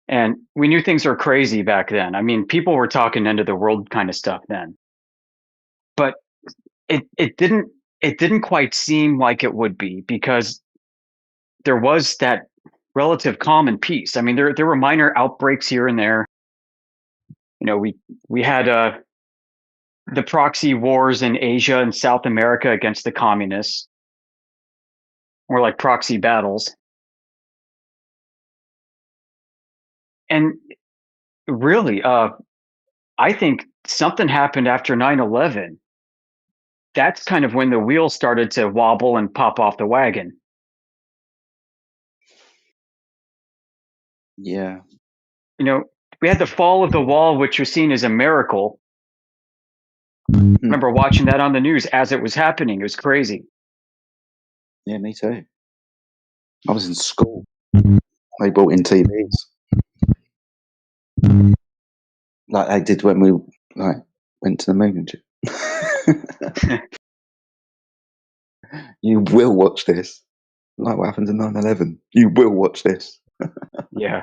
And we knew things were crazy back then. I mean, people were talking end of the world kind of stuff then, but it didn't quite seem like it would be because there was that relative calm and peace. I mean, there were minor outbreaks here and there. You know, we had the proxy wars in Asia and South America against the communists, or like proxy battles. And really, I think something happened after 9/11. That's kind of when the wheels started to wobble and pop off the wagon. Yeah. You know, we had the fall of the wall, which was seen as a miracle. I remember watching that on the news as it was happening. It was crazy. Yeah, me too. I was in school. They brought in TVs like they did when we went to the moon and shit. You will watch this. Like what happened in 9/11. You will watch this. Yeah.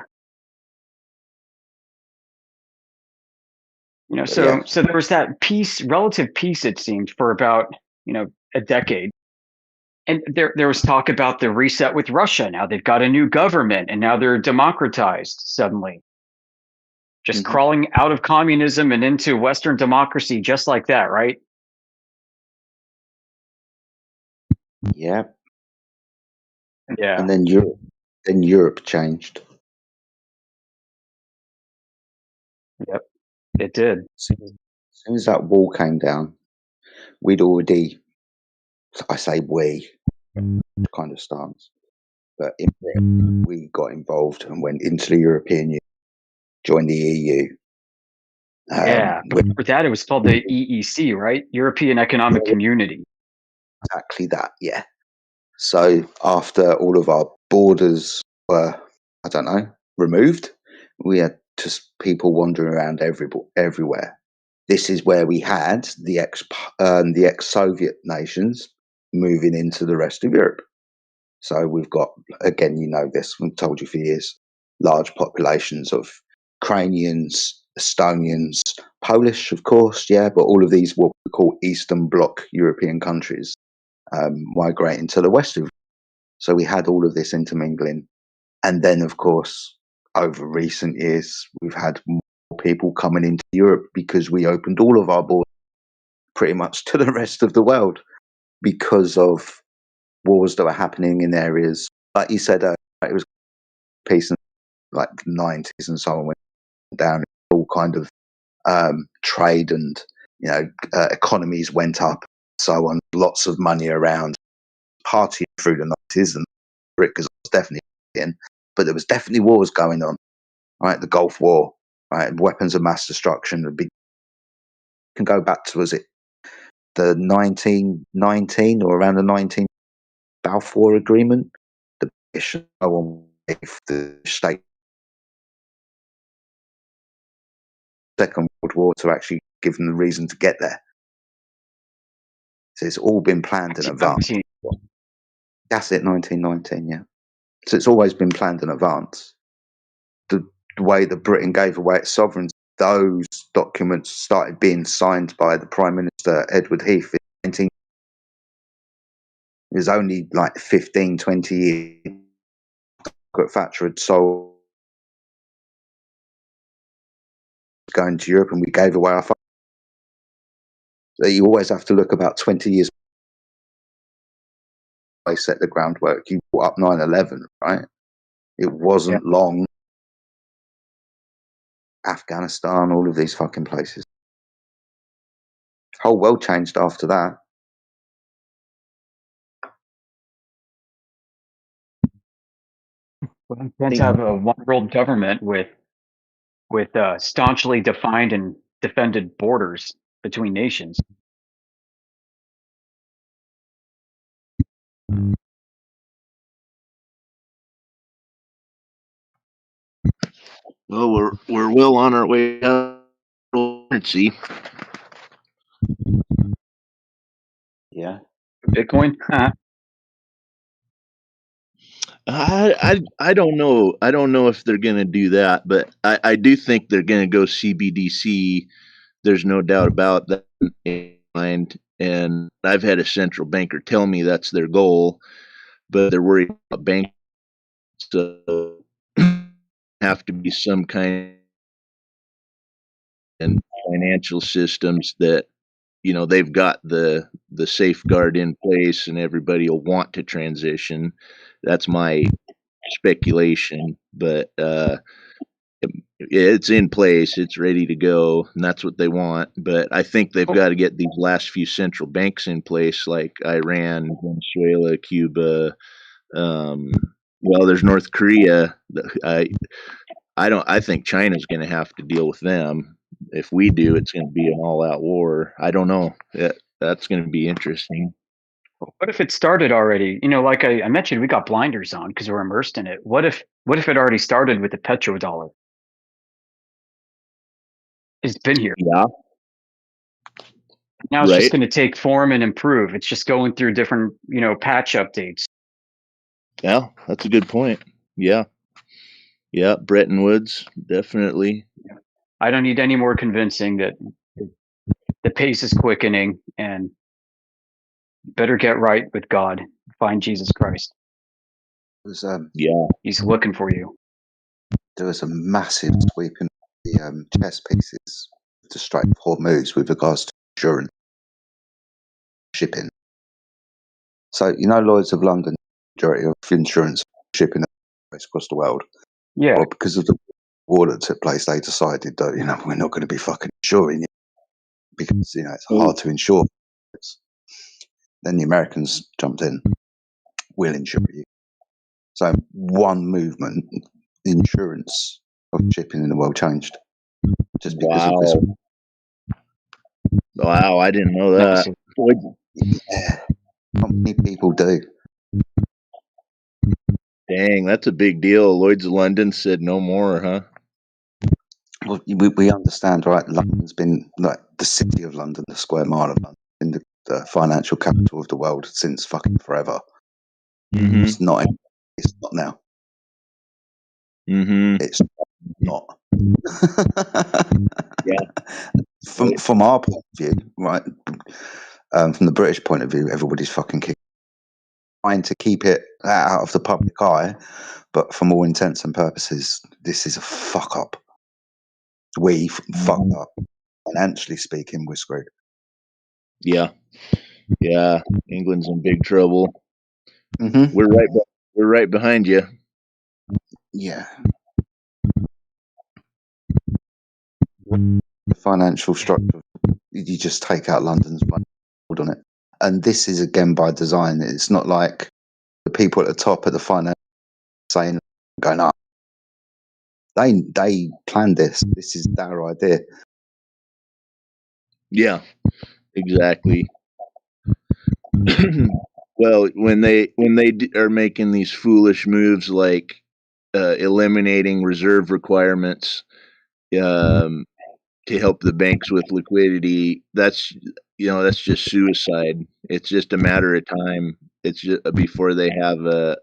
You know, But yeah, so there was that peace, relative peace, it seemed, for about, a decade. And there was talk about the reset with Russia. Now they've got a new government and now they're democratized suddenly. Just mhm. crawling out of communism and into Western democracy just like that, right? Yeah. Yeah. And then Europe changed. Yep. It did. As soon as that wall came down, we'd already, I say we, kind of stance, but in Britain, we got involved and went into the European Union, joined the EU. Yeah. With Before that, it was called the EEC, right? European Economic Community. exactly that, yeah. So after all of our borders were, I don't know, removed, we had just people wandering around everywhere. This is where we had the ex-Soviet nations moving into the rest of Europe. So we've got, again, you know this, we've told you for years, large populations of Ukrainians, Estonians, Polish, of course, yeah, but all of these what we call Eastern Bloc European countries migrating to the west of. So we had all of this intermingling. And then, of course, over recent years, we've had more people coming into Europe because we opened all of our borders pretty much to the rest of the world because of wars that were happening in areas, like you said, it was peace in like the 90s and so on went down, all kind of trade and, economies went up, so on, lots of money around, partying through the 90s, and because I was definitely in, but there was definitely wars going on, right? The Gulf War, right? Weapons of mass destruction. Can go back to, was it the 1919 or around the 19 Balfour Agreement? The British on the state Second World War to actually give them the reason to get there. So it's all been planned in advance. That's it, 1919, yeah. So it's always been planned in advance. The way that Britain gave away its sovereignty, those documents started being signed by the Prime Minister Edward Heath in 19. It was only like 15, 20 years Margaret Thatcher had sold going to Europe and we gave away our. So you always have to look about 20 years. I set the groundwork. You brought up 9/11, right? It Yeah. wasn't long. Afghanistan, all of these fucking places. Whole world changed after that. Well, we tend to have a one world government with staunchly defined and defended borders between nations. Well, we're well on our way to currency. Yeah. Bitcoin? I don't know. I don't know if they're going to do that, but I do think they're going to go CBDC. There's no doubt about that in my mind. And I've had a central banker tell me that's their goal, but they're worried about banks. So have to be some kind of financial systems that they've got the safeguard in place, and everybody will want to transition. That's my speculation, but it's in place, it's ready to go, and that's what they want. But I think they've got to get these last few central banks in place, like Iran, Venezuela, Cuba. Um, well, there's North Korea. I think China's going to have to deal with them. If we do, it's going to be an all-out war. I don't know. That's going to be interesting. What if it started already? Like I mentioned, we got blinders on because we're immersed in it. What if it already started with the petrodollar? It's been here. Yeah, Now it's just right. going to take form and improve. It's just going through different, patch updates. Yeah, that's a good point. Yeah, yeah. Bretton Woods, definitely. I don't need any more convincing that the pace is quickening and better get right with God. Find Jesus Christ. Was Yeah. He's looking for you. there was a massive sweep in the chess pieces to straightforward moves with regards to insurance shipping. So Lloyd's of London, majority of insurance shipping across the world. Yeah. Well, because of the war that took place, they decided that we're not going to be fucking insuring you because it's hard to insure. Then the Americans jumped in. We'll insure you. So one movement, the insurance of shipping in the world changed just because of this. Wow. Wow, I didn't know that. Massive. Yeah, not many people do. Dang, that's a big deal. Lloyd's of London said no more, huh? Well, we understand, right? London's been like the city of London, the square mile of London, been the financial capital of the world since fucking forever. Mm-hmm. It's not. It's not now. Mm-hmm. It's not. Yeah. From our point of view, right? From the British point of view, everybody's fucking trying to keep it out of the public eye, but from all intents and purposes, this is a fuck up. We fucked up. Financially speaking, we're screwed. Yeah. Yeah. England's in big trouble. Mm-hmm. We're right behind you. Yeah. The financial structure, you just take out London's money on it. And this is again by design. It's not like the people at the top of the finance saying, going up. They planned this. This is their idea. Yeah, exactly. Well, when they are making these foolish moves like eliminating reserve requirements to help the banks with liquidity, that's just suicide. It's just a matter of time. It's just before they have a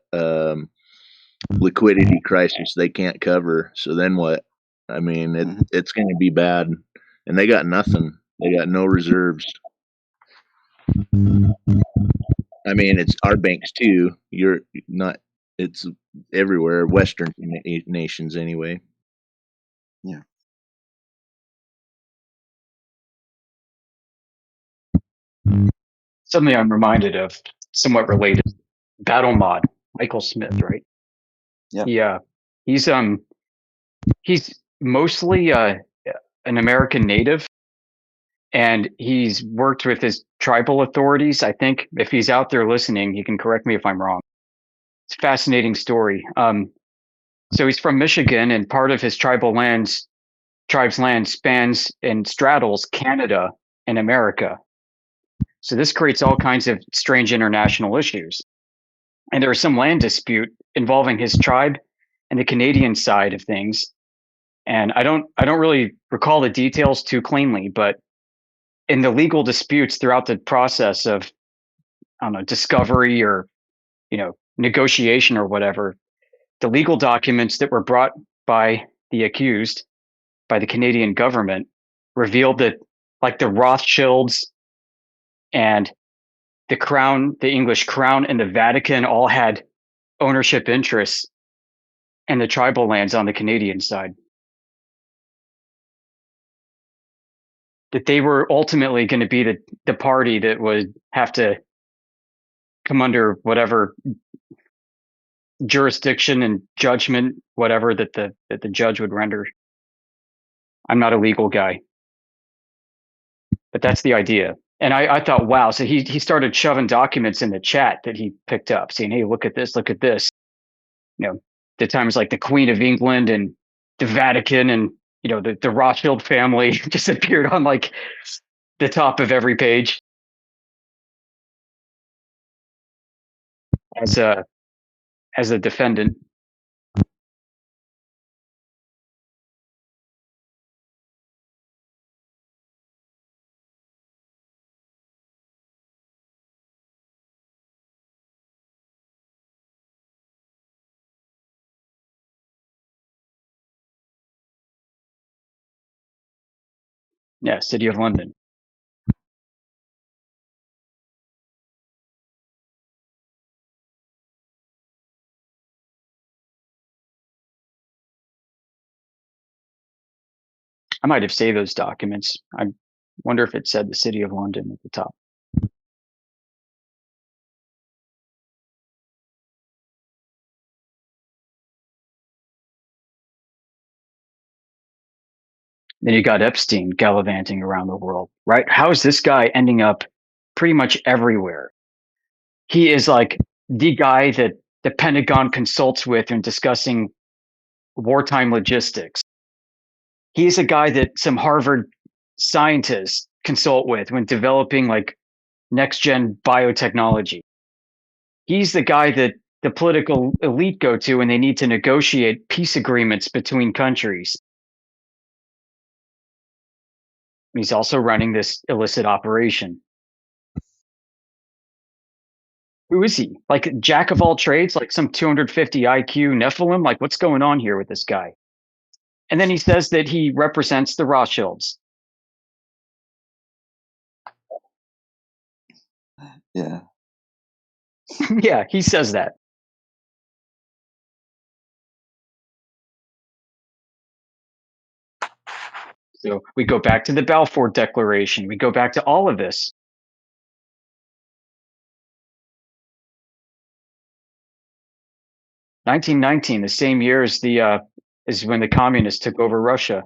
liquidity crisis they can't cover. So then what? I mean, it's going to be bad, and they got nothing. They got no reserves. I mean, it's our banks too. You're not. It's everywhere. Western nations, anyway. Yeah. Suddenly I'm reminded of somewhat related Battle Mod, Michael Smith, right? Yeah. Yeah. He's mostly an American native, and he's worked with his tribal authorities. I think if he's out there listening, he can correct me if I'm wrong. It's a fascinating story. So he's from Michigan, and part of his tribe's land spans and straddles Canada and America. So this creates all kinds of strange international issues. And there was some land dispute involving his tribe and the Canadian side of things. And I don't really recall the details too cleanly, but in the legal disputes throughout the process of, I don't know, discovery or, negotiation or whatever, the legal documents that were brought by the accused, by the Canadian government, revealed that like the Rothschilds and the crown, the English crown, and the Vatican all had ownership interests in the tribal lands on the Canadian side. That they were ultimately going to be the party that would have to come under whatever jurisdiction and judgment, whatever that the judge would render. I'm not a legal guy, but that's the idea. And I thought, wow. So he started shoving documents in the chat that he picked up, saying, "Hey, look at this, look at this." You know, the times like the Queen of England and the Vatican and the Rothschild family just appeared on like the top of every page as a defendant. Yeah, City of London. I might have saved those documents. I wonder if it said the City of London at the top. Then you got Epstein gallivanting around the world, right? How is this guy ending up pretty much everywhere? He is like the guy that the Pentagon consults with in discussing wartime logistics. He's a guy that some Harvard scientists consult with when developing like next gen biotechnology. He's the guy that the political elite go to when they need to negotiate peace agreements between countries. He's also running this illicit operation. Who is he? Like jack of all trades, like some 250 IQ Nephilim? Like what's going on here with this guy? And then he says that he represents the Rothschilds. Yeah. Yeah, he says that. So we go back to the Balfour Declaration. We go back to all of this. (1919), the same year as is when the communists took over Russia.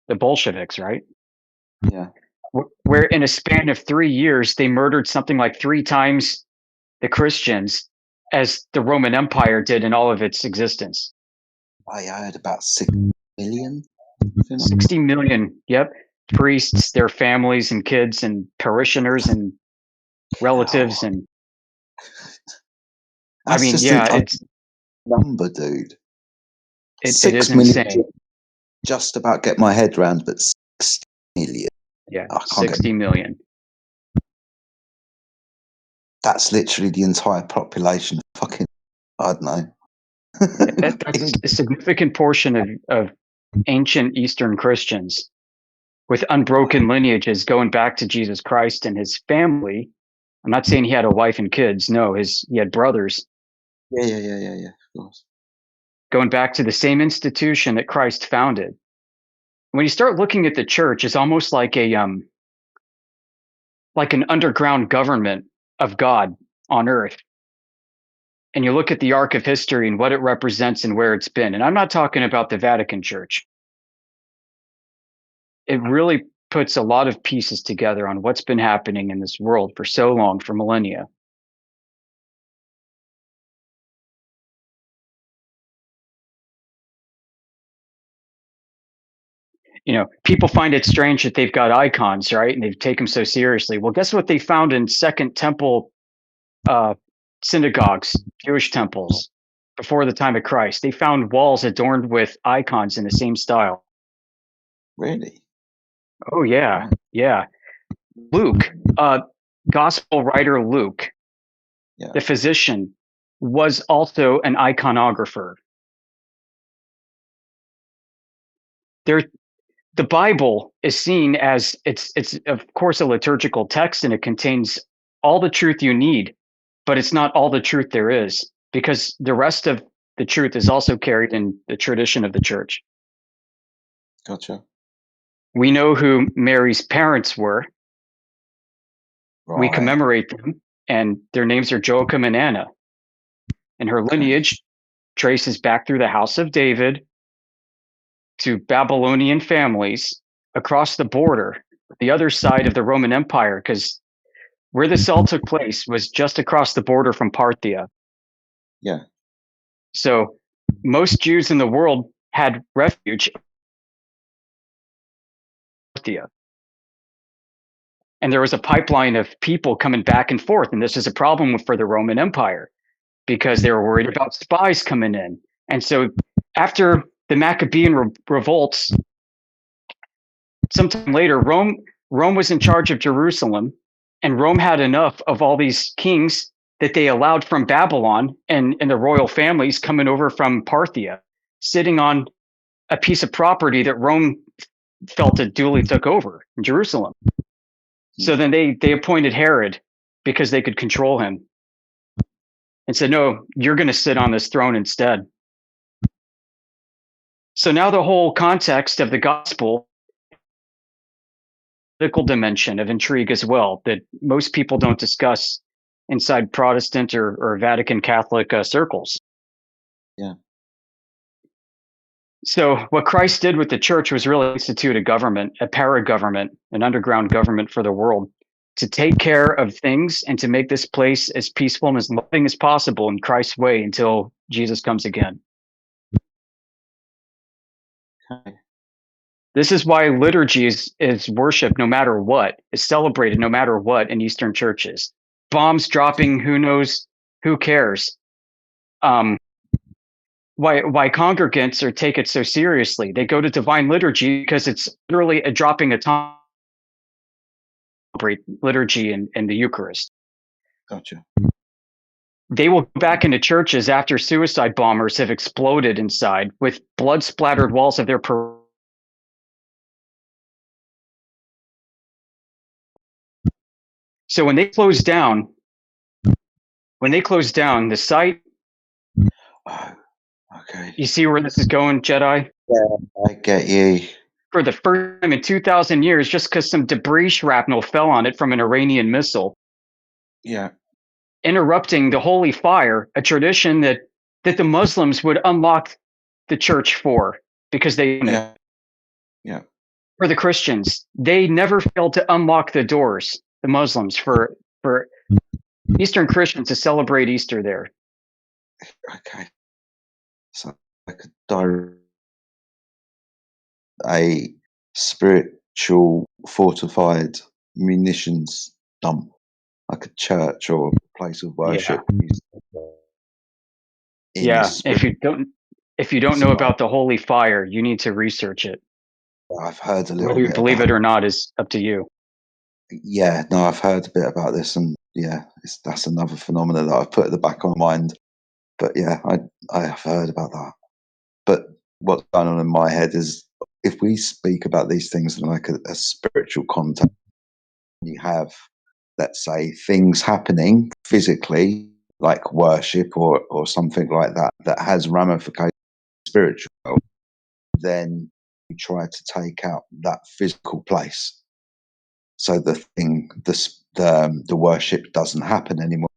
The Bolsheviks, right? Yeah. Where in a span of 3 years, they murdered something like 3 times the Christians as the Roman Empire did in all of its existence. I heard about 6 million. 60 million, yep. Priests, their families and kids and parishioners and relatives. And I That's mean, just yeah, a number, dude. it 6 is million. insane. Just about get my head around, but 60 million. Yeah, 60 million. That's literally the entire population. Fucking, I don't know. That's a significant portion of ancient Eastern Christians with unbroken lineages going back to Jesus Christ and his family. I'm not saying he had a wife and kids. No, he had brothers. Yeah. Of course. Going back to the same institution that Christ founded. When you start looking at the church, it's almost like like an underground government of God on earth. And you look at the arc of history and what it represents and where it's been. And I'm not talking about the Vatican Church. It really puts a lot of pieces together on what's been happening in this world for so long, for millennia. People find it strange that they've got icons, right? And they take them so seriously. Well, guess what they found in Second Temple synagogues, Jewish temples, before the time of Christ? They found walls adorned with icons in the same style. Really? Oh, yeah. Yeah. Luke, gospel writer Luke, the physician, was also an iconographer. The Bible is seen as it's of course a liturgical text, and it contains all the truth you need, but it's not all the truth there is, because the rest of the truth is also carried in the tradition of the church. Gotcha. We know who Mary's parents were. We Right. commemorate them, and their names are Joachim and Anna. And her lineage traces back through the house of David to Babylonian families across the border, the other side of the Roman Empire, because where this all took place was just across the border from Parthia. Yeah. So most Jews in the world had refuge in Parthia. And there was a pipeline of people coming back and forth. And this is a problem for the Roman Empire because they were worried about spies coming in. And so after the Maccabean revolts, sometime later, Rome was in charge of Jerusalem, and Rome had enough of all these kings that they allowed from Babylon and the royal families coming over from Parthia, sitting on a piece of property that Rome felt it duly took over in Jerusalem. So then they appointed Herod because they could control him and said, no, you're going to sit on this throne instead. So now the whole context of the gospel, political dimension of intrigue as well, that most people don't discuss inside Protestant or Vatican Catholic circles. Yeah. So what Christ did with the church was really institute a government, a para-government, an underground government for the world, to take care of things and to make this place as peaceful and as loving as possible in Christ's way until Jesus comes again. Okay. This is why liturgy is worship no matter what, is celebrated no matter what in Eastern churches. Bombs dropping, who knows, who cares? Why congregants take it so seriously? They go to divine liturgy because it's literally a dropping atomic liturgy in the Eucharist. Gotcha. They will go back into churches after suicide bombers have exploded inside with blood-splattered walls of their So when they close down the site, Oh, okay. you see where this is going, Jedi? Yeah, I get you. For the first time in 2,000 years, just because some debris shrapnel fell on it from an Iranian missile, Yeah. interrupting the holy fire, a tradition that the Muslims would unlock the church for because they own it. Yeah. Yeah. For the Christians, they never failed to unlock the doors, the Muslims, for Eastern Christians to celebrate Easter there. Okay. So like a spiritual fortified munitions dump, like a church or a place of worship. Yeah. If you don't know about the holy fire, you need to research it. I've heard a little Whether you bit. believe it or not is up to you. Yeah, no, I've heard a bit about this, and yeah, that's another phenomenon that I've put at the back of my mind. But yeah, I have heard about that. But what's going on in my head is if we speak about these things in like a spiritual context, you have, let's say, things happening physically, like worship or something like that, that has ramifications spiritual, then you try to take out that physical place. So the worship doesn't happen anymore.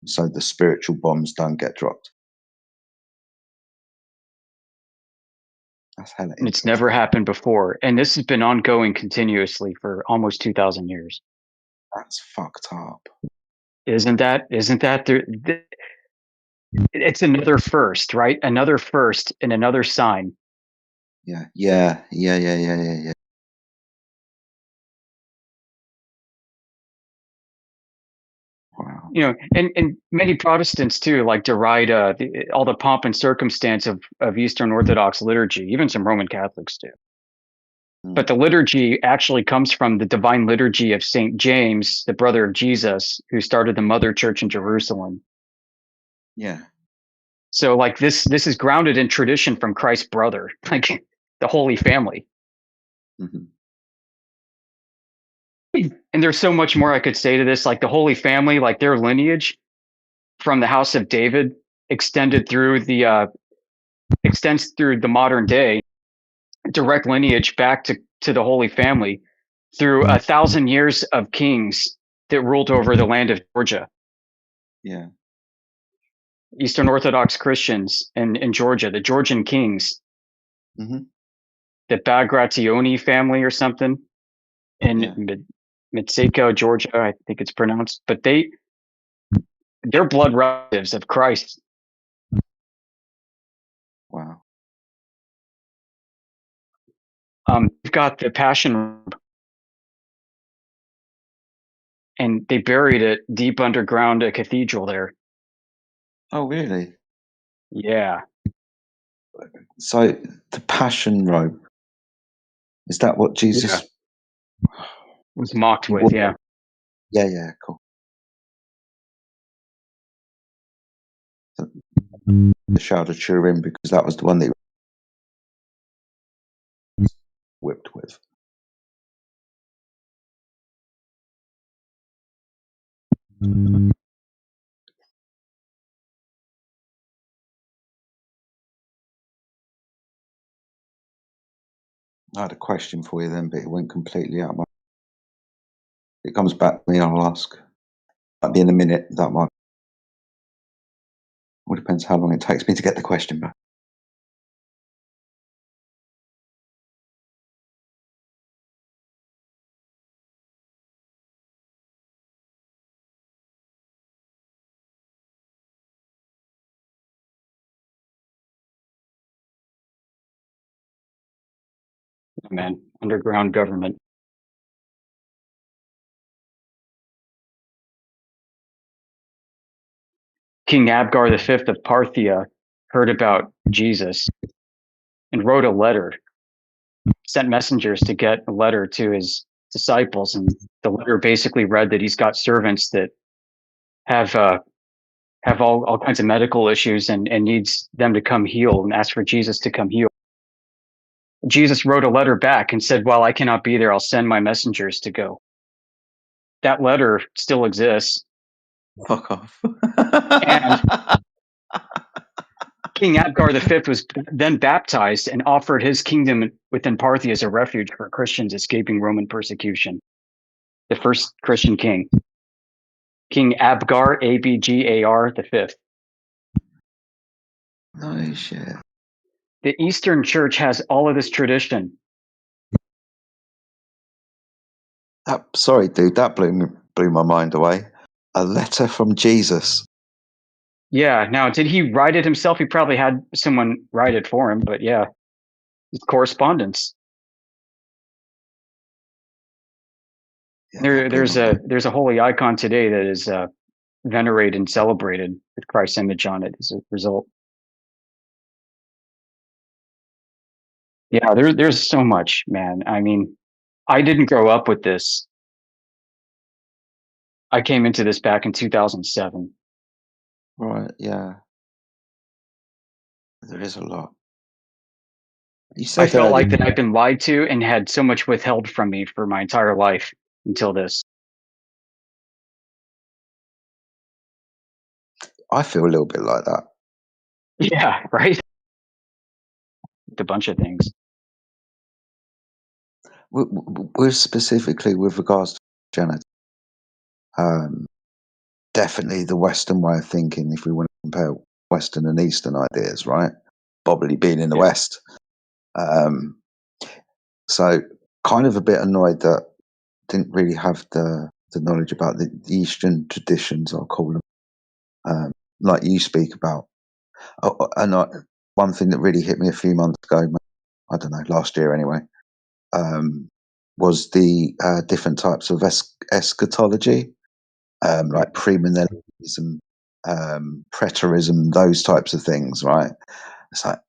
So the spiritual bombs don't get dropped. That's hella And it's never happened before. And this has been ongoing continuously for almost 2,000 years. That's fucked up. Isn't that it's another first, right? Another first and another sign. Yeah. Wow. You know, and many Protestants too, like deride all the pomp and circumstance of Eastern Orthodox liturgy. Even some Roman Catholics do. But the liturgy actually comes from the divine liturgy of Saint James, the brother of Jesus, who started the Mother Church in Jerusalem. Yeah. So like this is grounded in tradition from Christ's brother, like the Holy Family. Hmm. And there's so much more I could say to this, like the Holy Family, like their lineage from the house of David extended through the extends through the modern day, direct lineage back to the Holy Family through 1,000 years of kings that ruled over the land of Georgia. Yeah. Eastern Orthodox Christians in Georgia, the Georgian kings, Hmm. the Bagrationi family or something Yeah. in Mitsako, Georgia, I think it's pronounced. But they're blood relatives of Christ. Wow. We've got the Passion, and they buried it deep underground a cathedral there. Oh, really? Yeah, So the passion robe, is that what yeah, Jesus was mocked with. wore? Yeah, Yeah, yeah, cool. The Shroud of Turin, because that was the one that he was whipped with. I had a question for you then, but it went completely out of my. It comes back to me, I'll ask. Might be in a minute, that might. All depends how long it takes me to get the question back. man, underground government. King Abgar V of Parthia heard about Jesus and wrote a letter, sent messengers to get a letter to his disciples, and the letter basically read that he's got servants that have have all kinds of medical issues and needs them to come heal and ask for Jesus to come heal. Jesus wrote a letter back and said, "While I cannot be there, I'll send my messengers to go." That letter still exists, Fuck off. and King Abgar V was then baptized and offered his kingdom within Parthia as a refuge for Christians escaping Roman persecution. The first Christian king, King Abgar, Abgar V. No shit. The Eastern Church has all of this tradition. Sorry, dude, that blew my mind away. A letter from Jesus. Yeah. Now, did he write it himself? He probably had someone write it for him, but yeah, it's correspondence. Yeah, that blew my mind. There's a holy icon today that is venerated and celebrated with Christ's image on it as a result. Yeah, there's so much, man. I mean, I didn't grow up with this. I came into this back in 2007. Right, yeah. There is a lot. You I said felt earlier, like that I've been lied to and had so much withheld from me for my entire life until this. I feel a little bit like that. Yeah, right? A bunch of things. We're specifically with regards to Janet. Definitely the Western way of thinking, if we want to compare Western and Eastern ideas, right? Probably being in the Yeah. West. So kind of a bit annoyed that didn't really have the knowledge about the Eastern traditions, I'll call them, like you speak about. One thing that really hit me a few months ago, I don't know, last year anyway, was the different types of eschatology, like premillennialism, preterism, those types of things, right? It's like,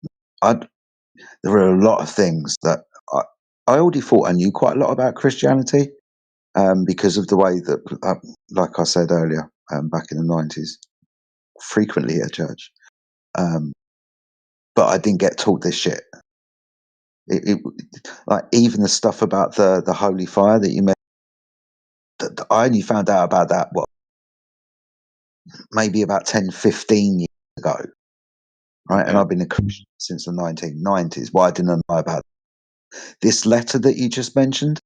there are a lot of things that I already thought I knew quite a lot about Christianity, because of the way that, like I said earlier, back in the 90s, frequently at church, but I didn't get taught this shit. Like even the stuff about the holy fire that you mentioned, I only found out about that maybe about 10, 15 years ago, right? And I've been a Christian since the 1990s. Why I didn't know about this letter that you just mentioned?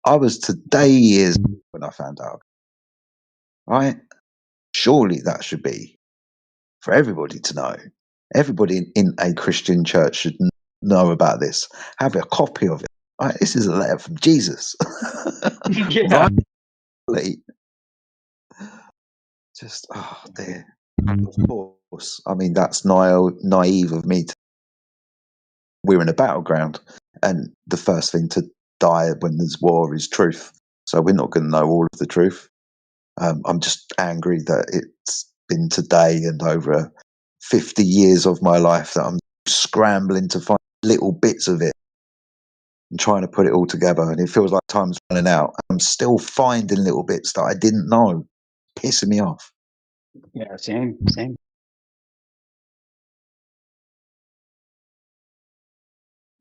I was today years when I found out, right? Surely that should be for everybody to know. Everybody in a Christian church should know about this. Have a copy of it. Right? This is a letter from Jesus. Yeah. Right? Just, oh dear. Of course. I mean, that's naive of me. We're in a battleground, and the first thing to die when there's war is truth. So we're not going to know all of the truth. I'm just angry that it's been today and over 50 years of my life that I'm scrambling to find little bits of it and trying to put it all together. And it feels like time's running out. I'm still finding little bits that I didn't know, pissing me off. Yeah, same.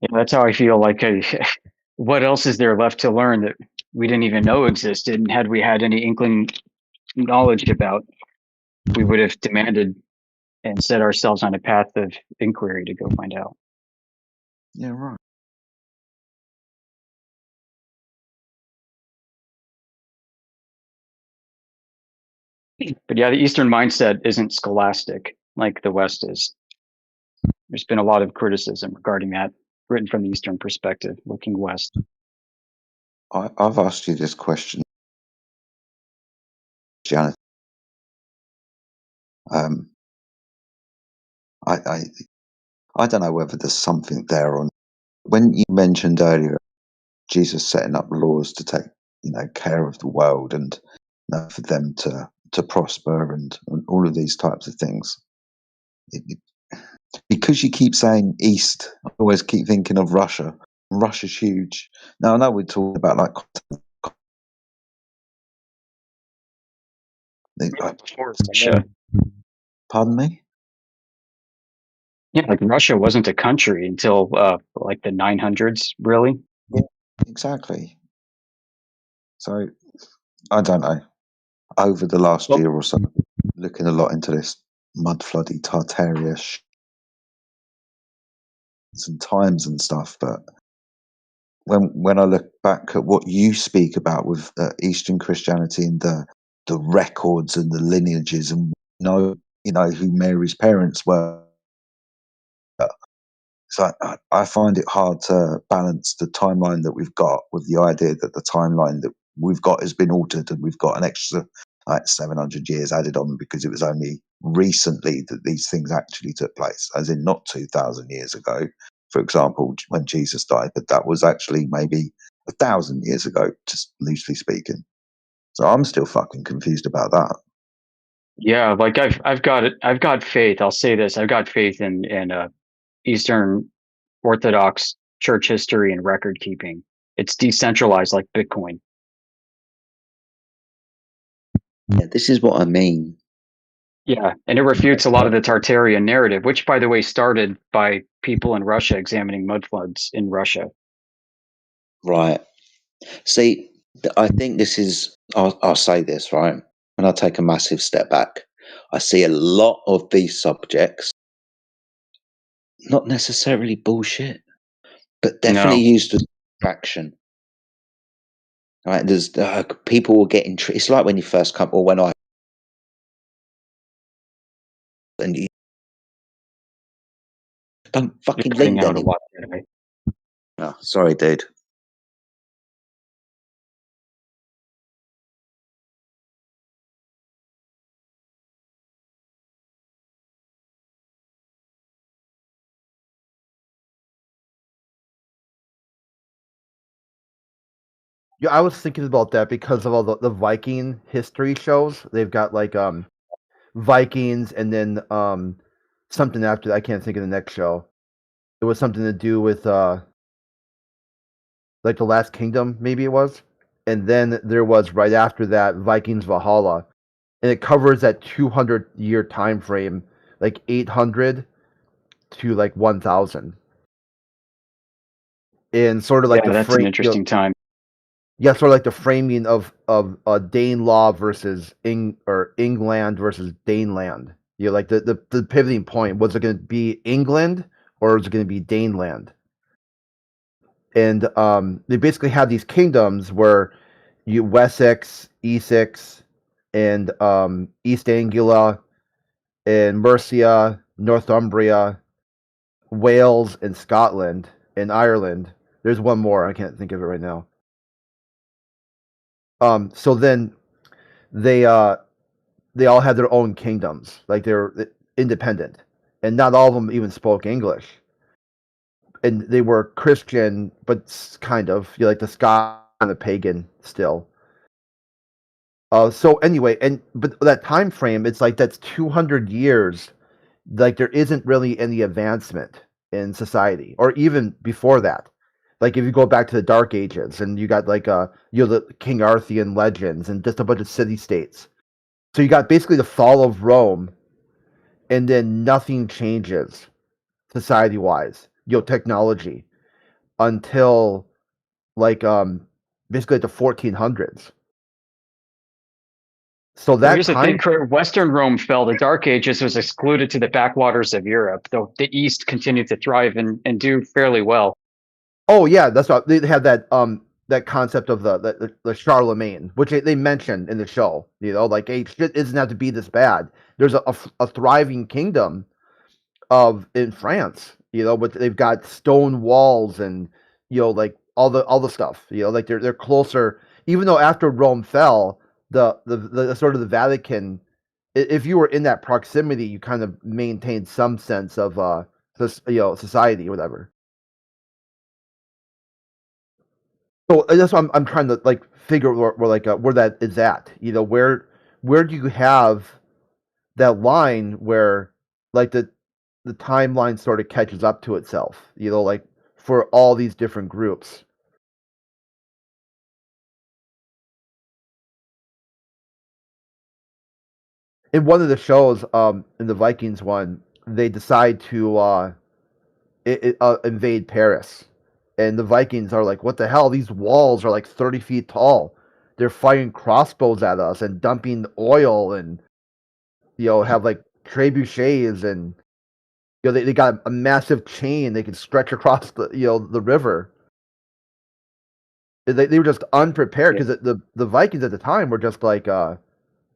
Yeah, that's how I feel. Like, what else is there left to learn that we didn't even know existed? And had we had any inkling knowledge about, we would have demanded and set ourselves on a path of inquiry to go find out. Yeah, right. But yeah, the Eastern mindset isn't scholastic like the West is. There's been a lot of criticism regarding that, written from the Eastern perspective, looking West. I've asked you this question, Janet. I don't know whether there's something there on. When you mentioned earlier Jesus setting up laws to take care of the world and for them to prosper and all of these types of things. Because you keep saying East, I always keep thinking of Russia. Russia's huge. Now I know we're talking about Before Russia. Pardon me? Yeah, like Russia wasn't a country until like the 900s, really. Yeah, exactly. So I don't know. Over the last year or so, looking a lot into this mud floody Tartaria and times and stuff, but when I look back at what you speak about with Eastern Christianity and the records and the lineages and who Mary's parents were, it's like I find it hard to balance the timeline that we've got with the idea that the timeline that we've got has been altered and we've got an extra 700 years added on because it was only recently that these things actually took place, as in not 2,000 years ago, for example, when Jesus died, but that was actually maybe 1,000 years ago, just loosely speaking. So I'm still fucking confused about that. Yeah, like I've got faith. I'll say this: I've got faith in Eastern Orthodox church history and record keeping. It's decentralized like Bitcoin. Yeah, this is what I mean. Yeah, and it refutes a lot of the Tartarian narrative, which, by the way, started by people in Russia examining mudfloods in Russia. Right. See, I think this is, I'll say this, right? And I'll take a massive step back. I see a lot of these subjects, not necessarily bullshit, but definitely used as distraction. Right? There's people will get it's like when you first come, or when I, and you don't fucking lead anyone. Oh, sorry, dude. Yeah, I was thinking about that because of all the Viking history shows. They've got like Vikings and then something after that. I can't think of the next show. It was something to do with like the Last Kingdom, maybe it was. And then there was right after that Vikings Valhalla. and it covers that 200-year time frame, like 800 to like 1000, and sort of like Yeah, the that's an frame, interesting time. yeah, sort of like the framing of Dane law versus England versus Daneland. Like the pivoting point, was it going to be England or was it going to be Daneland? And they basically have these kingdoms where Wessex, Essex, and East Anglia, and Mercia, Northumbria, Wales, and Scotland, and Ireland. There's one more, I can't think of it right now. So then they all had their own kingdoms, like they're independent, and not all of them even spoke English. And they were Christian, but kind of, like the Scots, kind of pagan still. So anyway, but that time frame, it's like that's 200 years. Like there isn't really any advancement in society, or even before that. Like if you go back to the Dark Ages, and you got like the King Arthurian legends and just a bunch of city states. So you got basically the fall of Rome, and then nothing changes society wise, technology, until like basically the 1400s. So Well, that here's the thing: time, Western Rome fell. The Dark Ages was excluded to the backwaters of Europe, though the East continued to thrive and do fairly well. oh yeah, that's what they had, that concept of the Charlemagne, which they mentioned in the show. Like, hey, shit isn't have to be this bad. There's a thriving kingdom in France, but they've got stone walls and like all the stuff, like they're closer. Even though after Rome fell, the sort of the Vatican, if you were in that proximity, you kind of maintained some sense of society or whatever. So that's what I'm trying to like figure where that is at. Where do you have that line where like the timeline sort of catches up to itself, like for all these different groups. In one of the shows, in the Vikings one, they decide to invade Paris, and the Vikings are like, "What the hell? These walls are like 30 feet tall. They're firing crossbows at us and dumping oil, and have like trebuchets, and they got a massive chain they can stretch across the river." They were just unprepared, Yeah. because the Vikings at the time were just like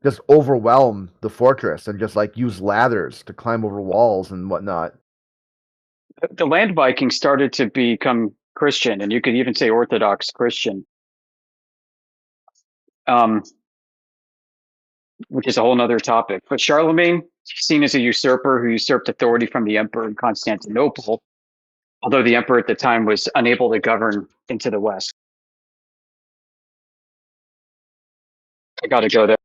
just overwhelm the fortress and just like use ladders to climb over walls and whatnot. The land Vikings started to become Christian, and you could even say Orthodox Christian, um, which is a whole other topic. But Charlemagne, seen as a usurper who usurped authority from the emperor in Constantinople, although the emperor at the time was unable to govern into the West. I got to go there.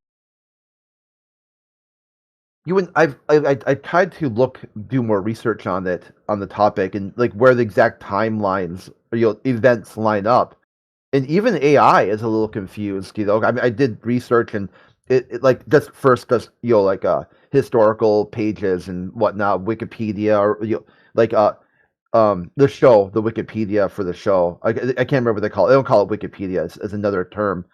I tried to do more research on the topic, and like where the exact timelines or events line up, and even AI is a little confused. I mean, I did research, and it like just like historical pages and whatnot, Wikipedia, or like the show, the Wikipedia for the show. I can't remember what they call it. They don't call it Wikipedia. It's another term,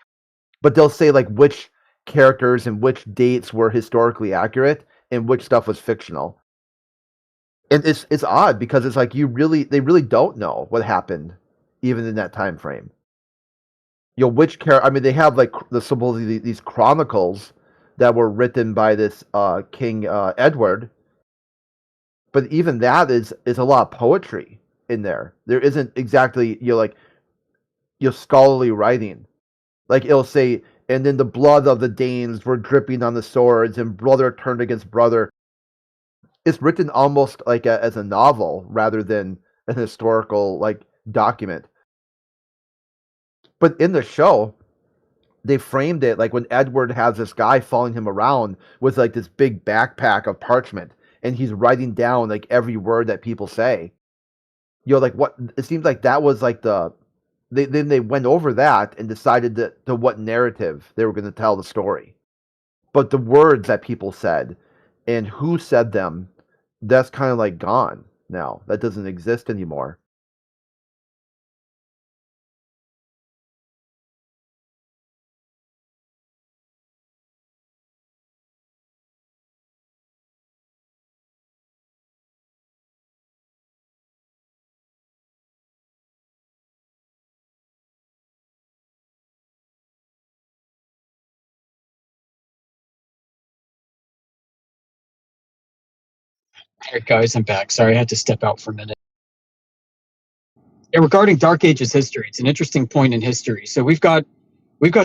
but they'll say like which characters and which dates were historically accurate and which stuff was fictional. And it's odd, because it's like they really don't know what happened even in that time frame. Which character? I mean, they have like supposedly these chronicles that were written by this King Edward, but even that is a lot of poetry in there. There isn't exactly like scholarly writing. Like it'll say, and then the blood of the Danes were dripping on the swords, and brother turned against brother. It's written almost like as a novel rather than an historical like document. But in the show, they framed it like when Edward has this guy following him around with like this big backpack of parchment, and he's writing down like every word that people say. Like what it seems like that was like then they went over that and decided to what narrative they were going to tell the story. but the words that people said and who said them, that's kind of like gone now. That doesn't exist anymore. All right, guys, I'm back. Sorry, I had to step out for a minute. Yeah, regarding Dark Ages history, it's an interesting point in history. So we've got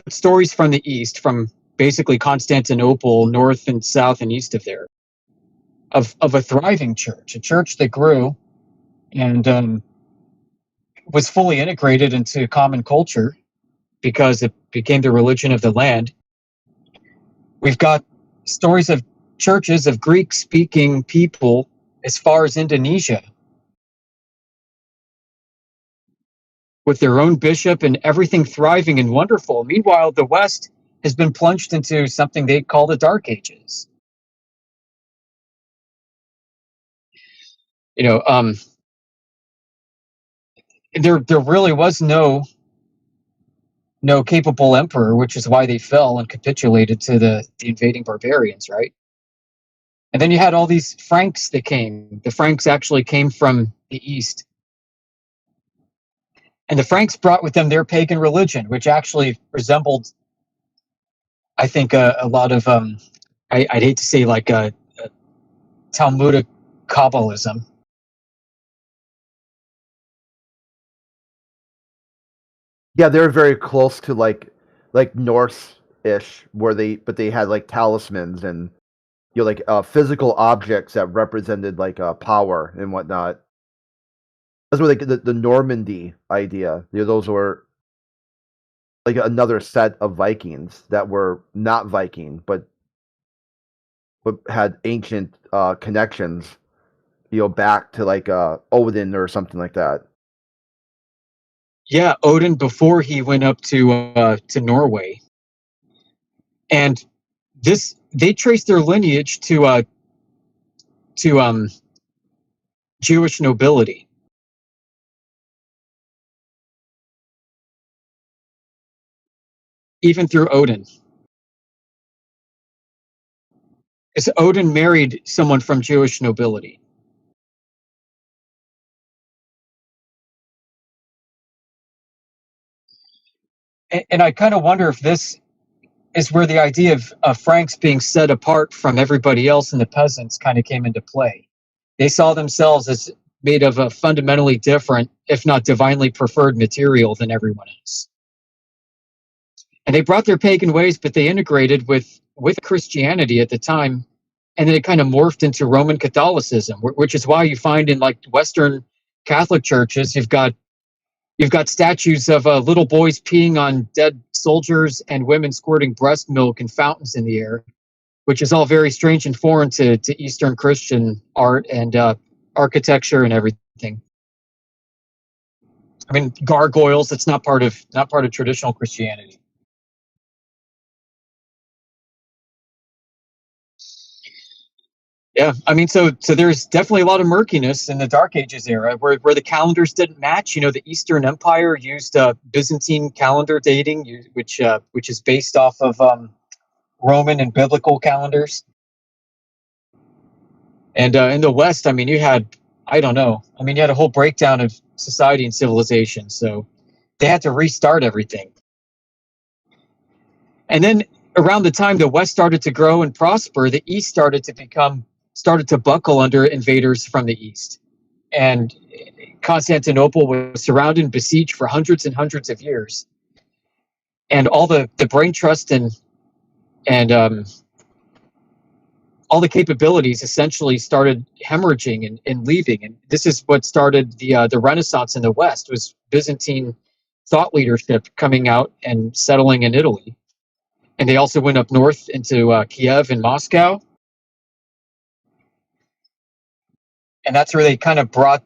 stories from the east, from basically Constantinople, north and south and east of there, of a thriving church, a church that grew and was fully integrated into common culture because it became the religion of the land. We've got stories of churches of Greek-speaking people as far as Indonesia, with their own bishop and everything thriving and wonderful. Meanwhile, the West has been plunged into something they call the Dark Ages. You know, there really was no capable emperor, which is why they fell and capitulated to the invading barbarians, right? And then you had all these Franks that came. The Franks actually came from the east. And the Franks brought with them their pagan religion, which actually resembled, I think, a lot of, I'd hate to say like a Talmudic Kabbalism. Yeah, they're very close to like Norse-ish, where they had like talismans and like physical objects that represented like power and whatnot. That's where like the Normandy idea. Those were like another set of Vikings that were not Viking, but had ancient connections, back to like Odin or something like that. Yeah, Odin before he went up to Norway, and they trace their lineage to Jewish nobility. Even through Odin. As Odin married someone from Jewish nobility. And I kind of wonder if this is where the idea of Franks being set apart from everybody else and the peasants kind of came into play. They saw themselves as made of a fundamentally different, if not divinely preferred material than everyone else. And they brought their pagan ways, but they integrated with Christianity at the time, and then it kind of morphed into Roman Catholicism, which is why you find in like Western Catholic churches, you've got statues of little boys peeing on dead soldiers and women squirting breast milk in fountains in the air, which is all very strange and foreign to Eastern Christian art and architecture and everything. I mean, gargoyles. It's not part of traditional Christianity. Yeah, I mean, so there's definitely a lot of murkiness in the Dark Ages era, where the calendars didn't match. The Eastern Empire used Byzantine calendar dating, which is based off of Roman and biblical calendars. And in the West, I mean, you had, I don't know, I mean, you had a whole breakdown of society and civilization, so they had to restart everything. And then around the time the West started to grow and prosper, the East started to buckle under invaders from the East. And Constantinople was surrounded and besieged for hundreds and hundreds of years. And all the brain trust and all the capabilities essentially started hemorrhaging and leaving. And this is what started the Renaissance in the West, was Byzantine thought leadership coming out and settling in Italy. And they also went up north into Kiev and Moscow. And that's where they kind of brought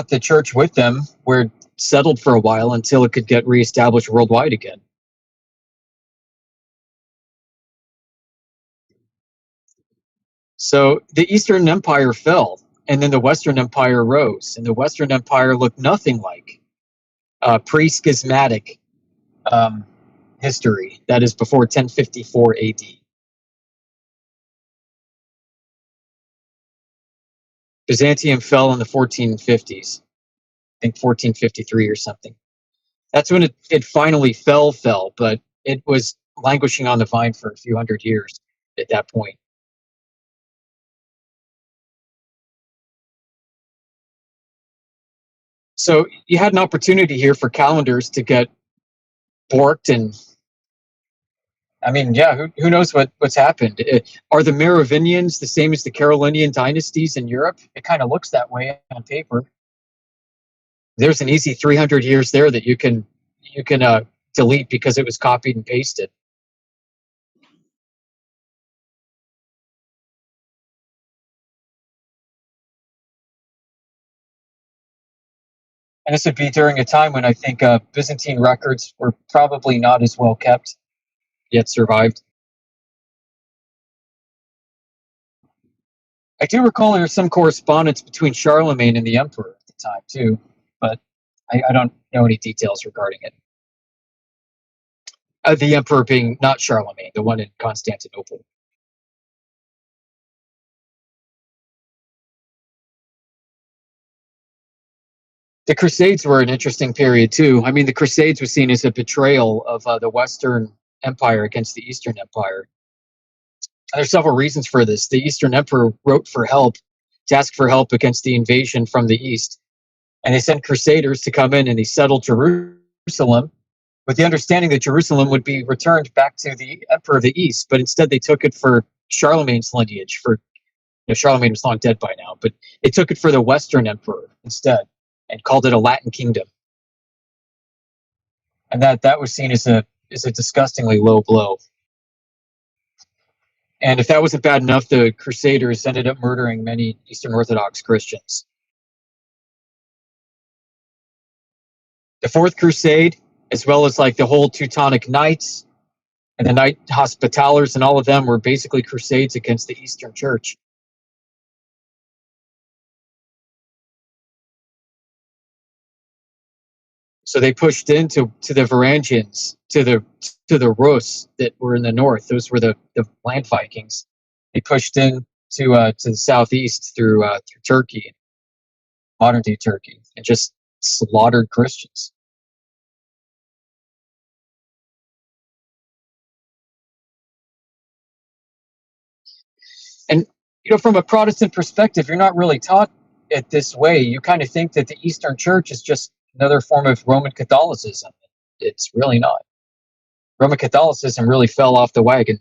the church with them, where it settled for a while until it could get reestablished worldwide again. So the Eastern Empire fell, and then the Western Empire rose, and the Western Empire looked nothing like pre-schismatic history. That is before 1054 AD. Byzantium fell in the 1450s. I think 1453 or something. That's when it finally fell, but it was languishing on the vine for a few hundred years at that point. So you had an opportunity here for calendars to get borked, and I mean, yeah, who knows what's happened? Are the Merovingians the same as the Carolingian dynasties in Europe? It kind of looks that way on paper. There's an easy 300 years there that you can delete because it was copied and pasted. And this would be during a time when I think Byzantine records were probably not as well kept, yet survived. I do recall there was some correspondence between Charlemagne and the emperor at the time, too, but I don't know any details regarding it. The emperor being not Charlemagne, the one in Constantinople. The Crusades were an interesting period, too. I mean, the Crusades was seen as a betrayal of the Western Empire against the Eastern Empire. And there's several reasons for this. The Eastern Emperor wrote for help, to ask for help against the invasion from the East. And they sent crusaders to come in and they settled Jerusalem with the understanding that Jerusalem would be returned back to the Emperor of the East. But instead, they took it for Charlemagne's lineage. Charlemagne was long dead by now, but they took it for the Western Emperor instead and called it a Latin kingdom. And that was seen as a disgustingly low blow. And if that wasn't bad enough, the Crusaders ended up murdering many Eastern Orthodox Christians. The Fourth Crusade, as well as like the whole Teutonic Knights and the Knight Hospitallers and all of them, were basically crusades against the Eastern Church. So they pushed into the Varangians, to the Rus that were in the north. Those were the land Vikings. They pushed in to the southeast through Turkey, modern day Turkey, and just slaughtered Christians. And from a Protestant perspective, you're not really taught it this way. You kind of think that the Eastern Church is just another form of Roman Catholicism. It's really not. Roman Catholicism really fell off the wagon.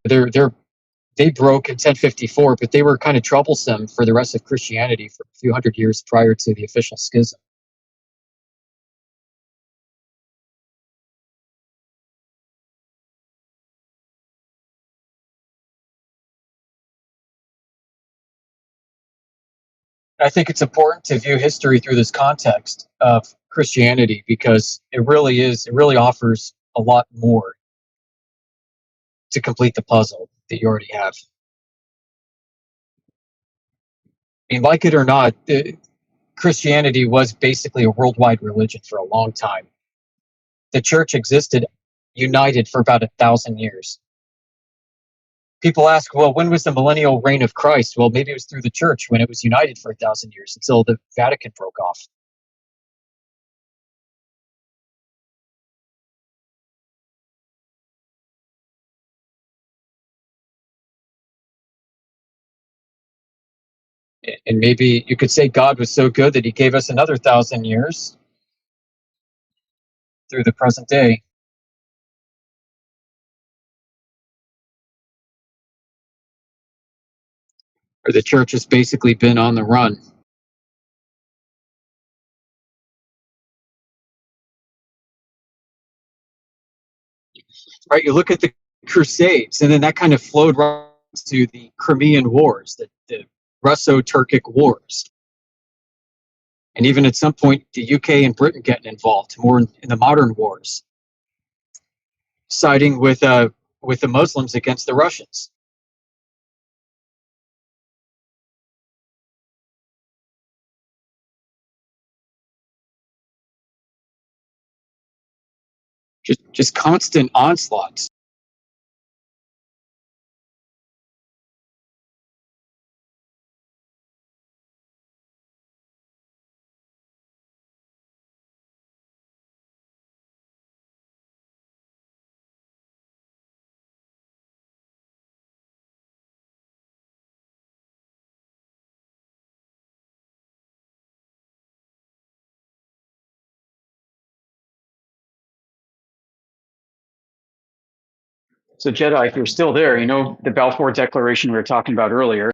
They broke in 1054, but they were kind of troublesome for the rest of Christianity for a few hundred years prior to the official schism. I think it's important to view history through this context of Christianity because it really offers a lot more to complete the puzzle that you already have. I mean, like it or not, Christianity was basically a worldwide religion for a long time. The church existed united for about 1,000 years. People ask, well, when was the millennial reign of Christ? Well, maybe it was through the church when it was united for 1,000 years until the Vatican broke off. And maybe you could say God was so good that he gave us another 1,000 years through the present day. Or the church has basically been on the run. Right, you look at the Crusades, and then that kind of flowed right to the Crimean Wars, the Russo-Turkic Wars. And even at some point, the UK and Britain getting involved more in the modern wars, siding with with the Muslims against the Russians. Just constant onslaughts. So Jedi, if you're still there, you know the Balfour Declaration we were talking about earlier.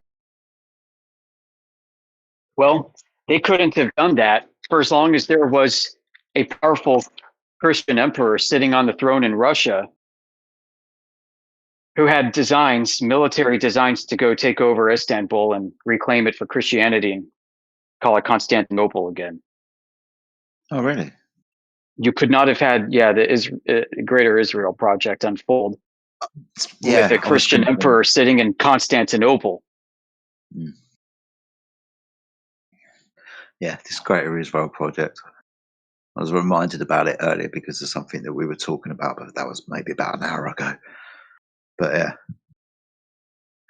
Well, they couldn't have done that for as long as there was a powerful Christian emperor sitting on the throne in Russia who had designs, military designs, to go take over Istanbul and reclaim it for Christianity and call it Constantinople again. Oh, really? You could not have had, the Greater Israel Project unfold with a Yeah, I was Christian thinking. emperor sitting in Constantinople. Yeah, this Greater Israel Project. I was reminded about it earlier because of something that we were talking about, but that was maybe about an hour ago. But yeah,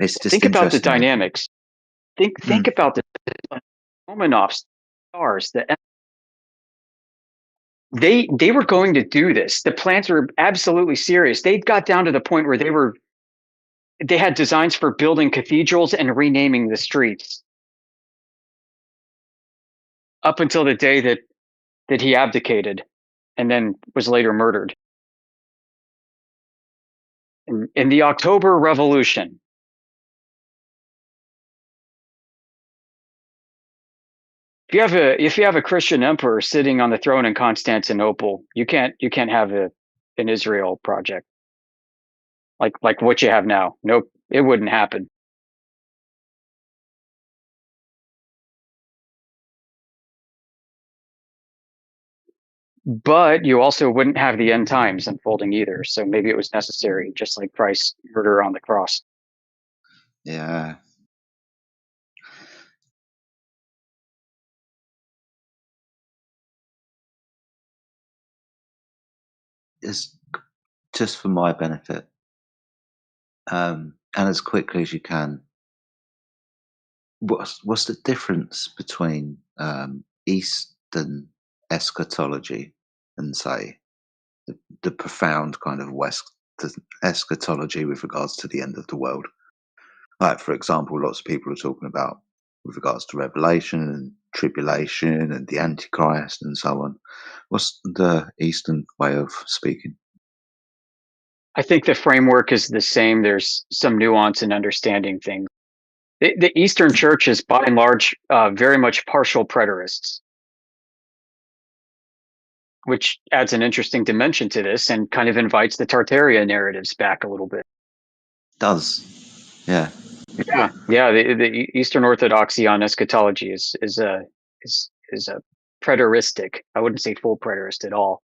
it's just Think about the interesting. dynamics. Think about the Romanov stars. They were going to do this. The plans were absolutely serious. They got down to the point where they had designs for building cathedrals and renaming the streets. Up until the day that he abdicated and then was later murdered. In the October Revolution, if you have a Christian emperor sitting on the throne in Constantinople, you can't have an Israel project like what you have now. Nope, it wouldn't happen. But you also wouldn't have the end times unfolding either. So maybe it was necessary, just like Christ's murder on the cross. Yeah. It's just for my benefit, and as quickly as you can. What's the difference between Eastern eschatology and, say, the profound kind of Western eschatology with regards to the end of the world? Like, for example, lots of people are talking about with regards to Revelation and tribulation and the Antichrist and so on. What's the Eastern way of speaking? I think the framework is the same. There's some nuance in understanding things. The Eastern Church is, by and large, very much partial preterists, which adds an interesting dimension to this and kind of invites the Tartaria narratives back a little bit. Does, yeah. Yeah. The Eastern Orthodoxy on eschatology is a preteristic. I wouldn't say full preterist at all.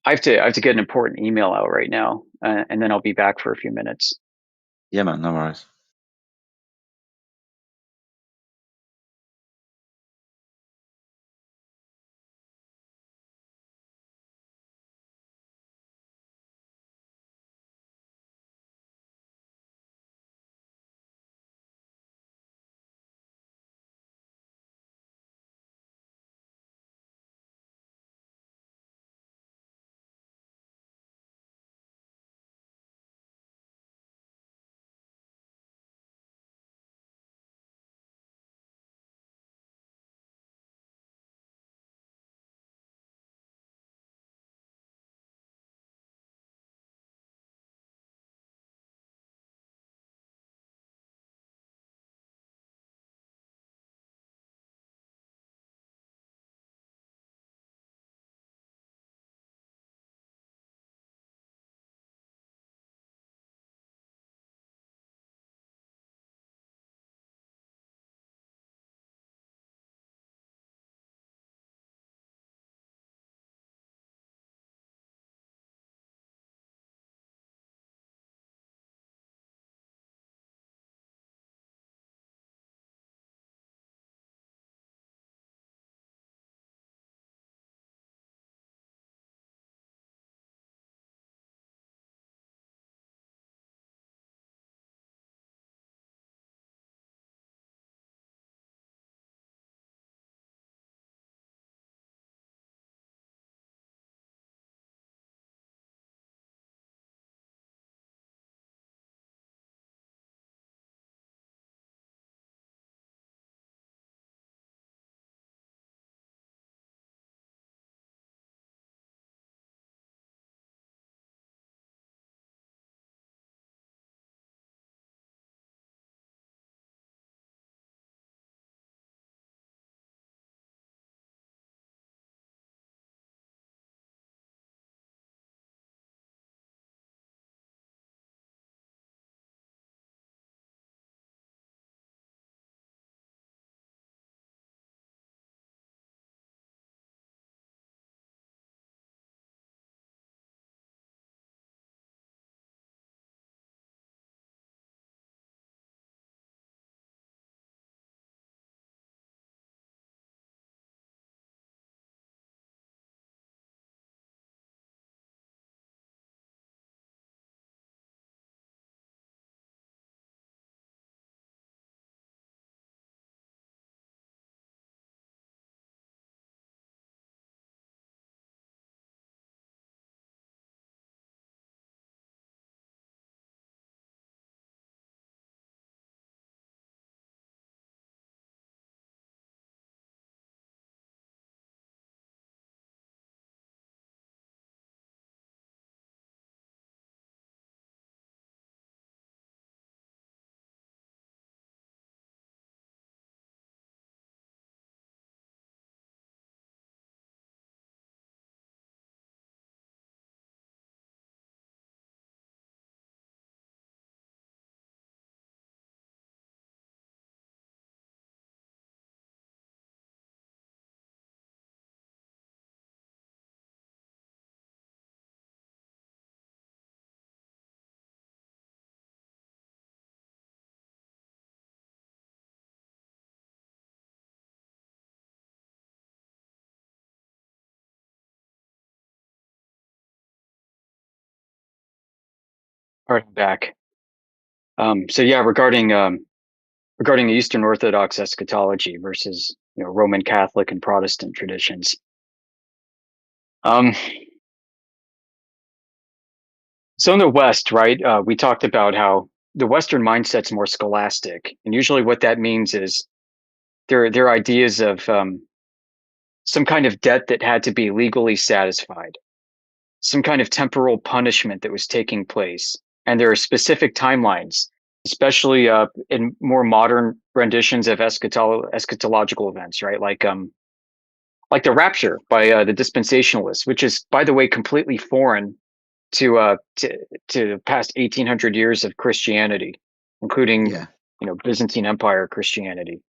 I have to get an important email out right now, and then I'll be back for a few minutes. Yeah, man, no worries. All right, I'm back. So yeah, regarding the Eastern Orthodox eschatology versus Roman Catholic and Protestant traditions. So in the West, right, we talked about how the Western mindset's more scholastic, and usually what that means is their ideas of some kind of debt that had to be legally satisfied, some kind of temporal punishment that was taking place, and there are specific timelines, especially in more modern renditions of eschatological events, right? Like the rapture by the dispensationalists, which is, by the way, completely foreign to the past 1800 years of Christianity, including Yeah. Byzantine Empire Christianity.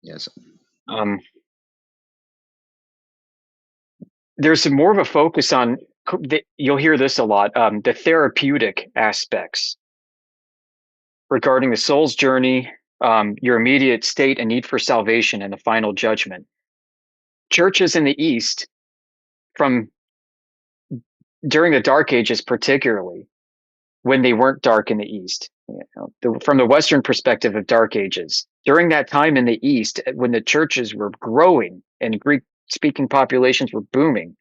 Yes. There's more of a focus on, you'll hear this a lot, the therapeutic aspects regarding the soul's journey, your immediate state and need for salvation, and the final judgment. Churches in the East, from during the Dark Ages particularly, when they weren't dark in the East, from the Western perspective of Dark Ages, during that time in the East, when the churches were growing and Greek-speaking populations were booming,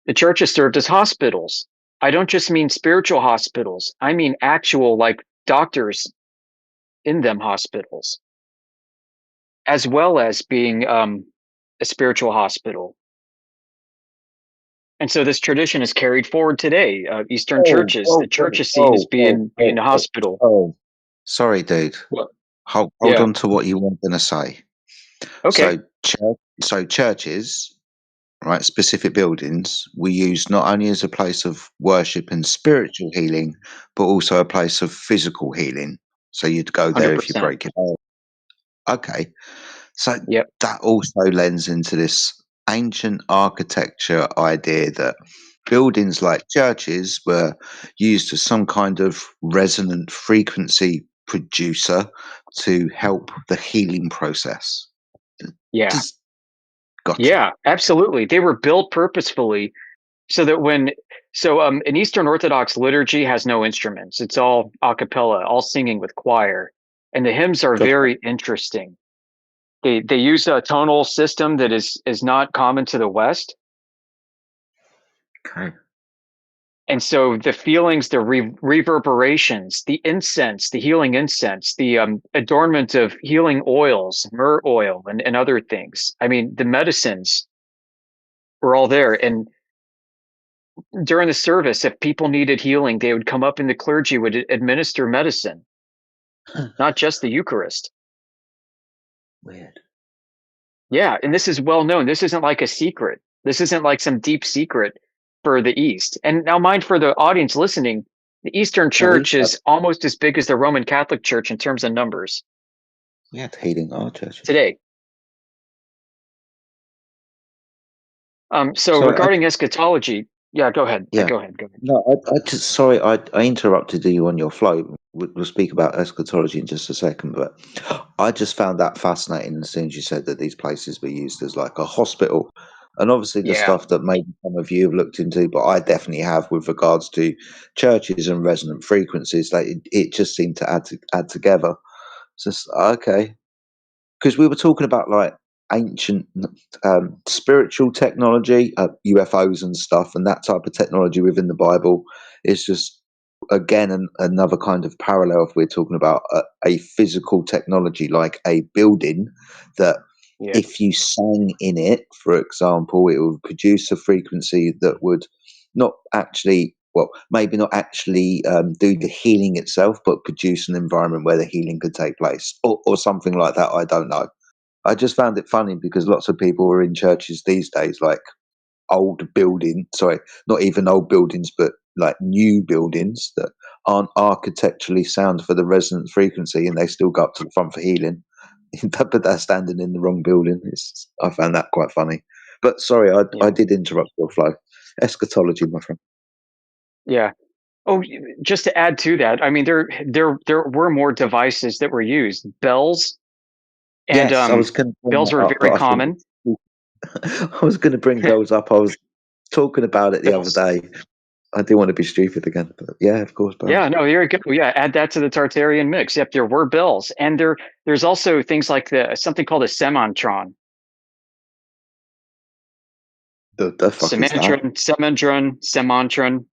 the churches served as hospitals. I don't just mean spiritual hospitals. I mean actual, like, doctors in them hospitals, as well as being a spiritual hospital. And so this tradition is carried forward today. Eastern churches, the church is seen as being a hospital. Oh, sorry, dude. Well, Hold yeah. on to what you were going to say. Okay. So churches, right, specific buildings, we use not only as a place of worship and spiritual healing, but also a place of physical healing. So you'd go there if you 100%. break it up. Okay. So Yep. that also lends into this ancient architecture idea that buildings like churches were used as some kind of resonant frequency producer to help the healing process. Yeah. Gotcha. Yeah, absolutely. They were built purposefully so that an Eastern Orthodox liturgy has no instruments. It's all a cappella, all singing with choir. And the hymns are Gotcha. very interesting. They use a tonal system that is not common to the West. Okay. And so the feelings, the reverberations, the incense, the healing incense, the adornment of healing oils, myrrh oil, and other things. I mean, the medicines were all there. And during the service, if people needed healing, they would come up and the clergy would administer medicine, not just the Eucharist. Weird. Yeah, and this is well known. This isn't like a secret. This isn't like some deep secret for the East. And now, mind for the audience listening, the Eastern Church is almost as big as the Roman Catholic Church in terms of numbers. We had healing our church Today. So regarding eschatology, yeah, go ahead. Yeah. Go ahead. No, I just sorry I interrupted you on your flow. We'll speak about eschatology in just a second, but I just found that fascinating as soon as you said that these places were used as like a hospital. And obviously the stuff that maybe some of you have looked into, but I definitely have with regards to churches and resonant frequencies, like it just seemed to add together. It's just okay. Because we were talking about like ancient spiritual technology, UFOs and stuff, and that type of technology within the Bible is just again another kind of parallel. If we're talking about a physical technology like a building that if you sang in it, for example, it would produce a frequency that would not actually, well, maybe not actually do the healing itself, but produce an environment where the healing could take place, or something like that. I don't know. I just found it funny because lots of people are in churches these days, like not even old buildings, but like new buildings that aren't architecturally sound for the resonant frequency, and they still go up to the front for healing. But they're standing in the wrong building. I found that quite funny. But sorry, I did interrupt your flow. Eschatology, my friend. Yeah. Oh, just to add to that, I mean, there were more devices that were used. Bells, and Yes, I was going to bells were very common. I was going to bring bells up. I was talking about it the other day. I do want to be stupid again, but yeah, of course, bells. Yeah, no, here we go. Yeah, add that to the Tartarian mix. Yep, there were bells, and there's also things like something called a semantron. The fuck is that? Semantron.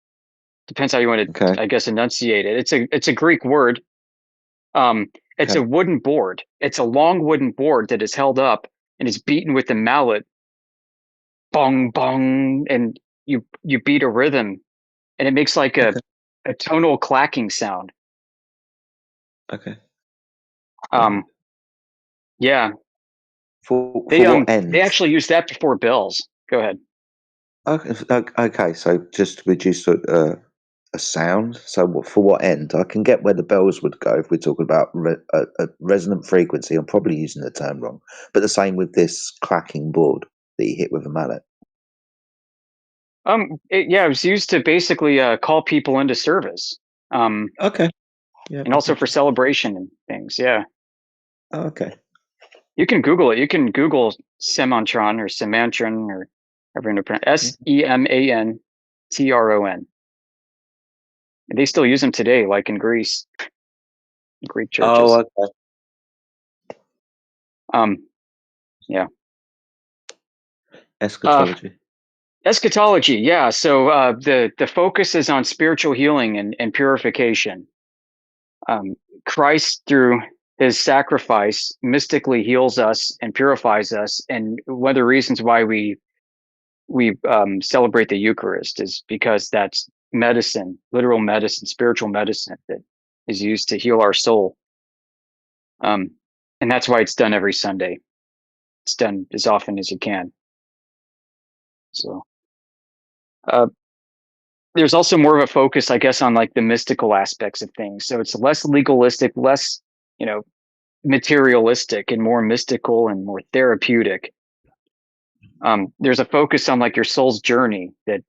Depends how you want to, Okay. I guess, enunciate it. It's a Greek word. It's Okay. a wooden board. It's a long wooden board that is held up and is beaten with a mallet. Bong bong, and you beat a rhythm, and it makes like Okay. a tonal clacking sound. Okay. Yeah, For what they end? actually use that before bells. Go ahead. Okay. So just to reduce a sound. So for what end? I can get where the bells would go if we're talking about a resonant frequency. I'm probably using the term wrong, but the same with this clacking board that you hit with a mallet. It was used to basically call people into service. Okay. Yeah. And also for celebration and things. Yeah. Okay. You can Google it. You can Google semantron or semantron or however you pronounce Semantron. And they still use them today, like in Greece, Greek churches. Oh, okay. Yeah. Eschatology. Eschatology, yeah. So the focus is on spiritual healing and purification. Christ, through his sacrifice, mystically heals us and purifies us. And one of the reasons why we celebrate the Eucharist is because that's medicine, literal medicine, spiritual medicine that is used to heal our soul. And that's why it's done every Sunday. It's done as often as you can. So there's also more of a focus, I guess, on like the mystical aspects of things. So it's less legalistic, less, materialistic, and more mystical and more therapeutic. There's a focus on like your soul's journey, that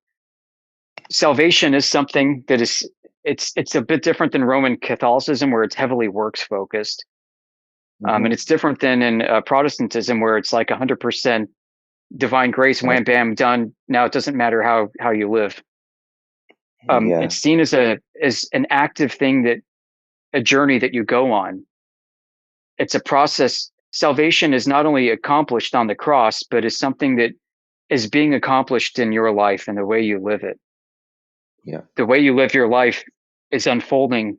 salvation is something that is, it's a bit different than Roman Catholicism, where it's heavily works focused. And it's different than in Protestantism, where it's like 100% divine grace, wham, bam, done. Now it doesn't matter how you live. Yeah. It's seen as an active thing, that a journey that you go on. It's a process. Salvation is not only accomplished on the cross, but is something that is being accomplished in your life and the way you live it. Yeah. The way you live your life is unfolding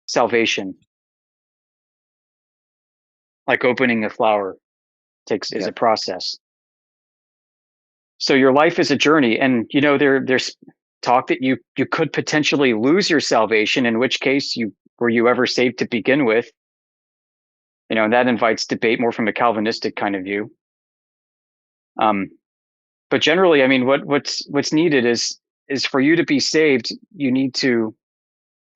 salvation. Like opening a flower is a process. So your life is a journey, and there's talk that you could potentially lose your salvation, in which case were you ever saved to begin with? And that invites debate more from a Calvinistic kind of view. But generally, I mean, what's needed is for you to be saved, you need to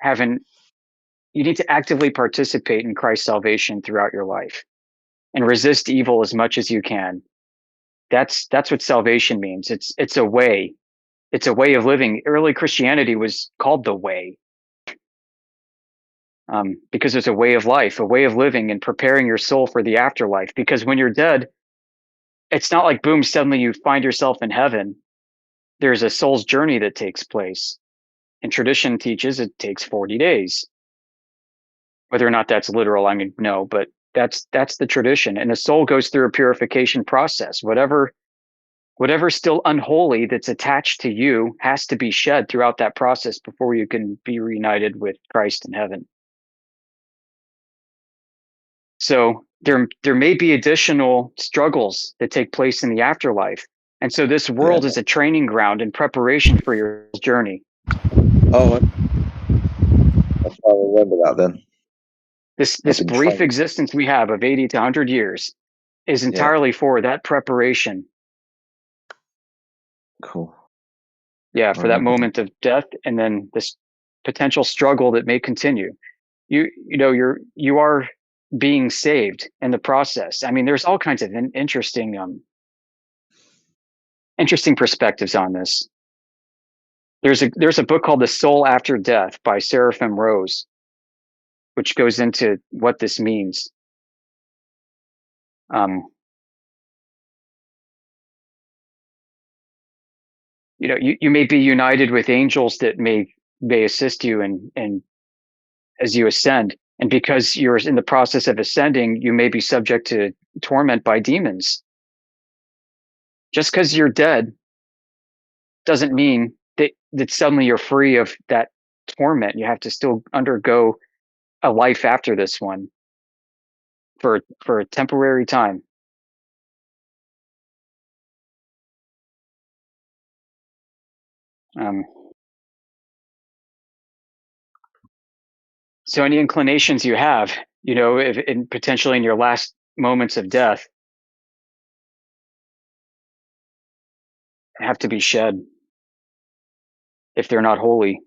actively participate in Christ's salvation throughout your life, and resist evil as much as you can. That's what salvation means. It's a way. It's a way of living. Early Christianity was called the way, because it's a way of life, a way of living, and preparing your soul for the afterlife. Because when you're dead, it's not like, boom, suddenly you find yourself in heaven. There's a soul's journey that takes place. And tradition teaches it takes 40 days. Whether or not that's literal, I mean, no, but that's the tradition. And the soul goes through a purification process. Whatever's still unholy that's attached to you has to be shed throughout that process before you can be reunited with Christ in heaven. So there may be additional struggles that take place in the afterlife. And so this world is a training ground in preparation for your journey. Oh, I remember that then. This brief existence we have of 80 to 100 years is entirely for that preparation. Cool. Yeah, for that moment of death, and then this potential struggle that may continue. You are being saved in the process. I mean, there's all kinds of interesting perspectives on this. There's a book called The Soul After Death by Seraphim Rose, which goes into what this means. you may be united with angels that may assist you and as you ascend. And because you're in the process of ascending, you may be subject to torment by demons. Just because you're dead doesn't mean that suddenly you're free of that torment. You have to still undergo a life after this one for a temporary time. So any inclinations you have, if potentially in your last moments of death, have to be shed if they're not holy.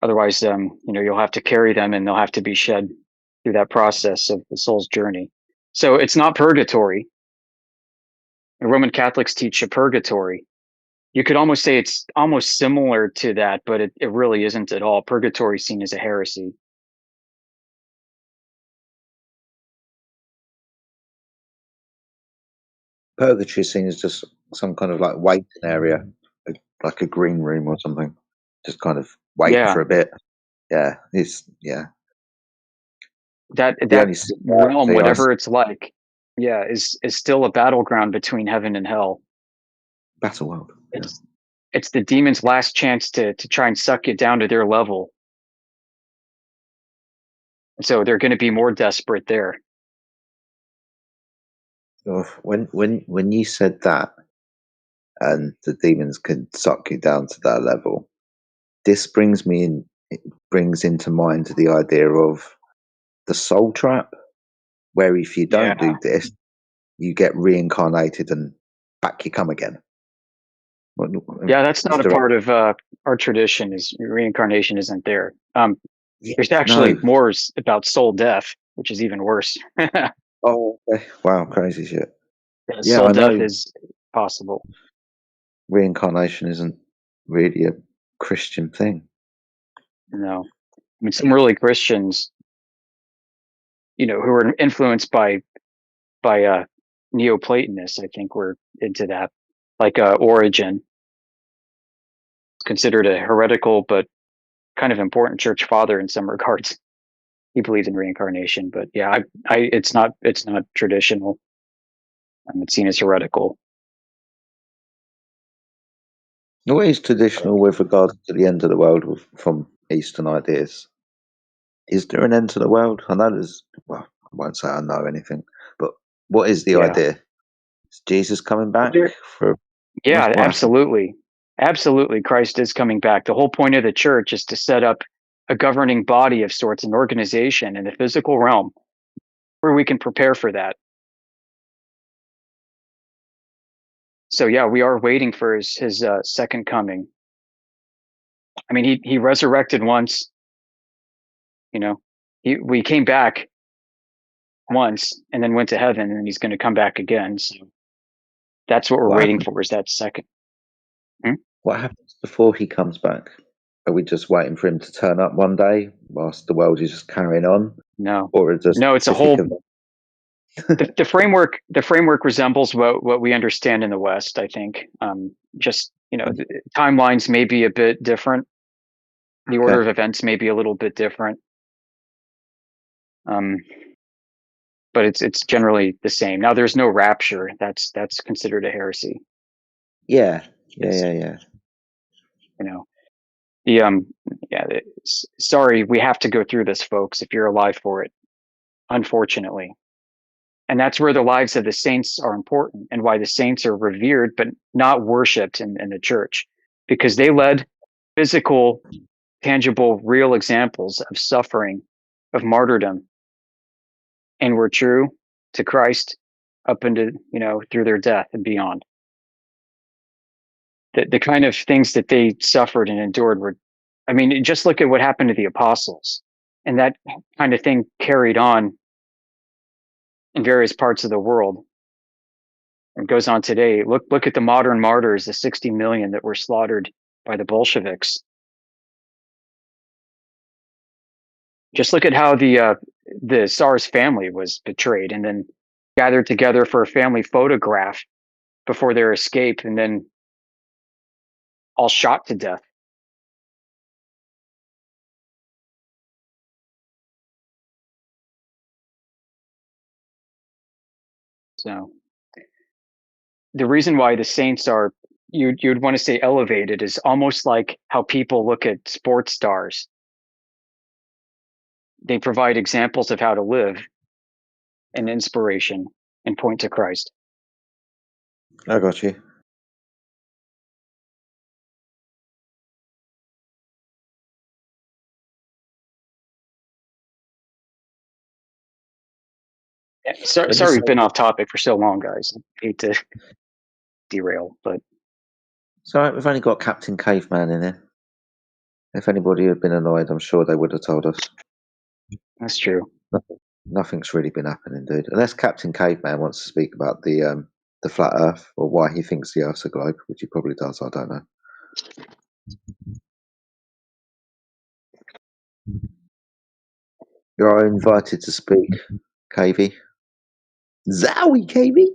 Otherwise, you'll have to carry them and they'll have to be shed through that process of the soul's journey. So it's not purgatory. The Roman Catholics teach a purgatory. You could almost say it's almost similar to that, but it really isn't at all. Purgatory is seen as a heresy. Purgatory scene is just some kind of like waiting area, like a green room or something. Just kind of waiting for a bit. Yeah, that realm, whatever it's like, is still a battleground between heaven and hell. Battleworld. It's the demon's last chance to try and suck you down to their level. So they're going to be more desperate there. When you said that, and the demons can suck you down to that level, this brings into mind the idea of the soul trap, where if you don't do this, you get reincarnated and back you come again. Yeah, that's not a part of our tradition. Is reincarnation isn't there? There's actually more about soul death, which is even worse. Oh, wow, crazy shit. Soul death is possible. Reincarnation isn't really a Christian thing. No, I mean some early Christians, who were influenced by Neoplatonists, I think were into that, like Origen, considered a heretical but kind of important church father in some regards. He believed in reincarnation, but yeah, it's not traditional. It's seen as heretical. What is traditional with regards to the end of the world from Eastern ideas? Is there an end to the world? I know I won't say I know anything, but what is the idea? Is Jesus coming back? Absolutely. Absolutely. Christ is coming back. The whole point of the church is to set up a governing body of sorts, an organization in the physical realm where we can prepare for that. So yeah, we are waiting for his second coming. I mean, he resurrected once, we came back once and then went to heaven, and he's going to come back again. So that's what we're waiting for, is that second. What happens before he comes back? Are we just waiting for him to turn up one day whilst the world is just carrying on? No, or it's a whole. The framework resembles what we understand in the West. I think just the timelines may be a bit different. The order of events may be a little bit different. But it's generally the same. Now, there's no rapture. That's considered a heresy. Yeah. Sorry, we have to go through this, folks, if you're alive for it, unfortunately. And that's where the lives of the saints are important, and why the saints are revered but not worshipped in the church, because they led physical, tangible, real examples of suffering, of martyrdom, and were true to Christ up into, through their death and beyond. The kind of things that they suffered and endured were, just look at what happened to the apostles, and that kind of thing carried on in various parts of the world. It goes on today. Look at the modern martyrs, the 60 million that were slaughtered by the Bolsheviks. Just look at how the Tsar's family was betrayed and then gathered together for a family photograph before their escape, and then all shot to death. So the reason why the saints are, you'd want to say elevated, is almost like how people look at sports stars. They provide examples of how to live and inspiration and point to Christ. I got you. Yeah, sorry we've been off topic for so long, guys. I hate to derail, but So we've only got Captain Caveman in here. If anybody had been annoyed, I'm sure they would have told us. that's true. Nothing's really been happening, dude. Unless Captain Caveman wants to speak about the flat Earth, or why he thinks the Earth's a globe, which he probably does. I don't know. You're invited to speak, KV. Zowie, KV.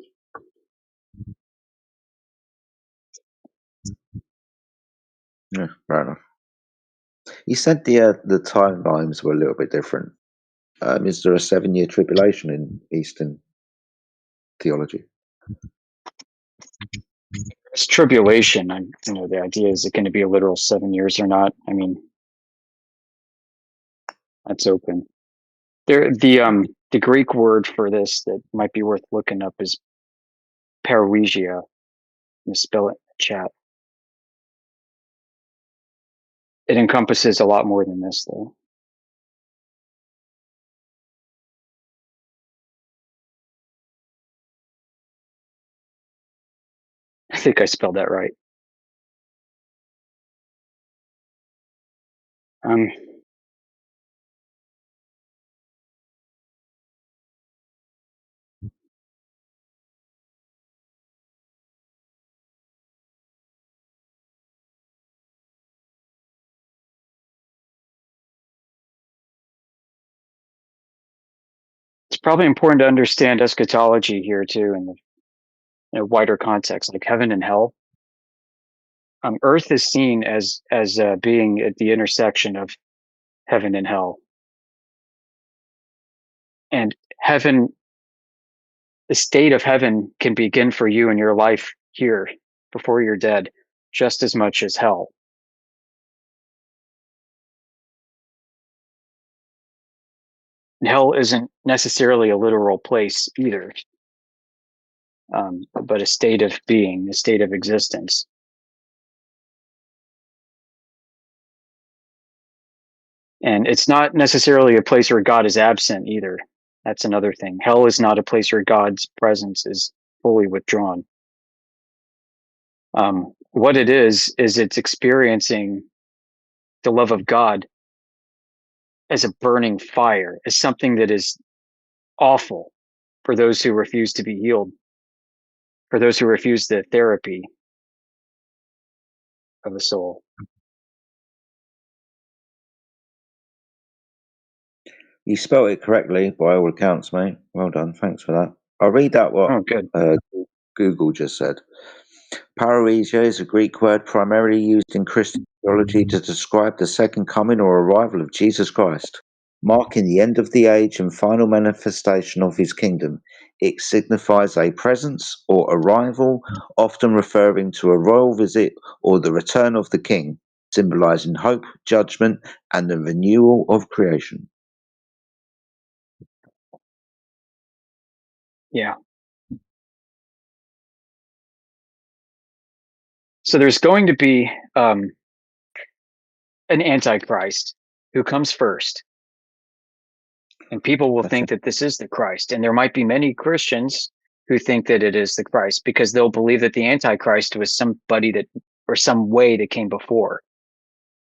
Yeah, fair enough. You said the timelines were a little bit different. Is there a 7-year tribulation in Eastern theology? It's tribulation. The idea is it going to be a literal 7 years or not? I mean, that's open. The Greek word for this that might be worth looking up is parousia. You spell it in the chat. It encompasses a lot more than this, though. I think I spelled that right. It's probably important to understand eschatology here too, in a wider context, like heaven and hell. Earth is seen as being at the intersection of heaven and hell, and heaven, the state of heaven, can begin for you in your life here before you're dead, just as much as hell. And hell isn't necessarily a literal place either, but a state of being, a state of existence. And it's not necessarily a place where God is absent either. That's another thing. Hell is not a place where God's presence is fully withdrawn. What it is it's experiencing the love of God as a burning fire, as something that is awful for those who refuse to be healed, for those who refuse the therapy of the soul. You spelled it correctly by all accounts, mate. Well done. Thanks for that. I'll read out what good. Google just said. Parousia is a Greek word primarily used in Christian theology to describe the second coming or arrival of Jesus Christ, marking the end of the age and final manifestation of his kingdom. It signifies a presence or arrival, often referring to a royal visit or the return of the king, symbolizing hope, judgment, and the renewal of creation. Yeah. So there's going to be an antichrist who comes first. And people will think that this is the Christ. And there might be many Christians who think that it is the Christ because they'll believe that the Antichrist was somebody that, or some way that came before.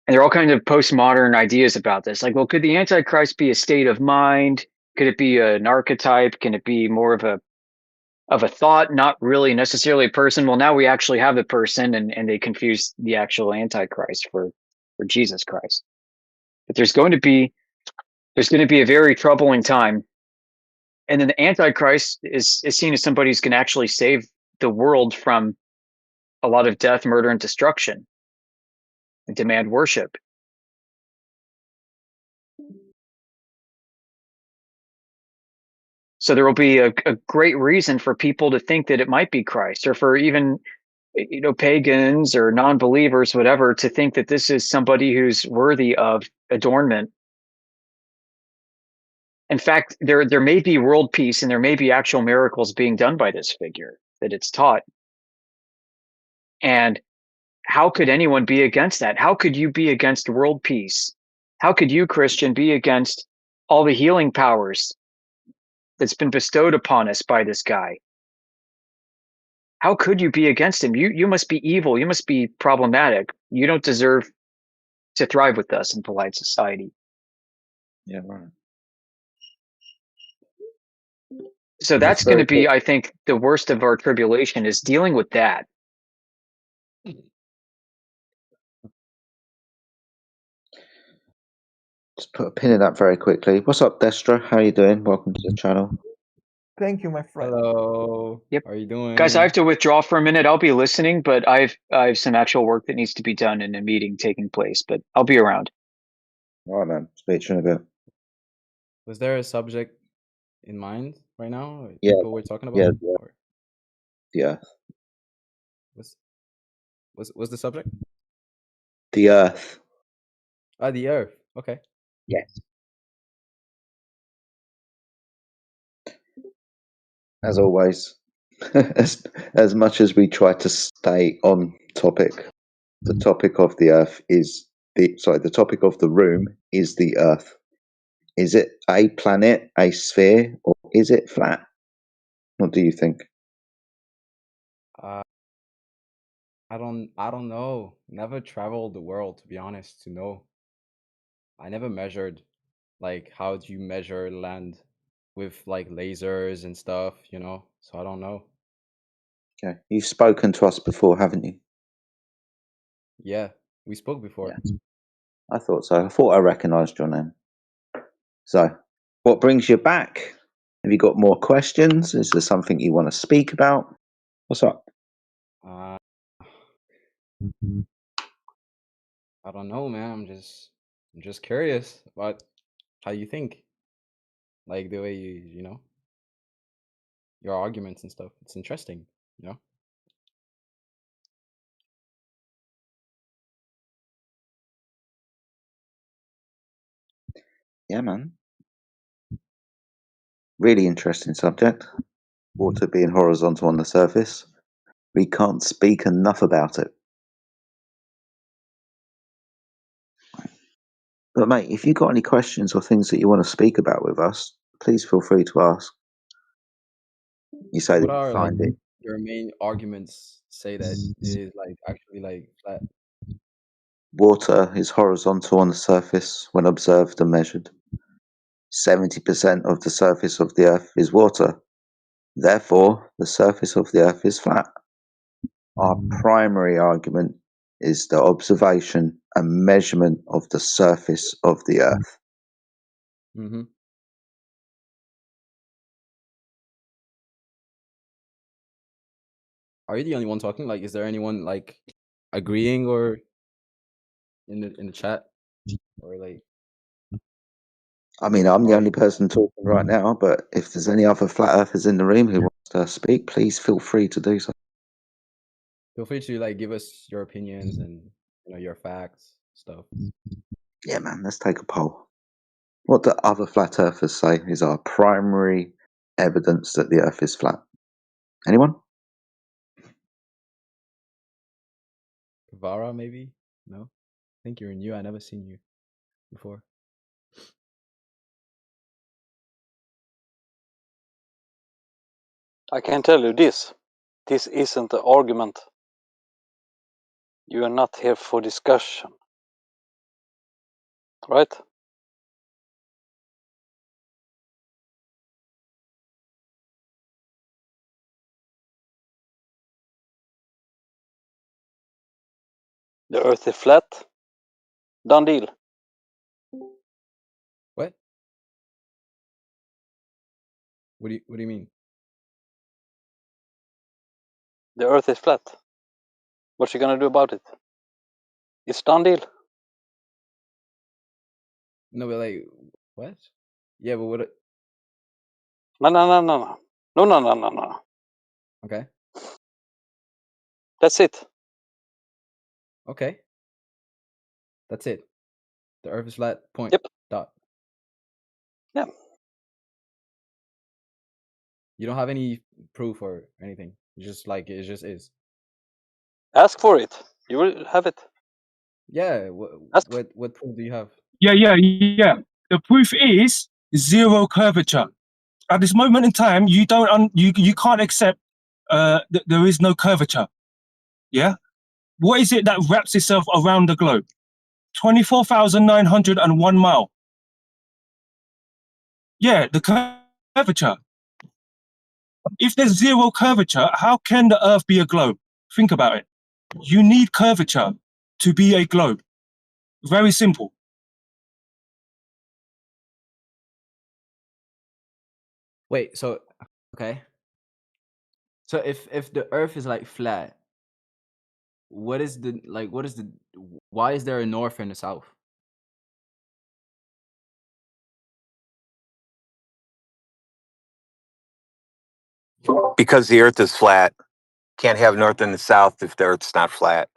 And there are all kinds of postmodern ideas about this. Like, well, could the Antichrist be a state of mind? Could it be an archetype? Can it be more of a thought, not really necessarily a person? Well, now we actually have the person, and they confuse the actual Antichrist for Jesus Christ. But there's going to be a very troubling time. And then the Antichrist is seen as somebody who's going to actually save the world from a lot of death, murder, and destruction, and demand worship. So there will be a great reason for people to think that it might be Christ, or for even pagans or non-believers, whatever, to think that this is somebody who's worthy of adornment. In fact, there may be world peace and there may be actual miracles being done by this figure that it's taught. And how could anyone be against that? How could you be against world peace? How could you, Christian, be against all the healing powers that's been bestowed upon us by this guy? How could you be against him? You must be evil. You must be problematic. You don't deserve to thrive with us in polite society. Yeah, right. So that's going to be, I think, the worst of our tribulation is dealing with that. Just put a pin in that very quickly. What's up, Destra? How you doing? Welcome to the channel. Thank you, my friend. Hello. Yep. How are you doing? Guys, I have to withdraw for a minute. I'll be listening, but I have some actual work that needs to be done in a meeting taking place, but I'll be around. All right, man. Speak to you in a bit. Was there a subject in mind right now? Yeah. People were talking about? Yeah. Or The Earth. what's the subject? The Earth. The Earth. Okay. Yes. As always, as much as we try to stay on topic, the topic of the Earth is the topic of the room is the Earth. Is it a planet, a sphere, or is it flat? What do you think? I don't know. Never traveled the world, to be honest, to know. I never measured, like, how do you measure land with like lasers and stuff, So I don't know. Okay, you've spoken to us before, haven't you? Yeah, we spoke before. Yeah. I thought so. I thought I recognised your name. So, what brings you back? Have you got more questions? Is there something you want to speak about? What's up? I don't know, man. I'm just curious about how you think. Like the way your arguments and stuff. It's interesting, Yeah, man. Really interesting subject. Water being horizontal on the surface. We can't speak enough about it. But mate, if you've got any questions or things that you want to speak about with us, please feel free to ask. You say What that are you like find it. your main arguments say that it is like actually like flat? Water is horizontal on the surface when observed and measured. 70% of the surface of the Earth is water. Therefore, the surface of the Earth is flat. Our primary argument is the observation and measurement of the surface of the Earth. Mm-hmm. Are you the only one talking? Like, is there anyone like agreeing or in the chat or like? I mean, I'm the only person talking right now, but if there's any other flat earthers in the room who wants to speak, please feel free to do so. Feel free to like give us your opinions and your facts stuff. Yeah, man, let's take a poll. What do other flat earthers say is our primary evidence that the Earth is flat? Anyone? Kavara, maybe? No? I think you're new. I never seen you before. I can tell you this. This isn't an argument. You are not here for discussion. Right? The earth is flat. Done deal. What? What do you mean? The Earth is flat. What you gonna do about it? It's done deal. No, but like, what? Yeah, but what? No. Okay, That's it. okay, that's it. The Earth is flat. Point. Yep. Dot. Yeah. You don't have any proof or anything. You just like it just is. Ask for it. You will have it. Yeah. Ask. What proof do you have? Yeah. The proof is zero curvature. At this moment in time, you can't accept that there is no curvature. Yeah. What is it that wraps itself around the globe? 24,901 mile. Yeah, the curvature. If there's zero curvature, how can the Earth be a globe? Think about it. You need curvature to be a globe. Very simple. Wait. So okay. So if the Earth is like flat, what is the like? What is the? Why is there a north and a south? Because the Earth is flat. Can't have north and the south if the Earth's not flat.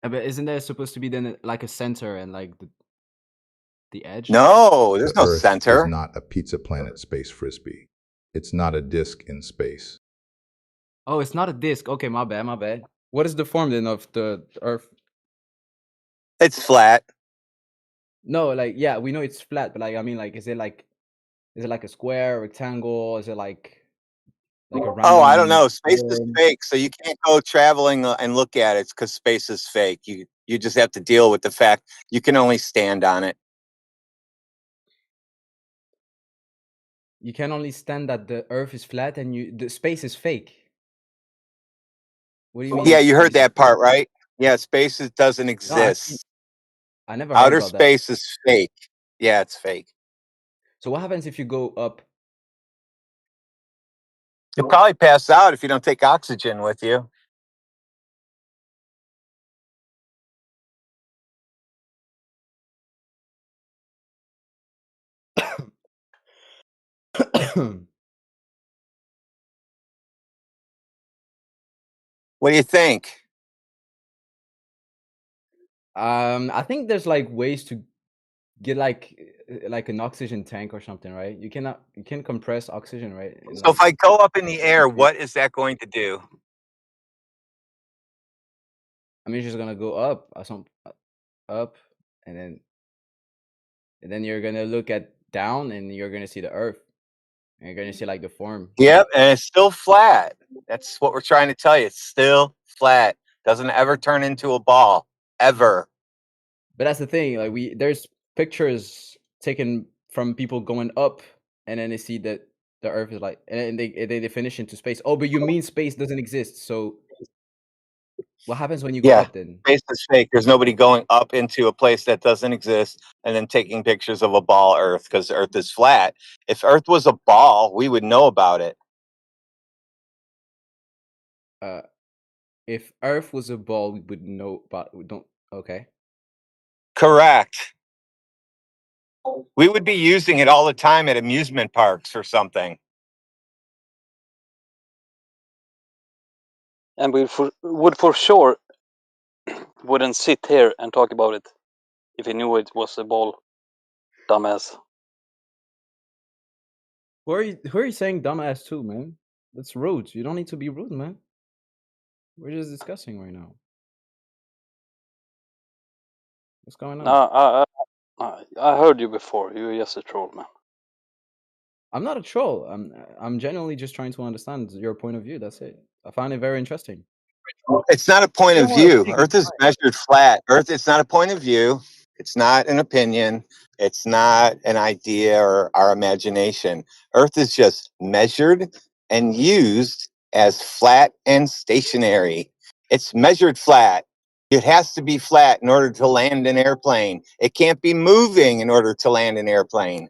But isn't there supposed to be then like a center and like the edge? No, there's The no Earth center. is not a pizza planet space frisbee. It's not a disk in space. Oh, it's not a disc. Okay, my bad. What is the form then of the Earth? It's flat. No, like yeah, we know it's flat, but like I mean, like is it like a square, rectangle? Is it like a Oh, round? I don't know. Space is form? fake, so you can't go traveling and look at it because space is fake. You just have to deal with the fact you can only stand on it. You can only stand that the Earth is flat and the space is fake. What do you mean? Yeah, you heard space is that part, right? Yeah, space doesn't No, exist. I never heard Outer about that. space is fake. Yeah, it's fake. So what happens if you go up? You'll probably pass out if you don't take oxygen with you. What do you think? I think there's like ways to get like an oxygen tank or something, right? You can compress oxygen, right? And, So if I go up in the air, what is that going to do? I mean, it's just gonna go up, up, and then you're gonna look down, and you're gonna see the Earth, and you're gonna see like the form. Yep, and it's still flat. That's what we're trying to tell you. It's still flat. Doesn't ever turn into a ball. Ever. But that's the thing. Like there's pictures taken from people going up, and then they see that the Earth is like, and they finish into space. Oh, but you mean space doesn't exist? So what happens when you go Yeah, up then? space is fake. There's nobody going up into a place that doesn't exist and then taking pictures of a ball Earth because Earth is flat. If Earth was a ball, we would know about it. If Earth was a ball, we would know, but we don't. Okay. Correct. We would be using it all the time at amusement parks or something. And we would for sure wouldn't sit here and talk about it if he knew it was a ball. Dumbass. Who are you saying dumbass to, man? That's rude. You don't need to be rude, man. We're just discussing right now. What's going on? No, I heard you before. You're just a troll, man. I'm not a troll. I'm genuinely just trying to understand your point of view. That's it. I find it very interesting. It's not a point of view. Earth is measured flat. It's not a point of view. It's not an opinion. It's not an idea or our imagination. Earth is just measured and used as flat and stationary. It's measured flat. It has to be flat in order to land an airplane. It can't be moving in order to land an airplane.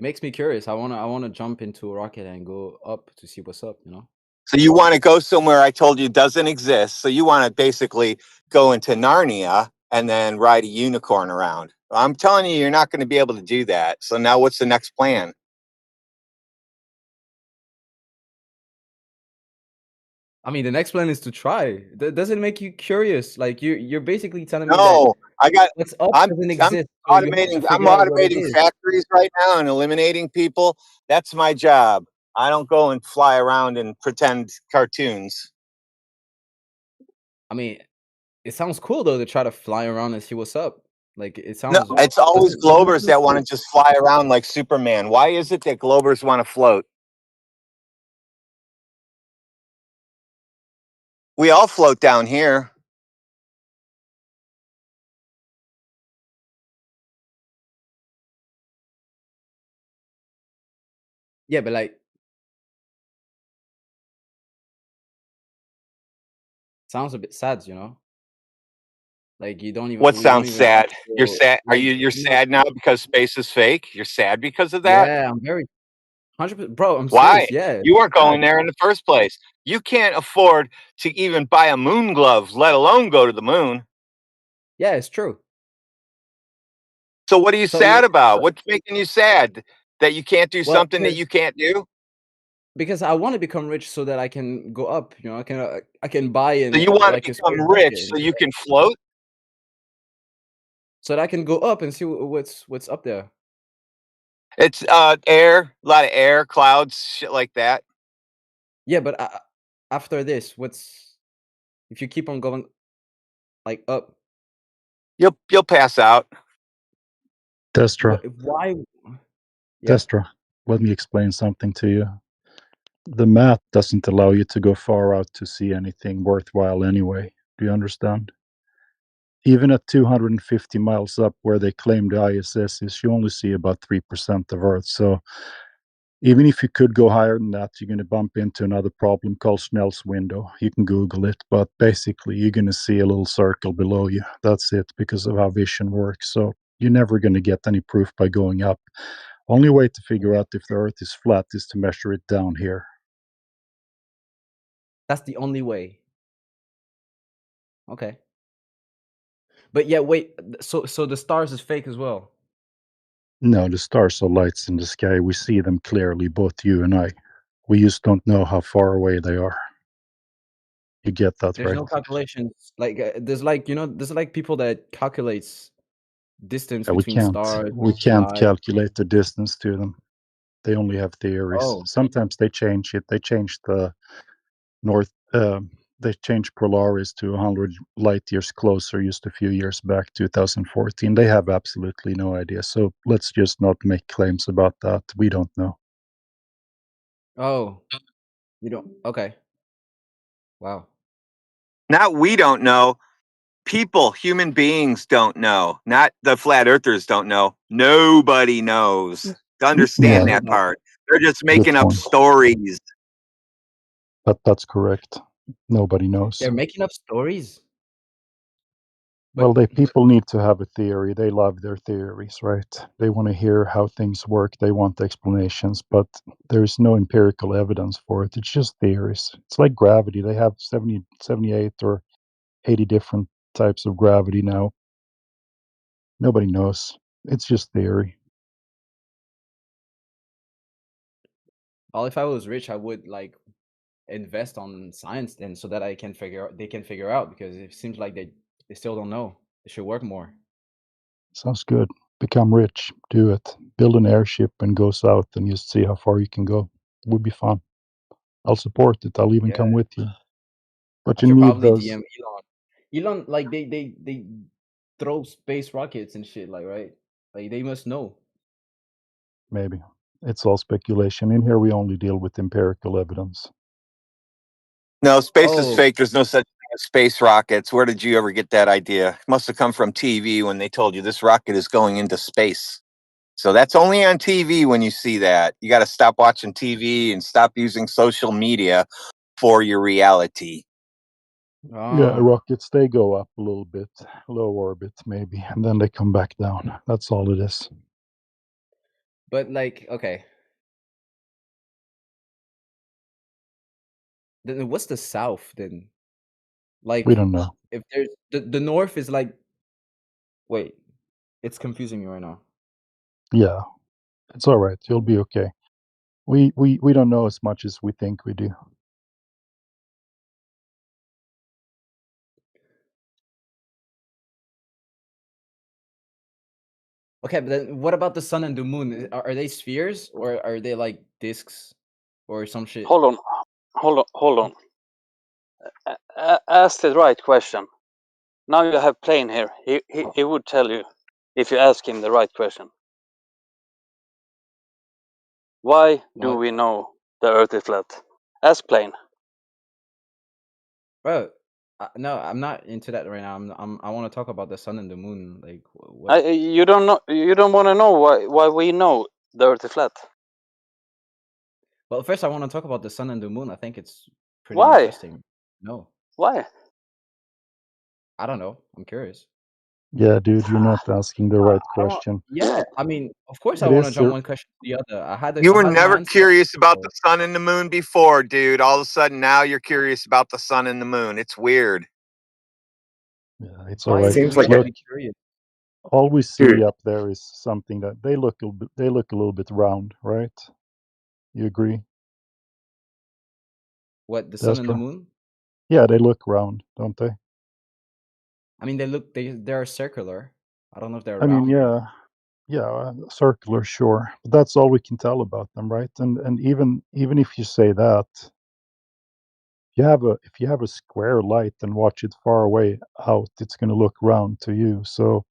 it makes me curious. I wanna jump into a rocket and go up to see what's up. You know. So you want to go somewhere I told you doesn't exist. So you want to basically go into Narnia and then ride a unicorn around. I'm telling you, you're not going to be able to do that. So now what's the next plan? I mean, the next plan is to try. Does it make you curious? Like you're basically telling me that No, what's up I'm doesn't I'm exist, so you have to I'm figure out what it automating is. factories right now and eliminating people. That's my job. I don't go and fly around and pretend cartoons. I mean, it sounds cool though to try to fly around and see what's up. Like it No, sounds it's always doesn't it Globers feel that want cool? to just fly around like Superman. Why is it that Globers want to float? We all float down here. Yeah, but like sounds a bit sad, you know? Like What we don't sounds even have sad? to You're go sad. like You're you know, sad now because space is fake? You're sad because of that? yeah, I'm very 100%, bro, I'm Why? serious. Yeah, You weren't sad. going there in the first place. You can't afford to even buy a moon glove, let alone go to the moon. Yeah, it's true. So what are you So you sad about? so, What's making you sad? That you can't do well, something that you can't do? because I want to become rich so that I can go up, you know, I can buy So an you want to like a space become rocket rich and so you can float? so that I can go up and see what's up there. It's air, a lot of air, clouds, shit like that. Yeah, but after this, what's if you keep on going like up, You'll pass out. Destra, why? Yeah. Destra, let me explain something to you. The math doesn't allow you to go far out to see anything worthwhile anyway. Do you understand? Even at 250 miles up where they claim the ISS is, you only see about 3% of Earth. So even if you could go higher than that, you're going to bump into another problem called Snell's window. You can Google it, but basically you're going to see a little circle below you. That's it, because of how vision works. So you're never going to get any proof by going up. Only way to figure out if the Earth is flat is to measure it down here. That's the only way. Okay. But yeah, wait. So the stars is fake as well. No, the stars are lights in the sky. We see them clearly, both you and I. We just don't know how far away they are. You get that, There's right? no calculations. Like there's like you know there's like people that calculates distance Yeah, between stars we and can't light. calculate the distance to them. They only have theories. Oh, Sometimes they change it. They change the north. They changed Polaris to 100 light years closer just a few years back, 2014. They have absolutely no idea. So let's just not make claims about that. We don't know. oh, you don't. Okay. Wow. Not we don't know. People, human beings don't know. Not the flat earthers don't know. Nobody knows. To Yeah, I Yeah, understand know that that. part. They're just good making up point. stories. That's correct. Nobody knows. They're making up stories. Well, But people need to have a theory. They love their theories, right? They want to hear how things work. They want explanations, but there's no empirical evidence for it. It's just theories. It's like gravity. They have 70, 78 or 80 different types of gravity now. Nobody knows. It's just theory. well, if I was rich, I would like invest on science then, so that they can figure out because it seems like they still don't know. They should work more. Sounds good. Become rich. Do it. Build an airship and go south and just see how far you can go. It would be fun. I'll support it. I'll even Yeah, come with you. But I you should need probably those. DM Elon. Elon, like they throw space rockets and shit, like right? Like they must know. Maybe. It's all speculation. In here, we only deal with empirical evidence. No, space is Oh, fake. There's no such thing as space rockets. Where did you ever get that idea? It must have come from TV when they told you this rocket is going into space. So that's only on TV when you see that. You got to stop watching TV and stop using social media for your reality. Yeah, oh, rockets, they go up a little bit, low orbit maybe, and then they come back down. That's all it is. But like, okay. Then what's the south then? We Like, don't know. if there's the north is like, wait, it's confusing me right now. Yeah, it's all right. You'll be okay. We don't know as much as we think we do. Okay, but then what about the sun and the moon? Are they spheres or are they like discs or some shit? Hold on. Ask the right question. Now you have Plane here. He would tell you if you ask him the right question. Why do we know the Earth is flat? Ask Plane. Bro, no, I'm not into that right now. I want to talk about the sun and the moon. Like, what? You don't know. You don't want to know why we know the Earth is flat. Well, first I want to talk about the sun and the moon. I think it's pretty Why? interesting. No, Why? I don't know. I'm curious. Yeah, dude, you're not asking the right I don't. question. Yeah, I mean, of course I It want to is jump a one question to the other. You I were had my never answer. curious about the sun and the moon before, dude. All of a sudden now you're curious about the sun and the moon. It's weird. yeah, it's all Why right. is it Look, curious? all we see up there is something that they look a little bit round, right? You agree? What, the sun and the Destra? moon? Yeah, they look round, don't they? I mean, they're circular. I don't know if they're I mean, round. yeah, circular, sure. But that's all we can tell about them, right? And even if you say that, if you have a square light and watch it far away out, it's going to look round to you. So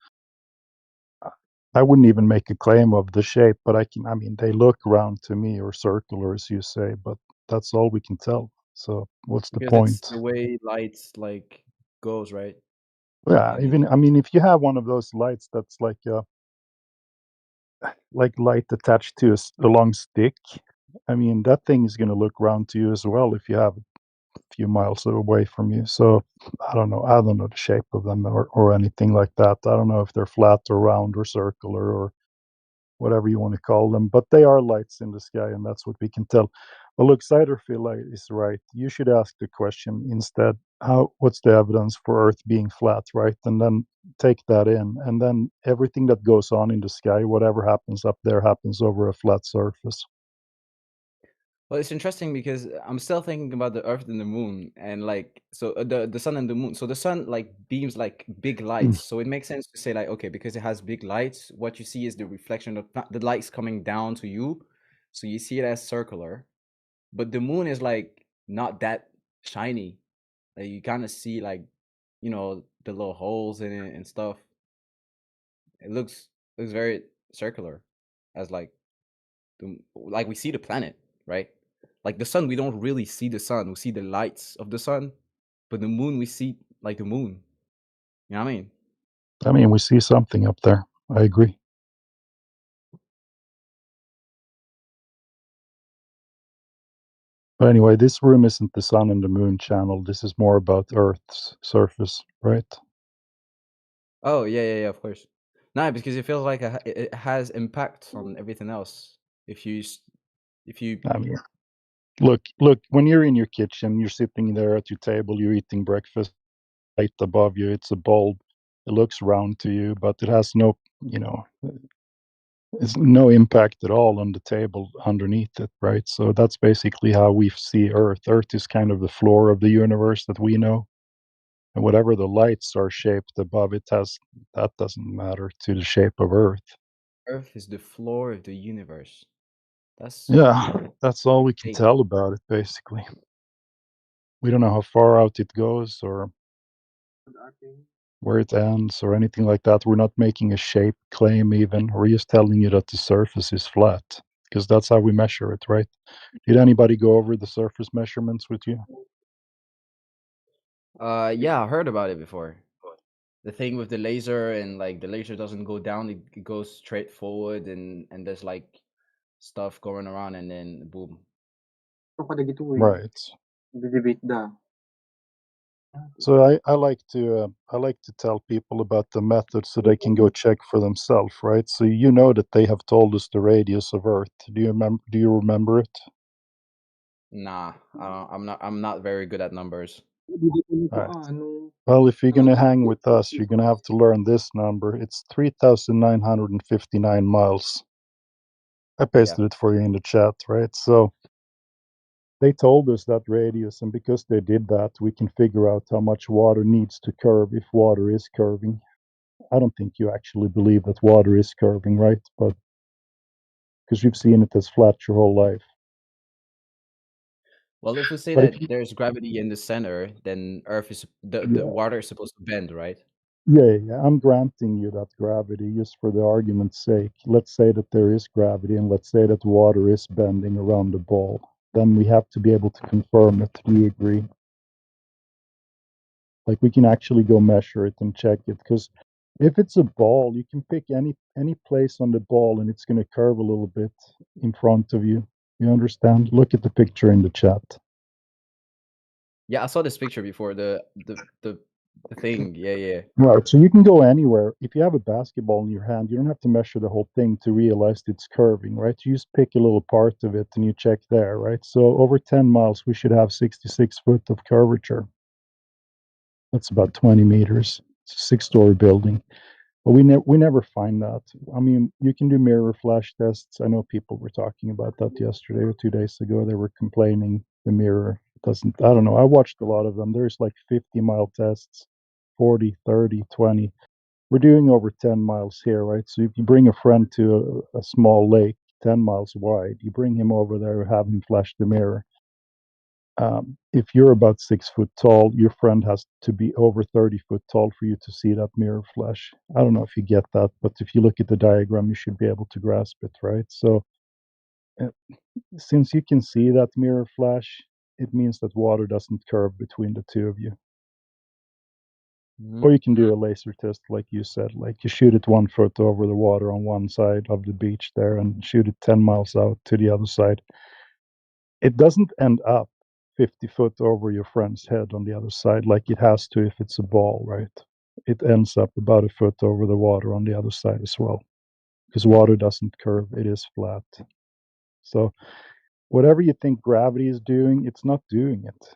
I wouldn't even make a claim of the shape, but I mean, they look round to me or circular, as you say, but that's all we can tell. So what's the Because it's point? the way light like goes, right? Yeah, Like even I mean, if you have one of those lights that's like light attached to a long stick, I mean, that thing is going to look round to you as well if you have a few miles away from you. So I don't know. I don't know the shape of them or anything like that. I don't know if they're flat or round or circular or whatever you want to call them, but they are lights in the sky, and that's what we can tell. But look, Ciderfield is right. You should ask the question instead: what's the evidence for Earth being flat, right? And then take that in, and then everything that goes on in the sky, whatever happens up there, happens over a flat surface. Well, it's interesting because I'm still thinking about the Earth and the Moon, and like, so the sun and the moon. So the sun like beams like big lights, so it makes sense to say like, okay, because it has big lights, what you see is the reflection of the lights coming down to you, so you see it as circular. But the moon is like not that shiny. Like you kind of see like, the little holes in it and stuff. It looks very circular, as like like we see the planet, right? Like the sun, we don't really see the sun. We see the lights of the sun, but the moon, we see like the moon. You know what I mean? I mean, we see something up there. I agree. But anyway, this room isn't the sun and the moon channel. This is more about Earth's surface, right? Oh yeah, of course. No, because it feels like it has impact on everything else. If you if you I mean, look. When you're in your kitchen, you're sitting there at your table, you're eating breakfast. Light above you, it's a bulb. It looks round to you, but it has no, it's no impact at all on the table underneath it, right? So that's basically how we see Earth. Earth is kind of the floor of the universe that we know, and whatever the lights are shaped above it that doesn't matter to the shape of Earth. Earth is the floor of the universe. That's Yeah, that's all we can big. tell about it, basically. We don't know how far out it goes or where it ends or anything like that. We're not making a shape claim even. We're just telling you that the surface is flat because that's how we measure it, right? Did anybody go over the surface measurements with you? Yeah, I heard about it before. The thing with the laser, and like the laser doesn't go down, it goes straight forward, and there's like stuff going around, and then boom. Right. So I like to tell people about the method so they can go check for themselves, right? So you know that they have told us the radius of Earth. Do you remember it? Nah, I'm not very good at numbers. Right. Well, if you're gonna hang with us, you're gonna have to learn this number. It's 3,959 miles. I pasted it for you in the chat, right? So they told us that radius, and because they did that, we can figure out how much water needs to curve if water is curving. I don't think you actually believe that water is curving, right? But because you've seen it as flat your whole life. Well, if we say But if that you, there's gravity in the center, then Earth is the yeah, water is supposed to bend, right? yeah, I'm granting you that gravity just for the argument's sake. Let's say that there is gravity, and let's say that water is bending around the ball. Then we have to be able to confirm it. Do you agree? Like we can actually go measure it and check it, because if it's a ball, you can pick any place on the ball, and it's going to curve a little bit in front of you. You understand? Look at the picture in the chat. Yeah, I saw this picture before. The thing. Yeah. Right. So you can go anywhere. If you have a basketball in your hand, you don't have to measure the whole thing to realize it's curving, right? You just pick a little part of it and you check there, right? So over 10 miles, we should have 66 foot of curvature. That's about 20 meters. It's a six-story building. But we never find that. I mean, you can do mirror flash tests. I know people were talking about that yesterday or 2 days ago. They were complaining the mirror doesn't. I don't know. I watched a lot of them. There's like 50-mile tests, 40, 30, 20. We're doing over 10 miles here, right? So if you bring a friend to a small lake, 10 miles wide, you bring him over there, have him flash the mirror. If you're about 6 foot tall, your friend has to be over 30 foot tall for you to see that mirror flash. I don't know if you get that, but if you look at the diagram, you should be able to grasp it, right? So uh, since you can see that mirror flash, it means that water doesn't curve between the two of you. Or you can do a laser test, like you said, like you shoot it 1 foot over the water on one side of the beach there and shoot it 10 miles out to the other side. It doesn't end up 50 foot over your friend's head on the other side like it has to if it's a ball, right? It ends up about a foot over the water on the other side as well, because water doesn't curve, it is flat. So whatever you think gravity is doing, it's not doing it.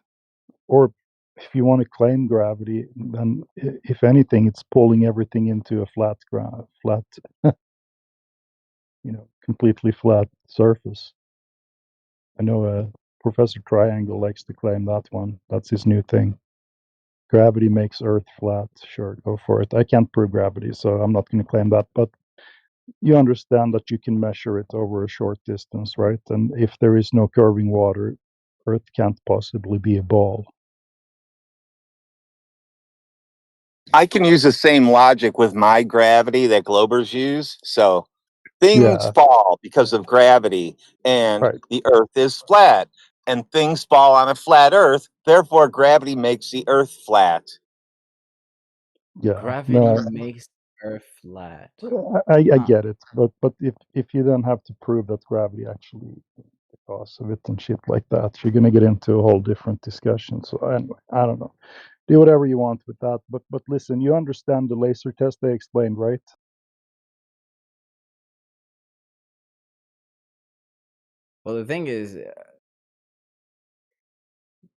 Or if you want to claim gravity, then if anything, it's pulling everything into a flat, completely flat surface. I know Professor Triangle likes to claim that one. That's his new thing. Gravity makes Earth flat. Sure, go for it. I can't prove gravity, so I'm not going to claim that. But you understand that you can measure it over a short distance, right? And if there is no curving water, Earth can't possibly be a ball. I can use the same logic with my gravity that Globers use. So things Yeah, fall because of gravity, and right. the Earth is flat. And things fall on a flat Earth, therefore gravity makes the Earth flat. Yeah, Gravity no, makes Earth flat. I Huh. get it, but if you then have to prove that gravity actually the cause of it and shit like that, you're gonna get into a whole different discussion. So anyway, I don't know. Do whatever you want with that, but listen, you understand the laser test they explained, right? Well, the thing is,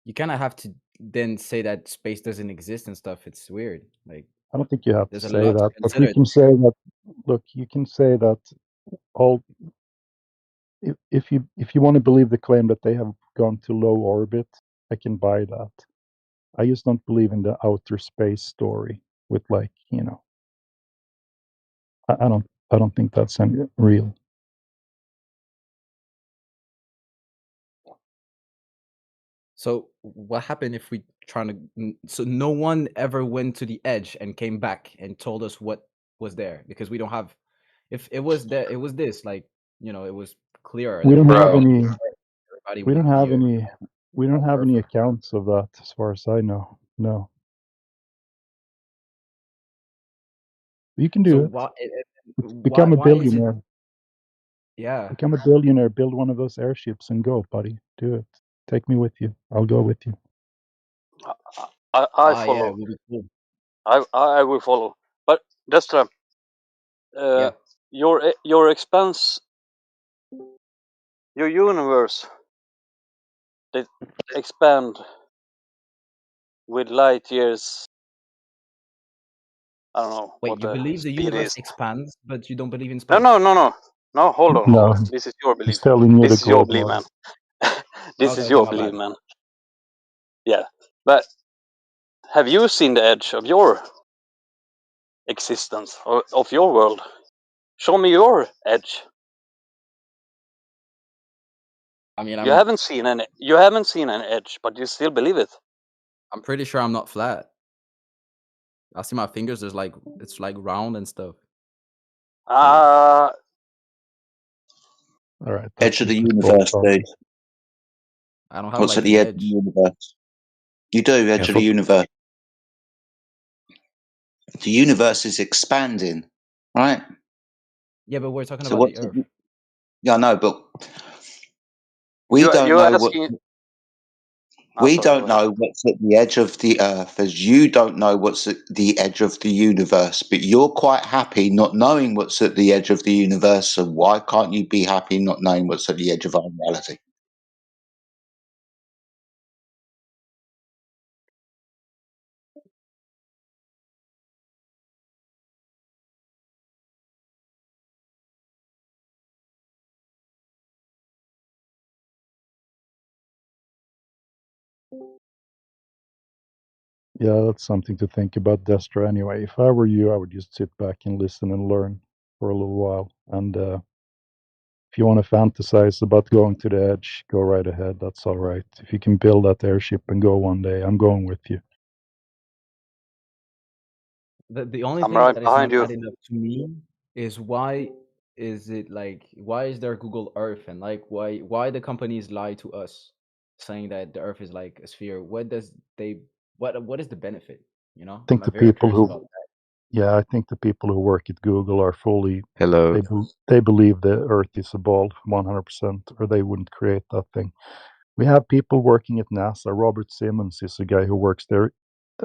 you kind of have to then say that space doesn't exist and stuff. It's weird. Like, I don't think you have to there's a say lot to that, but you consider. can say that. Look, you can say that all if you want to believe the claim that they have gone to low orbit, I can buy that. I just don't believe in the outer space story with like, I don't think that's real. So what happened if we so no one ever went to the edge and came back and told us what was there, because we don't have, if it was there, it was this, like, it was clearer, We then don't have any everybody we would don't be have any we don't have any Earth. accounts of that as far as I know. No. You can So do it. why Become a why is it, billionaire. yeah. Become a billionaire, build one of those airships and go, buddy. Do it. Take me with you. I'll go with you. I Yeah, follow. it will be cool. I will follow. But Destra, Yeah. your expense, your universe, they expand with light years. I don't know Wait, what you the believe the speed universe is. expands, but you don't believe in No, space? no, no, no, no. Hold on, hold No, on. This is your he's belief. telling you the This is your globe belief, model. man. This Okay, is okay, your my belief, bad. man. Yeah, but have you seen the edge of your existence of your world? Show me your edge. I mean, You haven't seen any. You haven't seen an edge, but you still believe it. I'm pretty sure I'm not flat. I see my fingers. There's like it's like round and stuff. Uh All right, Edge of the people universe, talking. dude. I don't have What's like at an the edge of edge. the universe? You do, edge Yeah, of for, the universe. The universe is expanding, right? Yeah, but we're talking So about the what's Earth. yeah, I know, but we don't you're know what asking. we Sorry, don't go ahead. know what's at the edge of the earth, as you don't know what's at the edge of the universe. But you're quite happy not knowing what's at the edge of the universe. So why can't you be happy not knowing what's at the edge of our reality? yeah, that's something to think about, Destra. Anyway, if I were you, I would just sit back and listen and learn for a little while. And if you want to fantasize about going to the edge, go right ahead. That's all right. If you can build that airship and go one day, I'm going with you. The only I'm thing right that is behind not you. adding up to me is why is there Google Earth, and like why the companies lie to us saying that the Earth is like a sphere? What is the benefit? You know, I think I'm the very people curious who, about that. yeah, I think the people who work at Google are fully, Hello. they believe the Earth is a ball 100%, or they wouldn't create that thing. We have people working at NASA. Robert Simmons is a guy who works there.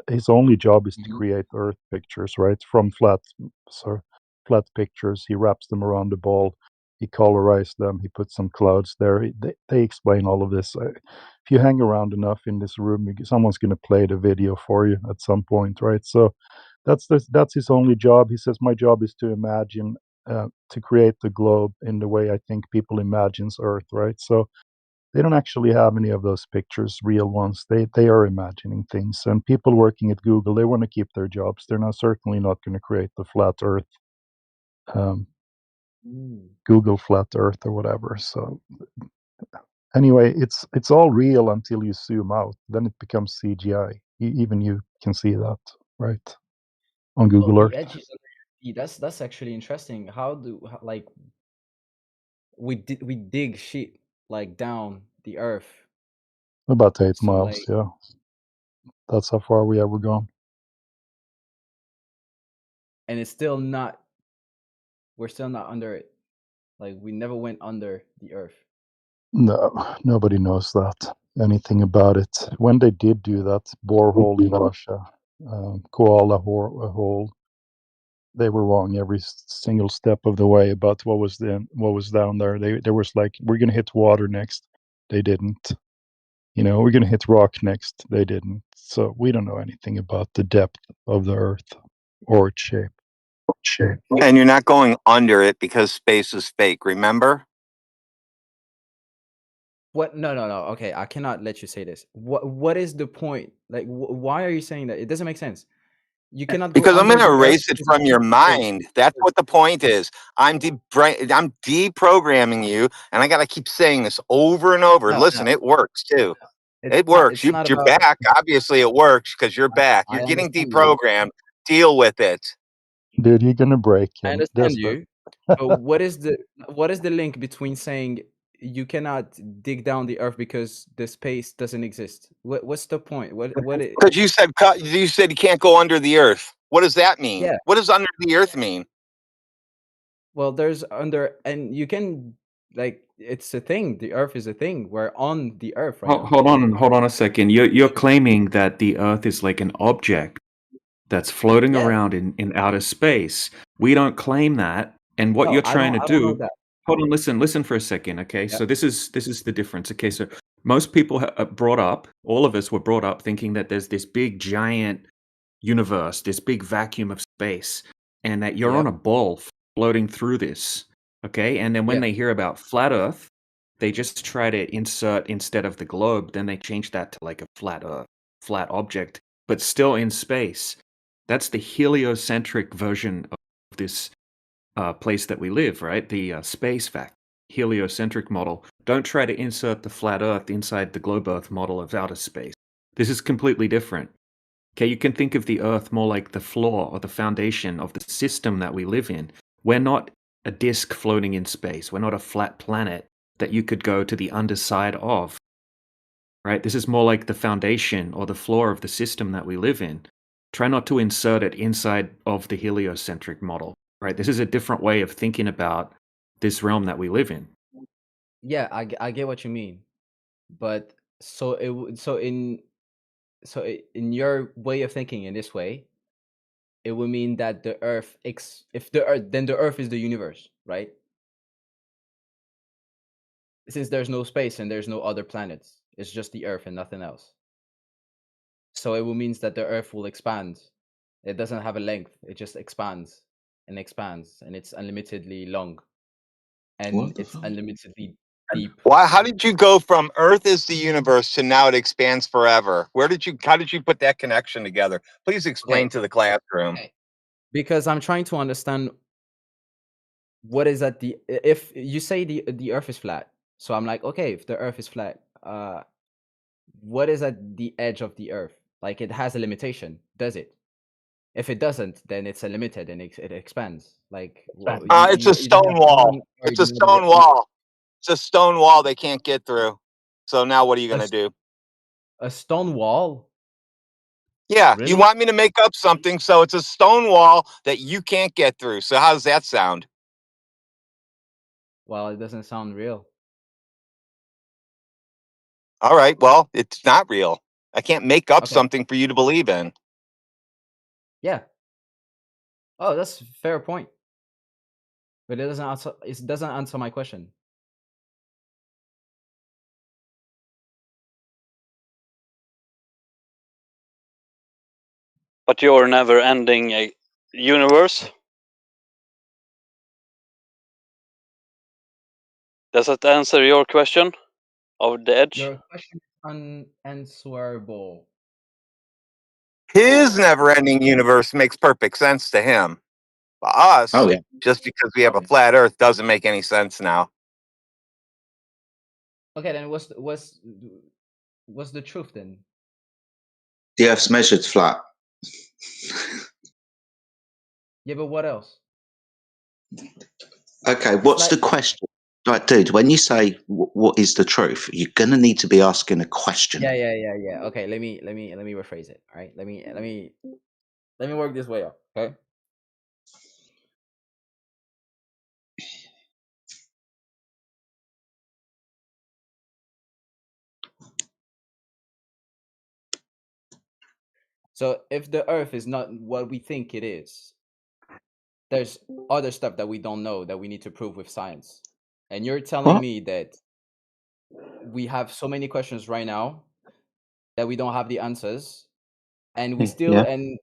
His only job is to create Earth pictures, right? From flat pictures. He wraps them around the ball. He colorized them. He puts some clouds there. They explain all of this. If you hang around enough in this room, someone's going to play the video for you at some point, right? So that's his only job. He says, my job is to imagine, to create the globe in the way I think people imagines Earth, right? So they don't actually have any of those pictures, real ones. They are imagining things. And people working at Google, they want to keep their jobs. They're not certainly not going to create the flat Earth, Google flat Earth or whatever. So anyway, it's all real until you zoom out. Then it becomes CGI. Even you can see that, right? On Well, Google the Earth. edge is under your feet. That's actually interesting. Like we dig shit like down the Earth, About 8 so miles, like yeah. That's how far we ever gone. and we're still not under it. Like we never went under the Earth. No, nobody knows that anything about it. When they did do that borehole in Russia, koala hole, they were wrong every single step of the way about what was down there. There was like, we're gonna hit water next. They didn't. We're gonna hit rock next. They didn't. So we don't know anything about the depth of the Earth or its shape. And you're not going under it because space is fake, remember? What? No. Okay, I cannot let you say this. What is the point? Like, why are you saying that? It doesn't make sense. You cannot go Because I'm under going to the Earth erase it because from it's your not space. mind. That's what the point is. I'm deprogramming you, and I got to keep saying this over and over. No, Listen, it works too. it's It not. works. It's not You're about. back. Obviously, it works because you're back. I You're getting understand you. deprogrammed. Deal with it. Dude, you're gonna break I him. understand you. But what is the link between saying you cannot dig down the Earth because the space doesn't exist? What's the point? Because you said you can't go under the earth. What does that mean? Yeah. What does under the earth mean? Well, there's under, and you can like it's a thing. The Earth is a thing. We're on the Earth right now. Hold on a second. You're claiming that the Earth is like an object that's floating Yeah. around in outer space. We don't claim that. And what No, you're I trying to don't know do, that. hold on, listen for a second, okay? Yeah. So this is the difference. Okay, so most people are brought up, all of us were brought up thinking that there's this big giant universe, this big vacuum of space, and that you're on a Yep. ball floating through this, okay? And then when Yeah. they hear about flat Earth, they just try to insert, instead of the globe, then they change that to like a flat Earth, flat object, but still in space. That's the heliocentric version of this place that we live, right? The space fact, heliocentric model. Don't try to insert the flat Earth inside the globe Earth model of outer space. This is completely different. Okay, you can think of the Earth more like the floor or the foundation of the system that we live in. We're not a disk floating in space. We're not a flat planet that you could go to the underside of. Right? This is more like the foundation or the floor of the system that we live in. Try not to insert it inside of the heliocentric model. Right? This is a different way of thinking about this realm that we live in. Yeah, I get what you mean, but so in your way of thinking in this way, it would mean that the Earth if the Earth, then the Earth is the universe, right? Since there's no space and there's no other planets, it's just the Earth and nothing else. So it will means that the Earth will expand. It doesn't have a length; it just expands and expands, and it's unlimitedly long, and it's unlimitedly deep. Why? How did you go from Earth is the universe to now it expands forever? How did you put that connection together? Please explain Okay, to the classroom. because I'm trying to understand what is at the if you say the Earth is flat. So I'm like, okay, if the Earth is flat, what is at the edge of the Earth? Like it has a limitation, does it? If it doesn't, then it's unlimited and it expands. Like It's a you don't stone have wall. one or It's you a don't have stone wall. It's a stone wall they can't get through. So now what are you going to do? a stone wall? Yeah, Really? you want me to make up something, so it's a stone wall that you can't get through. So how does that sound? Well, it doesn't sound real. All right, well, it's not real. I can't make up Okay. something for you to believe in. Yeah. Oh, that's a fair point. But it doesn't answer my question. But you're never ending a universe. Does that answer your question of the edge? Your question is unanswerable. His never-ending universe makes perfect sense to him. But us, Oh, yeah. just because we have a flat Earth doesn't make any sense now. Okay, then what's the truth then? The Earth's measured flat. Yeah, but what else? Okay, what's the question? Like, dude, when you say what is the truth, you're gonna need to be asking a question. Yeah. Okay, let me rephrase it. All right, let me work this way up. Okay. So if the Earth is not what we think it is, there's other stuff that we don't know that we need to prove with science. And you're telling What? me that we have so many questions right now that we don't have the answers, and we still Yeah. and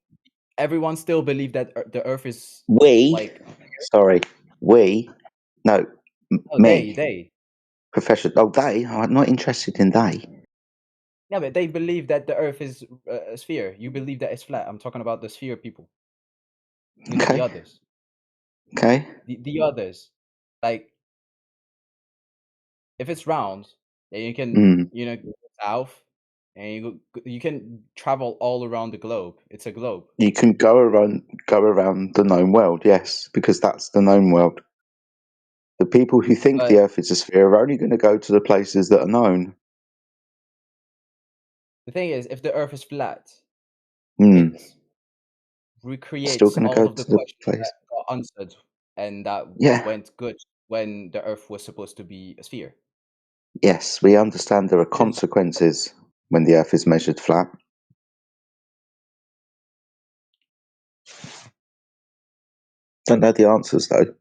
everyone still believe that the Earth is We, like sorry, we, no, oh, me, they. Professor. Oh, they. I'm not interested in they. Yeah, but they believe that the Earth is a sphere. You believe that it's flat. I'm talking about the sphere people. You know, the Okay. others. Okay. The others. Like, if it's round, then you can, go south, and you can travel all around the globe. It's a globe. You can go around the known world, yes, because that's the known world. The people who think But the Earth is a sphere are only going to go to the places that are known. the thing is, if the Earth is flat, Mm. it Still recreates going to all go of the to the questions place. that got answered and that Yeah. went good. when the Earth was supposed to be a sphere. Yes, we understand there are consequences when the Earth is measured flat. Don't know the answers though.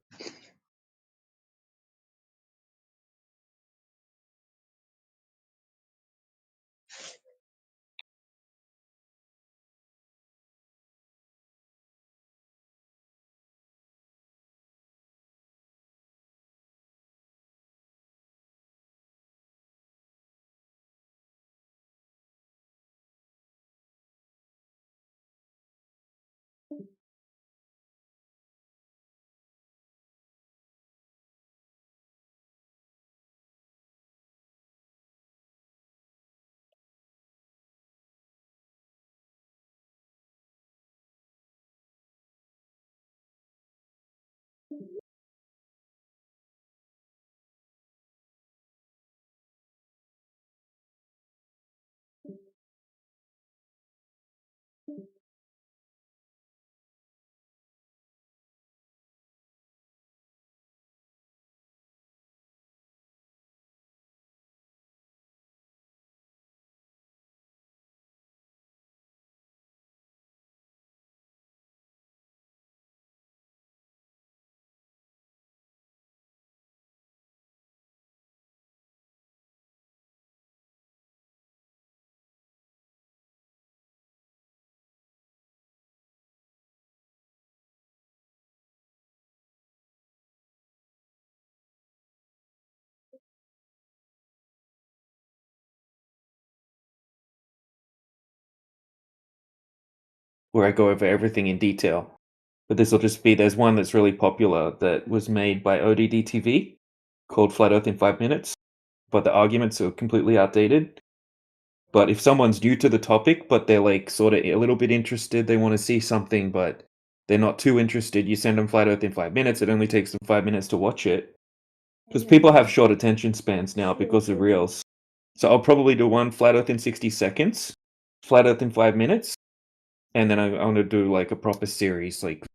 Where I go over everything in detail. But this will just be, there's one that's really popular that was made by ODD TV called Flat Earth in 5 Minutes, but the arguments are completely outdated. But if someone's new to the topic, but they're like sort of a little bit interested, they want to see something, but they're not too interested, you send them Flat Earth in 5 minutes, it only takes them 5 minutes to watch it. Because people have short attention spans now because of Reels. So I'll probably do one Flat Earth in 60 seconds, Flat Earth in 5 minutes, and then I'm going to do like a proper series, like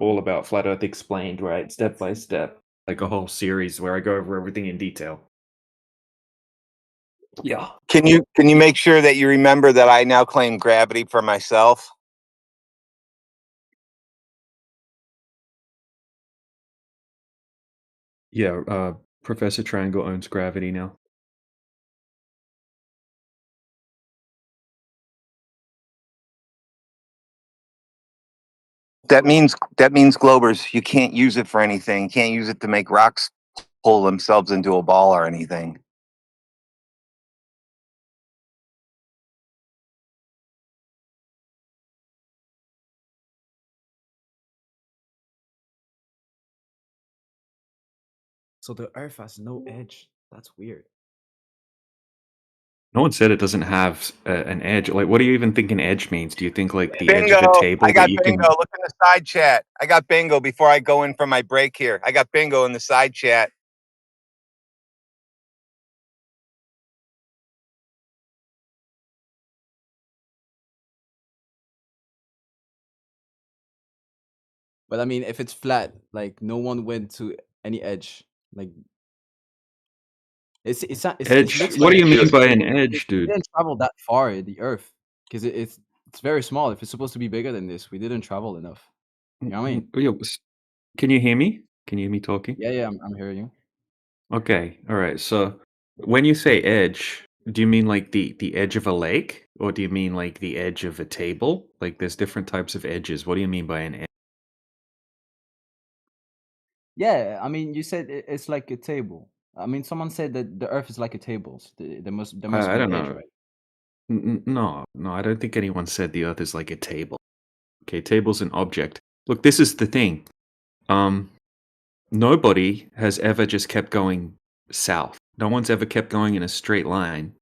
all about Flat Earth explained, right? Step by step. Like a whole series where I go over everything in detail. Yeah. Can you make sure that you remember that I now claim gravity for myself? Yeah, Professor Triangle owns gravity now. That means Globers, you can't use it for anything. You can't use it to make rocks pull themselves into a ball or anything. So the Earth has no edge. That's weird. No one said it doesn't have an edge. Like, what do you even think an edge means? Do you think like the edge Bingo! of a table I that got you bingo. can? Look in the side chat. I got bingo before I go in for my break here. I got bingo in the side chat. But I mean, if it's flat, like no one went to any edge. Like it Edge? looks What like do you mean by an it edge, dude? didn't travel that far the Earth because it's very small. If it's supposed to be bigger than this, we didn't travel enough. You know what I mean? Can you hear me? Can you hear me talking? Yeah, I'm hearing you. Okay, all right. So when you say edge, do you mean like the edge of a lake, or do you mean like the edge of a table? Like there's different types of edges. What do you mean by an edge? Yeah, I mean, you said it's like a table. I mean, someone said that the Earth is like a table. There must I be don't an edge, know. right? No, I don't think anyone said the Earth is like a table. Okay, table's an object. Look, this is the thing. Nobody has ever just kept going south. No one's ever kept going in a straight line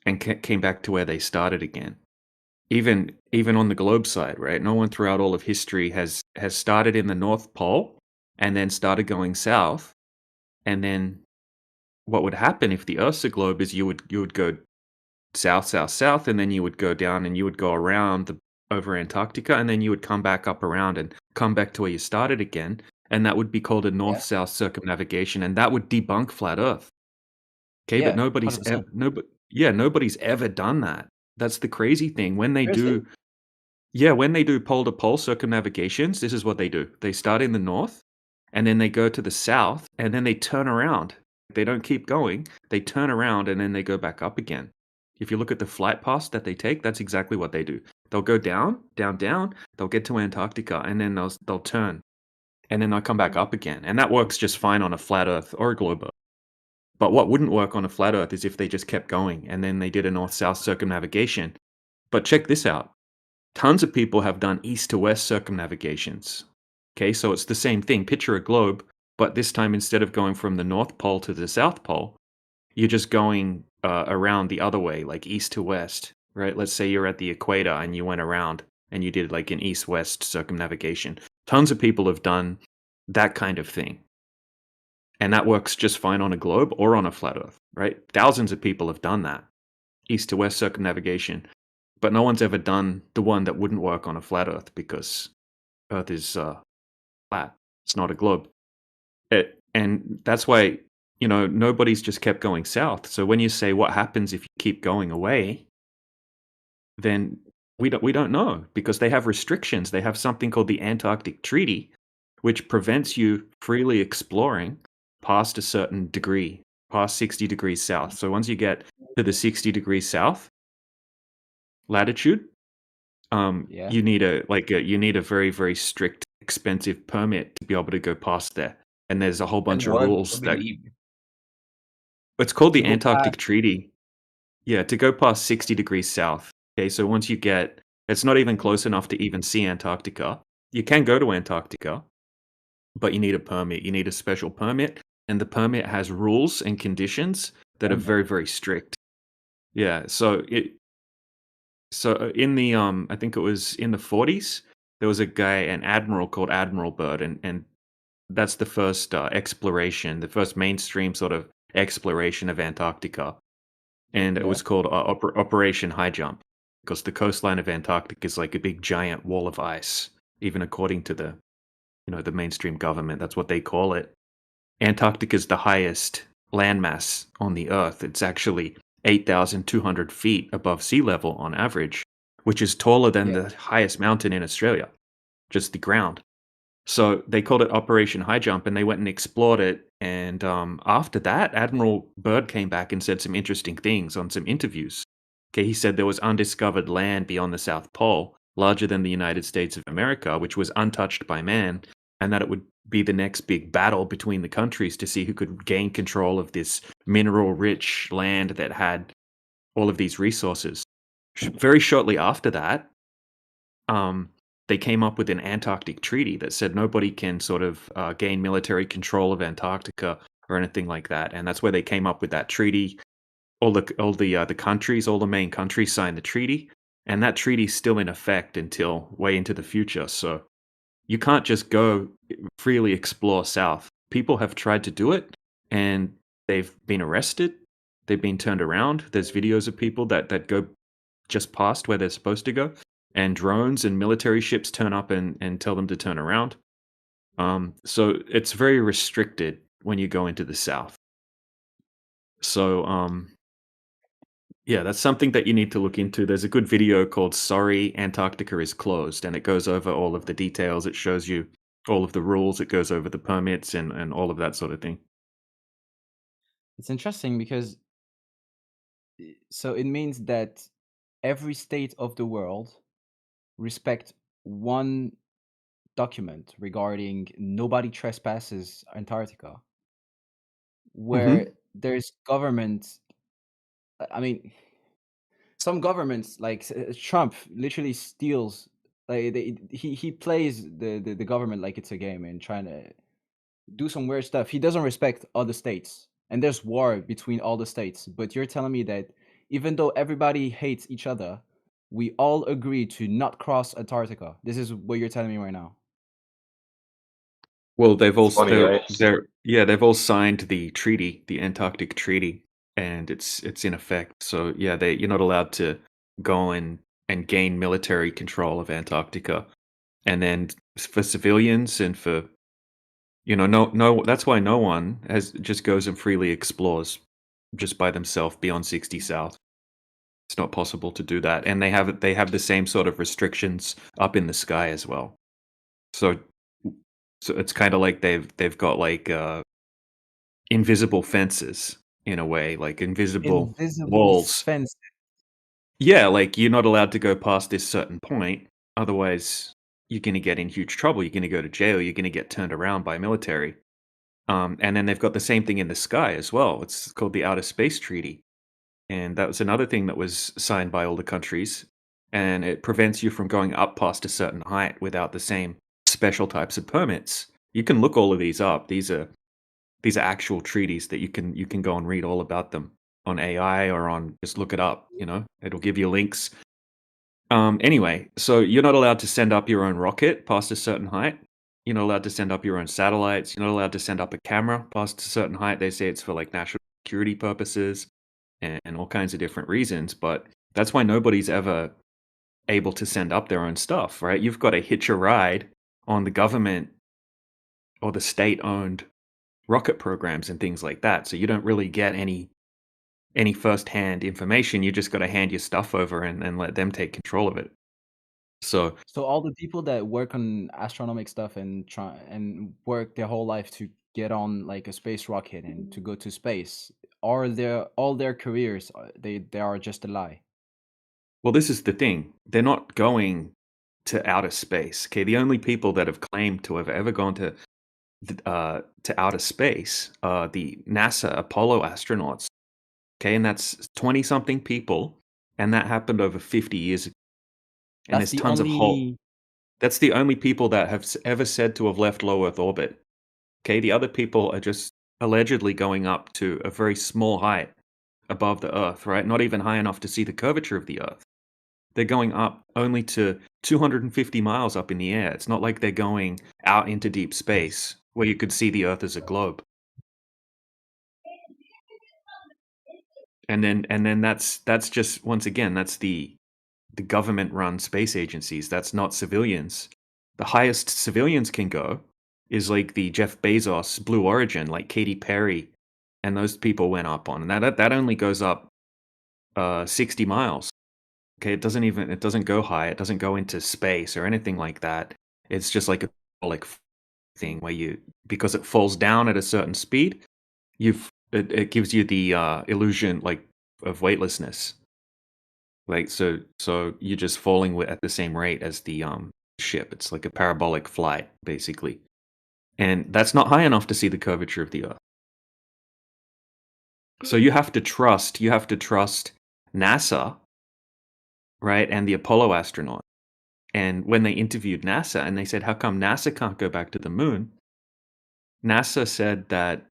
and came back to where they started again. Even on the globe side, right? No one throughout all of history has started in the North Pole and then started going south. And then what would happen if the Earth's a globe is you would go south, south, south, and then you would go down and you would go around over Antarctica, and then you would come back up around and come back to where you started again. and that would be called a north-south circumnavigation, and that would debunk flat Earth. Okay, but Yeah, nobody's 100%. nobody's ever done that. That's the crazy thing. When they Seriously? do pole to pole circumnavigations, this is what they do. They start in the north, and then they go to the south, and then they turn around. They don't keep going. They turn around, and then they go back up again. If you look at the flight paths that they take, that's exactly what they do. They'll go down, down, down. They'll get to Antarctica, and then they'll turn, and then they'll come back up again. And that works just fine on a flat Earth or a globe Earth. But what wouldn't work on a flat Earth is if they just kept going, and then they did a north-south circumnavigation. But check this out. Tons of people have done east to west circumnavigations. Okay, so it's the same thing. Picture a globe, but this time instead of going from the North Pole to the South Pole, you're just going around the other way, like east to west, right? Let's say you're at the equator and you went around and you did like an east-west circumnavigation. Tons of people have done that kind of thing. And that works just fine on a globe or on a flat Earth, right? Thousands of people have done that, east to west circumnavigation. But no one's ever done the one that wouldn't work on a flat Earth because Earth is flat. It's not a globe. And that's why, nobody's just kept going south. So when you say what happens if you keep going away, then we don't know, because they have restrictions. They have something called the Antarctic Treaty, which prevents you freely exploring past a certain degree, past 60 degrees south. So once you get to the 60 degrees south latitude, you need a very, very strict, expensive permit to be able to go past there. And there's a whole bunch of rules that it's called the Antarctic Treaty. Yeah, to go past 60 degrees south. Okay, so once you get, it's not even close enough to even see Antarctica. You can go to Antarctica, but you need a permit. You need a special permit, and the permit has rules and conditions that are very, very strict. Yeah, so in the I think it was in the 40s, there was a guy, an admiral called Admiral Byrd, and that's the first exploration, the first mainstream sort of exploration of Antarctica, and it was called Operation High Jump, because the coastline of Antarctica is like a big giant wall of ice, even according to the the mainstream government. That's what they call it. Antarctica is the highest landmass on the Earth. It's actually 8,200 feet above sea level on average, which is taller than the highest mountain in Australia, just the ground. So they called it Operation High Jump, and they went and explored it. And after that, Admiral Byrd came back and said some interesting things on some interviews. Okay, he said there was undiscovered land beyond the South Pole, larger than the United States of America, which was untouched by man, and that it would be the next big battle between the countries to see who could gain control of this mineral-rich land that had all of these resources. Very shortly after that, they came up with an Antarctic Treaty that said nobody can sort of gain military control of Antarctica or anything like that, and that's where they came up with that treaty. All the countries, all the main countries signed the treaty, and that treaty's still in effect until way into the future. So you can't just go freely explore south. People have tried to do it, and they've been arrested. They've been turned around. There's videos of people that go just past where they're supposed to go, and drones and military ships turn up and tell them to turn around. So it's very restricted when you go into the south. So yeah, that's something that you need to look into. There's a good video called Sorry, Antarctica is Closed, and it goes over all of the details. It shows you all of the rules. It goes over the permits and all of that sort of thing. It's interesting because so it means that every state of the world respect one document regarding nobody trespasses Antarctica, where there's governments. I mean, some governments like Trump literally steals. Like he plays the government like it's a game and trying to do some weird stuff. He doesn't respect other states, and there's war between all the states. But you're telling me that even though everybody hates each other, we all agree to not cross Antarctica. This is what you're telling me right now. Well, they've all funny, right? they've all signed the treaty, the Antarctic Treaty, and it's in effect. So yeah, you're not allowed to go and gain military control of Antarctica. And then for civilians and for You know, no. That's why no one just goes and freely explores just by themselves beyond 60 South. It's not possible to do that, and they have the same sort of restrictions up in the sky as well. So it's kind of like they've got like invisible fences in a way, like invisible Invisible walls. fence. Yeah, like you're not allowed to go past this certain point, otherwise you're going to get in huge trouble. You're going to go to jail. You're going to get turned around by military. And then they've got the same thing in the sky as well. It's called the Outer Space Treaty. And that was another thing that was signed by all the countries. And it prevents you from going up past a certain height without the same special types of permits. You can look all of these up. These are actual treaties that you can go and read all about them on AI or on just look it up, you know. It'll give you links. Anyway, so you're not allowed to send up your own rocket past a certain height. You're not allowed to send up your own satellites. You're not allowed to send up a camera past a certain height. They say it's for like national security purposes and all kinds of different reasons. But that's why nobody's ever able to send up their own stuff, right? You've got to hitch a ride on the government or the state-owned rocket programs and things like that. So you don't really get any first-hand information. You just got to hand your stuff over and let them take control of it. So all the people that work on astronomic stuff and try and work their whole life to get on like a space rocket and to go to space, are all their careers they are just a lie. well, this is the thing. They're not going to outer space. Okay, the only people that have claimed to have ever gone to outer space are the NASA Apollo astronauts. Okay, and that's 20-something people, and that happened over 50 years ago. And That's there's the tons of whole. only. That's the only people that have ever said to have left low Earth orbit. Okay, the other people are just allegedly going up to a very small height above the Earth, right? Not even high enough to see the curvature of the Earth. They're going up only to 250 miles up in the air. It's not like they're going out into deep space where you could see the Earth as a globe. And then that's just, once again, that's the government-run space agencies. That's not civilians. The highest civilians can go is like the Jeff Bezos Blue Origin, like Katy Perry, and those people went up on. And that only goes up 60 miles. Okay, it doesn't go high. It doesn't go into space or anything like that. It's just like a like thing where because it falls down at a certain speed, it gives you the illusion like of weightlessness. Like so you're just falling at the same rate as the ship. It's like a parabolic flight basically. And that's not high enough to see the curvature of the Earth. So you have to trust NASA, right? And the Apollo astronaut. And when they interviewed NASA and they said, how come NASA can't go back to the moon? NASA said that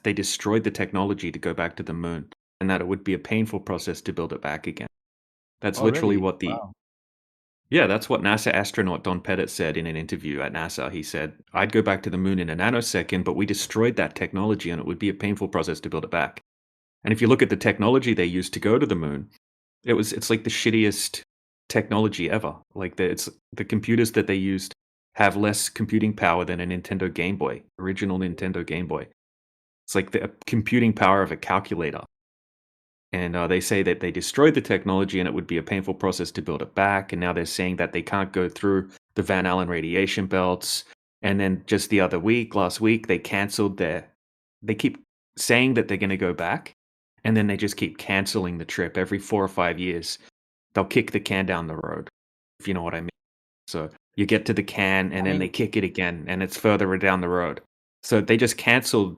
they destroyed the technology to go back to the moon and that it would be a painful process to build it back again. That's literally Already? what Wow. Yeah, that's what NASA astronaut Don Pettit said in an interview at NASA. He said, I'd go back to the moon in a nanosecond, but we destroyed that technology and it would be a painful process to build it back. And if you look at the technology they used to go to the moon, it's like the shittiest technology ever. Like the computers that they used have less computing power than a Nintendo Game Boy, original Nintendo Game Boy. It's like the computing power of a calculator. And they say that they destroyed the technology and it would be a painful process to build it back. And now they're saying that they can't go through the Van Allen radiation belts. And then just last week, they canceled they keep saying that they're going to go back. And then they just keep canceling the trip every 4 or 5 years. They'll kick the can down the road, if you know what I mean. So you get to the can and then they kick it again and it's further down the road. So they just canceled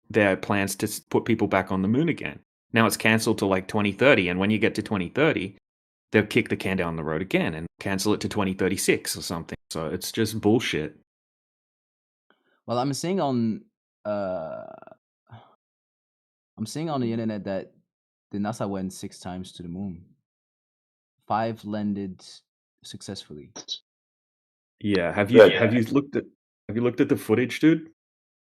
their plans to put people back on the moon again. Now it's canceled to like 2030, and when you get to 2030, they'll kick the can down the road again and cancel it to 2036 or something. So it's just bullshit. Well, I'm seeing on the internet that the NASA went 6 times to the moon. 5 landed successfully. Yeah, have you looked at the footage, dude?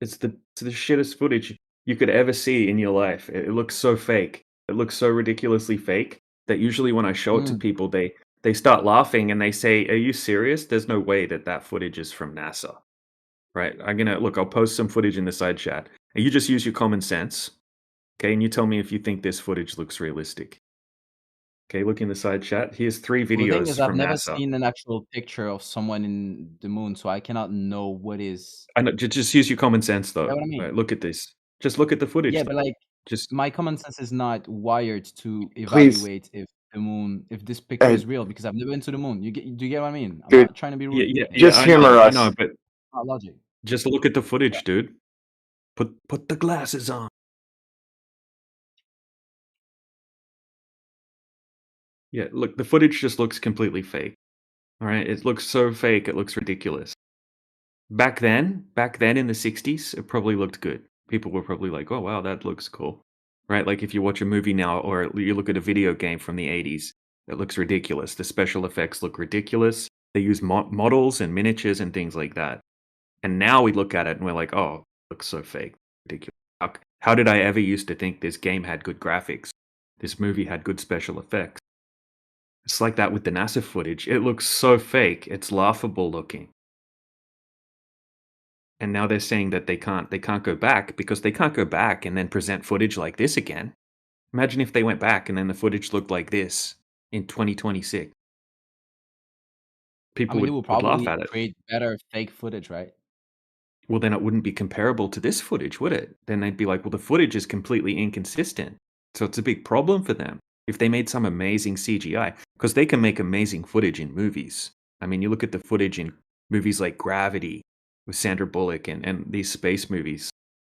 It's the shittest footage you could ever see in your life. It looks so fake. It looks so ridiculously fake that usually when I show it to people, they start laughing and they say, "Are you serious? There's no way that footage is from NASA." right? I'll post some footage in the side chat. And you just use your common sense, okay? And you tell me if you think this footage looks realistic. Okay, look in the side chat. Here's 3 Well, the thing videos is, I've from never NASA. seen an actual picture of someone in the moon, so I cannot know what is. I know, just use your common sense, You know though. what I mean? Right, look at this. Just look at the footage, Yeah, though. but like, Just my common sense is not wired to Please, evaluate if the moon, if this picture hey, is real, because I've never been to the moon. Do you get what I mean? I'm dude, not trying to be rude yeah, or yeah, anything. yeah. just humor I us. know, but Not logic. just look at the footage, dude. Put the glasses on. Yeah, look, the footage just looks completely fake. All right, it looks so fake, it looks ridiculous. Back then in the 60s, it probably looked good. People were probably like, "Oh wow, that looks cool." Right? Like if you watch a movie now or you look at a video game from the 80s, it looks ridiculous. The special effects look ridiculous. They use models and miniatures and things like that. And now we look at it and we're like, "Oh, it looks so fake, ridiculous. How did I ever used to think this game had good graphics? This movie had good special effects?" It's like that with the NASA footage. It looks so fake. It's laughable looking. And now they're saying that they can't go back because they can't go back and then present footage like this again. Imagine if they went back and then the footage looked like this in 2026. I People mean, they will would laugh probably at it. create better fake footage, right? Well, then it wouldn't be comparable to this footage, would it? Then they'd be like, well, the footage is completely inconsistent. So it's a big problem for them if they made some amazing CGI, because they can make amazing footage in movies. I mean, you look at the footage in movies like Gravity with Sandra Bullock and these space movies,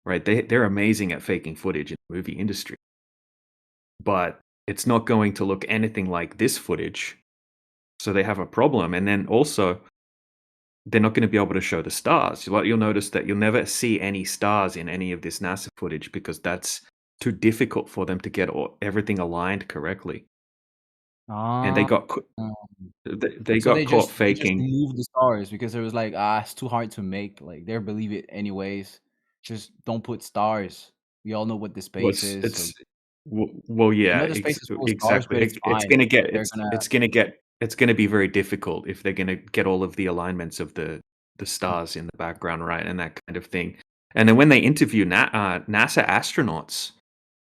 right? They're amazing at faking footage in the movie industry. But it's not going to look anything like this footage. So they have a problem. And then also, they're not going to be able to show the stars. You'll notice that you'll never see any stars in any of this NASA footage because that's too difficult for them to get everything aligned correctly. And they got they So got caught they just faking. moved the stars because it was like, it's too hard to make. Like, they believe it anyways. Just don't put stars. We all know what the space is. So Well, I yeah, know the space is full of stars, exactly. but it's It's fine. gonna get They're gonna. it's gonna be very difficult if they're gonna get all of the alignments of the stars in the background, right, and that kind of thing. And then when they interview NASA astronauts,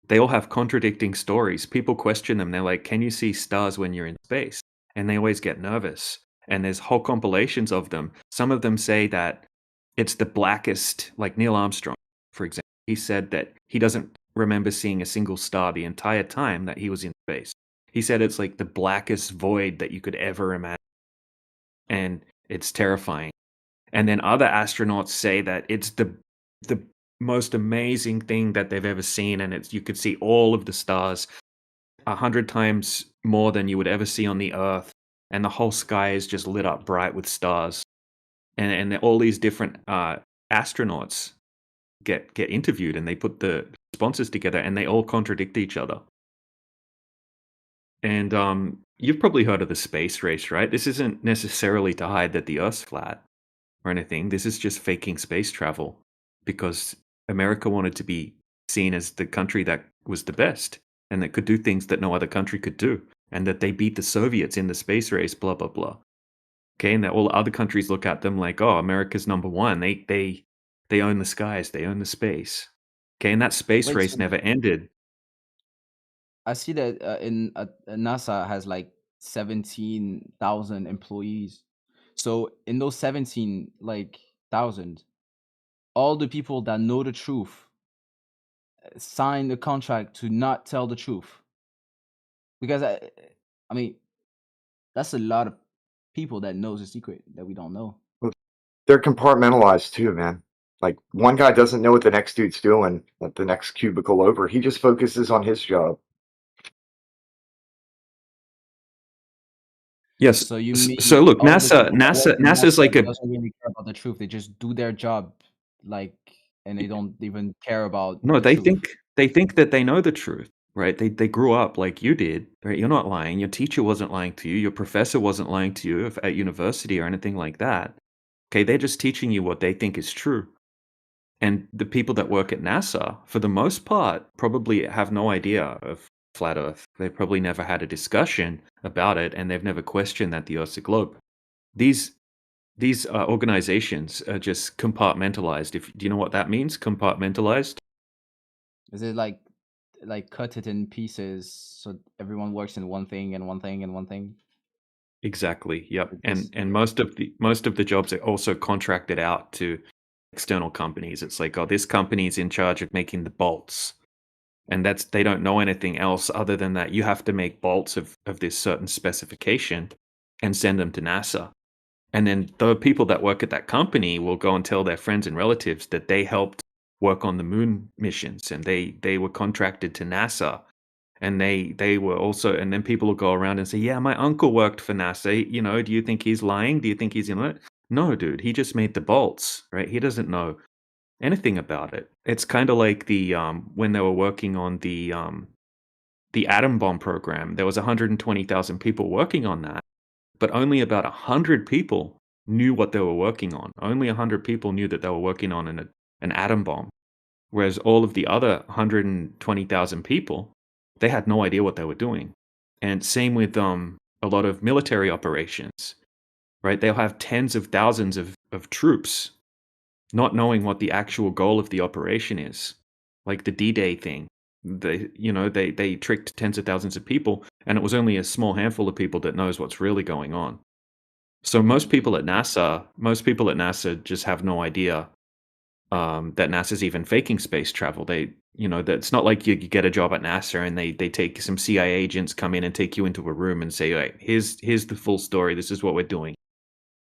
they all have contradicting stories. People question them. They're like, "Can you see stars when you're in space?" And they always get nervous. And there's whole compilations of them. Some of them say that it's the blackest, like Neil Armstrong, for example. He said that he doesn't remember seeing a single star the entire time that he was in space. He said it's like the blackest void that you could ever imagine. And it's terrifying. And then other astronauts say that it's the most amazing thing that they've ever seen, and you could see all of the stars 100 times more than you would ever see on the Earth, and the whole sky is just lit up bright with stars. And all these different astronauts get interviewed, and they put the responses together, and they all contradict each other. And you've probably heard of the space race, right? This isn't necessarily to hide that the Earth's flat or anything. This is just faking space travel because America wanted to be seen as the country that was the best and that could do things that no other country could do, and that they beat the Soviets in the space race, blah, blah, blah. Okay, and that all other countries look at them like, oh, America's number one. They own the skies, they own the space. Okay, and that space Wait, race so never ended. I see that NASA has like 17,000 employees. So in those 17 like thousand, all the people that know the truth sign the contract to not tell the truth. Because I mean, that's a lot of people that knows a secret that we don't know. They're compartmentalized too, man. Like, one guy doesn't know what the next dude's doing at the next cubicle over. He just focuses on his job. Yes. So you mean So look, all of the people that work in NASA's like NASA a doesn't really care about the truth. They just do their job, like, and they don't even care about no. the truth. They think that they know the truth, right? They grew up like you did, right? You're not lying. Your teacher wasn't lying to you. Your professor wasn't lying to you at university or anything like that. Okay, they're just teaching you what they think is true. And the people that work at NASA, for the most part, probably have no idea of flat Earth. They've probably never had a discussion about it, and they've never questioned that the Earth's a globe. These these organizations are just compartmentalized. Do you know what that means? Compartmentalized. Is it like cut it in pieces so everyone works in one thing and one thing and one thing? Exactly. Yep. It And just most of the jobs are also contracted out to external companies. It's like, oh, this company is in charge of making the bolts, and they don't know anything else other than that you have to make bolts of this certain specification and send them to NASA. And then the people that work at that company will go and tell their friends and relatives that they helped work on the moon missions, and they were contracted to NASA. And they were also, and then people will go around and say, yeah, my uncle worked for NASA. You know, do you think he's lying? Do you think he's in it? No, dude, he just made the bolts, right? He doesn't know anything about it. It's kind of like when they were working on the atom bomb program. There was 120,000 people working on that, but only about 100 people knew what they were working on. Only 100 people knew that they were working on an atom bomb, whereas all of the other 120,000 people, they had no idea what they were doing. And same with a lot of military operations, right? They'll have tens of thousands of troops not knowing what the actual goal of the operation is, like the D-Day thing. They tricked tens of thousands of people, and it was only a small handful of people that knows what's really going on. So most people at NASA just have no idea that NASA's even faking space travel. That's not like you get a job at NASA and they take some CIA agents come in and take you into a room and say, right, here's the full story. This is what we're doing.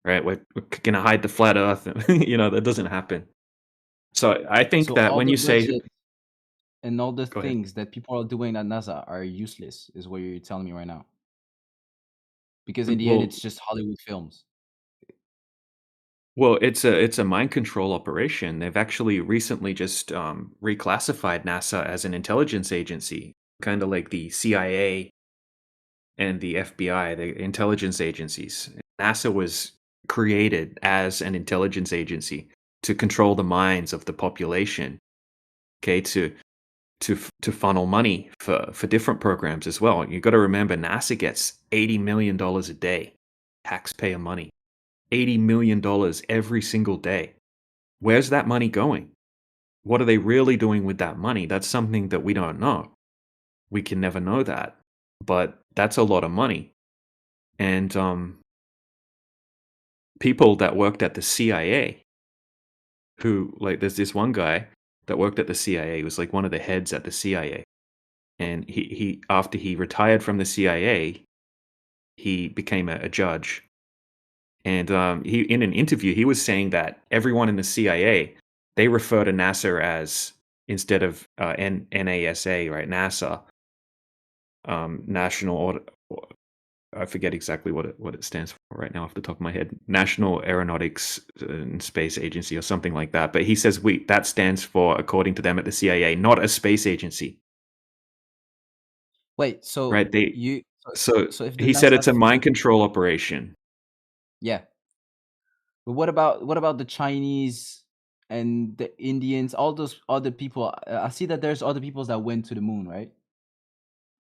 Right? We're gonna hide the flat Earth. That doesn't happen. So I think so that all when the you say, budget and all the go ahead. things that people are doing at NASA are useless, is what you're telling me right now. Because in the end, Well, it's just Hollywood films. Well, it's a mind control operation. They've actually recently just reclassified NASA as an intelligence agency, kind of like the CIA and the FBI, the intelligence agencies. NASA was created as an intelligence agency to control the minds of the population, okay, to funnel money for different programs as well. You got to remember, NASA gets $80 million a day, taxpayer money. $80 million every single day. Where's that money going? What are they really doing with that money? That's something that we don't know. We can never know that. But that's a lot of money. And people that worked at the CIA, there's this one guy that worked at the CIA, he was like one of the heads at the CIA. And he after he retired from the CIA, he became a judge. And he, in an interview, he was saying that everyone in the CIA, they refer to NASA as, instead of NASA, right? NASA, National. I forget exactly what it stands for right now off the top of my head. National Aeronautics and Space Agency or something like that. But he says that stands for, according to them at the CIA, not a space agency. Wait, so right? So if the he said NASA it's a mind control operation. Yeah. But what about the Chinese and the Indians, all those other people? I see that there's other peoples that went to the moon, right?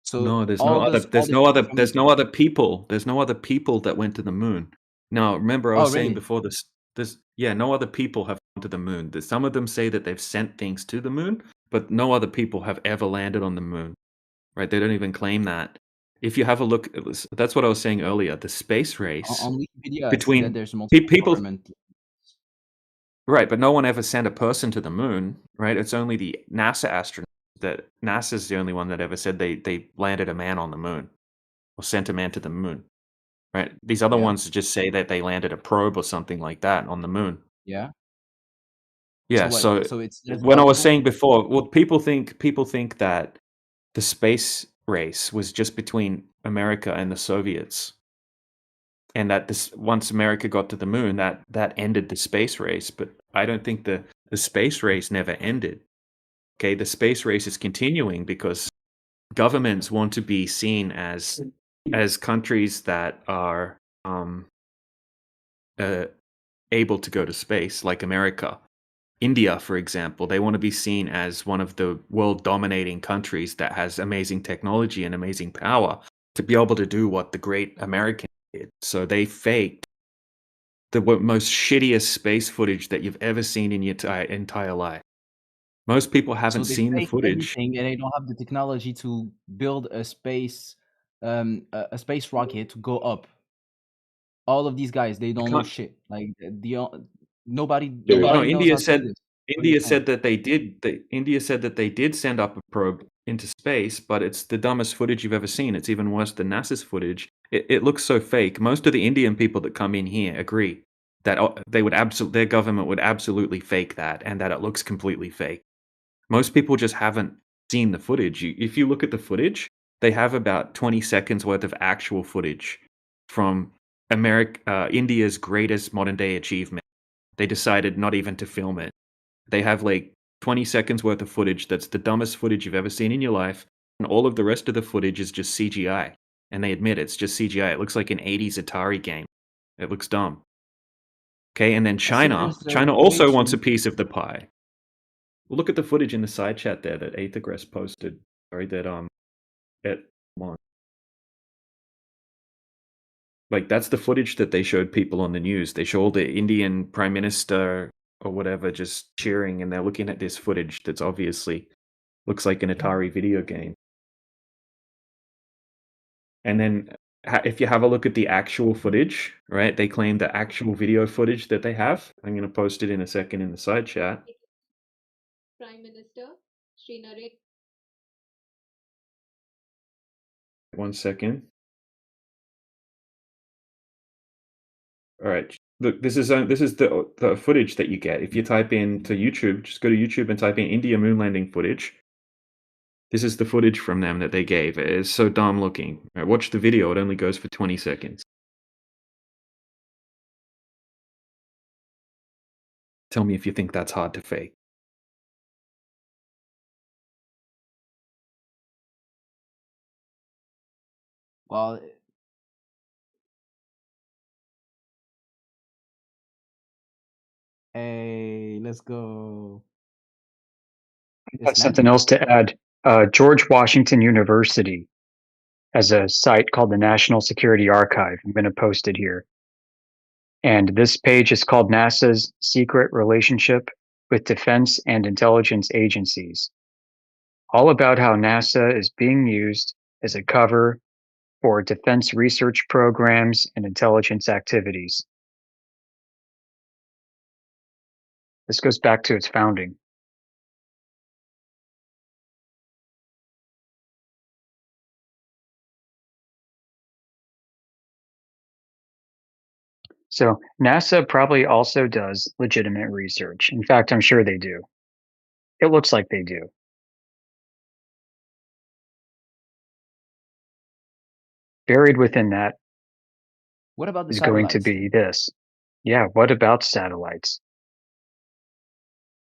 So No, there's no all other. those There's other no people other. from There's no other people. There's no other people that went to the moon. Now, remember, I Oh, was saying really? before this. No other people have gone to the moon. Some of them say that they've sent things to the moon, but no other people have ever landed on the moon. Right? They don't even claim that. If you have a look, that's what I was saying earlier. The space race On Wikipedia, I see that between there's multiple people. government. Right, but no one ever sent a person to the moon, right? It's only the NASA astronauts that NASA's the only one that ever said they landed a man on the moon or sent a man to the moon, right? These other Yeah. ones just say that they landed a probe or something like that on the moon. Yeah. Yeah, So what? so So there's when I was multiple. saying before, well, people think that the space race was just between America and the Soviets, and that once America got to the moon, that ended the space race. But I don't think the space race never ended. Okay, the space race is continuing because governments want to be seen as countries that are able to go to space, like America. India, for example, they want to be seen as one of the world dominating countries that has amazing technology and amazing power to be able to do what the great American did. So they faked the most shittiest space footage that you've ever seen in your entire life. Most people So haven't they seen the fake footage. everything, and they don't have the technology to build a space rocket to go up. All of these guys, they don't know can't- shit. Like nobody Dude. No, nobody knows India how to do said this. What do you India think? said that they did. India said that they did send up a probe into space, but it's the dumbest footage you've ever seen. It's even worse than NASA's footage. It looks so fake. Most of the Indian people that come in here agree that their government would absolutely fake that, and that it looks completely fake. Most people just haven't seen the footage. If you look at the footage, they have about 20 seconds worth of actual footage from India's greatest modern day achievement. They decided not even to film it. They have like 20 seconds worth of footage that's the dumbest footage you've ever seen in your life, and all of the rest of the footage is just CGI. And they admit it's just CGI. It looks like an 80s Atari game. It looks dumb. Okay, and then I see China there's way also wants a too. piece of the pie. Well, look at the footage in the side chat there that Aethergress posted. Sorry, that at one. Like that's the footage that they showed people on the news. They show the Indian prime minister or whatever just cheering, and they're looking at this footage that's obviously looks like an Atari video game. And then if you have a look at the actual footage, right? They claim the actual video footage that they have. I'm going to post it in a second in the side chat. Prime Minister Sri Narendra. 1 second. All right. Look, this is the footage that you get if you type in to YouTube. Just go to YouTube and type in India moon landing footage. This is the footage from them that they gave. It is so dumb looking. All right, watch the video. It only goes for 20 seconds. Tell me if you think that's hard to fake. Well, hey, let's go. That's something else to add. George Washington University has a site called the National Security Archive. I'm going to post it here. And this page is called NASA's Secret Relationship with Defense and Intelligence Agencies. All about how NASA is being used as a cover for defense research programs and intelligence activities. This goes back to its founding. So NASA probably also does legitimate research. In fact, I'm sure they do. It looks like they do. Buried within that What about the is going to satellites? be this. Yeah, what about satellites?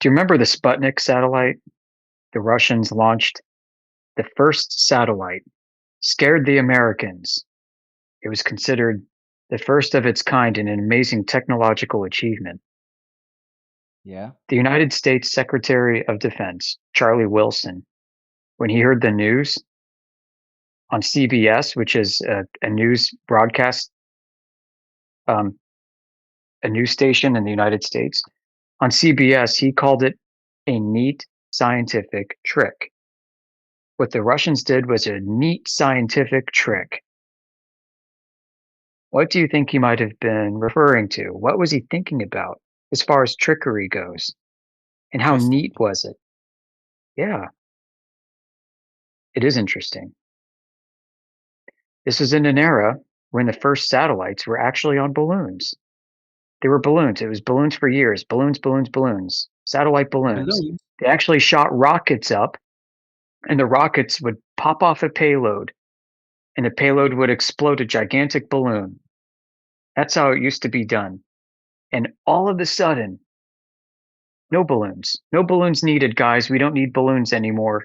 Do you remember the Sputnik satellite? The Russians launched the first satellite, scared the Americans. It was considered the first of its kind and an amazing technological achievement. Yeah. The United States Secretary of Defense, Charlie Wilson, when he heard the news on CBS, which is a news broadcast, a news station in the United States, on CBS, he called it a neat scientific trick. What the Russians did was a neat scientific trick. What do you think he might have been referring to? What was he thinking about as far as trickery goes? And how neat was it? Yeah, it is interesting. This was in an era when the first satellites were actually on balloons. They were balloons. It was balloons for years. Balloons, balloons, balloons. Satellite balloons. Balloons? They actually shot rockets up, and the rockets would pop off a payload, and the payload would explode a gigantic balloon. That's how it used to be done. And all of a sudden, no balloons. No balloons needed, guys. We don't need balloons anymore.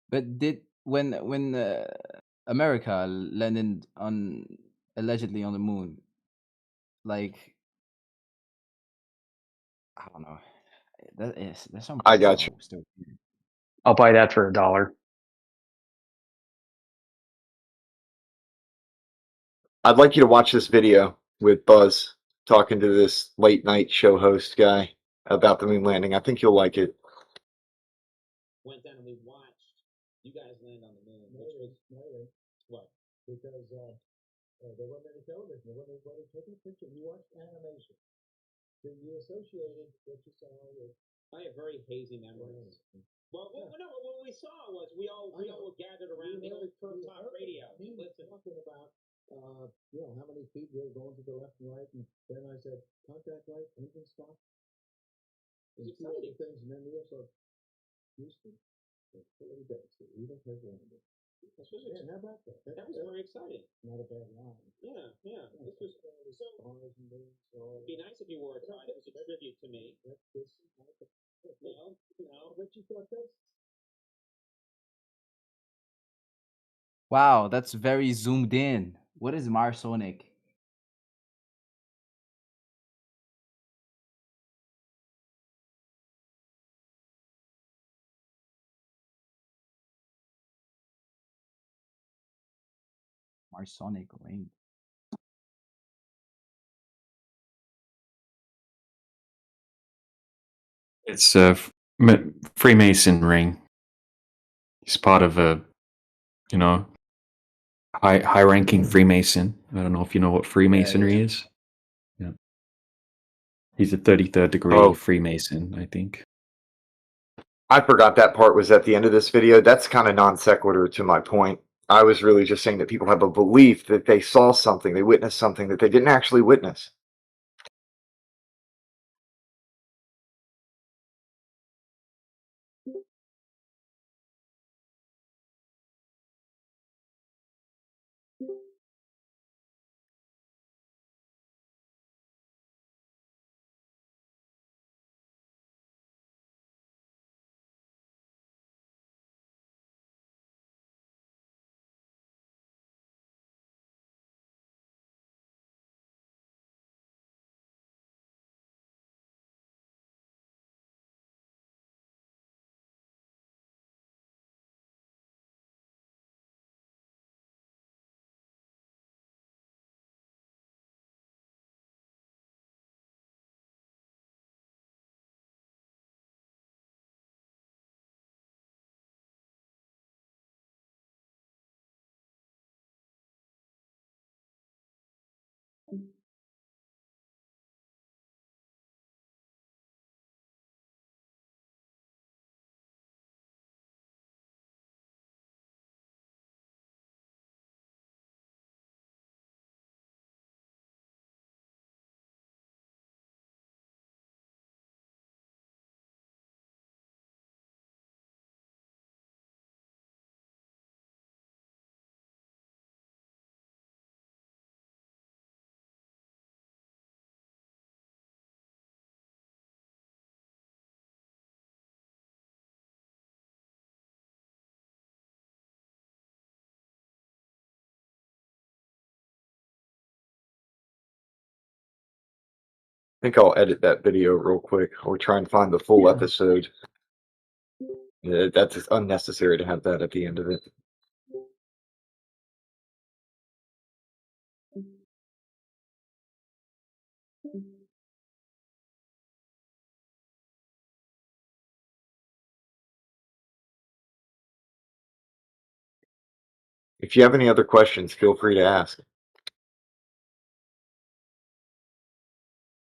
But did when America landed on allegedly on the moon. Like, I don't know. There's some I parts got that you. are still weird. I'll buy that for $1. I'd like you to watch this video with Buzz talking to this late night show host guy about the moon landing. I think you'll like it. Went down and we watched you guys land on the moon, which was what? Because there wasn't any television, there wasn't anybody taking a picture. You watched animation. So you associated what you saw with. I have very hazy memories. Well, no, what we saw was we all were gathered around the old turn-top radio. Listen, talking about how many feet we were going to the left and right, and then I said contact light, engine stop. It's exciting things, and then we also Houston. Fully devastated. We don't have landed. How about that? That was very exciting. Not a bad line. Yeah. This was so. It'd be nice if you wore a tie. It was a tribute to me. No. What you thought this? Wow, that's very zoomed in. What is Marsonic? Marsonic ring. It's a Freemason ring. He's part of a, high-ranking Freemason. I don't know if you know what Freemasonry is. Yeah. He's a 33rd degree Freemason, I think. I forgot that part was at the end of this video. That's kind of non sequitur to my point. I was really just saying that people have a belief that they saw something, they witnessed something that they didn't actually witness. I think I'll edit that video real quick or try and find the full episode. That's unnecessary to have that at the end of it. If you have any other questions, feel free to ask.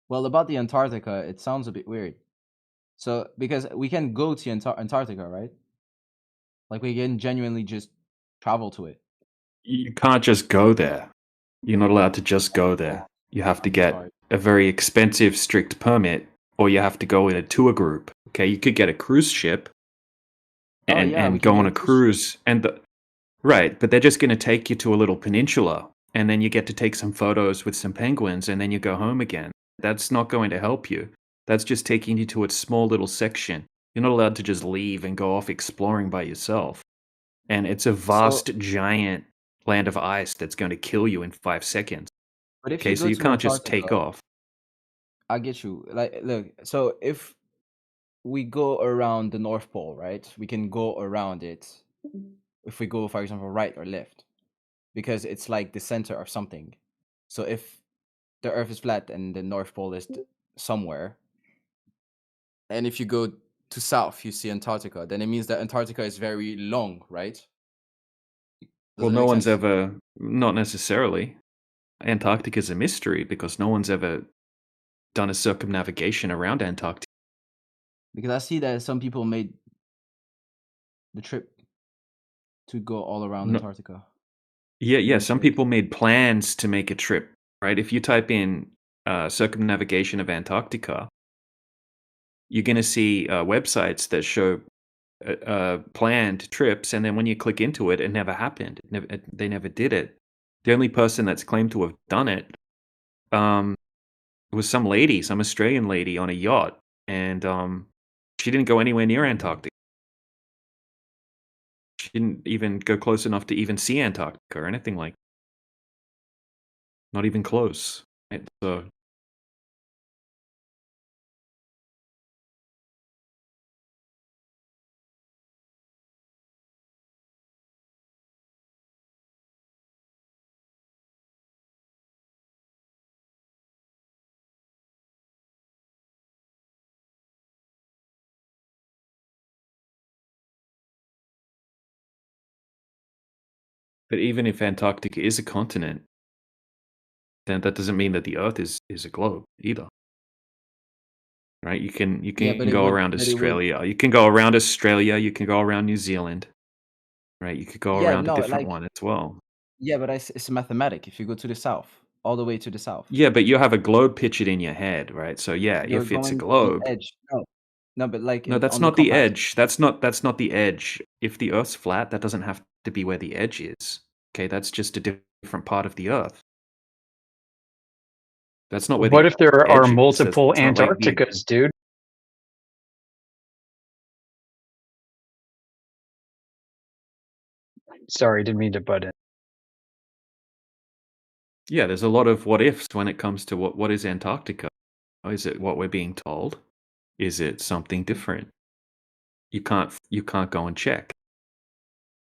Well, about the Antarctica, it sounds a bit weird. So, because we can go to Antarctica, right? Like, we can genuinely just travel to it. You can't just go there. You're not allowed to just go there. You have to get a very expensive, strict permit, or you have to go in a tour group. Okay, you could get a cruise ship and go on a cruise, right, but they're just going to take you to a little peninsula, and then you get to take some photos with some penguins, and then you go home again. That's not going to help you. That's just taking you to a small little section. You're not allowed to just leave and go off exploring by yourself. And it's a vast, giant land of ice that's going to kill you in 5 seconds. But if Okay, you so go you to can't just take Antarctica, off. I get you. Like, look, so if we go around the North Pole, right? We can go around it if we go, for example, right or left, because it's like the center of something. So if the Earth is flat and the North Pole is somewhere, and if you go to south, you see Antarctica, then it means that Antarctica is very long, right? Does Well, it no make one's sense? ever, not necessarily. Antarctica is a mystery because no one's ever done a circumnavigation around Antarctica. Because I see that some people made the trip to go all around No, Antarctica. yeah. One Some trip. people made plans to make a trip, right? If you type in circumnavigation of Antarctica, you're going to see websites that show planned trips, and then when you click into it, it never happened. They never did it. The only person that's claimed to have done it was some lady, some Australian lady on a yacht, and she didn't go anywhere near Antarctica. She didn't even go close enough to even see Antarctica or anything like. Not even close. Right? So but even if Antarctica is a continent, then that doesn't mean that the Earth is a globe either. Right? You can Yeah, but it go would. around But it would. Australia. You can go around Australia. You can go around New Zealand. Right? You could go Yeah, around a no, different like one as well. yeah, but it's mathematic. If you go to the south, all the way to the south, Yeah, but you have a globe pictured in your head, right? So yeah, you're if it's a going to the globe, edge. No, no, but like no, that's on the not the compass. edge. That's not the edge. If the Earth's flat, that doesn't have to be where the edge is. Okay, that's just a different part of the Earth. That's not where What the if there are edge is. multiple It's not like the. Antarcticas, dude? Sorry, didn't mean to butt in. Yeah, there's a lot of what ifs when it comes to what is Antarctica. Is it what we're being told? Is it something different? You can't go and check.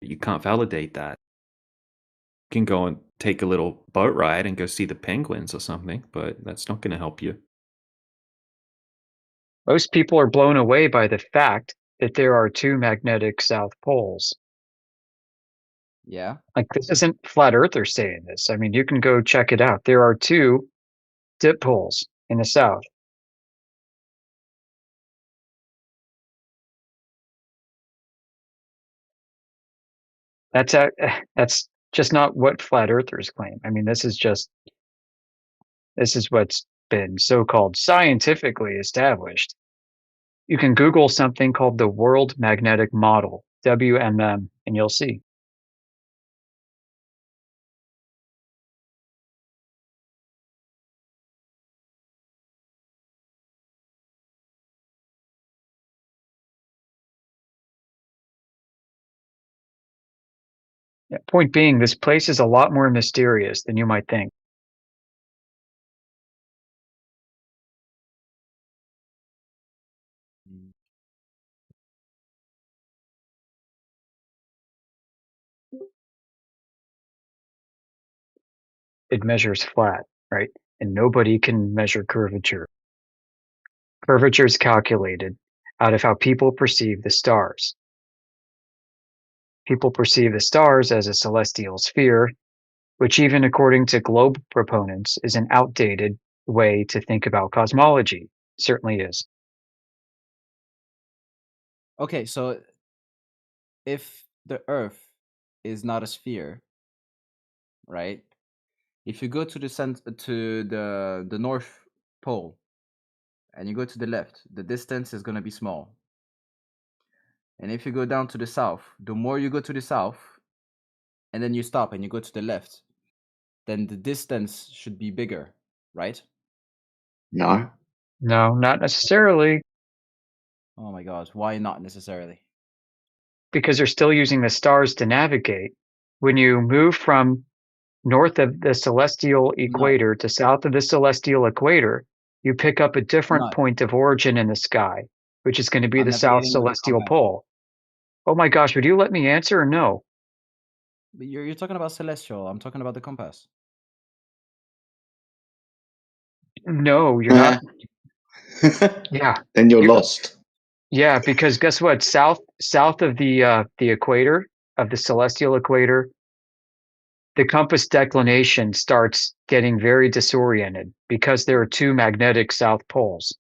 You can't validate that. You can go and take a little boat ride and go see the penguins or something, but that's not going to help you. Most people are blown away by the fact that there are two magnetic south poles. Yeah. Like, this isn't flat earthers saying this. I mean, you can go check it out. There are two dip poles in the south. That's just not what flat earthers claim. I mean, this is what's been so-called scientifically established. You can Google something called the World Magnetic Model, WMM, and you'll see. Yeah, point being, this place is a lot more mysterious than you might think. It measures flat, right? And nobody can measure curvature. Curvature is calculated out of how people perceive the stars. People perceive the stars as a celestial sphere, which even according to globe proponents is an outdated way to think about cosmology. It certainly is. Okay, so if the Earth is not a sphere, right? If you go to the North Pole and you go to the left, the distance is gonna be small. And if you go down to the south, the more you go to the south, and then you stop and you go to the left, then the distance should be bigger, right? No. No, not necessarily, Oh my God, why not necessarily? because they're still using the stars to navigate. when you move from north of the celestial equator to south of the celestial equator, you pick up a different Not. point of origin in the sky, which is going to be I'm the south navigating with a celestial compass. pole. Oh my gosh, would you let me answer or no? But you're talking about celestial. I'm talking about the compass. No, you're not. Yeah. Then you're lost. Yeah, because guess what? South of the equator, of the celestial equator, the compass declination starts getting very disoriented because there are two magnetic south poles.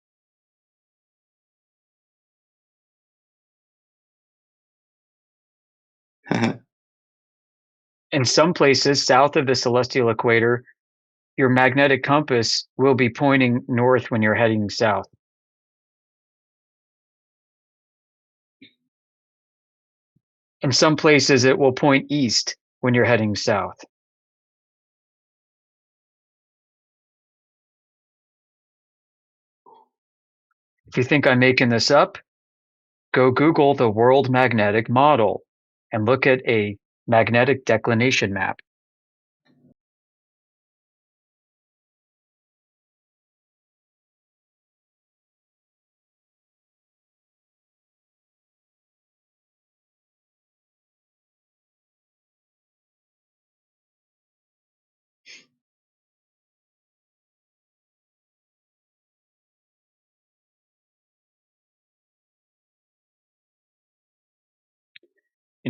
In some places south of the celestial equator, your magnetic compass will be pointing north when you're heading south. In some places, it will point east when you're heading south. If you think I'm making this up, go Google the World Magnetic Model and look at a magnetic declination map.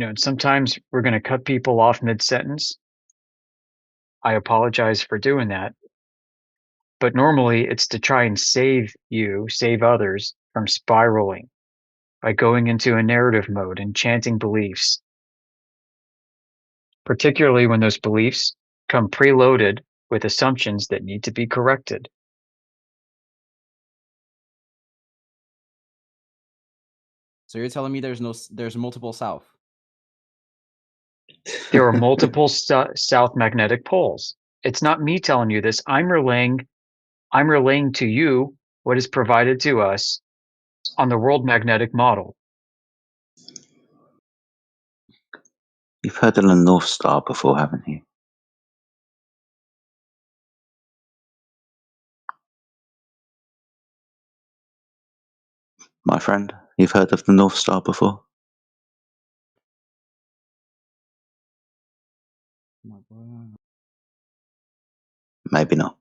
And sometimes we're going to cut people off mid-sentence. I apologize for doing that. But normally it's to try and save others from spiraling by going into a narrative mode and chanting beliefs, particularly when those beliefs come preloaded with assumptions that need to be corrected. So you're telling me there's multiple south? There are multiple south magnetic poles. It's not me telling you this. I'm relaying to you what is provided to us on the World Magnetic Model. You've heard of the North Star before, haven't you? My friend, you've heard of the North Star before? Maybe not.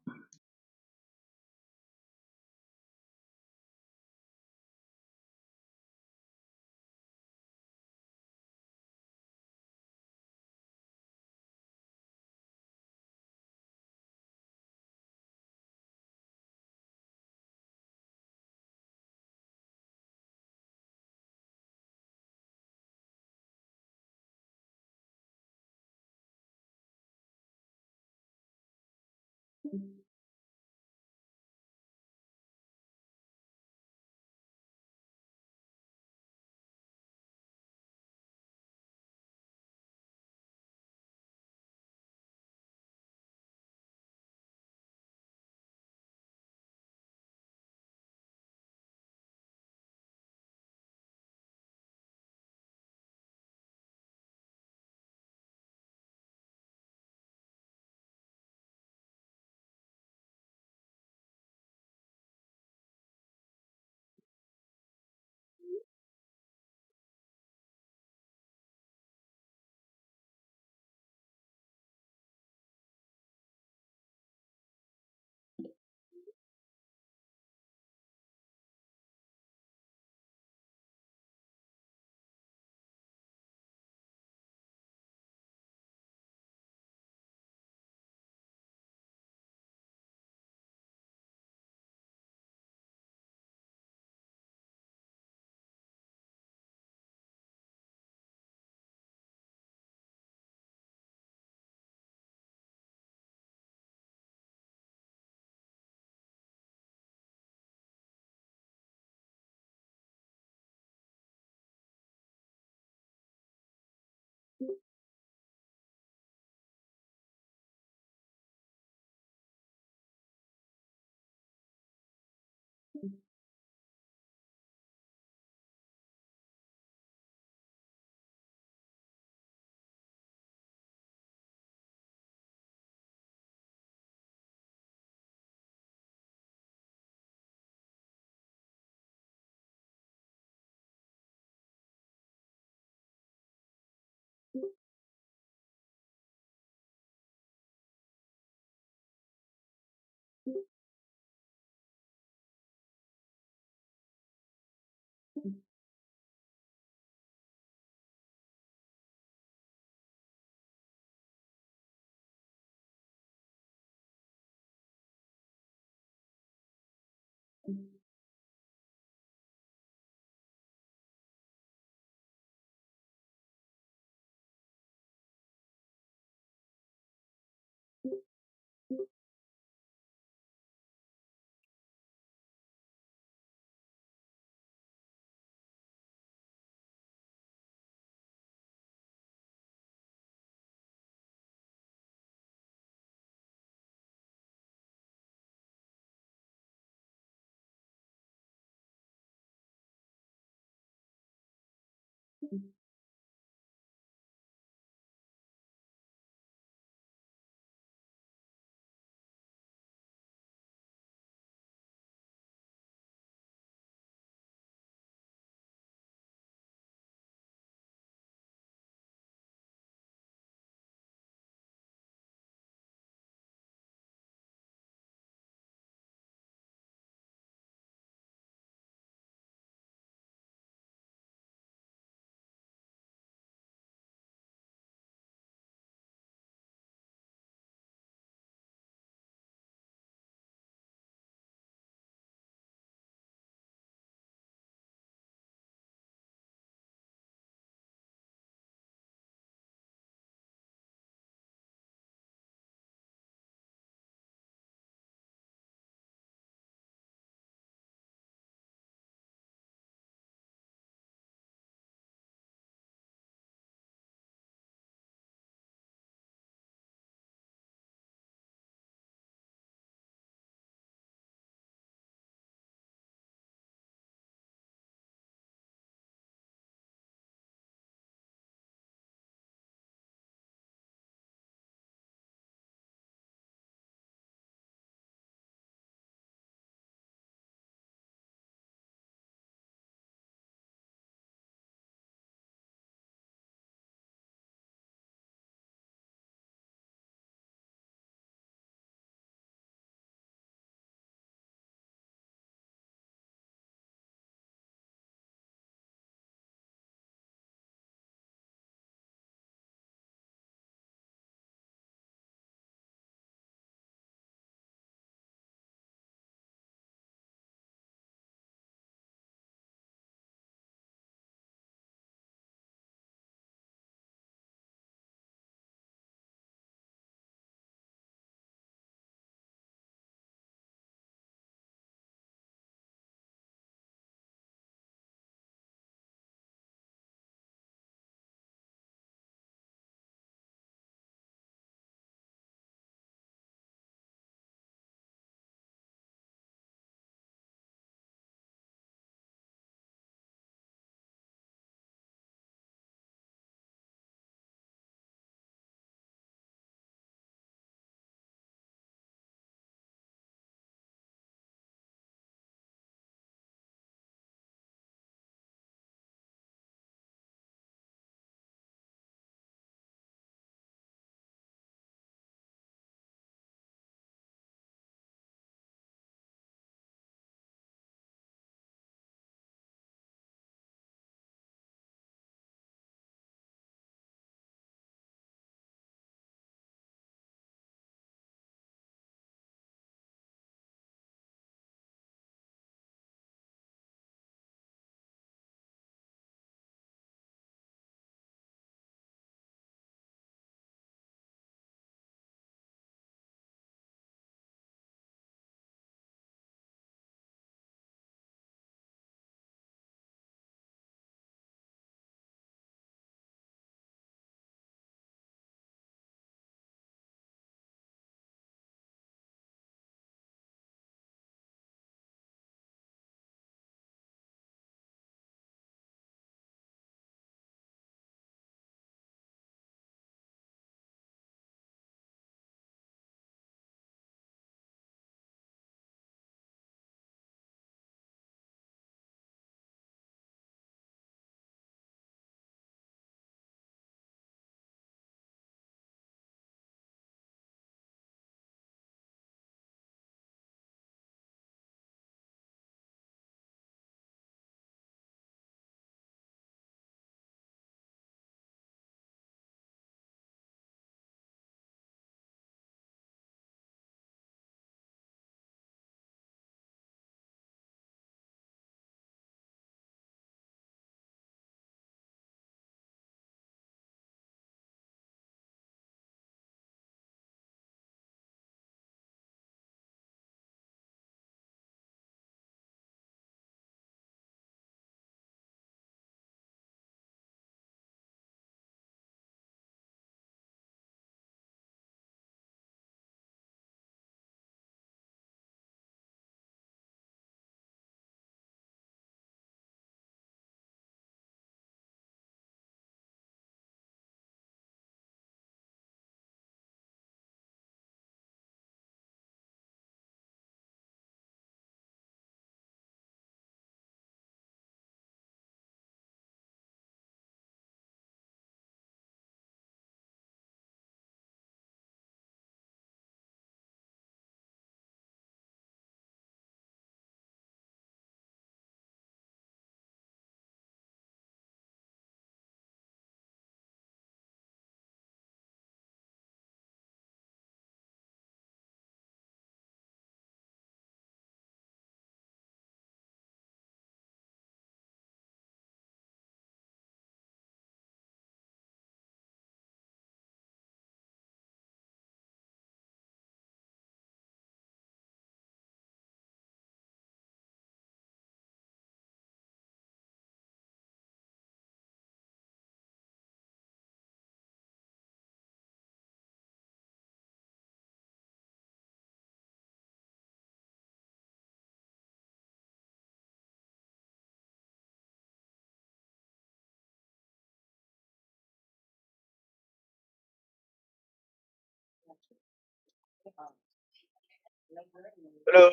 Hello.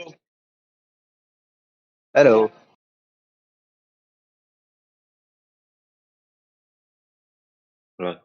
Hello. Rồi.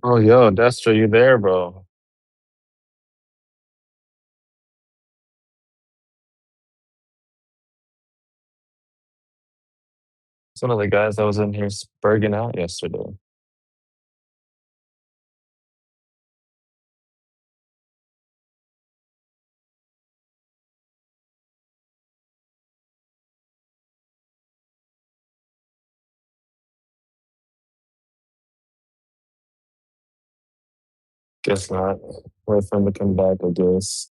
Oh, yo, Destro, you there, bro? It's one of the guys that was in here spurging out yesterday. Guess not. Wait for him to come back, I guess.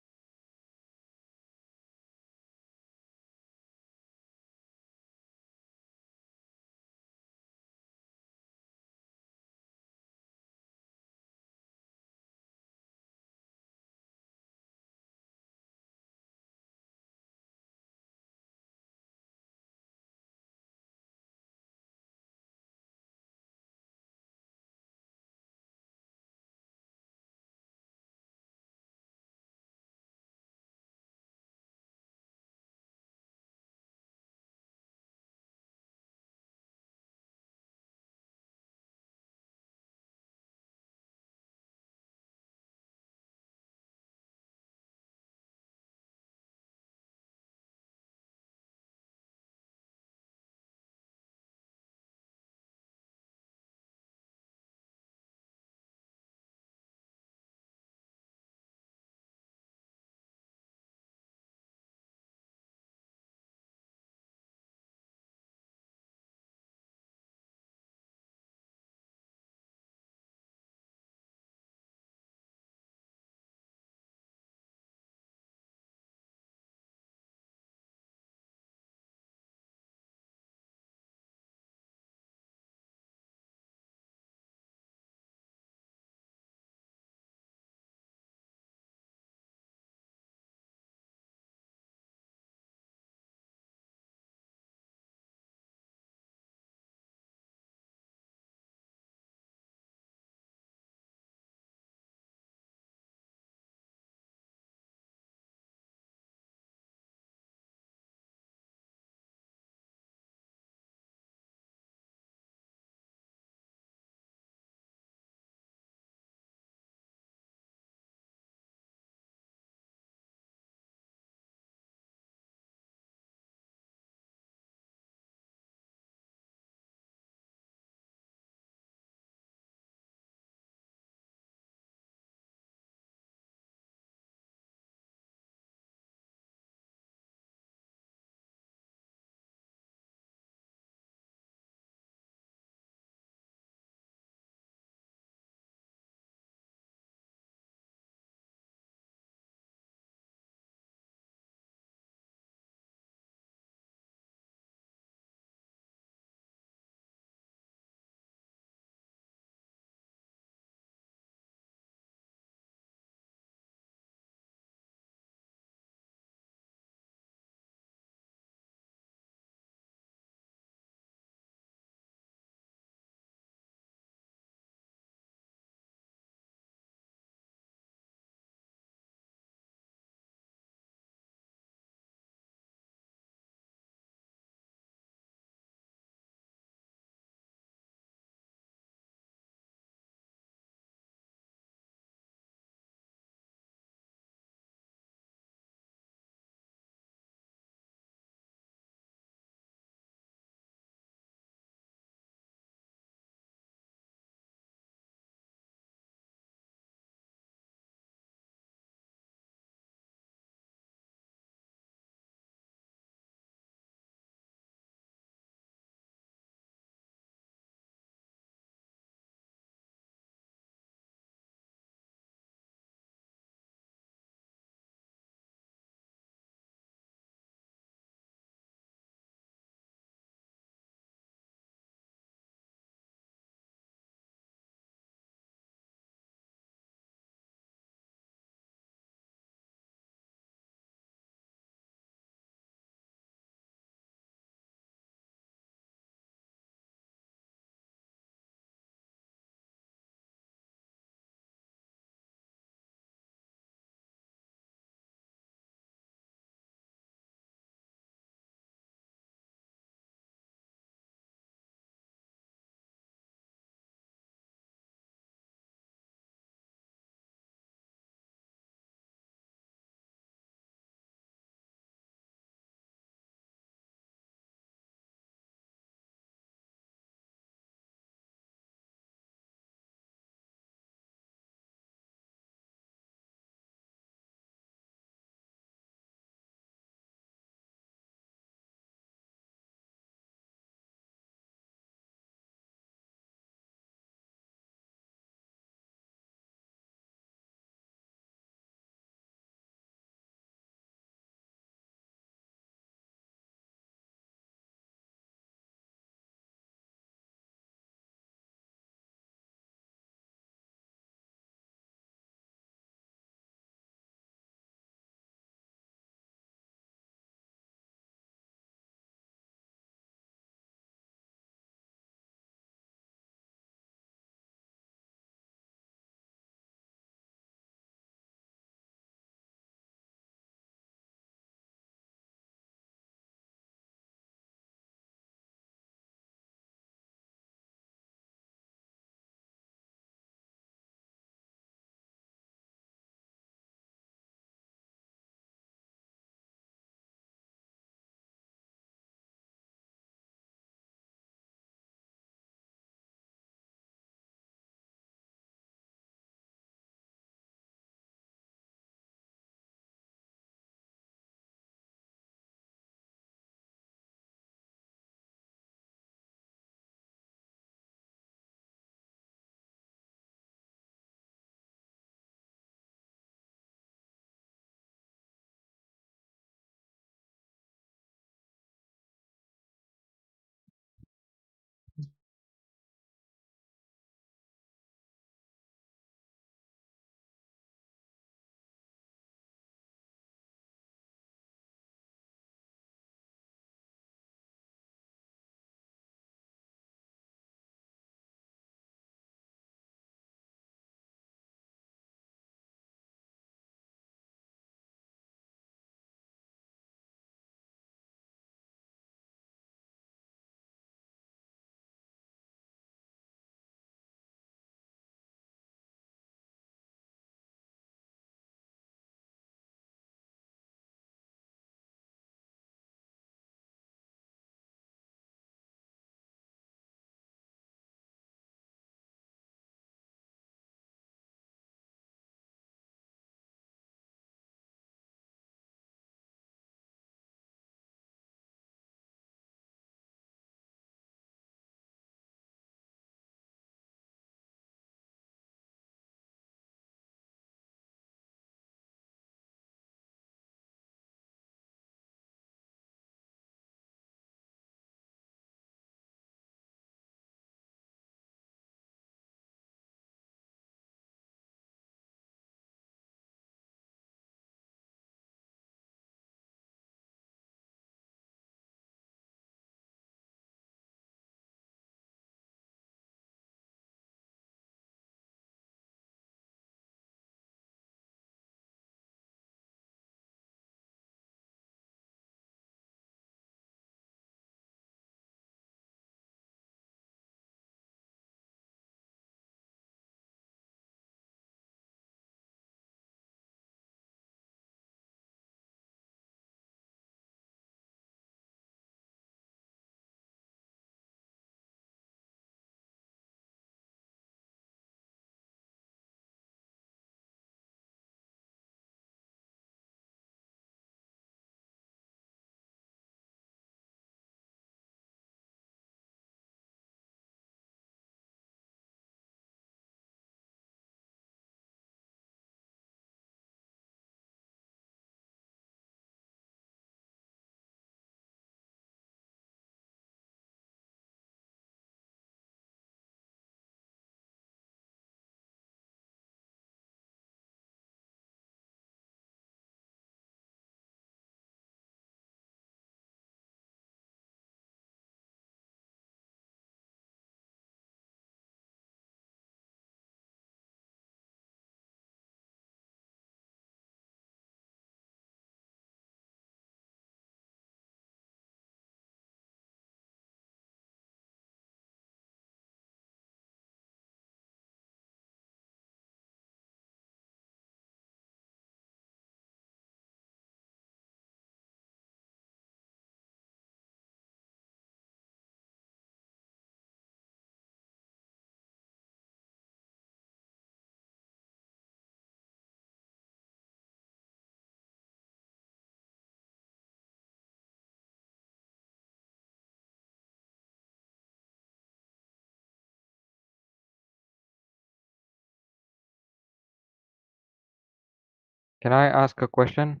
Can I ask a question?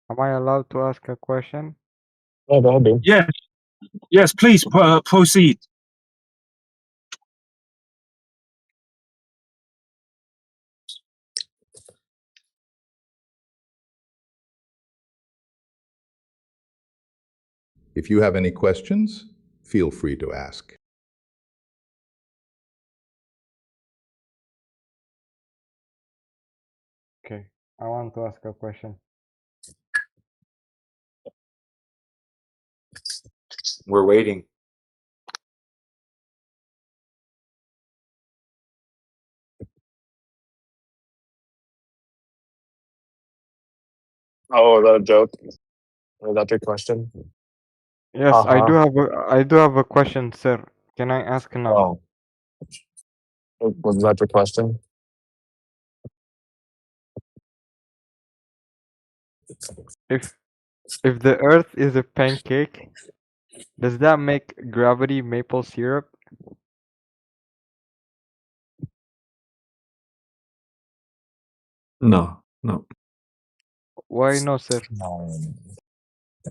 Am I allowed to ask a question? Oh, that'll do. Yes, yes, please proceed. If you have any questions, feel free to ask. Okay, I want to ask a question. We're waiting. Oh, is that a joke? Is that your question? Yes, I do have a question, sir. Can I ask now? Oh, was that your question? If the Earth is a pancake, does that make gravity maple syrup? No, no. Why no, sir?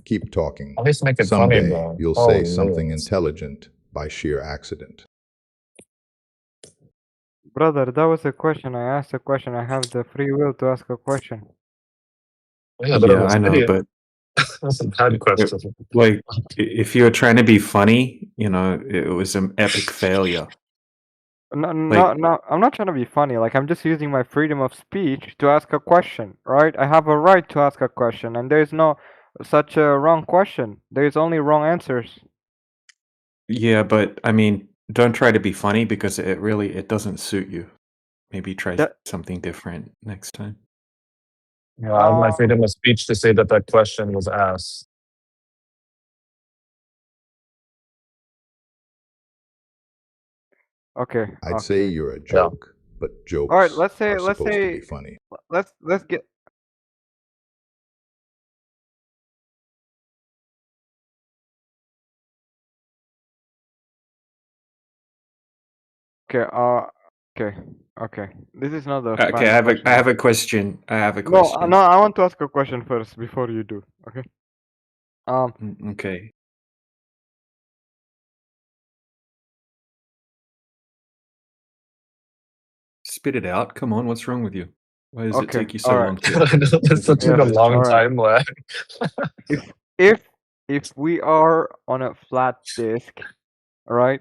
Keep talking. At least make it funny, Someday bro. you'll Oh, say something no. intelligent by sheer accident. Brother, that was a question. I asked a question. I have the free will to ask a question. Yeah, but Yeah, I know, but that's a bad question. like, if you're trying to be funny, you know, it was an epic failure. No, Like, no, I'm not trying to be funny. Like, I'm just using my freedom of speech to ask a question, right? I have a right to ask a question, and there's no such a wrong question. There's only wrong answers. yeah, but I mean, don't try to be funny because it doesn't suit you. Maybe try something different next time. Yeah, I have my freedom of speech to say that that question was asked. Okay. I'd say you're a Yeah. joke, but jokes All right. Let's are say supposed to be funny. let's get. Okay. Okay. Okay. This is not a Okay, funny I question. have a question. I have a No, question. no. I want to ask a question first before you do. Okay. Okay. Spit it out. Come on, what's wrong with you? Why does it Okay. take you so All right. long to It's such a long time lag. If we are on a flat disk, right?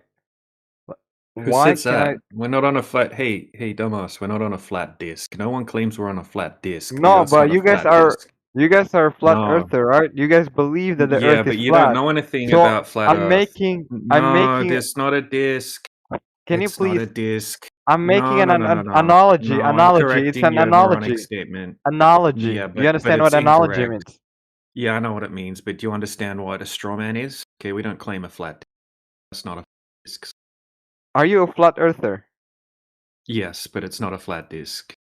Who Why says can I? that? We're not on a flat. Hey, dumbass. We're not on a flat disk. No one claims we're on a flat disk. The No, Earth's but not a flat disk. you guys are flat No. earther, right? You guys believe that the Yeah, Earth is but you don't flat. know anything So about flat Earth. I'm No, making. it's not a disk. Can you It's not a please? disk. I'm making No, an, no, no, no, an no. analogy. No, I'm Analogy. It's correcting an your moronic analogy. statement. Analogy. Yeah, Do you but understand it's what analogy incorrect. means? Yeah, I know what it means, but do you understand what a straw man is? Okay, we don't claim a flat disk. That's not a disk. Are you a flat earther? Yes, but it's not a flat disk.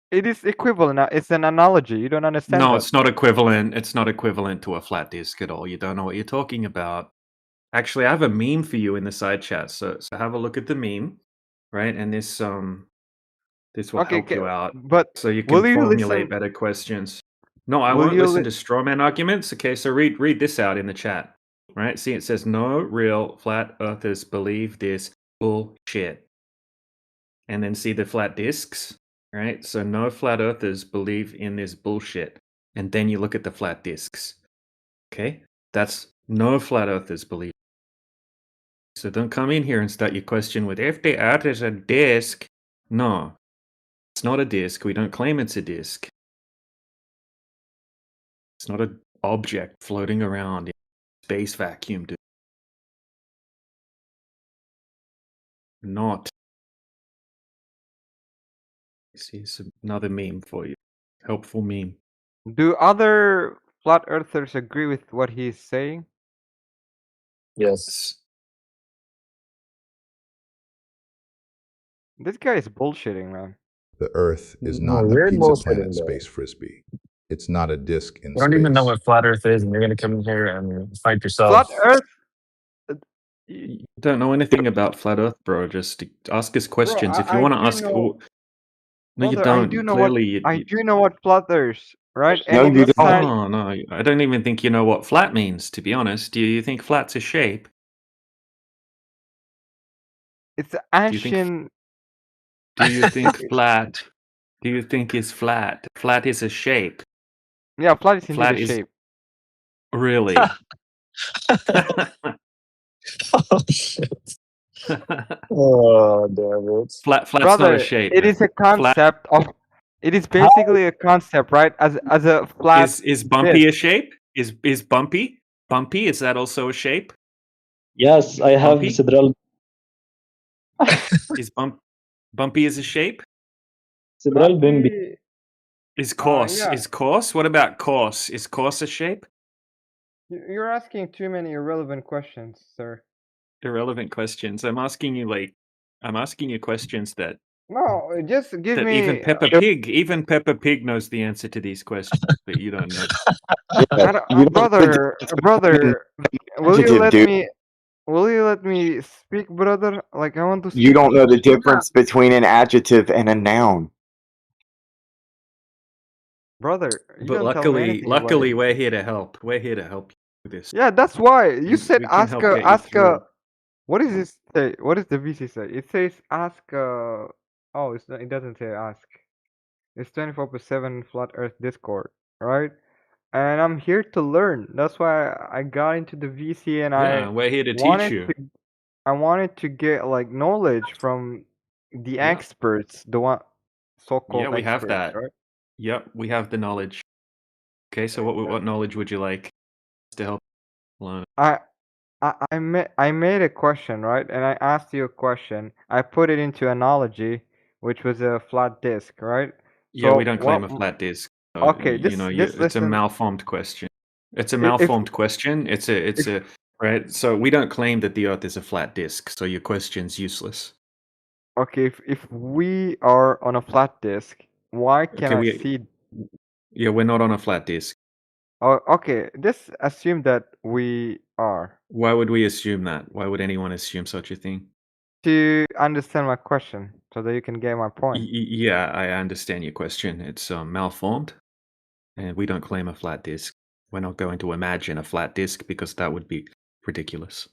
It is equivalent. It's an analogy. You don't understand No, that. it's not equivalent. It's not equivalent to a flat disk at all. You don't know what you're talking about. Actually, I have a meme for you in the side chat. So have a look at the meme, right? And this will Okay, help you out, but so you can will you formulate listen? better questions. No, I Will won't you? listen to straw man arguments. Okay, so read this out in the chat, right? See, it says no real flat earthers believe this bullshit, and then see the flat discs, right? So no flat earthers believe in this bullshit, and then you look at the flat discs. Okay, that's no flat earthers believe. So don't come in here and start your question with if the earth is a disc. No, it's not a disc. We don't claim it's a disc. It's not an object floating around in space vacuum, dude. Not. See, it's another meme for you. Helpful meme. Do other flat earthers agree with what he's saying? Yes. This guy is bullshitting, man. The Earth is No, not a we're pizza bullshitting, planet bro. space frisbee. It's not a disc in You don't even know space. what flat Earth is, and you're gonna come in here and fight yourself. Flat Earth. You don't know anything about flat Earth, bro. Just ask us questions. If you I want to do ask, know, no, you brother. I do don't. know what Clearly, I do know what flat Earth, right? No, And you this don't. time, no, no. I don't even think you know what flat means. To be honest, do you think flat's a shape? it's Do you think? ancient. Do you think flat? Do you think is flat? Flat is a shape. Yeah, flat is indeed a Flat is shape. really. Oh shit. Oh damn it. Flat's not a Brother, shape, it man. is a Flat concept of. It is How basically a concept, right? As a flat is bumpy disk. a shape? Is bumpy? Bumpy, is that also a shape? yes, I have Bumpy? cerebral Is bumpy is a shape? cerebral bimbi. Bumpy. Is coarse? Yeah. Is coarse? What about coarse? Is coarse a shape? You're asking too many irrelevant questions, sir. Irrelevant questions. I'm asking you questions that No, just give that even me. Even Peppa Pig knows the answer to these questions, but you don't know. Yeah, you don't know the Brother, difference between brother, will you adjective, let dude. me? Will you let me speak, brother? Like I want to You speak. don't know the difference between an adjective and a noun. Brother, you But don't tell me anything about it. we're here to help. We're here to help you with this. Yeah, that's why you said We can help get you ask a. through. What is this say? What does the VC say? It says ask Oh, it's not, it doesn't say ask. It's 24/7 Flat Earth Discord, right? And I'm here to learn. That's why I got into the VC and Yeah, I we're here to teach wanted you. to I wanted to get like knowledge from the Yeah. experts, the one Yeah, so-called we have experts, that. right? Yep, we have the knowledge. Okay, so what knowledge would you like to help learn? I made a question, right? And I asked you a question. I put it into analogy, which was a flat disk, right? Yeah, we So don't claim what? a flat disk. Okay, You know, this it's a listen. malformed question. It's a If malformed question. It's a right. So we don't claim that the Earth is a flat disk. So your question's useless. okay, if we are on a flat disk, why can I Okay, see? yeah, we're not on a flat disk. Oh, okay. Just assume that we are. Why would we assume that? Why would anyone assume such a thing? To understand my question, so that you can get my point. Yeah, I understand your question. It's malformed, and we don't claim a flat disk. We're not going to imagine a flat disk because that would be ridiculous.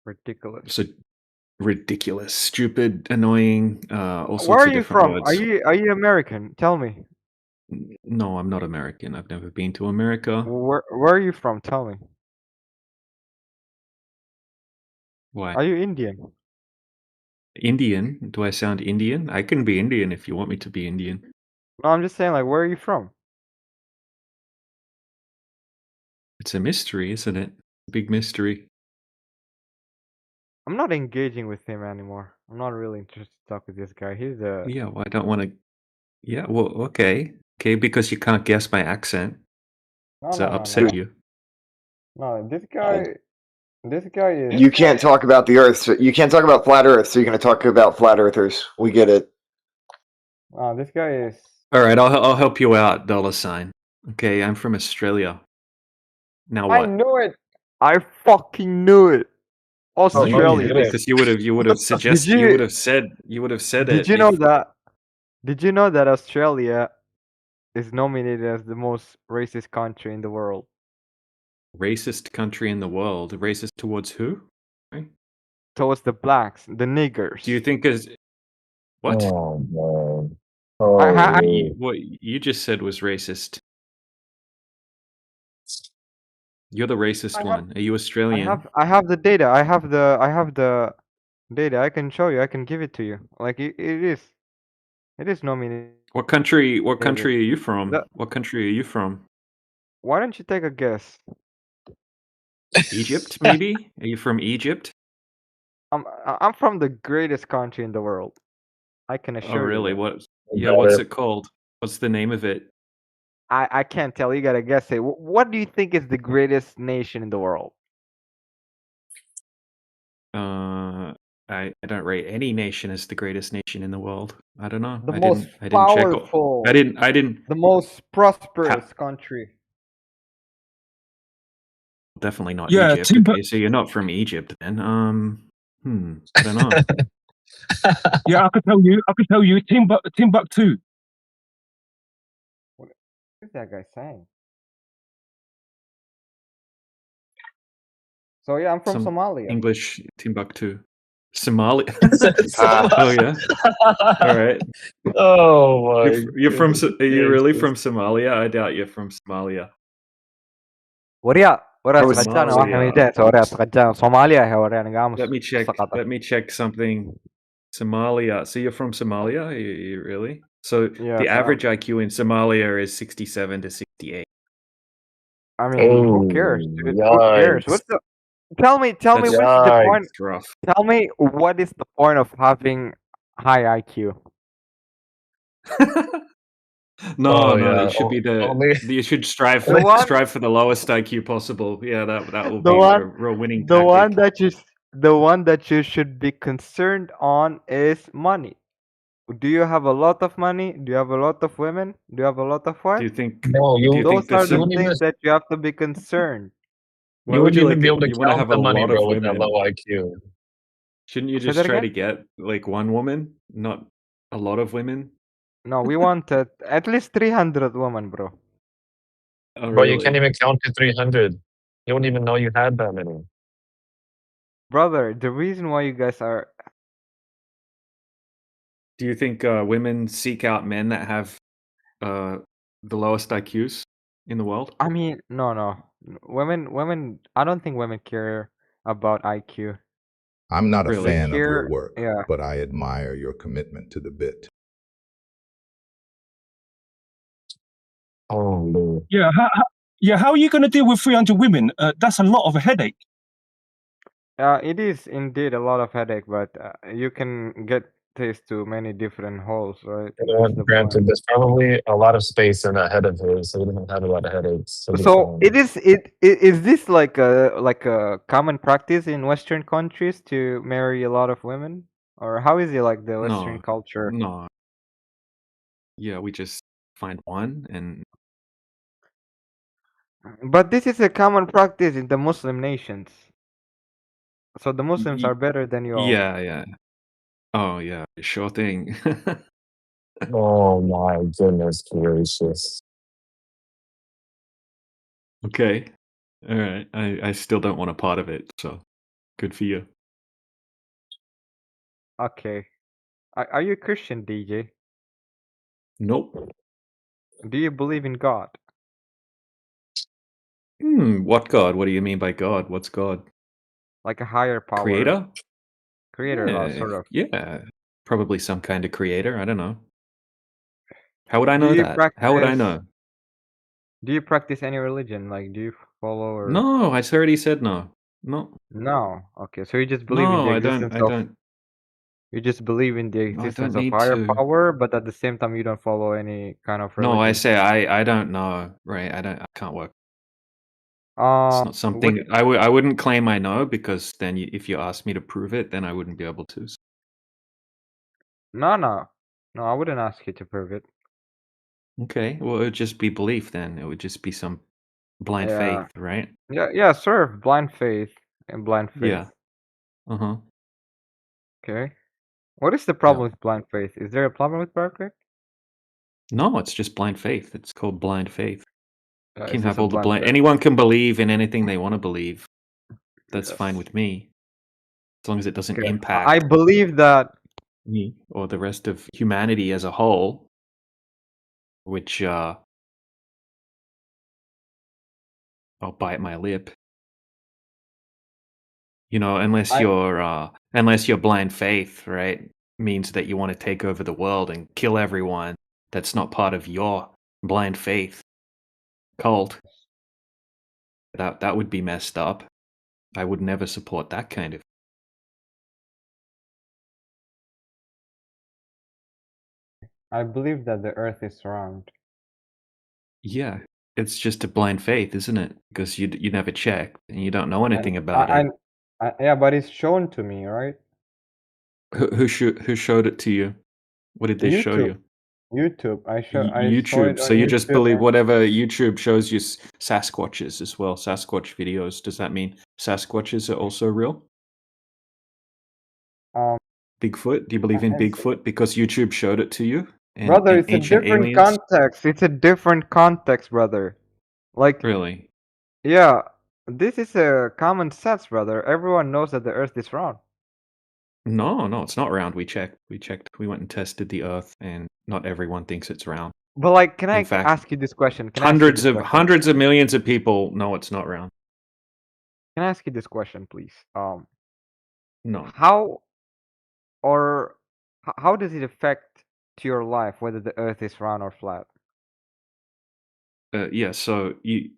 Ridiculous. So ridiculous, stupid, annoying, all Where sorts are of you different from? words. Are you American? Tell me. No, I'm not American. I've never been to America. Where are you from? Tell me. Why? Are you Indian? Indian? Do I sound Indian? I can be Indian if you want me to be Indian. No, I'm just saying, like, where are you from? It's a mystery, isn't it? Big mystery. I'm not engaging with him anymore. I'm not really interested to talk with this guy. He's a. Yeah, well, I don't want to. Yeah, well, okay. Okay, because you can't guess my accent. No, Does no, that no, upset no. you? No, this guy. This guy is. You can't talk about the Earth. So you can't talk about flat Earth. So you're going to talk about flat Earthers. We get it. This guy is. All right, I'll help you out, $sign. Okay, I'm from Australia. Now I what? knew it. I fucking knew it. No, Australia. because you would have suggested you would have said Did it you know if that? Did you know that Australia is nominated as the most racist country in the world? racist country in the world. Racist towards who? Right? Towards the blacks, the niggers. Do you think is what? Oh man. What you just said was racist. You're the racist one. Are you Australian? I have the data. I have the data. I can show you. I can give it to you. Like it is nominated. What country are you from? The- What country are you from? Why don't you take a guess? Egypt, maybe? Are you from Egypt? I'm from the greatest country in the world. I can Oh, assure really? you that. What's it called? What's the name of it? I can't tell. You gotta guess it. What do you think is the greatest nation in the world? I don't rate any nation as the greatest nation in the world. I don't know. The I most didn't check. powerful. I didn't. The most prosperous country. Definitely not Yeah, Egypt. Timber. Okay, so you're not from Egypt then. I don't know. Yeah, I could tell you, Timbuktu. What is that guy saying? So yeah, I'm from Some Somalia. English Timbuktu. Somalia. Ah. Oh yeah. All right. Oh my You're from goodness are you really gracious. from Somalia? I doubt you're from Somalia. وريا وريا I was سقجان واحد من Somalia. جهة وريا سقجان صوماليا هي وريا قاموس سقطت. Let me check something. Somalia. So you're from Somalia? You really? So Yes, the average IQ in Somalia is 67 to 68. I mean, who Oh, cares, dude? Who cares? yikes. What's the? Tell me That's what's the point? rough. Tell me what is the point of having high IQ? Oh, No, yeah. it should be Only, you should strive The one, strive for the lowest IQ possible. Yeah, that will the be a one, real winning the one tactic. that you should be concerned on is money. Do you have a lot of money? Do you have a lot of women? Do you have a lot of what? Do you think no, do you Those think are that's the you wouldn't even, things that you have to be concerned. why you would wouldn't you even like be it? able to You want to count have the a money, lot of bro, with that women? low IQ. Shouldn't you Say just that try again? to get like one woman, not a lot of women? No, we wanted at least 300 women, bro. Oh, Bro, you can't really? even count to 300. You don't even know you had that many. Brother, the reason why you guys are Do you think women seek out men that have the lowest IQs in the world? I mean, no. Women, I don't think women care about IQ. I'm not a Really? fan of your Care, work, yeah. but I admire your commitment to the bit. Oh, Lord. Yeah, how are you going to deal with 300 women? That's a lot of a headache. It is indeed a lot of headache, but you can get taste to many different holes, right? That's the point. Granted, there's probably a lot of space in that head of his, so he doesn't have a lot of headaches. So, So is this like a common practice in Western countries to marry a lot of women, or how is it like the Western No. culture? No. Yeah, we just find one and But this is a common practice in the Muslim nations. So the Muslims are better than you all. yeah. Oh yeah, sure thing. oh my goodness gracious. Okay. All right. I still don't want a part of it, so good for you. Okay. Are you a Christian, DJ? Nope. Do you believe in God? What God? What do you mean by God? What's God? Like a higher power? Creator? Creator, sort of. Yeah. Probably some kind of creator. I don't know. How would I Do know you that? How would I practice? know? Do you practice any religion? Like, do you follow or? No, I already said no. No. No. Okay, so you just believe in the No, I existence of. don't. You just believe in the No, I existence don't of need higher to. power, but at the same time, you don't follow any kind of No, I religion. say I don't know. Right? I can't work. It's not What? something I wouldn't claim I know because then if you ask me to prove it, then I wouldn't be able to. No, I wouldn't ask you to prove it. Okay, well, it would just be belief then. It would just be some blind Yeah. faith, right? Yeah, sir. Blind faith and blind faith. Yeah. Uh-huh. Okay. What is the problem with blind faith? Is there a problem with blind faith? No, it's just blind faith. It's called blind faith. You Is can this have a all the blind faith? anyone can believe in anything they want to believe. That's Yes. fine with me. As long as it doesn't Okay. impact I believe that me or the rest of humanity as a whole, which I'll bite my lip. You know, unless you're blind faith, right? Means that you want to take over the world and kill everyone that's not part of your blind faith cult. That would be messed up. I would never support that kind of. I believe that the earth is round. Yeah, it's just a blind faith, isn't it? Because you never check and you don't know anything about it. Yeah, but it's shown to me, right? Who showed it to you? What did they show YouTube. you? YouTube. I saw it YouTube. So on you just YouTube. believe whatever YouTube shows you Sasquatches as well, Sasquatch videos. Does that mean Sasquatches are also real? Bigfoot? Do you believe in Bigfoot because YouTube showed it to you? Brother, And it's a ancient different aliens? context. It's a different context, brother. Like, Really? yeah, this is a common sense, brother. Everyone knows that the Earth is round. No, it's not round. We checked. We went and tested the Earth, and not everyone thinks it's round. But like, can In I fact, ask you this question? hundreds of millions of people know it's not round. Can I ask you this question, please? No. How does it affect to your life whether the Earth is round or flat? Yeah, so you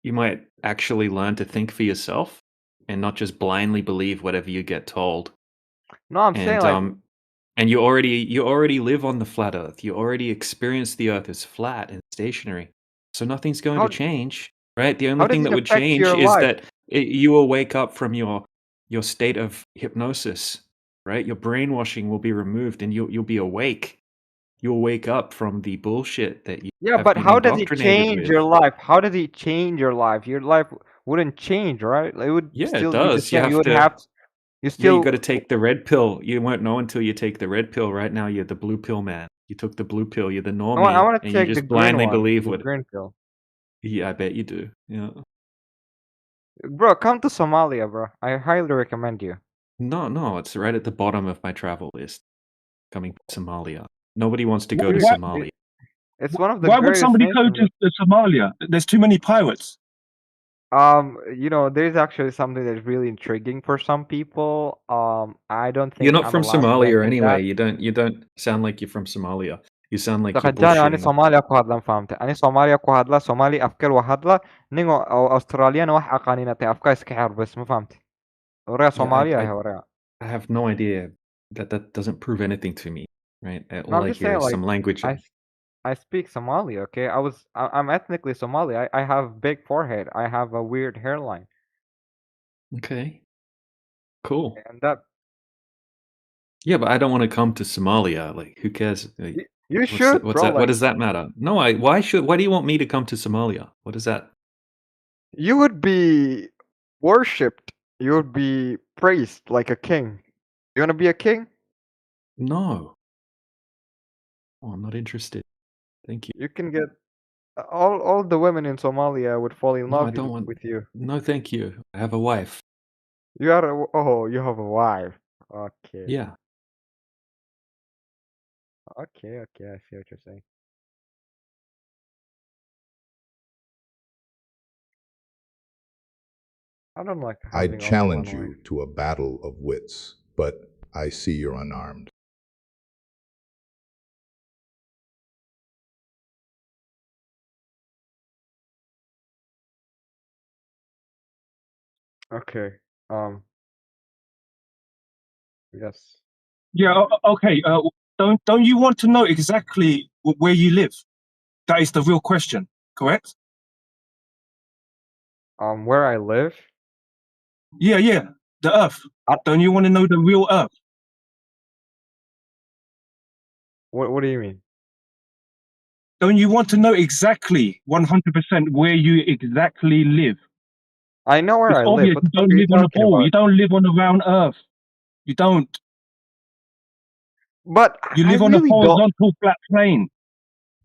might actually learn to think for yourself and not just blindly believe whatever you get told. No, I'm saying like, and you already live on the flat Earth. You already experience the Earth as flat and stationary, so nothing's going to change, right? The only how does thing it that would affect change your is life? that you will wake up from your state of hypnosis, right? Your brainwashing will be removed, and you'll be awake. You'll wake up from the bullshit that you Yeah, have but been how does it indoctrinated change with. your life? How does it change your life? Your life wouldn't change, right? It would Yeah, still it be the does. You same. You have would to. have, you Yeah, you still. got to take the red pill. You won't know until you take the red pill. Right now, you're the blue pill man. You took the blue pill. You're the I normie, want to and you take the just green blindly one, believe the what. green pill. Yeah, I bet you do. Yeah. Bro, come to Somalia, bro. I highly recommend you. No, it's right at the bottom of my travel list. Coming to Somalia. Nobody wants to go to Why, Somalia. It's one of the why would greatest somebody go nations. to Somalia? There's too many pirates. There's actually something that's really intriguing for some people. I don't You're think not I'm from allowed to Somalia mention that. anyway. You don't sound like you're from Somalia. You sound like you're Sakajani, ani bullshitting. Somalia ku hadlan fahamte. Ani Somalia ku hadla, Somali afkar wa hadla, ningo Australian wax aqaaninate afka iska xeer bas ma fahamte. Orea Yeah, Somalia he orea. I have no idea. That doesn't prove anything to me, right? No, All I'm I just hear saying is like some language. I speak Somali, okay? I'm ethnically Somali. I have big forehead. I have a weird hairline. Okay. Cool. And that Yeah, but I don't want to come to Somalia. Like, who cares? Like, you what's should, what's bro. that? What Like, does that matter? No, why do you want me to come to Somalia? What is that? you would be worshipped. You would be praised like a king. You want to be a king? No. Oh, I'm not interested. Thank you. You can get all the women in Somalia would fall in No, I love don't want. with you. No, thank you. I have a wife. You are you have a wife. Okay. Yeah. Okay, I see what you're saying. I don't like I having only one challenge wife. you to a battle of wits, but I see you're unarmed. Okay. Yes. Yeah. Okay. Don't you want to know exactly where you live? That is the real question. Correct? Where I live? Yeah. The Earth. Don't you want to know the real Earth? What do you mean? Don't you want to know exactly 100% where you exactly live? I know where It's I live. obvious What you the fuck don't are you live on a talking ball. about? You don't live on a round Earth. You don't. But You I live on a really don't. horizontal flat plane.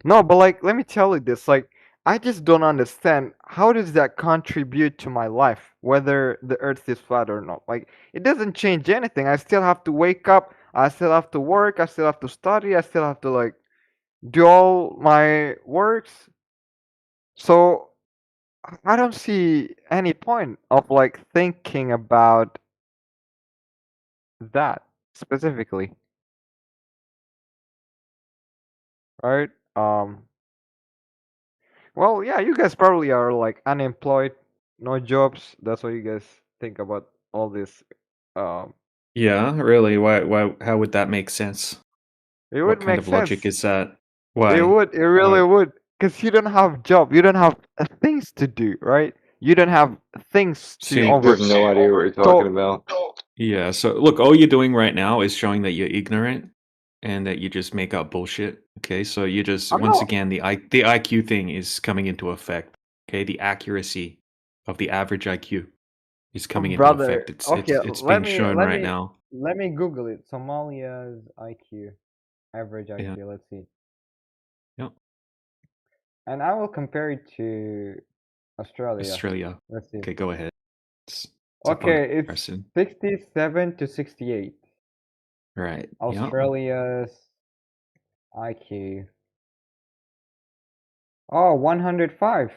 No, but like, let me tell you this. Like, I just don't understand how does that contribute to my life, whether the Earth is flat or not. Like, it doesn't change anything. I still have to wake up. I still have to work. I still have to study. I still have to like do all my works. So I don't see any point of like thinking about that specifically, right? Well, yeah, you guys probably are like unemployed, no jobs. That's what you guys think about all this. Um, Yeah, really? Why? How would that make sense? it What would kind make of logic sense. is that? It Why? would. It really would. Because you don't have job. You don't have things to do, right? You don't have things to See, over. I have no idea what you're talking about. yeah. So look, all you're doing right now is showing that you're ignorant, and that you just make up bullshit. Okay, so you just I'm once not. again the IQ thing is coming into effect. Okay, the accuracy of the average IQ is coming into effect. Brother. It's Okay, it's it's being shown right now. let me Google it. Somalia's IQ, average Yeah. IQ. Let's see. Yep. And I will compare it to Australia. Australia. Let's see. Okay, go ahead. It's a fun Okay, it's comparison. 67 to 68. Right. Yeah. Australia's IQ. Oh, 105.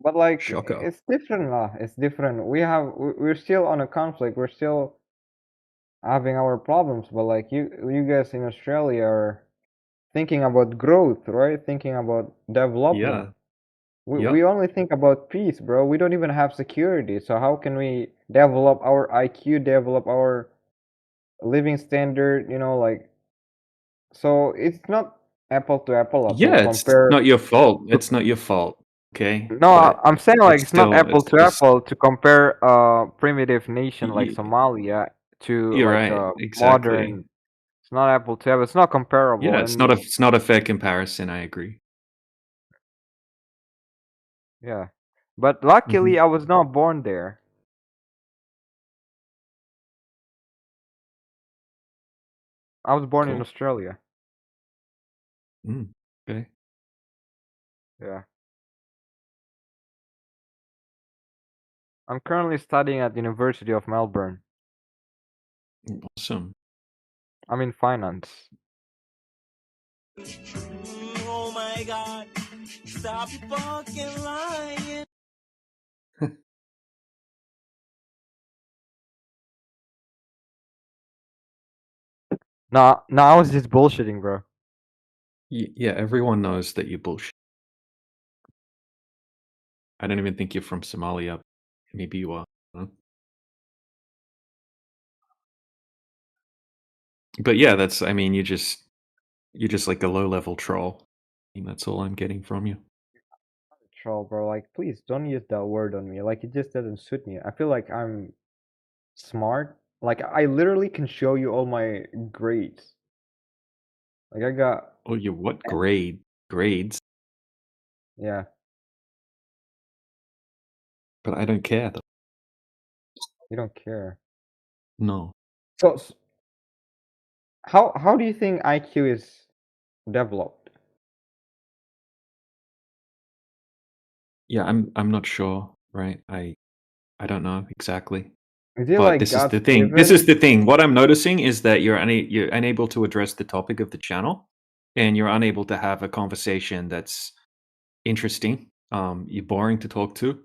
But like, Shocker. it's different lah. It's different. We're still on a conflict. We're still having our problems. But like, you guys in Australia are thinking about growth, right? Thinking about development. Yeah. We only think about peace, bro. We don't even have security. So how can we develop our IQ, develop our living standard? You know, like, so it's not apple to apple to Yeah, it's compare. not your fault. It's not your fault. Okay, No, but I'm saying like it's it's not still apple it's to just apple to compare a primitive nation like y- Somalia to you're like right. a Exactly. modern. It's not apple to apple. It's not comparable. Yeah, And it's not a fair comparison. I agree. yeah, but Hmm. luckily I was not born there. I was born in Cool. Australia. Okay. Yeah. I'm currently studying at University of Melbourne. Awesome. I'm in finance. Oh my god. Stop your fucking lying. No, I was just bullshitting, bro. Yeah, everyone knows that you bullshit. I don't even think you're from Somalia. Maybe you are. Huh? But yeah, that's. I mean, you're just like a low level troll. I mean, that's all I'm getting from you. Troll, bro. Like, please don't use that word on me. Like, it just doesn't suit me. I feel like I'm smart. Like, I literally can show you all my grades. Like, I got. Oh, you what grade? Grades? Yeah. But I don't care though. You don't care. No. So how do you think IQ is developed? Yeah, I'm not sure. Right? I don't know exactly. Is it But like this is the God's thing. This is given? the thing. What I'm noticing is that you're unable to address the topic of the channel, and you're unable to have a conversation that's interesting. You're boring to talk to,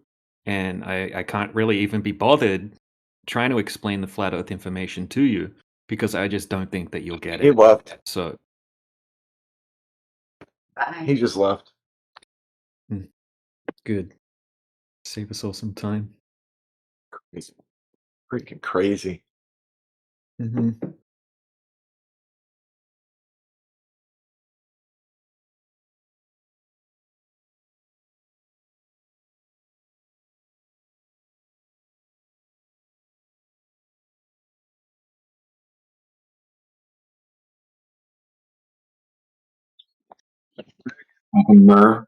and I can't really even be bothered trying to explain the flat Earth information to you because I just don't think that you'll get He it. left. So He just left. good. Save us all some time. He's freaking crazy. Mm-hmm. Welcome, Mer.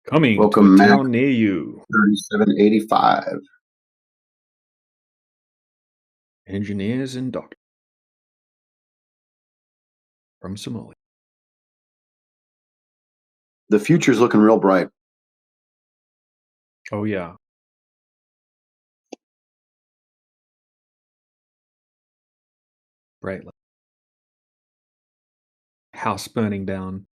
Coming to a Welcome, Mac. town near you. 3785. Engineers and doctors from Somalia. The future's looking real bright. Oh yeah. Right. House burning down.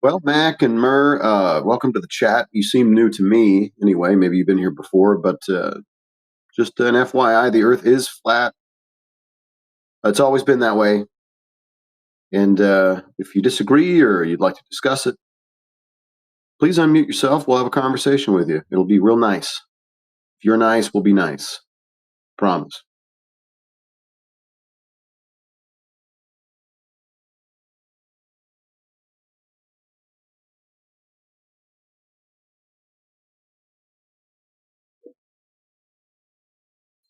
Well, Mac and Mer, welcome to the chat. You seem new to me anyway. Maybe you've been here before, but just an FYI, the Earth is flat. It's always been that way. And if you disagree or you'd like to discuss it, please unmute yourself. We'll have a conversation with you. It'll be real nice. If you're nice, we'll be nice. Promise.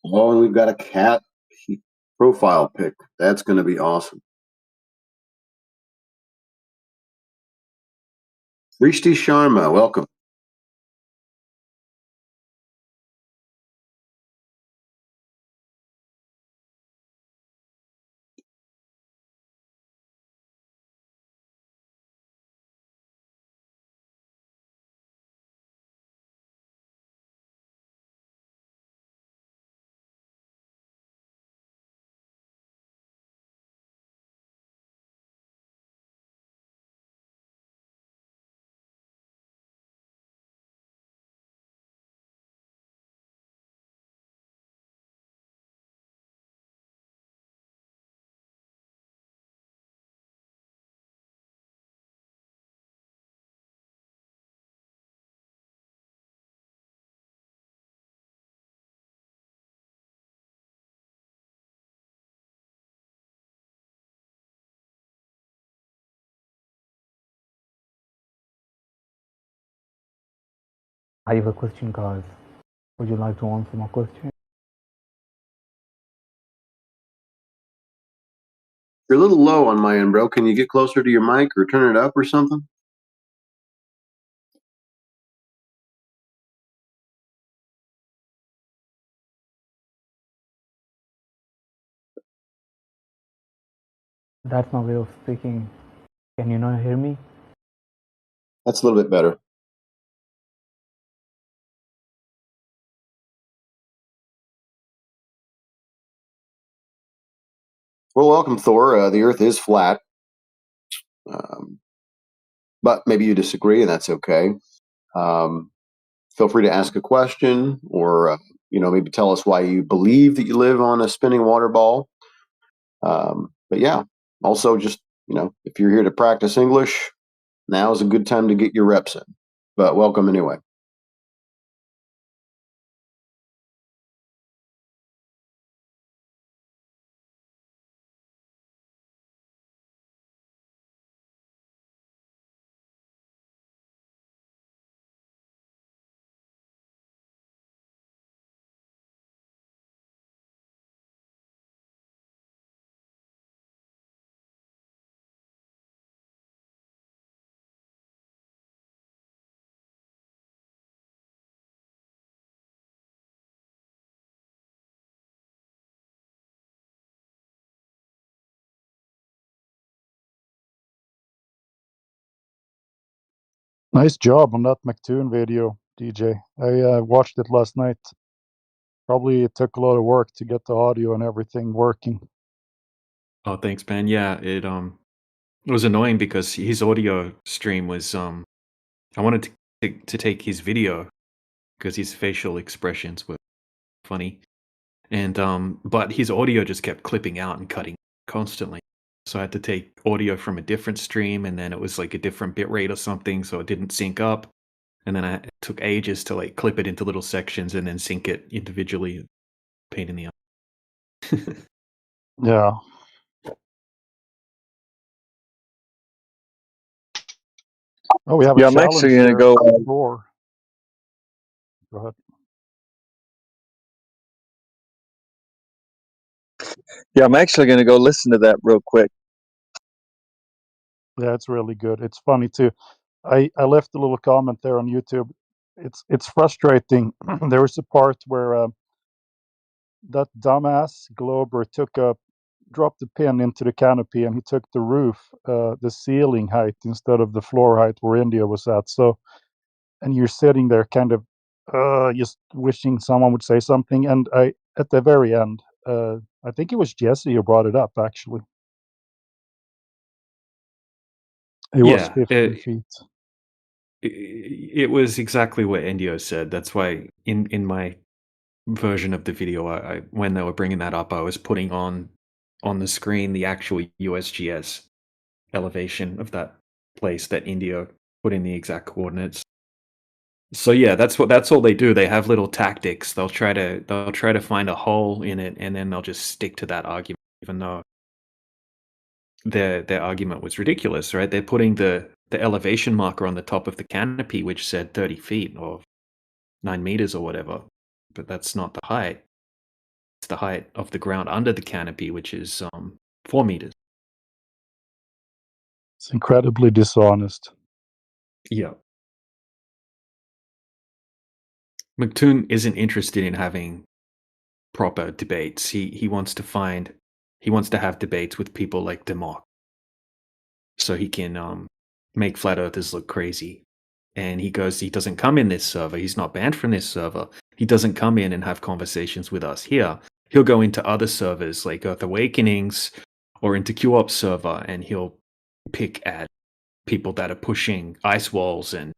Oh, and we've got a cat profile pic. That's going to be awesome. Rishti Sharma, welcome. I have a question, guys. Would you like to answer my question? You're a little low on my end, bro. Can you get closer to your mic or turn it up or something? That's my way of speaking. Can you not hear me? That's a little bit better. Well, welcome, Thor. The Earth is flat, but maybe you disagree, and that's okay. Feel free to ask a question, or maybe tell us why you believe that you live on a spinning water ball. But yeah, also just if you're here to practice English, now is a good time to get your reps in. But welcome anyway. Nice job on that McToon video, DJ. I watched it last night. Probably it took a lot of work to get the audio and everything working. Oh, thanks, man. Yeah, it was annoying because his audio stream was I wanted to take his video because his facial expressions were funny, and but his audio just kept clipping out and cutting constantly. So I had to take audio from a different stream, and then it was like a different bitrate or something, so it didn't sync up. And then it took ages to like clip it into little sections and then sync it individually. Pain in the ass. Yeah. Oh, we have a Yeah, I'm challenge actually gonna here. go. Go ahead. Yeah, I'm actually gonna go listen to that real quick. Yeah, it's really good. It's funny too. I left a little comment there on YouTube. It's frustrating. There was a part where that dumbass Glober dropped the pin into the canopy, and he took the roof, the ceiling height instead of the floor height where India was at. So, and you're sitting there kind of just wishing someone would say something. And at the very end, I think it was Jesse who brought it up. Actually, it was Yeah, 15 feet. it was exactly what Indio said. That's why in my version of the video, I when they were bringing that up, I was putting on the screen the actual USGS elevation of that place that Indio put in the exact coordinates. So yeah, that's all they do. They have little tactics. They'll try to find a hole in it, and then they'll just stick to that argument, even though their argument was ridiculous, right? They're putting the elevation marker on the top of the canopy, which said 30 feet or 9 meters or whatever, but that's not the height. the height of the ground under the canopy, which is 4 meters. It's incredibly dishonest. Yeah. McToon isn't interested in having proper debates. He wants to have debates with people like Democ, so he can make flat earthers look crazy. And he doesn't come in this server. He's not banned from this server. He doesn't come in and have conversations with us here. He'll go into other servers like Earth Awakenings or into QOps server, and he'll pick at people that are pushing ice walls and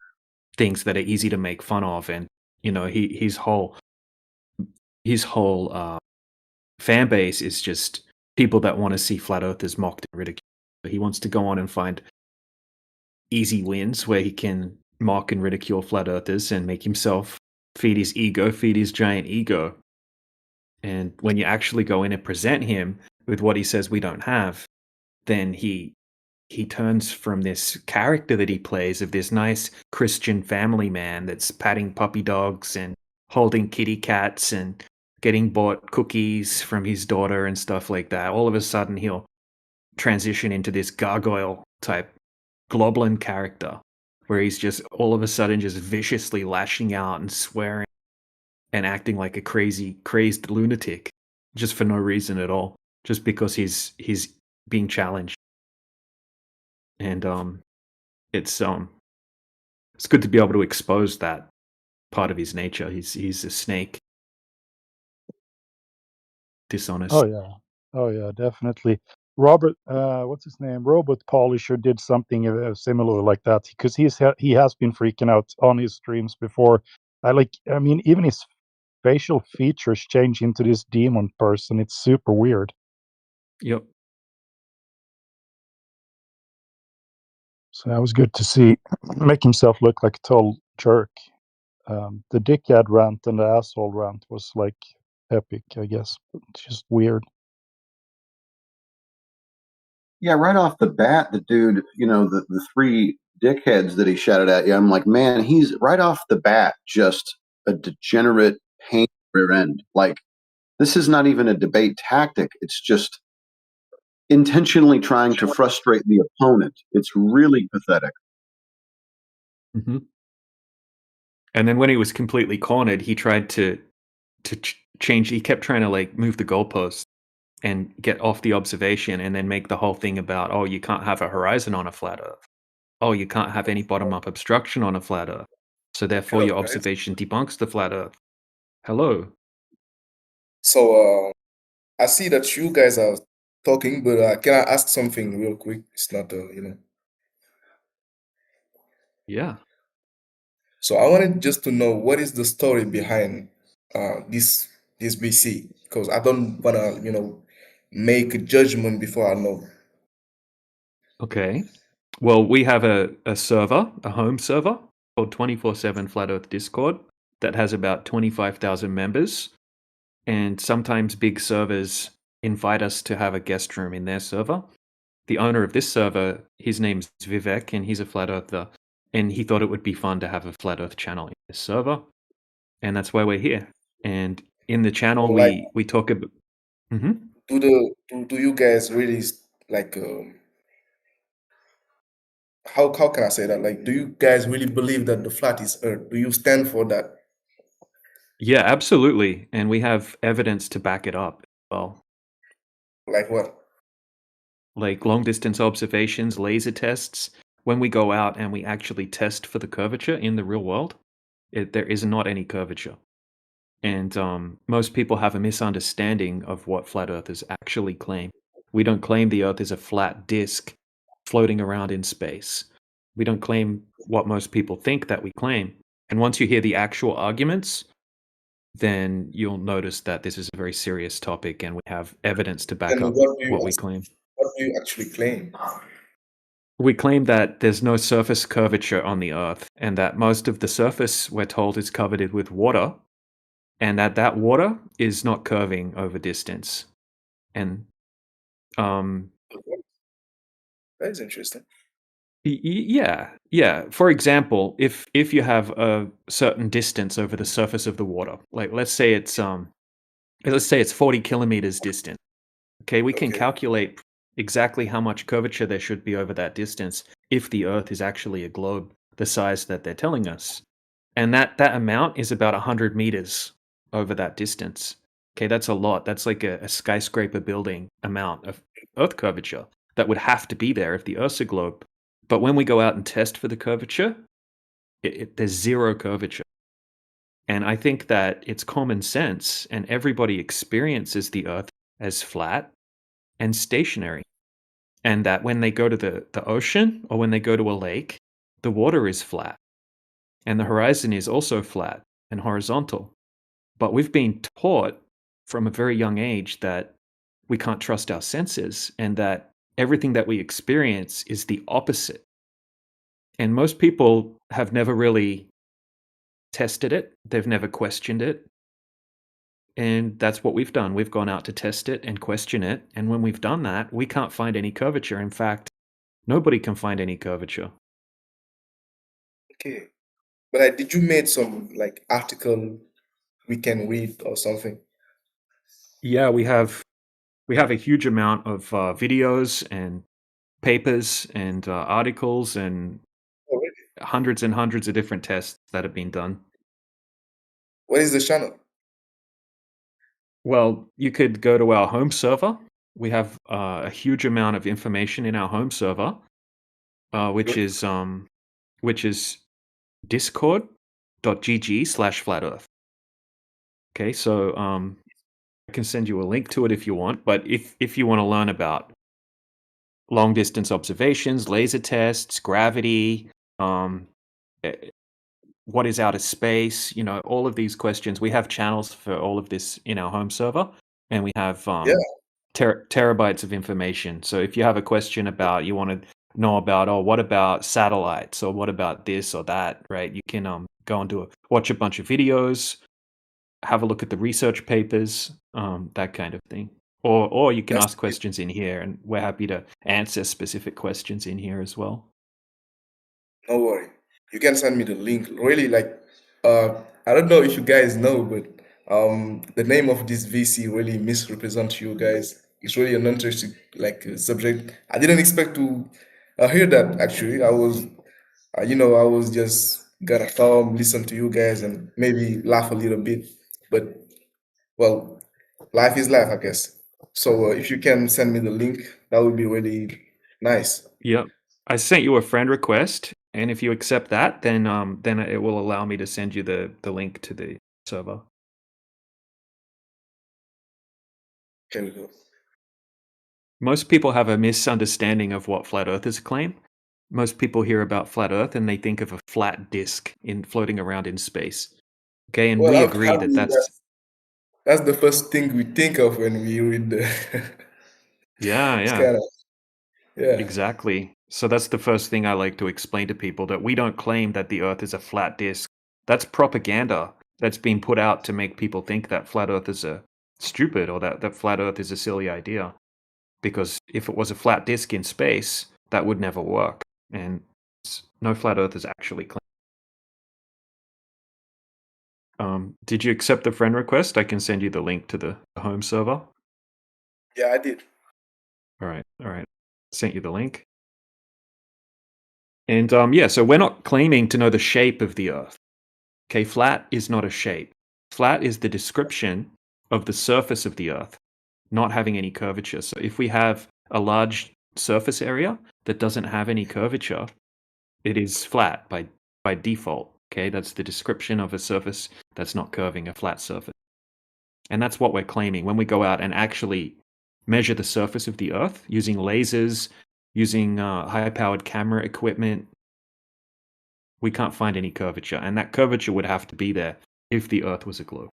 things that are easy to make fun of. And his whole fan base is just people that want to see flat earthers mocked and ridiculed. He wants to go on and find easy wins where he can mock and ridicule flat earthers and make himself feed his giant ego. And when you actually go in and present him with what he says we don't have, then he turns from this character that he plays of this nice Christian family man that's patting puppy dogs and holding kitty cats and getting bought cookies from his daughter and stuff like that. All of a sudden he'll transition into this gargoyle type Globlin character where he's just all of a sudden just viciously lashing out and swearing and acting like a crazed lunatic just for no reason at all, just because he's being challenged. And it's good to be able to expose that part of his nature. He's a snake. Dishonest. Oh yeah, definitely. Robert, what's his name? Robot Polisher did something similar like that because he has been freaking out on his streams before. I mean, even his facial features change into this demon person. It's super weird. Yep. So that was good to see. Make himself look like a total jerk. The dickhead rant and the asshole rant was like epic, I guess. But just weird. Yeah, right off the bat, the dude, the three dickheads that he shouted at you, I'm like, man, he's right off the bat just a degenerate pain rear end. Like, this is not even a debate tactic. It's just intentionally trying to frustrate the opponent. It's really pathetic. Mm-hmm. And then when he was completely cornered, he tried to change. He kept trying to move the goalpost and get off the observation and then make the whole thing about, oh, you can't have a horizon on a flat earth. Oh, you can't have any bottom-up obstruction on a flat earth. So therefore Hello, your guys. observation debunks the flat earth. Hello. So I see that you guys are talking, but can I ask something real quick? It's not, Yeah. So I wanted just to know what is the story behind this BC, because I don't wanna, make a judgment before I know. Okay. Well, we have a server, a home server called 24/7 Flat Earth Discord that has about 25,000 members. And sometimes big servers invite us to have a guest room in their server. The owner of this server, his name's Vivek, and he's a flat earther. And he thought it would be fun to have a flat earth channel in this server. And that's why we're here. And in the channel, So, like, we talk about... Mhm. Do you guys really like how can I say that? Like, do you guys really believe that the flat is Earth? Do you stand for that? Yeah, absolutely. And we have evidence to back it up as well. Like what? Like long distance observations, laser tests. When we go out and we actually test for the curvature in the real world, there is not any curvature. And most people have a misunderstanding of what flat earthers actually claim. We don't claim the Earth is a flat disk floating around in space. We don't claim what most people think that we claim. And once you hear the actual arguments, then you'll notice that this is a very serious topic and we have evidence to back And up what we claim. What do you actually claim? We claim that there's no surface curvature on the Earth and that most of the surface, we're told, is covered with water, and that water is not curving over distance. And that is interesting. Yeah. For example, if you have a certain distance over the surface of the water, like let's say it's let's say it's 40 kilometers distant. Okay, we can Okay. calculate exactly how much curvature there should be over that distance if the Earth is actually a globe the size that they're telling us. And that amount is about 100 meters over that distance. Okay, that's a lot. That's like a skyscraper building amount of Earth curvature that would have to be there if the Earth's a globe. But when we go out and test for the curvature, there's zero curvature. And I think that it's common sense, and everybody experiences the Earth as flat and stationary. And that when they go to the ocean or when they go to a lake, the water is flat. And the horizon is also flat and horizontal. But we've been taught from a very young age that we can't trust our senses and that everything that we experience is the opposite. And most people have never really tested it, they've never questioned it. And that's what we've done. We've gone out to test it and question it. And when we've done that, we can't find any curvature. In fact, nobody can find any curvature. Okay. But did you make some like article we can read or something? Yeah, we have a huge amount of videos and papers and articles and Oh, really? hundreds and hundreds of different tests that have been done. What is the channel? Well, you could go to our home server. We have a huge amount of information in our home server, which is discord.gg/flat earth. Okay, so I can send you a link to it if you want. But if you want to learn about long distance observations, laser tests, gravity, what is outer space, all of these questions, we have channels for all of this in our home server, and we have terabytes of information. So if you have a question about, you want to know about, what about satellites, or what about this or that, right? You can go and watch a bunch of videos, have a look at the research papers, that kind of thing. Or you can ask questions in here, and we're happy to answer specific questions in here as well. No worry. You can send me the link. Really, like, I don't know if you guys know, but the name of this VC really misrepresents you guys. It's really an interesting like subject. I didn't expect to hear that actually. I was just gonna come listen to you guys and maybe laugh a little bit. But well, life is life, I guess. So if you can send me the link, that would be really nice. Yep. I sent you a friend request, and if you accept that, then it will allow me to send you the link to the server. Can we go? Most people have a misunderstanding of what flat earthers claim. Most people hear about flat earth and they think of a flat disk floating around in space. Okay, and Well, we I'm agree that happy that's the first thing we think of when we read the. yeah, It's yeah. kind of yeah. Exactly. So that's the first thing I like to explain to people, that we don't claim that the earth is a flat disk. That's propaganda that's been put out to make people think that flat earth is a stupid, or that flat earth is a silly idea. Because if it was a flat disk in space, that would never work. And no flat earthers actually claim. Did you accept the friend request? I can send you the link to the home server. Yeah, I did. All right. Sent you the link. And yeah, so we're not claiming to know the shape of the Earth. Okay, flat is not a shape. Flat is the description of the surface of the Earth not having any curvature. So if we have a large surface area that doesn't have any curvature, it is flat by default. Okay, that's the description of a surface that's not curving, a flat surface. And that's what we're claiming when we go out and actually measure the surface of the Earth using lasers, using high-powered camera equipment. We can't find any curvature, and that curvature would have to be there if the Earth was a globe.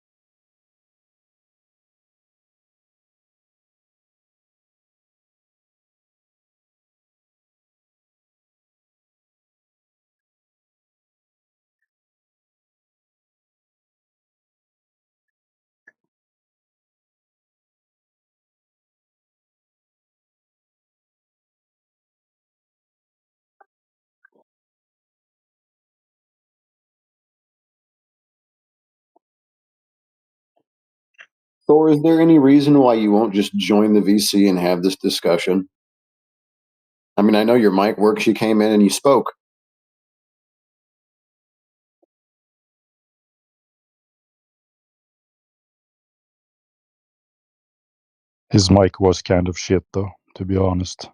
Thor, is there any reason why you won't just join the VC and have this discussion? I mean, I know your mic works. You came in and you spoke. His mic was kind of shit, though, to be honest.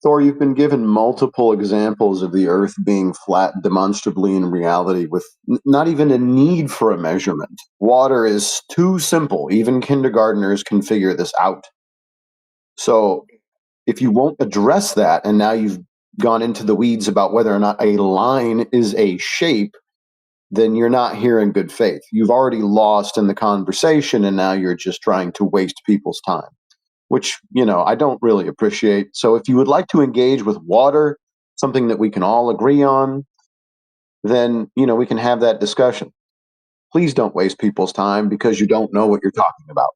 Thor, you've been given multiple examples of the Earth being flat demonstrably in reality with not even a need for a measurement. Water is too simple. Even kindergartners can figure this out. So if you won't address that, and now you've gone into the weeds about whether or not a line is a shape, then you're not here in good faith. You've already lost in the conversation, and now you're just trying to waste people's time, which, I don't really appreciate. So if you would like to engage with water, something that we can all agree on, then, we can have that discussion. Please don't waste people's time because you don't know what you're talking about.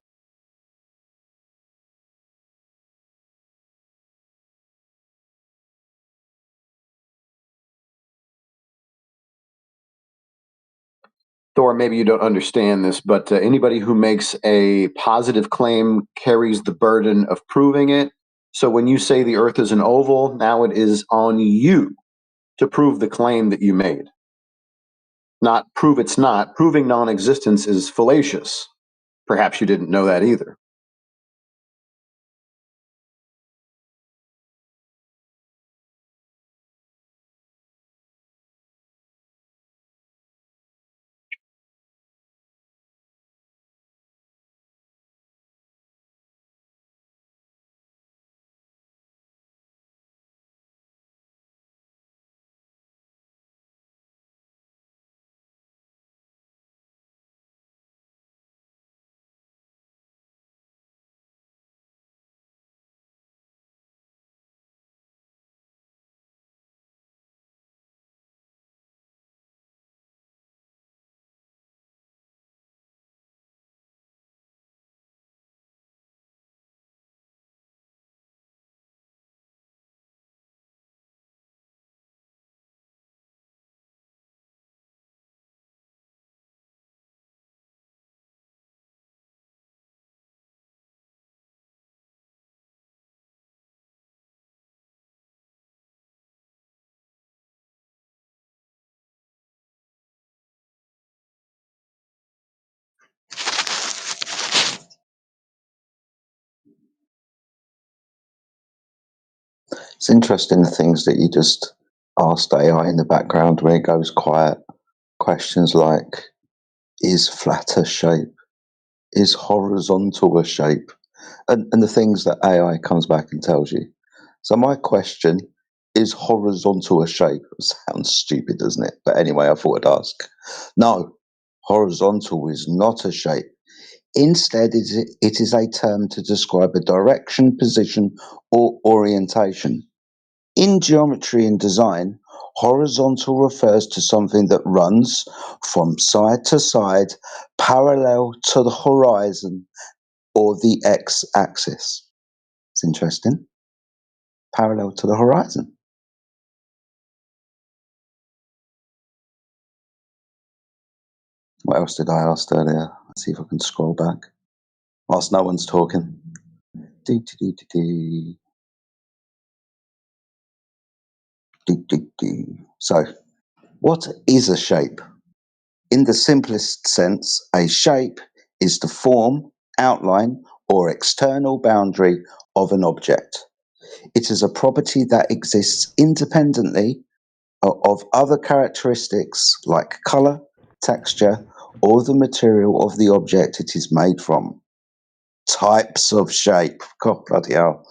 Thor, maybe you don't understand this, but anybody who makes a positive claim carries the burden of proving it. So when you say the Earth is an oval, now it is on you to prove the claim that you made. Not prove it's not. Proving non-existence is fallacious. Perhaps you didn't know that either. It's interesting the things that you just asked AI in the background when it goes quiet. Questions like, is flat a shape? Is horizontal a shape? And the things that AI comes back and tells you. So my question, is horizontal a shape? Sounds stupid, doesn't it? But anyway, I thought I'd ask. No, horizontal is not a shape. Instead, it is a term to describe a direction, position, or orientation. In geometry and design, horizontal refers to something that runs from side to side, parallel to the horizon or the x-axis. It's interesting. Parallel to the horizon. What else did I ask earlier? Let's see if I can scroll back. Whilst no one's talking. So, what is a shape? In the simplest sense, a shape is the form, outline, or external boundary of an object. It is a property that exists independently of other characteristics like color, texture, or the material of the object it is made from. Types of shape. God, bloody hell.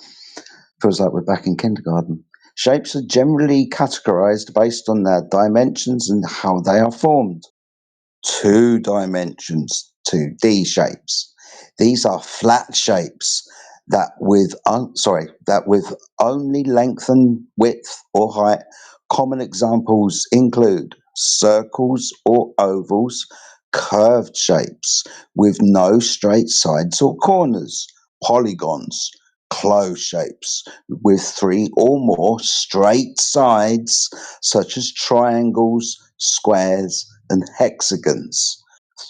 Feels like we're back in kindergarten. Shapes are generally categorized based on their dimensions and how they are formed. 2 dimensions, 2D shapes. These are flat shapes that with only length and width or height. Common examples include circles or ovals, curved shapes with no straight sides or corners, polygons, closed shapes with 3 or more straight sides, such as triangles, squares, and hexagons.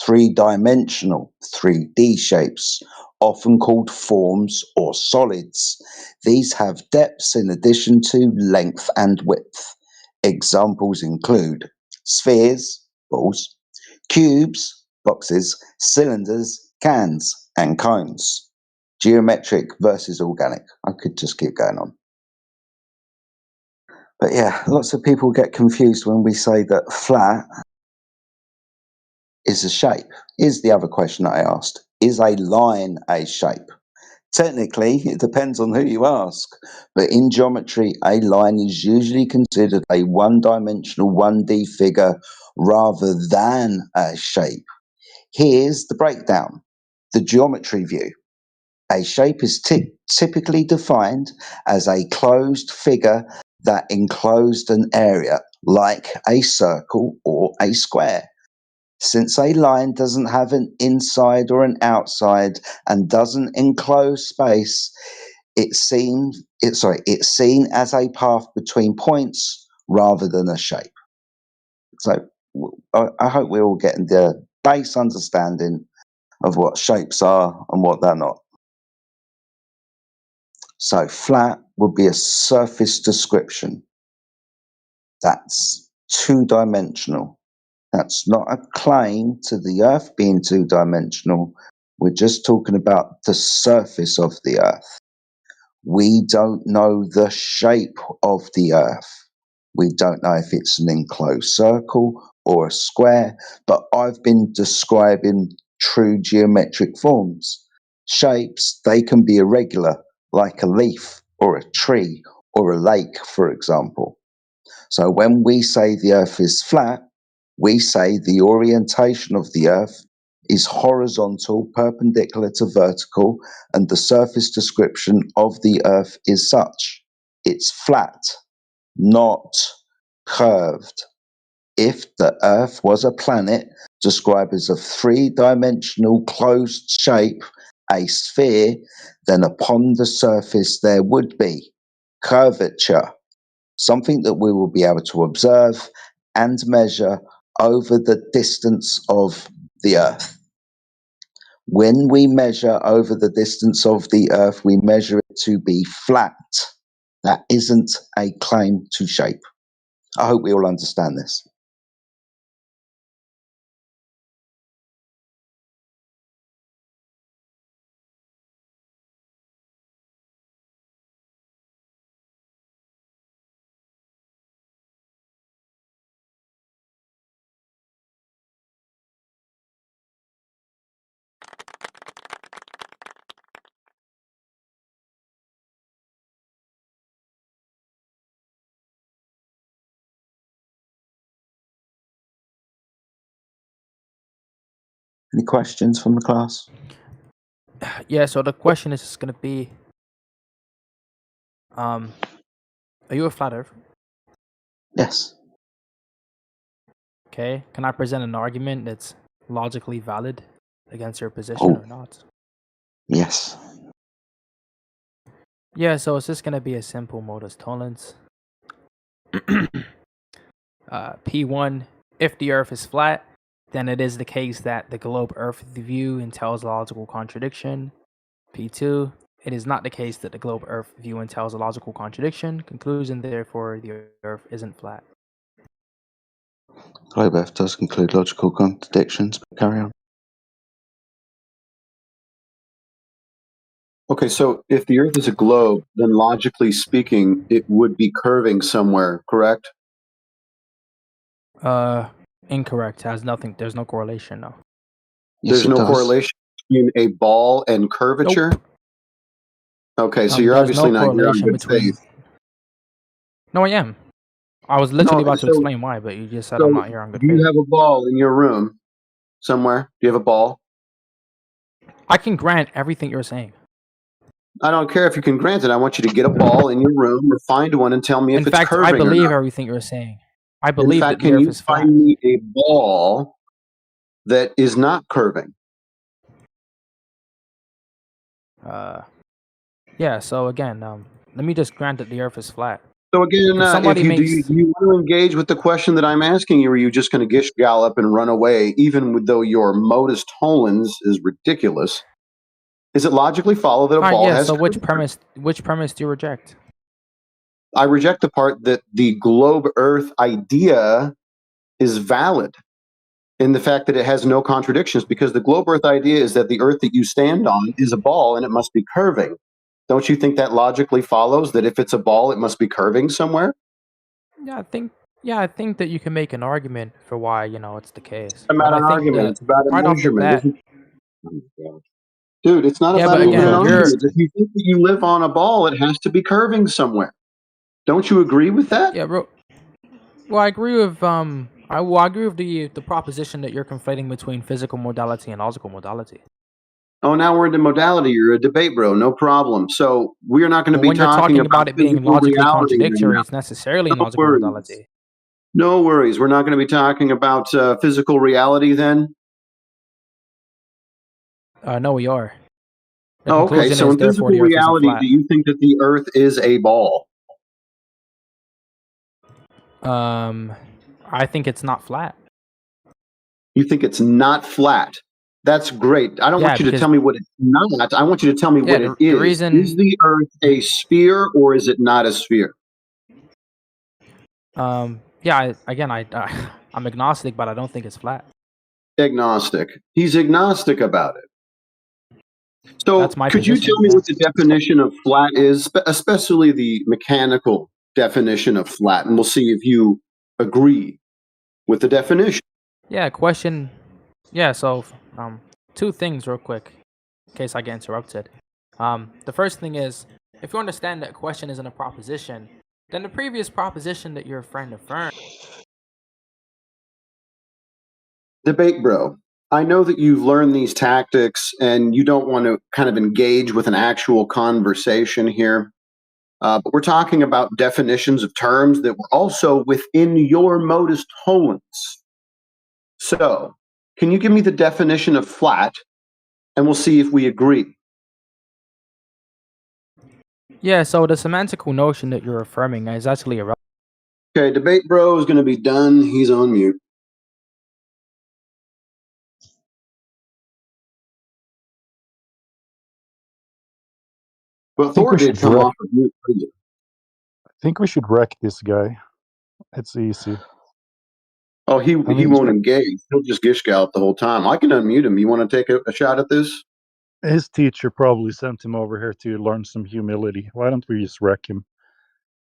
3-dimensional, 3D shapes, often called forms or solids. These have depths in addition to length and width. Examples include spheres, balls, cubes, boxes, cylinders, cans, and cones. Geometric versus organic. I could just keep going on. But yeah, lots of people get confused when we say that flat is a shape. Here's the other question I asked. Is a line a shape? Technically, it depends on who you ask, but in geometry, a line is usually considered a one-dimensional 1D figure rather than a shape. Here's the breakdown. The geometry view. A shape is typically defined as a closed figure that enclosed an area, like a circle or a square. Since a line doesn't have an inside or an outside and doesn't enclose space, it's seen as a path between points rather than a shape. So I hope we're all getting the base understanding of what shapes are and what they're not. So flat would be a surface description. That's 2-dimensional. That's not a claim to the Earth being 2-dimensional. We're just talking about the surface of the Earth. We don't know the shape of the Earth. We don't know if it's an enclosed circle or a square, but I've been describing true geometric forms. Shapes, they can be irregular, like a leaf or a tree or a lake, for example. So when we say the Earth is flat, we say the orientation of the Earth is horizontal, perpendicular to vertical, and the surface description of the Earth is such. It's flat, not curved. If the Earth was a planet described as a 3-dimensional closed shape, a sphere, then upon the surface there would be curvature, something that we will be able to observe and measure over the distance of the Earth. When we measure over the distance of the Earth, we measure it to be flat. That isn't a claim to shape. I hope we all understand this. Any questions from the class? Yeah, so the question is going to be, are you a flat earther? Yes. Okay, can I present an argument that's logically valid against your position or not? Yes. Yeah, so it's just going to be a simple modus tollens. P1, if the Earth is flat, then it is the case that the globe Earth view entails a logical contradiction. P2, it is not the case that the globe Earth view entails a logical contradiction. Conclusion, therefore, the Earth isn't flat. Globe Earth does include logical contradictions, but carry on. Okay, so if the Earth is a globe, then logically speaking, it would be curving somewhere, correct? Incorrect. Has nothing. There's no correlation, no. There's no correlation between a ball and curvature? Nope. Okay, so you're There's obviously no not here on correlation good between. faith. No, I am. I was literally No, about to so- explain why, but you just said So I'm not here on good do you faith. have a ball in your room somewhere? Do you have a ball? I can grant everything you're saying. I don't care if you can grant it. I want you to get a ball in your room or find one and tell me In if it's fact, curving I believe or not. everything you're saying. I In believe fact, that the can Earth you is flat. find me a ball that is not curving? Yeah. So again, let me just grant that the Earth is flat. So again, If somebody do makes you want to engage with the question that I'm asking you, or are you just going to gish gallop and run away, even though your modus tollens is ridiculous? Does it logically follow that a all right, ball yeah. has So curvature? which premise do you reject? I reject the part that the globe Earth idea is valid in the fact that it has no contradictions, because the globe Earth idea is that the Earth that you stand on is a ball and it must be curving. Don't you think that logically follows that if it's a ball, it must be curving somewhere? Yeah, I think that you can make an argument for why it's the case. It's not But I an think argument. that It's about a right off the measurement, bat, isn't it? Dude, it's not yeah. about But even an again, argument. If you think that you live on a ball, it has to be curving somewhere. Don't you agree with that? yeah, bro. Well, I agree with I agree with the proposition that you're conflating between physical modality and logical modality. Oh, now we're into modality. You're a debate bro. No problem. So we're not going to Well, be when you're talking talking about about it being physical logically reality then. contradictory, it's necessarily in No logical worries. modality. No worries. We're not going to be talking about physical reality then? No, we are. The Oh, okay. conclusion So is in therefore physical the Earth isn't reality, flat. do you think that the Earth is a ball? I think it's not flat. You think it's not flat? That's great. I don't Yeah, want you to because tell me what it's not. I want you to tell me what it the is. reason Is the Earth a sphere or is it not a sphere? yeah, I'm agnostic, but I don't think it's flat. Agnostic. He's agnostic about it. So That's my could you position. tell me Yeah. what the definition of flat is, especially the mechanical definition of flat, and we'll see if you agree with the definition. Yeah, question. Yeah, so two things real quick, in case I get interrupted. The first thing is, if you understand that question isn't a proposition, then the previous proposition that your friend affirmed. Debate bro, I know that you've learned these tactics and you don't want to kind of engage with an actual conversation here. But we're talking about definitions of terms that were also within your modus tollens. So, can you give me the definition of flat, and we'll see if we agree. Yeah, so the semantical notion that you're affirming is actually irrelevant. Okay, debate bro is going to be done. He's on mute. Well, Thor did come off of mute. I think we should wreck this guy. It's easy. Oh, he won't engage. He'll just gish gallop the whole time. I can unmute him. You want to take a shot at this? His teacher probably sent him over here to learn some humility. Why don't we just wreck him?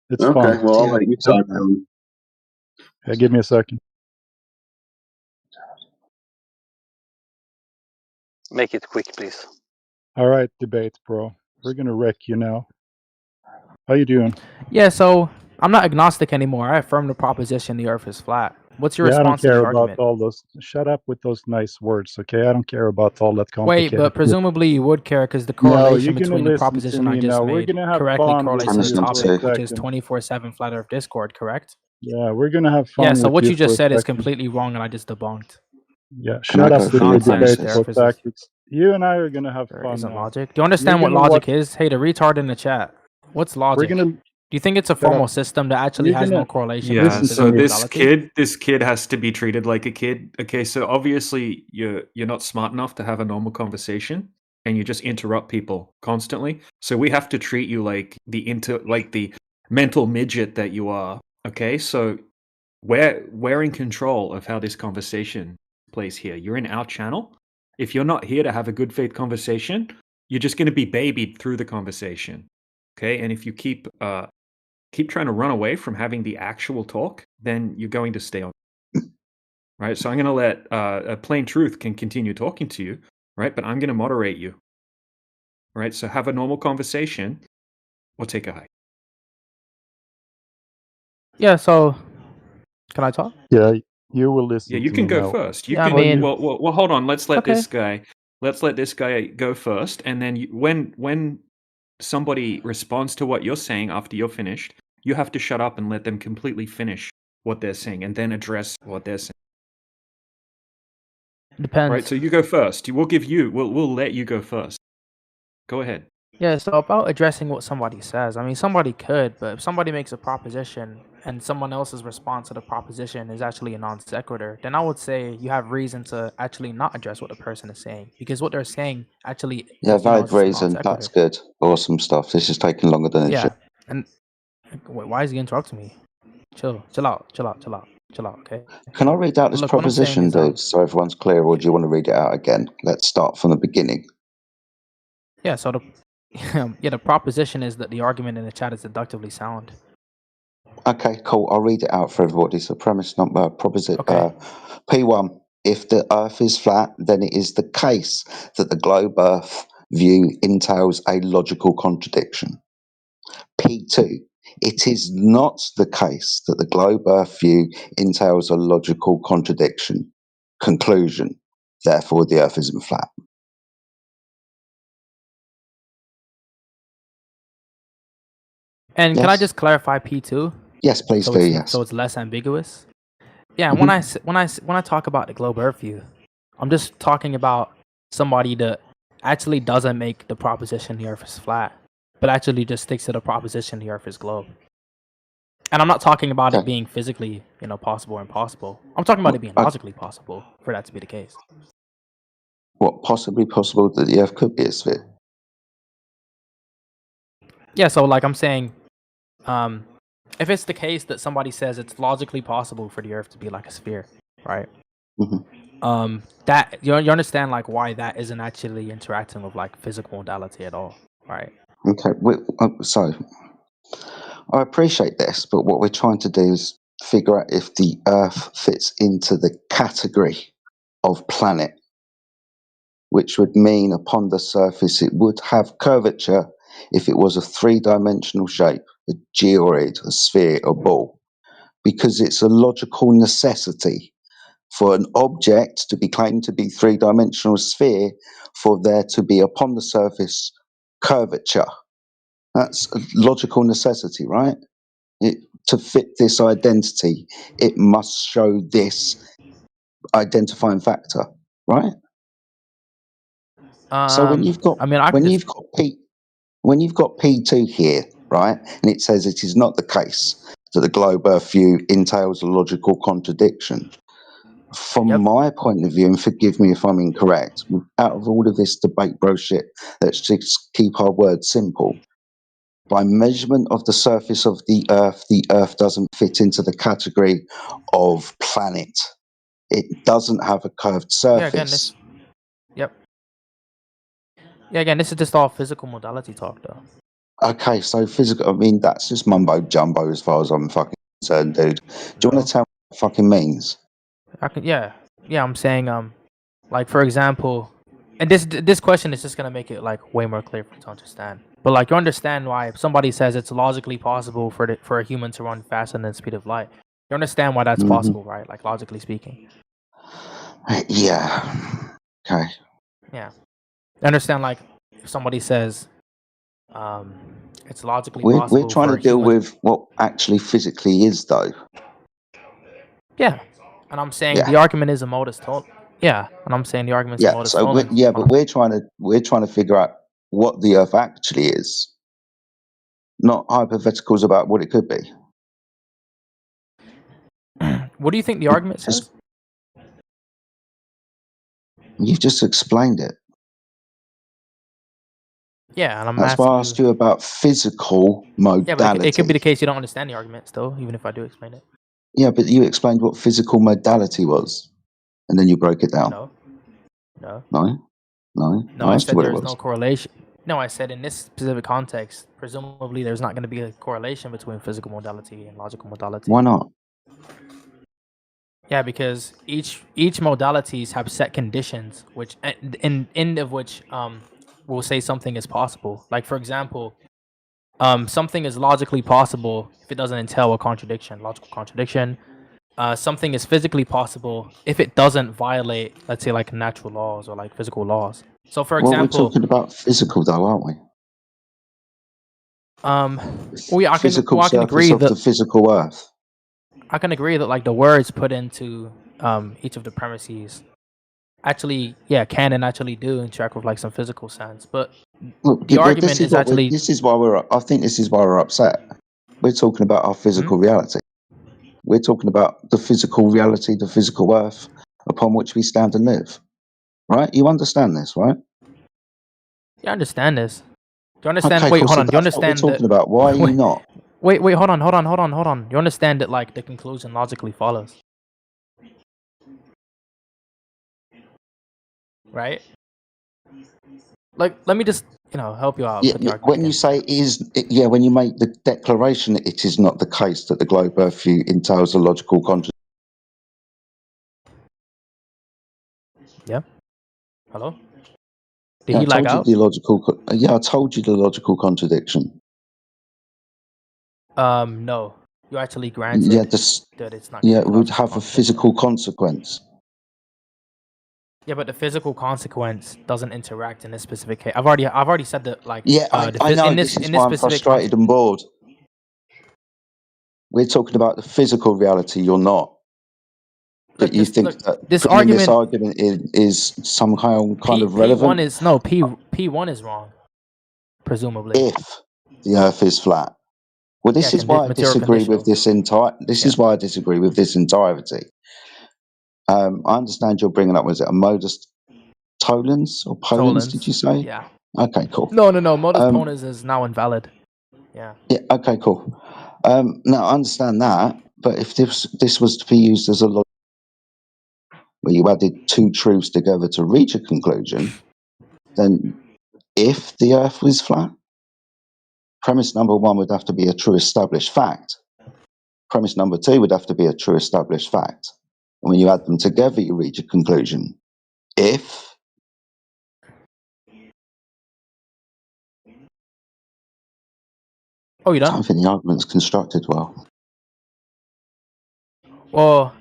It's Okay, fun. well, I'll let you talk to him. Yeah, give me a second. Make it quick, please. All right, debate, bro. We're gonna wreck you now. How you doing? Yeah, so I'm not agnostic anymore. I affirm the proposition the Earth is flat. What's your Yeah, I don't response to care the about argument? all those. Shut up with those nice words, okay? I don't care about all that Wait, complicated. but presumably you would care because the No, correlation you're gonna between the listen to proposition I me just now. We're made gonna have correctly fun with correlates to you the for a topic, which is second. 24/7 Flat Earth Discord, correct? Yeah, we're gonna have fun Yeah, so with what you you for a just said is second. completely wrong and I just debunked. Yeah, shut up with your Nonsense. debate The for Earth is tactics. You and I are gonna have there fun isn't now. logic. Do you understand You're what gonna logic watch. is? Hey, the retard in the chat. What's logic? gonna- Do you think it's a Shut up. formal system that actually You're has no gonna- correlation Yeah, between so physical modality? this kid has to be treated like a kid. Okay, so obviously you're not smart enough to have a normal conversation, and you just interrupt people constantly. So we have to treat you like the mental midget that you are. Okay, so we're in control of how this conversation plays here. You're in our channel. If you're not here to have a good faith conversation, you're just going to be babied through the conversation. Okay, and if you keep trying to run away from having the actual talk, then you're going to stay on. Right? So I'm going to let a plain truth can continue talking to you, right? But I'm going to moderate you. Right? So have a normal conversation or take a hike. Yeah, so can I talk? Yeah, you will listen. Yeah, you to can me go now. first. You Yeah, I can. mean- Well, hold on. Let's let Okay. this guy go first, and then when somebody responds to what you're saying after you're finished, you have to shut up and let them completely finish what they're saying, and then address what they're saying. Depends. Right. So you go first. We'll let you go first. Go ahead. Yeah, so about addressing what somebody says, I mean, somebody could, but if somebody makes a proposition and someone else's response to the proposition is actually a non sequitur, then I would say you have reason to actually not address what the person is saying, because what they're saying actually, Yeah, is valid just a non reason. That's sequitur. good. Awesome stuff. This is taking longer than it should. Yeah, and why is he interrupting me? Chill out, okay? Can I read out this Look, what I'm saying proposition, is, dude, so everyone's clear, or do you want to read it out again? Let's start from the beginning. yeah, so the proposition is that the argument in the chat is deductively sound. Okay, cool. I'll read it out for everybody. So premise number, Okay. P1. If the Earth is flat, then it is the case that the globe Earth view entails a logical contradiction. P2. It is not the case that the globe Earth view entails a logical contradiction. Conclusion. Therefore, the Earth isn't flat. And can I Yes? just clarify P2? Yes, please So do, it's yes. so it's less ambiguous. Yeah, Mhm. when I talk about the globe Earth view, I'm just talking about somebody that actually doesn't make the proposition the Earth is flat, but actually just sticks to the proposition the Earth is globe. And I'm not talking about it Okay. being physically, possible or impossible. I'm talking about it being logically possible for that to be the case. What, possibly possible that the Earth could be a sphere? Yeah, so like I'm saying, if it's the case that somebody says it's logically possible for the Earth to be like a sphere, right? Mhm. That you understand like why that isn't actually interacting with like physical modality at all, right? Okay, so I appreciate this, but what we're trying to do is figure out if the Earth fits into the category of planet, which would mean upon the surface it would have curvature if it was a three-dimensional shape, a geoid, a sphere, a ball, because it's a logical necessity for an object to be claimed to be three-dimensional sphere for there to be upon the surface curvature. That's a logical necessity, right? To fit this identity, it must show this identifying factor, right? So when you've got I mean, I could just when you've got P2 here, right, and it says it is not the case that the globe Earth view entails a logical contradiction. From my point of view, and forgive me if I'm incorrect, out of all of this debate bro shit, let's just keep our words simple. By measurement of the surface of the Earth doesn't fit into the category of planet. It doesn't have a curved yeah, again, surface. yep. Yeah, again, this is just all physical modality talk, though. Okay, so physical, I mean, that's just mumbo jumbo as far as I'm fucking concerned, dude. Do you want to tell me what it fucking means? Yeah, I'm saying, like for example, and this question is just gonna make it like way more clear for you to understand. But like you understand why if somebody says it's logically possible for a human to run faster than the speed of light, you understand why that's possible, right? Like logically speaking. Yeah. Okay. Yeah. You understand like if somebody says, it's logically We're possible trying for to a deal human. with what actually physically is, though. Yeah, and I'm saying Yeah. the argument is a modus tollens. Yeah, and I'm saying the argument's a Yeah. modus So tollens. but we're trying to figure out what the Earth actually is, not hypotheticals about what it could be. What do you think the argument says? You've just explained it. Yeah, and I'm That's why asking I you. asked you about physical Yeah, but modality. it could be the case you don't understand the argument still, even if I do explain it. Yeah, but you explained what physical modality was, and then you broke it down. No. No? No? No, I I asked you said what it there's no was. correlation. No, I said in this specific context, presumably there's not going to be a correlation between physical modality and logical modality. Why not? Yeah, because each modalities have set conditions, which in end of which will say something is possible. Like for example, something is logically possible if it doesn't entail a contradiction, logical contradiction. Something is physically possible if it doesn't violate, let's say, like natural laws or like physical laws. So, for Well, we're example, talking about physical, though, aren't we? I Physical can surface agree of the that physical Earth. I can agree that like the words put into each of the premises actually can actually do interact with like some physical sense, but Look, the but argument is actually this is why I think this is why we're upset. We're talking about our physical reality. We're talking about the physical reality, the physical earth upon which we stand and live. Right? You understand this, right? you understand this. Do you understand? Okay, Wait, cool. hold So on. Do you that's what we're understand that? talking about. Why are you not? Wait, hold on. You understand that like the conclusion logically follows, right? Like, let me just help you out Yeah, with the argument when you again. say when you make the declaration, it is not the case that the globe Earth view entails a logical contradiction. Yeah. Hello. Did Yeah, he I lag told you out? the logical. Yeah, I told you the logical contradiction. No. You actually Yeah, granted that it's not going yeah, to it be would logical have a contradiction. physical consequence. Yeah, but the physical consequence doesn't interact in this specific case. I've already said that. Like, Yeah, I know. This is why I'm frustrated and bored. We're talking about the physical reality. You're not. But you think that this putting in this argument argument is somehow kind of P1 relevant is no P1 is wrong, presumably. if the Earth is flat. Well, this is why I material disagree with conditional. this entire. This is why I disagree with this entirety. I understand you're bringing up. Was it a modus tollens or polens? Did you say? Yeah. Okay, cool. No. Modus ponens is now invalid. Yeah. Yeah. Okay, cool. Now I understand that, but if this was to be used as a logic where you added two truths together to reach a conclusion, then if the Earth was flat, premise number one would have to be a true established fact. Premise number two would have to be a true established fact. And when you add them together, you reach a conclusion. If Oh, you done? I don't think the argument's constructed well. Well,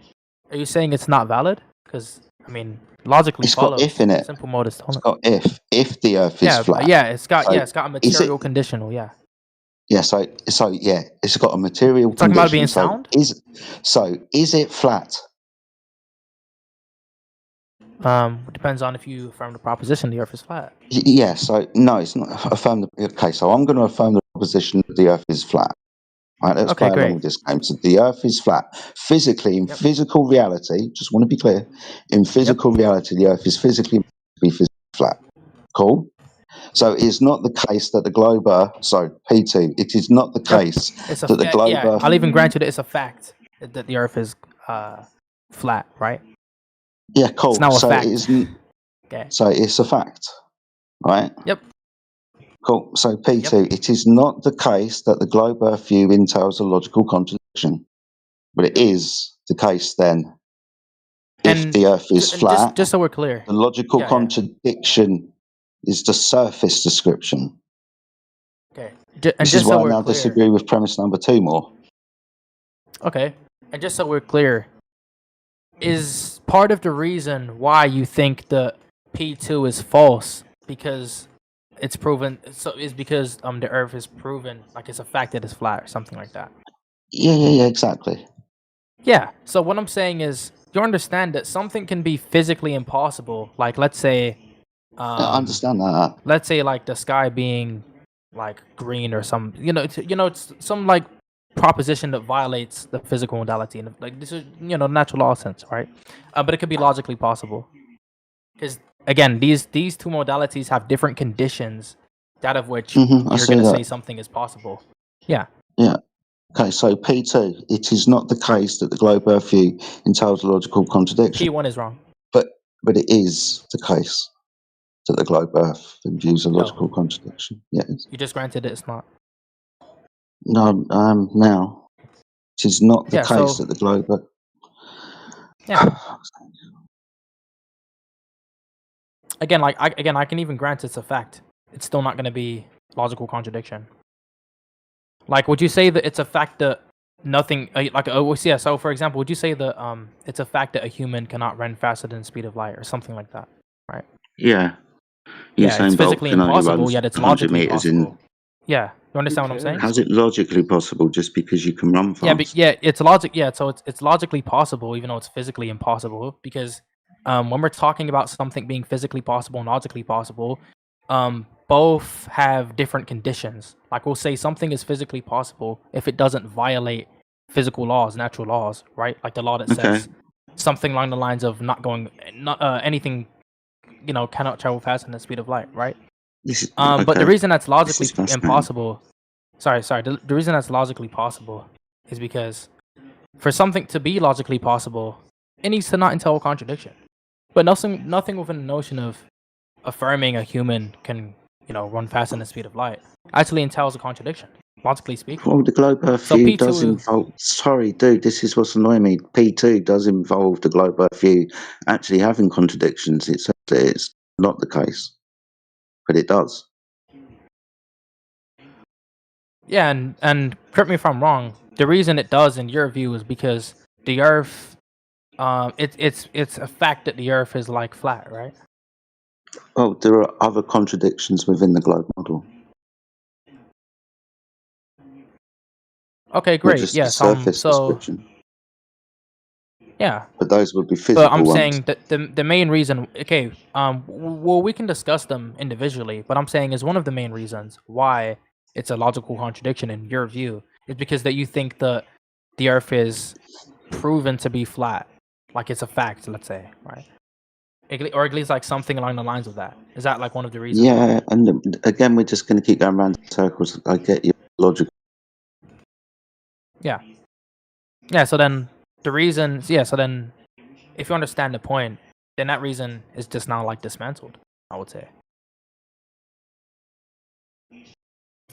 are you saying it's not valid? Because I mean, logically It's follows. got if in it. Simple modus tollens. It's got if the Earth is flat. It's got a material conditional. Yeah. Yeah, so yeah, it's got a material Talking condition. about being sound. Is it flat? Depends on if you affirm the proposition the Earth is flat. Yeah, so no, it's not affirm the. Okay, so I'm going to affirm the proposition that the Earth is flat. All right, let's play along with this game. So the Earth is flat physically, in physical reality. Just want to be clear. In physical reality, the Earth is physically flat. Cool. So it's not the case that the globe Earth. So P2, it is not the case that the globe Earth. I'll even grant you that it's a fact that the Earth is flat, right? Yeah, cool. It's now a fact. It isn't. Okay. So it's a fact, right? Yep. Cool. So P2, it is not the case that the globe Earth view entails a logical contradiction, but it is the case then. If the Earth is flat, just so we're clear, the logical contradiction is the surface description. Okay. This is why I now disagree with premise number two more. Okay. And just so we're clear, is part of the reason why you think the P2 is false because it's proven, so is because the Earth is proven, like it's a fact that it's flat or something like that. Yeah, exactly. Yeah. So what I'm saying is, you understand that something can be physically impossible. Like, let's say, I understand that. Let's say, like the sky being like green or some, it's some like proposition that violates the physical modality, and like this is natural law sense, right? But it could be logically possible because again, these two modalities have different conditions, that of which you're going to say something is possible. Yeah. Yeah. Okay, so P2, it is not the case that the globe Earth view entails a logical contradiction. P1 is wrong. But it is the case that the globe Earth views a logical contradiction. Yes. You just granted it's not. No, now it is not the case that the globe Earth. Yeah. Again, I can even grant it's a fact. It's still not going to be logical contradiction. Like, would you say that it's a fact that nothing, so for example, would you say that it's a fact that a human cannot run faster than the speed of light or something like that, right? Yeah. It's physically impossible, yet it's logically possible. Yeah, you understand what I'm saying? How's it logically possible just because you can run fast? It's logic. Yeah, so it's logically possible, even though it's physically impossible, because when we're talking about something being physically possible and logically possible, both have different conditions. Like we'll say something is physically possible if it doesn't violate physical laws, natural laws, right? Like the law that says something along the lines of anything, cannot travel faster than the speed of light, right? But the reason that's logically impossible, the reason that's logically possible is because for something to be logically possible, it needs to not entail a contradiction. But nothing within the notion of affirming a human can, run faster than the speed of light actually entails a contradiction, logically speaking. Well, the globe Earth So view P2 does involve. Sorry, dude, this is what's annoying me. P2 does involve the globe Earth view actually having contradictions. It says that it's not the case, but it does. Yeah, and correct me if I'm wrong. The reason it does, in your view, is because the Earth, it's a fact that the Earth is like flat, right? Well, there are other contradictions within the globe model. Okay, Not great. just Yes. the surface So description. yeah. But those would be physical But I'm ones. saying that the main reason. Okay. Well, we can discuss them individually, but I'm saying is one of the main reasons why it's a logical contradiction in your view is because that you think that the Earth is proven to be flat, like it's a fact. Let's say, right? Or at least like something along the lines of that. Is that like one of the reasons? Yeah, and again, we're just going to keep going around in circles. I get your logic. Yeah. Yeah. So then the reasons. Yeah. So then, if you understand the point, then that reason is just now like dismantled, I would say.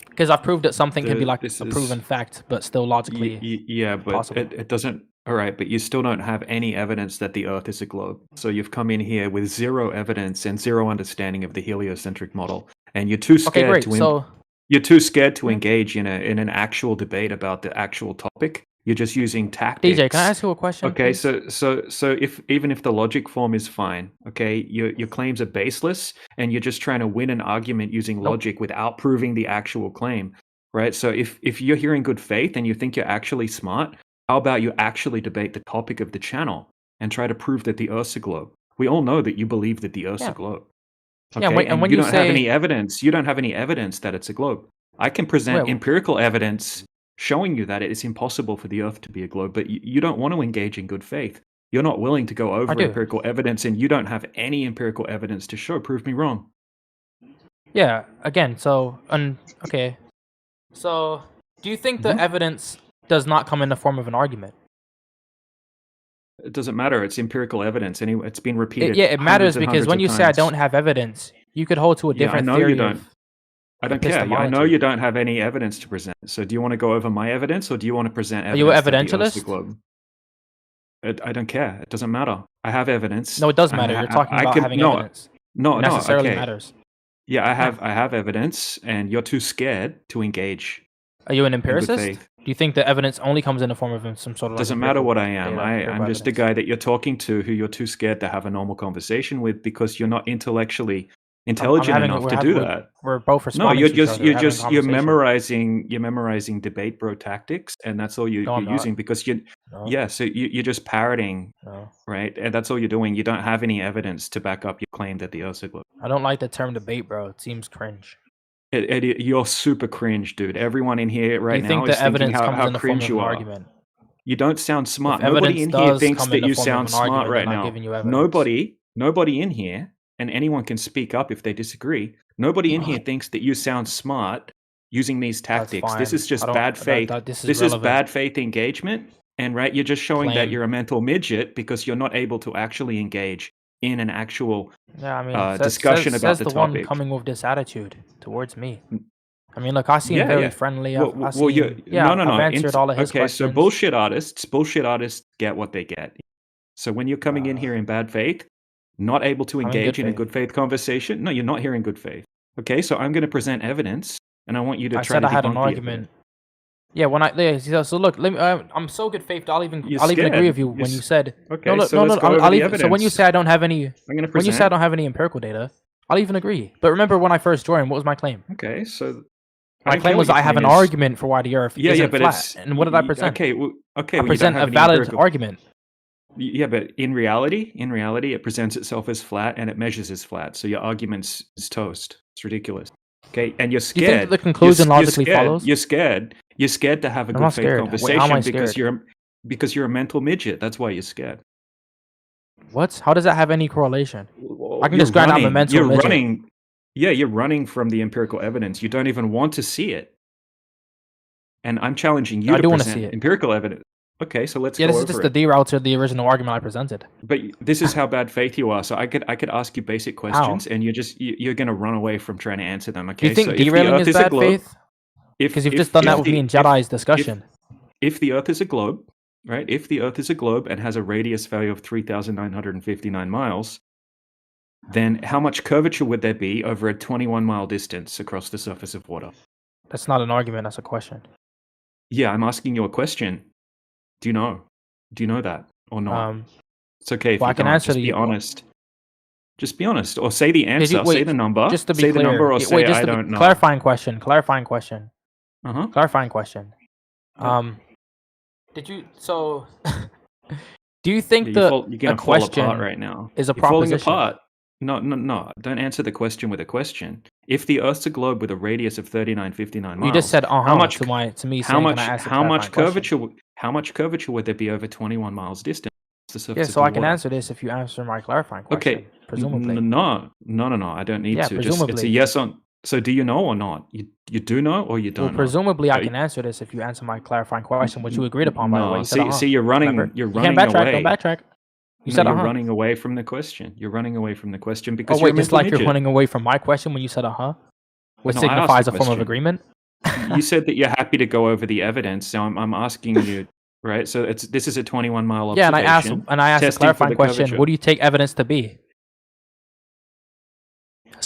Because I've proved that something can be like a proven fact, but still logically yeah, but possible. it doesn't. All right, but you still don't have any evidence that the Earth is a globe. So you've come in here with zero evidence and zero understanding of the heliocentric model, and you're too scared Okay, great. you're too scared to engage in an actual debate about the actual topic. You're just using tactics. DJ, can I ask you a question? Okay, please? so if even if the logic form is fine, okay, your claims are baseless, and you're just trying to win an argument using logic without proving the actual claim, right? So if you're here in good faith and you think you're actually smart, how about you actually debate the topic of the channel and try to prove that the Earth's a globe? We all know that you believe that the Earth's a globe. Okay, Yeah, and when you don't have say any evidence. You don't have any evidence that it's a globe. I can present empirical evidence showing you that it is impossible for the Earth to be a globe, but you don't want to engage in good faith. You're not willing to go over empirical evidence, and you don't have any empirical evidence to show. Prove me wrong. Yeah, again, okay. So, do you think the evidence does not come in the form of an argument? It doesn't matter. It's empirical evidence. Anyway, it's been repeated. It matters because when you say I don't have evidence, you could hold to a different theory. You don't. I don't care. I know you don't have any evidence to present. So do you want to go over my evidence, or do you want to present evidence? Are you an that the Earth's a evidentialist? globe? I don't care. It doesn't matter. I have evidence. No, it does matter. You're talking about having evidence. No, it necessarily okay. matters. Yeah, I have evidence, and you're too scared to engage. Are you an empiricist? Do you think the evidence only comes in the form of some sort of? Doesn't matter what I am. I'm just a guy that you're talking to, who you're too scared to have a normal conversation with because you're not intellectually intelligent enough to do that. We're both responding. No, you're memorizing debate bro tactics, and that's all you're using because so you're just parroting, right? And that's all you're doing. You don't have any evidence to back up your claim that the Earth's a globe. I don't like the term debate, bro. It seems cringe. You're super cringe, dude. Everyone in here right now think is the thinking evidence comes how in the form cringe of you an are. argument? You don't sound smart. If Nobody in evidence here does thinks come in that the you form of sound an smart argument, right then I'm now. giving you evidence. Nobody in here, and anyone can speak up if they disagree. Nobody in here thinks that you sound smart using these tactics. This is just bad faith. This is bad faith engagement, and right, you're just showing that you're a mental midget because you're not able to actually engage in an actual discussion about the the topic. One coming with this attitude towards me. I mean, look, I seem very friendly. I've answered all of his questions. So bullshit artists get what they get. So when you're coming in here in bad faith, not able to engage in a good faith conversation, no, you're not here in good faith. Okay, so I'm going to present evidence, and I want you to try to debunk the evidence. I said I had an argument. Yeah, when so look, I'm so good faith. I'll even agree with you when you said okay. So when you say I don't have any, when you say I don't have any empirical data, I'll even agree. But remember when I first joined, what was my claim? Okay, so my claim was I have an argument for why the Earth isn't flat. And what did I present? Okay, I present a valid argument. Yeah, but in reality, it presents itself as flat and it measures as flat. So your argument is toast. It's ridiculous. Okay, and you're Do you think scared. that the conclusion logically scared. follows? You're scared. You're scared to have a I'm good not faith scared. Wait, how am conversation I because scared? you're a mental midget. That's why you're scared. What? How does that have any correlation? I can You're just grant I'm a running. mental You're midget. running. Yeah, you're running from the empirical evidence. You don't even want to see it. And I'm challenging you I to do want to present see it. empirical evidence. Okay, so let's Yeah, go this is over just it. the derail to the original argument I presented. But this is how bad faith you are. So I could ask you basic questions, and you're going to run away from trying to answer them. Okay. Do you think So if the derailing Earth is is a bad globe, faith? Because you've just done that with me in Jedi's discussion. If the Earth is a globe, right? If the Earth is a globe and has a radius value of 3,959 miles, then how much curvature would there be over a 21-mile distance across the surface of water? That's not an argument. That's a question. Yeah, I'm asking you a question. Do you know? Do you know that or not? It's okay if well, you I can don't. answer Just to be you. honest. Just be honest, or say the answer. Wait, say the number. Just to be say clear. the number, or say I don't know. Clarifying question. Clarifying question. Uh-huh. Clarifying question. Did you so? Do you think you're the gonna a fall question apart right now? is a You're falling proposition? apart. No. Don't answer the question with a question. If the Earth's a globe with a radius of 3,959 miles, You just said how much to me how saying, much can I ask a how much clarifying curvature how much curvature would there be over 21 miles distance? The surface Yeah, of so the I can water? answer this if you answer my clarifying question. Okay. Presumably. No. I don't need Yeah, to. Just it's a presumably. yes on. So do you know or not? You do know or you don't Well, presumably know? I can answer this if you answer my clarifying question, which you agreed upon, by the way. No, You said, see, you're running. Remember? You're You running can't backtrack. away. Don't backtrack. You No, said, you're running away from the question. You're running away from the question because Oh, you're a wait, just mental like midget. you're running away from my question when you said, which No, I asked signifies the a form of question. agreement? You said that you're happy to go over the evidence, so I'm asking you, right? So this is a 21-mile observation. Yeah, and I asked a testing for clarifying the question. curvature. What do you take evidence to be?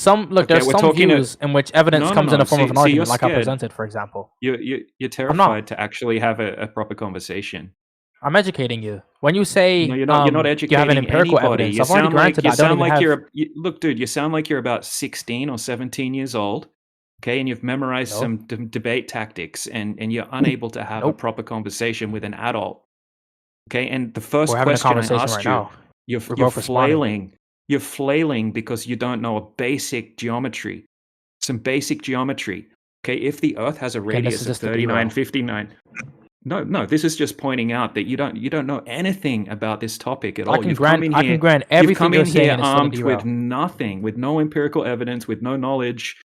Okay, There's we're some talking views in which evidence comes in the form of an you're argument, like I scared. presented, for example. You're terrified to actually have a proper conversation. I'm educating you. When you say No, you're not. You're not you educating have an empirical anybody. evidence, You I've already sound like granted I don't even have. Look, dude. You sound like you're about 16 or 17 years old. Okay, and you've memorized No. some debate tactics, and you're unable to have a proper conversation with an adult. Okay, and the first We're having a question I conversation asked right you, now. you're both responding. flailing. You're flailing because you don't know a basic geometry, some basic geometry. Okay, if the Earth has a Again, this radius is of just a derail. 3959. No. This is just pointing out that you don't know anything about this topic at all. I can grant everything you're saying, and it's still a armed derail. with nothing, with no empirical evidence, with no knowledge.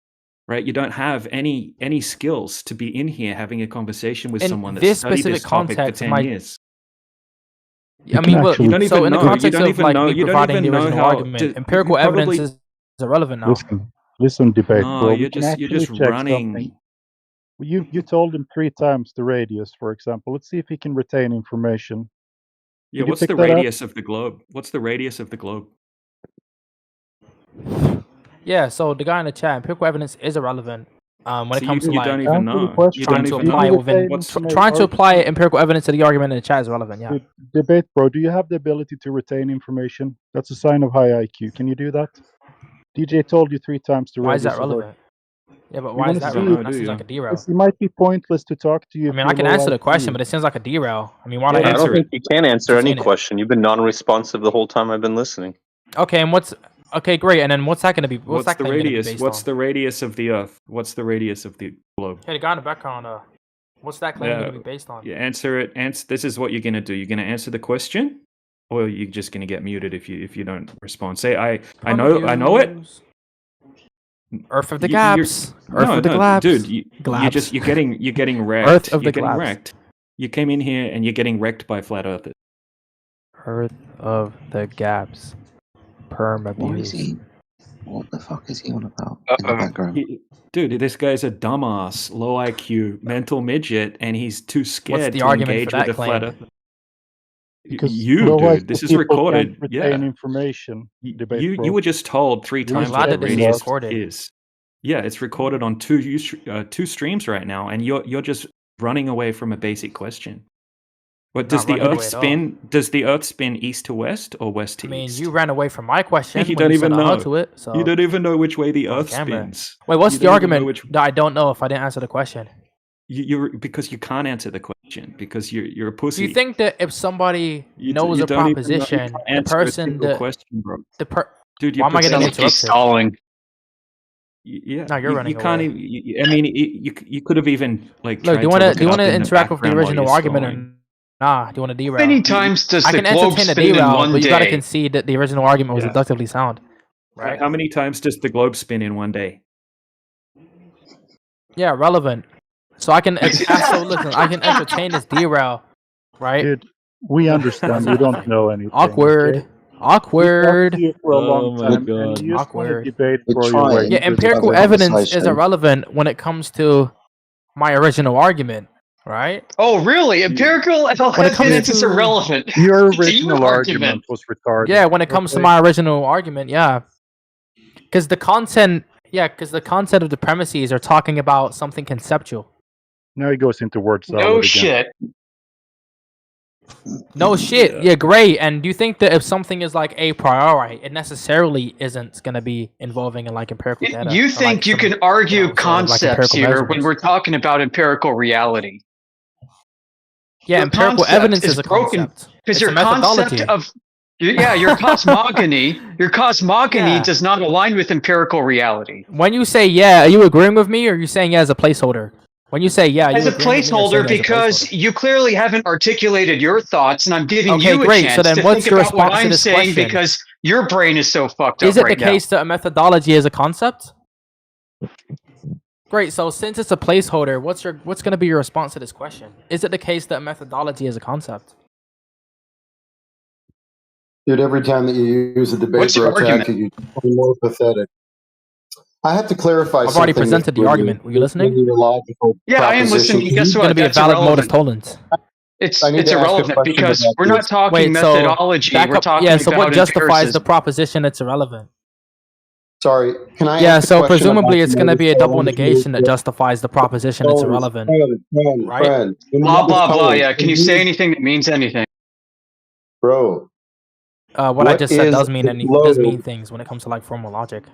Right? You don't have any skills to be in here having a conversation with In someone that's this studied specific this topic for context, 10 my- years. I mean, well, You don't so even in the know. You context don't of even like know. me You don't providing even the know original how argument, to, empirical you probably, evidence is irrelevant now. Listen, debate, No, bro. you're We can just actually check running. something. You told him 3 times the radius, for example. Let's see if he can retain information. Yeah, Did you what's pick the that up? radius of the globe? What's the radius of the globe? Yeah, so the guy in the chat, empirical evidence is irrelevant. When So it comes to you like don't even know. You trying don't to even apply know. within What's trying to apply empirical evidence to the argument in the chat is relevant. Yeah. Debate, bro. Do you have the ability to retain information? That's a sign of high IQ. Can you do that? DJ told you 3 times the Why is radius that of Earth. relevant? Yeah, but We why is wanna that see relevant? if- That seems like a derail. It might be pointless to talk to you. I if mean, I you're can low answer the IQ. question, but it seems like a derail. I mean, why Yeah, not I don't answer think it? you can answer any Entertain it. question. You've been non-responsive the whole time I've been listening. Okay, and okay, great. And then what's that going to be? What's that the claim going to be radius? based What's on? the radius of the Earth? What's the radius of the globe? Hey, the guy in the background. What's that claim going to be based on? You answer it. This is what you're gonna do. You're gonna answer the question, or you're just gonna get muted if you don't respond. Say I know it. Earth of the You- gaps. you're- Earth of the glabs. dude. You're glabs. getting wrecked. Earth of the you're getting glabs. wrecked. You came in here and you're getting wrecked by flat earthers. Earth of the gaps. Perm What is abuse. he? What the fuck is he on about in the background? Dude, this guy's a dumbass, low IQ, mental midget, and he's too scared the to argument engage for with that a flat claim? earther. Because You, low dude, IQ this is people recorded. can't Yeah. retain information. Debate, You bro. were just told 3 You're times glad what the that this is radius recorded. is. Yeah, it's recorded on two streams right now, and you're just running away from a basic question. What does Not the running Earth away at all. spin? Does the Earth spin east to west or west to I mean, east? you ran away from my question. You when don't you even said know. to it. So You don't even know which way the on Earth camera. spins. Wait, what's You the don't even know argument that I don't know if I didn't answer the question? because you can't answer the question because you're a Do pussy. you think that if somebody knows you a don't even know, you proposition, can't the answer a person single that question, bro. dude, You're why am I getting Sounds like he's interrupted? stalling. Yeah, No, you're running you can't away. even. I mean, you could have even like Look, tried to look do you it want up to in the interact with the background while original you're argument or stalling. nah? Do you want to derail? How many times does I the can globe entertain a spin in derail, one but you got to day? concede that the original argument was Yeah. inductively sound, right? How many times does the globe spin in one day? Yeah, relevant. So I can so listen, I can entertain this derail, right? Dude, we understand you don't know anything. Awkward. Okay? Awkward. We talked to you for a long my time, and god. you just want to Awkward. debate We're for your way trying Yeah, through the empirical have a evidence is conversation. irrelevant when it comes to my original argument, right? Oh, really? Empirical When it comes evidence is to irrelevant. Your To your original argument. argument was retarded. yeah, when it comes to okay? my original argument, yeah, because the content of the premises are talking about something conceptual. Now he goes into word salad No again. shit. No shit. Yeah, great. And do you think that if something is like a priori, it necessarily isn't going to be involving in like empirical data? You or, think like, you some, can argue sort of, like, concepts empirical here when measurements? we're talking about empirical reality. Yeah, Your empirical concept evidence is is a broken concept. because It's your a methodology. concept of your cosmogony, Yeah. does not align with empirical reality. When you say yeah, are you agreeing with me or are you saying yeah as a placeholder? When you say yeah, are As you a agreeing with me or saying placeholder, yeah as a because placeholder? you clearly haven't articulated your thoughts, and I'm giving Okay, you a great. So chance then to what's think your about what response to I'm this saying question? because your brain is so fucked Is up it right the now. case that a methodology is a concept? Great. So since it's a placeholder, what's going to be your response to this question? Is it the case that methodology is a concept? Dude, every time that you use a debate What's your bro argument? tactic, you become more pathetic. I have to clarify I've already something presented the with argument. Were you listening? your logical Yeah, I am proposition. listening. Guess It's going to what? be a That's valid mode of irrelevant. tolerance. It's I need to ask a irrelevant question because about we're not this. talking Wait, so methodology. back We're up. talking Yeah, so what about justifies the empiricism. proposition it's irrelevant? Sorry, can I Yeah, ask a so question about presumably the it's going to modus be a double tollens really negation that quick? justifies the proposition it's irrelevant, right? Friend. In Blah, modus blah, blah. tollens, Yeah. Can you say anything that means anything? Bro, What I just said is does the mean globe? things when it comes to like formal logic.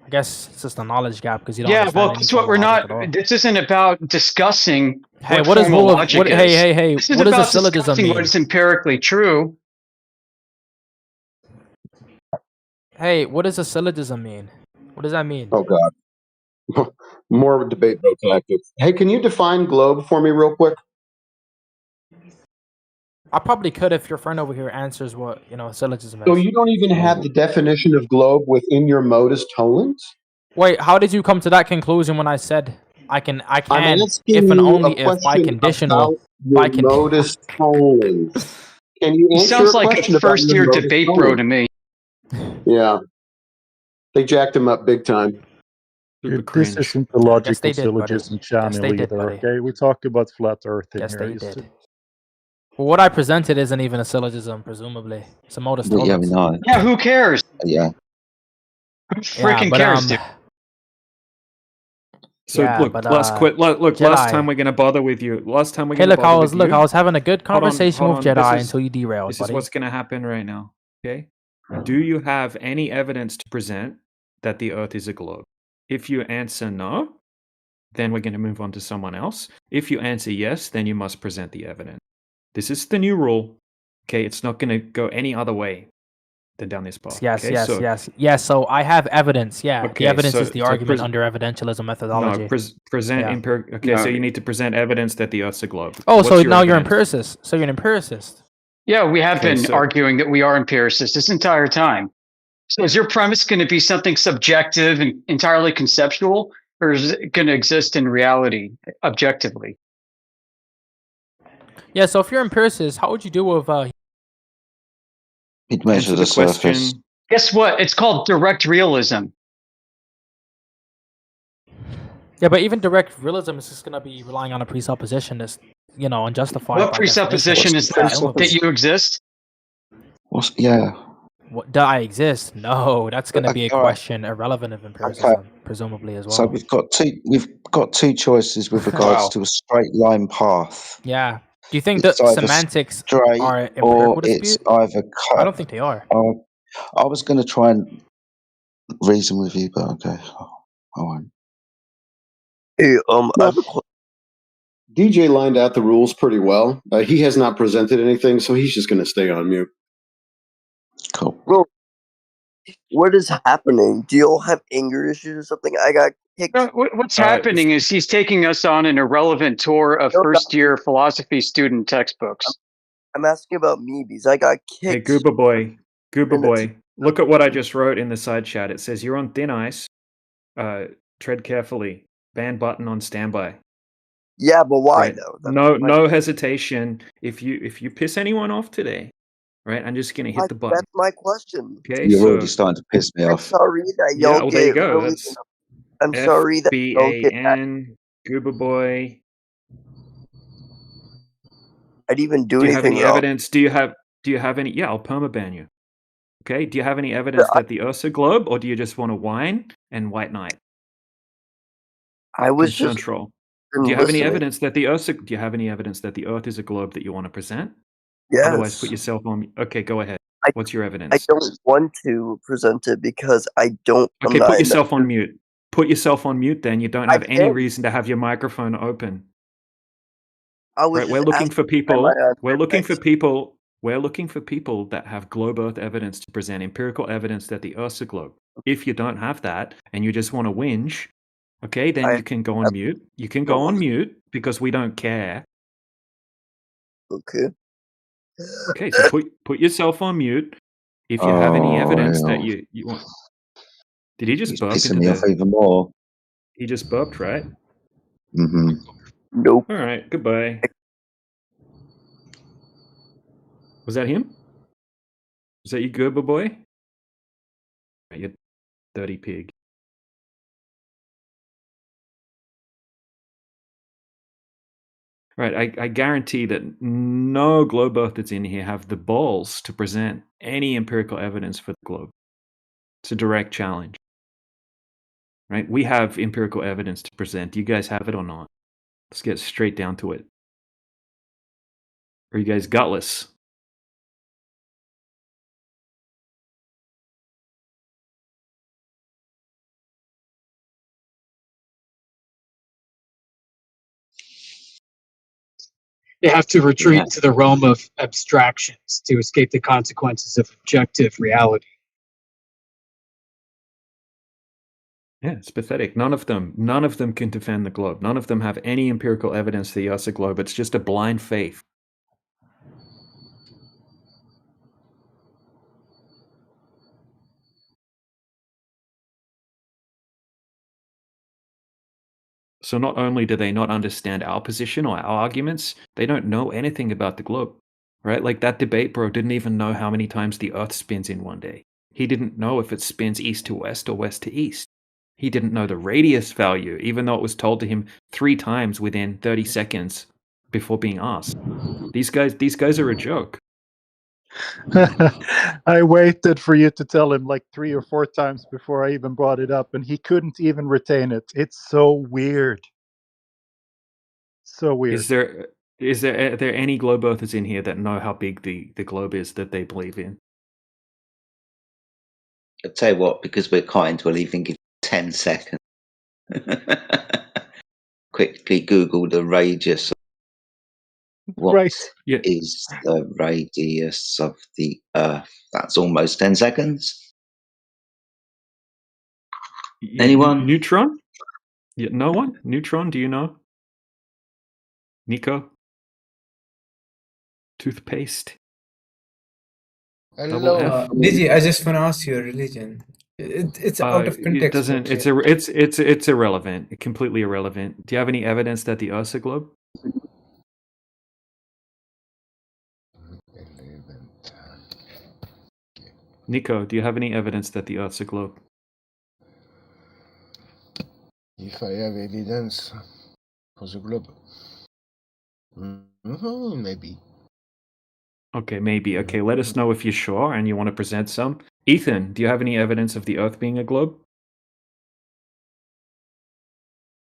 I guess it's just a knowledge gap because you don't Yeah, understand well, any that's what formal we're logic not. at all. This isn't about discussing Hey, what what is formal rule of logic what? is. Hey, This is what does a about syllogism discussing mean? what is empirically true. Hey, what does a syllogism mean? What does that mean? Oh God, more debate bro tactics. Hey, can you define globe for me real quick? I probably could if your friend over here answers what a syllogism So is. you don't even have the definition of globe within your modus tollens? Wait, how did you come to that conclusion when I said I can I'm asking if and you only a if by question conditional about your modus tollens. Can you He answer sounds a like a question about your first-year modus debate bro tollens? to me. Yeah, they jacked him up big time. Dude, this isn't the logical they did, buddy. syllogism Yes, channel they did, either, buddy. okay? We talk about flat earth in Yes, here. they It's did. Well, what I presented isn't even a syllogism, presumably. It's a modus Well, yeah, we tollens. know. Yeah, who cares? Yeah. Who freaking but, cares, dude? So Yeah, look, but, look, last Jedi. time we're gonna bother with you. Last time we're Hey, gonna look, bother I was with you. I was having a good conversation Hold with on. Jedi This is- until you derailed, This buddy. is what's gonna happen right now. Okay. Do you have any evidence to present that the Earth is a globe? If you answer no, then we're going to move on to someone else. If you answer yes, then you must present the evidence. This is the new rule. Okay, it's not going to go any other way than down this path. Yes, okay? yes. So I have evidence. Yeah, Okay, the evidence so- is the so argument pres- under evidentialism methodology. No, present Yeah. empirical. Okay, No. so you need to present evidence that the Earth's a globe. Oh, What's so your now you're evidence? empiricist. So you're an empiricist. Yeah, we have Okay, been so- arguing that we are empiricists this entire time. So is your premise going to be something subjective and entirely conceptual, or is it going to exist in reality objectively? Yeah. So if you're empiricist, how would you do with He'd measure the surface. Guess what? It's called direct realism. Yeah, but even direct realism is just gonna be relying on a presupposition that's unjustified. What by presupposition definition. is that? That you exist? Yeah. What, do I exist? No, that's gonna be a Okay, all right. question irrelevant of empiricism, presumably as well. So we've got two choices with regards Wow. to a straight line path. Yeah. Do you think It's that either semantics straight are empirical or dispute? it's either cut. I don't think they are. I was going to try and reason with you, but okay, I won't. Hey, I have a DJ lined out the rules pretty well. He has not presented anything, so he's just going to stay on mute. Cool. Bro, what is happening? Do you all have anger issues or something? I got kicked. No, what's happening is he's taking us on an irrelevant tour of first-year philosophy student textbooks. I'm asking about me because I got Hey, kicked. Goober Boy. Goober Boy. Look at what I just wrote in the side chat. It says, you're on thin ice. Tread carefully. Ban button on standby. Yeah, but why Right. though? No hesitation. If you piss anyone off today, right? I'm just gonna hit the button. That's my question. Okay, You're so already starting to piss me I'm off. sorry that yeah, y'all well there you get go. really. That's I'm sorry that y'all get that. FBAN Goober Boy. I didn't even Do you have anything any wrong. evidence? Do you have any? Yeah, I'll permaban you. Okay. Do you have any evidence that the Earth's a globe, or do you just want to whine and white knight? I was just Control. Do you have any listening. evidence that the Earth? Do you have any evidence that the Earth is a globe that you want to present? Yes. Otherwise, put yourself on. Okay, go ahead. What's your evidence? I don't want to present it because I don't. Okay, I'm put not yourself on mute. Put yourself on mute. Then you don't have any reason to have your microphone open. I was Right, we're looking for people. We're looking for people. We're looking for people that have globe Earth evidence to present, empirical evidence that the Earth's a globe. If you don't have that and you just want to whinge, okay, then you can go on mute. You can go on mute because we don't care. Okay. Okay, so put yourself on mute. If you have any evidence that you want. Did he just He's burp pissing into me the? off even more. He just burped, right? Mm-hmm. Nope. All right. Goodbye. Was that him? Was that you, Gerber boy? You dirty pig. Right, I guarantee that no globe earthers in here have the balls to present any empirical evidence for the globe. It's a direct challenge. Right? We have empirical evidence to present. Do you guys have it or not? Let's get straight down to it. Are you guys gutless? They have to retreat to the realm of abstractions to escape the consequences of objective reality. Yeah, it's pathetic. None of them can defend the globe. None of them have any empirical evidence the Earth's a globe. It's just a blind faith. So not only do they not understand our position or our arguments, they don't know anything about the globe, right? Like that debate bro didn't even know how many times the Earth spins in one day. He didn't know if it spins east to west or west to east. He didn't know the radius value, even though it was told to him 3 times within 30 seconds before being asked. These guys are a joke. I waited for you to tell him like 3 or 4 times before I even brought it up, and he couldn't even retain it. It's so weird. So weird. Are there any globe earthers in here that know how big the globe is that they believe in? I'll tell you what, because we're kind, we'll even give 10 seconds. Quickly Google the radius. What is the radius of the Earth? That's almost 10 seconds. Anyone? Neutron? Yeah, no one? Neutron, do you know? Nico? Toothpaste? Hello, Digi. I just want to ask your religion. It's out of context. It doesn't. It's irrelevant. Completely irrelevant. Do you have any evidence that the Earth's a globe? Nico, do you have any evidence that the Earth's a globe? If I have evidence for the globe, maybe. Okay, maybe. Okay, let us know if you're sure and you want to present some. Ethan, do you have any evidence of the Earth being a globe?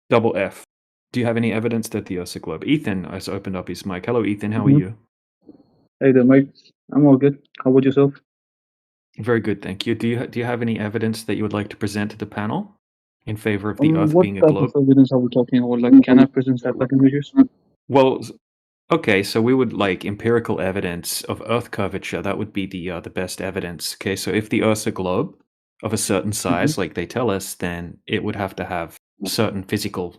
Double F. Do you have any evidence that the Earth's a globe? Ethan has opened up his mic. Hello, Ethan. How are you? Hey there, mate. I'm all good. How about yourself? Very good, thank you. Do you have any evidence that you would like to present to the panel in favor of the Earth What being a type globe? of evidence are we talking about? Like, can I present satellite images? Well, okay, so we would like empirical evidence of Earth curvature. That would be the best evidence. Okay, so if the Earth's a globe of a certain size, like they tell us, then it would have to have certain physical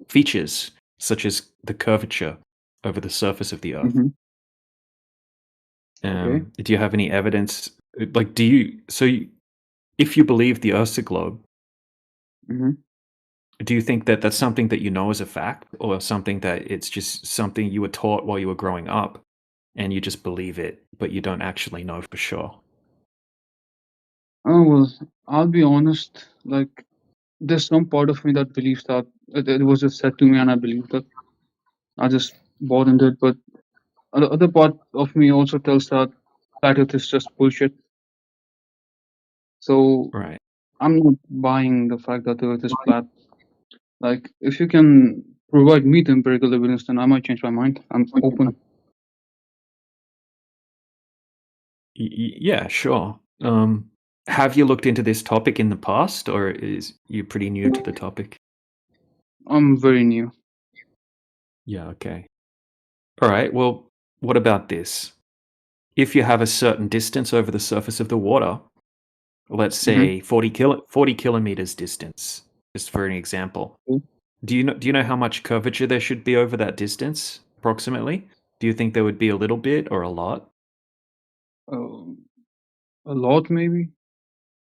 features, such as the curvature over the surface of the Earth. Okay. Do you have any evidence? Like, do you? So, if you believe the Earth's a globe, do you think that that's something that you know as a fact, or something that it's just something you were taught while you were growing up, and you just believe it, but you don't actually know for sure? Oh, well, I'll be honest. Like, there's some part of me that believes that it was just said to me, and I believe that. I just bought into it. But the other part of me also tells that flat Earth is just bullshit. So Right. I'm not buying the fact that the Earth is flat. Like, if you can provide me the empirical evidence, then I might change my mind. I'm open. Yeah, sure. Have you looked into this topic in the past, or is you pretty new to the topic? I'm very new. Yeah, okay. All right, well, what about this? If you have a certain distance over the surface of the water, let's say 40 kilometers distance, just for an example. Do you know how much curvature there should be over that distance, approximately? Do you think there would be a little bit or a lot? A lot, maybe.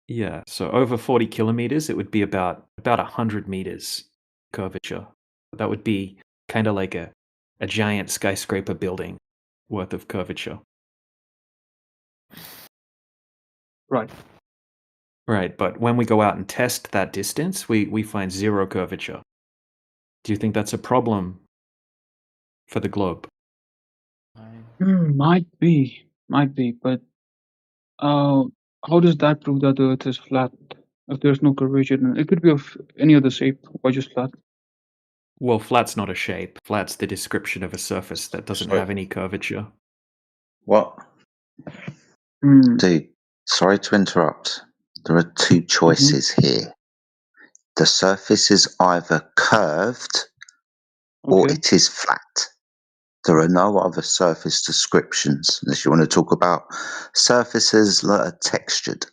Yeah, so over 40 kilometers, it would be about 100 meters curvature. That would be kind of like a giant skyscraper building worth of curvature. Right. Right, but when we go out and test that distance, we find zero curvature. Do you think that's a problem for the globe? Might be, but how does that prove that the Earth is flat? If there's no curvature, then it could be of any other shape. Why just flat? Well, flat's not a shape. Flat's the description of a surface that doesn't have any curvature. What? Dude, sorry to interrupt. There are two choices here. The surface is either curved or it is flat. There are no other surface descriptions unless you want to talk about surfaces that are textured.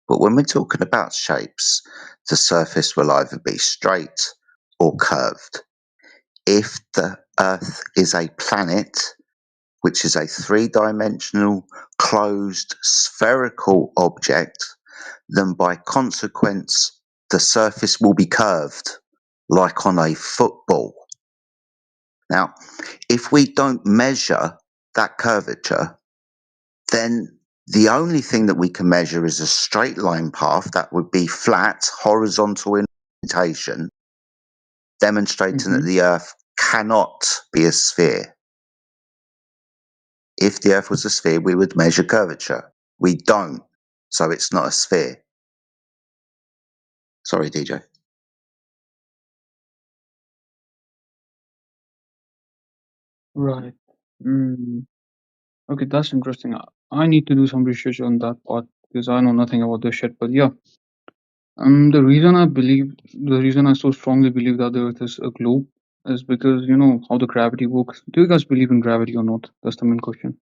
But when we're talking about shapes, the surface will either be straight or curved. If the Earth is a planet, which is a three-dimensional, closed, spherical object, then by consequence, the surface will be curved, like on a football. Now, if we don't measure that curvature, then the only thing that we can measure is a straight line path that would be flat, horizontal in orientation, demonstrating that the Earth cannot be a sphere. If the Earth was a sphere, we would measure curvature. We don't, so it's not a sphere. Sorry, DJ. Right. Okay, that's interesting. I need to do some research on that part because I know nothing about this shit. But yeah, the reason I so strongly believe that the Earth is a globe is because you know how the gravity works. Do you guys believe in gravity or not? That's the main question.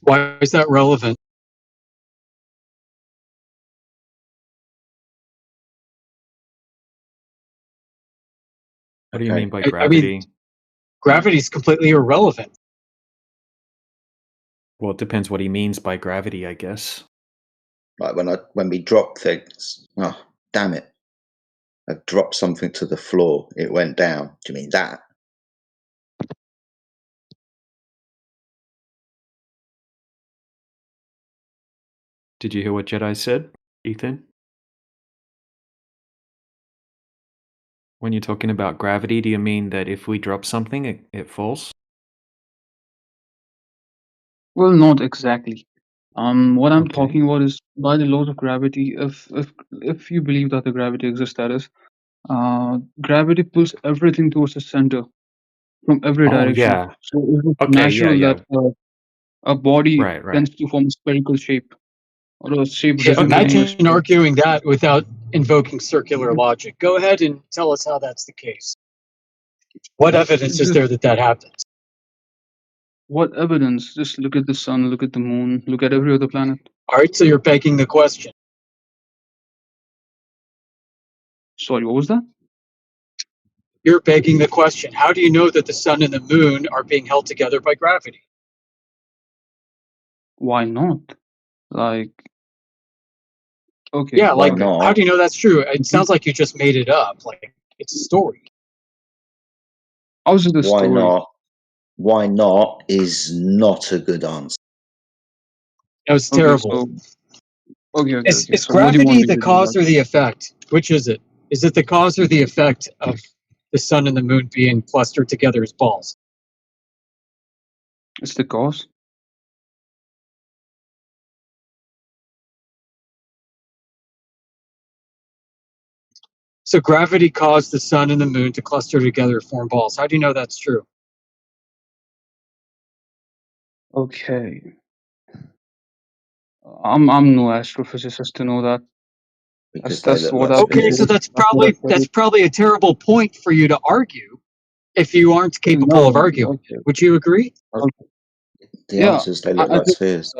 Why is that relevant? What do you mean by I gravity? mean, gravity is completely irrelevant. Well, it depends what he means by gravity, I guess. Like when we drop things, oh, damn it. I dropped something to the floor, it went down. Do you mean that? Did you hear what Jedi said, Ethan? When you're talking about gravity, do you mean that if we drop something, it falls? Well, not exactly. What I'm talking about is by the laws of gravity. If you believe that the gravity exists, that is, gravity pulls everything towards the center from every Oh, direction. yeah. So it's Okay, yeah, natural yeah. that a body Right. tends to form a spherical shape or a shape Yeah, resembling a imagine sphere. arguing that without invoking circular logic. Go ahead and tell us how that's the case. What evidence is there that that happens? What evidence? Just look at the sun, look at the moon, look at every other planet. All right, so you're begging the question. Sorry, what was that? You're begging the question. How do you know that the sun and the moon are being held together by gravity? Why not? Like, okay. Yeah, Why like, not? how do you know that's true? It sounds like you just made it up. Like, it's a story. How's it a Why story? not? Why not is not a good answer. That was Okay, terrible. okay. Is So what do you gravity want me the to do? cause or the effect? Which is it? Is it the cause or the effect of the sun and the moon being clustered together as balls? It's the cause. So gravity caused the sun and the moon to cluster together to form balls. How do you know that's true? Okay. I'm no astrophysicist to know that. Because That's what like I've been Okay, so told. that's That's what I've probably studied. a terrible point for you to argue if you aren't capable No, of arguing. okay. Would you agree? Okay. the Yeah, answer is they look I like just spheres.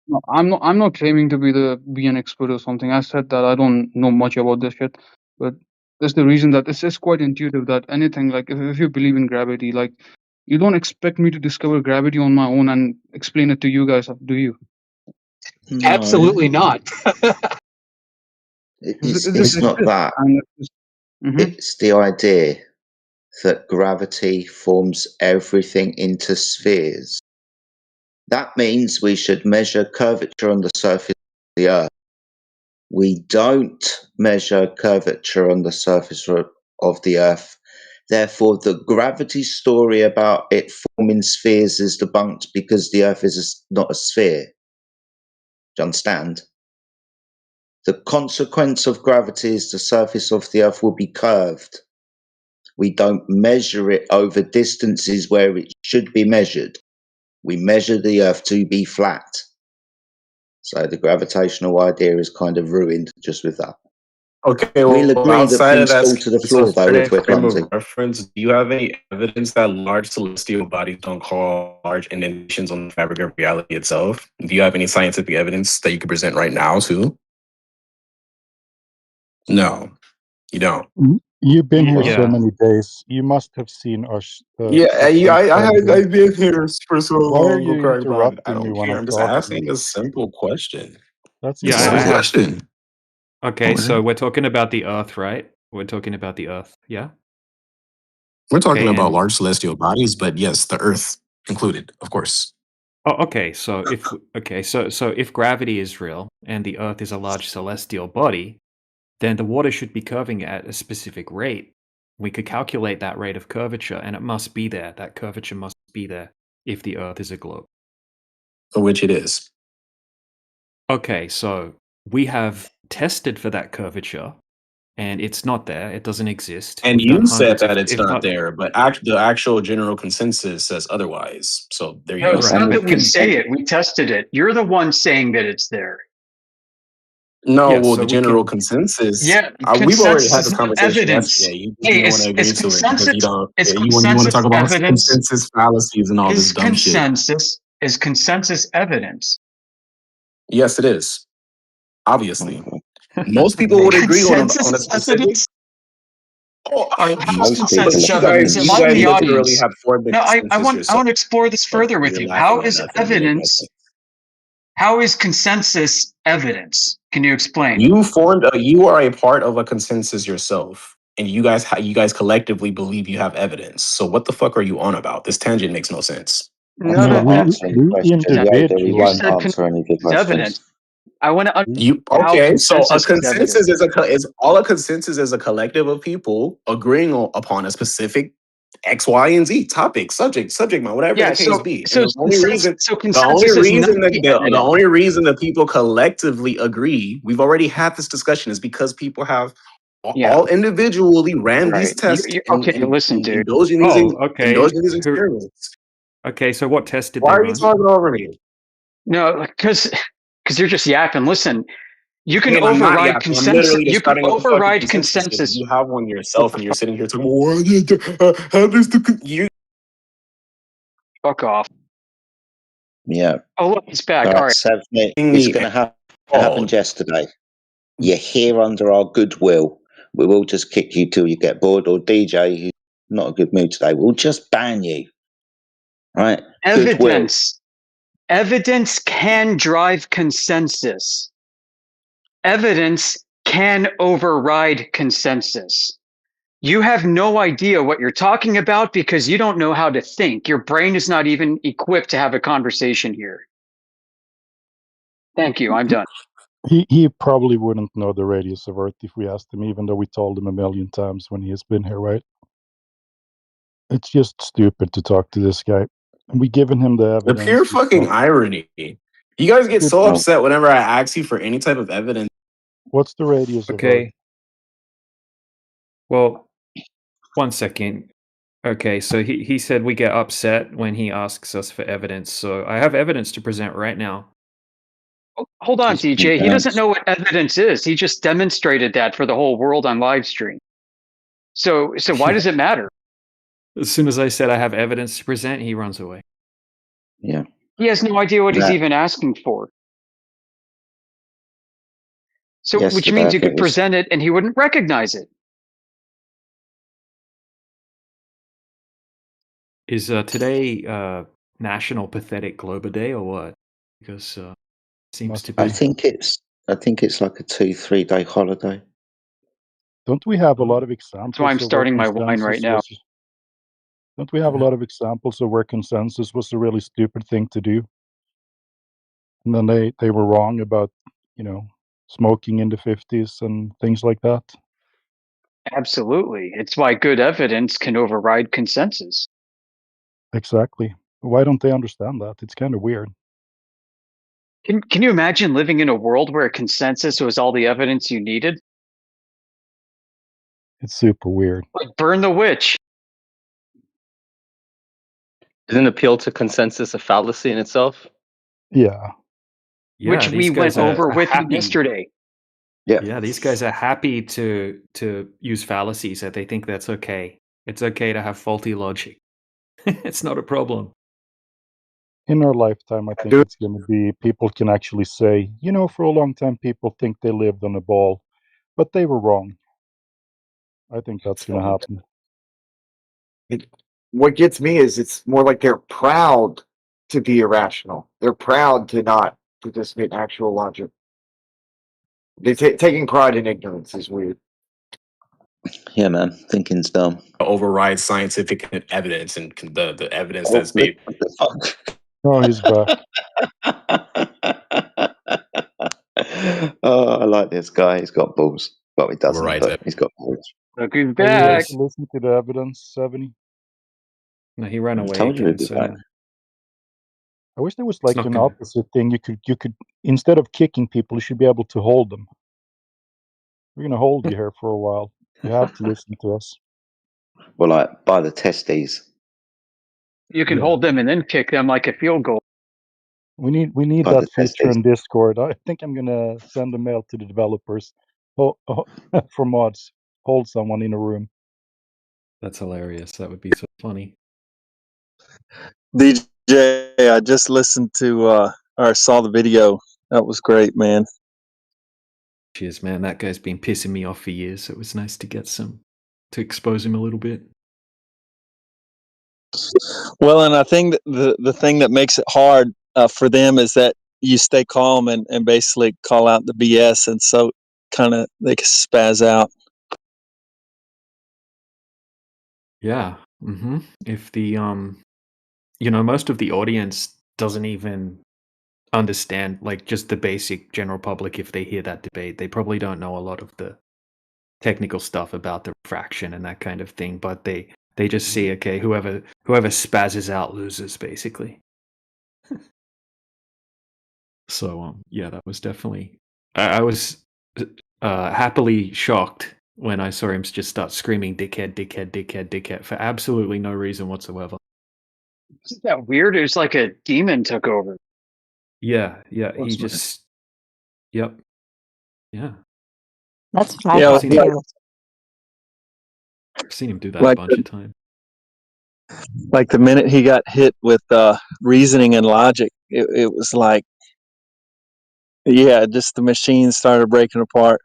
no, I'm not claiming to be an expert or something. I said that I don't know much about this shit, but that's the reason that it's just quite intuitive that anything like if you believe in gravity, like you don't expect me to discover gravity on my own and explain it to you guys, do you? No, Absolutely not. it's not that. Mm-hmm. It's the idea that gravity forms everything into spheres. That means we should measure curvature on the surface of the Earth. We don't measure curvature on the surface of the Earth. Therefore, the gravity story about it forming spheres is debunked because the Earth is not a sphere. Do you understand? The consequence of gravity is the surface of the Earth will be curved. We don't measure it over distances where it should be measured. We measure the Earth to be flat. So the gravitational idea is kind of ruined just with that. Okay, We'll well, agree that outside of things that fall to the floor, though, if schizophrenic we're frame clumsy. of reference, do you have any evidence that large celestial bodies don't cause large indentations on the fabric of reality itself? Do you have any scientific evidence that you could present right now, too? No, you don't. You've been here so Yeah. many days. You must have seen us. Yeah, I've been here for so Why are long, you okay, but I interrupting me don't when care. I'm I'm just talking? asking a simple question. That's Yeah, It's a I simple have. question. Okay, Okay. so we're talking about the Earth, right? We're talking about the Earth, yeah? We're talking Okay, about and large celestial bodies, but yes, the Earth included, of course. oh, okay. So if gravity is real and the Earth is a large celestial body, then the water should be curving at a specific rate. We could calculate that rate of curvature, and it must be there. That curvature must be there if the Earth is a globe. Which it is. Okay, so we have tested for that curvature, and it's not there. It doesn't exist. And We've done you said hundreds, that it's if not not. there, but the actual general consensus says otherwise. So there you No, go. it's not that we say it. We tested it. You're the one saying that it's there. No, Yeah, well, so the we general can. consensus. Yeah, we've already consensus had is this not conversation evidence. yesterday. You just Hey, don't want to agree to it because you don't. is You want to consensus talk about evidence? consensus fallacies and all this dumb shit. Is consensus evidence? Yes, it is. Obviously, most people would agree on Consensus a specific. evidence? Oh, All right, how's Most people consensus you have guys, evidence? If you I'm in guys the literally audience, have formed the no, I consensus yourself. want to explore this further with You're you. laughing at nothing. It makes no sense. How is consensus evidence? Can you explain? You are a part of a consensus yourself, and you guys collectively believe you have evidence. So what the fuck are you on about? This tangent makes no sense. No, Not we answering the question. Yoda, he You won't said answer any of the consensus evidence. questions. I want to You how okay? So a consensus is consensus evidence. is all a consensus is a collective of people agreeing upon a specific X, Y, and Z topic, subject matter, whatever Yeah, the case be. And so consensus is not the the evidence. only reason that people collectively agree, we've already had this discussion, is because people have Yeah. all individually ran these Right. tests Okay, listen, dude. indulging Okay. these experiments. Okay, so what test did Why they are you run? talking over me? No, because you're just yapping. Listen, You can And I'm not override yapping. I'm consensus. literally You just can starting what the fucking override consensus is. consensus. You have one What yourself, the and you're fuck? sitting here talking. How does the you? Fuck off. Yeah. Oh, look, he's back. All All right, right. Savnit, Being it's the going to happen. It called. happened yesterday. You're here under our goodwill. We will just kick you till you get bored, or DJ, who's not a good mood today, we'll just ban you. Right? Goodwill. Evidence can drive consensus. Evidence can override consensus. You have no idea what you're talking about because you don't know how to think. Your brain is not even equipped to have a conversation here. Thank you. I'm done. He probably wouldn't know the radius of Earth if we asked him, even though we told him a million times when he has been here, right? It's just stupid to talk to this guy. And we given him the The evidence. pure fucking irony. You guys get so upset whenever I ask you for any type of evidence. What's the radius of Earth? Okay. Well, 1 second. Okay, so he said we get upset when he asks us for evidence. So I have evidence to present right now. Hold on, DJ. He doesn't know what evidence is. He just demonstrated that for the whole world on Livestream. So why does it matter? As soon as I said I have evidence to present, he runs away. Yeah. He has no idea what he's even asking for. So, which Yesterday, means I you think could it was- present it and he wouldn't recognize it. Is today National Pathetic Glober Day or what? Because seems to be. I think it's like a 2-3 day holiday. Don't we have a lot of examples? That's why I'm of where starting my wine right consensus now. Don't we have a lot of examples of where consensus was a really stupid thing to do? And then they were wrong about, smoking in the 50s and things like that. Absolutely. It's why good evidence can override consensus. Exactly. Why don't they understand that? It's kind of weird. Can you imagine living in a world where consensus was all the evidence you needed? It's super weird. Like burn the witch. Isn't appeal to consensus a fallacy in itself? Yeah. Yeah, Which we these guys went are over with happy. yesterday. Yeah, these guys are happy to use fallacies that they think that's okay. It's okay to have faulty logic. It's not a problem. In our lifetime, I think it's going to be people can actually say, for a long time, people think they lived on a ball, but they were wrong. I think that's going to happen. What gets me is it's more like they're proud to be irrational. They're proud to not participate in actual logic. They taking pride in ignorance is weird. Yeah, man. Thinking's dumb. Override scientific evidence and the evidence that's made. What the fuck? Oh, he's back. Oh, I like this guy. He's got balls. Well, he doesn't, Overrides but it. he's got balls. Look who's Are you back. ready to listen to the evidence, 70? No, he ran I away told you again. he'd be So back. I wish there was It's like not an gonna- opposite thing. You could instead of kicking people, you should be able to hold them. We're gonna hold you here for a while. You have to listen to us. Well, like by the testes. You can hold them and then kick them like a field goal. We need By the that feature testes. in Discord. I think I'm gonna send a mail to the developers for mods. Hold someone in a room. That's hilarious. That would be so funny. DJ, I just listened to or saw the video. That was great, man. Cheers, man. That guy's been pissing me off for years. So it was nice to get to expose him a little bit. Well, and I think that the thing that makes it hard for them is that you stay calm and basically call out the BS, and so kind of they can spaz out. Yeah. If the most of the audience doesn't even understand like just the basic general public. If they hear that debate, they probably don't know a lot of the technical stuff about the refraction and that kind of thing, but they just see, okay, whoever spazzes out loses, basically. So yeah, that was definitely I was happily shocked when I saw him just start screaming dickhead, dickhead, dickhead, dickhead for absolutely no reason whatsoever. Isn't that weird? It was like a demon took over. Yeah, he That's just yep. Yeah. That's what I Yeah, thought too. I've seen him do that a like bunch of times. like the minute he got hit with reasoning and logic, it was like, yeah, just the machine started breaking apart.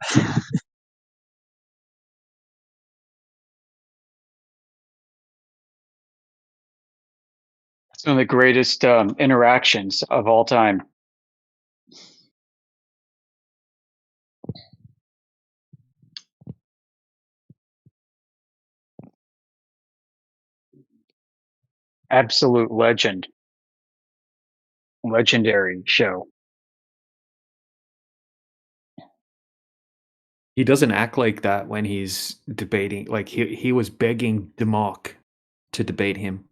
It's one of the greatest interactions of all time. Absolute legend. Legendary show. He doesn't act like that when he's debating. Like he was begging Demok to debate him.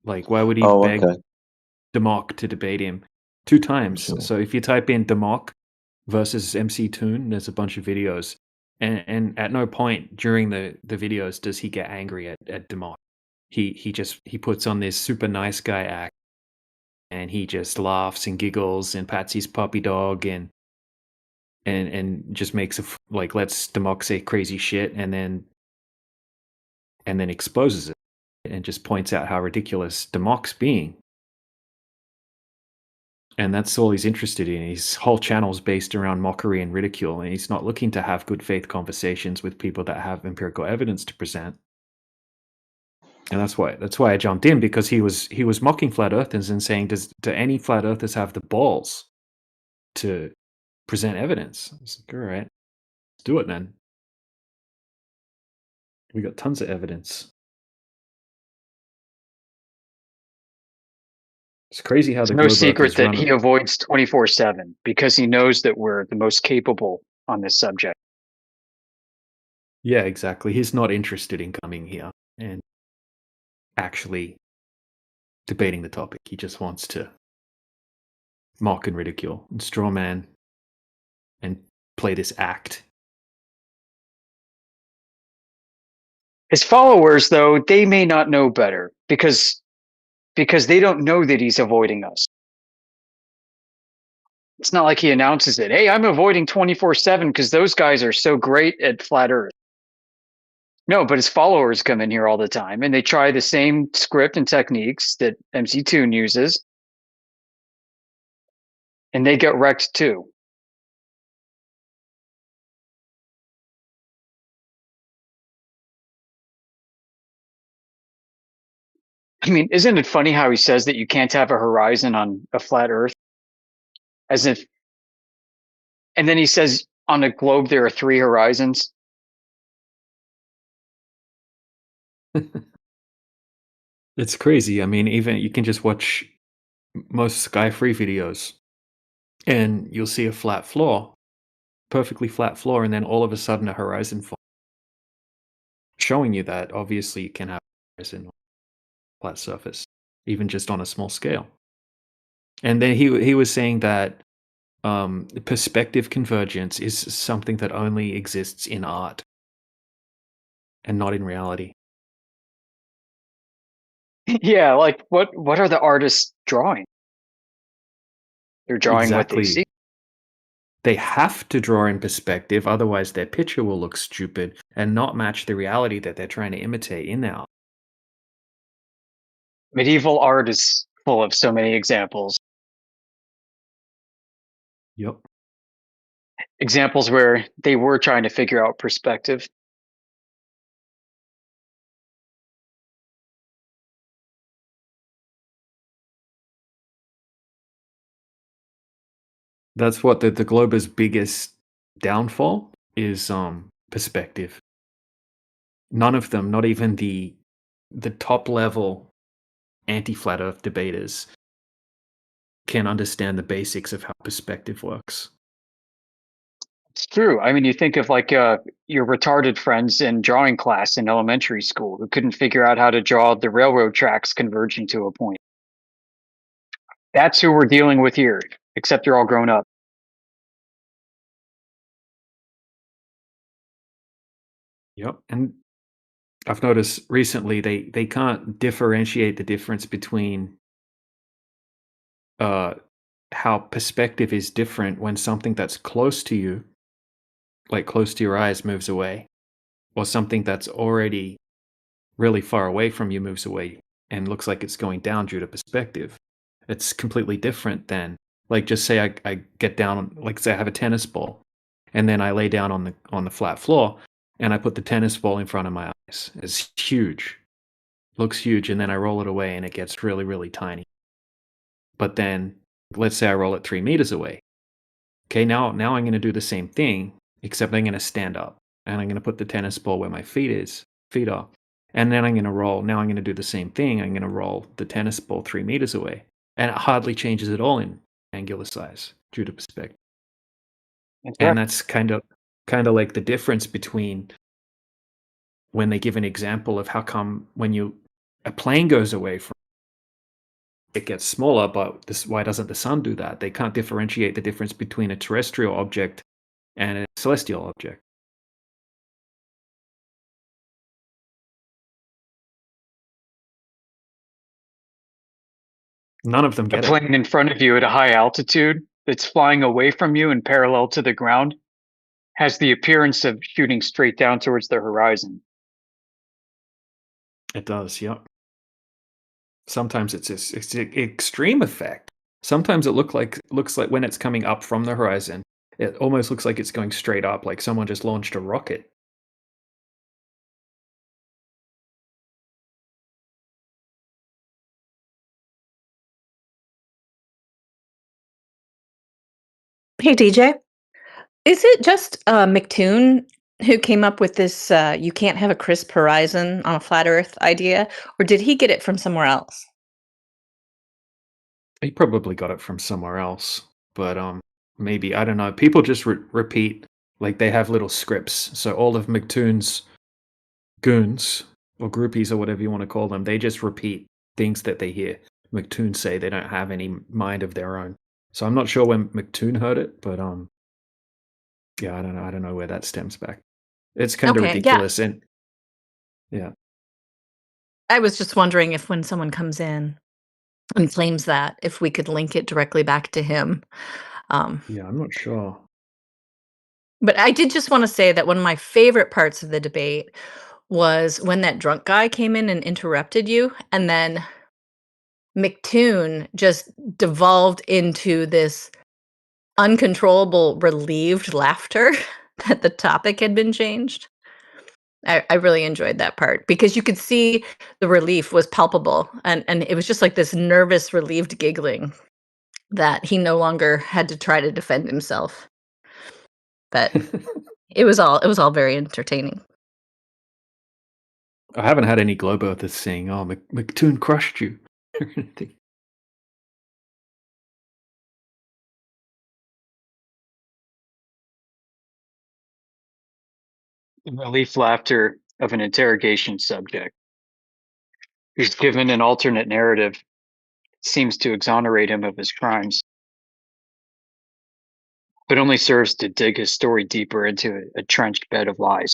Like, why would he Oh, beg okay. Demok to debate him 2 times? Sure. So if you type in Demok versus MC Toon, there's a bunch of videos, and at no point during the videos does he get angry at Demok. He puts on this super nice guy act, and he just laughs and giggles and pats his puppy dog and just makes like lets Demok say crazy shit and then exposes it and just points out how ridiculous Demok's being. And that's all he's interested in. His whole channel's based around mockery and ridicule, and he's not looking to have good faith conversations with people that have empirical evidence to present. And that's why I jumped in, because he was mocking flat earthers and saying, do any flat earthers have the balls to present evidence? I was like, all right, let's do it then. We got tons of evidence. It's crazy how It's the no globe earth secret is that run. he avoids 24/7 because he knows that we're the most capable on this subject. Yeah, exactly. He's not interested in coming here and actually debating the topic. He just wants to mock and ridicule and straw man and play this act. His followers, though, they may not know better because they don't know that he's avoiding us. It's not like he announces it. Hey, I'm avoiding 24/7 because those guys are so great at flat Earth. No, but his followers come in here all the time and they try the same script and techniques that MC Toon uses, and they get wrecked too. I mean, isn't it funny how he says that you can't have a horizon on a flat Earth? As if, and then he says on a globe there are 3 horizons. It's crazy. I mean, even you can just watch most Sky Free videos and you'll see a flat floor, perfectly flat floor, and then all of a sudden a horizon form, showing you that obviously you can have a horizon, flat surface, even just on a small scale. And then he was saying that perspective convergence is something that only exists in art and not in reality. Yeah, like what are the artists drawing? They're drawing what they see. They have to draw in perspective, otherwise their picture will look stupid and not match the reality that they're trying to imitate in their art. Medieval art is full of so many examples. Yep. Examples where they were trying to figure out perspective. That's what the globe's biggest downfall is, perspective. None of them, not even the top level anti-flat earth debaters, can understand the basics of how perspective works. It's true. I mean, you think of like your retarded friends in drawing class in elementary school who couldn't figure out how to draw the railroad tracks converging to a point. That's who we're dealing with here, except they're all grown up. Yep. And I've noticed recently they can't differentiate the difference between how perspective is different when something that's close to you like close to your eyes moves away, or something that's already really far away from you moves away and looks like it's going down due to perspective. It's completely different than, like, just say I get down, like say I have a tennis ball, and then I lay down on the flat floor, and I put the tennis ball in front of my eyes. It's huge, looks huge, and then I roll it away, and it gets really, really tiny. But then, let's say I roll it 3 meters away. Okay, now I'm going to do the same thing, except I'm going to stand up, and I'm going to put the tennis ball where my feet are. And then I'm going to roll. Now I'm going to do the same thing. I'm going to roll the tennis ball 3 meters away. And it hardly changes at all in angular size due to perspective. And that's kind of like the difference between when they give an example of how come when a plane goes away from it gets smaller, but why doesn't the sun do that? They can't differentiate the difference between a terrestrial object and a celestial object. None of them A get it. plane in front of you at a high altitude that's flying away from you and parallel to the ground has the appearance of shooting straight down towards the horizon. It does, yep. Sometimes it's an extreme effect. Sometimes it looks like when it's coming up from the horizon, it almost looks like it's going straight up, like someone just launched a rocket. Hey, DJ. Is it just McToon who came up with this you can't have a crisp horizon on a flat Earth idea? Or did he get it from somewhere else? He probably got it from somewhere else, but maybe, I don't know. People just repeat, like they have little scripts. So all of McToon's goons or groupies or whatever you want to call them, they just repeat things that they hear McToon say. They don't have any mind of their own. So I'm not sure when McToon heard it, but yeah, I don't know. I don't know where that stems back. It's kind of Okay, yeah. ridiculous, and yeah. I was just wondering if when someone comes in and claims that, if we could link it directly back to him. Yeah, I'm not sure. But I did just want to say that one of my favorite parts of the debate was when that drunk guy came in and interrupted you, and then McToon just devolved into this uncontrollable, relieved laughter that the topic had been changed. I really enjoyed that part because you could see the relief was palpable, and it was just like this nervous, relieved giggling that he no longer had to try to defend himself. But it was all very entertaining. I haven't had any globe earthers saying, "Oh, McToon crushed you." or anything. The relief laughter of an interrogation subject who's given an alternate narrative seems to exonerate him of his crimes, but only serves to dig his story deeper into a trenched bed of lies.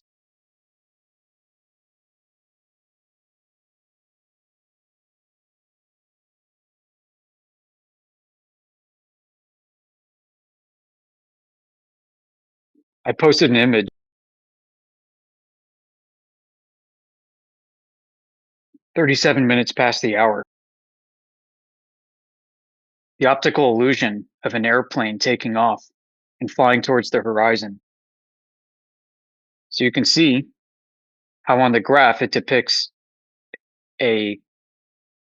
I posted an image 37 minutes past the hour. The optical illusion of an airplane taking off and flying towards the horizon. So you can see how on the graph it depicts an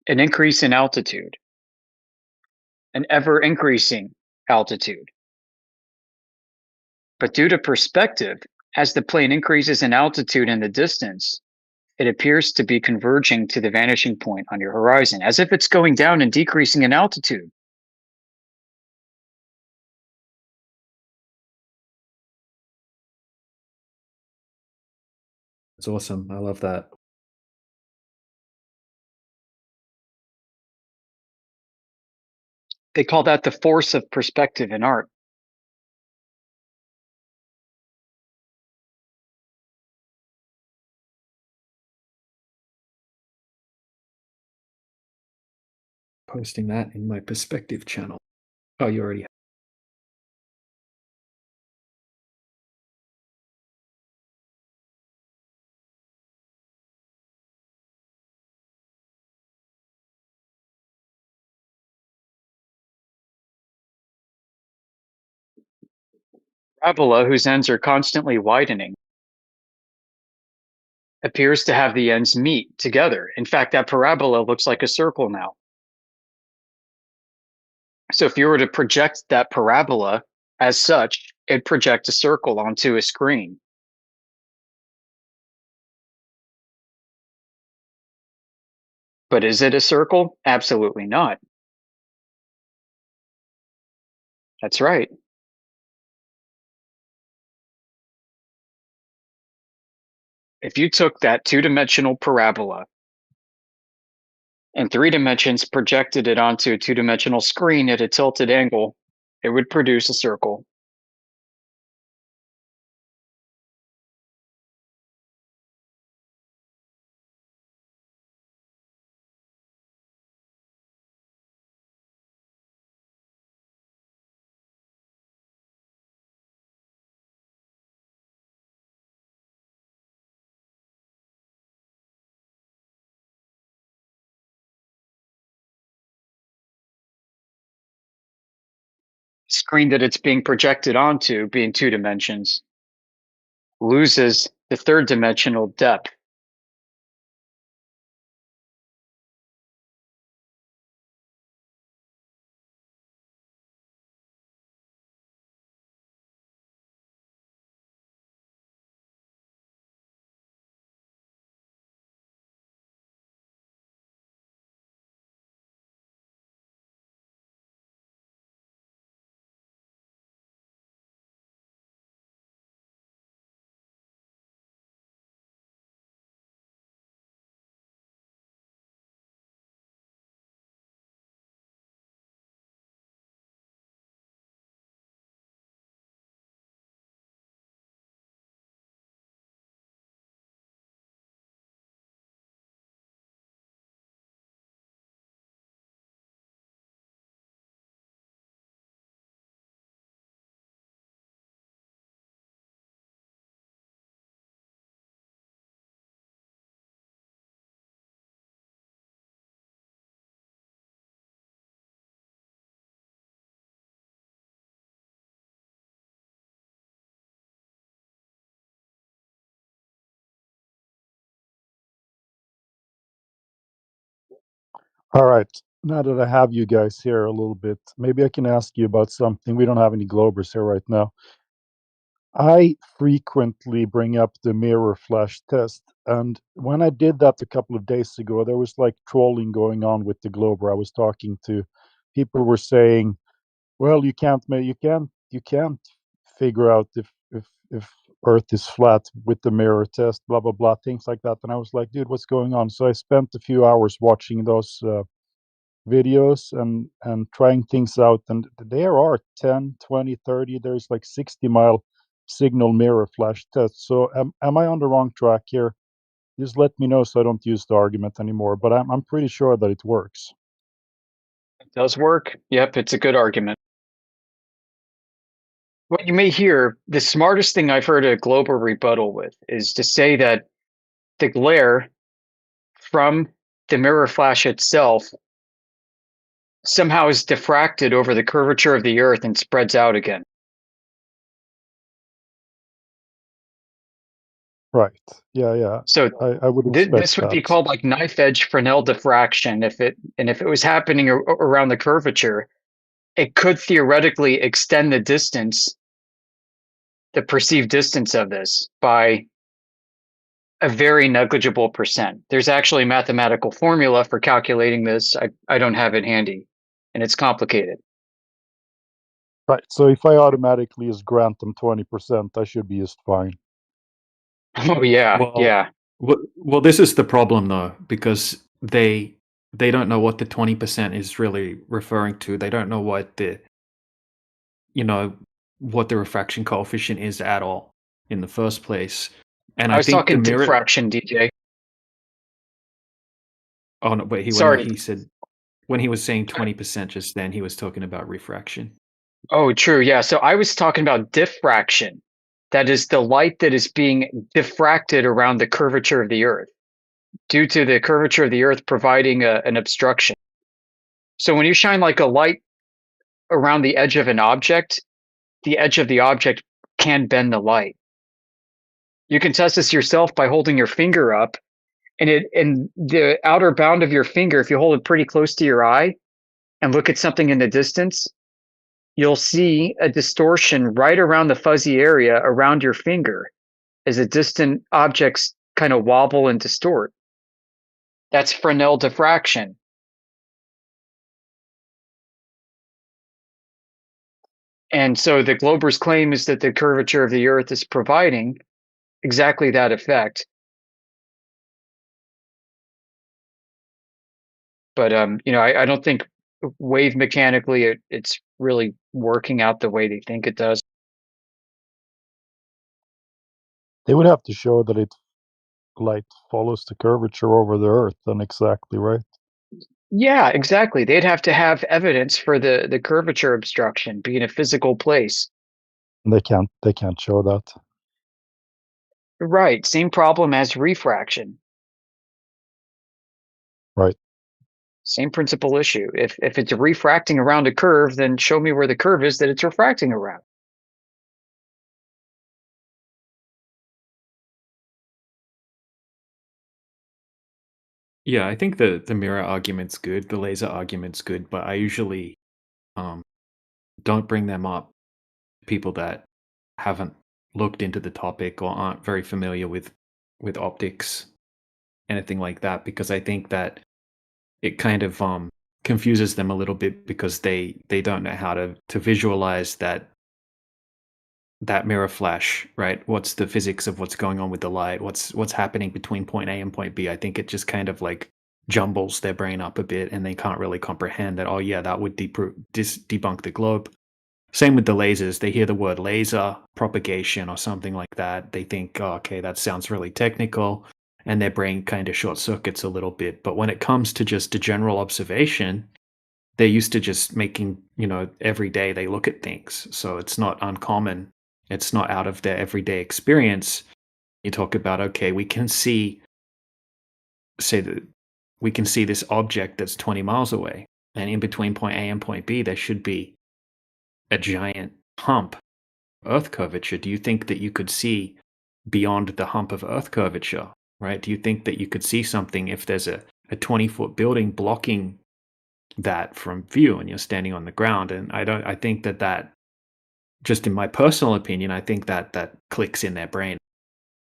increase in altitude, an ever increasing altitude. But due to perspective, as the plane increases in altitude in the distance, it appears to be converging to the vanishing point on your horizon, as if it's going down and decreasing in altitude. It's awesome. I love that. They call that the force of perspective in art. Posting that in my perspective channel. Oh, you already have. parabola, whose ends are constantly widening, appears to have the ends meet together. In fact, that parabola looks like a circle now. So if you were to project that parabola as such, it'd project a circle onto a screen. But is it a circle? Absolutely not. That's right. If you took that two-dimensional parabola and 3 dimensions projected it onto a two-dimensional screen at a tilted angle, it would produce a circle. Screen that it's being projected onto, being 2 dimensions, loses the 3rd dimensional depth. All right. Now that I have you guys here a little bit, maybe I can ask you about something. We don't have any Globers here right now. I frequently bring up the mirror flash test. And when I did that a couple of days ago, there was like trolling going on with the Glober I was talking to. People were saying, well, you can't figure out if Earth is flat with the mirror test, blah blah blah, things like that. And I was like, dude, what's going on? So I spent a few hours watching those videos and trying things out, and there are 10, 20, 30, there's like 60-mile signal mirror flash tests. So am I on the wrong track here? Just let me know so I don't use the argument anymore, but I'm pretty sure that it works. It does work. Yep, it's a good argument. What you may hear, the smartest thing I've heard a Glober rebuttal with is to say that the glare from the mirror flash itself somehow is diffracted over the curvature of the Earth and spreads out again. Right. Yeah. So I would expect this would be called like knife edge Fresnel diffraction. If it was happening around the curvature, it could theoretically extend the distance, the perceived distance of this, by a very negligible percent. There's actually a mathematical formula for calculating this. I don't have it handy, and it's complicated. Right. So if I automatically just grant them 20%, I should be just fine. Oh yeah, Well, yeah. Well, this is the problem though, because they don't know what the 20% is really referring to. They don't know what the refraction coefficient is at all in the first place. And I was think talking the mirror. diffraction, DJ. Oh no, wait. Sorry. When he was saying 20% just then, he was talking about refraction. Oh, true. Yeah. So I was talking about diffraction. That is the light that is being diffracted around the curvature of the Earth due to the curvature of the Earth providing an obstruction. So when you shine like a light around the edge of an object, the edge of the object can bend the light. You can test this yourself by holding your finger up, and the outer bound of your finger, if you hold it pretty close to your eye and look at something in the distance, you'll see a distortion right around the fuzzy area around your finger as the distant objects kind of wobble and distort. That's Fresnel diffraction. And so the Glober's claim is that the curvature of the Earth is providing exactly that effect. But I don't think wave mechanically it's really working out the way they think it does. They would have to show that light follows the curvature over the Earth, then exactly, right? Yeah, exactly. They'd have to have evidence for the curvature obstruction being a physical place. They can't show that. Right. Same problem as refraction. Right. Same principal issue. If it's refracting around a curve, then show me where the curve is that it's refracting around. Yeah, I think the mirror argument's good, the laser argument's good, but I usually don't bring them up to people that haven't looked into the topic or aren't very familiar with optics, anything like that, because I think that it kind of confuses them a little bit because they don't know how to visualize that mirror flash, right? What's the physics of what's going on with the light? What's happening between point A and point B? I think it just kind of like jumbles their brain up a bit, and they can't really comprehend that. Oh yeah, that would debunk the globe. Same with the lasers. They hear the word laser propagation or something like that. They think, oh, okay, that sounds really technical, and their brain kind of short circuits a little bit. But when it comes to just a general observation, they're used to just making, every day they look at things. So it's not uncommon. It's not out of their everyday experience. You talk about, okay, we can see this object that's 20 miles away. And in between point A and point B, there should be a giant hump, Earth curvature. Do you think that you could see beyond the hump of Earth curvature, right? Do you think that you could see something if there's a 20-foot building blocking that from view and you're standing on the ground? And I think that just in my personal opinion, I think that clicks in their brain.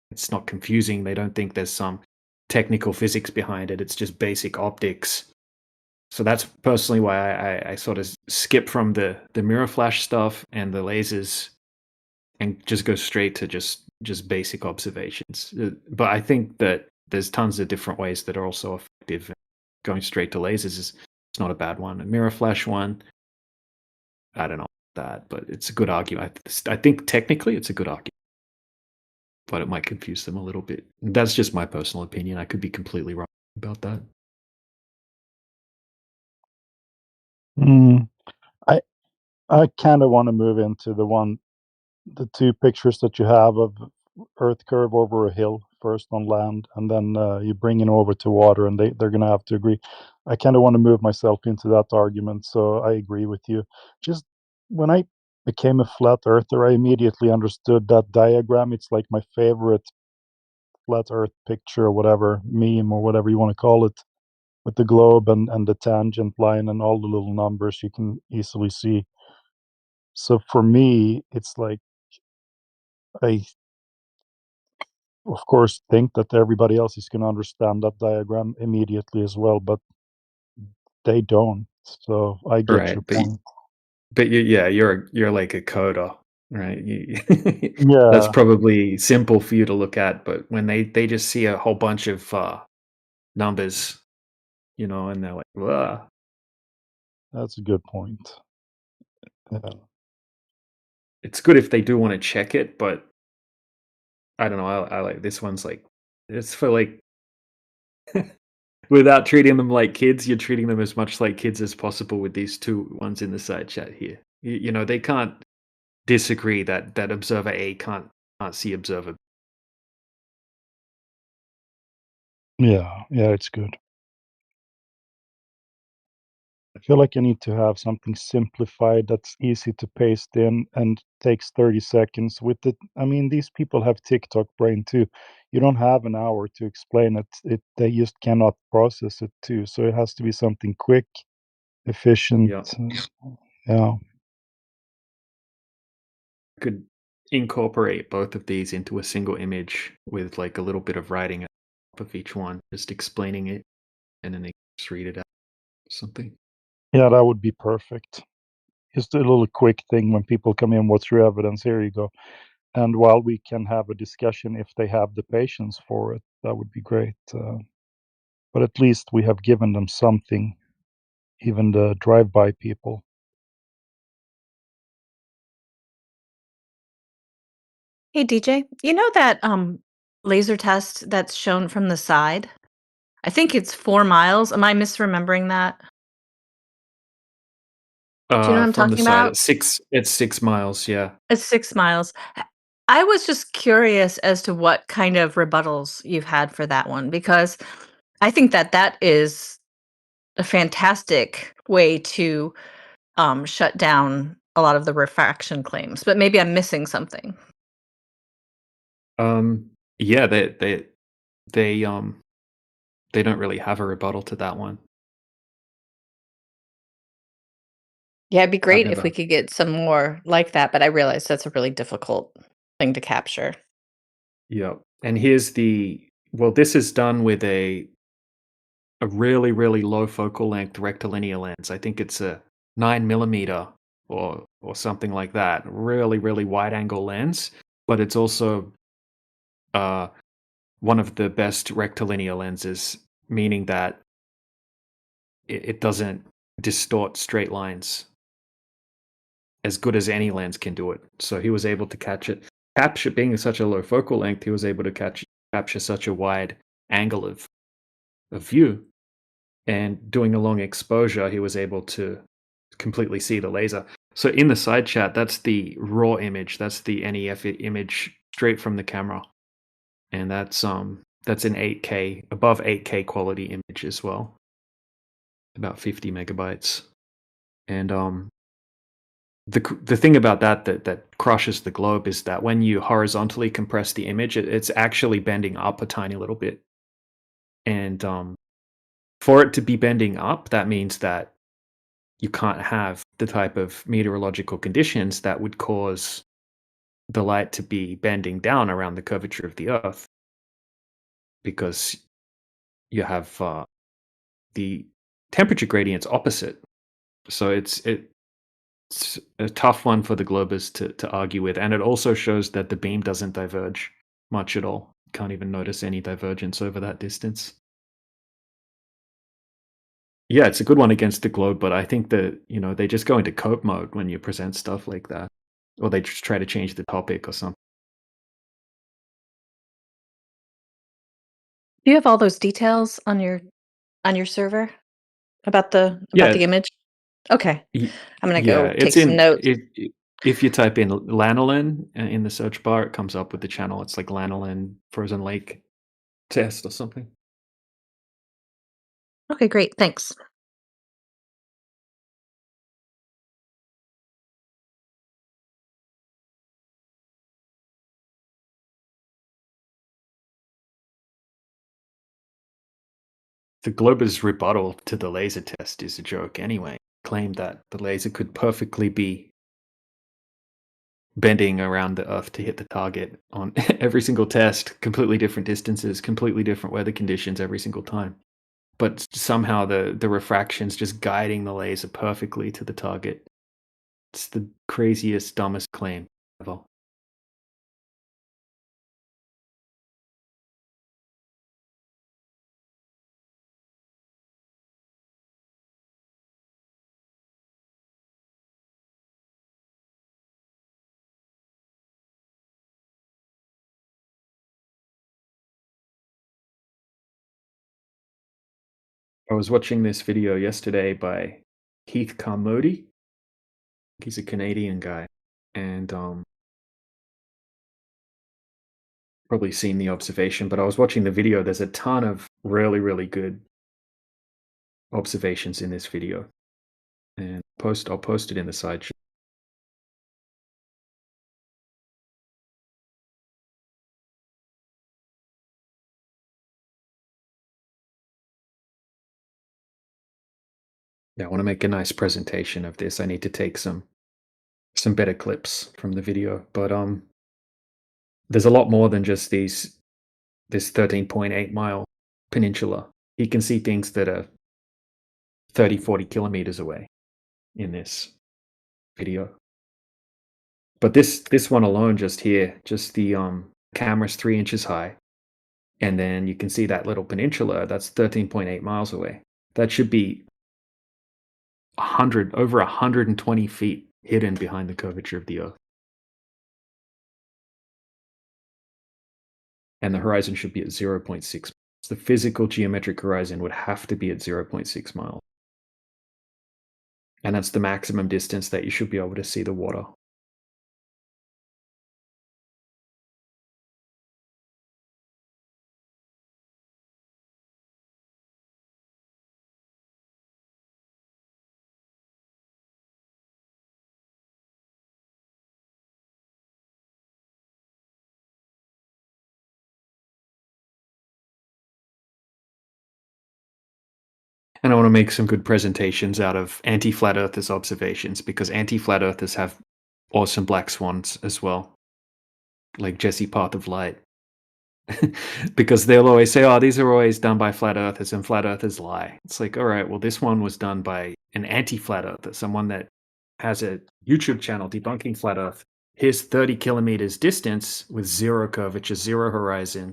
It's not confusing. They don't think there's some technical physics behind it. It's just basic optics. So that's personally why I sort of skip from the mirror flash stuff and the lasers and just go straight to just basic observations. But I think that there's tons of different ways that are also effective. Going straight to lasers is not a bad one. A mirror flash one, I don't know that, but it's a good argument. I think technically it's a good argument, but it might confuse them a little bit. That's just my personal opinion. I could be completely wrong about that. I kind of want to move into the two pictures that you have of Earth curve over a hill, first on land, and then you bring it over to water, and they're going to have to agree. I kind of want to move myself into that argument, so I agree with you. Just when I became a flat earther, I immediately understood that diagram. It's like my favorite flat earth picture or whatever, meme or whatever you want to call it, with the globe and the tangent line and all the little numbers you can easily see. So for me, it's like I, of course, think that everybody else is going to understand that diagram immediately as well, but they don't. So I get Right, your point. but you're like a coder, right? That's Yeah, probably simple for you to look at, but when they just see a whole bunch of numbers, and they're like, "Whoa." that's a good point. Yeah. It's good if they do want to check it, but I don't know. I like this one's like it's for like without treating them like kids, you're treating them as much like kids as possible with these two ones in the side chat here. They can't disagree that observer A can't see observer B. Yeah, it's good. I feel like I need to have something simplified that's easy to paste in and takes 30 seconds with it. I mean, these people have TikTok brain too. You don't have an hour to explain it. They just cannot process it too. So it has to be something quick, efficient. Yeah. Yeah. Could incorporate both of these into a single image with like a little bit of writing at the top of each one, just explaining it, and then they just read it out or something. Yeah, that would be perfect. Just a little quick thing when people come in, what's your evidence? Here you go. And while we can have a discussion, if they have the patience for it, that would be great. But at least we have given them something, even the drive-by people. Hey DJ, you know that laser test that's shown from the side? I think it's 4 miles. Am I misremembering that? Do you know what I'm From the talking side, about? it's 6 miles, yeah. It's 6 miles. I was just curious as to what kind of rebuttals you've had for that one, because I think that that is a fantastic way to shut down a lot of the refraction claims, but maybe I'm missing something. Yeah, they don't really have a rebuttal to that one. Yeah, it'd be I've great if we never. could get some more like that, but I realize that's a really difficult thing to capture. Yeah. And here's well, this is done with a really, really low focal length rectilinear lens. I think it's a 9 mm or something like that. Really, really wide angle lens, but it's also one of the best rectilinear lenses, meaning that it doesn't distort straight lines as good as any lens can do it. So he was able to capture being such a low focal length, he was able to capture such a wide angle of view. And doing a long exposure, he was able to completely see the laser. So in the side chat, that's the raw image. That's the NEF image straight from the camera. And that's an 8K, above 8K quality image as well. About 50 megabytes. And the thing about that crushes the globe is that when you horizontally compress the image, it's actually bending up a tiny little bit. And for it to be bending up, that means that you can't have the type of meteorological conditions that would cause the light to be bending down around the curvature of the Earth, because you have the temperature gradients opposite. So it's a tough one for the globers to argue with, and it also shows that the beam doesn't diverge much at all. Can't even notice any divergence over that distance. Yeah, it's a good one against the globe, but I think that, they just go into cope mode when you present stuff like that, or they just try to change the topic or something. Do you have all those details on your server about the Yeah, image? Okay. y- I'm gonna yeah, go take it's some in notes. if you type in lanolin in the search bar, it comes up with the channel. It's like lanolin frozen lake test or something. Okay, great. Thanks. The glober's rebuttal to the laser test is a joke anyway. Claimed that the laser could perfectly be bending around the Earth to hit the target on every single test, completely different distances, completely different weather conditions every single time. But somehow the refraction's just guiding the laser perfectly to the target. It's the craziest, dumbest claim ever. I was watching this video yesterday by Keith Carmody. He's a Canadian guy, and probably seen the observation, but I was watching the video. There's a ton of really, really good observations in this video. And I'll post it in the side chat. Yeah, I want to make a nice presentation of this. I need to take some better clips from the video, but there's a lot more than just this 13.8 mile peninsula. You can see things that are 30, 40 kilometers away in this video. But this one alone, just here, just the camera's 3 inches high, and then you can see that little peninsula. That's 13.8 miles away. That should be over 120 feet hidden behind the curvature of the Earth. And the horizon should be at 0.6 miles. The physical geometric horizon would have to be at 0.6 miles. And that's the maximum distance that you should be able to see the water. And I want to make some good presentations out of anti-flat earthers observations, because anti-flat earthers have awesome black swans as well, like Jesse Path of Light. Because they'll always say, oh, these are always done by flat earthers and flat earthers lie. It's like, all right, well, this one was done by an anti-flat earther, someone that has a YouTube channel debunking flat earth. Here's 30 kilometers distance with zero curvature, zero horizon.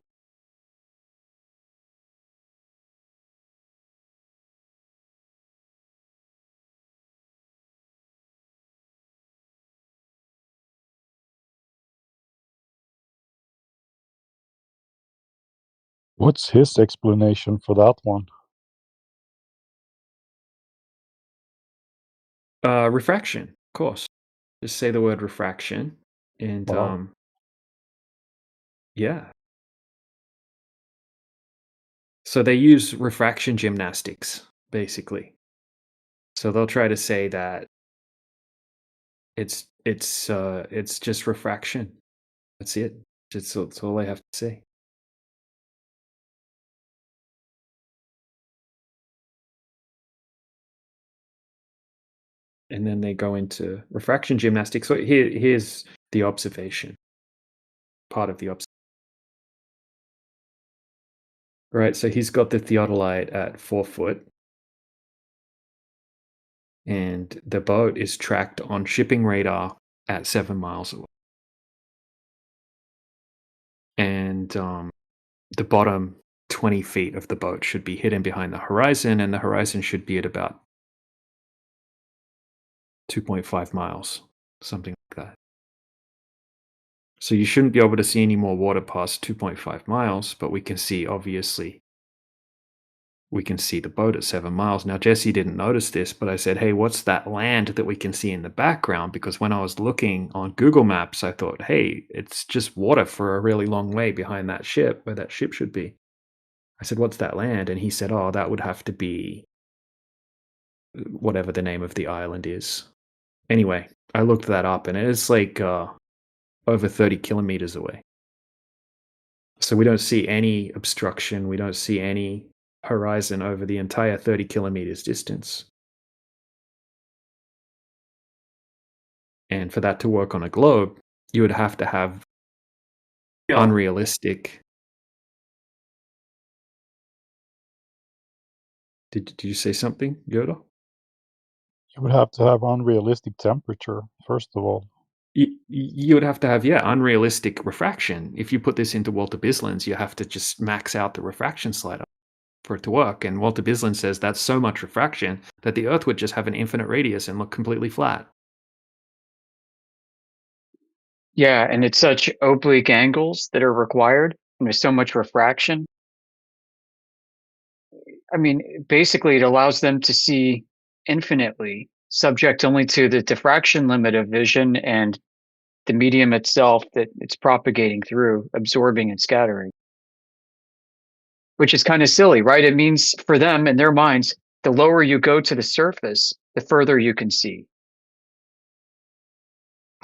What's his explanation for that one? Refraction, of course. Just say the word refraction, and Wow. yeah. So they use refraction gymnastics, basically. So they'll try to say that it's just refraction. That's it. That's all I have to say. And then they go into refraction gymnastics. So here's the observation. Part of the observation. Right, so he's got the theodolite at 4 foot. And the boat is tracked on shipping radar at 7 miles away. And the bottom 20 feet of the boat should be hidden behind the horizon, and the horizon should be at about 2.5 miles, something like that. So you shouldn't be able to see any more water past 2.5 miles, but we can see, obviously, we can see the boat at 7 miles. Now, Jesse didn't notice this, but I said, hey, what's that land that we can see in the background? Because when I was looking on Google Maps, I thought, hey, it's just water for a really long way behind that ship, where that ship should be. I said, what's that land? And he said, oh, that would have to be whatever the name of the island is. Anyway, I looked that up, and it's like over 30 kilometers away. So we don't see any obstruction. We don't see any horizon over the entire 30 kilometers distance. And for that to work on a globe, you would have to have unrealistic. Did you say something, Yoda? You would have to have unrealistic temperature, first of all. You would have to have, unrealistic refraction. If you put this into Walter Bislin's, you have to just max out the refraction slider for it to work. And Walter Bislin says that's so much refraction that the Earth would just have an infinite radius and look completely flat. Yeah, and it's such oblique angles that are required, and there's so much refraction. I mean, basically, it allows them to see infinitely, subject only to the diffraction limit of vision and the medium itself that it's propagating through, absorbing and scattering. Which is kind of silly, right? It means for them, in their minds, the lower you go to the surface, the further you can see.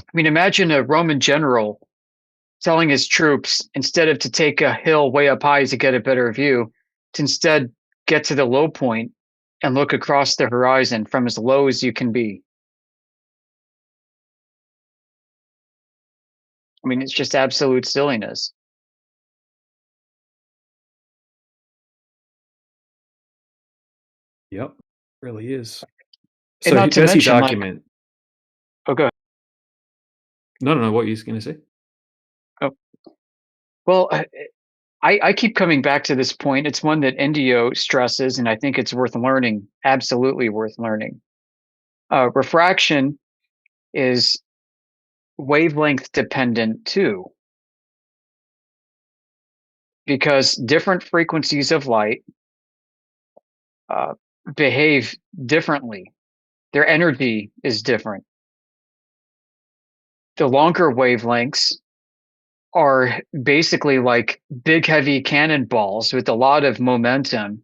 I mean, imagine a Roman general telling his troops, instead of to take a hill way up high to get a better view, to instead get to the low point and look across the horizon from as low as you can be. I mean, it's just absolute silliness. Yep, really is. And So not to does he mention, like, document? oh, go ahead. No. What are you going to say? Oh, well, I keep coming back to this point. It's one that Indio stresses, and I think it's worth learning. Absolutely worth learning. Refraction is wavelength dependent too, because different frequencies of light behave differently. Their energy is different. The longer wavelengths are basically like big, heavy cannonballs with a lot of momentum,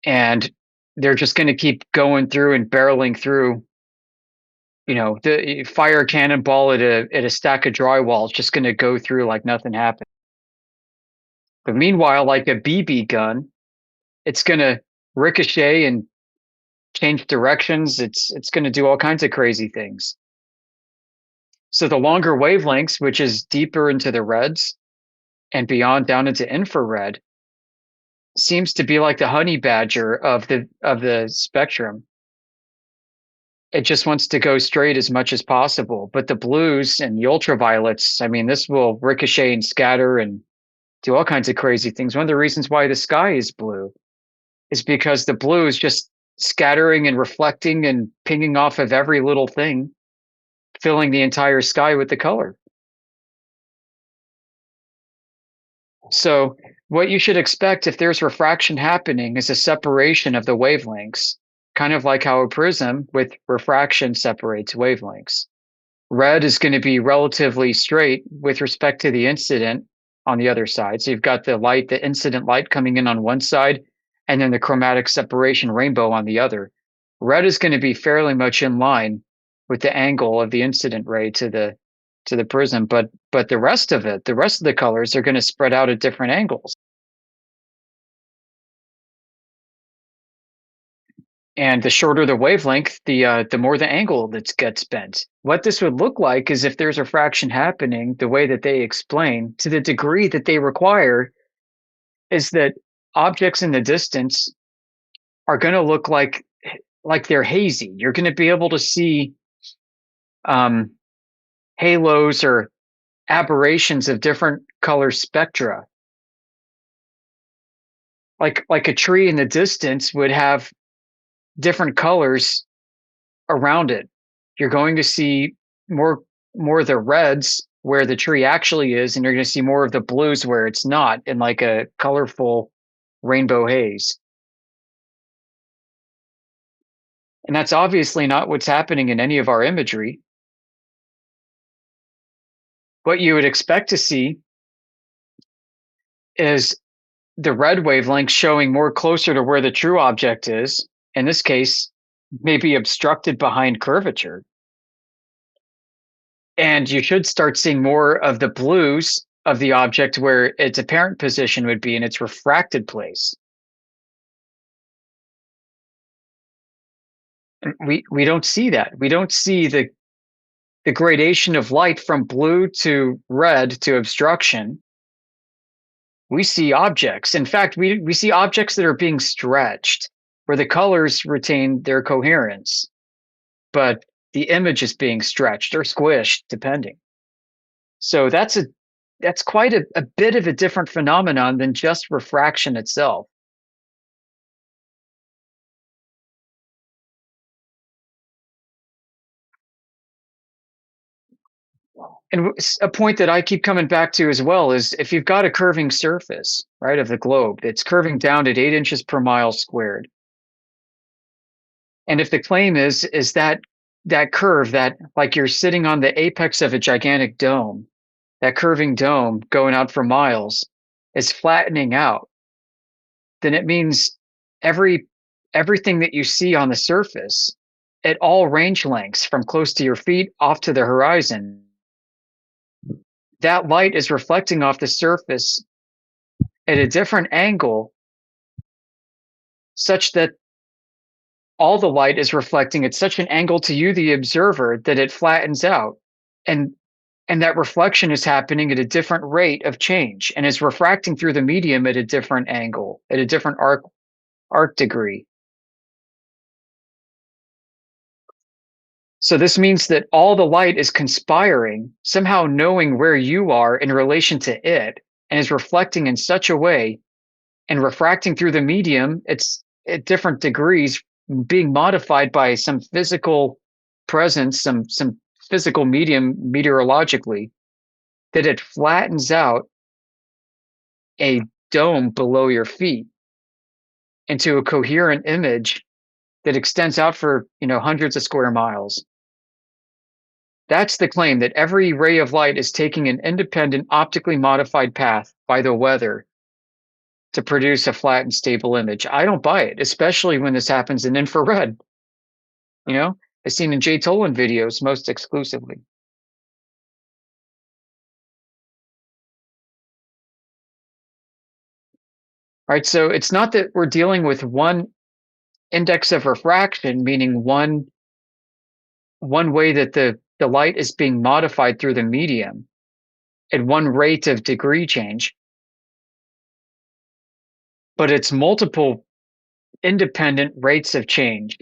and they're just going to keep going through and barreling through. You know, the fire a cannonball at a stack of drywall is just going to go through like nothing happened. But meanwhile, like a BB gun, it's going to ricochet and change directions. It's going to do all kinds of crazy things. So the longer wavelengths, which is deeper into the reds and beyond down into infrared, seems to be like the honey badger of the spectrum. It just wants to go straight as much as possible. But the blues and the ultraviolets, I mean, this will ricochet and scatter and do all kinds of crazy things. One of the reasons why the sky is blue is because the blue is just scattering and reflecting and pinging off of every little thing, filling the entire sky with the color. So what you should expect if there's refraction happening is a separation of the wavelengths, kind of like how a prism with refraction separates wavelengths. Red is going to be relatively straight with respect to the incident on the other side. So you've got the light, the incident light coming in on one side, and then the chromatic separation rainbow on the other. Red is going to be fairly much in line with the angle of the incident ray to the prism, but the rest of it, the rest of the colors are going to spread out at different angles. And the shorter the wavelength, the more the angle that gets bent. What this would look like is if there's refraction happening, the way that they explain, to the degree that they require, is that objects in the distance are going to look like they're hazy. You're going to be able to see halos or aberrations of different color spectra. Like a tree in the distance would have different colors around it. You're going to see more of the reds where the tree actually is, and you're going to see more of the blues where it's not, in like a colorful rainbow haze. And that's obviously not what's happening in any of our imagery. What you would expect to see is the red wavelength showing more closer to where the true object is, in this case, maybe obstructed behind curvature. And you should start seeing more of the blues of the object where its apparent position would be in its refracted place. And we don't see that. We don't see the gradation of light from blue to red to obstruction. We see objects. In fact, we see objects that are being stretched, where the colors retain their coherence, but the image is being stretched or squished, depending. So that's quite a bit of a different phenomenon than just refraction itself. And a point that I keep coming back to as well is if you've got a curving surface, right, of the globe, it's curving down at 8 inches per mile squared. And if the claim is that curve, that like you're sitting on the apex of a gigantic dome, that curving dome going out for miles is flattening out, then it means everything that you see on the surface at all range lengths, from close to your feet off to the horizon, that light is reflecting off the surface at a different angle, such that all the light is reflecting at such an angle to you, the observer, that it flattens out. And that reflection is happening at a different rate of change and is refracting through the medium at a different angle, at a different arc degree. So this means that all the light is conspiring, somehow knowing where you are in relation to it, and is reflecting in such a way and refracting through the medium. It's at different degrees, being modified by some physical presence, some physical medium meteorologically, that it flattens out a dome below your feet into a coherent image that extends out for, hundreds of square miles. That's the claim, that every ray of light is taking an independent optically modified path by the weather to produce a flat and stable image. I don't buy it, especially when this happens in infrared. I've seen in Jay Tolan videos most exclusively. All right, so it's not that we're dealing with one index of refraction, meaning one way that the light is being modified through the medium at one rate of degree change, but it's multiple independent rates of change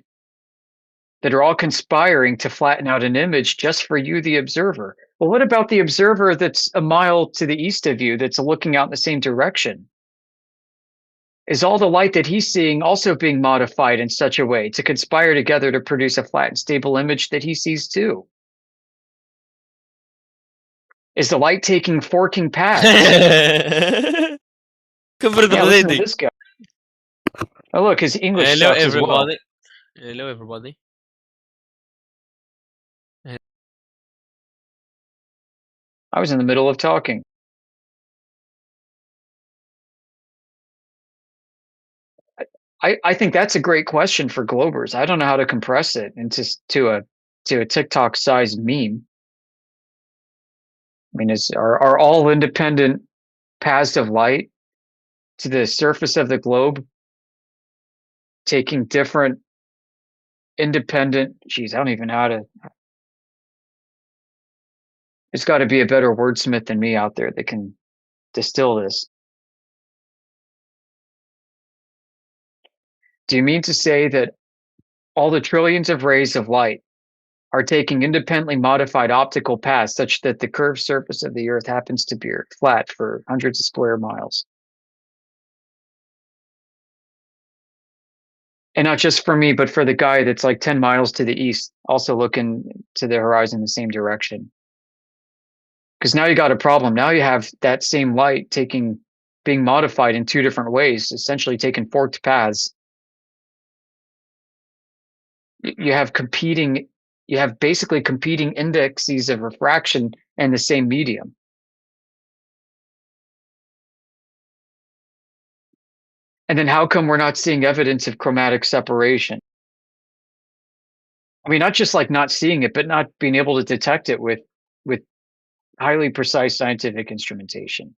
that are all conspiring to flatten out an image just for you, the observer. Well, what about the observer that's a mile to the east of you, that's looking out in the same direction? Is all the light that he's seeing also being modified in such a way to conspire together to produce a flat and stable image that he sees too? Is the light taking forking paths? Yeah, listen to this guy. Oh, look, his English Hello, sucks as well. everybody. Hello, everybody. I was in the middle of talking. I think that's a great question for Globers. I don't know how to compress it into to a TikTok sized meme. I mean, are all independent paths of light to the surface of the globe taking different independent? Geez, I don't even know how to. There's got to be a better wordsmith than me out there that can distill this. Do you mean to say that all the trillions of rays of light are taking independently modified optical paths such that the curved surface of the Earth happens to be flat for hundreds of square miles? And not just for me, but for the guy that's like 10 miles to the east, also looking to the horizon in the same direction. Because now you got a problem. Now you have that same light being modified in two different ways, essentially taking forked paths. You have basically competing indices of refraction in the same medium. And then how come we're not seeing evidence of chromatic separation? I mean, not just like not seeing it, but not being able to detect it with highly precise scientific instrumentation.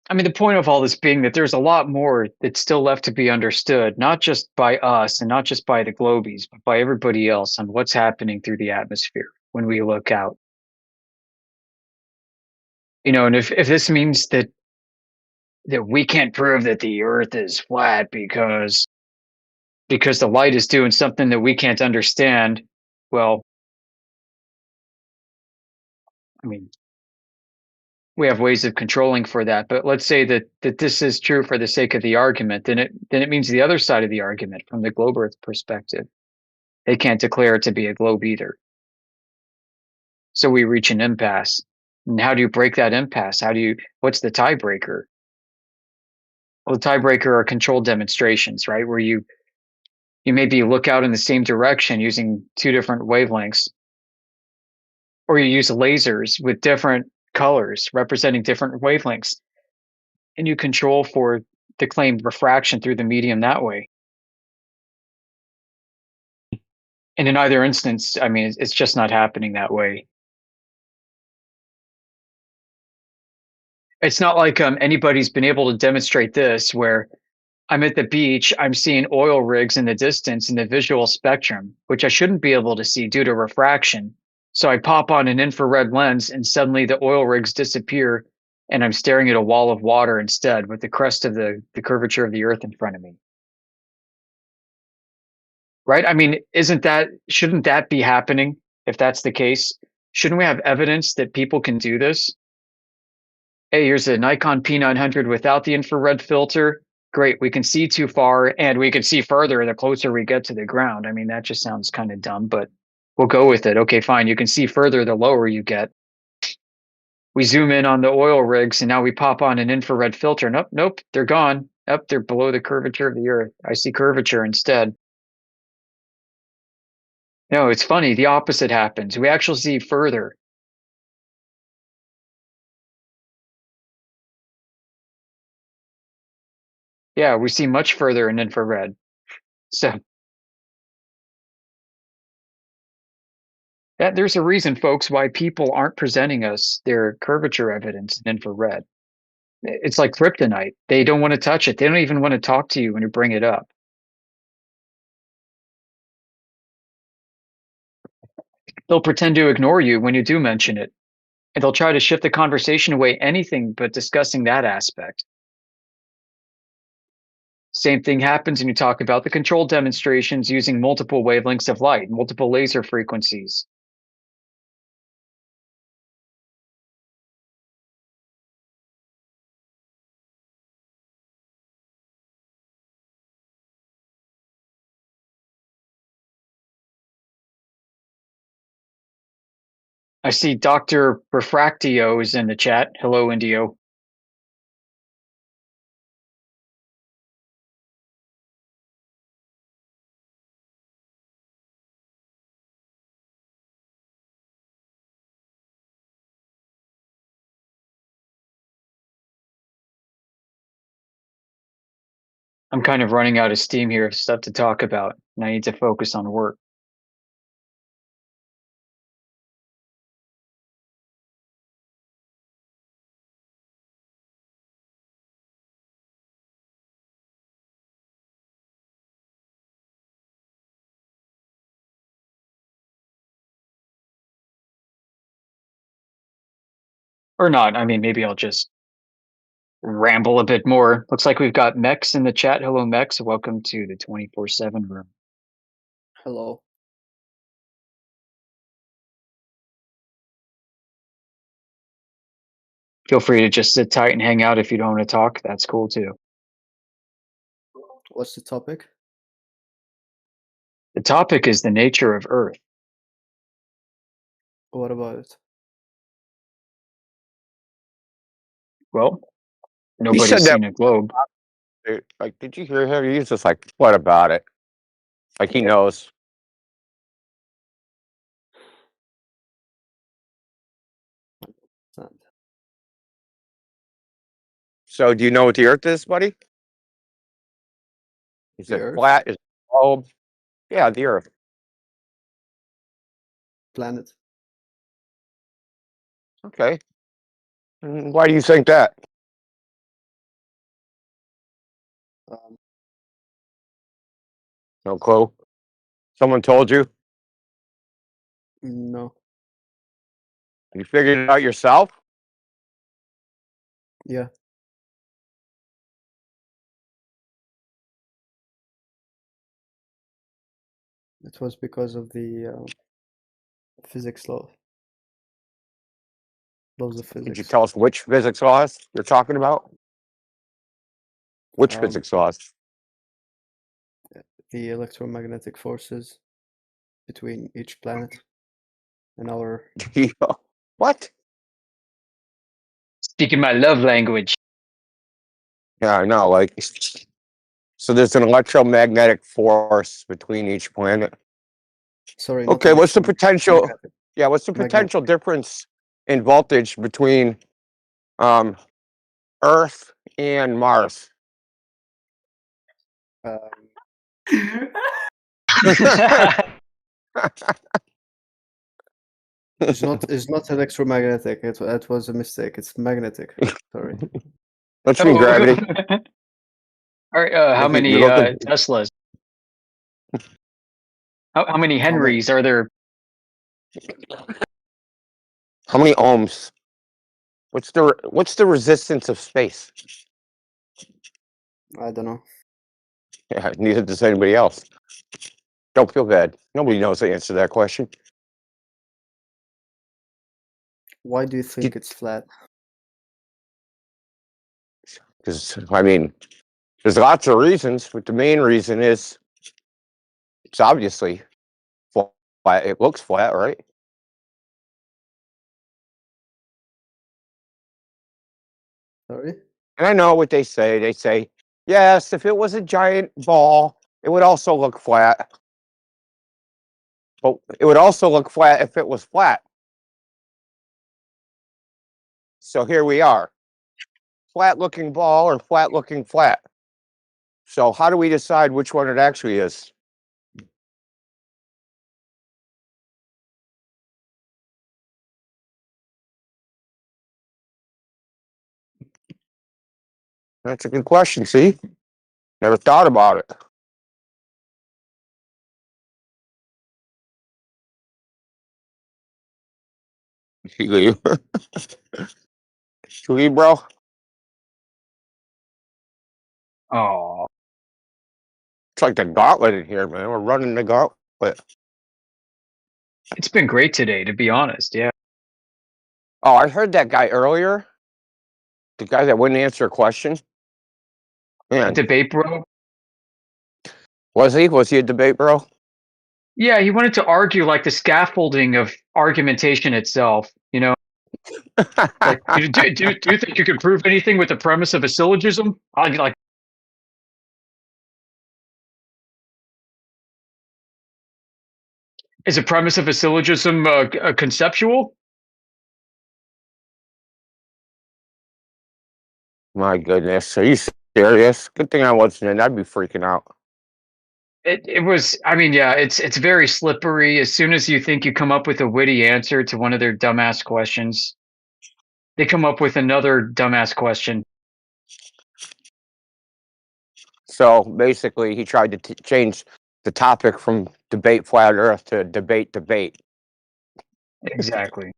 I mean, the point of all this being that there's a lot more that's still left to be understood, not just by us and not just by the globies, but by everybody else on what's happening through the atmosphere when we look out. And if this means that we can't prove that the Earth is flat because the light is doing something that we can't understand, well, I mean, we have ways of controlling for that. But let's say that this is true for the sake of the argument, then it means the other side of the argument from the globe Earth perspective, they can't declare it to be a globe either. So we reach an impasse. And how do you break that impasse? What's the tiebreaker? Well, the tiebreaker are controlled demonstrations, right? Where you maybe look out in the same direction using two different wavelengths, or you use lasers with different colors representing different wavelengths, and you control for the claimed refraction through the medium that way. And in either instance, I mean, it's just not happening that way. It's not like anybody's been able to demonstrate this, where I'm at the beach, I'm seeing oil rigs in the distance in the visual spectrum, which I shouldn't be able to see due to refraction. So I pop on an infrared lens and suddenly the oil rigs disappear and I'm staring at a wall of water instead with the crest of the curvature of the earth in front of me. Right? I mean, shouldn't that be happening if that's the case? Shouldn't we have evidence that people can do this? Hey, here's a Nikon P900 without the infrared filter. Great, we can see too far and we can see further the closer we get to the ground. I mean, that just sounds kind of dumb, but we'll go with it. Okay, fine. You can see further the lower you get. We zoom in on the oil rigs and now we pop on an infrared filter. Nope, they're gone. They're below the curvature of the earth. I see curvature instead. No, it's funny. The opposite happens. We actually see further. Yeah, we see much further in infrared. So there's a reason, folks, why people aren't presenting us their curvature evidence in infrared. It's like kryptonite. They don't want to touch it. They don't even want to talk to you when you bring it up. They'll pretend to ignore you when you do mention it. And they'll try to shift the conversation away anything but discussing that aspect. Same thing happens when you talk about the controlled demonstrations using multiple wavelengths of light, multiple laser frequencies. I see Dr. Refractio is in the chat. Hello, Indio. I'm kind of running out of steam here of stuff to talk about, and I need to focus on work. Or not. I mean, maybe I'll just ramble a bit more. Looks like we've got Mex in the chat. Hello, Mex. Welcome to the 24/7 room. Hello. Feel free to just sit tight and hang out if you don't want to talk. That's cool too. What's the topic? The topic is the nature of Earth. What about it? Well, He nobody's said that. seen a globe. Like, did you hear him? He's just like, what about it? Like he knows. So, do you know what the Earth is, buddy? Is The it Earth? flat? Is it globe? Yeah, the Earth. Planet. Okay. Why do you think that? No clue. Someone told you? No. You figured it out yourself? Yeah. It was because of the physics law. Laws of Could you physics. tell us which physics laws you're talking about? Which physics laws? The electromagnetic forces between each planet and our. What? Speaking my love language. Yeah, I know. Like, so there's an electromagnetic force between each planet. Sorry. Not Okay, what's the potential? magnetic. Yeah, what's the potential difference in voltage between Earth and Mars? It's not electromagnetic. It was a mistake. It's magnetic. Sorry. Let's mean gravity. All right, how many You're looking- Teslas? How many Henrys are there? How many ohms? What's the resistance of space? I don't know. Yeah, neither does anybody else. Don't feel bad. Nobody knows the answer to that question. Why do you think it's flat? Because, I mean, there's lots of reasons, but the main reason is it's obviously flat. It looks flat, right? Sorry? And I know what they say. They say, yes, if it was a giant ball, it would also look flat. But it would also look flat if it was flat. So here we are. Flat looking ball or flat looking flat. So how do we decide which one it actually is? That's a good question, see? Never thought about it. You leave. You leave, bro? Oh, It's like the gauntlet in here, man. We're running the gauntlet. it's been great today, to be honest. Yeah. Oh, I heard that guy earlier. The guy that wouldn't answer a question. Man, Debate bro. was he? Was he a debate bro? Yeah, he wanted to argue like the scaffolding of argumentation itself. You know, like do you think you could prove anything with the premise of a syllogism? Like, is a premise of a syllogism conceptual? My goodness, are you serious? Good thing I wasn't in. I'd be freaking out. It was. I mean, yeah, it's very slippery. As soon as you think you come up with a witty answer to one of their dumbass questions, they come up with another dumbass question. So basically, he tried to change the topic from debate flat Earth to debate. Exactly.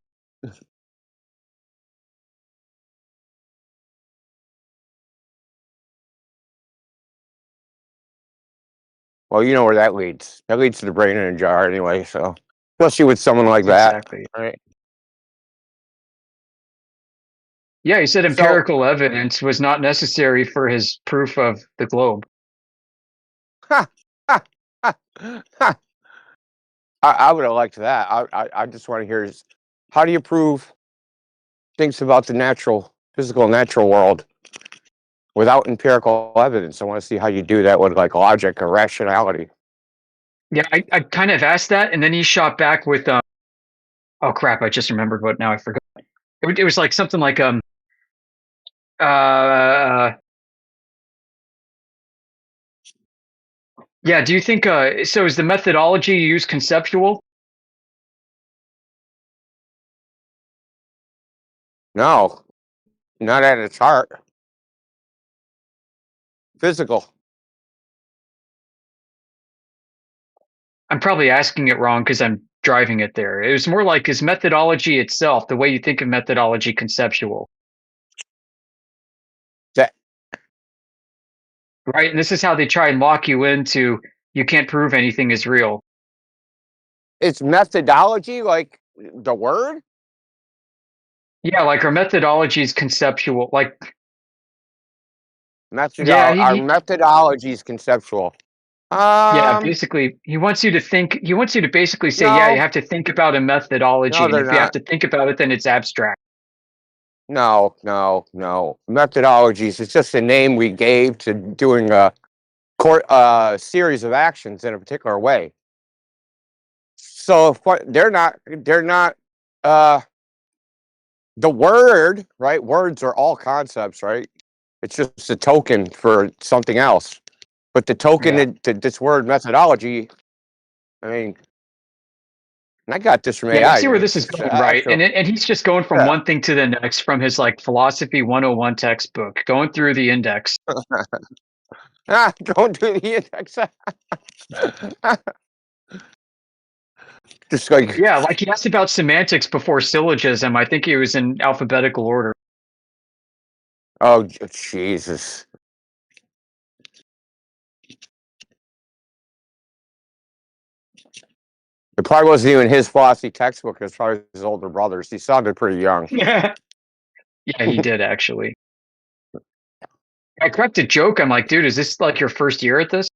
Well, you know where that leads. That leads to the brain in a jar anyway. So, especially with someone like that, Exactly. right? Yeah, he said empirical evidence was not necessary for his proof of the globe. I would have liked that. I just want to hear is how do you prove things about the physical natural world without empirical evidence? I want to see how you do that with like logic or rationality. Yeah, I kind of asked that, and then he shot back with, oh crap, I just remembered what now I forgot. It was like something like, yeah, do you think, so is the methodology you use conceptual? No, not at its heart. Physical. I'm probably asking it wrong because I'm driving it there. It was more like, is methodology itself, the way you think of methodology, conceptual? That right? And this is how they try and lock you into, you can't prove anything is real. it's methodology, like the word. Yeah, like our methodology is conceptual. Like, Our methodology is conceptual. Yeah, basically, he wants you to think. He wants you to basically say, yeah, you No. have to think about a methodology, No, and they're if you have not. to think about it, then it's abstract. No. Methodologies. It's just a name we gave to doing a series of actions in a particular way. So they're not. The word, right? Words are all concepts, right? It's just a token for something else. But the token, this word methodology, I mean, and I got this from Yeah, you AI. see where this is going, right? And he's just going from one thing to the next from his like philosophy 101 textbook, going through the index. Don't do the index. Just like Yeah, like he asked about semantics before syllogism. I think he was in alphabetical order. Oh Jesus! It probably wasn't even his philosophy textbook. It was probably his older brother's. He sounded pretty young. Yeah, he did actually. I cracked a joke. I'm like, dude, is this like your first year at this?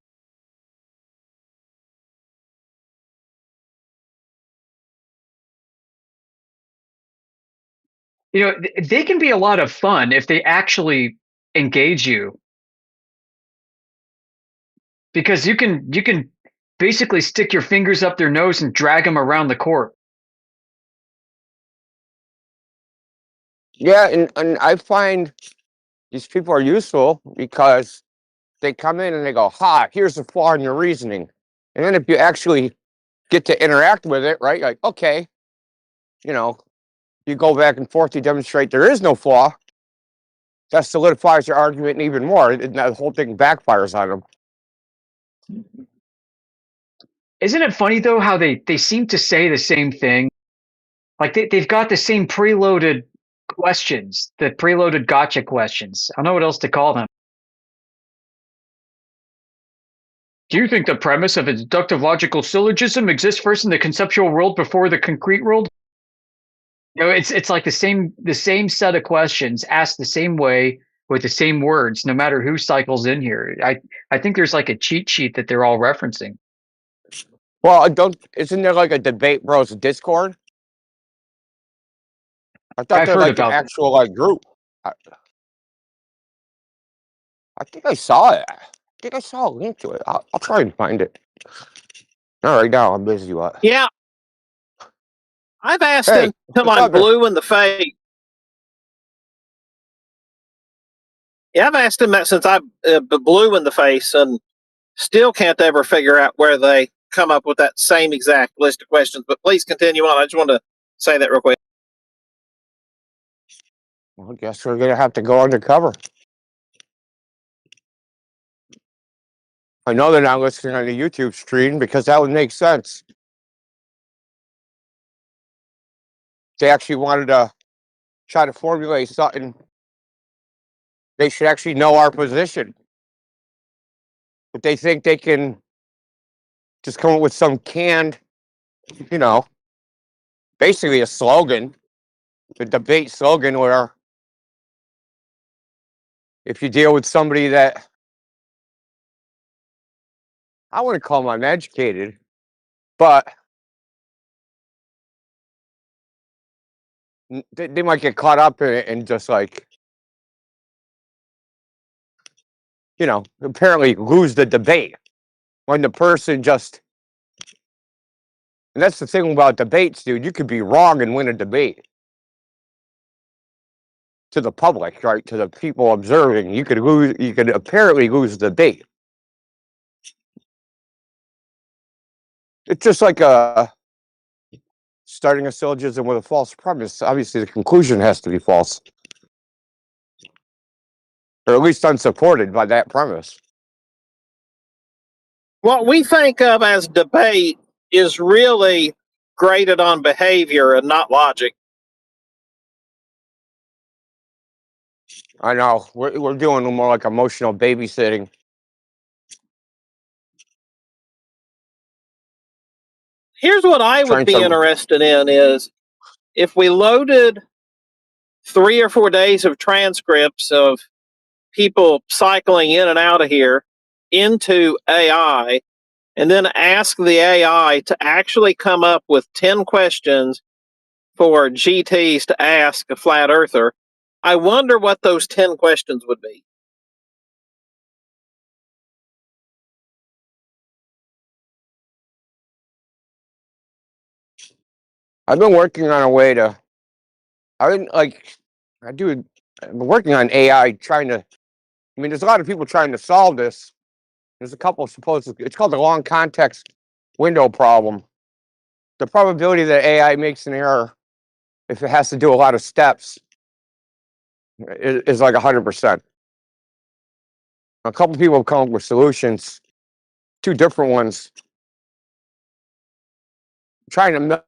You know, they can be a lot of fun if they actually engage you. Because you can basically stick your fingers up their nose and drag them around the court. Yeah, and I find these people are useful because they come in and they go, "Ha, here's the flaw in your reasoning," and then if you actually get to interact with it, right? Like, okay, you go back and forth, you demonstrate there is no flaw. That solidifies your argument even more, and the whole thing backfires on them. Isn't it funny though how they seem to say the same thing? Like they've got the same preloaded questions, the preloaded gotcha questions. I don't know what else to call them. Do you think the premise of a deductive logical syllogism exists first in the conceptual world before the concrete world? You know, it's like the same set of questions asked the same way with the same words, no matter who cycles in here. I think there's like a cheat sheet that they're all referencing. Well, isn't there like a Debate Bros Discord? I thought I've they're heard like an about actual like group. I think I saw it. I think I saw a link to it. I'll try and find it. All right, now I'm busy. What? Yeah, I've asked Hey, him till what's I'm up there? blue in the face. Yeah, I've asked him that since I'm blue in the face, and still can't ever figure out where they come up with that same exact list of questions. But please continue on. I just want to say that real quick. Well, I guess we're gonna have to go undercover. I know they're not listening on the YouTube stream because that would make sense. They actually wanted to try to formulate something. They should actually know our position. But they think they can just come up with some canned, basically a slogan, the debate slogan where if you deal with somebody that I wouldn't call them uneducated, but they might get caught up in it and just like, apparently lose the debate when the person just. And that's the thing about debates, dude. You could be wrong and win a debate. To the public, right? To the people observing, you could lose. You could apparently lose the debate. It's just like starting a syllogism with a false premise. Obviously, the conclusion has to be false, or at least unsupported by that premise. What we think of as debate is really graded on behavior and not logic. I know we're doing more like emotional babysitting. Here's what I would be interested in is if we loaded 3 or 4 days of transcripts of people cycling in and out of here into AI, and then ask the AI to actually come up with 10 questions for GTs to ask a flat earther, I wonder what those 10 questions would be. I've been working on a way to. I've been working on AI, trying to. I mean, there's a lot of people trying to solve this. There's a couple supposed. It's called the long context window problem. The probability that AI makes an error, if it has to do a lot of steps, is like 100%. A couple people have come up with solutions, 2 different ones, trying to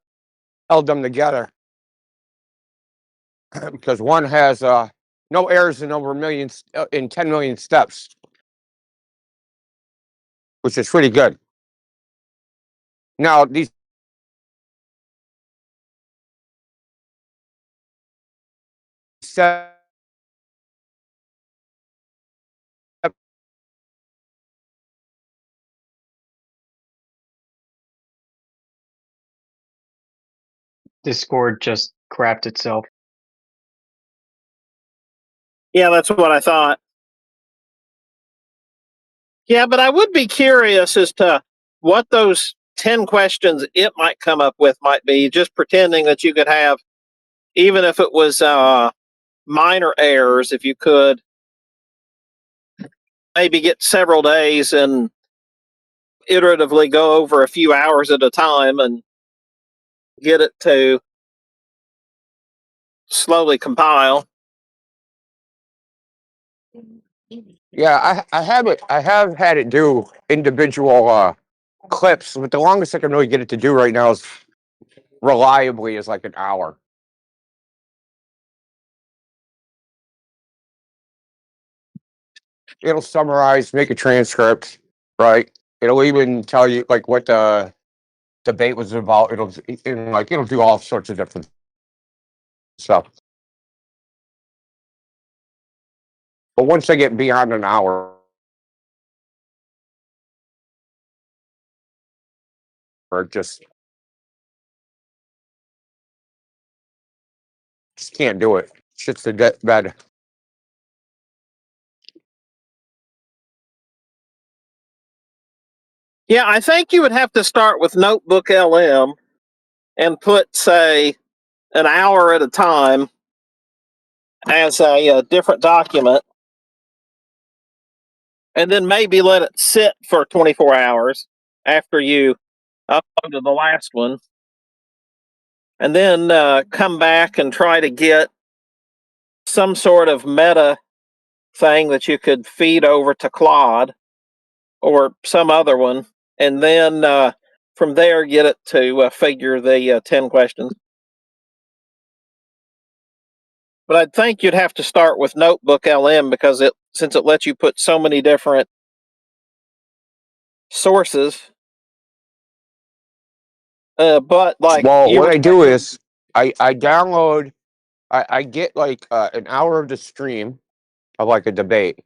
meld them together because one has no errors in over millions in 10 million steps, which is pretty good. Now these steps Discord just crapped itself. Yeah, that's what I thought. Yeah, but I would be curious as to what those 10 questions it might come up with might be, just pretending that you could have, even if it was minor errors, if you could maybe get several days and iteratively go over a few hours at a time and get it to slowly compile. Yeah, I have had it do individual clips, but the longest I can really get it to do right now is reliably is like an hour. It'll summarize, make a transcript, right? It'll even tell you like what the debate was about. It'll do all sorts of different stuff. But once I get beyond an hour, or just can't do it. Shit's the bed. Yeah, I think you would have to start with Notebook LM and put, say, an hour at a time as a different document, and then maybe let it sit for 24 hours after you uploaded the last one, and then come back and try to get some sort of meta thing that you could feed over to Claude or some other one, and then from there get it to figure the 10 questions. But I think you'd have to start with Notebook LM because since it lets you put so many different sources. But like, well, what I do is I download. I get like an hour of the stream of like a debate.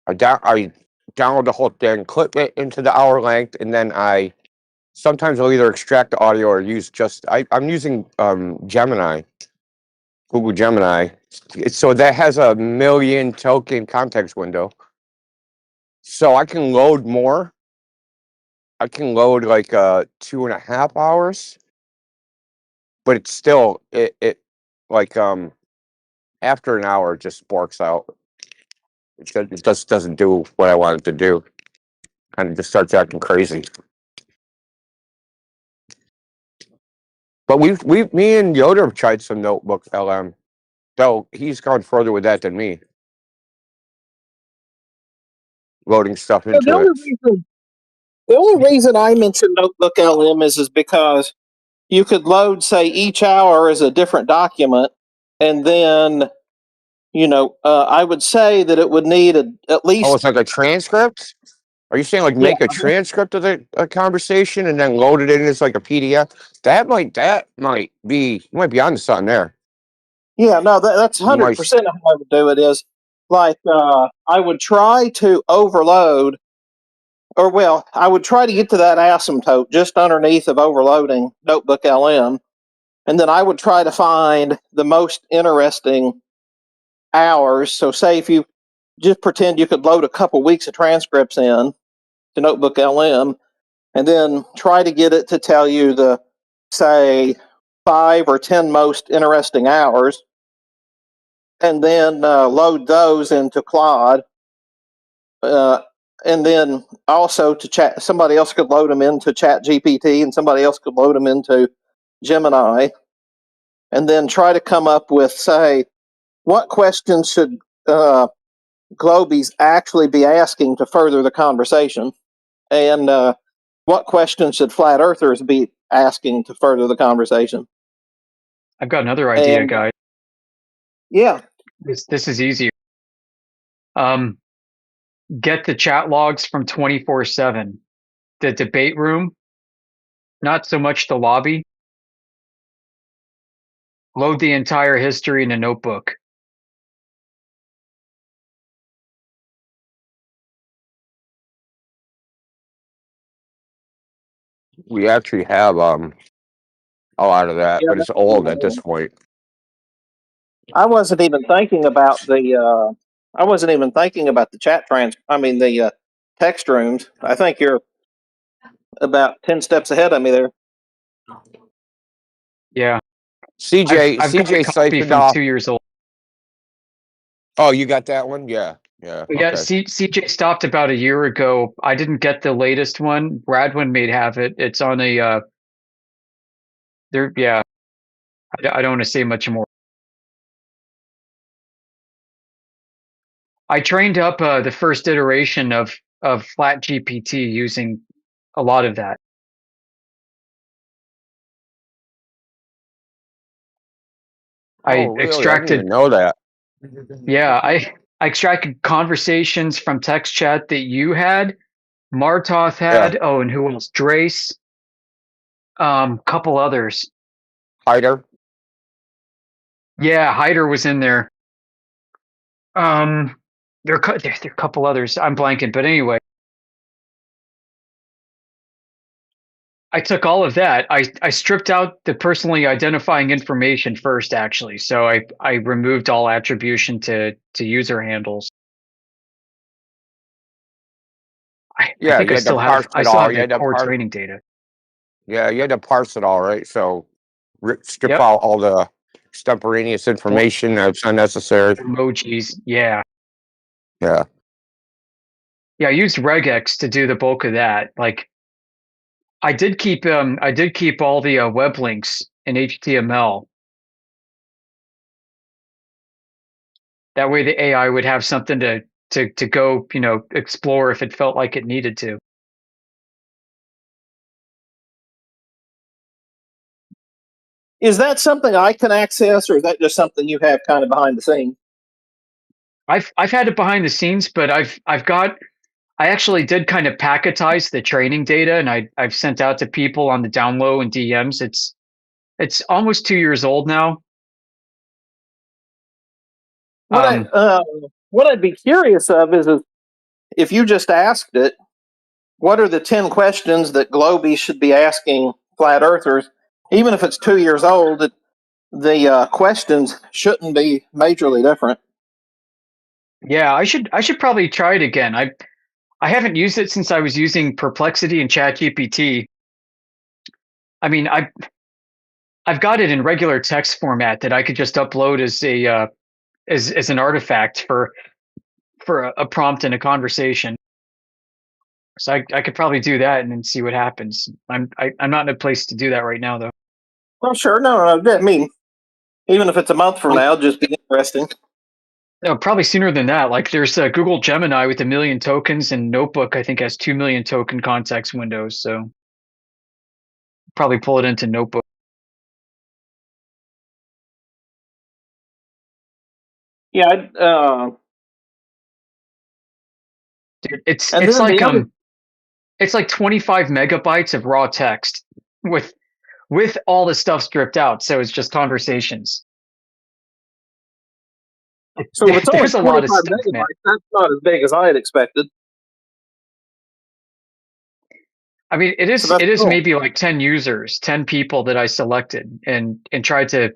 I download the whole thing, clip it into the hour length, and then sometimes I'll either extract the audio or use I'm using Gemini, Google Gemini. So that has a 1,000,000 token context window. So I can load more. I can load like 2.5 hours, but it's still it like after an hour it just sparks out. It just doesn't do what I want it to do. Kind of just starts acting crazy. But me and Yoda have tried some Notebook LM, though he's gone further with that than me. Loading stuff into it. The only reason I mentioned Notebook LM is because you could load, say, each hour as a different document, and then, I would say that it would need at least. Oh, it's like a transcript? Are you saying like make a transcript of a conversation and then load it in as like a PDF? You might be onto something there. Yeah, no, that's You might 100% how I would do it. Is like I would try to overload, or well, I would try to get to that asymptote just underneath of overloading Notebook LM, and then I would try to find the most interesting hours. So, say if you just pretend you could load a couple weeks of transcripts in to Notebook LM, and then try to get it to tell you the, say, 5 or 10 most interesting hours, and then load those into Claude. And then also to chat, somebody else could load them into Chat GPT, and somebody else could load them into Gemini, and then try to come up with, say, what questions should Globies actually be asking to further the conversation, and what questions should Flat Earthers be asking to further the conversation. I've got another idea, And guys. yeah, This is easier. Get the chat logs from 24/7, the debate room, not so much the lobby. Load the entire history in a notebook. we actually have a lot of that, yeah, but it's old at this point. I wasn't even thinking about the. I wasn't even thinking about the chat the text rooms. I think you're about 10 steps ahead of me there. Yeah. CJ I've got a CJ copy siphoned from off. 2 years old. Oh, you got that one? Yeah. Yeah, Okay. CJ stopped about a year ago. I didn't get the latest one. Bradwin may have it. It's on a there. Yeah, I don't want to say much more. I trained up the first iteration of Flat GPT using a lot of that. Oh, I really? I didn't extracted. even know that. Yeah, I extracted conversations from text chat that you had, Martoth Yeah. had. Oh, and who else? Drace. Couple others. Hider. Yeah, Hyder was in there. There are a couple others. I'm blanking, but anyway, I took all of that. I stripped out the personally identifying information first, actually. So I removed all attribution to user handles. I Yeah, think you I had to still have parse it all. You the had to core parse. training data. Yeah, you had to parse it all, right? So strip Yep. out all the extemporaneous information that's unnecessary. Emojis. Yeah. Yeah. Yeah, I used regex to do the bulk of that. Like I did keep all the web links in HTML. That way the AI would have something to go, explore if it felt like it needed to. Is that something I can access, or is that just something you have kind of behind the scenes? I've had it behind the scenes, but I actually did kind of packetize the training data, and I've sent out to people on the down low and DMs. It's almost 2 years old now. What I'd be curious of is if you just asked it, what are the 10 questions that Globies should be asking Flat Earthers? Even if it's 2 years old, the questions shouldn't be majorly different. Yeah, I should probably try it again. I haven't used it since I was using Perplexity and ChatGPT. I mean, I've got it in regular text format that I could just upload as a as an artifact for a prompt in a conversation. So I could probably do that and then see what happens. I'm not in a place to do that right now, though. Well, sure. No. I mean, even if it's a month from now, it'd just be interesting. No, probably sooner than that. Like there's Google Gemini with 1 million tokens, and Notebook I think has 2 million token context windows. So probably pull it into Notebook. Yeah. Dude, it's like 25 megabytes of raw text with all the stuff stripped out. So it's just conversations. So if it's only There's a 25 lot of stuff, megabytes, man. that's not as big as I had expected. I mean, it So is that's it is cool. maybe like 10 users, 10 people that I selected and tried to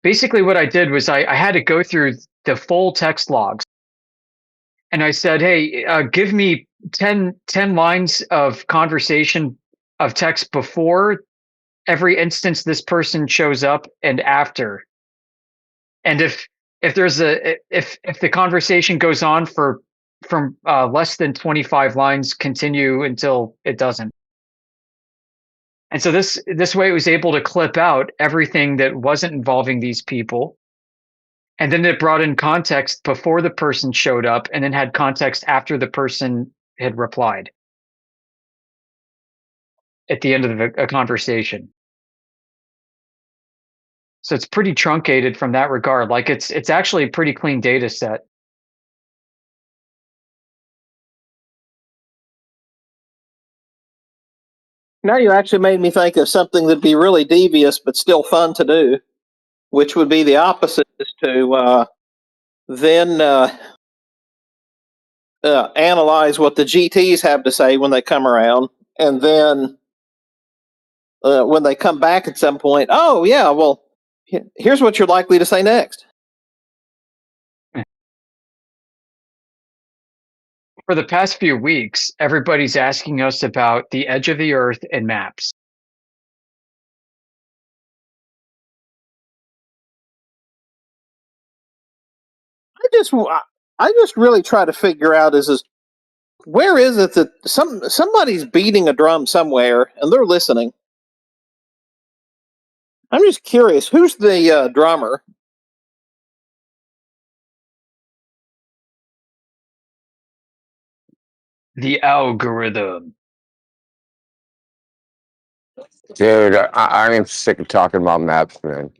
basically what I did was I had to go through the full text logs and I said, hey, give me 10 lines of conversation of text before every instance this person shows up and after. And if there's if the conversation goes on for from less than 25 lines, continue until it doesn't. And so this way it was able to clip out everything that wasn't involving these people. And then it brought in context before the person showed up and then had context after the person had replied at the end of a conversation. So it's pretty truncated from that regard. Like it's actually a pretty clean data set. Now you actually made me think of something that'd be really devious but still fun to do, which would be the opposite, is to then analyze what the GTs have to say when they come around, and then when they come back at some point, oh yeah, well, here's what you're likely to say next. For the past few weeks, everybody's asking us about the edge of the Earth and maps. I just really try to figure out is where is it that somebody's beating a drum somewhere and they're listening. I'm just curious, who's the drummer? The algorithm. Dude, I am sick of talking about maps, man.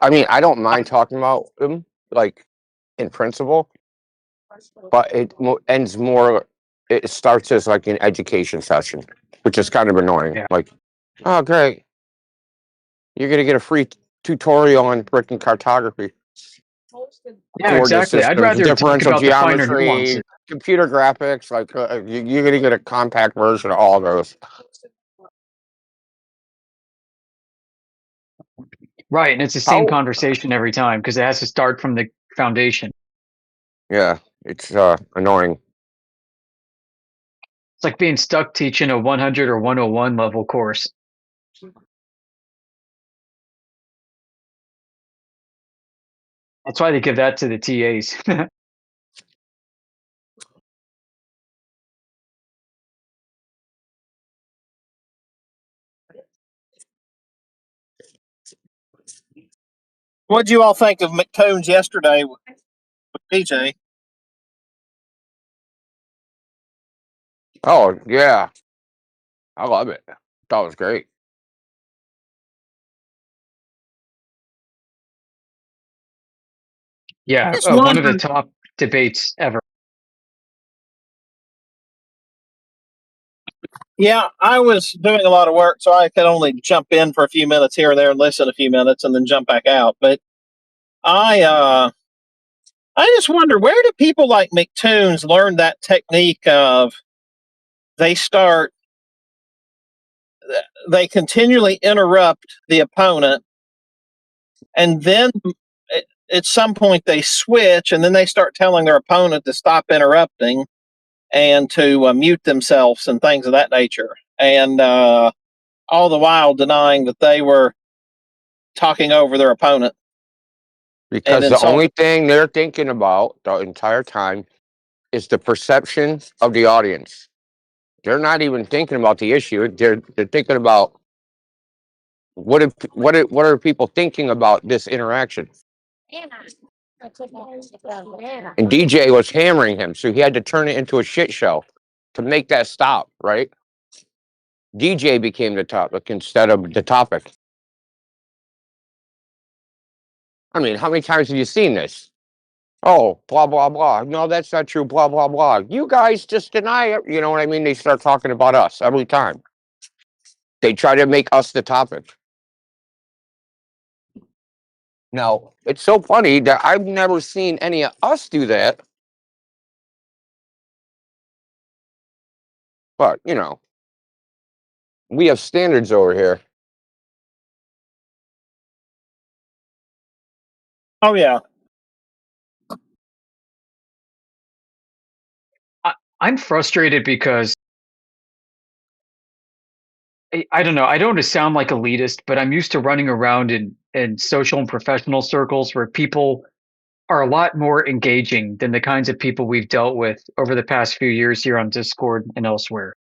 I mean, I don't mind talking about them, like, in principle, but it ends more, it starts as like an education session, which is kind of annoying. Yeah. Like, oh, great. You're going to get a free tutorial on freaking cartography. Yeah, Coordinate exactly. I'd systems, rather talk differential about the finer geometry, nuances. computer graphics. Like, you're going to get a compact version of all those. Right, and it's the same conversation every time because it has to start from the foundation. Yeah, it's annoying. It's like being stuck teaching a 100 or 101 level course. That's why they give that to the TAs. What'd you all think of McToon's yesterday with DJ? Oh, yeah. I love it. That was great. Yeah, Just one of the wondering- top debates ever. Yeah, I was doing a lot of work, so I could only jump in for a few minutes here and there and listen a few minutes and then jump back out. But I just wonder, where do people like McToons learn that technique of they continually interrupt the opponent, and then at some point they switch, and then they start telling their opponent to stop interrupting and to mute themselves and things of that nature, and all the while denying that they were talking over their opponent. Because the only thing they're thinking about the entire time is the perception of the audience. They're not even thinking about the issue. They're thinking about what are people thinking about this interaction. And DJ was hammering him, so he had to turn it into a shit show to make that stop, right? DJ became the topic instead of the topic. I mean, how many times have you seen this? Oh, blah, blah, blah. No, that's not true, blah, blah, blah. You guys just deny it. You know what I mean? They start talking about us every time. They try to make us the topic. Now, it's so funny that I've never seen any of us do that. But, you know, we have standards over here. Oh yeah. I'm frustrated because I don't know. I don't want to sound like elitist, but I'm used to running around in social and professional circles where people are a lot more engaging than the kinds of people we've dealt with over the past few years here on Discord and elsewhere.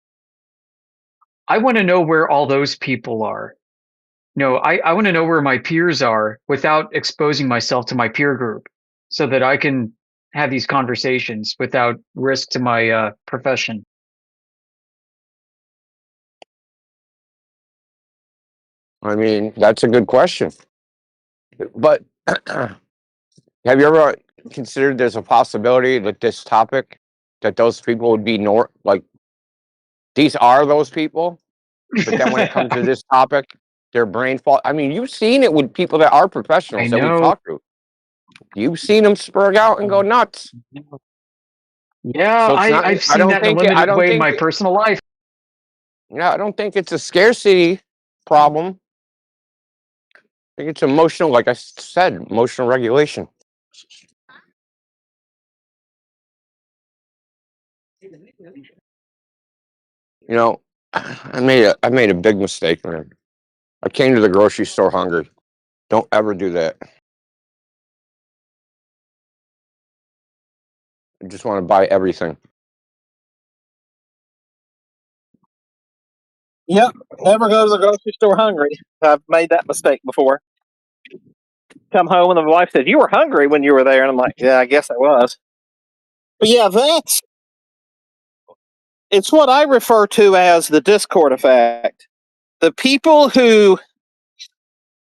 I want to know where all those people are. No, I want to know where my peers are without exposing myself to my peer group so that I can have these conversations without risk to my profession. I mean, that's a good question. But have you ever considered there's a possibility that this topic, that those people would be like, these are those people, but then when it comes to this topic, their brain fall. I mean, you've seen it with people that are professionals that we talk to. You've seen them spurg out and go nuts. Yeah, So it's not. I've I seen don't that in a think. I limited don't way in think. my personal life. Yeah, I don't think it's a scarcity problem. I think it's emotional, like I said, emotional regulation. You know, I made a big mistake, man. I came to the grocery store hungry. Don't ever do that. I just want to buy everything. Yep. Never go to the grocery store hungry. I've made that mistake before. Come home and the wife said, "You were hungry when you were there," and I'm like, "Yeah, I guess I was." But yeah, it's what I refer to as the Discord effect. The people who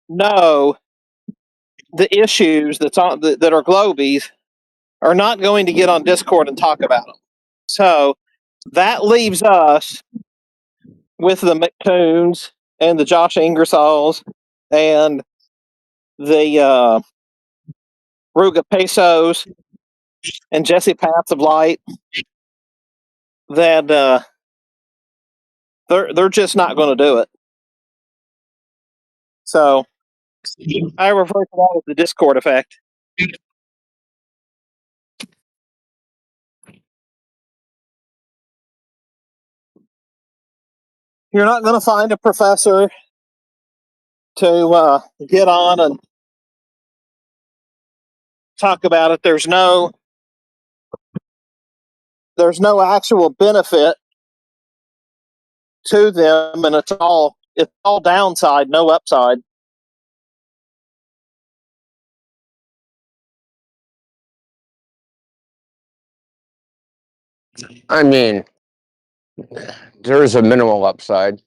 know the issues that are globies are not going to get on Discord and talk about them. So that leaves us with the McToons and the Josh Ingersolls and the Ruga Pesos and Jesse Paths of Light that they're just not going to do it. So I refer to that as the Discord effect. You're not going to find a professor to get on and talk about it. There's no actual benefit to them, and it's all downside, no upside. I mean, there is a minimal upside,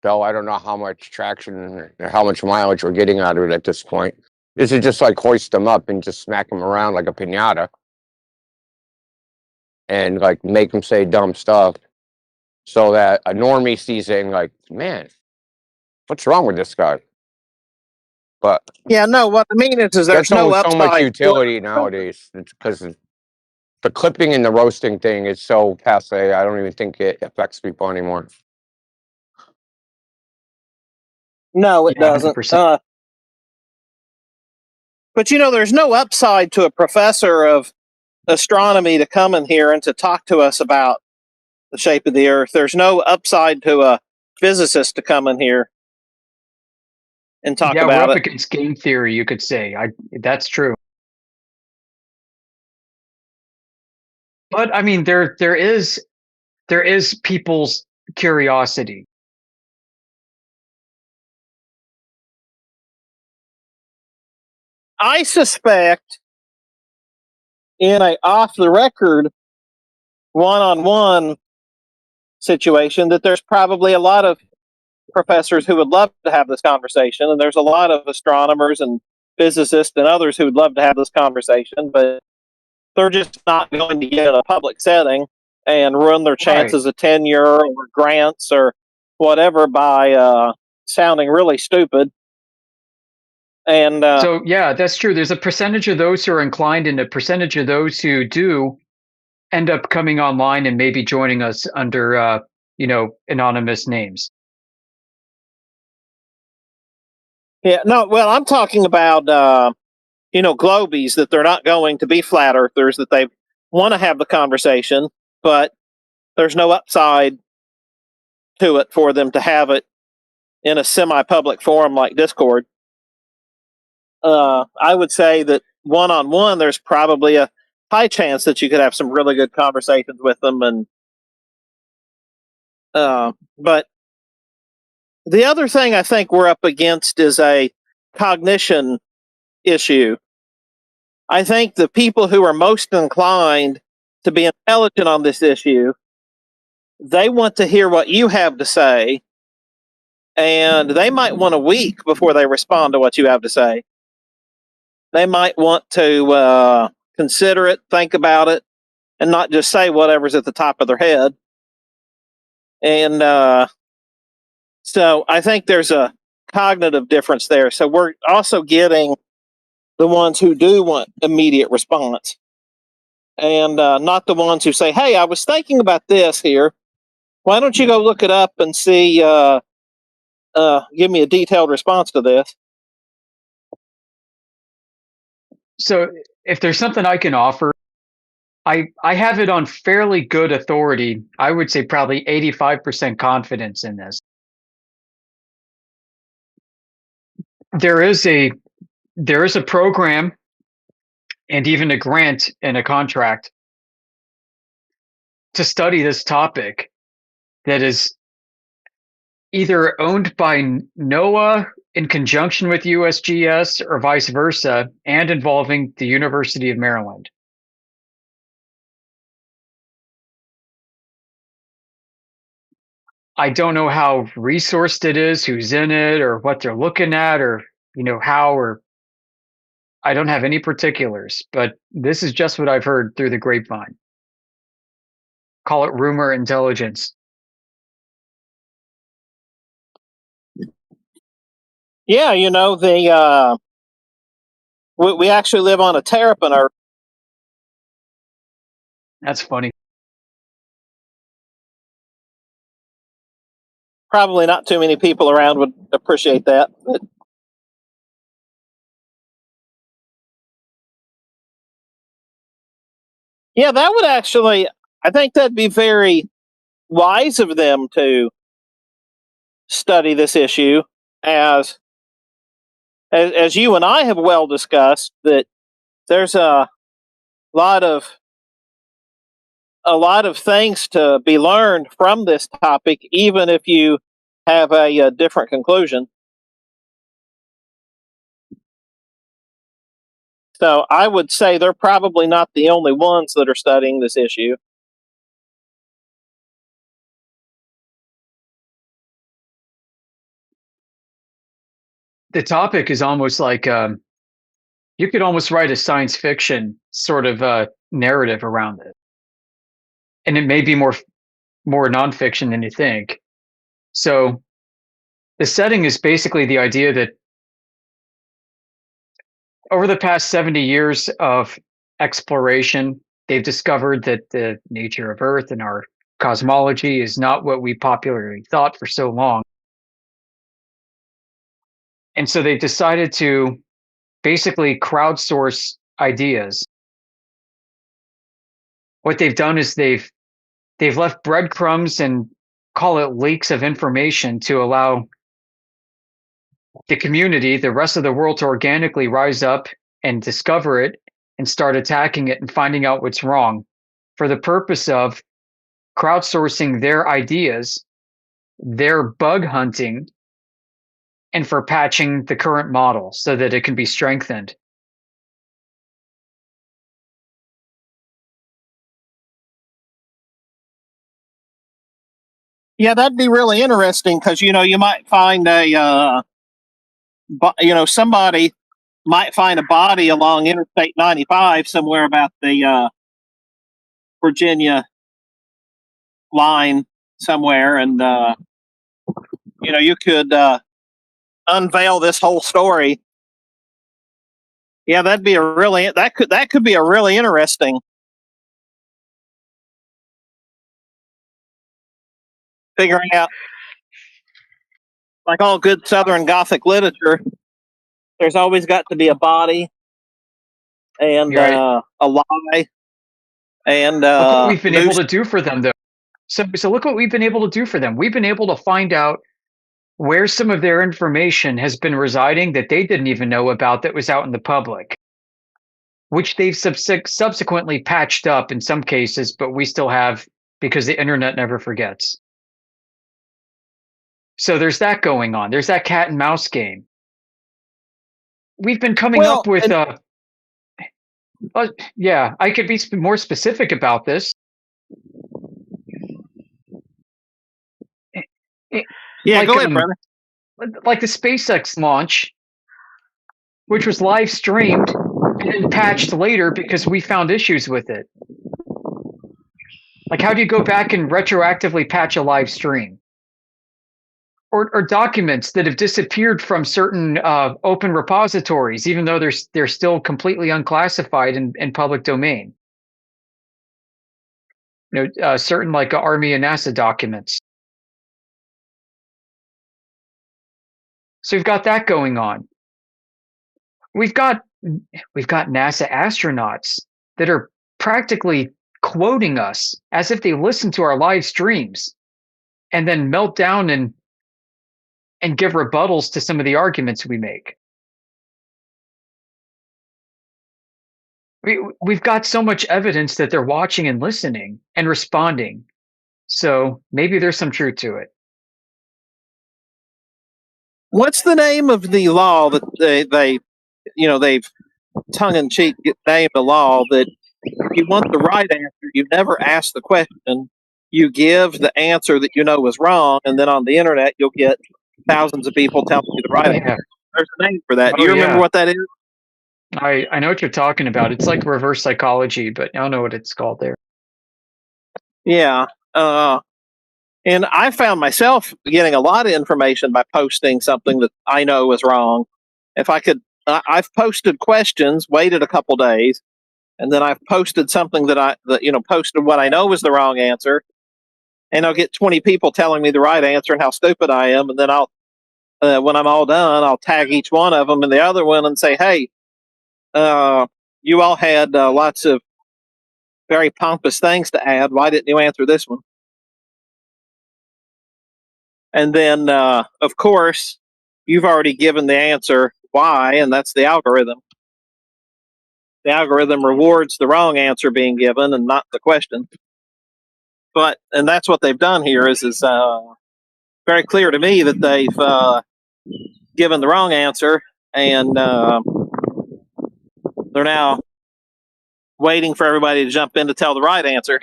though I don't know how much traction or how much mileage we're getting out of it at this point. This is just like hoist them up and just smack them around like a piñata and like make them say dumb stuff so that a normie sees it and like, man, what's wrong with this guy? But yeah, no, what I mean is there's that's no only so much upside. utility nowadays because the clipping and the roasting thing is so passe. I don't even think it affects people anymore. No, it doesn't. But there's no upside to a professor of astronomy to come in here and to talk to us about the shape of the Earth. There's no upside to a physicist to come in here and talk Yeah, we're about up it. against game theory, you could say. That's true. But I mean, there is people's curiosity. I suspect in a off the record one-on-one situation that there's probably a lot of professors who would love to have this conversation, and there's a lot of astronomers and physicists and others who would love to have this conversation, but they're just not going to get in a public setting and ruin their chances of tenure or grants or whatever by sounding really stupid. And so yeah, that's true. There's a percentage of those who are inclined and a percentage of those who do end up coming online and maybe joining us under anonymous names. yeah, no, well, I'm talking about globies, that they're not going to be flat earthers, that they want to have the conversation, but there's no upside to it for them to have it in a semi-public forum like Discord. I would say that one-on-one, there's probably a high chance that you could have some really good conversations with them. And but the other thing I think we're up against is a cognition issue. I think the people who are most inclined to be intelligent on this issue, they want to hear what you have to say, and they might want a week before they respond to what you have to say. They might want to consider it, think about it, and not just say whatever's at the top of their head. And so I think there's a cognitive difference there. So we're also getting the ones who do want immediate response, and not the ones who say, hey, I was thinking about this here. Why don't you go look it up and see, give me a detailed response to this? So if there's something I can offer, I have it on fairly good authority. I would say probably 85% confidence in this. There is a program and even a grant and a contract to study this topic that is either owned by NOAA in conjunction with USGS or vice versa, and involving the University of Maryland. I don't know how resourced it is, who's in it, or what they're looking at, or how, or I don't have any particulars, but this is just what I've heard through the grapevine. Call it rumor intelligence. Yeah, we actually live on a terrapin Earth. That's funny. Probably not too many people around would appreciate that. But yeah, that would actually, I think that'd be very wise of them to study this issue, as you and I have well discussed, that there's a lot of things to be learned from this topic, even if you have a different conclusion. So I would say they're probably not the only ones that are studying this issue. The topic is almost like you could almost write a science fiction sort of narrative around it, and it may be more nonfiction than you think. So the setting is basically the idea that over the past 70 years of exploration, they've discovered that the nature of Earth and our cosmology is not what we popularly thought for so long. And so they decided to basically crowdsource ideas. What they've done is they've left breadcrumbs and call it leaks of information to allow the community, the rest of the world, to organically rise up and discover it and start attacking it and finding out what's wrong, for the purpose of crowdsourcing their ideas, their bug hunting, and for patching the current model so that it can be strengthened. Yeah, that'd be really interesting, because you might find somebody might find a body along Interstate 95 somewhere about the Virginia line somewhere, and you could unveil this whole story Yeah, that'd be that could be a really interesting figuring out, like all good Southern Gothic literature. There's always got to be a body and a lie and look what we've been able news. to do for them, though. So look what we've been able to do for them. We've been able to find out where some of their information has been residing that they didn't even know about, that was out in the public, which they've subsequently patched up in some cases, but we still have, because the internet never forgets. So there's that going on. There's that cat and mouse game. We've been coming up with yeah, I could be more specific about this. Yeah, like, go ahead, brother. Like the SpaceX launch, which was live streamed and patched later because we found issues with it. Like, how do you go back and retroactively patch a live stream? Or documents that have disappeared from certain open repositories, even though they're still completely unclassified in public domain. You know, certain like Army and NASA documents. So we've got that going on. We've got NASA astronauts that are practically quoting us as if they listen to our live streams, and then melt down and give rebuttals to some of the arguments we make. We've got so much evidence that they're watching and listening and responding. So maybe there's some truth to it. What's the name of the law that they've tongue-in-cheek named a law that if you want the right answer, you never ask the question, you give the answer that you know is wrong, and then on the internet you'll get thousands of people telling you the right answer. There's a name for that. Do you remember what that is? I know what you're talking about. It's like reverse psychology, but I don't know what it's called there. Yeah. And I found myself getting a lot of information by posting something that I know is wrong. If I could, I've posted questions, waited a couple days, and then I've posted something posted what I know is the wrong answer, and I'll get 20 people telling me the right answer and how stupid I am, and then I'll, when I'm all done, I'll tag each one of them in the other one and say, hey, you all had lots of very pompous things to add. Why didn't you answer this one? And then, of course, you've already given the answer why, and that's the algorithm. The algorithm rewards the wrong answer being given and not the question. And that's what they've done here is very clear to me that they've given the wrong answer, and they're now waiting for everybody to jump in to tell the right answer.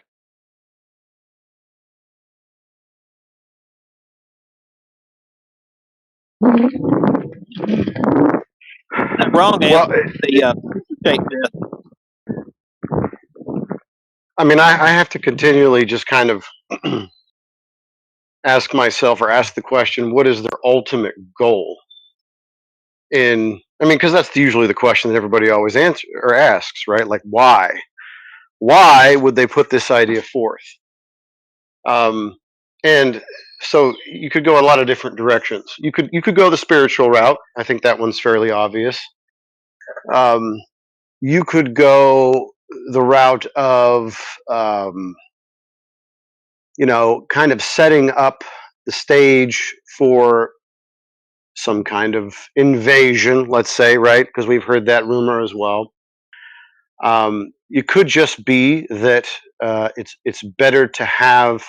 That wrong answer. I mean, I have to continually just kind of ask myself or ask the question, what is their ultimate goal? Because that's usually the question that everybody always answers or asks, right? Like, why? Why would they put this idea forth? And so you could go a lot of different directions. You could go the spiritual route. I think that one's fairly obvious. You could go the route of kind of setting up the stage for some kind of invasion, let's say, right? Because we've heard that rumor as well. It could just be that it's better to have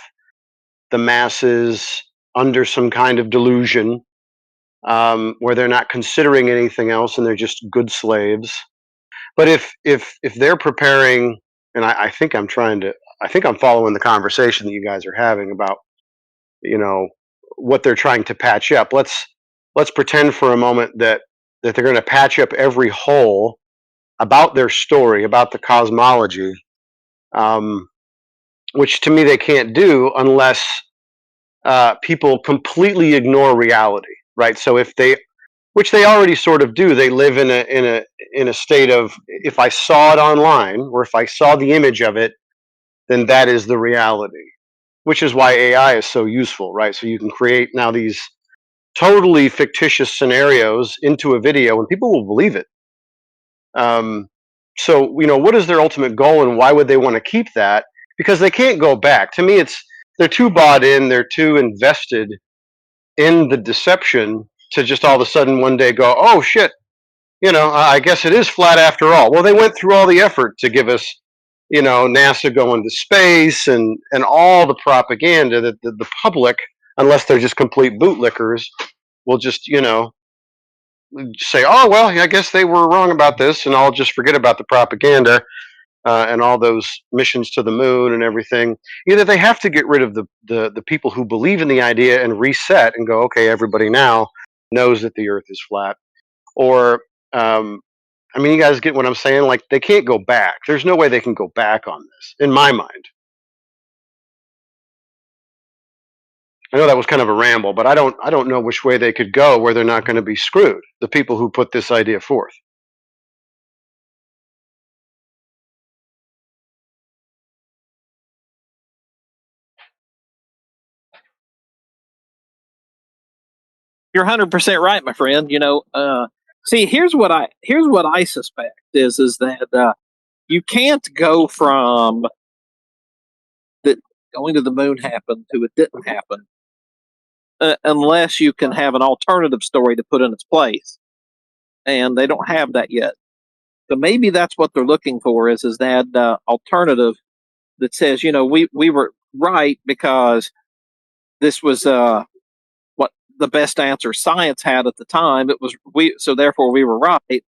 the masses under some kind of delusion where they're not considering anything else and they're just good slaves. But if they're preparing, and I think I'm following the conversation that you guys are having about what they're trying to patch up. Let's pretend for a moment that they're going to patch up every hole about their story, about the cosmology, which to me they can't do unless people completely ignore reality, right? So which they already sort of do, they live in in a state of, if I saw it online or if I saw the image of it, then that is the reality, which is why AI is so useful, right? So you can create now these totally fictitious scenarios into a video and people will believe it. So, what is their ultimate goal and why would they want to keep that? Because they can't go back. To me, they're too bought in, they're too invested in the deception to just all of a sudden one day go, oh shit, I guess it is flat after all. Well, they went through all the effort to give us, NASA going to space and all the propaganda that the public, unless they're just complete bootlickers, will just, say, oh, well, I guess they were wrong about this, and I'll just forget about the propaganda and all those missions to the moon and everything. Either they have to get rid of the people who believe in the idea and reset and go, okay, everybody now knows that the Earth is flat, or you guys get what I'm saying? Like, they can't go back. There's no way they can go back on this, in my mind. I know that was kind of a ramble, but I don't know which way they could go where they're not going to be screwed, the people who put this idea forth. You're 100% right, my friend. See, here's what I suspect is that you can't go from that going to the moon happened to it didn't happen unless you can have an alternative story to put in its place, and they don't have that yet. So maybe that's what they're looking for is that alternative that says, we were right because this was what the best answer science had at the time. It was so therefore we were right,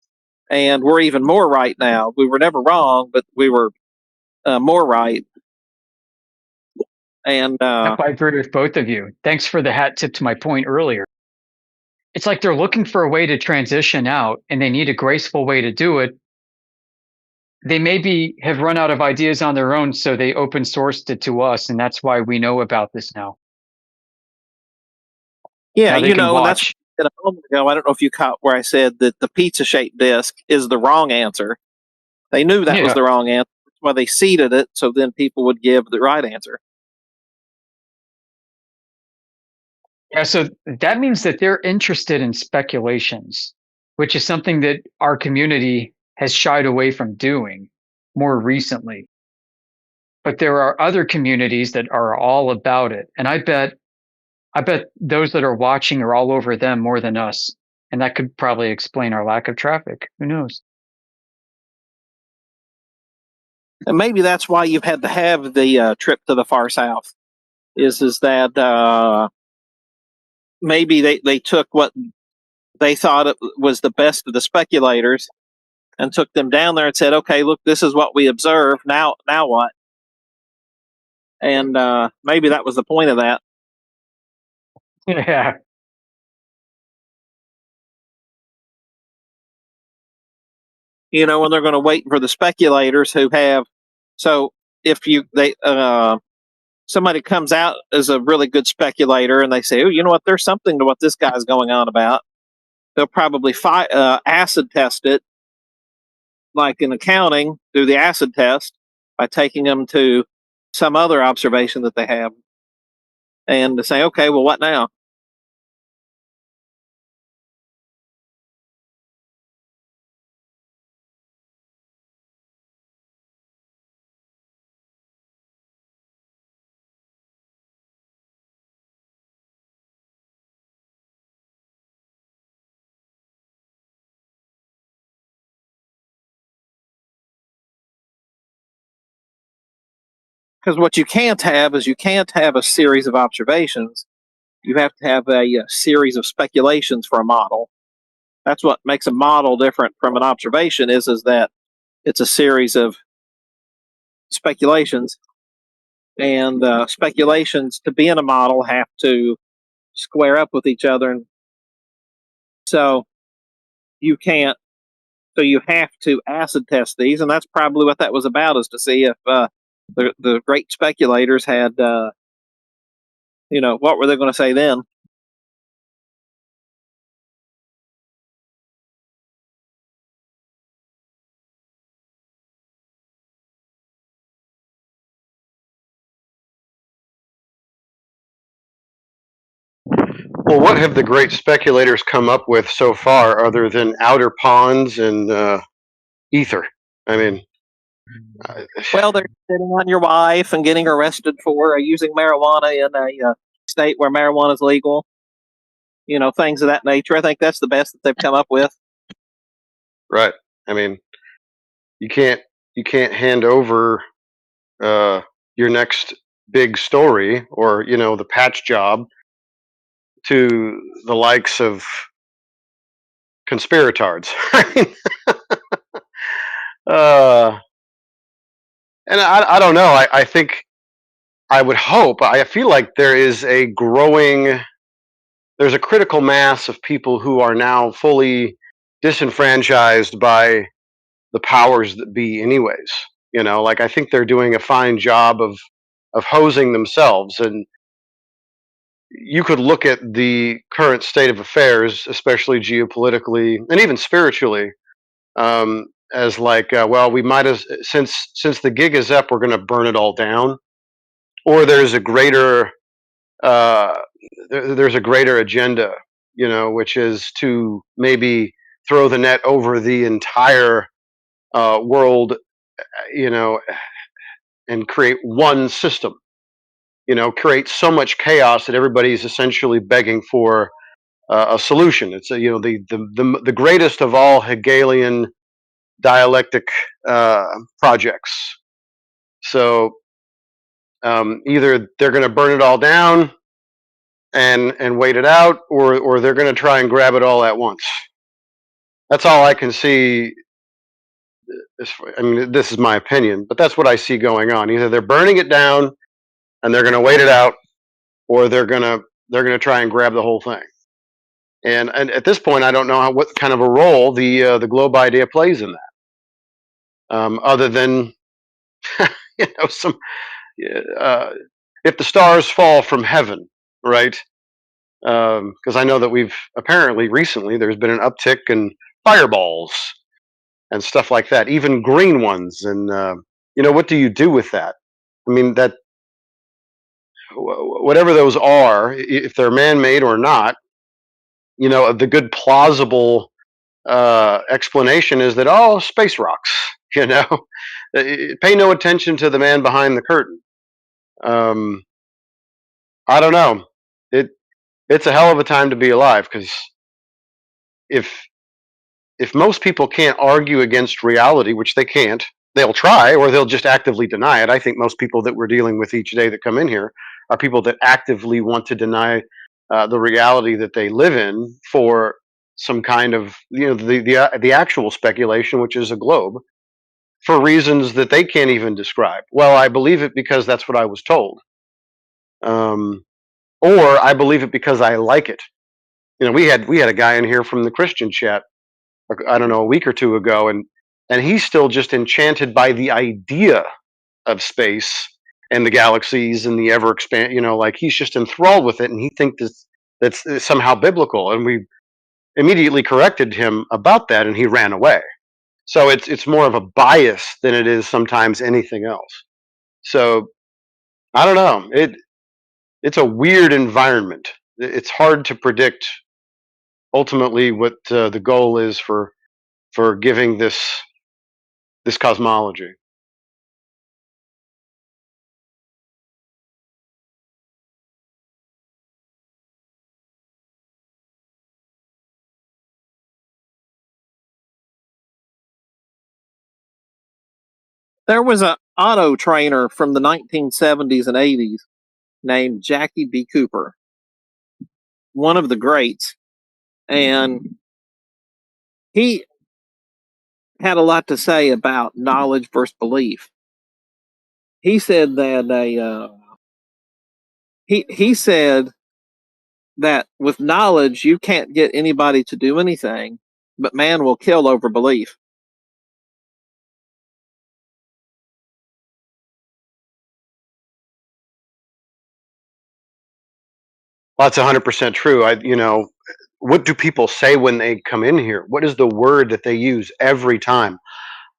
and we're even more right now. We were never wrong, but we were more right. And I agree with both of you. Thanks for the hat tip to my point earlier. It's like they're looking for a way to transition out and they need a graceful way to do it. They maybe have run out of ideas on their own, so they open sourced it to us, and that's why we know about this now. Yeah, now they can and that's watch. a moment ago. I don't know if you caught where I said that the pizza-shaped disc is the wrong answer. They knew that was Yeah. the wrong answer. That's why they seeded it, so then people would give the right answer. Yeah, so that means that they're interested in speculations, which is something that our community has shied away from doing more recently. But there are other communities that are all about it. And I bet those that are watching are all over them more than us. And that could probably explain our lack of traffic. Who knows? And maybe that's why you've had to have the trip to the far south. Is that maybe they took what they thought it was the best of the speculators and took them down there and said, okay, look, this is what we observed. Now what? And maybe that was the point of that. Yeah. And they're going to wait for the speculators who have. So if somebody comes out as a really good speculator and they say, oh, you know what, there's something to what this guy's going on about, they'll probably acid test it, like in accounting, do the acid test by taking them to some other observation that they have and to say, okay, well, what now? Because what you can't have is you can't have a series of observations. You have to have a series of speculations for a model. That's what makes a model different from an observation is that it's a series of speculations. And speculations to be in a model have to square up with each other. And so you can't, so you have to acid test these. And that's probably what that was about, is to see if the great speculators had, what were they going to say then? Well, what have the great speculators come up with so far, other than outer ponds and ether? I mean, Well, they're sitting on your wife and getting arrested for using marijuana in a state where marijuana is legal. You know, things of that nature. I think that's the best that they've come up with. right. I mean, you can't hand over your next big story or the patch job to the likes of conspiratards. uh, and I don't know. I think I would hope. I feel like there's a critical mass of people who are now fully disenfranchised by the powers that be anyways. Like, I think they're doing a fine job of hosing themselves, and you could look at the current state of affairs, especially geopolitically and even spiritually, as like, well, we might as since the gig is up, we're going to burn it all down, or there's a greater there's a greater agenda, which is to maybe throw the net over the entire world, and create one system. Create so much chaos that everybody's essentially begging for a solution. It's the greatest of all Hegelian dialectic projects. So either they're going to burn it all down and wait it out, or they're going to try and grab it all at once. That's all I can see. I mean, this is my opinion, but that's what I see going on. Either they're burning it down and they're going to wait it out, or they're going to try and grab the whole thing. And at this point, I don't know what kind of a role the globe idea plays in that, other than some if the stars fall from heaven, right? Because I know that we've apparently recently there's been an uptick in fireballs and stuff like that, even green ones. And what do you do with that? I mean, that whatever those are, if they're man-made or not, the good plausible explanation is that, space rocks. Pay no attention to the man behind the curtain. I don't know. It's a hell of a time to be alive, because if most people can't argue against reality, which they can't, they'll try, or they'll just actively deny it. I think most people that we're dealing with each day that come in here are people that actively want to deny the reality that they live in for some kind of the actual speculation, which is a globe, for reasons that they can't even describe. Well, I believe it because that's what I was told, or I believe it because I like it. We had a guy in here from the Christian chat, I don't know, a week or two ago, and he's still just enchanted by the idea of space and the galaxies and the ever expand. Like, he's just enthralled with it, and he thinks that's somehow biblical. And we immediately corrected him about that, and he ran away. So it's more of a bias than it is sometimes anything else. So I don't know. It's a weird environment. It's hard to predict ultimately what the goal is for giving this cosmology. There was an auto trainer from the 1970s and 80s named Jackie B. Cooper, one of the greats, and he had a lot to say about knowledge versus belief. He said that he said that with knowledge you can't get anybody to do anything, but man will kill over belief. Well, that's 100% true. What do people say when they come in here? What is the word that they use every time?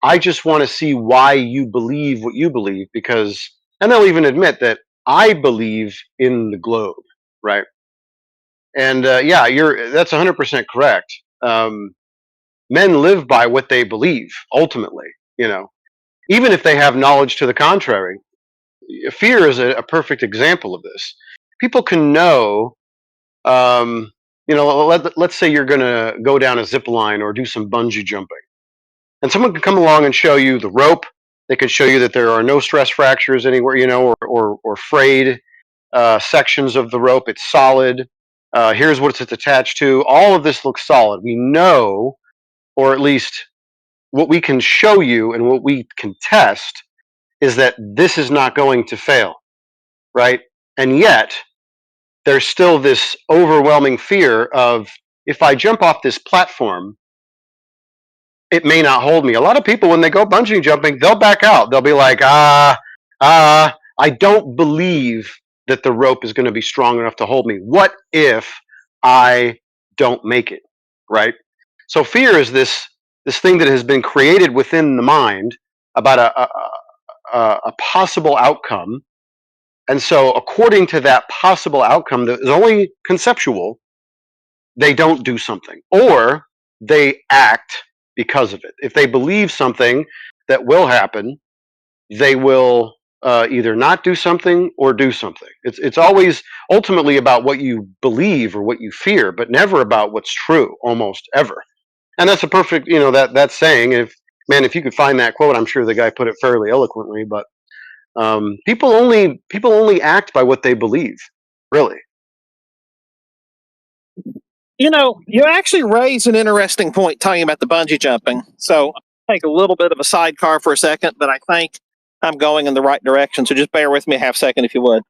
I just want to see why you believe what you believe, and they'll even admit that I believe in the globe, right? And yeah, that's 100% correct. Men live by what they believe. Ultimately, even if they have knowledge to the contrary. Fear is a perfect example of this. People can know. Let's say you're going to go down a zip line or do some bungee jumping, and someone can come along and show you the rope. They can show you that there are no stress fractures anywhere, or frayed sections of the rope. It's solid. Here's what it's attached to. All of this looks solid. We know, or at least what we can show you and what we can test, is that this is not going to fail, right? And yet, there's still this overwhelming fear of, if I jump off this platform, it may not hold me. A lot of people, when they go bungee jumping, they'll back out. They'll be like, I don't believe that the rope is going to be strong enough to hold me. What if I don't make it, right? So fear is this thing that has been created within the mind about a possible outcome. And so according to that possible outcome that is only conceptual, they don't do something, or they act because of it. If they believe something that will happen, they will either not do something or do something. It's always ultimately about what you believe or what you fear, but never about what's true, almost ever. And that's a perfect, that saying. If you could find that quote, I'm sure the guy put it fairly eloquently. But people only act by what they believe, really. You actually raise an interesting point talking about the bungee jumping. So I'll take a little bit of a sidecar for a second, but I think I'm going in the right direction. So just bear with me a half second, if you would.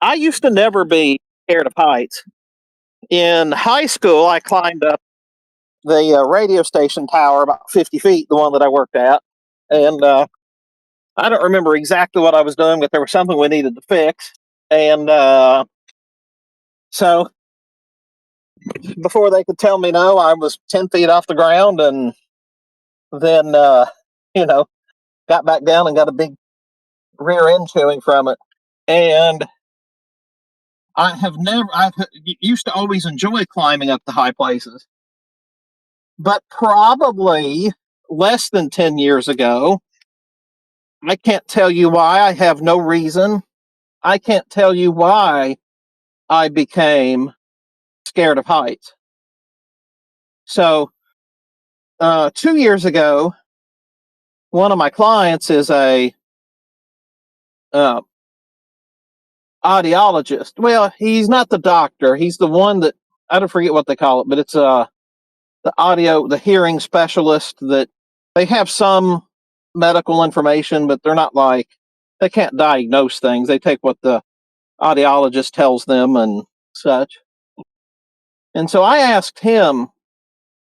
I used to never be scared of heights. In high school, I climbed up the radio station tower about 50 feet, the one that I worked at. And I don't remember exactly what I was doing, but there was something we needed to fix. And so before they could tell me no, I was 10 feet off the ground, and then, got back down and got a big rear end chewing from it. And I used to always enjoy climbing up the high places. But probably less than 10 years ago, I can't tell you why. I have no reason. I can't tell you why I became scared of heights. So, 2 years ago, one of my clients is a audiologist. Well, he's not the doctor. He's the one that, I don't forget what they call it, but it's the hearing specialist. That they have some medical information, but they're not they can't diagnose things. They take what the audiologist tells them and such. And so I asked him,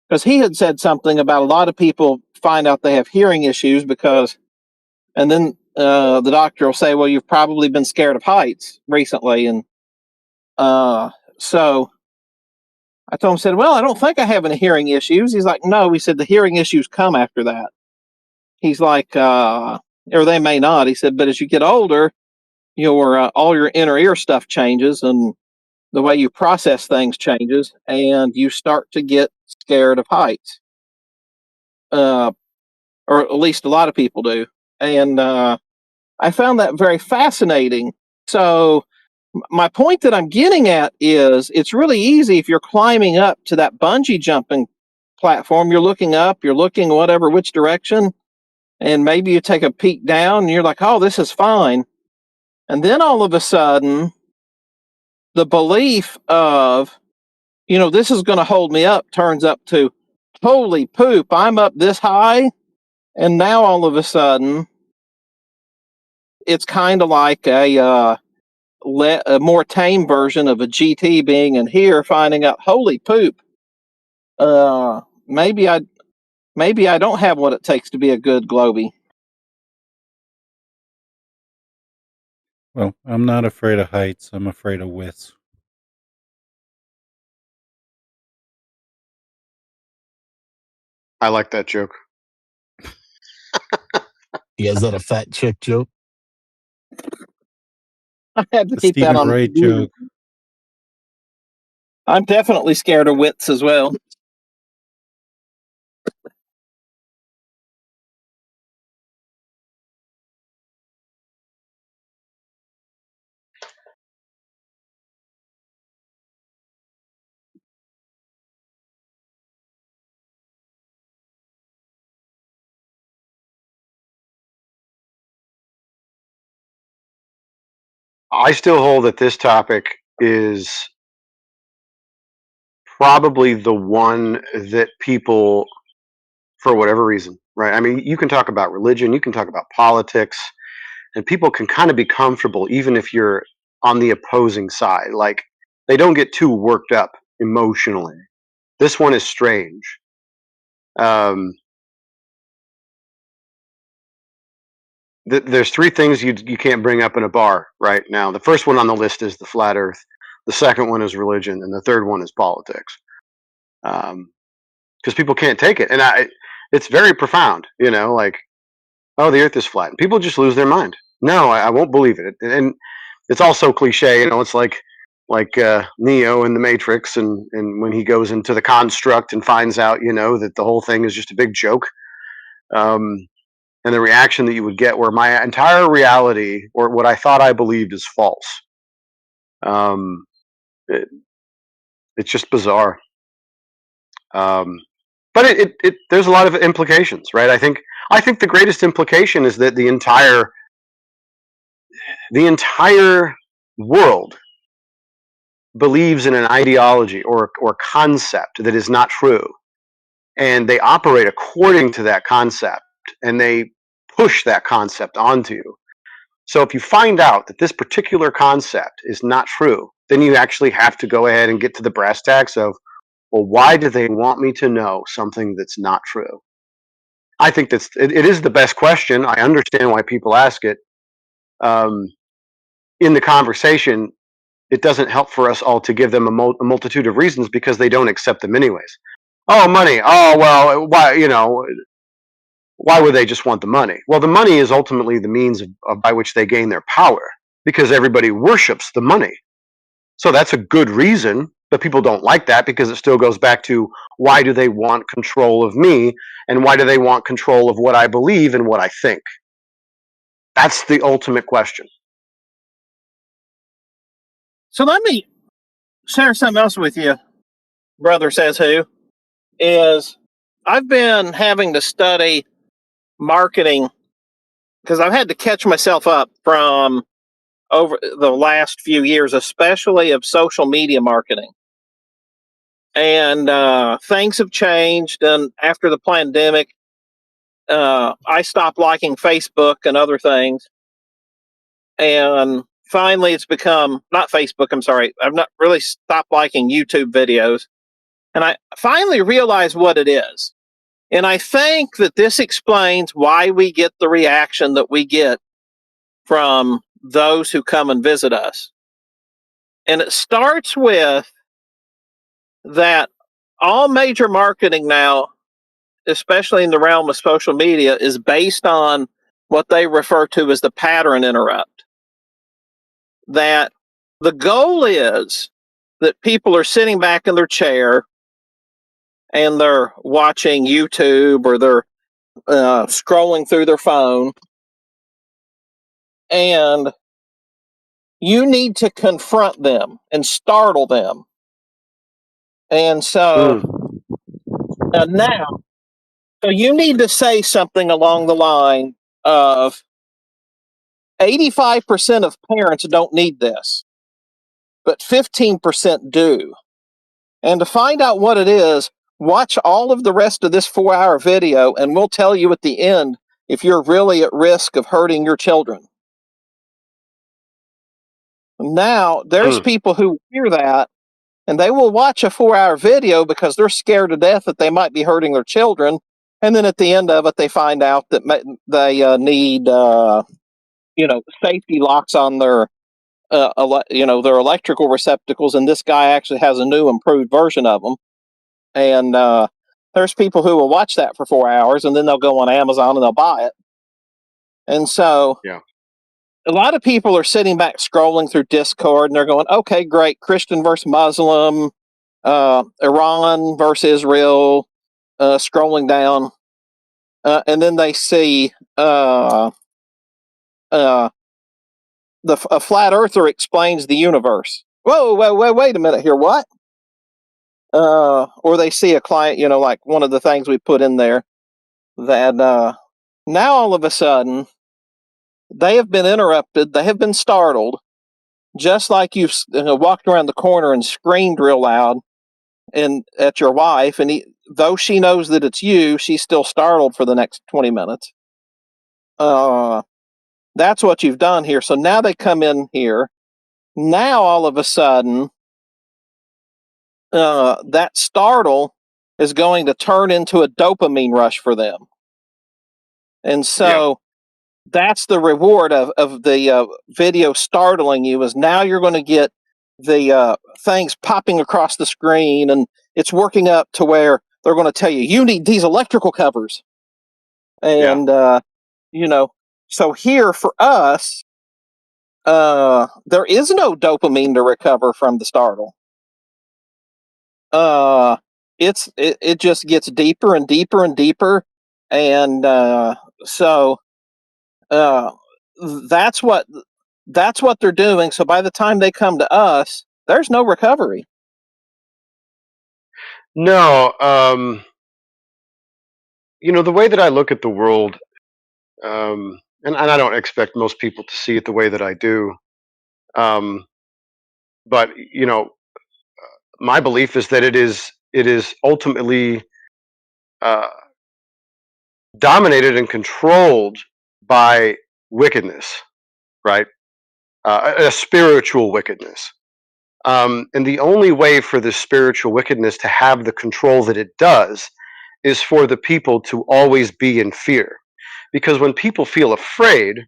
because he had said something about a lot of people find out they have hearing issues and then the doctor will say, well, you've probably been scared of heights recently. And so I told him, said, well, I don't think I have any hearing issues. He's like, no. He said, the hearing issues come after that. He's like, or they may not. He said, but as you get older, all your inner ear stuff changes, and the way you process things changes, and you start to get scared of heights. Or at least a lot of people do. And I found that very fascinating. So my point that I'm getting at is, it's really easy if you're climbing up to that bungee jumping platform. You're looking up, you're looking which direction, and maybe you take a peek down and you're like, oh, this is fine. And then all of a sudden, the belief of, this is going to hold me up turns up to, holy poop, I'm up this high. And now all of a sudden, it's kind of like a more tame version of a GT being in here, finding out, holy poop, maybe I don't have what it takes to be a good Globy. Well, I'm not afraid of heights. I'm afraid of widths. I like that joke. Yeah, is that a fat chick joke? I had to The keep that Stephen on. Wright joke. I'm definitely scared of widths as well. I still hold that this topic is probably the one that people, for whatever reason, right? I mean, you can talk about religion, you can talk about politics, and people can kind of be comfortable even if you're on the opposing side. Like, they don't get too worked up emotionally. This one is strange. There's three things you can't bring up in a bar right now. The first one on the list is the flat Earth. The second one is religion, and the third one is politics. Because people can't take it, and it's very profound. You know, like, oh, the Earth is flat, and people just lose their mind. No, I won't believe it, and it's all so cliche. You know, it's like Neo in the Matrix, and when he goes into the construct and finds out, you know, that the whole thing is just a big joke. And the reaction that you would get, where my entire reality, or what I thought I believed, is false. It's just bizarre. But there's a lot of implications, right? I think the greatest implication is that the entire world believes in an ideology or concept that is not true, and they operate according to that concept, and they push that concept onto you. So if you find out that this particular concept is not true, then you actually have to go ahead and get to the brass tacks of, well, why do they want me to know something that's not true? I think it is the best question. I understand why people ask it. In the conversation, it doesn't help for us all to give them a multitude of reasons, because they don't accept them anyways. Oh, money. Oh, well, why, you know, why would they just want the money? Well, the money is ultimately the means by which they gain their power, because everybody worships the money. So that's a good reason, but people don't like that, because it still goes back to, why do they want control of me, and why do they want control of what I believe and what I think? That's the ultimate question. So let me share something else with you, brother says who, is I've been having to study marketing because I've had to catch myself up from over the last few years, especially of social media marketing. And things have changed. And after the pandemic, I stopped liking Facebook and other things. And finally, it's become not Facebook. I'm sorry. I've not really stopped liking YouTube videos. And I finally realized what it is. And I think that this explains why we get the reaction that we get from those who come and visit us. And it starts with that all major marketing now, especially in the realm of social media, is based on what they refer to as the pattern interrupt. That the goal is that people are sitting back in their chair and they're watching YouTube, or they're scrolling through their phone, and you need to confront them and startle them. And so so you need to say something along the line of 85% of parents don't need this, but 15% do. And to find out what it is, watch all of the rest of this 4-hour video, and we'll tell you at the end if you're really at risk of hurting your children. Now, there's people who hear that, and they will watch a 4-hour video because they're scared to death that they might be hurting their children. And then at the end of it, they find out that they need, safety locks on their, their electrical receptacles. And this guy actually has a new, improved version of them. And there's people who will watch that for 4 hours, and then they'll go on Amazon and they'll buy it. And so, a lot of people are sitting back scrolling through Discord, and they're going, okay, great, Christian versus Muslim, Iran versus Israel, scrolling down, and then they see a flat earther explains the universe. Whoa, wait a minute here. What? Or they see a client, like one of the things we put in there that now all of a sudden they have been interrupted, they have been startled, just like you've walked around the corner and screamed real loud and at your wife, and though she knows that it's you, she's still startled for the next 20 minutes. That's what you've done here. So now they come in here. Now all of a sudden, that startle is going to turn into a dopamine rush for them. And so that's the reward of the video startling you, is now you're going to get the things popping across the screen, and it's working up to where they're going to tell you, you need these electrical covers. And, so here for us, there is no dopamine to recover from the startle. It just gets deeper and deeper and deeper. And so that's what they're doing. So by the time they come to us, there's no recovery. No, the way that I look at the world, and I don't expect most people to see it the way that I do, but my belief is that it is ultimately dominated and controlled by wickedness, right? A spiritual wickedness. And the only way for this spiritual wickedness to have the control that it does is for the people to always be in fear. Because when people feel afraid,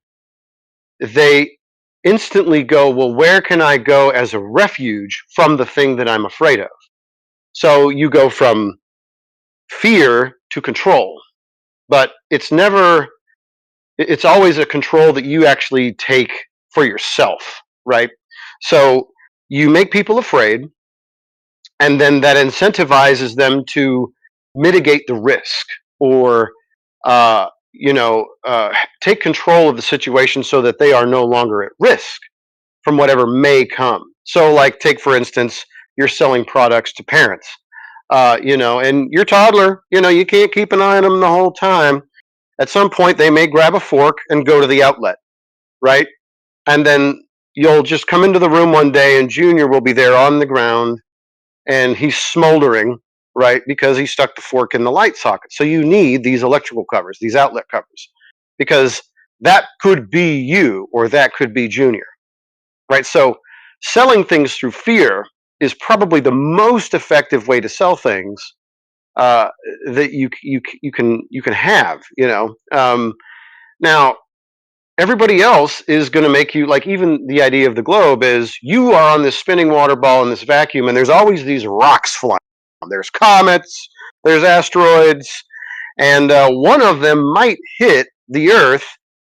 they instantly go, well, where can I go as a refuge from the thing that I'm afraid of? So you go from fear to control, but it's always a control that you actually take for yourself, right? So you make people afraid, and then that incentivizes them to mitigate the risk, or take control of the situation so that they are no longer at risk from whatever may come. So, like, take for instance, you're selling products to parents, and your toddler, you can't keep an eye on them the whole time. At some point, they may grab a fork and go to the outlet, right? And then you'll just come into the room one day, and Junior will be there on the ground, and he's smoldering, right? Because he stuck the fork in the light socket. So you need these electrical covers, these outlet covers, because that could be you, or that could be Junior, right? So selling things through fear is probably the most effective way to sell things that you can have. Now, everybody else is going to make you, like, even the idea of the globe is you are on this spinning water ball in this vacuum, and there's always these rocks flying. There's comets, there's asteroids, and one of them might hit the Earth.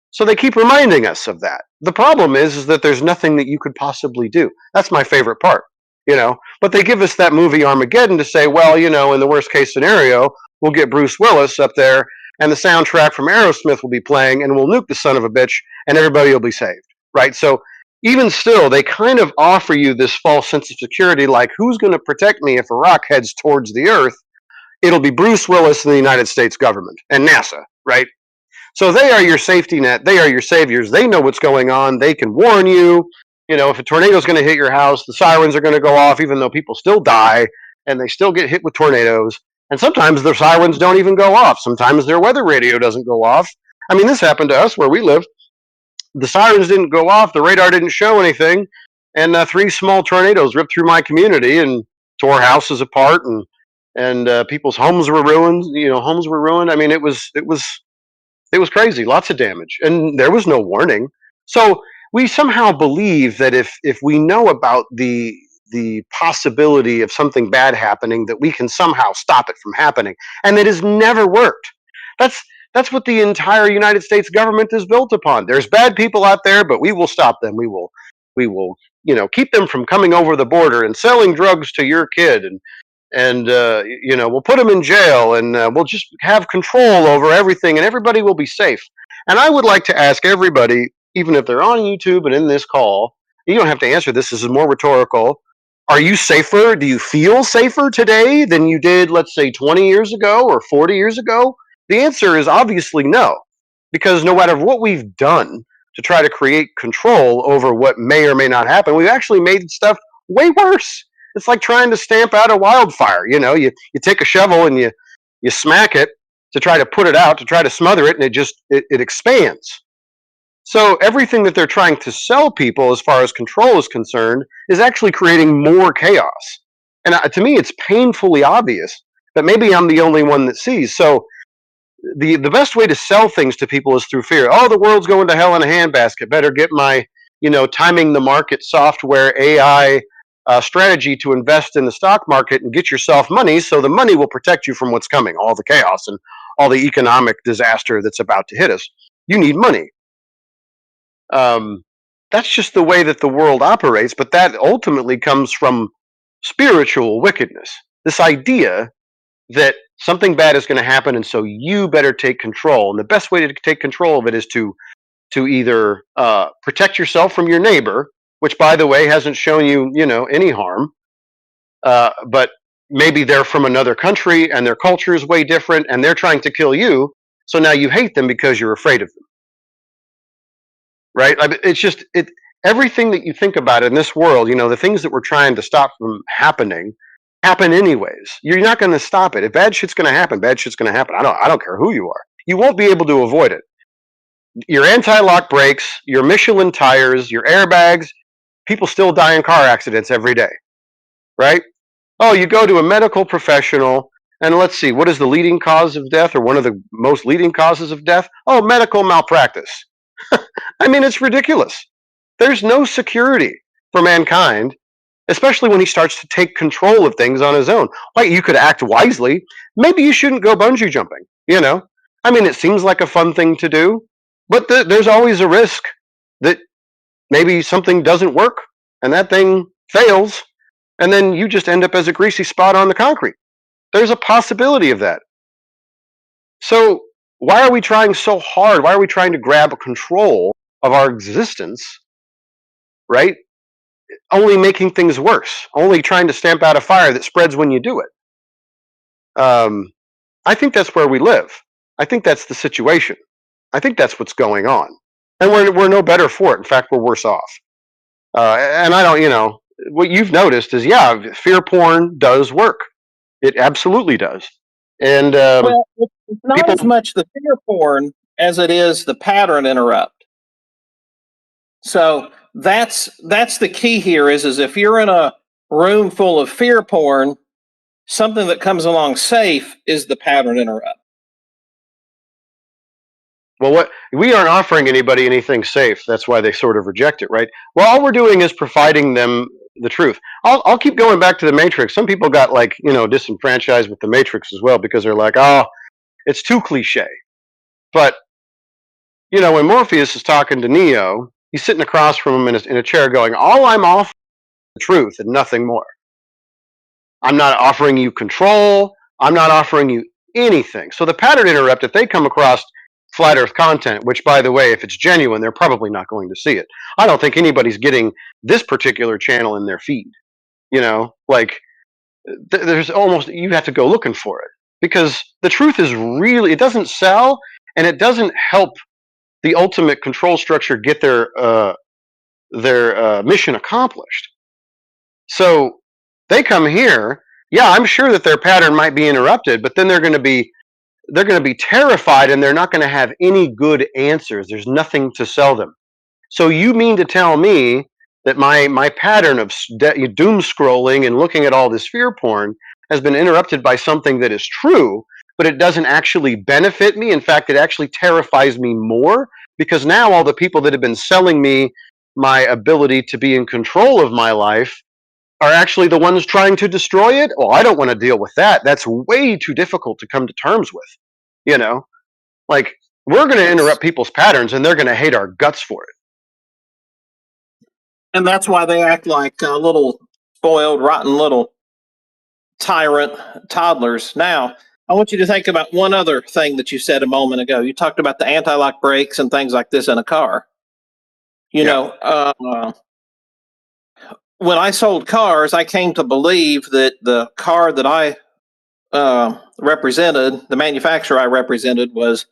So they keep reminding us of that. The problem is that there's nothing that you could possibly do. That's my favorite part, But they give us that movie Armageddon to say, well, in the worst case scenario, we'll get Bruce Willis up there, and the soundtrack from Aerosmith will be playing, and we'll nuke the son of a bitch, and everybody will be saved, right? So even still, they kind of offer you this false sense of security, like, who's going to protect me if a rock heads towards the Earth? It'll be Bruce Willis and the United States government and NASA, right? So they are your safety net. They are your saviors. They know what's going on. They can warn you. If a tornado is going to hit your house, the sirens are going to go off, even though people still die and they still get hit with tornadoes. And sometimes their sirens don't even go off. Sometimes their weather radio doesn't go off. I mean, this happened to us where we live. The sirens didn't go off. The radar didn't show anything. And 3 small tornadoes ripped through my community and tore houses apart, and people's homes were ruined. Homes were ruined. I mean, it was crazy. Lots of damage, and there was no warning. So we somehow believe that if we know about the possibility of something bad happening, that we can somehow stop it from happening, and it has never worked. That's what the entire United States government is built upon. There's bad people out there, but we will stop them. We will We will, keep them from coming over the border and selling drugs to your kid, and we'll put them in jail, and we'll just have control over everything, and everybody will be safe. And I would like to ask everybody, even if they're on YouTube and in this call, you don't have to answer this. This is more rhetorical. Are you safer? Do you feel safer today than you did, let's say, 20 years ago or 40 years ago? The answer is obviously no, because no matter what we've done to try to create control over what may or may not happen, we've actually made stuff way worse. It's like trying to stamp out a wildfire. You take a shovel and you smack it to try to put it out, to try to smother it, and it expands. So everything that they're trying to sell people as far as control is concerned is actually creating more chaos. And to me, it's painfully obvious, but maybe I'm the only one that sees. So the best way to sell things to people is through fear. Oh, the world's going to hell in a handbasket. Better get my, timing the market software AI strategy to invest in the stock market and get yourself money, so the money will protect you from what's coming, all the chaos and all the economic disaster that's about to hit us. You need money. That's just the way that the world operates, but that ultimately comes from spiritual wickedness. This idea that something bad is going to happen, and so you better take control. And the best way to take control of it is to either protect yourself from your neighbor, which, by the way, hasn't shown you, any harm, but maybe they're from another country and their culture is way different, and they're trying to kill you. So now you hate them because you're afraid of them. Right? It's just everything that you think about in this world, the things that we're trying to stop from happening happen anyways. You're not going to stop it. If bad shit's going to happen, bad shit's going to happen. I don't care who you are. You won't be able to avoid it. Your anti-lock brakes, your Michelin tires, your airbags, people still die in car accidents every day. Right? Oh, you go to a medical professional, and let's see, what is the leading cause of death, or one of the most leading causes of death? Oh, medical malpractice. I mean, it's ridiculous. There's no security for mankind, especially when he starts to take control of things on his own. Like, you could act wisely. Maybe you shouldn't go bungee jumping, I mean, it seems like a fun thing to do, but there's always a risk that maybe something doesn't work and that thing fails, and then you just end up as a greasy spot on the concrete. There's a possibility of that. So why are we trying so hard? Why are we trying to grab control of our existence, right? Only making things worse, only trying to stamp out a fire that spreads when you do it. I think that's where we live. I think that's the situation. I think that's what's going on. And we're no better for it. In fact, we're worse off. And I don't, what you've noticed is, yeah, fear porn does work. It absolutely does. And well, it's not as much the fear porn as it is the pattern interrupt. So that's the key here is if you're in a room full of fear porn, something that comes along safe is the pattern interrupt. Well, we aren't offering anybody anything safe. That's why they sort of reject it, right? Well, all we're doing is providing them the truth. I'll keep going back to the Matrix. Some people got disenfranchised with the Matrix as well because they're like, oh, it's too cliche. But when Morpheus is talking to Neo, he's sitting across from him in a chair going, all I'm offering is the truth and nothing more. I'm not offering you control. I'm not offering you anything. So the pattern interrupt, if they come across flat earth content, which, by the way, if it's genuine, they're probably not going to see it. I don't think anybody's getting this particular channel in their feed. There's almost, you have to go looking for it, because the truth is really, it doesn't sell, and it doesn't help the ultimate control structure get their mission accomplished. So they come here, yeah, I'm sure that their pattern might be interrupted, but then they're going to be terrified, and they're not going to have any good answers. There's nothing to sell them. So you mean to tell me that my pattern of doom scrolling and looking at all this fear porn has been interrupted by something that is true, but it doesn't actually benefit me? In fact, it actually terrifies me more, because now all the people that have been selling me my ability to be in control of my life are actually the ones trying to destroy it. Well, I don't want to deal with that. That's way too difficult to come to terms with. We're going to interrupt people's patterns, and they're going to hate our guts for it. And that's why they act like little spoiled, rotten little tyrant toddlers. Now, I want you to think about one other thing that you said a moment ago. You talked about the anti-lock brakes and things like this in a car. You know, when I sold cars, I came to believe that the car that I represented, the manufacturer I represented, was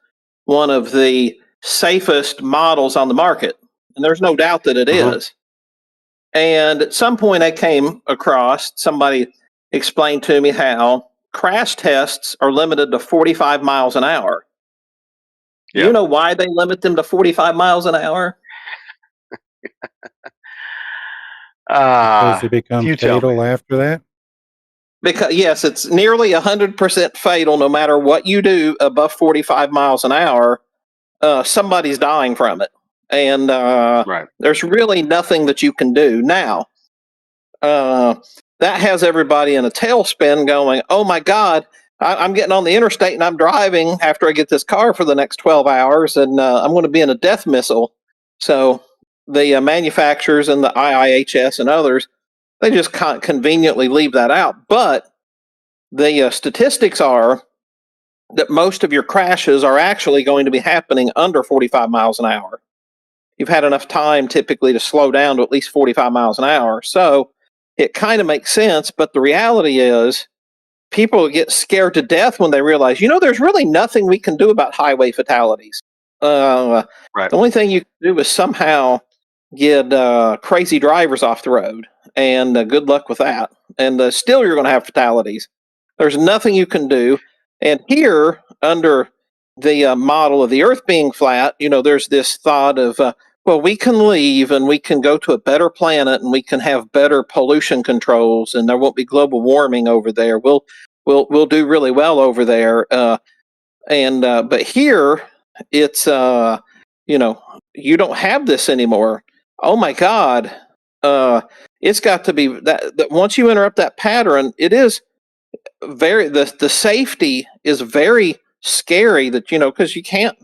one of the safest models on the market. And there's no doubt that it is. And at some point, I came across somebody explained to me how crash tests are limited to 45 miles an hour. Yeah. You know why they limit them to 45 miles an hour? Because they become you tell me. fatal after that? Because yes, it's nearly 100% fatal. No matter what you do above 45 miles an hour, somebody's dying from it, and there's really nothing that you can do now. That has everybody in a tailspin, going, "Oh my God, I'm getting on the interstate and I'm driving after I get this car for the next 12 hours, and I'm going to be in a death missile." So the manufacturers and the IIHS and others, they just conveniently leave that out. But the statistics are that most of your crashes are actually going to be happening under 45 miles an hour. You've had enough time typically to slow down to at least 45 miles an hour. So it kind of makes sense. But the reality is, people get scared to death when they realize, there's really nothing we can do about highway fatalities. The only thing you can do is somehow get crazy drivers off the road, and good luck with that. And still, you're going to have fatalities. There's nothing you can do. And here, under the model of the Earth being flat, there's this thought of, well, we can leave and we can go to a better planet and we can have better pollution controls, and there won't be global warming over there. We'll do really well over there. But here, it's you don't have this anymore. Oh my God. It's got to be that once you interrupt that pattern, it is very, the safety is very scary, that because you can't,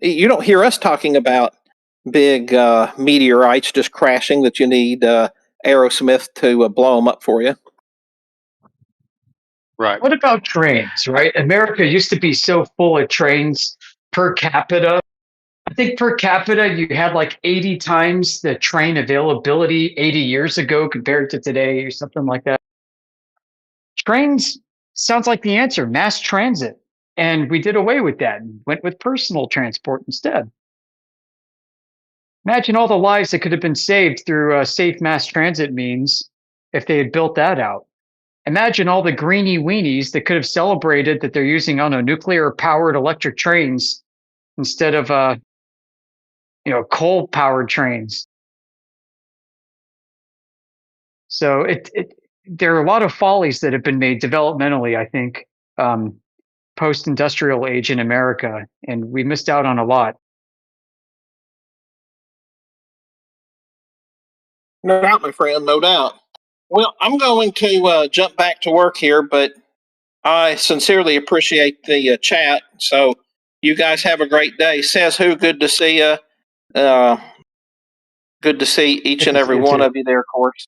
you don't hear us talking about big meteorites just crashing that you need Aerosmith to blow them up for you. Right. What about trains, right? America used to be so full of trains per capita. I think per capita, you had like 80 times the train availability 80 years ago compared to today, or something like that. Trains sounds like the answer, mass transit. And we did away with that and went with personal transport instead. Imagine all the lives that could have been saved through safe mass transit means if they had built that out. Imagine all the greeny weenies that could have celebrated that they're using, nuclear powered electric trains instead of, coal powered trains. So there are a lot of follies that have been made developmentally, I think, post-industrial age in America, and we missed out on a lot. No doubt, my friend, no doubt. Well, I'm going to jump back to work here, but I sincerely appreciate the chat. So you guys have a great day. Says who? Good to see you. Good to see each and every one of you there, of course.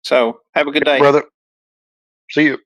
So have a good day. Brother. See you.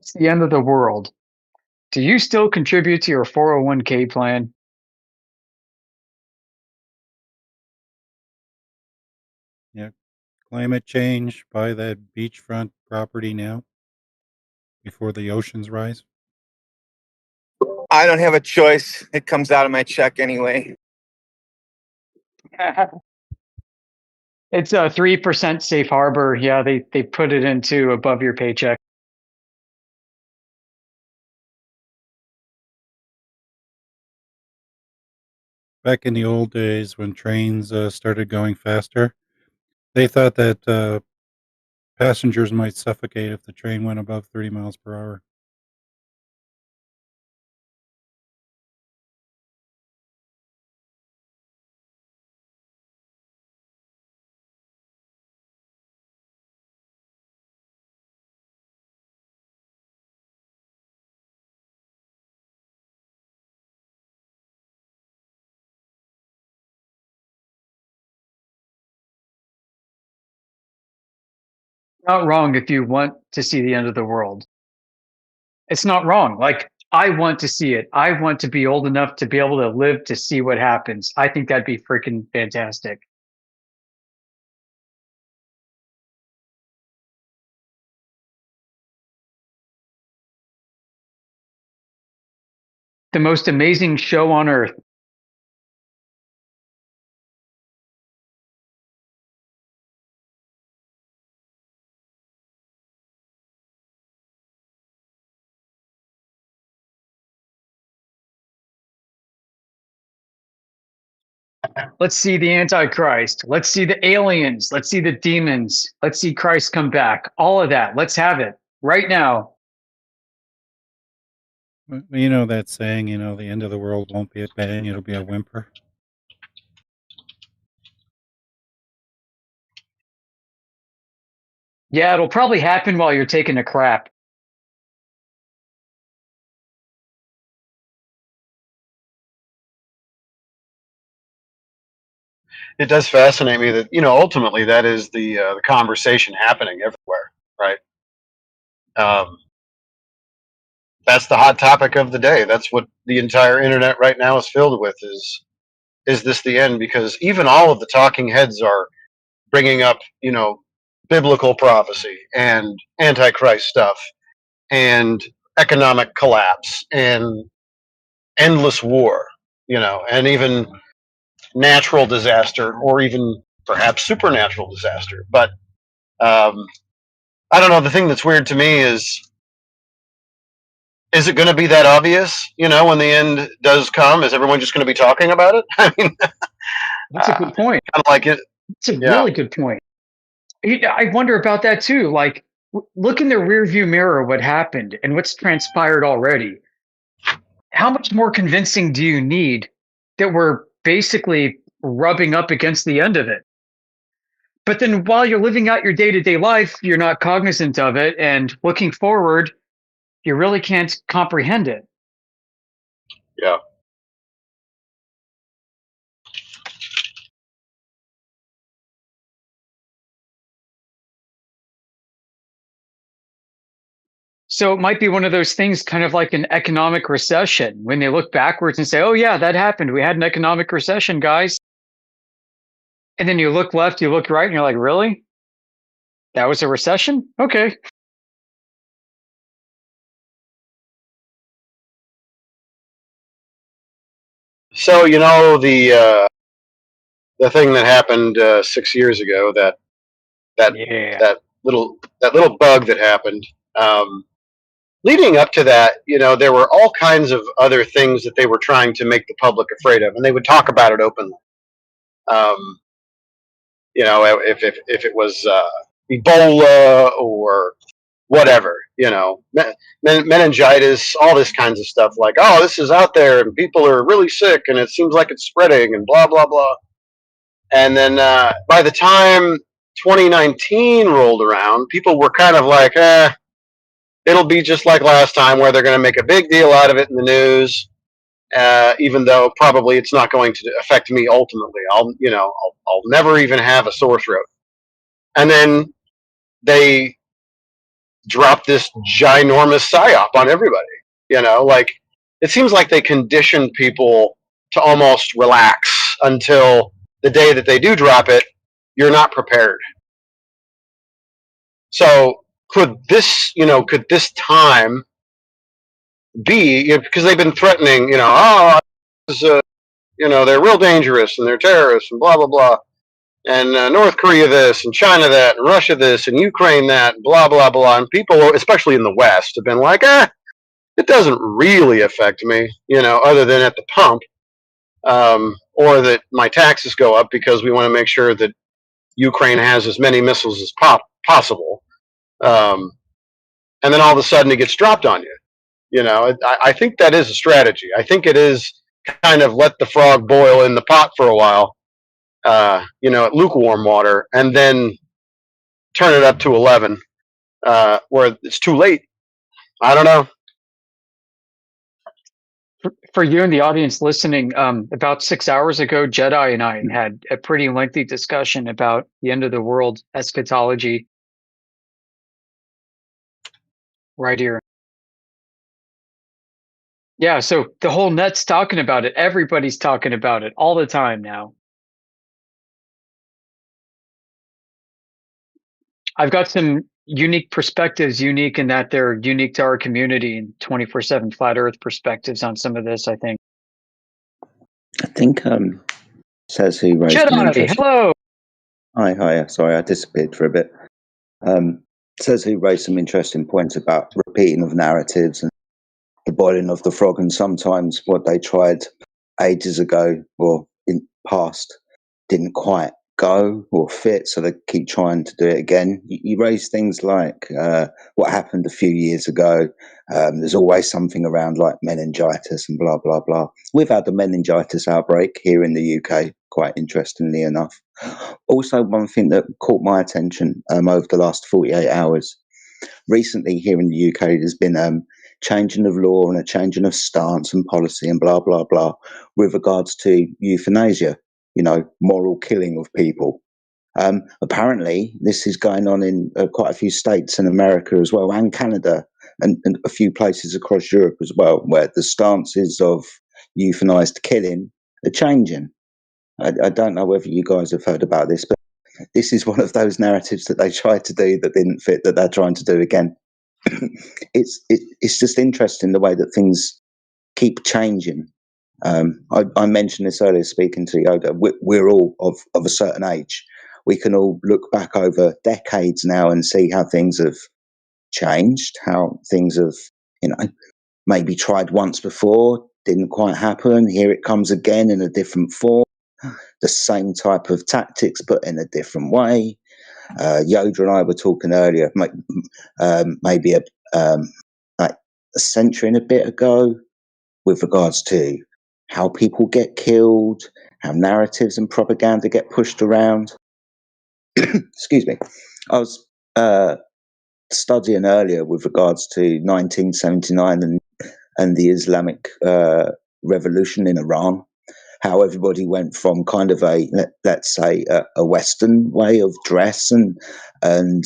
It's the end of the world. Do you still contribute to your 401k plan? Yeah. Climate change, buy that beachfront property now before the oceans rise. I don't have a choice. It comes out of my check anyway. It's a 3% safe harbor. Yeah, they put it into above your paycheck. Back in the old days when trains started going faster, they thought that passengers might suffocate if the train went above 30 miles per hour. Not wrong if you want to see the end of the world. It's not wrong. Like, I want to see it. I want to be old enough to be able to live to see what happens. I think that'd be freaking fantastic. The most amazing show on earth. Let's see the Antichrist. Let's see the aliens. Let's see the demons. Let's see Christ come back. All of that. Let's have it right now. Well, you know that saying, the end of the world won't be a bang, it'll be a whimper. Yeah, it'll probably happen while you're taking a crap. It does fascinate me that ultimately that is the conversation happening everywhere, right? That's the hot topic of the day. That's what the entire internet right now is filled with. Is this the end? Because even all of the talking heads are bringing up biblical prophecy and antichrist stuff and economic collapse and endless war, and even natural disaster or even perhaps supernatural disaster. But I don't know. The thing that's weird to me is it going to be that obvious, when the end does come? Is everyone just going to be talking about it? I mean, that's a good point. Kind of like it. It's a really good point. I wonder about that too. Like, look in the rearview mirror what happened and what's transpired already. How much more convincing do you need that we're basically rubbing up against the end of it? But then while you're living out your day-to-day life, you're not cognizant of it, and looking forward, you really can't comprehend it. Yeah. So it might be one of those things, kind of like an economic recession, when they look backwards and say, oh yeah, that happened. We had an economic recession, guys. And then you look left, you look right, and you're like, really? That was a recession? Okay. So the thing that happened 6 years ago, that little bug that happened. Leading up to that, there were all kinds of other things that they were trying to make the public afraid of, and they would talk about it openly. If it was Ebola or whatever, meningitis, all this kinds of stuff. Like, oh, this is out there, and people are really sick, and it seems like it's spreading, and blah blah blah. And then by the time 2019 rolled around, people were kind of like, it'll be just like last time, where they're going to make a big deal out of it in the news, even though probably it's not going to affect me ultimately. I'll never even have a sore throat. And then they drop this ginormous psyop on everybody. You know, like it seems like they condition people to almost relax until the day that they do drop it, you're not prepared. So could this time be, because they've been threatening, they're real dangerous and they're terrorists and blah, blah, blah. And North Korea this and China that and Russia this and Ukraine that and blah, blah, blah. And people, especially in the West, have been like, it doesn't really affect me, other than at the pump, or that my taxes go up because we want to make sure that Ukraine has as many missiles as possible. And then all of a sudden it gets dropped on you. I think that is a strategy. I think it is kind of let the frog boil in the pot for a while, at lukewarm water, and then turn it up to 11, where it's too late. I don't know. For you in the audience listening, about 6 hours ago, Jedi and I had a pretty lengthy discussion about the end of the world eschatology right here. Yeah, so the whole net's talking about it. Everybody's talking about it all the time now. I've got some unique perspectives, unique in that they're unique to our community, and 24/7 flat Earth perspectives on some of this, I think. I think says he raised an Jedi, interest. hello. Hi. Sorry, I disappeared for a bit. Says he raised some interesting points about repeating of narratives and the boiling of the frog, and sometimes what they tried ages ago or in past didn't quite go or fit, so they keep trying to do it again. You raise things like what happened a few years ago. There's always something around like meningitis and blah blah blah. We've had the meningitis outbreak here in the UK, quite interestingly enough. Also, one thing that caught my attention over the last 48 hours recently here in the UK, there's been changing of law and a changing of stance and policy and blah blah blah with regards to euthanasia, moral killing of people. Apparently this is going on in quite a few states in America as well, and Canada, and a few places across Europe as well, where the stances of euthanized killing are changing. I don't know whether you guys have heard about this, but this is one of those narratives that they tried to do that didn't fit, that they're trying to do again. It's just interesting the way that things keep changing. I mentioned this earlier speaking to Yoda. We're all of a certain age. We can all look back over decades now and see how things have changed, how things have, maybe tried once before, didn't quite happen. Here it comes again in a different form. The same type of tactics, but in a different way. Yoda and I were talking earlier, maybe like a century and a bit ago, with regards to how people get killed, how narratives and propaganda get pushed around. Excuse me. I was studying earlier with regards to 1979 and the Islamic revolution in Iran. How everybody went from kind of let's say a Western way of dress and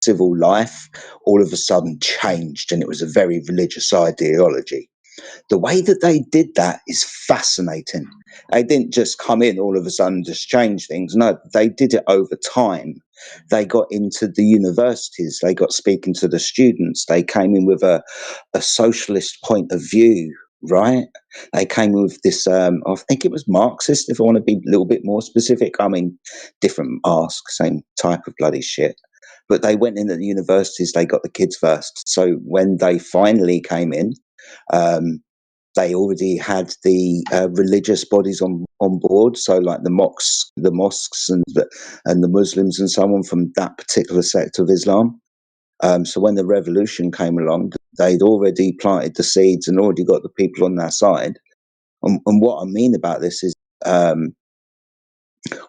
civil life, all of a sudden changed, and it was a very religious ideology. The way that they did that is fascinating. They didn't just come in all of a sudden just change things. No, they did it over time. They got into the universities. They got speaking to the students. They came in with a socialist point of view, right? They came with this, I think it was Marxist, if I want to be a little bit more specific. I mean, different ask, same type of bloody shit. But they went in at the universities, they got the kids first. So when they finally came in, they already had the religious bodies on board. So like the mosques and the Muslims and so on from that particular sect of Islam. So when the revolution came along, they'd already planted the seeds and already got the people on their side. And what I mean about this is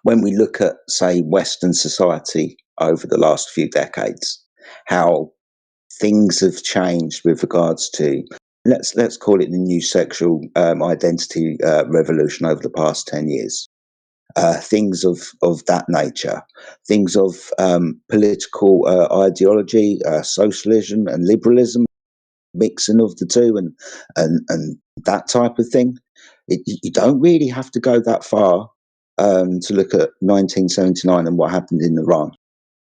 when we look at, say, Western society over the last few decades, how things have changed with regards to, let's call it the new sexual identity revolution over the past 10 years. things of that nature, things of political ideology, socialism and liberalism, mixing of the two, and that type of thing. You don't really have to go that far to look at 1979 and what happened in Iran.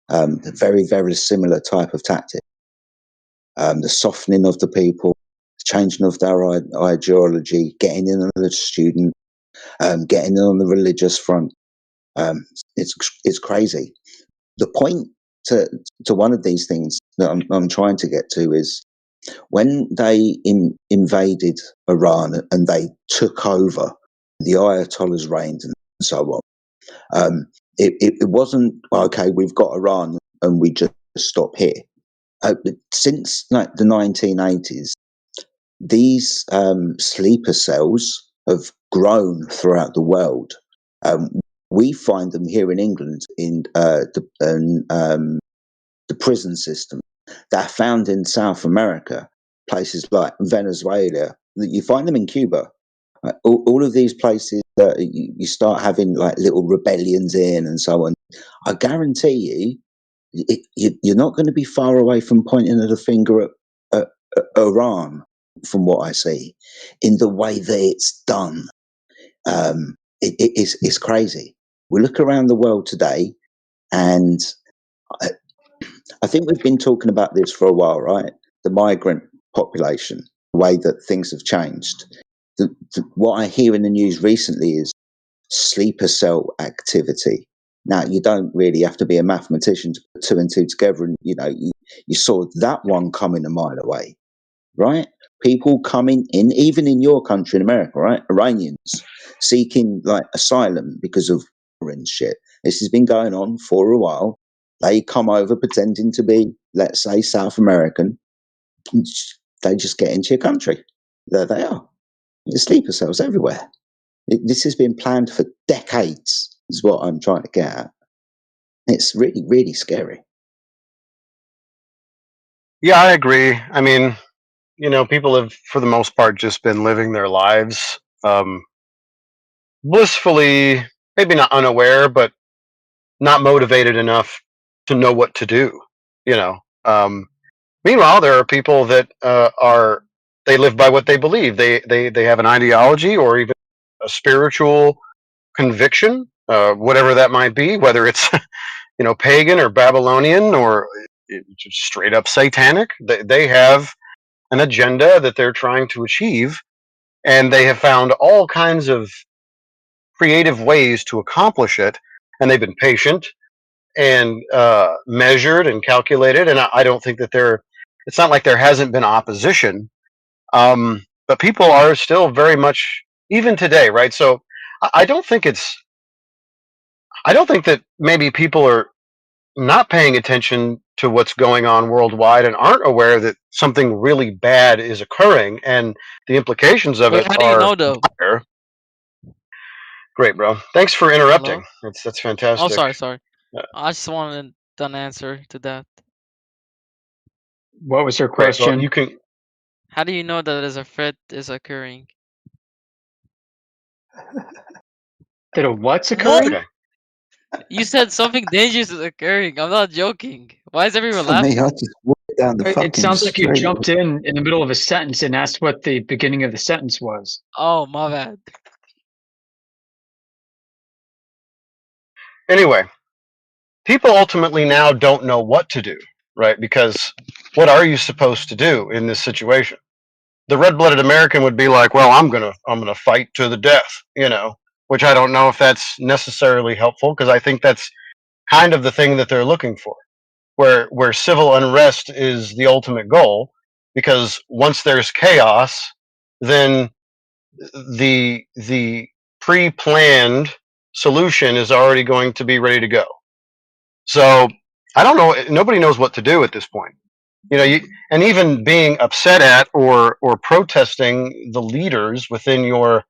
Very, very similar type of tactic. The softening of the people, changing of their ideology, getting in on the student, getting in on the religious front. It's crazy. The point to one of these things that I'm trying to get to is when they invaded Iran and they took over the Ayatollah's reign and so on. It wasn't okay. We've got Iran and we just stop here. Since the 1980s, these sleeper cells have grown throughout the world. We find them here in England in the prison system. They're found in South America, places like Venezuela. You find them in Cuba. All of these places that you start having like little rebellions in and so on. I guarantee you're not going to be far away from pointing the finger at Iran, from what I see, in the way that it's done. It's crazy. We look around the world today, and I think we've been talking about this for a while, right? The migrant population, the way that things have changed. What I hear in the news recently is sleeper cell activity. Now, you don't really have to be a mathematician to put two and two together, and you saw that one coming a mile away, right? People coming in, even in your country in America, right? Iranians seeking like asylum because of and shit. This has been going on for a while. They come over pretending to be, let's say, South American. They just get into your country. There they are. There's sleeper cells everywhere. This has been planned for decades, is what I'm trying to get at. It's really, really scary. Yeah, I agree. I mean, people have, for the most part, just been living their lives blissfully, maybe not unaware, but not motivated enough to know what to do. Meanwhile, there are people that they live by what they believe. They have an ideology or even a spiritual conviction, whatever that might be, whether it's pagan or Babylonian or just straight up satanic. They have an agenda that they're trying to achieve, and they have found all kinds of creative ways to accomplish it, and they've been patient and measured and calculated, and I don't think that it's not like there hasn't been opposition, but people are still very much, even today, right? So I don't think that maybe people are not paying attention to what's going on worldwide and aren't aware that something really bad is occurring, and the implications of Wait, it how do you are know though? dire. Great, bro. Thanks for Hello? interrupting. That's Oh, fantastic. sorry. I just wanted an answer to that. What was her Great. Well, question? you can. How do you know that as a threat is occurring? That a what's What? occurring? You said something dangerous is occurring. I'm not joking. Why is everyone For me, I laughing? just walked down the It fucking sounds like you street. jumped in the middle of a sentence and asked what the beginning of the sentence was. Oh, my bad. Anyway, people ultimately now don't know what to do, right? Because what are you supposed to do in this situation? The red-blooded American would be like, "Well, I'm gonna fight to the death," which I don't know if that's necessarily helpful, because I think that's kind of the thing that they're looking for, where civil unrest is the ultimate goal, because once there's chaos, then the pre-planned solution is already going to be ready to go. So I don't know. Nobody knows what to do at this point. And even being upset at or protesting the leaders within your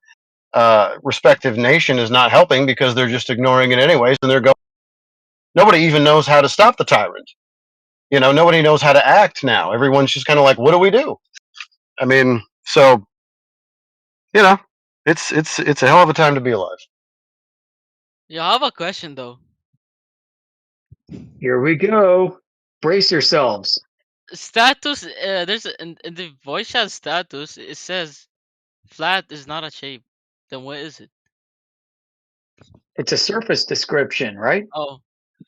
respective nation is not helping, because they're just ignoring it anyways, and they're going. Nobody even knows how to stop the tyrant. Nobody knows how to act now. Everyone's just kind of like, what do we do? I mean, so it's a hell of a time to be alive. Yeah, I have a question though. Here we go. Brace yourselves. Status. There's in the voice chat status. It says flat is not a shape. Then what is it? It's a surface description, right? Oh,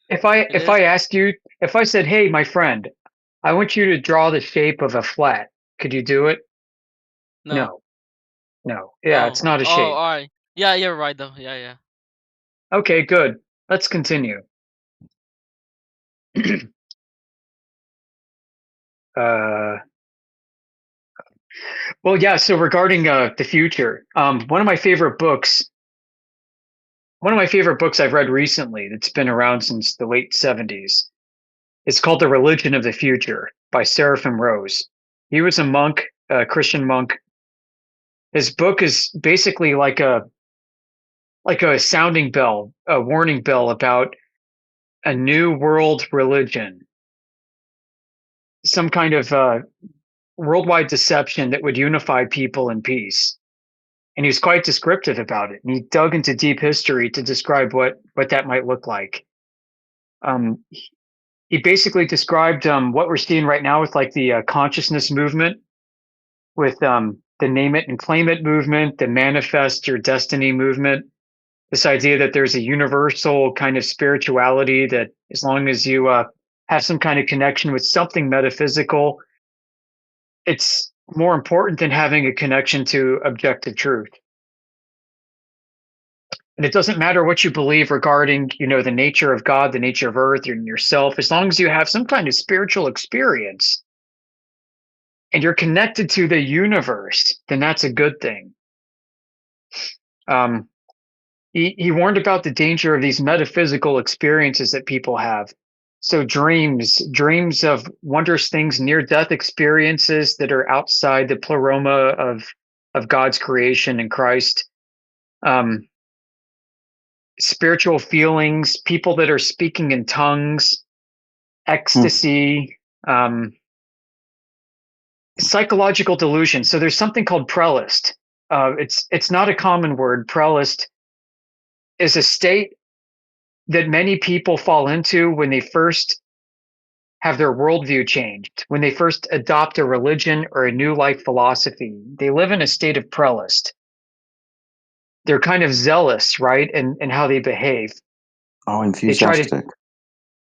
If I it if is. I asked you, if I said, "Hey, my friend, I want you to draw the shape of a flat," could you do it? No. No, no. Yeah, Oh. it's not a Oh. shape. All right. Yeah, you're right though. Yeah, yeah. Okay, good. Let's continue. uh, well, yeah. So regarding the future, one of my favorite books I've read recently that's been around since the late '70s. It's called The Religion of the Future by Seraphim Rose. He was a monk, a Christian monk. His book is basically like a sounding bell, a warning bell about a new world religion, some kind of worldwide deception that would unify people in peace. And he was quite descriptive about it. And he dug into deep history to describe what that might look like. Um, he basically described what we're seeing right now with like the consciousness movement, with the name it and claim it movement, the manifest your destiny movement. This idea that there's a universal kind of spirituality that, as long as you have some kind of connection with something metaphysical, it's more important than having a connection to objective truth. And it doesn't matter what you believe regarding, the nature of God, the nature of earth, and yourself, as long as you have some kind of spiritual experience and you're connected to the universe, then that's a good thing. Um, he warned about the danger of these metaphysical experiences that people have. So dreams of wondrous things, near death experiences that are outside the pleroma of God's creation in Christ. Spiritual feelings, people that are speaking in tongues, ecstasy, psychological delusion. So there's something called prelist. It's not a common word. Prelist is a state that many people fall into when they first have their worldview changed, when they first adopt a religion or a new life philosophy. They live in a state of prelist. They're kind of zealous, right, in how they behave. Oh, They try to, enthusiastic.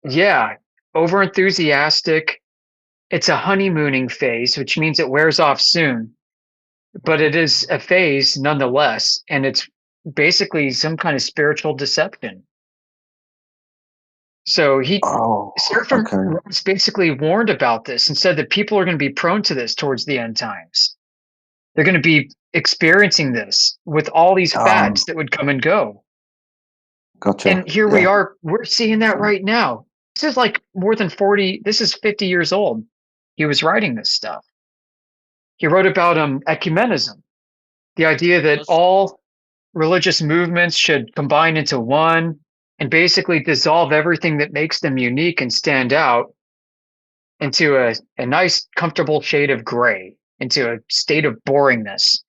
yeah, over enthusiastic. It's a honeymooning phase, which means it wears off soon, but it is a phase nonetheless, and it's basically some kind of spiritual deception. So Oh, Seraphim okay. Rose basically warned about this and said that people are going to be prone to this towards the end times. They're going to be experiencing this with all these fads that would come and go. Gotcha. And here we Yeah. are, we're seeing that right now. This is like this is 50 years old. He was writing this stuff. He wrote about ecumenism, the idea that all religious movements should combine into one and basically dissolve everything that makes them unique and stand out into a nice, comfortable shade of gray, into a state of boringness.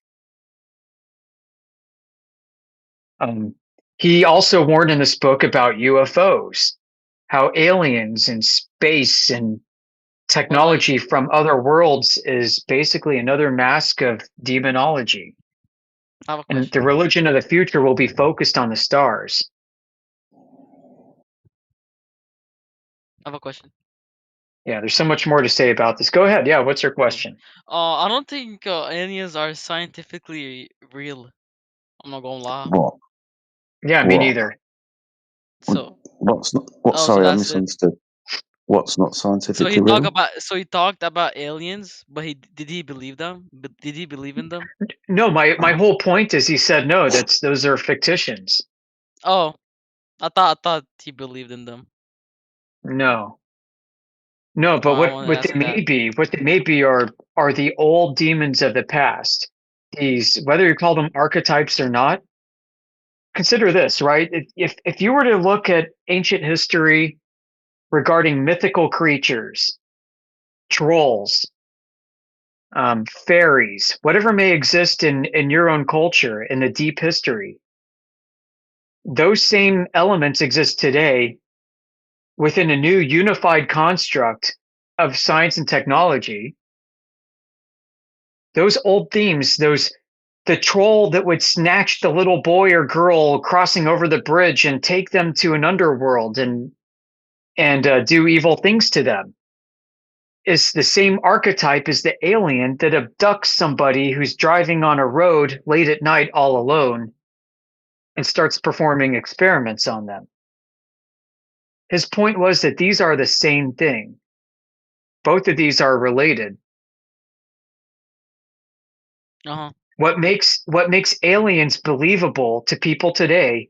He also warned in this book about UFOs, how aliens and space and technology from other worlds is basically another mask of demonology. I have a And question. the religion of the future will be focused on the stars. I have a question. Yeah, there's so much more to say about this. Go ahead. Yeah, what's your question? I don't think aliens are scientifically real. I'm not gonna lie. What? Yeah, me What? neither. So What's not? What? oh, so Sorry, I that's it. misunderstood. What's not So scientifically real? he talked about aliens, but did he believe them? But did he believe in them? No, my whole point is he said no, those are fictions. Oh, I thought he believed in them. No. No, Oh, but I what want to what they ask that. may be are the old demons of the past. These, whether you call them archetypes or not, consider this, right? If you were to look at ancient history regarding mythical creatures, trolls, fairies, whatever may exist in your own culture, in the deep history, those same elements exist today within a new unified construct of science and technology. Those old themes, the troll that would snatch the little boy or girl crossing over the bridge and take them to an underworld and do evil things to them, is the same archetype as the alien that abducts somebody who's driving on a road late at night all alone and starts performing experiments on them. His point was that these are the same thing. Both of these are related. Uh-huh. What makes aliens believable to people today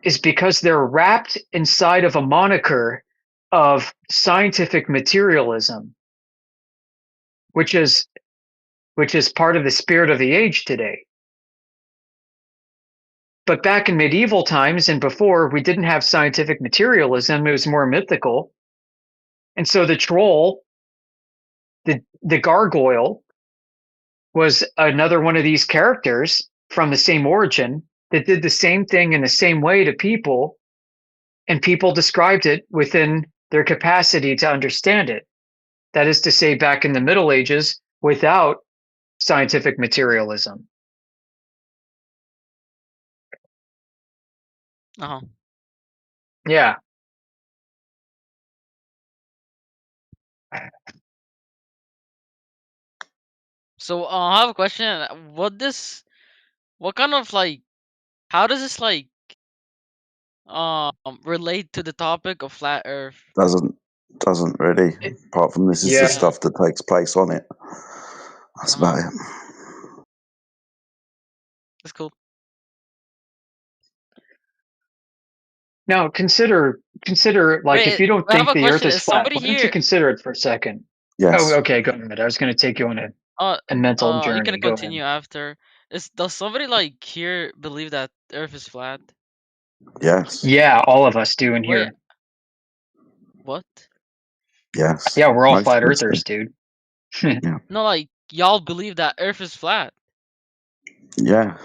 is because they're wrapped inside of a moniker of scientific materialism, which is part of the spirit of the age today. But back in medieval times and before, we didn't have scientific materialism. It was more mythical. And so the troll, the gargoyle, was another one of these characters from the same origin that did the same thing in the same way to people, and people described it within their capacity to understand it. That is to say, back in the Middle Ages, without scientific materialism. Uh-huh. Yeah. So I have a question. What kind of like, how does this like relate to the topic of flat Earth? Doesn't really. Apart from this is the Yeah. stuff that takes place on it. That's about it. That's cool. Now consider like, if Wait, you don't I have think a the Earth question. is Is flat, somebody why don't you here? consider it for a second? Yes. Oh, okay, go ahead. I was going to take you on a mental You can journey. Go ahead. continue after. Does somebody like here believe that Earth is flat? Yes. Yeah, all of us do in Wait, here. what? Yes. Yeah, we're all Most flat of us do. earthers, dude. Yeah. No, like y'all believe that Earth is flat. Yeah.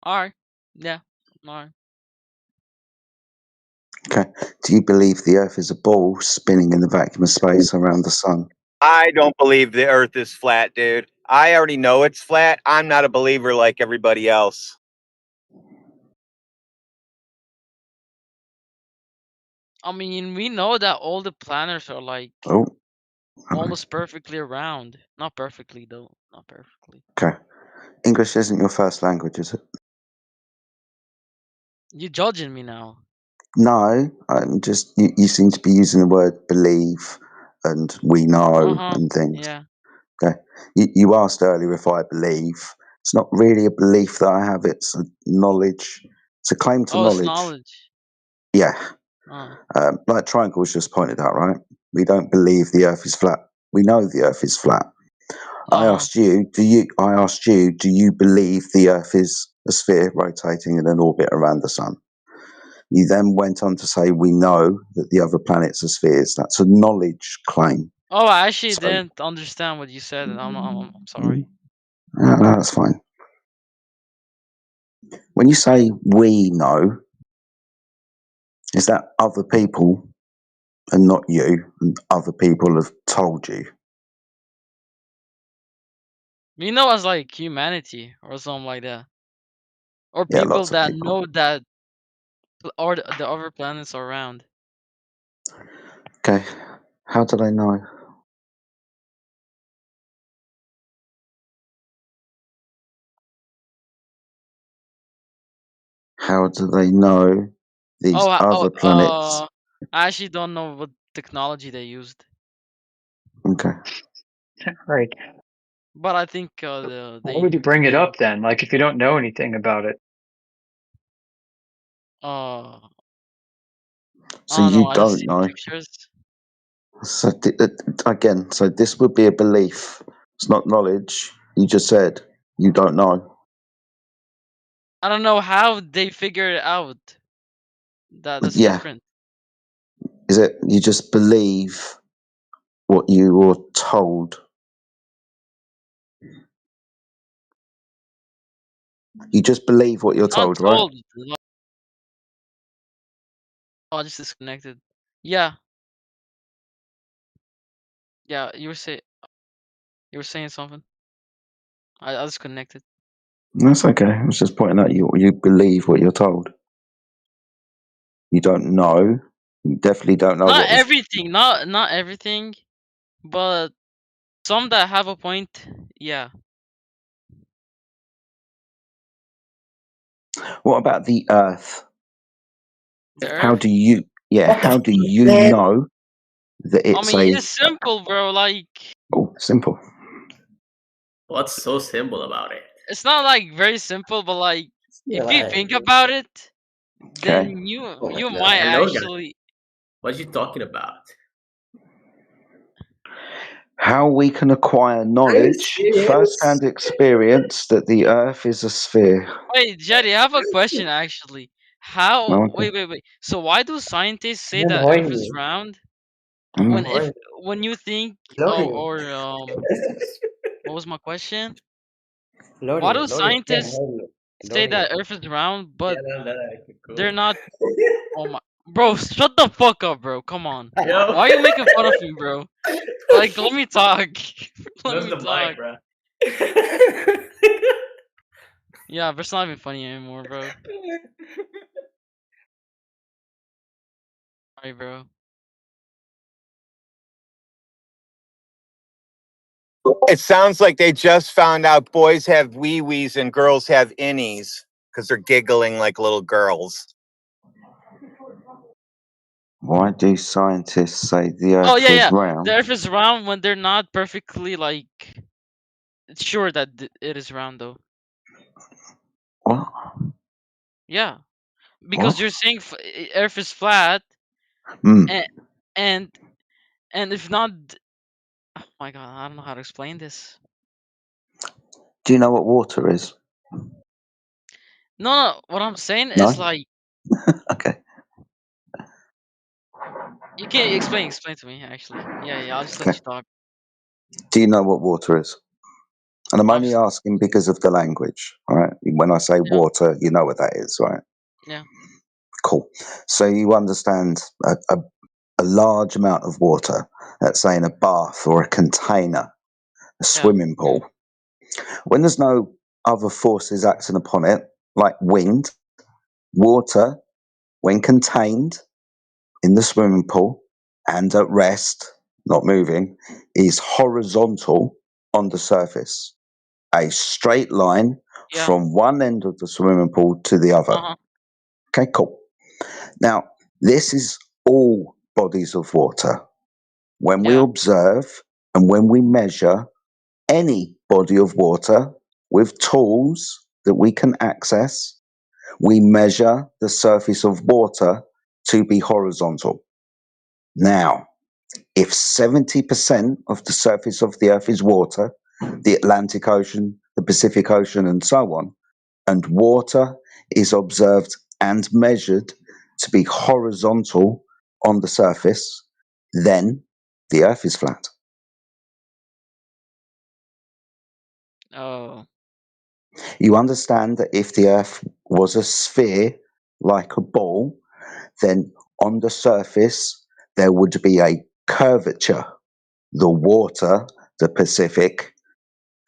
Alright. Yeah. Alright. Okay. Do you believe the Earth is a ball spinning in the vacuum of space around the sun? I don't believe the Earth is flat, dude. I already know it's flat. I'm not a believer like everybody else. I mean, we know that all the planets are like Oh. almost perfectly round. Not perfectly though. Not perfectly. Okay. English isn't your first language, is it? You judging me now? No. I'm just. You seem to be using the word believe and we know and things. Yeah. Okay. You asked earlier if I believe. It's not really a belief that I have. It's a knowledge. It's a claim to Oh, it's knowledge. knowledge. Yeah. Oh. Like Triangle's just pointed out, right? We don't believe the Earth is flat. We know the Earth is flat. I asked you, do you believe the Earth is a sphere rotating in an orbit around the sun? You then went on to say, we know that the other planets are spheres. That's a knowledge claim. Oh, I actually So, didn't understand what you said. I'm sorry. no, that's fine. When you say we know, is that other people and not you, and other people have told you? We know as like humanity or something like that. Or Yeah, people lots of that people. know that or the other planets are round. Okay, how do they know? How do they know these other planets? I actually don't know what technology they used. Okay. Right. But I think Why would you bring it up then? Like, if you don't know anything about it. I So don't you know. I just don't see know. pictures. So again, so this would be a belief. It's not knowledge. You just said you don't know. I don't know how they figure it out. That's Yeah. different. Is it you just believe what you were told? You just believe what you're Not told, right? told. Oh, I just disconnected. Yeah. Yeah, you were saying something. I disconnected. That's okay. I was just pointing out you believe what you're told. You don't know. You definitely don't know Not what was. everything, not everything, but some that have a point. Yeah. What about the Earth? The How Earth. do you? Yeah. What the How fuck, do you man? know that I it's mean, a? it's simple, bro. Like, Oh, simple. What's so simple about it? it's not like very simple, but like, Yeah, if you like, think about it, Okay. then you oh my you god. might Hello, guys. actually. What you talking about? How we can acquire Are you knowledge, serious? first-hand experience that the Earth is a sphere. Wait, Jetty, I have a question actually. How? Oh, okay. Wait. So why do scientists say I'm that Earth is horny. round I'm when Mm. if horny. when you think Loading. what was my question? Why Loading. do Loading. Yeah, scientists horny. say Loading. that Earth is round, Yeah, but okay, cool. they're not? Oh my, bro, shut the fuck up, bro. Come on. Yo, Why are you making fun of me, bro? Like, let me talk. Let close me the talk. mic, bro. Yeah, but it's not even funny anymore, bro. Alright, bro. It sounds like they just found out boys have wee-wees and girls have innies because they're giggling like little girls. Why do scientists say the Oh Earth yeah, is yeah. round? The Earth is round when they're not perfectly like sure that it is round, though. What? Yeah, because What? you're saying Earth is flat, Mm. and and and if not, oh my god, I don't know how to explain this. Do you know what water is? No, what I'm saying No. is like Okay. you can explain to me actually. Yeah, I'll just let Okay. you talk. Do you know what water is? And I'm only Obviously, asking because of the language. All right. When I say yeah, water, you know what that is, right? yeah, Cool. So you understand a large amount of water, let's say in a bath or a container, a yeah, swimming pool. When there's no other forces acting upon it, like wind, water, when contained in the swimming pool and at rest, not moving, is horizontal on the surface, a straight line yeah. from one end of the swimming pool to the other. Uh huh. Okay, cool. Now, this is all bodies of water. When we Yeah. observe and when we measure any body of water with tools that we can access, we measure the surface of water to be horizontal. Now, if 70% of the surface of the earth is water, the Atlantic Ocean, the Pacific Ocean, and so on, and water is observed and measured to be horizontal on the surface, then the earth is flat. Oh. You understand that if the earth was a sphere like a ball, then on the surface there would be a curvature. The water, the Pacific,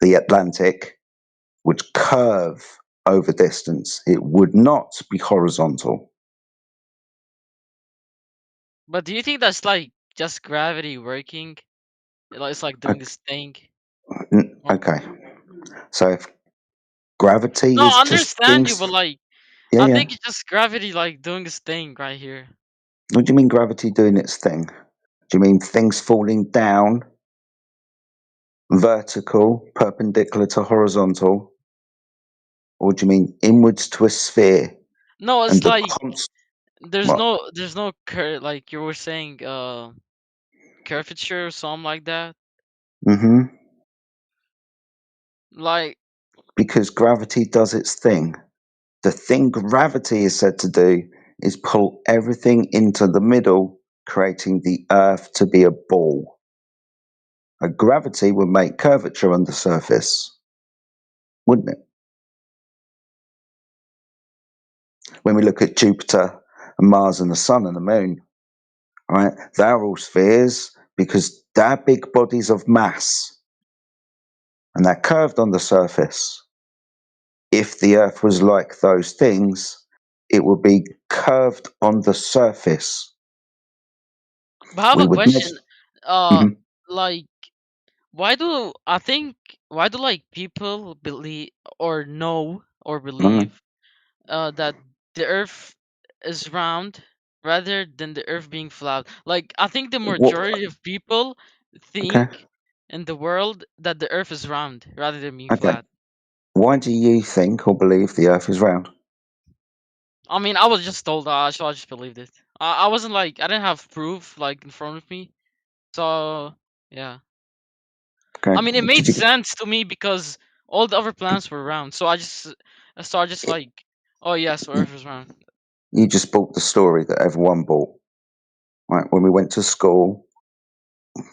the Atlantic, would curve over distance. It would not be horizontal. But do you think that's like just gravity working? It's like doing this thing. Okay. So if gravity No, is I just understand you, things. but like, Yeah, I yeah. think it's just gravity like doing this thing right here. What do you mean gravity doing its thing? Do you mean things falling down, vertical, perpendicular to horizontal? Or do you mean inwards to a sphere No, and it's the like const? there's What? no like you were saying curvature or something like that. Mm-hmm. Like Because gravity does its thing. The thing gravity is said to do is pull everything into the middle, creating the earth to be a ball. A gravity would make curvature on the surface, wouldn't it? when we look at Jupiter and Mars and the Sun and the Moon, right? They're all spheres because they're big bodies of mass and they're curved on the surface. If the Earth was like those things, it would be curved on the surface. But I have We a would question. Mhm. Like, why do like people believe or know or believe that the Earth is round rather than the Earth being flat? Like, I think the What? majority of people Okay. think in the world that the Earth is round rather than being Okay. flat. Why do you think or believe the Earth is round? I mean, I was just told that, so I just believed it. I wasn't like I didn't have proof like in front of me, so yeah. Okay. I mean, it made Did you sense to me because all the other planets were round, so I started just like, oh yes, Earth is round. you just bought the story that everyone bought? Right. When we went to school,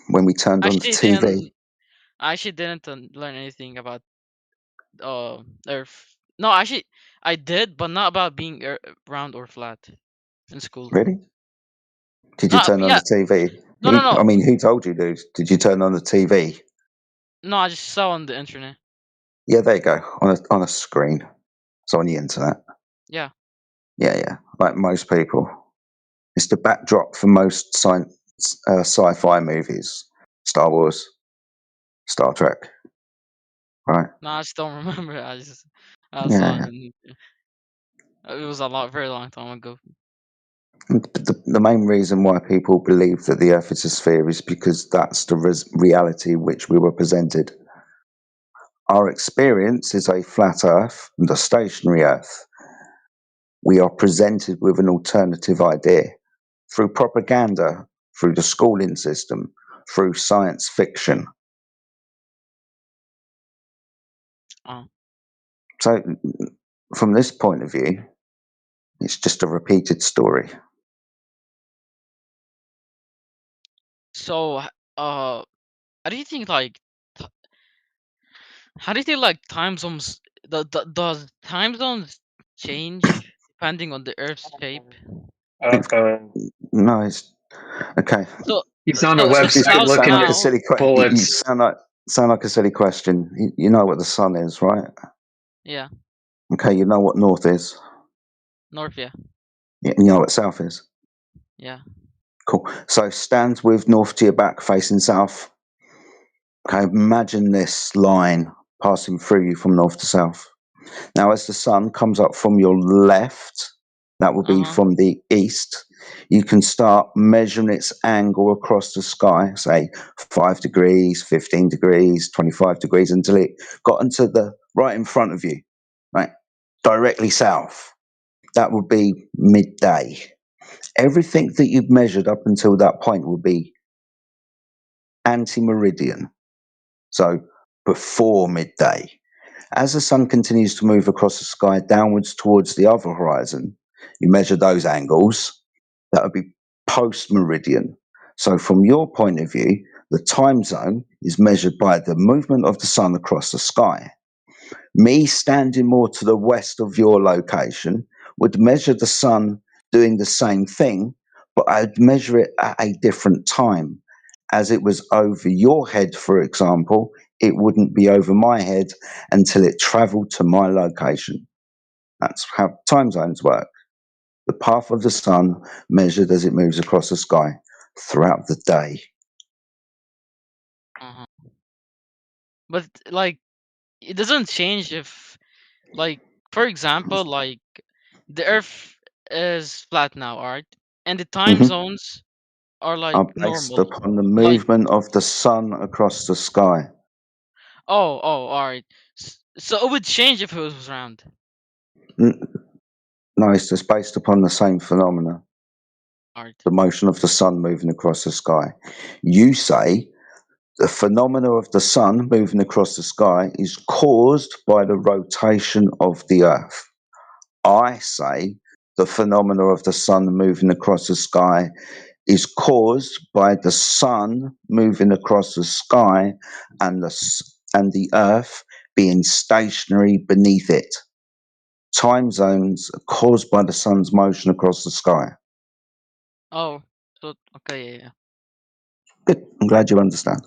when we turned on the Actually, TV. I actually didn't learn anything about Earth. No, actually, I did, but not about being round or flat in school. Really? Did you No, turn on yeah, the TV? no, no, I no, mean, who told you, dude? Did you turn on the TV? no. I just saw on the internet. Yeah, there you go. On a screen. It's on the internet. Yeah. Yeah. Like most people. It's the backdrop for most sci-fi movies. Star Wars, Star Trek. Right? No, I just don't remember. I saw Yeah. it, and it was very long time ago. The main reason why people believe that the Earth is a sphere is because that's the reality which we were presented. Our experience is a flat Earth and a stationary Earth. We are presented with an alternative idea through propaganda, through the schooling system, through science fiction. Oh. So, from this point of view, it's just a repeated story. So, how do you think like time zones does time zones change depending on the Earth's shape? No, it's okay. So He's on a the website south Sound looking like a at now. silly question. You bullets. sound like a silly question. You know what the sun is, right? Yeah, Okay, you know what north is. north. Yeah, You know what south is. yeah. Cool. So stand with north to your back, facing south. Okay, imagine this line passing through you from north to south. Now, as the sun comes up from your left, that will be from the east, you can start measuring its angle across the sky, say 5 degrees, 15 degrees, 25 degrees, until it got into the right in front of you, right? Directly south. That would be midday. Everything that you've measured up until that point will be anti-meridian. So before midday. As the sun continues to move across the sky downwards towards the other horizon, you measure those angles. That would be post meridian. So, from your point of view, the time zone is measured by the movement of the sun across the sky. Me standing more to the west of your location would measure the sun doing the same thing, but I'd measure it at a different time. As it was over your head, for example, it wouldn't be over my head until it traveled to my location. That's how time zones work. The path of the sun measured as it moves across the sky throughout the day. But like, it doesn't change if, like, for example, like the Earth is flat now, alright, and the time Mhm. zones are like Are based normal. upon the Like, movement of the sun across the sky. alright. So it would change if it was round. No, it's just based upon the same phenomena. Alright. The motion of the sun moving across the sky. You say the phenomena of the sun moving across the sky is caused by the rotation of the earth. I say the phenomena of the sun moving across the sky is caused by the sun moving across the sky and the earth being stationary beneath it. Time zones are caused by the sun's motion across the sky. Oh, so okay, yeah. Good. I'm glad you understand.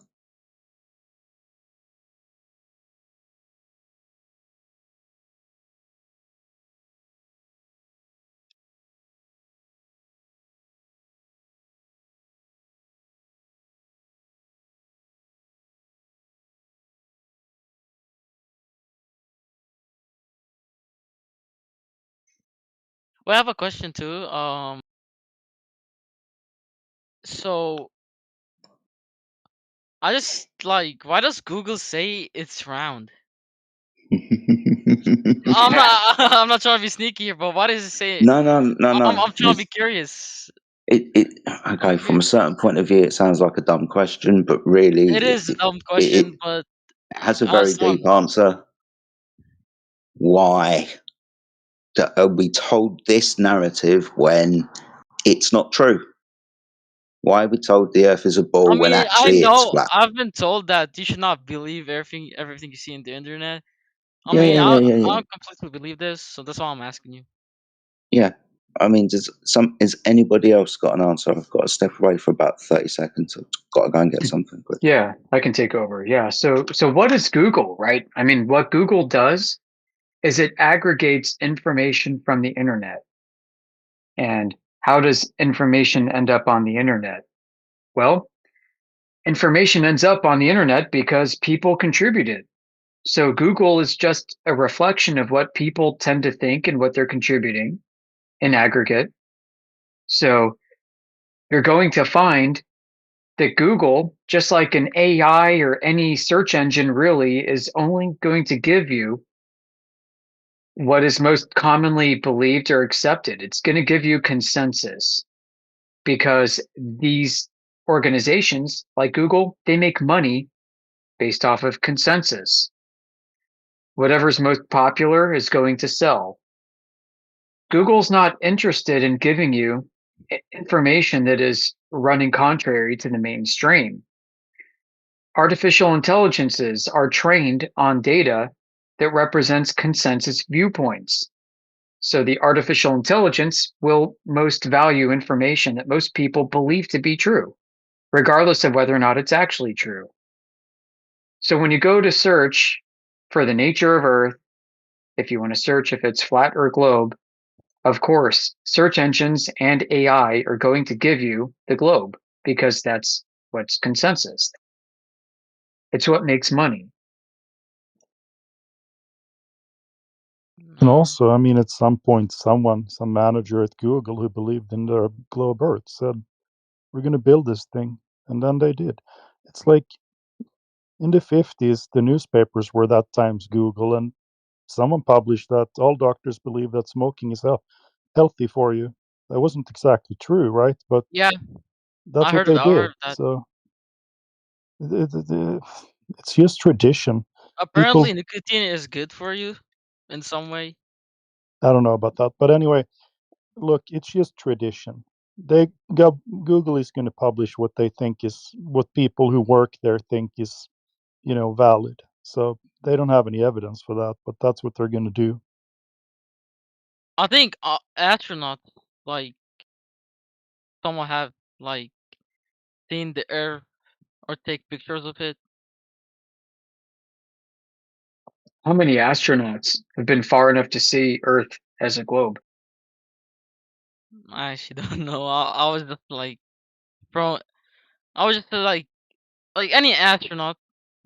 Well, I have a question too. So I just like, why does Google say it's round? I'm not I'm not trying to be sneaky here, but why does it say? No. I'm trying to be curious. Okay, from a certain point of view, it sounds like a dumb question, but really, It is a dumb it question, but has a very someone, deep answer. Why are we told this narrative when it's not true? Why are we told the Earth is a I ball when mean, I actually it's know flat? I've been told that you should not believe everything you see in the internet. I Yeah, mean, yeah, yeah, yeah, I yeah. don't completely believe this, so that's why I'm asking you. Yeah. I mean, has anybody else got an answer? I've got to step away for about 30 seconds. I've got to go and get something quick. Yeah, I can take over. Yeah. So what is Google, right? I mean, what Google does is it aggregates information from the internet. And how does information end up on the internet? Well, information ends up on the internet because people contributed. So Google is just a reflection of what people tend to think and what they're contributing in aggregate. So you're going to find that Google, just like an AI or any search engine really, is only going to give you what is most commonly believed or accepted. It's going to give you consensus because these organizations like Google, they make money based off of consensus. Whatever's most popular is going to sell. Google's not interested in giving you information that is running contrary to the mainstream. Artificial intelligences are trained on data that represents consensus viewpoints. So the artificial intelligence will most value information that most people believe to be true, regardless of whether or not it's actually true. So when you go to search for the nature of Earth, if you want to search if it's flat or globe, of course, search engines and AI are going to give you the globe because that's what's consensus. It's what makes money. And also, I mean, at some point, some manager at Google who believed in the globe Earth said, "We're going to build this thing," and then they did. It's like in the 50s, the newspapers were that times Google, and someone published that all doctors believe that smoking is healthy for you. That wasn't exactly true, right? But Yeah, that's what they I did. heard that. So it's just tradition. People, Apparently, nicotine is good for you in some way. I don't know about that, but anyway, look, it's just tradition. Google is going to publish what they think is what people who work there think is, valid. So they don't have any evidence for that, but that's what they're going to do. I think astronauts, like, someone have like seen the Earth or take pictures of it. How many astronauts have been far enough to see Earth as a globe? I actually don't know. I was just like, from I was just like any astronaut.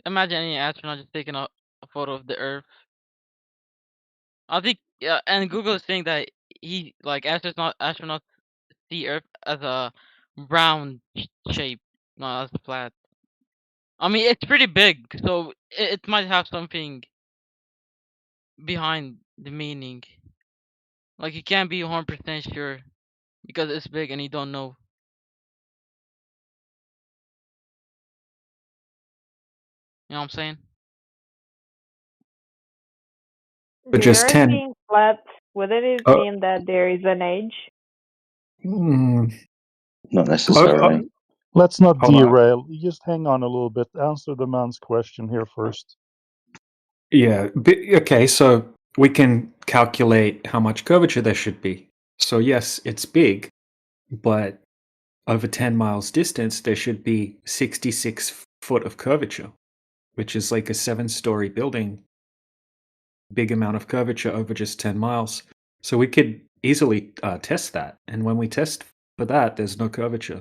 Imagine any astronaut just taking a photo of the Earth. I think, yeah, and Google is saying that he like astronauts see Earth as a round shape, not as flat. I mean, it's pretty big, so it might have something behind the meaning. Like, you can't be 100% sure because it's big and you don't know. You know what I'm saying? But The just Earth 10. being flat, wouldn't it Oh, mean that there is an age? mm, Not oh, necessarily. Let's not hold on. derail. You just hang on a little bit. Answer the man's question here first. Yeah. Okay. So we can calculate how much curvature there should be. So yes, it's big, but over 10 miles distance, there should be 66 foot of curvature, which is like a 7-story building. Big amount of curvature over just 10 miles. So we could easily test that. And when we test for that, there's no curvature.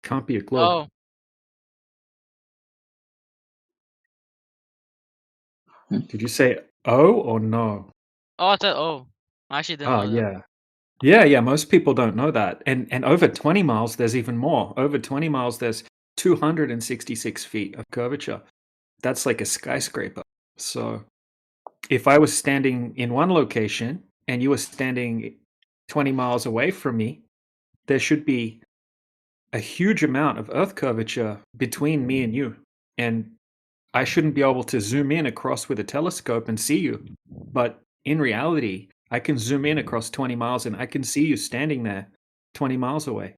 Can't be a globe. Oh, Did you say oh or no? oh, I said oh. I actually didn't Oh know that. yeah. Yeah, most people don't know that. And over 20 miles, there's even more. Over 20 miles, there's 266 feet of curvature. That's like a skyscraper. So if I was standing in one location and you were standing 20 miles away from me, there should be a huge amount of earth curvature between me and you. And I shouldn't be able to zoom in across with a telescope and see you. But in reality, I can zoom in across 20 miles and I can see you standing there 20 miles away.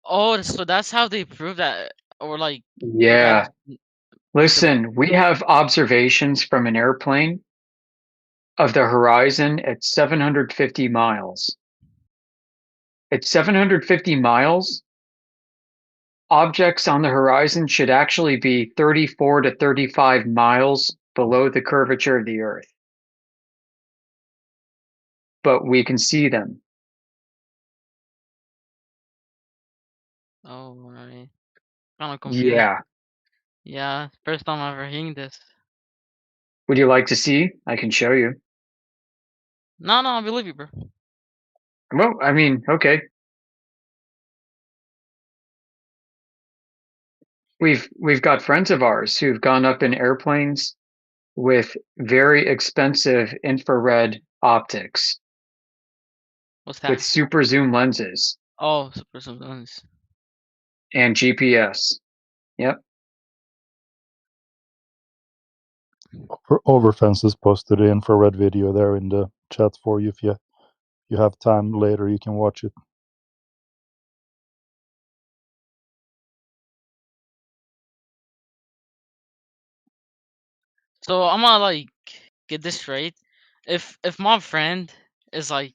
Oh, so that's how they prove that, or like Yeah. that. Listen, we have observations from an airplane of the horizon at 750 miles. At 750 miles, objects on the horizon should actually be 34 to 35 miles below the curvature of the Earth. But we can see them. Oh, right. Kind of confused. Yeah. Yeah, first time I'm ever hearing this. Would you like to see? I can show you. No, I believe you, bro. Well, I mean, okay. We've got friends of ours who've gone up in airplanes with very expensive infrared optics What's with that? super zoom lenses Oh, super lens. and GPS. Yep. Overfence has posted an infrared video there in the chat for you. If you have time later, you can watch it. So I'm gonna like get this straight. If my friend is like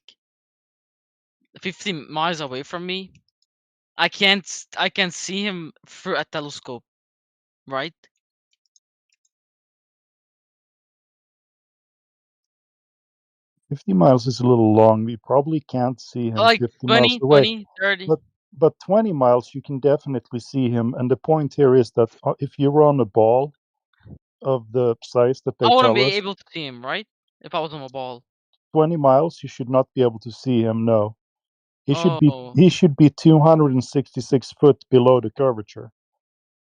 50 miles away from me, I can't see him through a telescope, right? 50 miles is a little long. We probably can't see him Like 50 miles 20, away. 20, 30. But 20 miles, you can definitely see him. And the point here is that if you run a ball of the size that I they wouldn't tell be us, able to see him, right? If I was on a ball. 20 miles, you should not be able to see him. No, he should Oh. be 266 foot below the curvature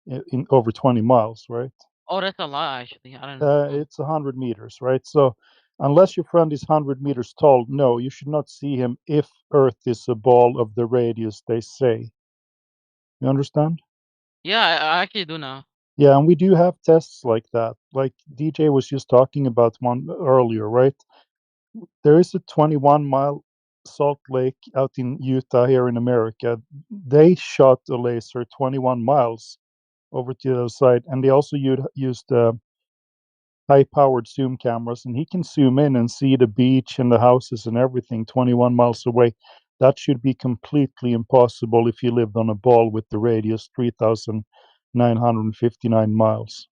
in over 20 miles, right? Oh, that's a lot actually. I don't know. It's 100 meters, right? So unless your friend is 100 meters tall, no, you should not see him if Earth is a ball of the radius they say. You understand? Yeah, I actually do now. Yeah, and we do have tests like that. Like DJ was just talking about one earlier, right? There is a 21-mile Salt Lake out in Utah here in America. They shot a laser 21 miles over to the other side, and they also used high-powered zoom cameras, and he can zoom in and see the beach and the houses and everything 21 miles away. That should be completely impossible if you lived on a ball with the radius 3,959 miles.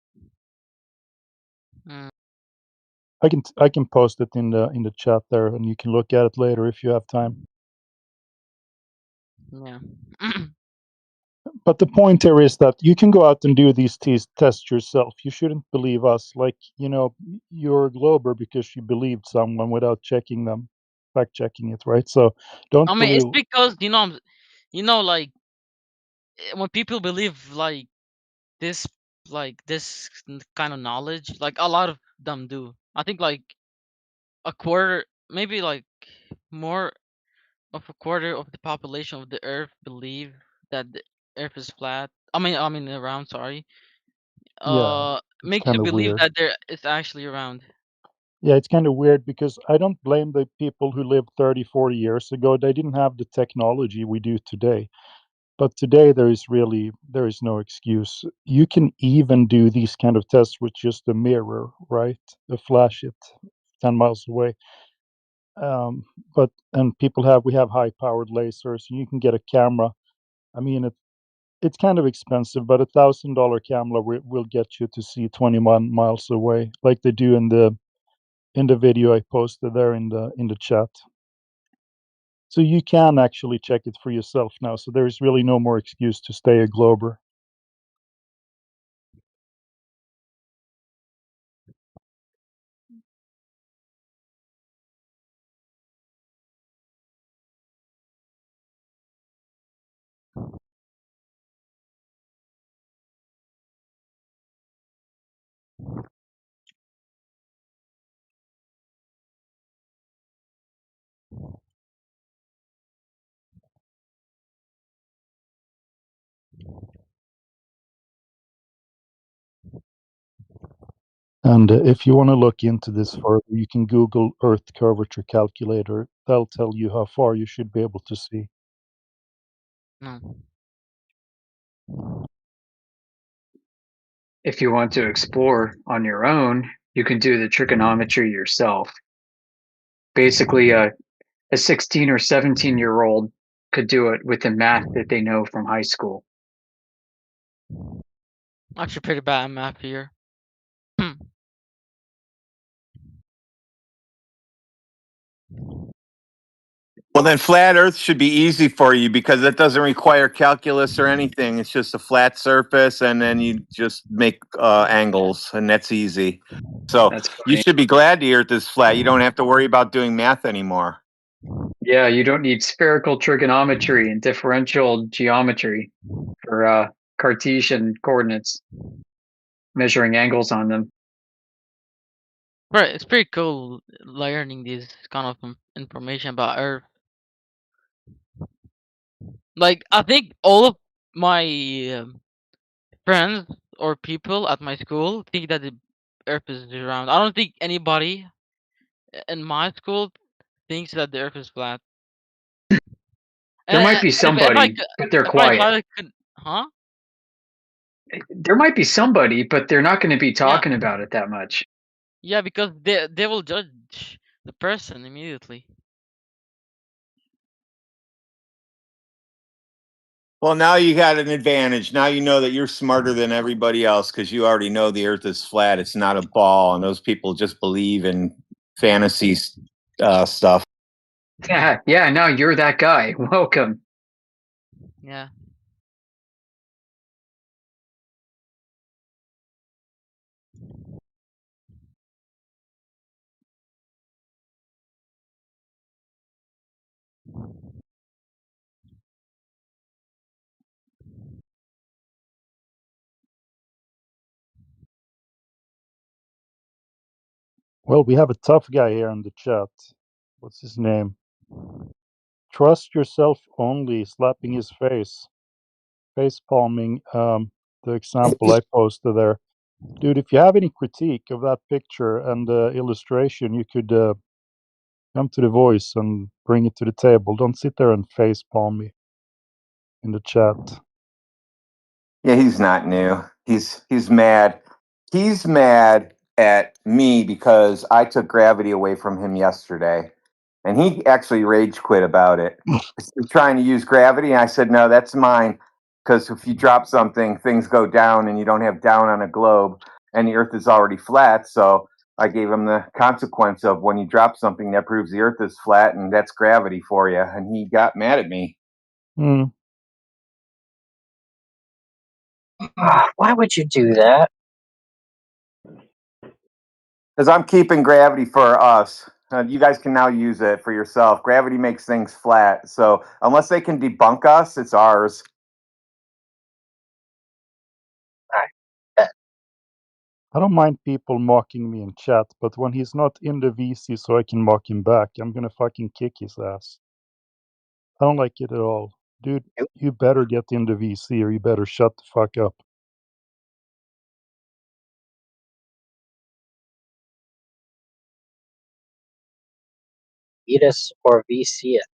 Mm. I can post it in the chat there, and you can look at it later if you have time. Yeah. But the point here is that you can go out and do these tests yourself. You shouldn't believe us. Like, you're a glober because you believed someone without checking them, fact checking it, right? So don't I mean, believe. it's because like when people believe this, this kind of knowledge, like a lot of them do. I think like a quarter, maybe like more of a quarter of the population of the Earth believe that the Earth is flat. I mean around. Sorry. Yeah, it's Makes you kind of believe weird. that there is actually around. Yeah, it's kind of weird because I don't blame the people who lived 30, 40 years ago. They didn't have the technology we do today. But today there is no excuse. You can even do these kind of tests with just a mirror, right? A flash it 10 miles away. Um, but and we have high powered lasers, and you can get a camera. I mean, it's kind of expensive, but $1,000 camera will get you to see 21 miles away, like they do in the video I posted there in the chat. So you can actually check it for yourself now. So there is really no more excuse to stay a glober. And if you want to look into this further, you can Google Earth curvature calculator. They'll tell you how far you should be able to see. No. If you want to explore on your own, you can do the trigonometry yourself. Basically, a 16 or 17-year-old could do it with the math that they know from high school. Actually, pretty bad at math here. Well, then flat Earth should be easy for you because it doesn't require calculus or anything. It's just a flat surface, and then you just make angles, and that's easy. So That's you funny. should be glad the Earth is flat. You don't have to worry about doing math anymore. Yeah, you don't need spherical trigonometry and differential geometry for Cartesian coordinates, measuring angles on them. Right, it's pretty cool learning this kind of information about Earth. Like, I think all of my friends or people at my school think that the Earth is round. I don't think anybody in my school thinks that the Earth is flat. There might be And if I somebody, could, but they're if I quiet. could, huh? There might be somebody, but they're not going to be Yeah, talking about it that much. yeah, because they will judge the person immediately. Well, now you got an advantage. Now you know that you're smarter than everybody else because you already know the Earth is flat. It's not a ball, and those people just believe in fantasy stuff. Yeah, now you're that guy. Welcome. Yeah. Well, we have a tough guy here in the chat. What's his name? Trust yourself only, slapping his face. Face palming, the example I posted there. Dude, if you have any critique of that picture and the illustration, you could come to the voice and bring it to the table. Don't sit there and face palm me in the chat. Yeah, he's not new. He's mad. He's mad at me because I took gravity away from him yesterday, and he actually rage quit about it. He's trying to use gravity, and I said, "No, that's mine." Because if you drop something, things go down, and you don't have down on a globe, and the Earth is already flat. So I gave him the consequence of when you drop something that proves the Earth is flat, and that's gravity for you. And he got mad at me. Why would you do that? Because I'm keeping gravity for us. You guys can now use it for yourself. Gravity makes things flat. So unless they can debunk us, it's ours. I don't mind people mocking me in chat, but when he's not in the VC so I can mock him back, I'm gonna fucking kick his ass. I don't like it at all. Dude, you better get in the VC or you better shut the fuck up. Eat us or VC it.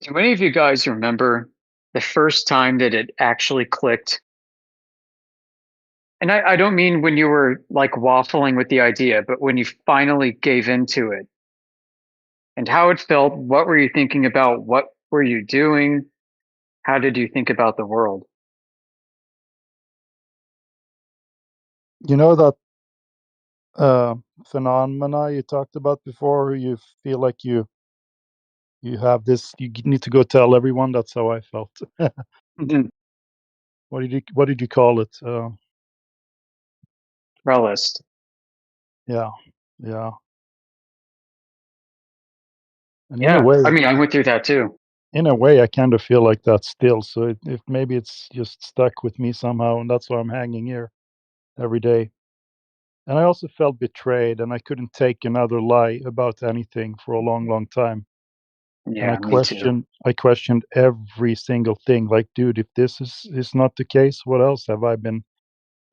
Do any of you guys remember the first time that it actually clicked? And I don't mean when you were like waffling with the idea, but when you finally gave into it and how it felt. What were you thinking about? What were you doing? How did you think about the world? You know that phenomena you talked about before? You feel like you have this. You need to go tell everyone. That's how I felt. Mhm. What did you call it? Relist. Yeah, yeah. And in a Yeah, way, I mean, I went through that too. I kind of feel like that still. So if maybe it's just stuck with me somehow, and that's why I'm hanging here every day. And I also felt betrayed, and I couldn't take another lie about anything for a long, long time. And Yeah, me too. I questioned every single thing. Like, dude, if this is not the case, what else have I been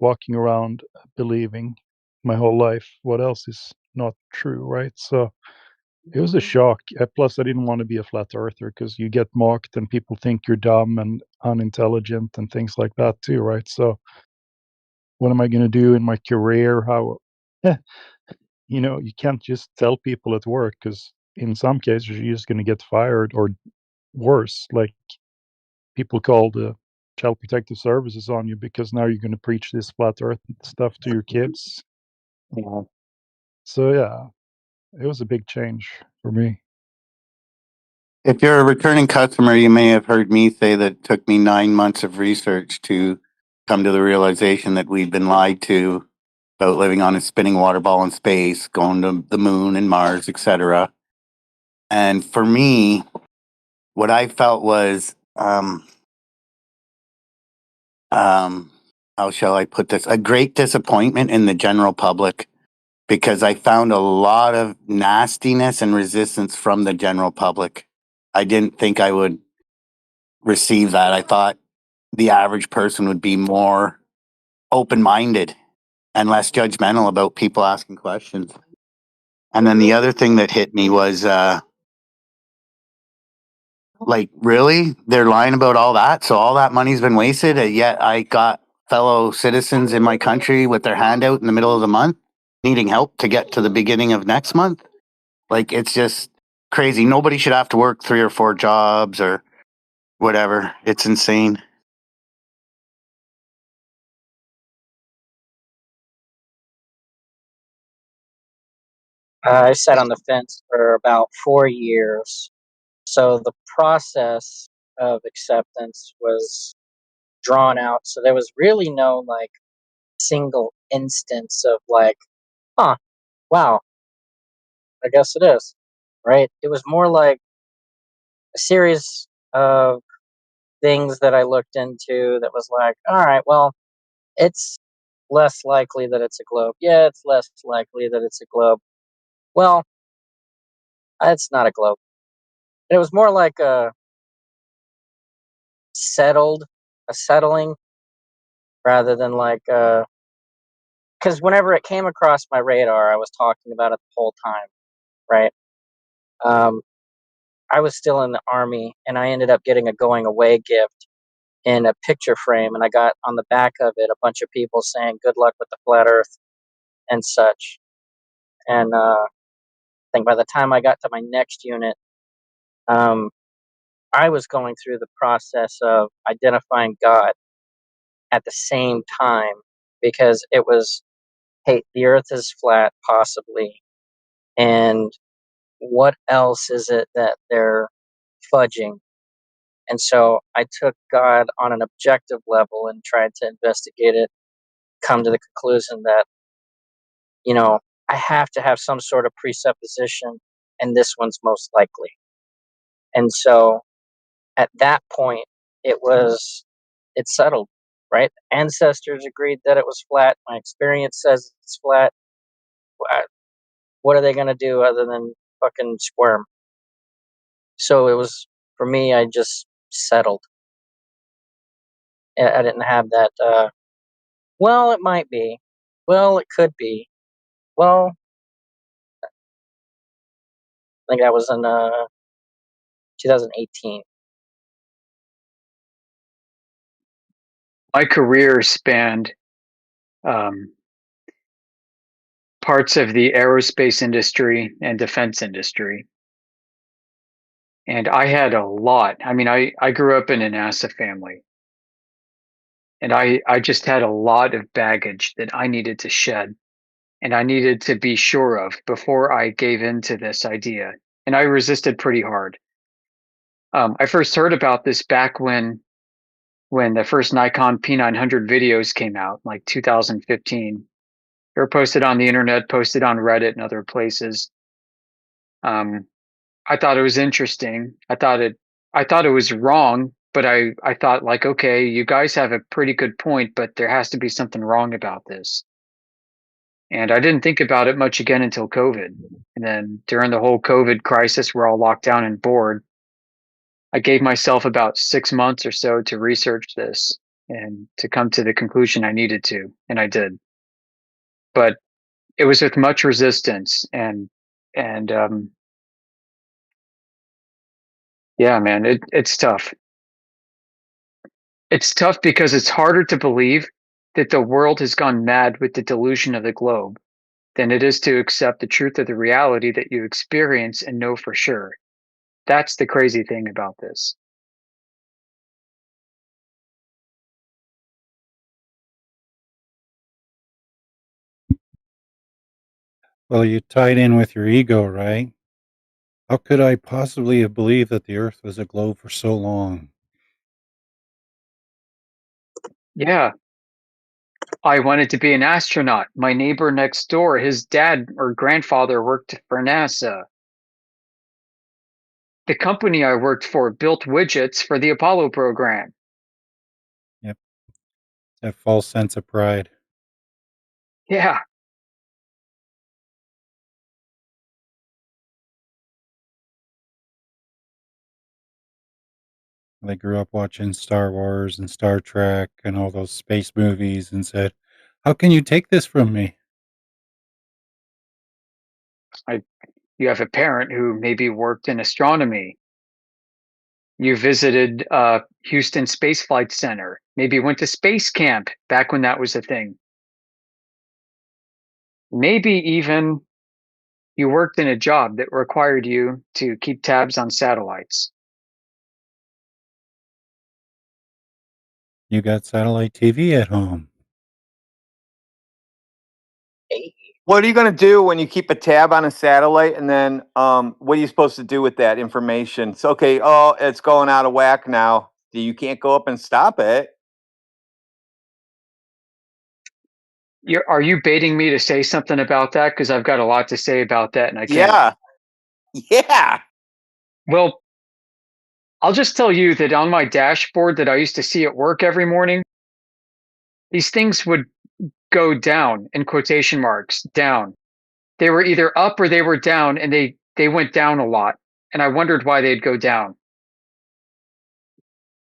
walking around believing my whole life? What else is not true, right? So it was a shock. Plus, I didn't want to be a flat earther because you get mocked and people think you're dumb and unintelligent and things like that too, right? So what am I going to do in my career? How, you can't just tell people at work because in some cases you're just going to get fired or worse. Like people call the child protective services on you because now you're going to preach this flat earth stuff to your kids. Yeah. So yeah, it was a big change for me. If you're a returning customer, you may have heard me say that it took me 9 months of research to come to the realization that we've been lied to about living on a spinning water ball in space, going to the moon and Mars, etc. And for me, what I felt was, how shall I put this? A great disappointment in the general public because I found a lot of nastiness and resistance from the general public. I didn't think I would receive that. I thought the average person would be more open-minded and less judgmental about people asking questions. And then the other thing that hit me was like, really? They're lying about all that? So all that money's been wasted, and yet I got fellow citizens in my country with their hand out in the middle of the month needing help to get to the beginning of next month. Like, it's just crazy. Nobody should have to work 3 or 4 jobs or whatever. It's insane. I sat on the fence for about 4 years. So the process of acceptance was drawn out. So there was really no like single instance of like, huh, wow, I guess it is. Right? It was more like a series of things that I looked into that was like, all right, well, it's less likely that it's a globe. Yeah, it's less likely that it's a globe. Well, it's not a globe. It was more like a settling rather than like because whenever it came across my radar, I was talking about it the whole time, right? Um, I was still in the army, and I ended up getting a going away gift in a picture frame, and I got on the back of it a bunch of people saying "Good luck with the flat Earth" and such. And I think by the time I got to my next unit, um, I was going through the process of identifying God at the same time because it was, hey, the Earth is flat, possibly, and what else is it that they're fudging? And so I took God on an objective level and tried to investigate it, come to the conclusion that, I have to have some sort of presupposition, and this one's most likely. And so at that point, it settled, right? Ancestors agreed that it was flat. My experience says it's flat. What are they going to do other than fucking squirm? So it was, for me, I just settled. I didn't have that, well, it might be. Well, it could be. Well, I think that was in 2018. My career spanned parts of the aerospace industry and defense industry. And I had a lot. I mean, I grew up in a NASA family. And I just had a lot of baggage that I needed to shed and I needed to be sure of before I gave in to this idea. And I resisted pretty hard. I first heard about this back when the first Nikon P900 videos came out, like 2015. They were posted on the internet, posted on Reddit and other places. I thought it was interesting. I thought it was wrong, but I thought like, okay, you guys have a pretty good point, but there has to be something wrong about this. And I didn't think about it much again until COVID. And then during the whole COVID crisis, we're all locked down and bored. I gave myself about 6 months or so to research this and to come to the conclusion I needed to, and I did. But it was with much resistance and yeah, man, it's tough. It's tough because it's harder to believe that the world has gone mad with the delusion of the globe than it is to accept the truth of the reality that you experience and know for sure. That's the crazy thing about this. Well, you tied in with your ego, right? How could I possibly have believed that the Earth was a globe for so long? Yeah. I wanted to be an astronaut. My neighbor next door, his dad or grandfather worked for NASA. The company I worked for built widgets for the Apollo program. Yep. That false sense of pride. Yeah. They grew up watching Star Wars and Star Trek and all those space movies and said, how can you take this from me? You have a parent who maybe worked in astronomy. You visited Houston Space Flight Center, maybe went to space camp back when that was a thing. Maybe even you worked in a job that required you to keep tabs on satellites. You got satellite TV at home. What are you going to do when you keep a tab on a satellite and then what are you supposed to do with that information? It's okay, oh, it's going out of whack now. You can't go up and stop it. Are you baiting me to say something about that? Because I've got a lot to say about that and I can't. Yeah. Yeah. Well, I'll just tell you that on my dashboard that I used to see at work every morning, these things would go down in quotation marks, down. They were either up or they were down, and they went down a lot. And I wondered why they'd go down.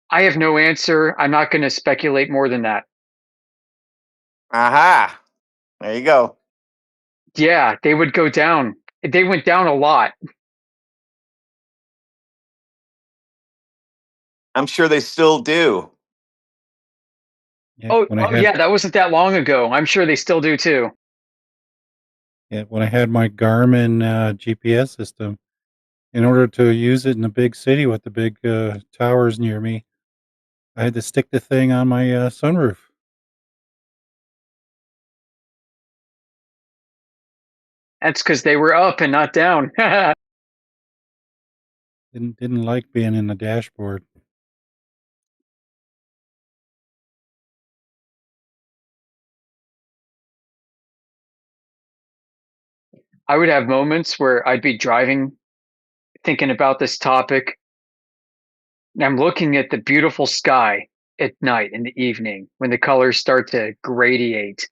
I have no answer. I'm not going to speculate more than that. Aha. There you go. Yeah, they would go down. They went down a lot. I'm sure they still do. Yeah, Yeah, that wasn't that long ago. I'm sure they still do too. Yeah, when I had my Garmin GPS system, in order to use it in a big city with the big towers near me, I had to stick the thing on my sunroof. That's because they were up and not down. Didn't like being in the dashboard. I would have moments where I'd be driving, thinking about this topic, and I'm looking at the beautiful sky at night in the evening when the colors start to gradiate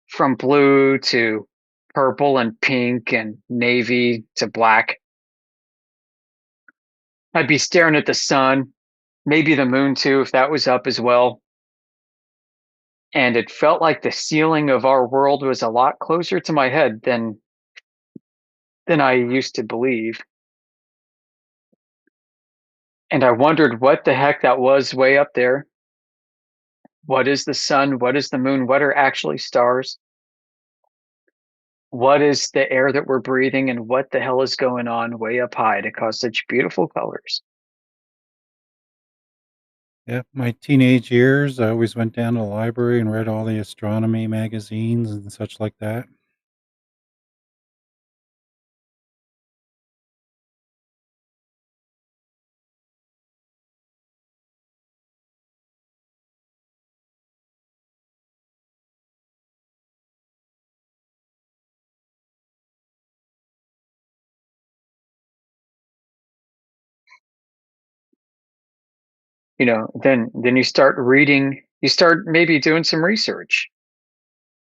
from blue to purple and pink and navy to black. I'd be staring at the sun, maybe the moon too, if that was up as well. And it felt like the ceiling of our world was a lot closer to my head than I used to believe. And I wondered what the heck that was way up there. What is the sun? What is the moon? What are actually stars? What is the air that we're breathing? And what the hell is going on way up high to cause such beautiful colors? Yeah, my teenage years, I always went down to the library and read all the astronomy magazines and such like that. Then you start reading, you start maybe doing some research.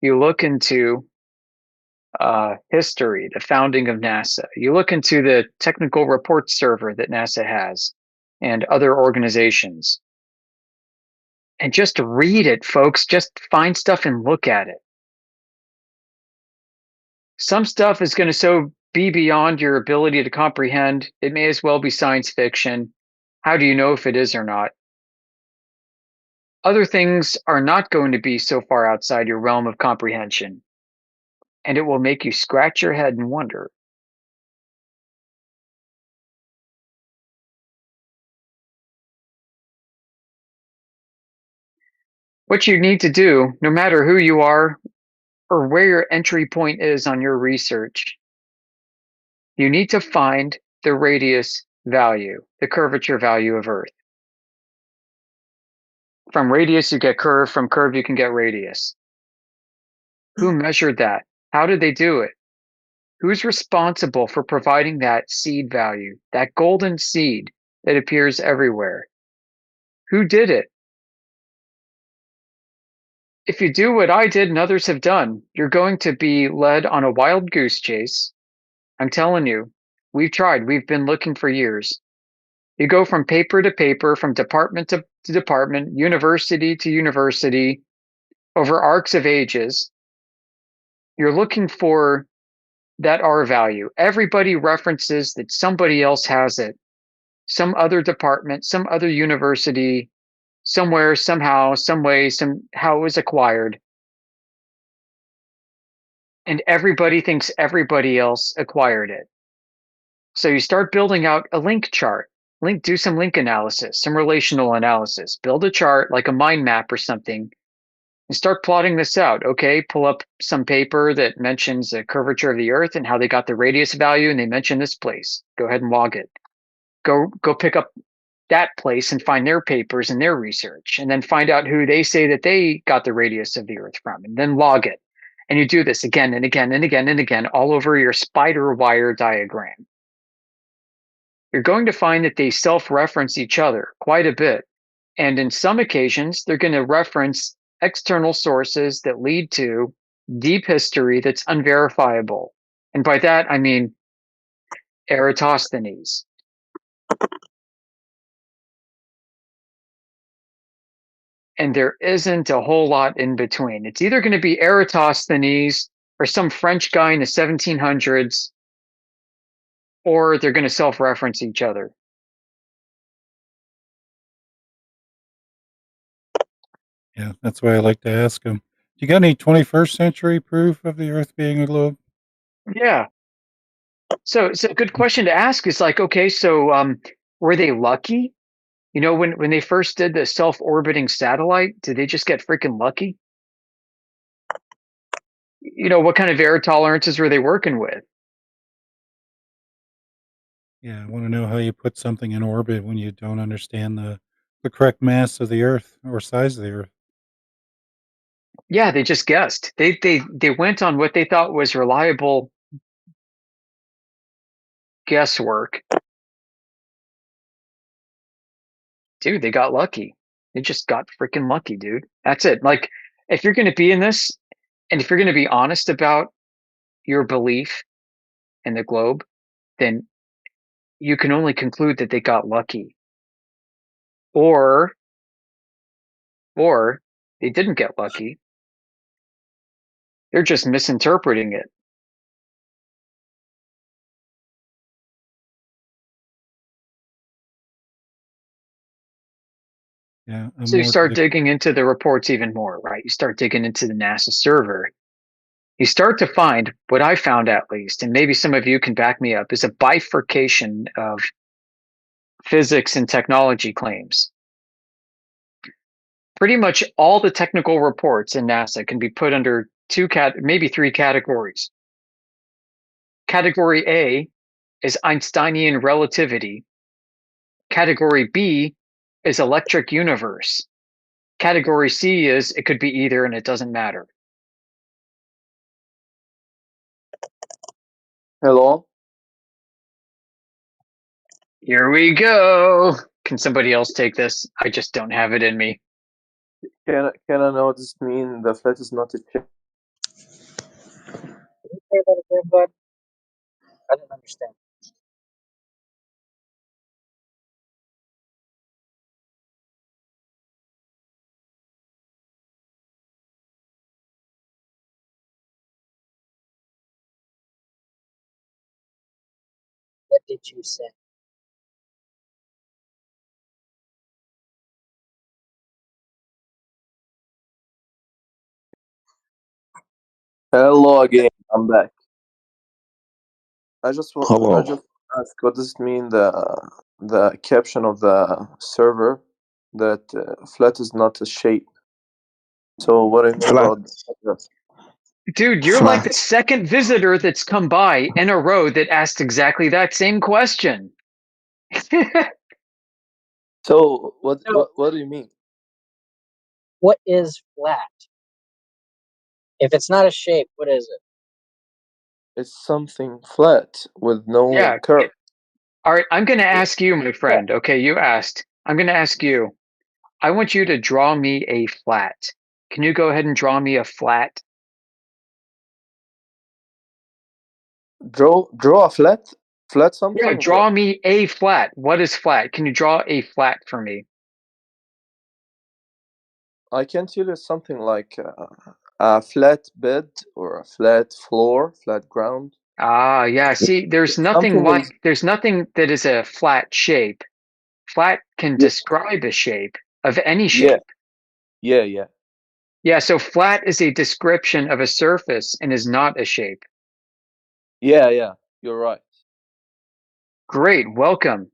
You look into history, the founding of NASA. You look into the technical report server that NASA has and other organizations. And just read it, folks. Just find stuff and look at it. Some stuff is going to so be beyond your ability to comprehend. It may as well be science fiction. How do you know if it is or not? Other things are not going to be so far outside your realm of comprehension, and it will make you scratch your head and wonder. What you need to do, no matter who you are or where your entry point is on your research, you need to find the radius value, the curvature value of Earth. From radius, you get curve. From curve, you can get radius. Who measured that? How did they do it? Who's responsible for providing that seed value, that golden seed that appears everywhere? Who did it? If you do what I did and others have done, you're going to be led on a wild goose chase. I'm telling you, we've tried. We've been looking for years. You go from paper to paper, from department to department, university to university, over arcs of ages. You're looking for that R value. Everybody references that somebody else has it. Some other department, some other university, somewhere, somehow, some way, somehow it was acquired. And everybody thinks everybody else acquired it. So you start building out a link chart. Do some link analysis, some relational analysis. Build a chart like a mind map or something and start plotting this out. Okay, pull up some paper that mentions the curvature of the Earth and how they got the radius value, and they mention this place. Go ahead and log it. Go pick up that place and find their papers and their research, and then find out who they say that they got the radius of the Earth from, and then log it. And you do this again and again and again and again all over your spider wire diagram. You're going to find that they self-reference each other quite a bit. And in some occasions, they're going to reference external sources that lead to deep history that's unverifiable. And by that, I mean Eratosthenes. And there isn't a whole lot in between. It's either going to be Eratosthenes or some French guy in the 1700s, or they're going to self-reference each other. Yeah, that's why I like to ask them. You got any 21st century proof of the Earth being a globe? Yeah. So it's a good question to ask. Is like, okay, so were they lucky? You know, when they first did the self-orbiting satellite, did they just get freaking lucky? You know, what kind of air tolerances were they working with? Yeah, I want to know how you put something in orbit when you don't understand the correct mass of the Earth or size of the Earth. Yeah, they just guessed. They went on what they thought was reliable guesswork. Dude, they got lucky. They just got freaking lucky, dude. That's it. Like, if you're going to be in this, and if you're going to be honest about your belief in the globe, then you can only conclude that they got lucky. Or they didn't get lucky. They're just misinterpreting it. Yeah. So you More to start the digging into the reports even more, right? You start digging into the NASA server. You start to find what I found, at least, and maybe some of you can back me up, is a bifurcation of physics and technology claims. Pretty much all the technical reports in NASA can be put under maybe three categories. Category A is Einsteinian relativity. Category B is electric universe. Category C is it could be either and it doesn't matter. Hello? Here we go. Can somebody else take this? I just don't have it in me. Can I know this mean the flat is not a chip? Can you say that again, bud? I didn't understand. What did you say? Hello again, I'm back. I just Hello. ask, what does it mean the caption of the server that flat is not a shape? So what I mean Flat. about that? Dude, you're like the second visitor that's come by in a row that asked exactly that same question. So So, what do you mean? what is flat? If it's not a shape, what is it? It's something flat with no Yeah. curve. All right, I'm going to ask you, my Yeah. friend. Okay, you asked. I'm going to ask you. I want you to draw me a flat. Can you go ahead and draw me a flat? Draw a flat Yeah, something. draw me a flat. What is flat? Can you draw a flat for me? I can tell you something like a flat bed or a flat floor, flat ground. Ah, yeah. See, there's nothing Something is there's nothing that is a flat shape. Flat can yeah, describe a shape of any yeah, shape. yeah. Yeah, so flat is a description of a surface and is not a shape. Yeah, you're right. Great, welcome.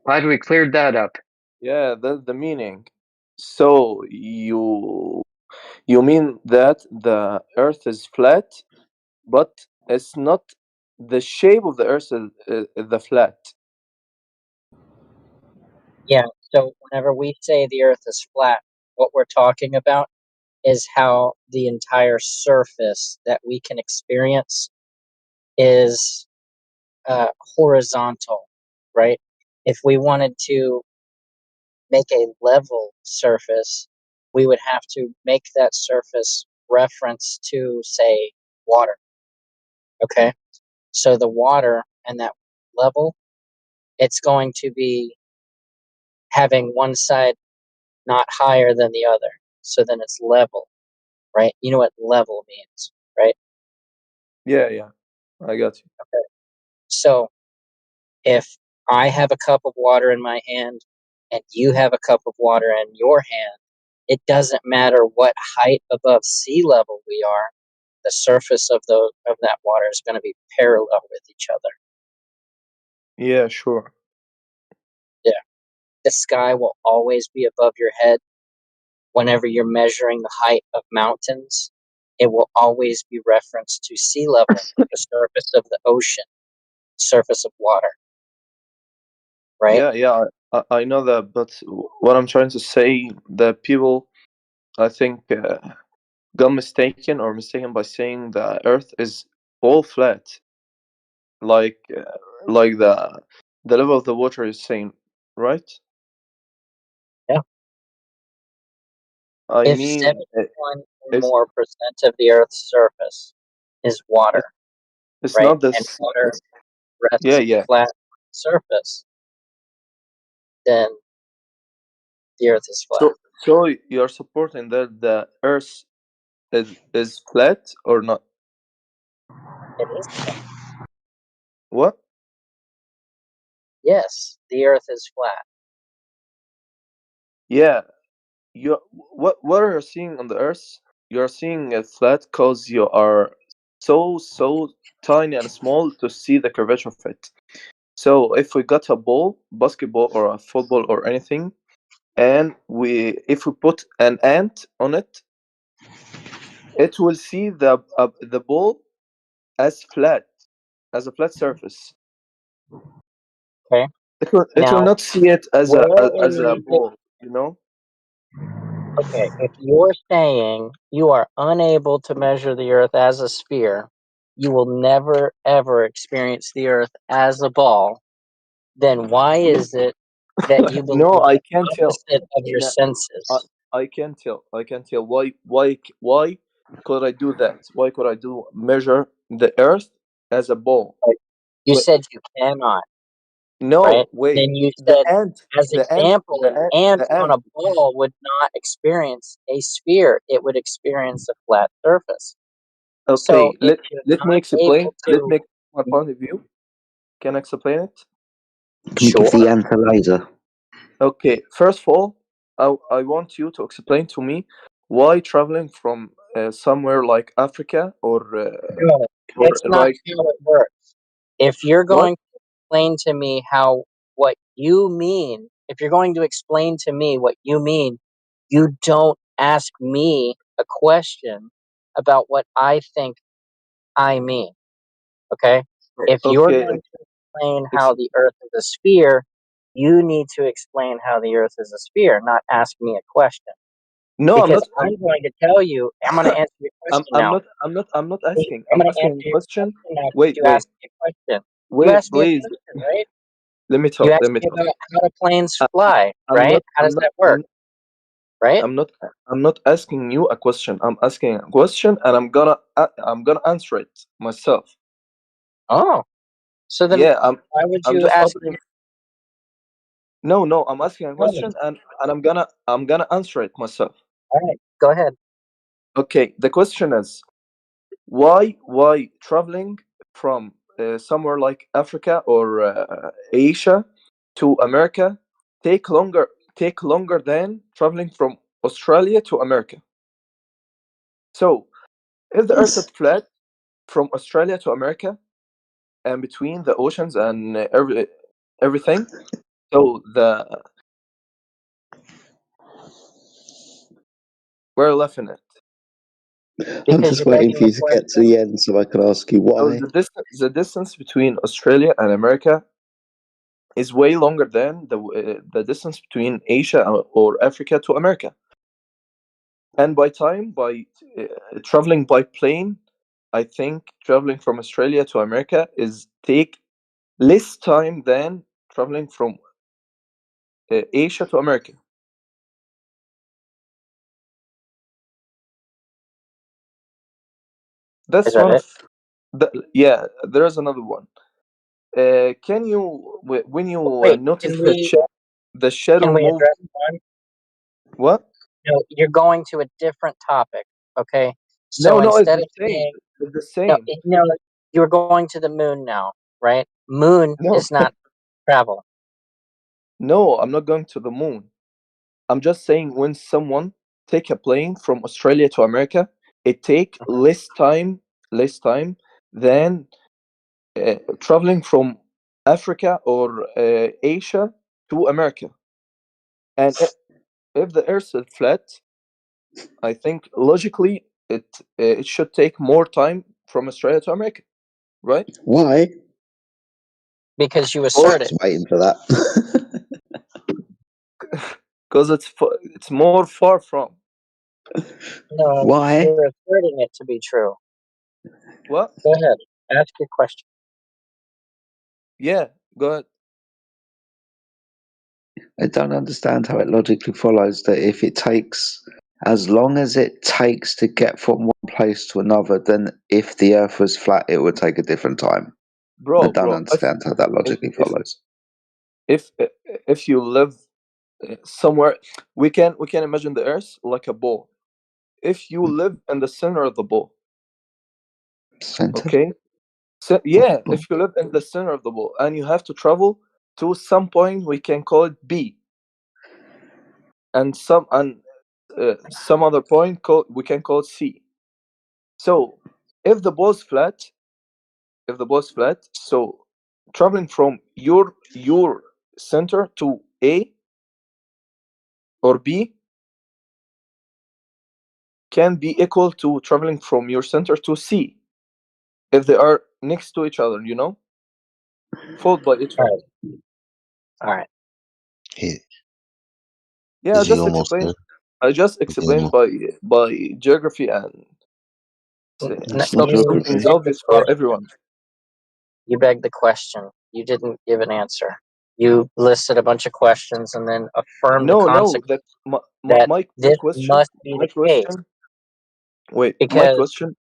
Glad we cleared that up. Yeah, that's the meaning. So you mean that the Earth is flat, but it's not the shape of the Earth is the flat. Yeah. So whenever we say the Earth is flat, what we're talking about is how the entire surface that we can experience is horizontal, right? If we wanted to make a level surface, we would have to make that surface reference to, say, water. Okay? So the water and that level, it's going to be having one side not higher than the other. So then it's level, right? You know what level means, right? Yeah, I got you. Okay. So if I have a cup of water in my hand and you have a cup of water in your hand, it doesn't matter what height above sea level we are, the surface of that water is going to be parallel with each other. Yeah, sure. Yeah. The sky will always be above your head. Whenever you're measuring the height of mountains, it will always be referenced to sea level, the surface of the ocean, surface of water. Right? Yeah, I know that, but what I'm trying to say, that people, I think, got mistaken by saying the Earth is all flat, like the level of the water is same, right? Yeah. I If mean, 71 or it's more percent of the Earth's surface is water, it's right? not And this. water Yeah, rests yeah. flat on the surface, then the Earth is flat. So you're supporting that the Earth is flat or not? It is flat. What? Yes, the Earth is flat. Yeah, what are you seeing on the Earth? You are seeing it flat because you are so tiny and small to see the curvature of it. So if we got a ball, basketball or a football or anything, and if we put an ant on it, it will see the ball as flat, as a flat surface. Okay. It will Now, not see it as where as in a music? ball, you know? Okay, if you're saying you are unable to measure the Earth as a sphere, you will never ever experience the Earth as a ball, then why is it that you believe No, I the can't tell. opposite of your No, I, senses? I can't tell. I can't tell why could I do that? Why could I do measure the Earth as a ball? You Wait, said you cannot, right? no, wait. Then you The said, ant, as the ant, example, the an ant, ant the on ant. a ball would not experience a sphere; it would experience a flat surface. So Okay, if let you're let me not explain. able Let to, me explain my point of view. Can I explain it? Can we give sure. the ant a laser? Okay, first of all, I want you to explain to me why traveling from somewhere like Africa No, or that's not like how it works. If you're what? going to explain to me what you mean, if you're going to explain to me what you mean, you don't ask me a question about what I think I mean. Okay? If you're Okay, going to explain ex- how the Earth is a sphere, you need to explain how the Earth is a sphere, not ask me a question. no, I'm Because not. I'm going to tell you, I'm going to answer your I'm question I'm now. not I'm not I'm not See, asking. I'm I'm going to asking answer a your question. question now because Wait, you wait, asked me a question. You wait, asked me a please. question, right? Let me You talk. Let asked me me talk. about how do planes I, fly, I'm right? not. How I'm does not. that work, right? I'm not. I'm not asking you a question. I'm asking a question, and I'm gonna answer it myself. Oh, so then Yeah, why would I'm you just ask me? opening. No, no, I'm asking a Tell me. question, and I'm gonna answer it myself. All right, go ahead. Okay, the question is why traveling from somewhere like Africa or Asia to America take longer than traveling from Australia to America. So if the Earth is flat from Australia to America and between the oceans and everything, so we're left in it. I'm Because just you're waiting begging for the you to get to question. the end so I can ask you So why. the distance between Australia and America is way longer than the distance between Asia or Africa to America. And by traveling by plane, I think traveling from Australia to America is take less time than traveling from Asia to America. Is That's that one it? of yeah. There is another one. Can you when you Wait, notice the shadow can we move? address one? What? No, you're going to a different topic. Okay, No, so no, it's instead the of same. saying It's the no, same. no, you're going to the moon now, right? Moon No, is not travel. no, I'm not going to the moon. I'm just saying when someone take a plane from Australia to America, it take less time than traveling from Africa or Asia to America. And if the Earth is flat, I think logically it should take more time from Australia to America, right? Why? Because you I assert was it. waiting for that. Because it's more far from. No, Why? you're asserting it to be true. What? Go ahead, ask your question. Yeah, go ahead. I don't understand how it logically follows that if it takes as long as it takes to get from one place to another, then if the Earth was flat, it would take a different time. I Bro, don't bro. understand how that If logically if follows. if if you live somewhere, we can imagine the Earth like a ball. If you live in the center of the ball, Center? okay. So yeah, if you live in the center of the ball and you have to travel to some point, we can call it B. and some other point we can call C. So if the ball is flat, so traveling from your center to A or B can be equal to traveling from your center to C if they are next to each other, followed by each other. All right. Yeah, Is he almost there? I just Is he explained almost? by geography, and It's not everything is geography. obvious for everyone. You begged the question. You didn't give an answer. You listed a bunch of questions and then affirmed the No, consequence my, that my this question, must be the case. my Because question.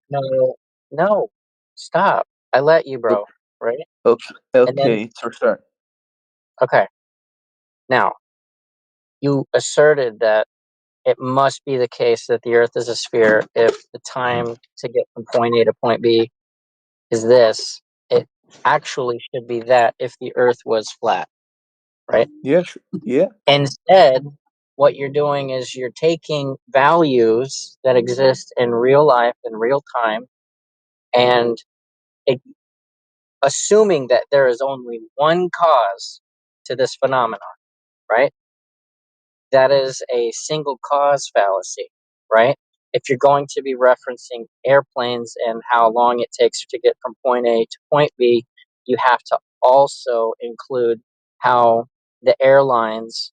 no, stop. I let you, bro. Right? And then It's your turn. okay. Now you asserted that it must be the case that the Earth is a sphere if the time to get from point A to point B is this. It actually should be that if the Earth was flat, right? Yeah, yeah. Instead, what you're doing is you're taking values that exist in real life in real time and it, assuming that there is only one cause to this phenomenon, right? That is a single cause fallacy, right? If you're going to be referencing airplanes and how long it takes to get from point A to point B, you have to also include how the airlines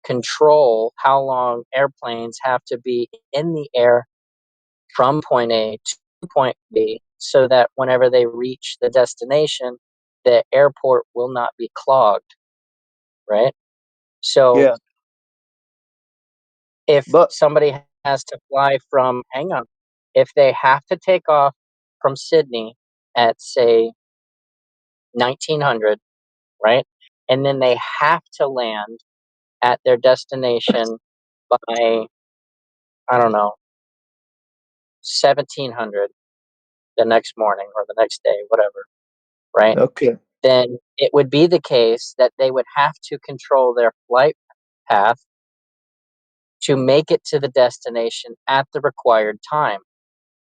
control how long airplanes have to be in the air from point A to point B so that whenever they reach the destination, the airport will not be clogged, right? So Yeah. if somebody has to fly from, hang on, if they have to take off from Sydney at, say, 1900, right? And then they have to land at their destination by, I don't know, 1700 the next morning or the next day, whatever, right? Okay. Then it would be the case that they would have to control their flight path to make it to the destination at the required time,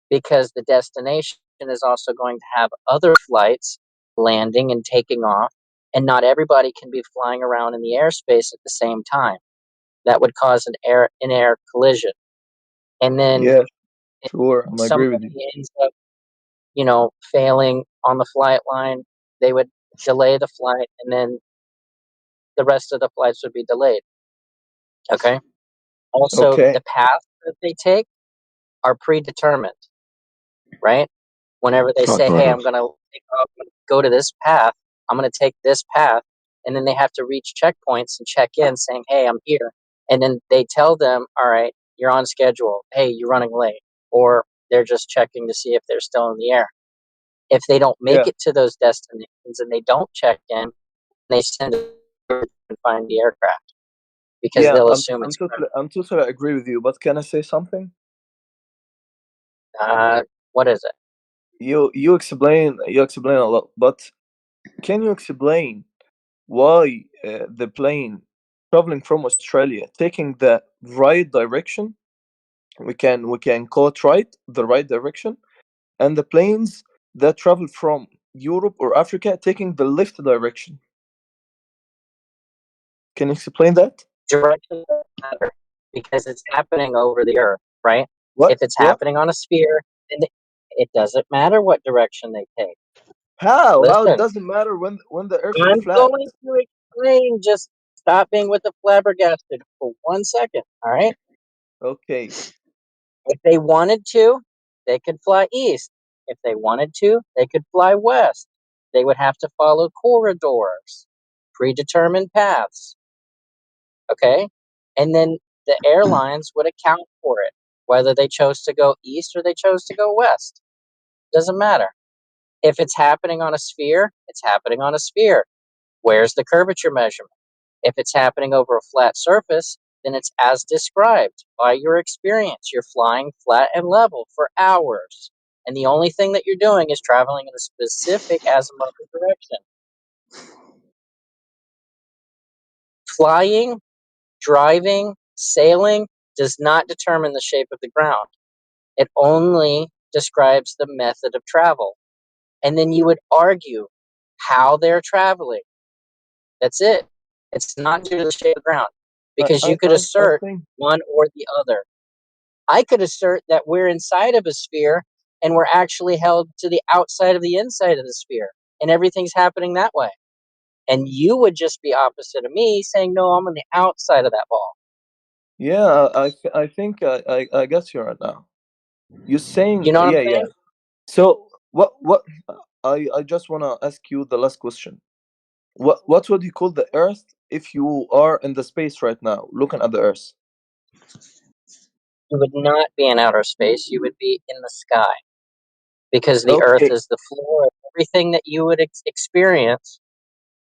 because the destination is also going to have other flights landing and taking off, and not everybody can be flying around in the airspace at the same time. That would cause an air collision. And then Yeah, sure. if I agree with somebody you. ends up, failing on the flight line, they would delay the flight and then the rest of the flights would be delayed. Okay. Also, Okay. the paths that they take are predetermined, right? Whenever they Flight say, hey, I'm directors. going to go to this path, I'm going to take this path. And then they have to reach checkpoints and check in saying, hey, I'm here. And then they tell them, all right, you're on schedule. Hey, you're running late. Or they're just checking to see if they're still in the air. If they don't make Yeah. it to those destinations and they don't check in, they send it to find the aircraft because Yeah, they'll assume it's I'm totally agree with you. But can I say something? what is it? You explain a lot, but can you explain why the plane traveling from Australia taking the right direction? We can call it the right direction, and the planes that travel from Europe or Africa taking the left direction. Can you explain that? Direction doesn't matter because it's happening over the earth, right? What? If it's What? happening on a sphere, then it doesn't matter what direction they take. How? How it Listen, doesn't matter when the Earth is I'm flat? going to explain. Just stop being with the flabbergasted for 1 second, all right? Okay. If they wanted to, they could fly east. If they wanted to, they could fly west. They would have to follow corridors, predetermined paths, okay? And then the airlines would account for it, whether they chose to go east or they chose to go west. Doesn't matter. If it's happening on a sphere, it's happening on a sphere. Where's the curvature measurement? If it's happening over a flat surface, then it's as described by your experience. You're flying flat and level for hours. And the only thing that you're doing is traveling in a specific azimuthal direction. Flying, driving, Sailing does not determine the shape of the ground. It only describes the method of travel. And then you would argue how they're traveling. That's it. It's not due to the shape of the ground. Because you could I assert think one or the other. I could assert that we're inside of a sphere and we're actually held to the outside of the inside of the sphere, and everything's happening that way. And you would just be opposite of me, saying, no, I'm on the outside of that ball. yeah, I think I got you right now. You're saying You know what yeah, I'm saying? So what I just wanna ask you the last question. What would you call the Earth if you are in the space right now, looking at the Earth? You would not be in outer space. You would be in the sky, because the Earth Okay. is the floor of everything that you would experience.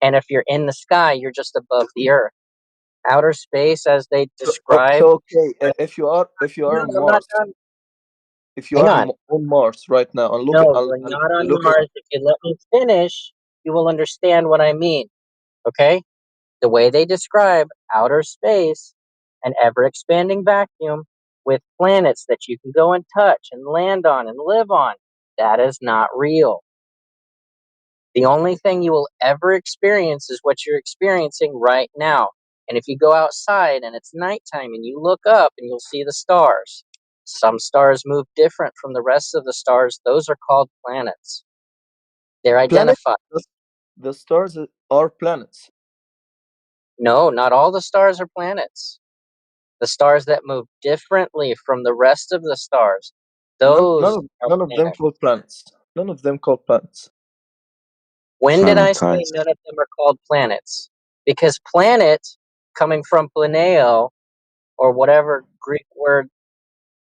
And if you're in the sky, you're just above the Earth. Outer space, as they describe. Okay. If you are No, on I'm not Mars, done. if you Hang are on. on Mars right now and No, you're not on looking, Mars. If you let me finish, you will understand what I mean. Okay? The way they describe outer space, an ever expanding vacuum with planets that you can go and touch and land on and live on, that is not real. The only thing you will ever experience is what you're experiencing right now. And if you go outside and it's nighttime and you look up and you'll see the stars, some stars move different from the rest of the stars. Those are called planets. They're planet, identified. the stars are planets. No, not all the stars are planets. The stars that move differently from the rest of the stars, those are None of them planets. called planets. None of them called planets. When did I say Planetides. none of them are called planets? Because planet, coming from planeo, or whatever Greek word,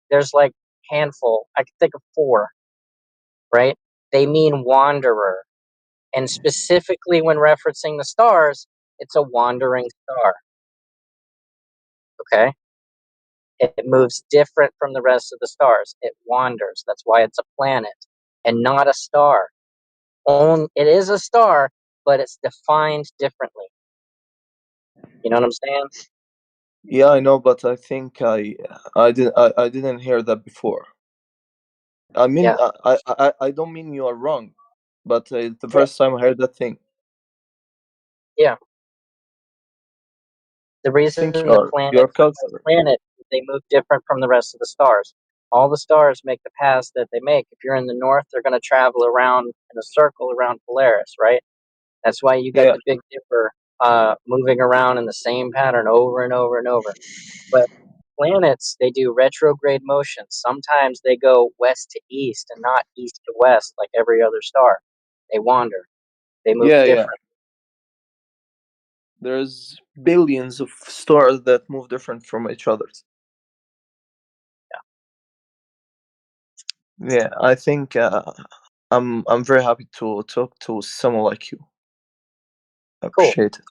there's like handful. I can think of 4, right? They mean wanderer. And specifically when referencing the stars, it's a wandering star. Okay? It moves different from the rest of the stars. It wanders. That's why it's a planet and not a star. It is a star, but it's defined differently. You know what I'm saying? Yeah, I know, but I think I didn't hear that before. I mean, Yeah. I don't mean you are wrong, but it's the Yeah. first time I heard that thing. Yeah. The I reason think the you're planets are called cultured. planets is they move different from the rest of the stars. All the stars make the paths that they make. If you're in the north, they're going to travel around in a circle around Polaris, right? That's why you got Yeah, the Big Dipper moving around in the same pattern over and over and over. But planets, they do retrograde motion. Sometimes they go west to east and not east to west like every other star. They wander. They move yeah. different. There's billions of stars that move different from each other. Yeah, I think I'm very happy to talk to someone like you. I Cool. appreciate it.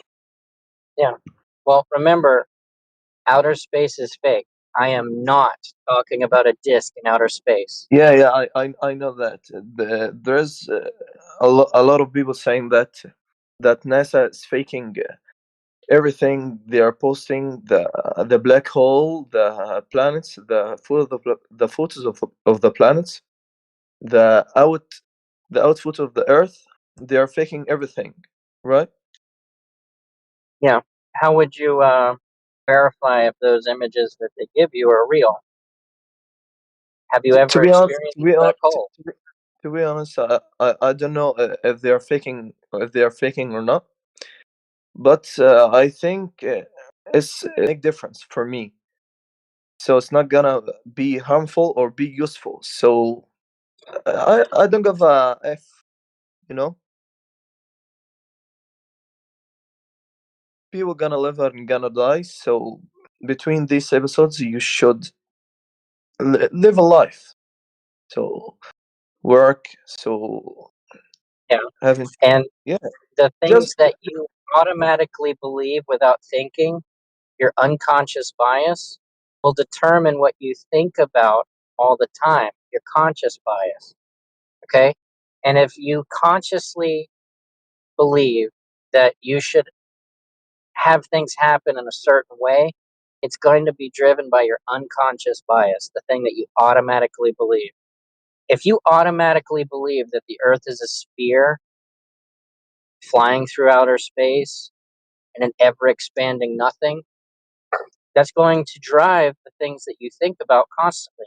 Yeah. Well, remember, outer space is fake. I am not talking about a disk in outer space. Yeah, I know that. There's a lot of people saying that NASA is faking everything. They are posting the black hole, the planets, the photos of the planets, the output of the Earth. They are faking everything, right? Yeah. How would you verify if those images that they give you are real? Have you To ever be honest, experienced a black hole? to be honest, I don't know if they are faking or not. But I think it's a big difference for me. So it's not gonna be harmful or be useful. So I don't give a f. You know, people gonna live and gonna die. So between these episodes, you should live a life. So work. So Yeah. having And yeah, the things just that you automatically believe without thinking, your unconscious bias, will determine what you think about all the time, your conscious bias. Okay? And if you consciously believe that you should have things happen in a certain way, It's going to be driven by your unconscious bias, the thing that you automatically believe. If you automatically believe that the Earth is a sphere flying through outer space and an ever expanding nothing, that's going to drive the things that you think about constantly.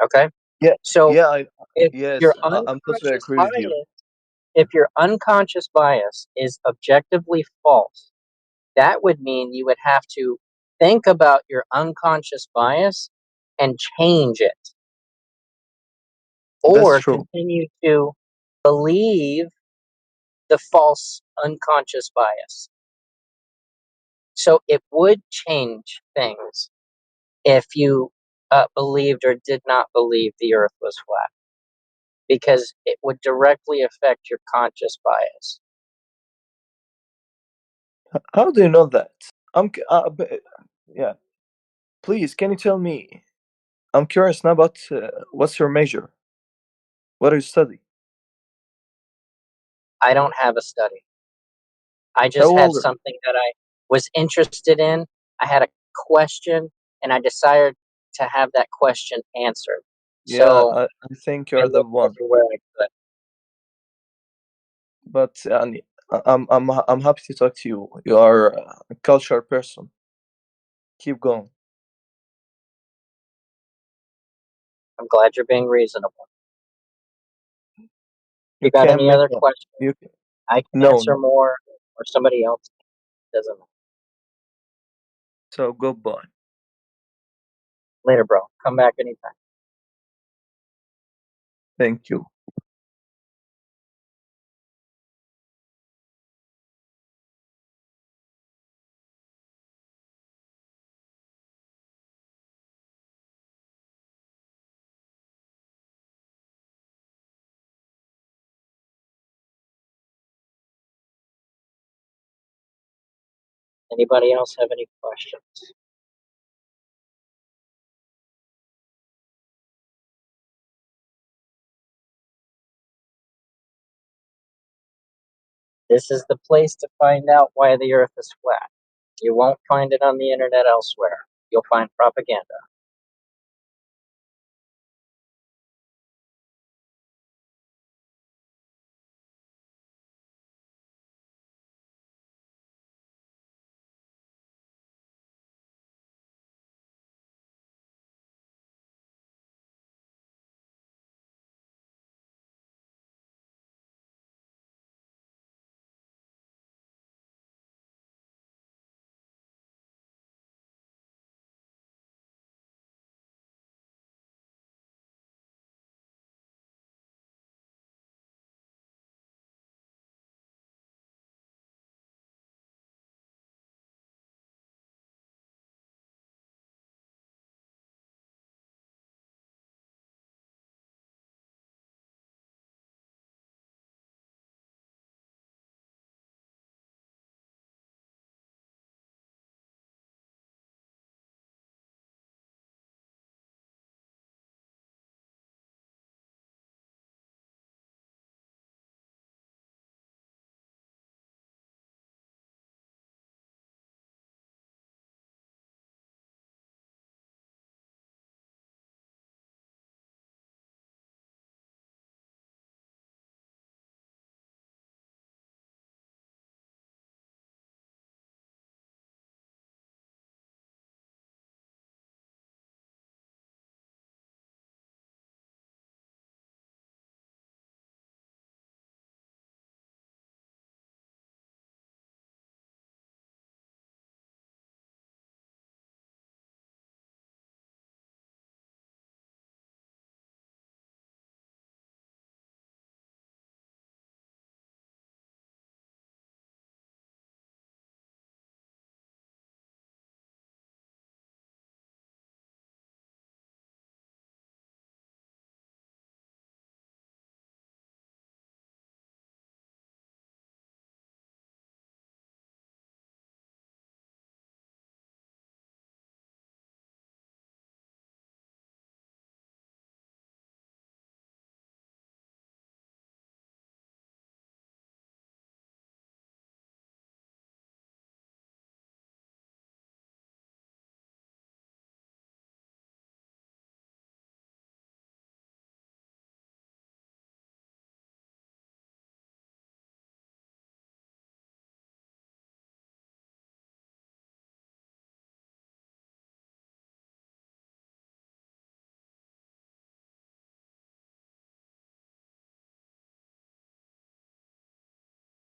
Okay? Yeah, So yeah, if yes, your I'm totally unconscious agree with you. bias, if your unconscious bias is objectively false, that would mean you would have to think about your unconscious bias and change it, That's or true. continue to believe the false unconscious bias. So it would change things if you believed or did not believe the Earth was flat, because it would directly affect your conscious bias. How do you know that? Yeah. Please, can you tell me? I'm curious now about what's your major? What do you study? I don't have a study. I How just had old are you? something that I was interested in. I had a question, and I decided to have that question answered. Yeah, So I think I you're the looked one. everywhere I could. But I'm happy to talk to you. You are a cultured person. Keep going. I'm glad you're being reasonable. You You got can any make other it. questions? You I can no answer no. more, or somebody else. Doesn't matter. So goodbye. Later, bro. Come back anytime. Thank you. Anybody else have any questions? This is the place to find out why the Earth is flat. You won't find it on the internet elsewhere. You'll find propaganda.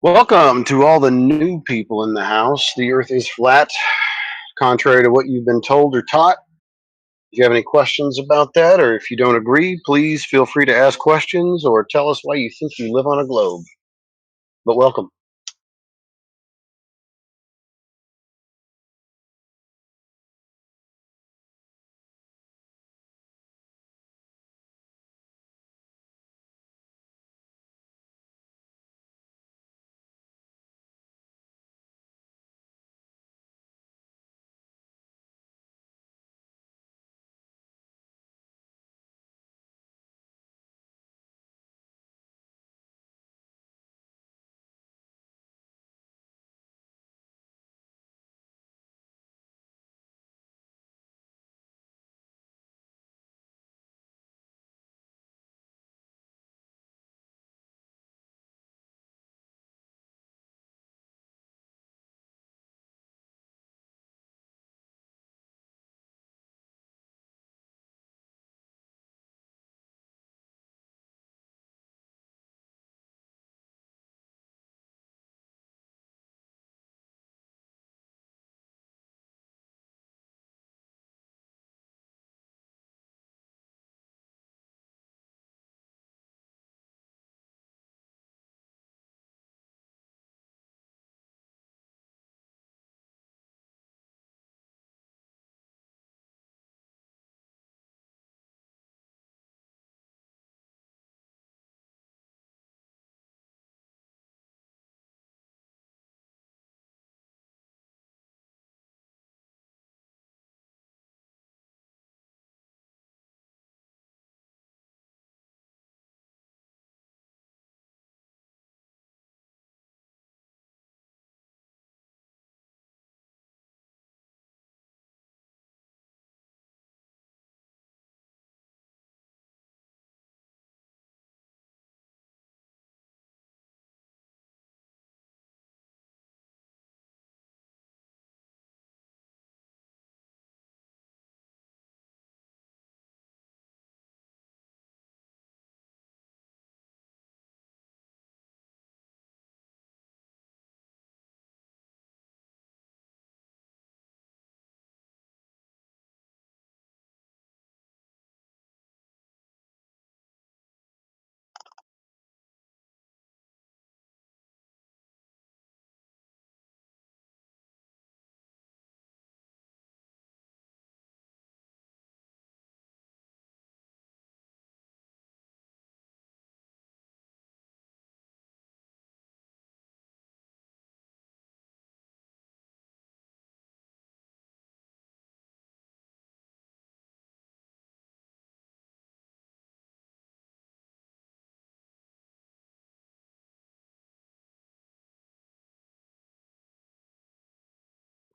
Welcome to all the new people in the house. The earth is flat, contrary to what you've been told or taught. If you have any questions about that, or if you don't agree, please feel free to ask questions or tell us why you think you live on a globe. But welcome.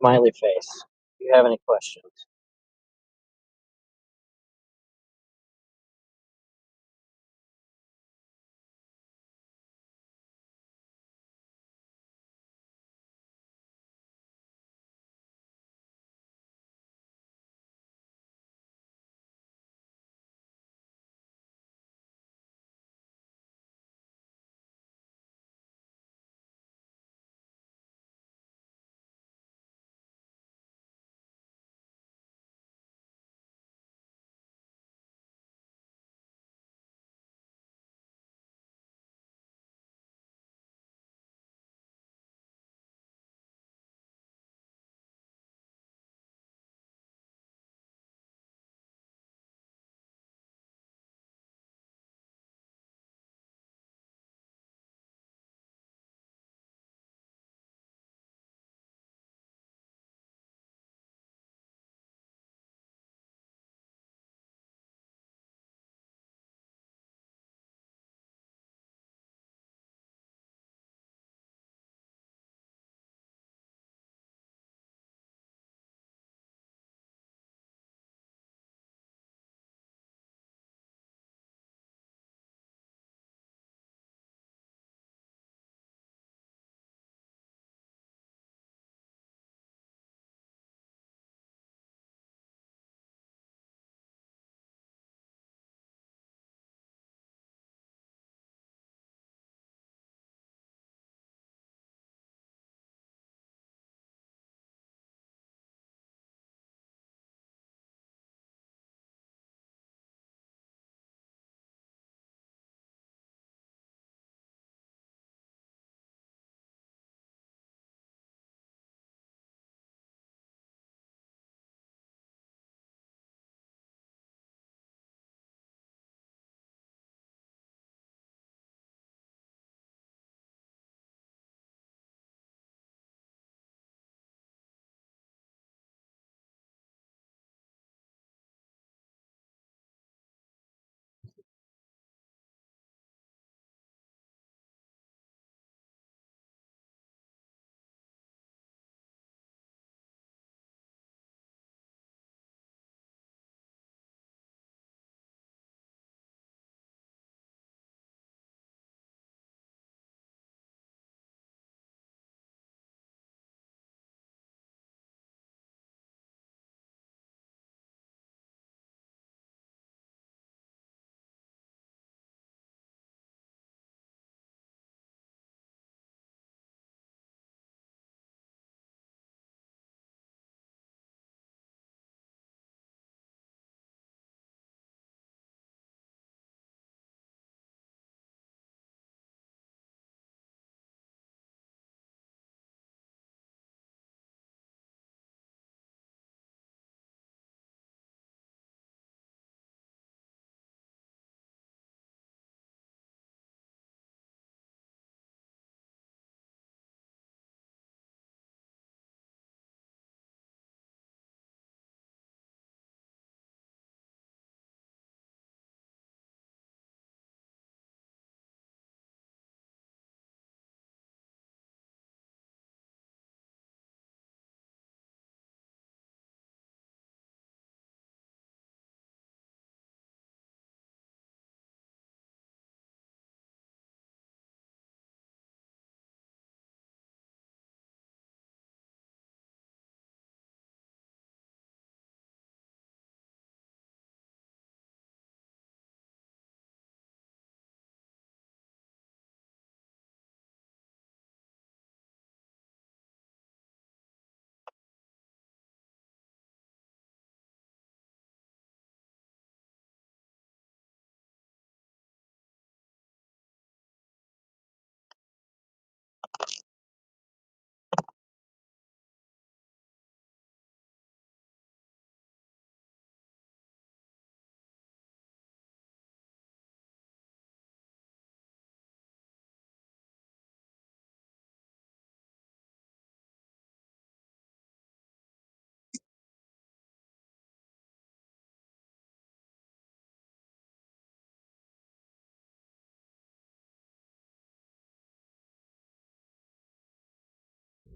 Smiley face. Do you have any questions?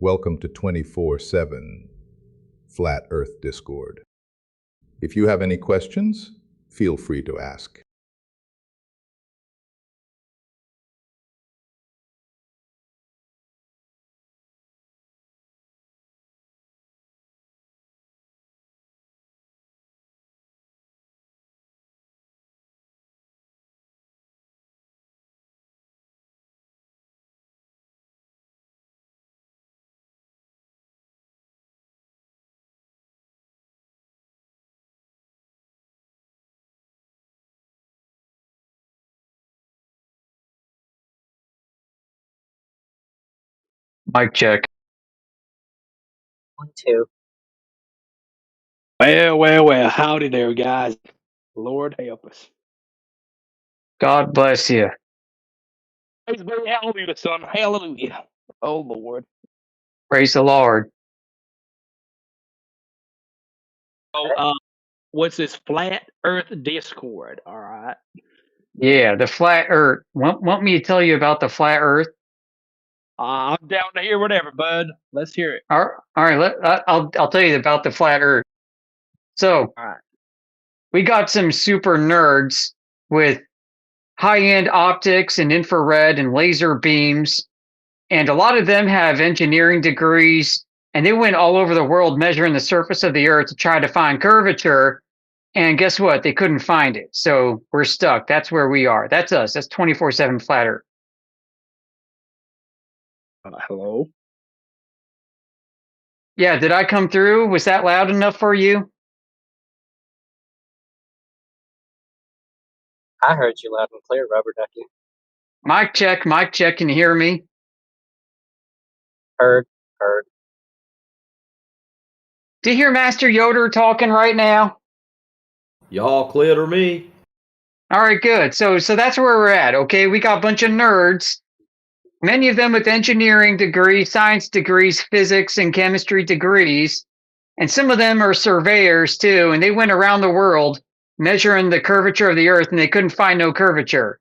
Welcome to 24/7 Flat Earth Discord. If you have any questions, feel free to ask. Mic check. 1, 2. Well, howdy there, guys. Lord help us. God bless you. Praise be hallelujah, son. Hallelujah. Oh, Lord. Praise the Lord. Oh, what's this flat earth discord? All right. Yeah, the flat Earth. Want me to tell you about the flat Earth? I'm down to hear whatever, bud. Let's hear it. All right. I'll tell you about the flat Earth. So, All right. we got some super nerds with high-end optics and infrared and laser beams, and a lot of them have engineering degrees, and they went all over the world measuring the surface of the Earth to try to find curvature. And guess what? They couldn't find it. So we're stuck. That's where we are. That's us. That's 24/7 flat Earth. Hello? Yeah, did I come through? Was that loud enough for you? I heard you loud and clear, Rubber Ducky. Mic check, mic check. Can you hear me? Heard. Do you hear Master Yoder talking right now? Y'all clear to me? All right, good. So that's where we're at. Okay, we got a bunch of nerds, many of them with engineering degrees, science degrees, physics and chemistry degrees, and some of them are surveyors too. And they went around the world measuring the curvature of the Earth, and they couldn't find no curvature.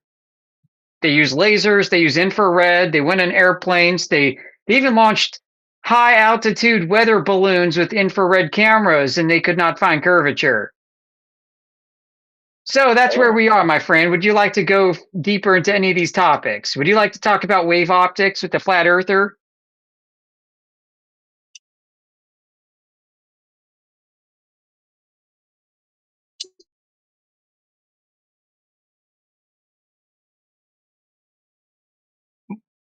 They use lasers, they use infrared, they went in airplanes, they even launched high altitude weather balloons with infrared cameras, and they could not find curvature. So that's where we are, my friend. Would you like to go deeper into any of these topics? Would you like to talk about wave optics with the flat earther?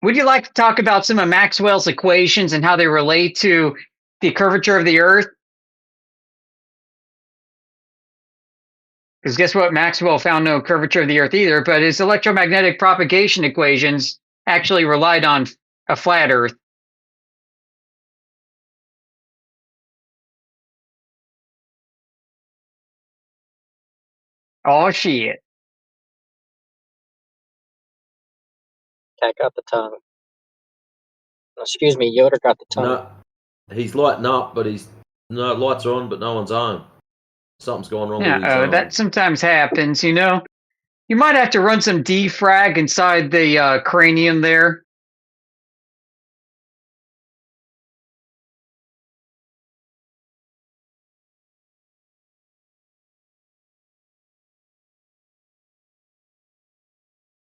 Would you like to talk about some of Maxwell's equations and how they relate to the curvature of the Earth? Because guess what? Maxwell found no curvature of the Earth either, but his electromagnetic propagation equations actually relied on a flat Earth. Oh, shit. Cat got the tongue. Excuse me, Yoder got the tongue. No, he's lighting up, but lights are on, but no one's home. Something's going wrong with his Yeah, that sometimes happens, you know? You might have to run some defrag inside the cranium there.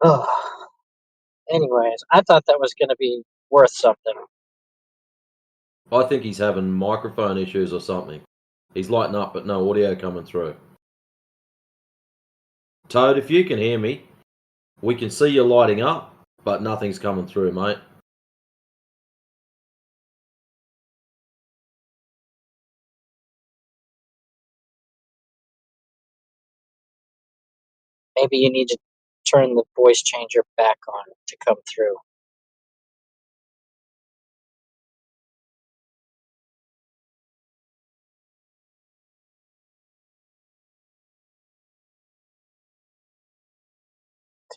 Ugh. Anyways, I thought that was going to be worth something. I think he's having microphone issues or something. He's lighting up, but no audio coming through. Toad, if you can hear me, we can see you lighting up, but nothing's coming through, mate. Maybe you need to turn the voice changer back on to come through.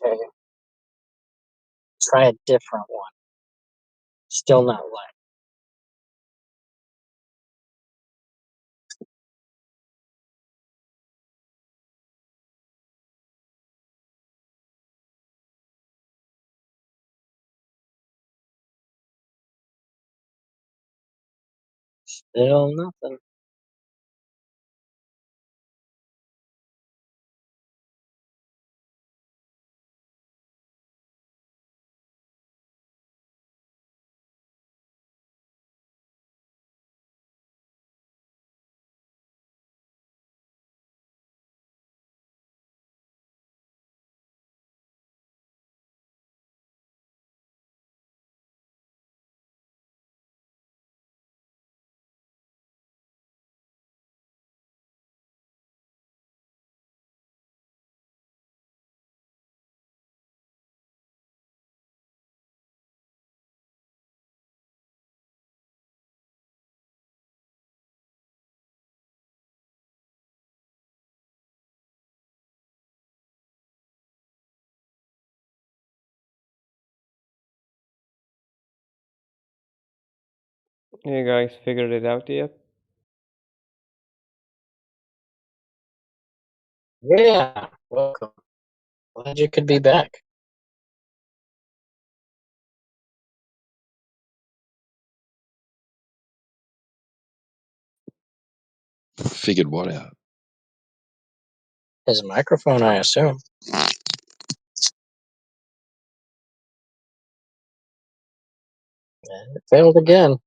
Okay. Try a different one. Still not live. Still nothing. You guys figured it out yet? Yeah, welcome. Glad you could be back. Figured what out? His microphone, I assume. And it failed again.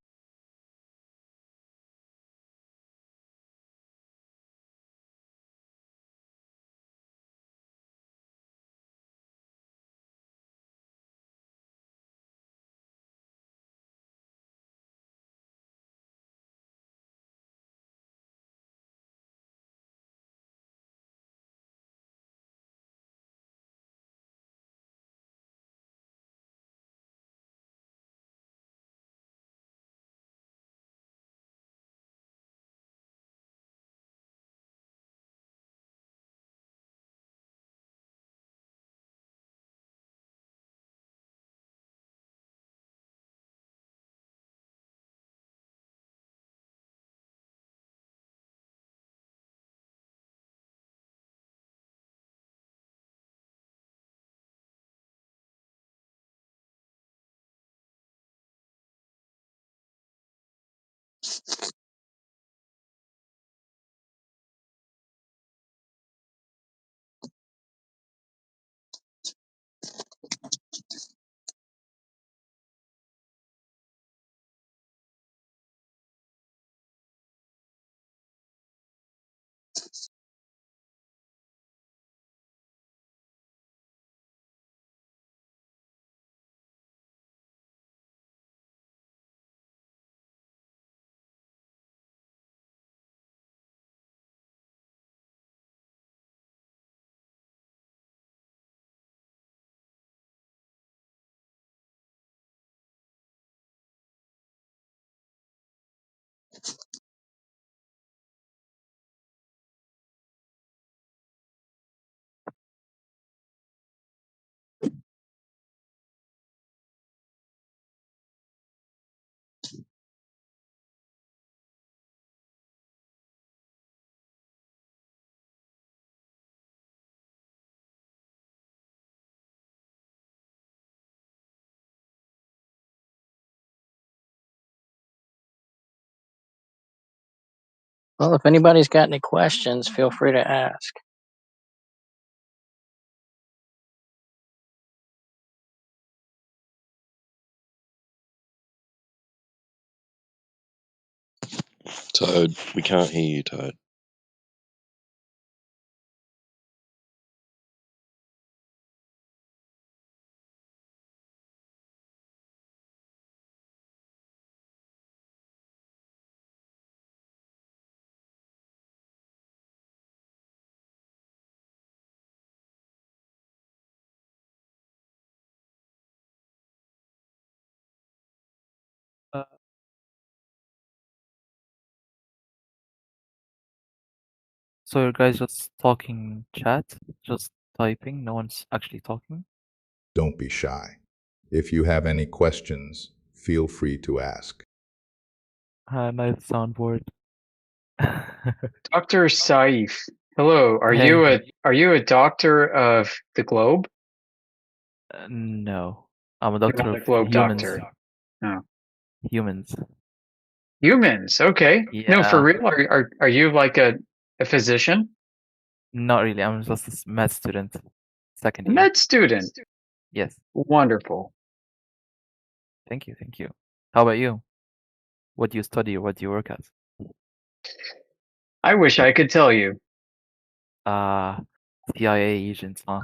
Well, if anybody's got any questions, feel free to ask. Toad, we can't hear you, Toad. So you guys just talking chat, just typing, no one's actually talking? Don't be shy. If you have any questions, feel free to ask. Nice soundboard. Dr. Saif, hello. Hey. Are you a doctor of the globe? No. I'm a You're doctor not of a globe humans. doctor. Oh. Humans. Humans, okay. No, for Yeah. real? Are you like a physician? Not really. I'm just a med student, second A year. med student. Yes. Wonderful. Thank you. Thank you. How about you? What do you study or what do you work as? I wish I could tell you. CIA agents, huh?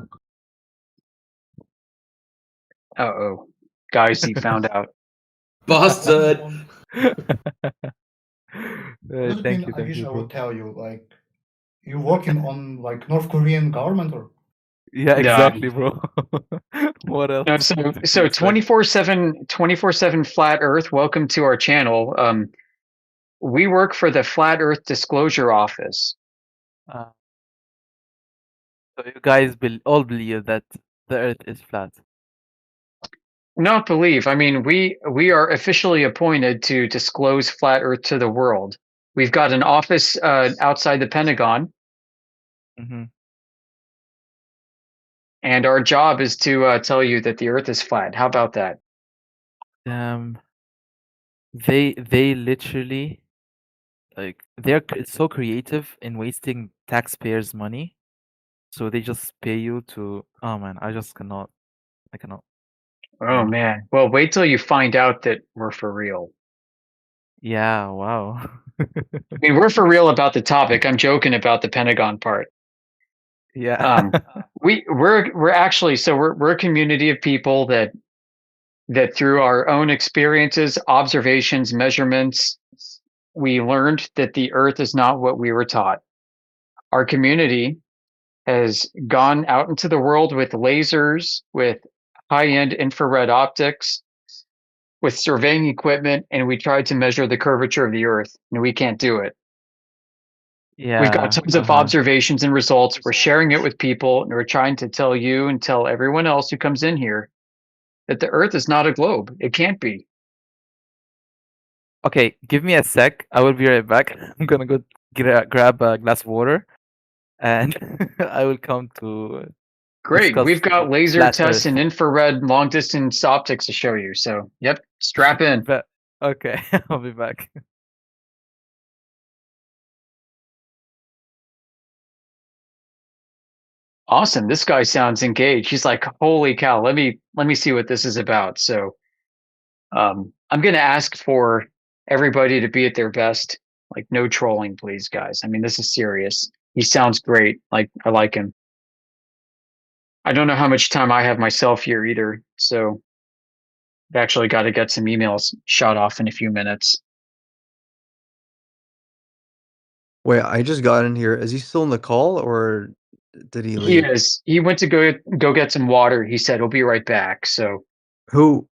Uh-oh. Guys, he found out. Bastard! Thank I you, wish I bro. would tell you, like, you working on like North Korean government or? Yeah, Yeah. exactly, bro. What else? No, did you so expect? 24/7 Flat Earth, welcome to our channel. We work for the Flat Earth Disclosure Office. So you guys all believe that the Earth is flat. Not believe. I mean, we are officially appointed to disclose Flat Earth to the world. We've got an office outside the Pentagon, Mm-hmm. and our job is to tell you that the Earth is flat. How about that? They literally like they're so creative in wasting taxpayers' money, so they just pay you to. Oh man, I cannot. Oh man. Well, wait till you find out that we're for real. Yeah. Wow. I mean, we're for real about the topic. I'm joking about the Pentagon part. Yeah. We're actually we're a community of people that through our own experiences, observations, measurements, we learned that the Earth is not what we were taught. Our community has gone out into the world with lasers, with high-end infrared optics, with surveying equipment, and we tried to measure the curvature of the Earth, and we can't do it. We've got Yeah. tons of observations and results. We're sharing it with people, and we're trying to tell you and tell everyone else who comes in here that the Earth is not a globe. It can't be. Okay, give me a sec. I will be right back. I'm gonna go grab a glass of water, and I will come to Great. discuss We've got laser flat tests Earth. and infrared long distance optics to show you. So, yep, strap in. Okay, I'll be back. Awesome. This guy sounds engaged. He's like, holy cow, let me see what this is about. So I'm gonna ask for everybody to be at their best. Like, no trolling, please, guys. I mean, this is serious. He sounds great. Like, I like him. I don't know how much time I have myself here either. So I've actually got to get some emails shot off in a few minutes. Wait, I just got in here. Is he still in the call or did he He leave? is. He went to go get some water. He said he'll be right back. So Who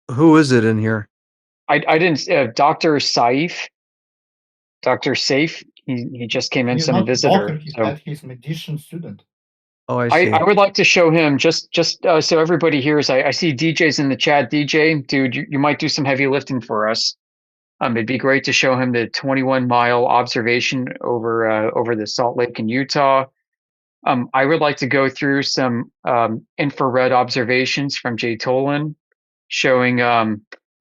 is it in here? I didn't. Dr. Saif, Dr. Saif. He just came in, He's some not visitor. doctor, he So said he's magician student. Oh, I see. I would like to show him just so everybody hears. I see DJ's in the chat. DJ, dude, you might do some heavy lifting for us. It'd be great to show him the 21-mile observation over the Salt Lake in Utah. I would like to go through some infrared observations from Jay Tolan, showing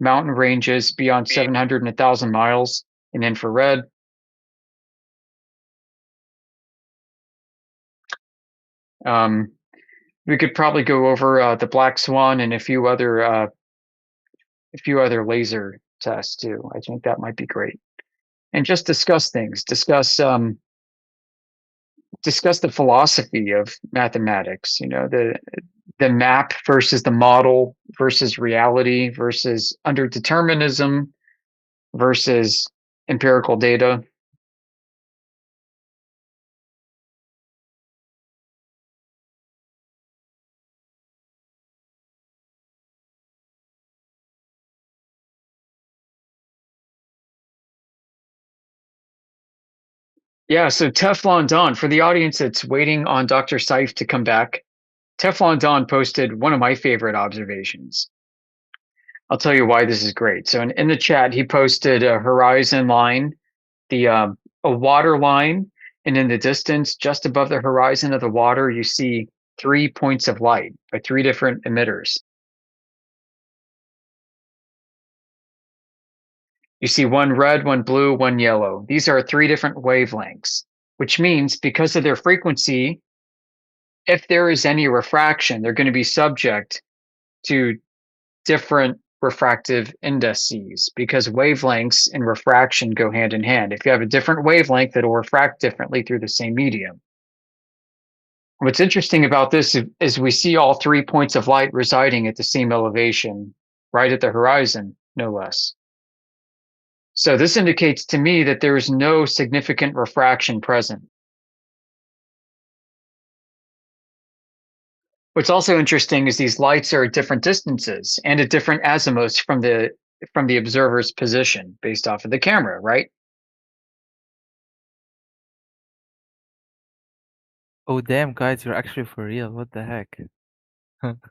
mountain ranges beyond 700 and 1,000 miles in infrared. We could probably go over the Black Swan and a few other laser tests too. I think that might be great, and just discuss things. Discuss the philosophy of mathematics. You know, the map versus the model versus reality versus under determinism versus empirical data. Yeah, so Teflon Don, for the audience that's waiting on Dr. Seif to come back, Teflon Don posted one of my favorite observations. I'll tell you why this is great. So in the chat, he posted a horizon line, a water line, and in the distance, just above the horizon of the water, you see 3 points of light by 3 different emitters. You see one red, one blue, one yellow. These are 3 different wavelengths, which means because of their frequency, if there is any refraction, they're going to be subject to different refractive indices because wavelengths and refraction go hand in hand. If you have a different wavelength, it'll refract differently through the same medium. What's interesting about this is we see all 3 points of light residing at the same elevation, right at the horizon, no less. So this indicates to me that there is no significant refraction present. What's also interesting is these lights are at different distances and at different azimuths from the observer's position based off of the camera, right? Oh damn, guys, you're actually for real. What the heck?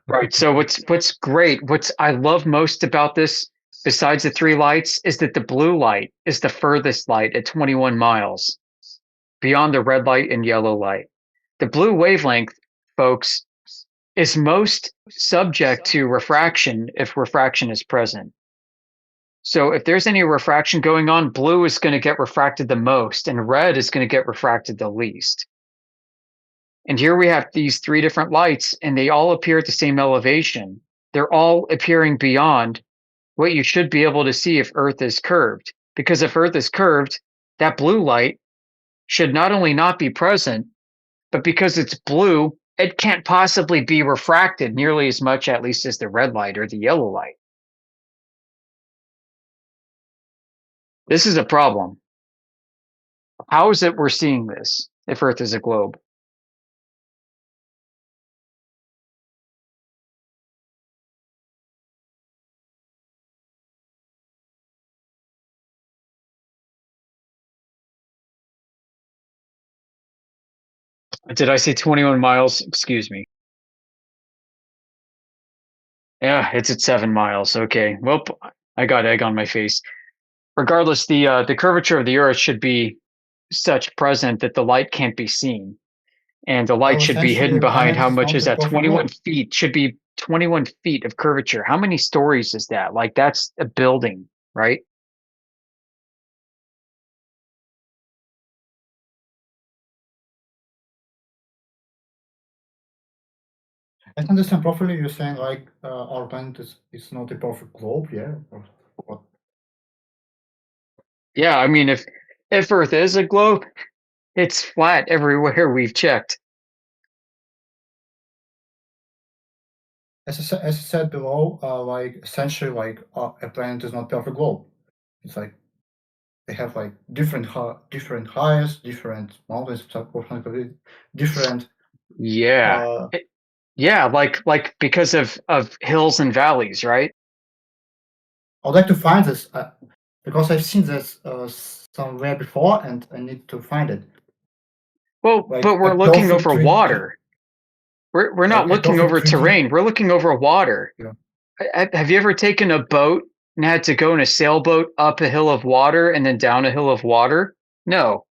Right. So what's great, what I love most about this, besides the 3 lights, is that the blue light is the furthest light at 21 miles beyond the red light and yellow light. The blue wavelength, folks, is most subject to refraction if refraction is present. So if there's any refraction going on, blue is going to get refracted the most and red is going to get refracted the least. And here we have these 3 different lights and they all appear at the same elevation. They're all appearing beyond what you should be able to see if Earth is curved. Because if Earth is curved, that blue light should not only not be present, but because it's blue, it can't possibly be refracted nearly as much, at least, as the red light or the yellow light. This is a problem. How is it we're seeing this if Earth is a globe? Did I say 21 miles? Excuse me. Yeah, it's at 7 miles. Okay. Well, I got egg on my face. Regardless, the curvature of the Earth should be such present that the light can't be seen. And the light Well, should be hidden essentially, behind planet how is much not is a that? perfect 21 globe. feet. Should be 21 feet of curvature. How many stories is that? Like, that's a building, right? I don't understand properly. You're saying like our planet is not a perfect globe, yeah? Or what? Yeah, I mean, if Earth is a globe, it's flat everywhere we've checked. As I said below, like essentially, like a planet is not perfect globe. It's like they have like different heights, different mountains, different. Yeah. Yeah, like because of hills and valleys, right? I'd like to find this because I've seen this somewhere before, and I need to find it. Well, Like but we're a looking perfect over water. We're not like a looking perfect over 3D. terrain. We're looking over water. Yeah. Have you ever taken a boat and had to go in a sailboat up a hill of water and then down a hill of water? No.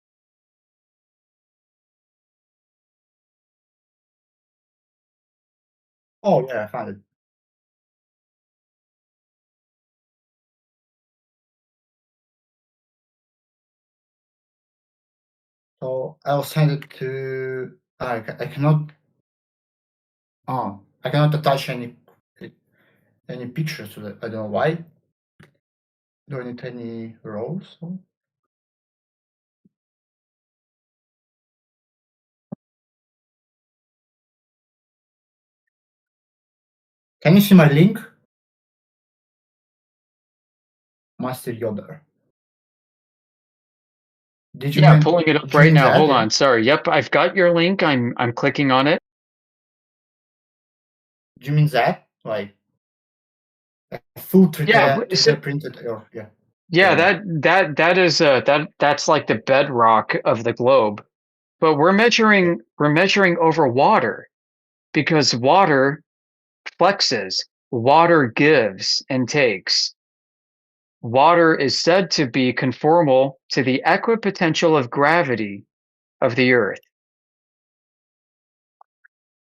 Oh yeah, I found it. So I'll send it to. I cannot. Oh, I cannot attach any pictures to that. I don't know why. Do I need any rows? Can you see my link? Master Yoda. Did you Yeah, mean? pulling it up Did you right mean now. that? Hold Yeah. on. Sorry. Yep, I've got your link. I'm clicking on it. Do you mean that? Like a full 3D, Yeah, 3D printed? Or, yeah. yeah, Yeah. that is that's like the bedrock of the globe. But we're measuring over water because water flexes, water gives and takes. Water is said to be conformal to the equipotential of gravity of the Earth.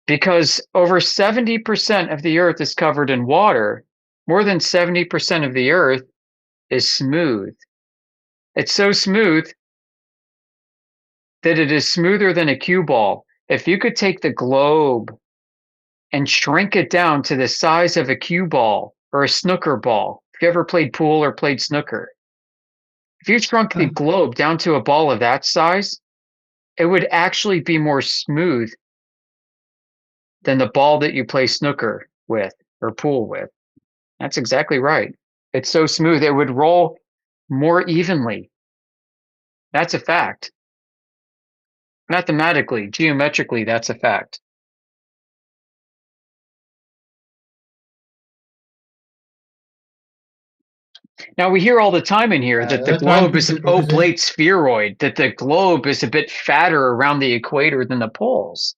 Because over 70% of the Earth is covered in water, more than 70% of the Earth is smooth. It's so smooth that it is smoother than a cue ball. If you could take the globe and shrink it down to the size of a cue ball or a snooker ball, if you ever played pool or played snooker, if you shrunk the globe down to a ball of that size, it would actually be more smooth than the ball that you play snooker with or pool with. That's exactly right. It's so smooth, it would roll more evenly. That's a fact. Mathematically, geometrically, that's a fact. Now, we hear all the time in here that the They're trying globe is to an prove this. oblate spheroid, that the globe is a bit fatter around the equator than the poles.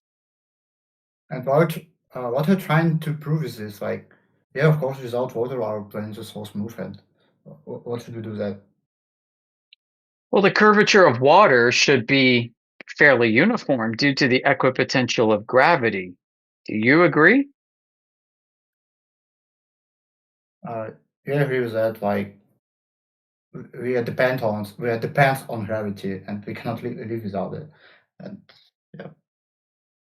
And what they're trying to prove is this, like, yeah, of course, without water, our planet is so smooth. And what should we do that? Well, the curvature of water should be fairly uniform due to the equipotential of gravity. Do you agree? Yeah, I agree with that. Like, we are dependent on gravity, and we cannot live without it. And yeah,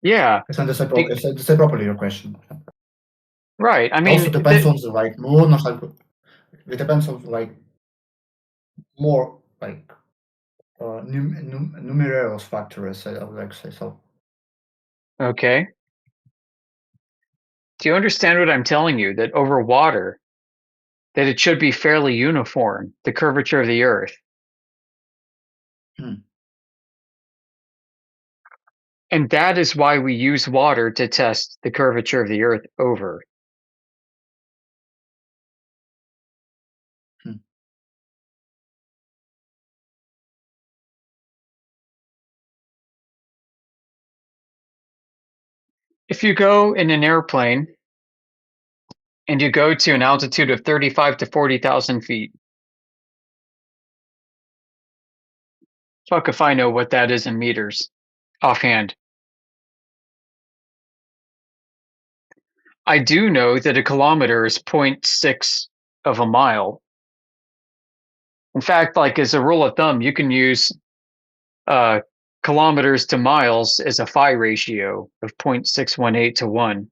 Yeah. I understand properly your question. Right. I It mean, also depends on the like moon or something. It depends on like more like numerous factors. I would like to say so. okay. Do you understand what I'm telling you? That over water, that it should be fairly uniform, the curvature of the Earth. And that is why we use water to test the curvature of the Earth over. If you go in an airplane and you go to an altitude of 35 to 40,000 feet, fuck if I know what that is in meters offhand. I do know that a kilometer is 0.6 of a mile. In fact, like as a rule of thumb, you can use kilometers to miles as a phi ratio of 0.618 to 1.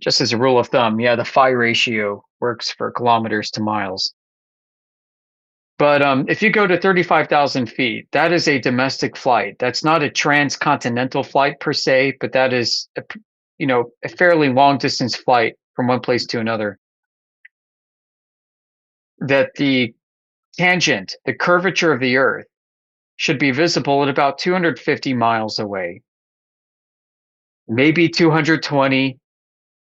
Just as a rule of thumb, yeah, the phi ratio works for kilometers to miles. But if you go to 35,000 feet, that is a domestic flight. That's not a transcontinental flight per se, but that is a fairly long distance flight from one place to another. That the tangent, the curvature of the Earth, should be visible at about 250 miles away. Maybe 220,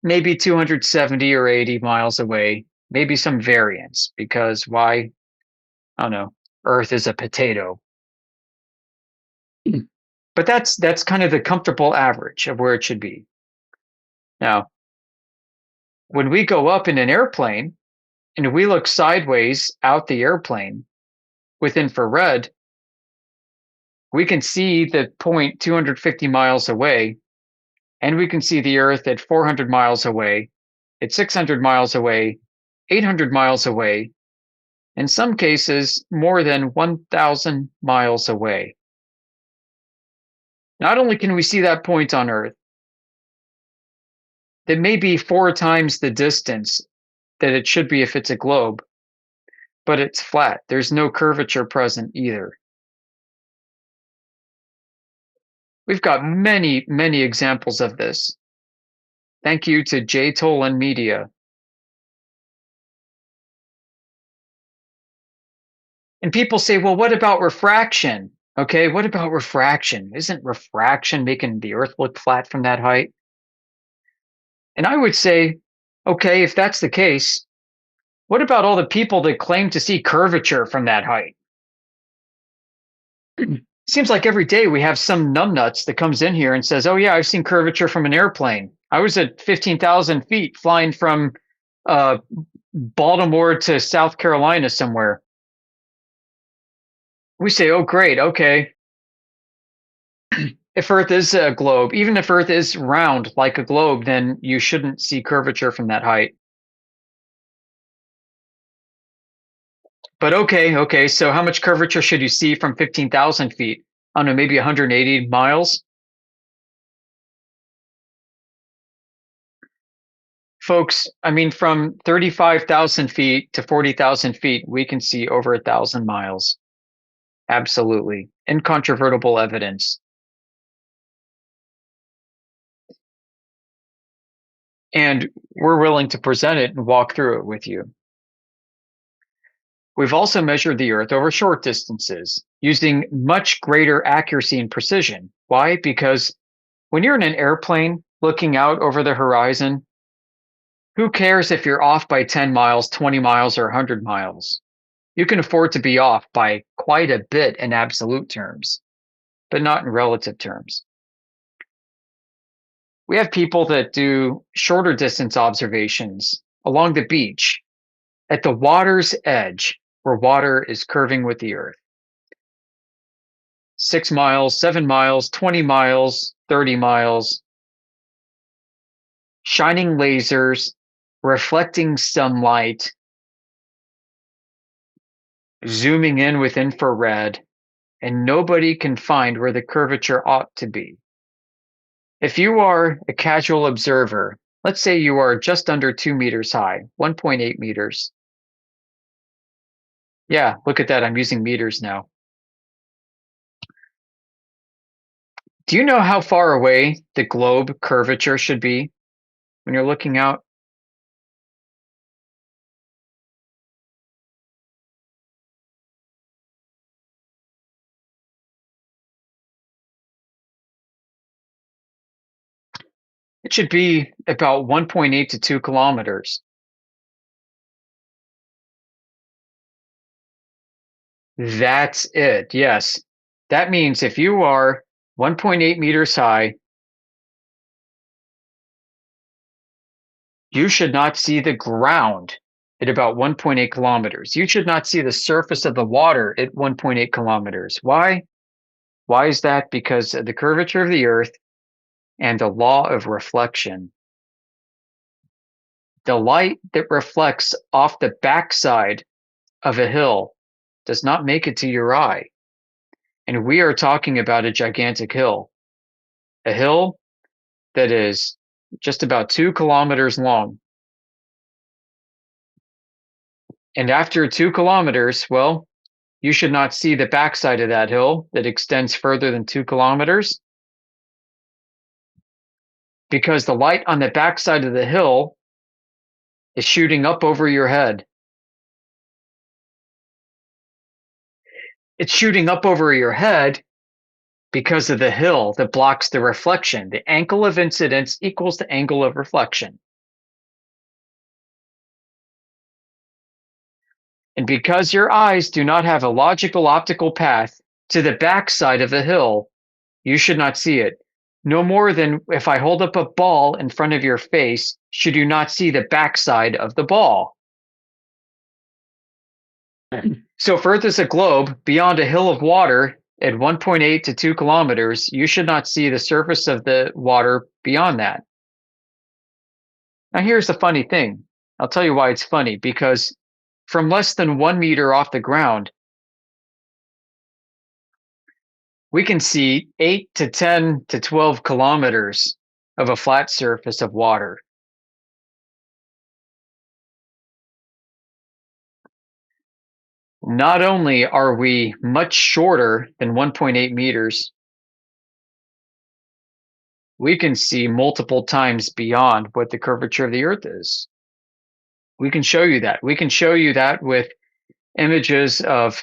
maybe 270 or 80 miles away, maybe some variance, because why? I don't know. Earth is a potato. But that's kind of the comfortable average of where it should be. Now, when we go up in an airplane and we look sideways out the airplane with infrared, we can see the point 250 miles away, and we can see the Earth at 400 miles away, at 600 miles away, 800 miles away, in some cases more than 1,000 miles away. Not only can we see that point on Earth, that may be 4 times the distance that it should be if it's a globe, but it's flat. There's no curvature present either. We've got many, many examples of this. Thank you to J. Tolan Media. And people say, well, what about refraction? Okay, what about refraction? Isn't refraction making the Earth look flat from that height? And I would say, okay, if that's the case, what about all the people that claim to see curvature from that height? Seems like every day we have some numbnuts that comes in here and says, oh yeah, I've seen curvature from an airplane. I was at 15,000 feet flying from Baltimore to South Carolina somewhere. We say, oh great, okay. If Earth is a globe, even if Earth is round like a globe, then you shouldn't see curvature from that height. But okay. So how much curvature should you see from 15,000 feet? I don't know, maybe 180 miles? Folks, I mean, from 35,000 feet to 40,000 feet, we can see over 1,000 miles. Absolutely. Incontrovertible evidence. And we're willing to present it and walk through it with you. We've also measured the Earth over short distances, using much greater accuracy and precision. Why? Because when you're in an airplane looking out over the horizon, who cares if you're off by 10 miles, 20 miles, or 100 miles? You can afford to be off by quite a bit in absolute terms, but not in relative terms. We have people that do shorter distance observations along the beach at the water's edge, where water is curving with the Earth. 6 miles, 7 miles, 20 miles, 30 miles, shining lasers, reflecting sunlight, zooming in with infrared, and nobody can find where the curvature ought to be. If you are a casual observer, let's say you are just under 2 meters high, 1.8 meters. Yeah, look at that. I'm using meters now. Do you know how far away the globe curvature should be when you're looking out? It should be about 1.8 to 2 kilometers. That's it. Yes. That means if you are 1.8 meters high, you should not see the ground at about 1.8 kilometers. You should not see the surface of the water at 1.8 kilometers. Why? Why is that? Because of the curvature of the Earth and the law of reflection. The light that reflects off the backside of a hill does not make it to your eye. And we are talking about a gigantic hill, a hill that is just about 2 kilometers long. And after 2 kilometers, well, you should not see the backside of that hill that extends further than 2 kilometers, because the light on the backside of the hill is shooting up over your head. It's shooting up over your head because of the hill that blocks the reflection. The angle of incidence equals the angle of reflection. And because your eyes do not have a logical optical path to the backside of the hill, you should not see it. No more than if I hold up a ball in front of your face, should you not see the backside of the ball. So if Earth is a globe beyond a hill of water at 1.8 to 2 kilometers, you should not see the surface of the water beyond that. Now here's the funny thing. I'll tell you why it's funny. Because from less than 1 meter off the ground, we can see 8 to 10 to 12 kilometers of a flat surface of water. Not only are we much shorter than 1.8 meters, we can see multiple times beyond what the curvature of the Earth is. We can show you that. We can show you that with images of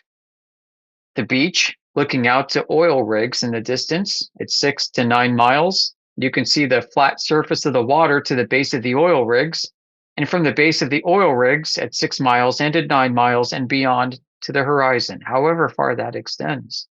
the beach looking out to oil rigs in the distance at 6 to 9 miles. You can see the flat surface of the water to the base of the oil rigs, and from the base of the oil rigs at 6 miles and at 9 miles and beyond to the horizon, however far that extends.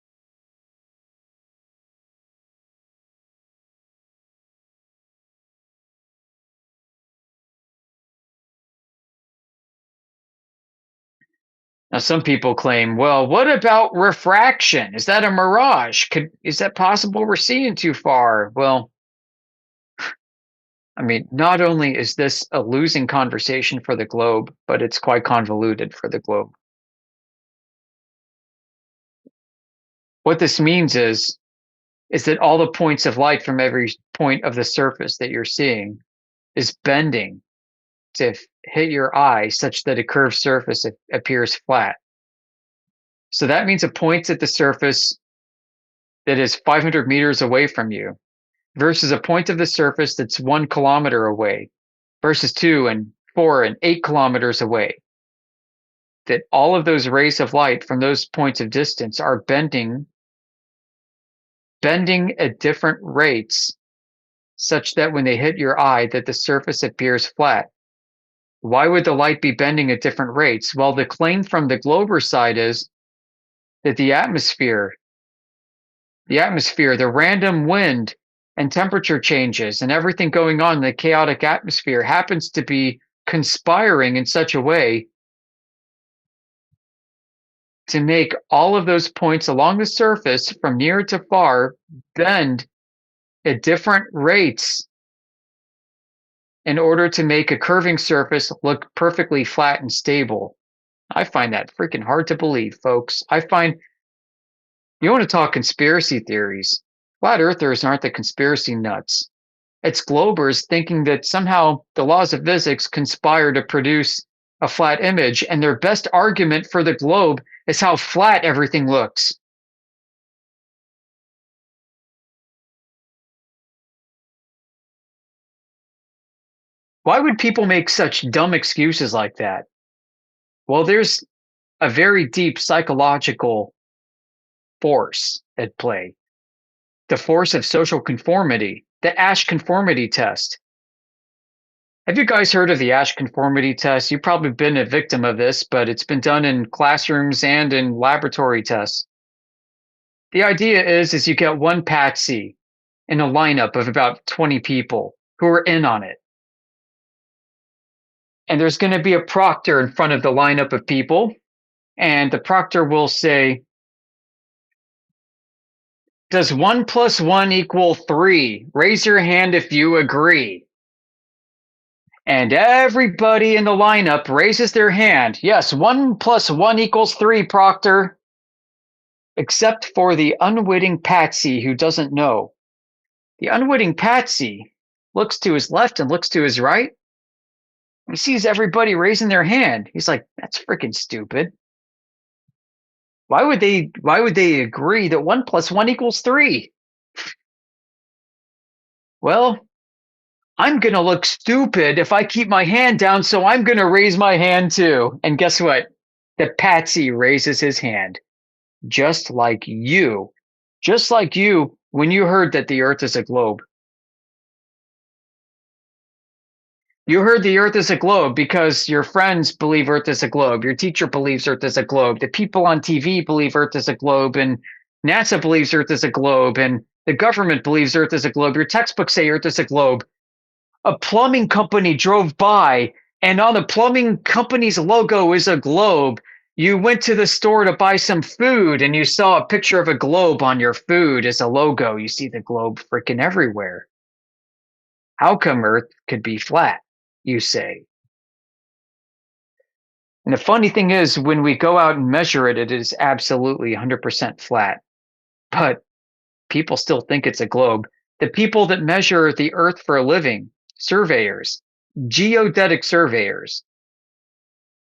Now, some people claim, well, what about refraction? Is that a mirage? Is that possible we're seeing too far? Well, I mean, not only is this a losing conversation for the globe, but it's quite convoluted for the globe. What this means is that all the points of light from every point of the surface that you're seeing is bending to hit your eye such that a curved surface appears flat. So that means a point at the surface that is 500 meters away from you versus a point of the surface that's 1 kilometer away versus 2 and 4 and 8 kilometers away. That all of those rays of light from those points of distance are bending at different rates such that when they hit your eye that the surface appears flat. Why would the light be bending at different rates? Well, the claim from the Glober side is that the atmosphere, the random wind and temperature changes and everything going on in the chaotic atmosphere happens to be conspiring in such a way to make all of those points along the surface from near to far bend at different rates in order to make a curving surface look perfectly flat and stable. I find that freaking hard to believe, folks. You want to talk conspiracy theories. Flat earthers aren't the conspiracy nuts. It's Globers thinking that somehow the laws of physics conspire to produce a flat image, and their best argument for the globe is how flat everything looks. Why would people make such dumb excuses like that? Well, there's a very deep psychological force at play. The force of social conformity, the Ash conformity test. Have you guys heard of the Ash conformity test? You've probably been a victim of this, but it's been done in classrooms and in laboratory tests. The idea is you get one patsy in a lineup of about 20 people who are in on it. And there's going to be a proctor in front of the lineup of people, and the proctor will say, does 1 + 1 = 3? Raise your hand if you agree. And everybody in the lineup raises their hand. Yes, 1 + 1 = 3, proctor. Except for the unwitting patsy who doesn't know. The unwitting patsy looks to his left and looks to his right. He sees everybody raising their hand. He's like, that's freaking stupid. Why would they agree that 1 + 1 = 3? Well, I'm going to look stupid if I keep my hand down, so I'm going to raise my hand too. And guess what? The patsy raises his hand. Just like you when you heard that the earth is a globe. You heard the earth is a globe because your friends believe earth is a globe. Your teacher believes earth is a globe. The people on TV believe earth is a globe, and NASA believes earth is a globe, and the government believes earth is a globe. Your textbooks say earth is a globe. A plumbing company drove by, and on the plumbing company's logo is a globe. You went to the store to buy some food, and you saw a picture of a globe on your food as a logo. You see the globe freaking everywhere. How come Earth could be flat, you say? And the funny thing is, when we go out and measure it, it is absolutely 100% flat. But people still think it's a globe. The people that measure the Earth for a living, surveyors, geodetic surveyors,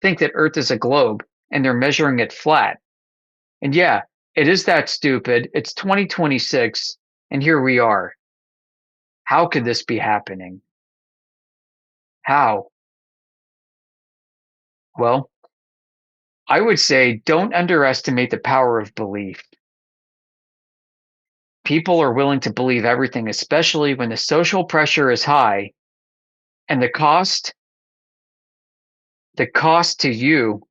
think that Earth is a globe, and they're measuring it flat. And yeah, it is that stupid. It's 2026, and here we are. How could this be happening? How? Well, I would say don't underestimate the power of belief. People are willing to believe everything, especially when the social pressure is high and the cost to you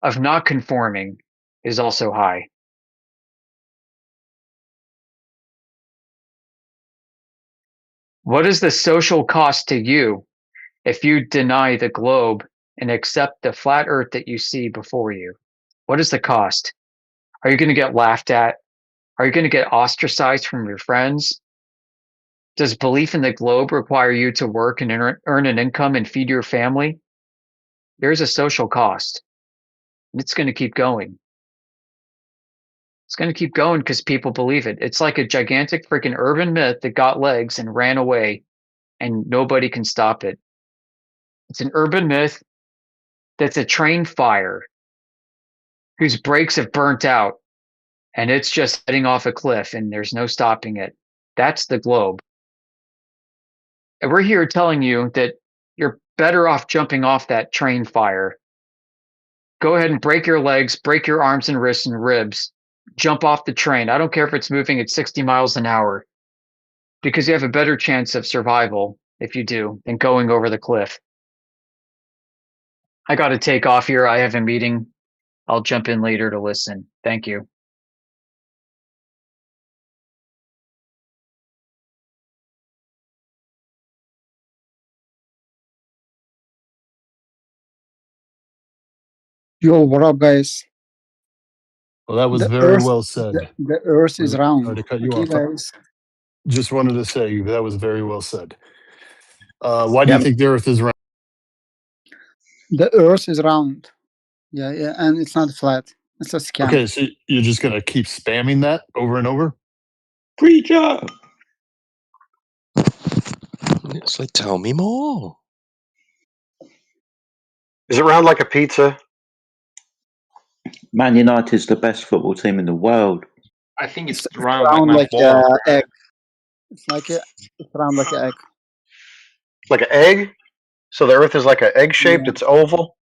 of not conforming is also high. What is the social cost to you if you deny the globe and accept the flat earth that you see before you? What is the cost? Are you going to get laughed at? Are you going to get ostracized from your friends? Does belief in the globe require you to work and earn an income and feed your family? There's a social cost. And it's going to keep going. It's going to keep going because people believe it. It's like a gigantic freaking urban myth that got legs and ran away, and nobody can stop it. It's an urban myth that's a train fire whose brakes have burnt out, and it's just heading off a cliff, and there's no stopping it. That's the globe. And we're here telling you that you're better off jumping off that train fire. Go ahead and break your legs, break your arms and wrists and ribs. Jump off the train. I don't care if it's moving at 60 miles an hour, because you have a better chance of survival if you do than going over the cliff. I got to take off here. I have a meeting. I'll jump in later to listen. Thank you. Yo, what up, guys? Well, that was The very Earth, well said. the Earth is round. Sorry to cut you Okay, off. guys. Just wanted to say that was very well said. Why do Yeah, you think the Earth is round? the Earth is round. Yeah, and it's not flat. It's a scam. Okay, so you're just gonna keep spamming that over and over? Preacher! It's like, tell me more. Is it round like a pizza? Man United is the best football team in the world. I think it's It's round round my like ball. egg. It's round like an egg. Like an egg? So the Earth is like an egg shaped. Yeah. It's oval.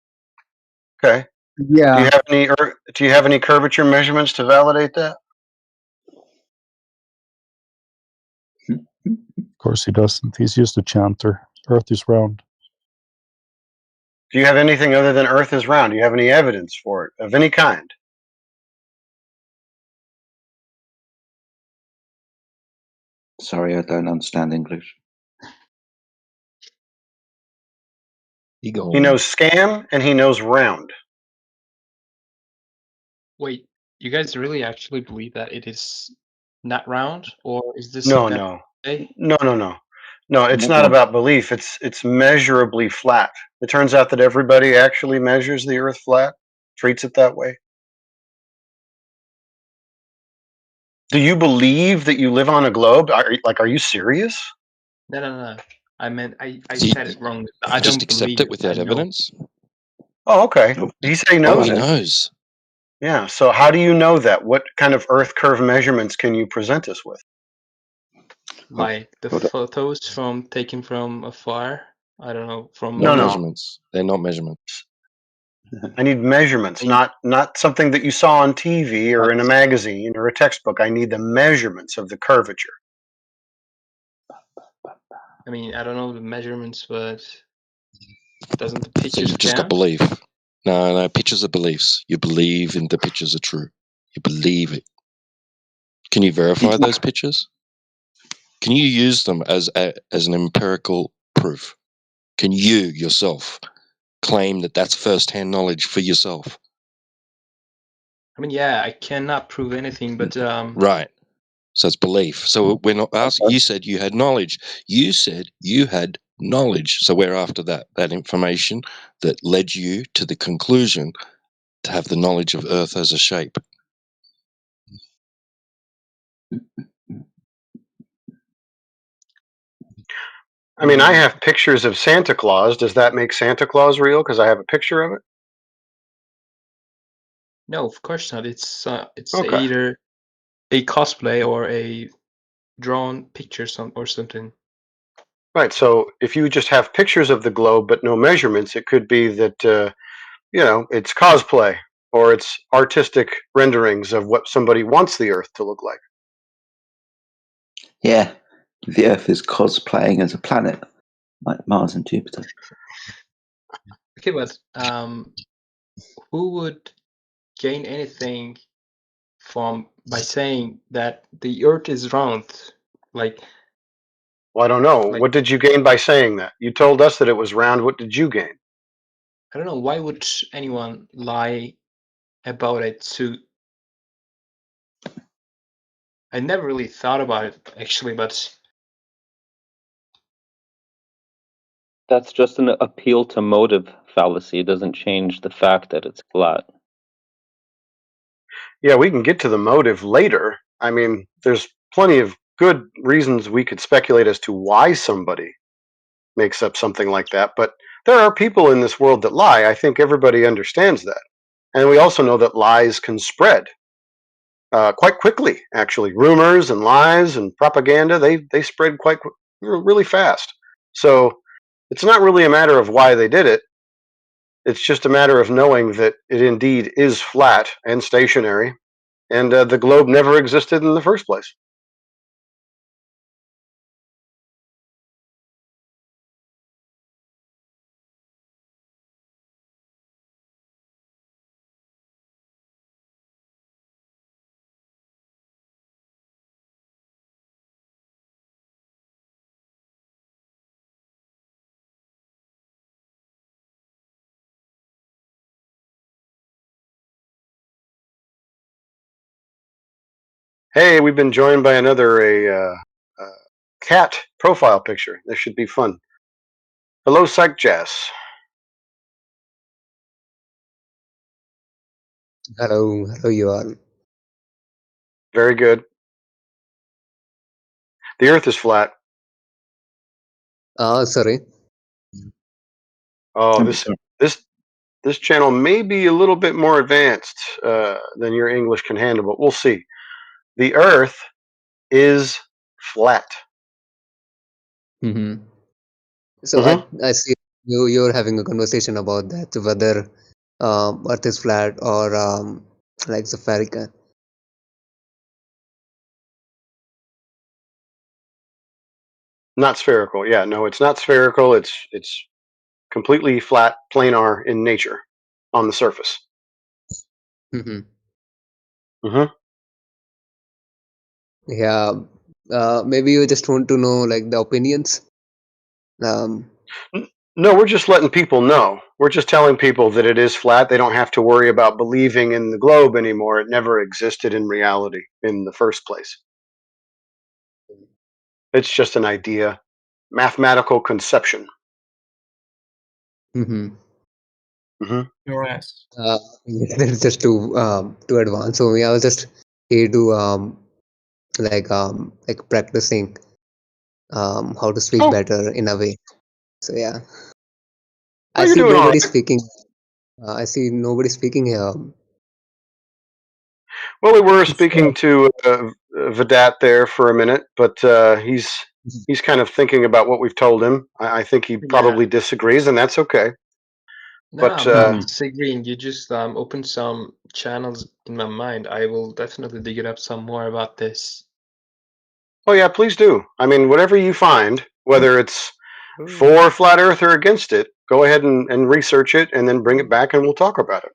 Okay. Yeah. Do you have any curvature measurements to validate that? Of course he doesn't. He's just a chanter. Earth is round. Do you have anything other than Earth is round? Do you have any evidence for it of any kind? Sorry, I don't understand English. He knows scam and he knows round. Wait, you guys really actually believe that it is not round, or is this No, some kind no, of way? no. It's not about belief. It's measurably flat. It turns out that everybody actually measures the Earth flat, treats it that way. Do you believe that you live on a globe? Are you serious? No. I meant I said it wrong. I Just don't accept believe it without I know. evidence? Oh, okay. He said he knows he it. knows. Yeah. So how do you know that? What kind of Earth curve measurements can you present us with? Like the photos taken from afar. I don't know from. No measurements. They're not measurements. I need measurements, not something that you saw on TV or in a magazine or a textbook. I need the measurements of the curvature. I mean, I don't know the measurements, but doesn't the So pictures you've just got count? belief. No, pictures are beliefs. You believe in the pictures are true. You believe it. Can you verify those pictures? Can you use them as an empirical proof? Can you yourself claim that that's first-hand knowledge for yourself? I mean, yeah, I cannot prove anything, but Right. So it's belief. So we're not asking. You said you had knowledge. You said you had knowledge. So we're after that information that led you to the conclusion to have the knowledge of Earth as a shape. I mean, I have pictures of Santa Claus. Does that make Santa Claus real? Because I have a picture of it. no, of course not. It's Okay. either a cosplay or a drawn picture or something. Right. So if you just have pictures of the globe but no measurements, it could be that it's cosplay or it's artistic renderings of what somebody wants the Earth to look like. Yeah, the Earth is cosplaying as a planet, like Mars and Jupiter. Okay, but who would gain anything by saying that the Earth is round? Like, Well, I don't know. What did you gain by saying that? You told us that it was round. What did you gain? I don't know. Why would anyone lie about it? I never really thought about it actually, but That's just an appeal to motive fallacy. It doesn't change the fact that it's flat. Yeah, we can get to the motive later. I mean, there's plenty of good reasons we could speculate as to why somebody makes up something like that, but there are people in this world that lie. I think everybody understands that. And we also know that lies can spread quite quickly, actually. Rumors and lies and propaganda, they spread really fast. So it's not really a matter of why they did it. It's just a matter of knowing that it indeed is flat and stationary, and the globe never existed in the first place. Hey, we've been joined by another cat profile picture. This should be fun. Hello, Psych Jazz. Hello you all. Very good. The Earth is flat. Sorry. Oh, this channel may be a little bit more advanced than your English can handle, but we'll see. The Earth is flat. Mm-hmm. So I see you're having a conversation about that, whether Earth is flat or like spherical. Not spherical. Yeah, no, it's not spherical. It's completely flat, planar in nature on the surface. Mm-hmm. Mm-hmm. Yeah. Maybe you just want to know like the opinions. No, we're just letting people know. We're just telling people that it is flat. They don't have to worry about believing in the globe anymore. It never existed in reality in the first place. It's just an idea, mathematical conception. Mm-hmm. Mm-hmm. Your ass. That's just too advanced. So I was just here to like practicing how to speak better in a way. So yeah. I you're see doing all nobody right. speaking. I see nobody speaking here. Well, we were speaking to Vedat there for a minute, but he's kind of thinking about what we've told him. I think he probably disagrees, and that's okay. No, But I'm not disagreeing. You just opened some channels in my mind. I will definitely dig it up some more about this. oh yeah, please do. I mean, whatever you find, whether it's for flat Earth or against it, go ahead and research it, and then bring it back, and we'll talk about it.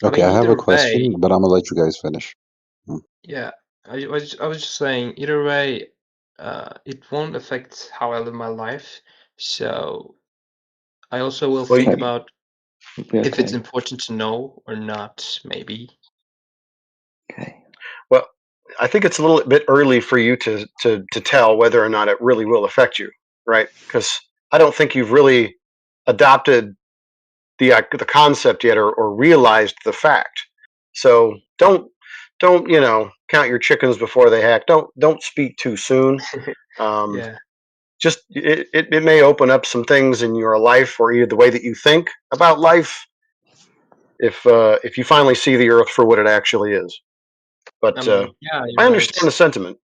Okay, I have a either question, way, but I'm gonna let you guys finish. yeah, I was just saying, either way, it won't affect how I live my life. So I also will think about if it's important to know or not, maybe. Well, I think it's a little bit early for you to tell whether or not it really will affect you, right? Because I don't think you've really adopted the concept yet, or realized the fact. So don't count your chickens before they hatch. Don't speak too soon. Yeah. Just it may open up some things in your life, or either the way that you think about life, if you finally see the Earth for what it actually is. But yeah, I you're understand right. the sentiment.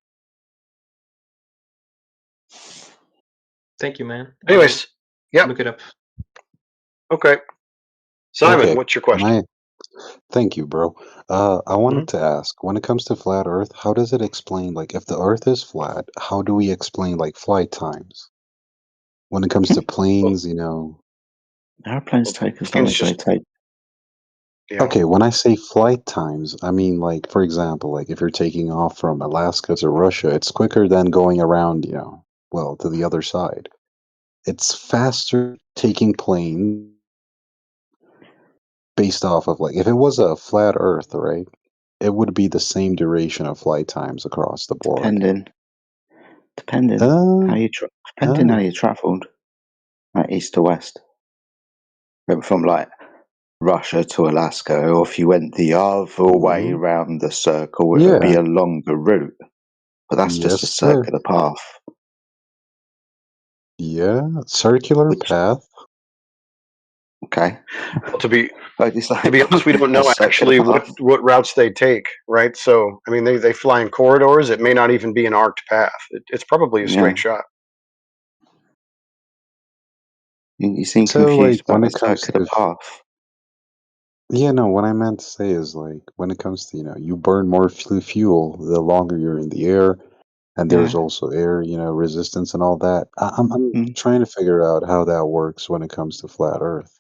Thank you, man. Anyways, I'll look it up. Okay. Simon, Okay, what's your question? Thank you, bro. I wanted to ask, when it comes to flat Earth, how does it explain, like, if the Earth is flat, how do we explain, like, flight times? When it comes to planes, Airplanes take as long as they take. Okay, when I say flight times, I mean, like, for example, like, if you're taking off from Alaska to Russia, it's quicker than going around, well, to the other side. It's faster taking plane based off of, like, if it was a flat Earth, right, it would be the same duration of flight times across the board. Depending how you travelled, like east to west, from like Russia to Alaska, or if you went the other way Mhm. around the circle, it would be Yeah. a longer route. But that's just Yes, a sir. circular path. Yeah, circular path. Okay. Well, to be It's like to be honest, we don't a know circular actually path. what routes they take, right? So, I mean, they fly in corridors. It may not even be an arced path. It's probably a straight Yeah. shot. You seem So, confused like, about when the it comes circular to path. yeah, no, what I meant to say is like when it comes to, you burn more fuel the longer you're in the air, and there's Yeah. also air, resistance and all that. I'm Mm. trying to figure out how that works when it comes to flat Earth.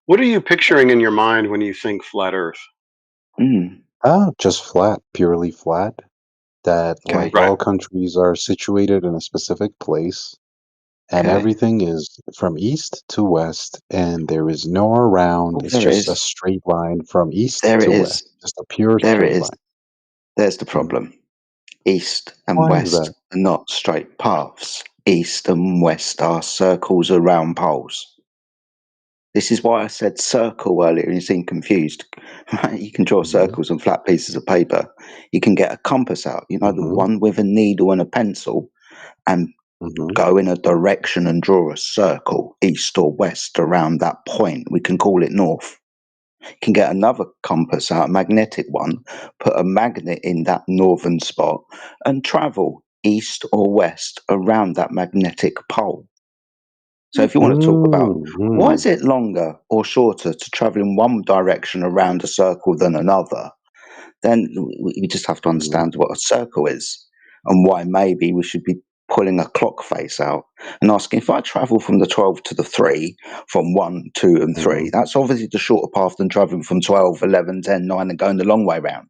What are you picturing in your mind when you think flat Earth? Just flat, purely flat. That Okay. like Right. all countries are situated in a specific place, and Okay. everything is from east to west, and there is no around. Oh, It's there it just a is. straight line from east There it to is. west, just a pure There it straight is. line. There's the problem. East and Why is west that? are not straight paths. East and west are circles around poles. This is why I said circle earlier and you seem confused. Right? You can draw circles on flat pieces of paper. You can get a compass out, the one with a needle and a pencil, and go in a direction and draw a circle, east or west, around that point. We can call it north. You can get another compass out, a magnetic one, put a magnet in that northern spot, and travel east or west around that magnetic pole. So if you want to talk about why is it longer or shorter to travel in one direction around a circle than another, then we just have to understand what a circle is and why maybe we should be pulling a clock face out and asking if I travel from the 12 to the 3, from 1, 2, and 3, that's obviously the shorter path than traveling from 12, 11, 10, 9 and going the long way round.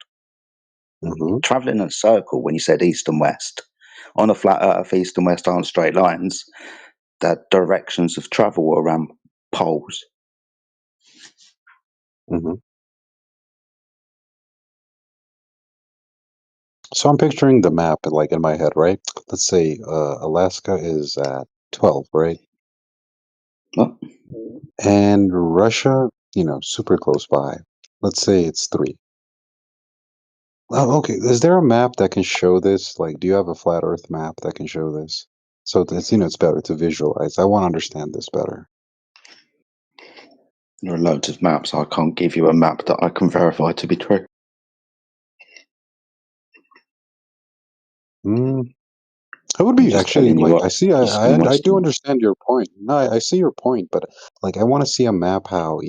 Traveling in a circle, when you said east and west, on a flat earth, east and west aren't straight lines. That directions of travel around poles. So I'm picturing the map like in my head, right? Let's say Alaska is at 12, right? What? And Russia, super close by. Let's say it's 3. Oh, okay. Is there a map that can show this? Like, do you have a flat Earth map that can show this? So it's it's better to visualize. I want to understand this better. There are loads of maps. I can't give you a map that I can verify to be true. It would I'm be just actually telling you like what I see. east and I west do are. understand your point. No, I see your point, but like I want to see a map how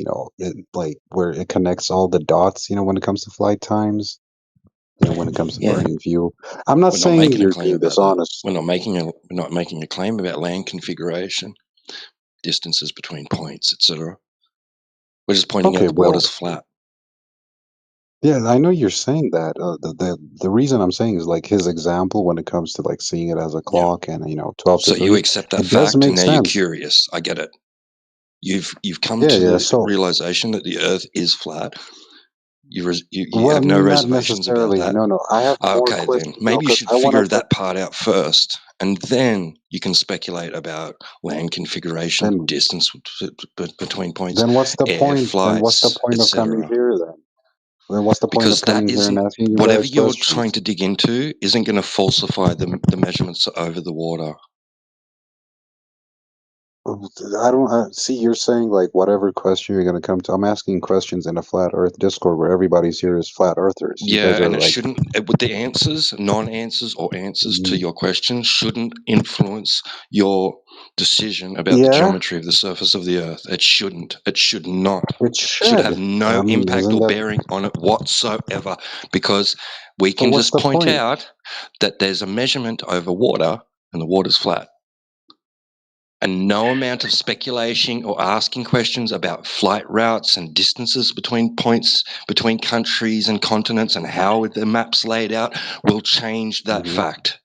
like where it connects all the dots. When it comes to flight times. When it comes to Yeah. burning fuel. I'm not We're not saying making a you're claim being about that. dishonest. We're not making a claim about land configuration, distances between points, etc. We're just pointing out Okay, the water's well, flat. yeah, I know you're saying that. The reason I'm saying is like his example when it comes to like seeing it as a clock and 12 to So you 3, accept that it does fact, and make now you're sense. curious. I get it. You've come Yeah, to yeah. the So, realization that the Earth is flat. You well, have no not reservations about necessarily. that. No. I have more Okay, then questions though, maybe you because should I want figure to. that part out first, and then you can speculate about land configuration, Then, distance between points, then what's the air point? Then what's the flights, point of coming etc. here then? Then what's the point Because of that coming here and isn't asking you whatever guys you're trying questions? to dig into isn't going to falsify the measurements over the water. I don't see. You're saying like whatever question you're going to come to. I'm asking questions in a flat Earth Discord where everybody's here is flat Earthers. You Yeah, guys are and it like, shouldn't, with the answers, non-answers or answers to your questions shouldn't influence your decision about the yeah, geometry of the surface of the Earth. It shouldn't. It should not. it It should have should. no impact Isn't or that? bearing on it whatsoever, because we So can what's just the point point? out that there's a measurement over water and the water's flat. And no amount of speculation or asking questions about flight routes and distances between points, between countries and continents, and how the map's laid out will change that fact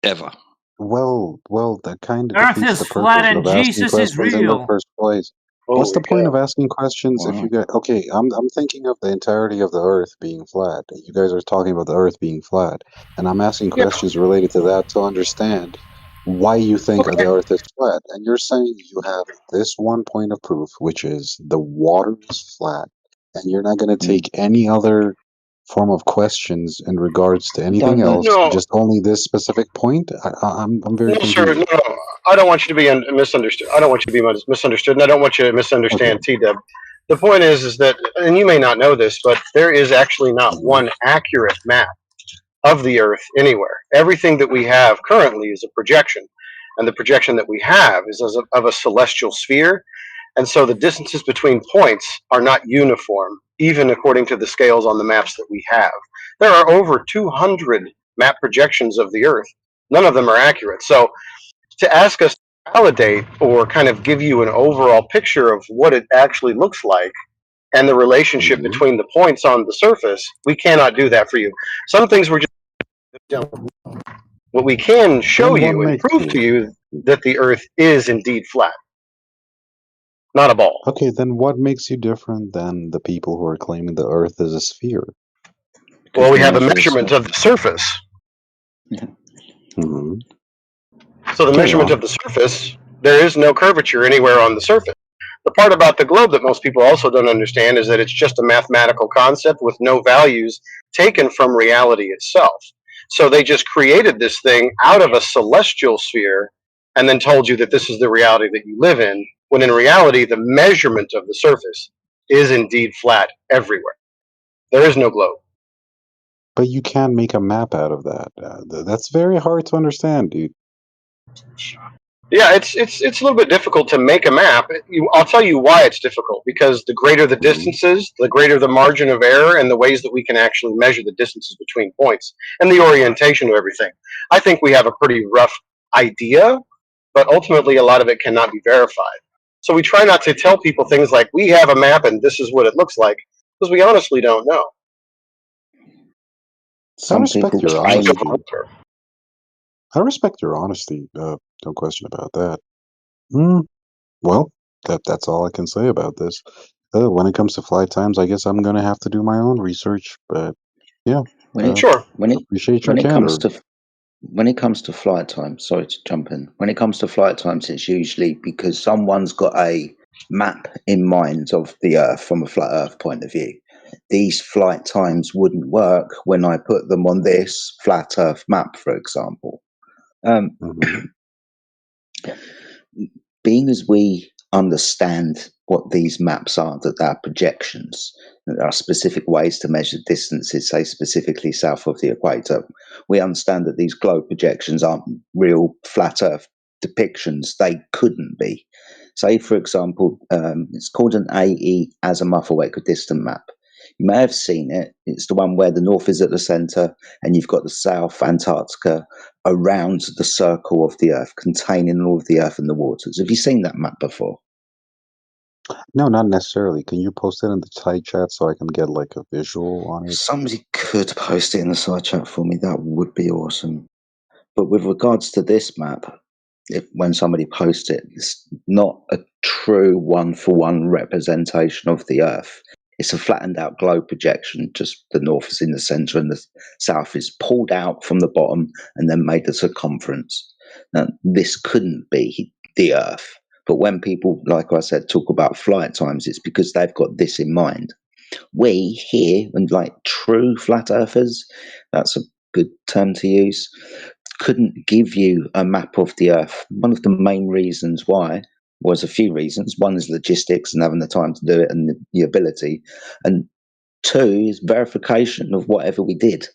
ever. Well, that kind of Earth defeats is the flat purpose and of asking Jesus is questions in the real. first place. What's the Holy point cow. of asking questions if Wow. you get okay? I'm thinking of the entirety of the Earth being flat. You guys are talking about the Earth being flat, and I'm asking Yeah. questions related to that to understand. why you think the Earth is flat, and you're saying you have this one point of proof, which is the water is flat, and you're not going to take any other form of questions in regards to anything else, No, just only this specific point. I'm very no, sir. confused. No, I don't want you to be misunderstood. I don't want you to be misunderstood, and I don't want you to misunderstand T-Dub. The point is that, and you may not know this, but there is actually not one accurate map of the Earth anywhere. Everything that we have currently is a projection, and the projection that we have is of a celestial sphere, and so the distances between points are not uniform, even according to the scales on the maps that we have. There are over 200 map projections of the Earth. None of them are accurate. So to ask us to validate or kind of give you an overall picture of what it actually looks like and the relationship between the points on the surface, we cannot do that for you. Some things we're just what we can show you and prove to you that the Earth is indeed flat, not a ball. Okay, then what makes you different than the people who are claiming the Earth is a sphere? Well, we have a measurement of the surface. Mm-hmm. So the measurement of the surface, there is no curvature anywhere on the surface. The part about the globe that most people also don't understand is that it's just a mathematical concept with no values taken from reality itself. So they just created this thing out of a celestial sphere and then told you that this is the reality that you live in, when in reality the measurement of the surface is indeed flat everywhere. There is no globe. But you can make a map out of that. That's very hard to understand, dude. Yeah, it's a little bit difficult to make a map. I'll tell you why it's difficult. Because the greater the distances, the greater the margin of error, and the ways that we can actually measure the distances between points and the orientation of everything. I think we have a pretty rough idea, but ultimately a lot of it cannot be verified. So we try not to tell people things like, we have a map and this is what it looks like, because we honestly don't know. I respect your honesty. I respect your honesty. No question about that. Well, that's all I can say about this. When it comes to flight times, I guess I'm gonna have to do my own research. But yeah, sure. Appreciate your candor. When it comes to flight times, sorry to jump in. When it comes to flight times, it's usually because someone's got a map in mind of the Earth from a flat Earth point of view. These flight times wouldn't work when I put them on this flat Earth map, for example. Being as we understand what these maps are, that they are projections, that there are specific ways to measure distances, say specifically south of the equator, we understand that these globe projections aren't real flat Earth depictions. They couldn't be. Say, for example, it's called an AE azimuth or equidistant map. You may have seen it. It's the one where the north is at the center and you've got the south, Antarctica, around the circle of the Earth, containing all of the Earth and the waters. Have you seen that map before? No, not necessarily. Can you post it in the side chat so I can get like a visual on it? Somebody could post it in the side chat for me. That would be awesome. But with regards to this map, when somebody posts it, it's not a true one-for-one representation of the Earth. It's a flattened out globe projection. Just the north is in the center and the south is pulled out from the bottom and then made a circumference. Now, this couldn't be the Earth. But when people, like I said, talk about flight times, it's because they've got this in mind. We here, and like true flat earthers, that's a good term to use, couldn't give you a map of the Earth. One of the main reasons why was a few reasons. One is logistics and having the time to do it and the ability. And two is verification of whatever we did.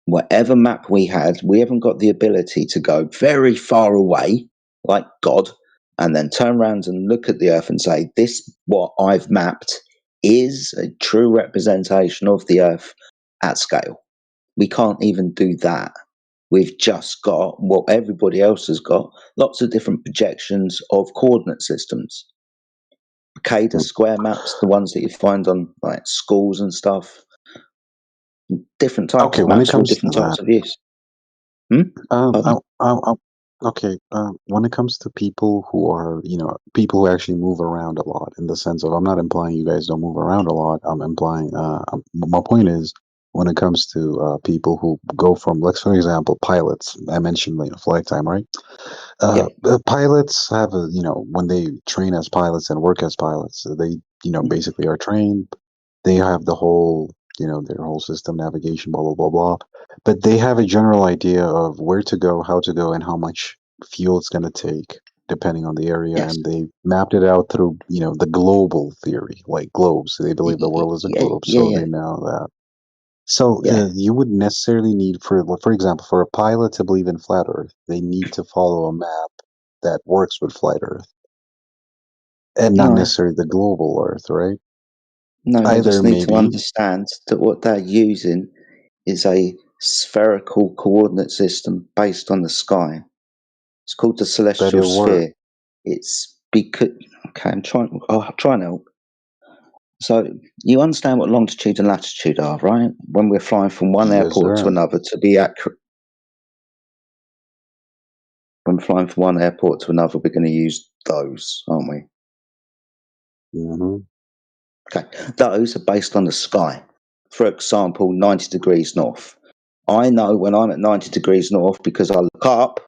Whatever map we had, we haven't got the ability to go very far away, like God, and then turn around and look at the Earth and say, this, what I've mapped, is a true representation of the Earth at scale. We can't even do that. We've just got what everybody else has got, lots of different projections of coordinate systems. Cada square maps, the ones that you find on like schools and stuff. Different types of maps for different types of use. Okay, when it comes to people who are, people who actually move around a lot, in the sense of, I'm not implying you guys don't move around a lot. I'm implying, my point is, when it comes to people who go from, like, for example, pilots. I mentioned, flight time, right? Pilots have when they train as pilots and work as pilots, they basically are trained. They have the whole their whole system, navigation, blah blah blah blah. But they have a general idea of where to go, how to go, and how much fuel it's going to take depending on the area, and they mapped it out through the global theory, like globes. They believe the world is a globe, so they know that. So you wouldn't necessarily need, for example, for a pilot to believe in flat Earth, they need to follow a map that works with flat Earth, and not No, necessarily the global Earth, right? no, they Either just need to maybe, understand that what they're using is a spherical coordinate system based on the sky. It's called the but celestial it works. sphere. It's because okay, I'm trying. I'll try and help. So you understand what longitude and latitude are, right? When we're flying from one Yes, airport to sir. another, to be accurate, when flying from one airport to another, we're going to use those, aren't we? Mm-hmm. Okay, those are based on the sky. For example, 90 degrees north. I know when I'm at 90 degrees north because I look up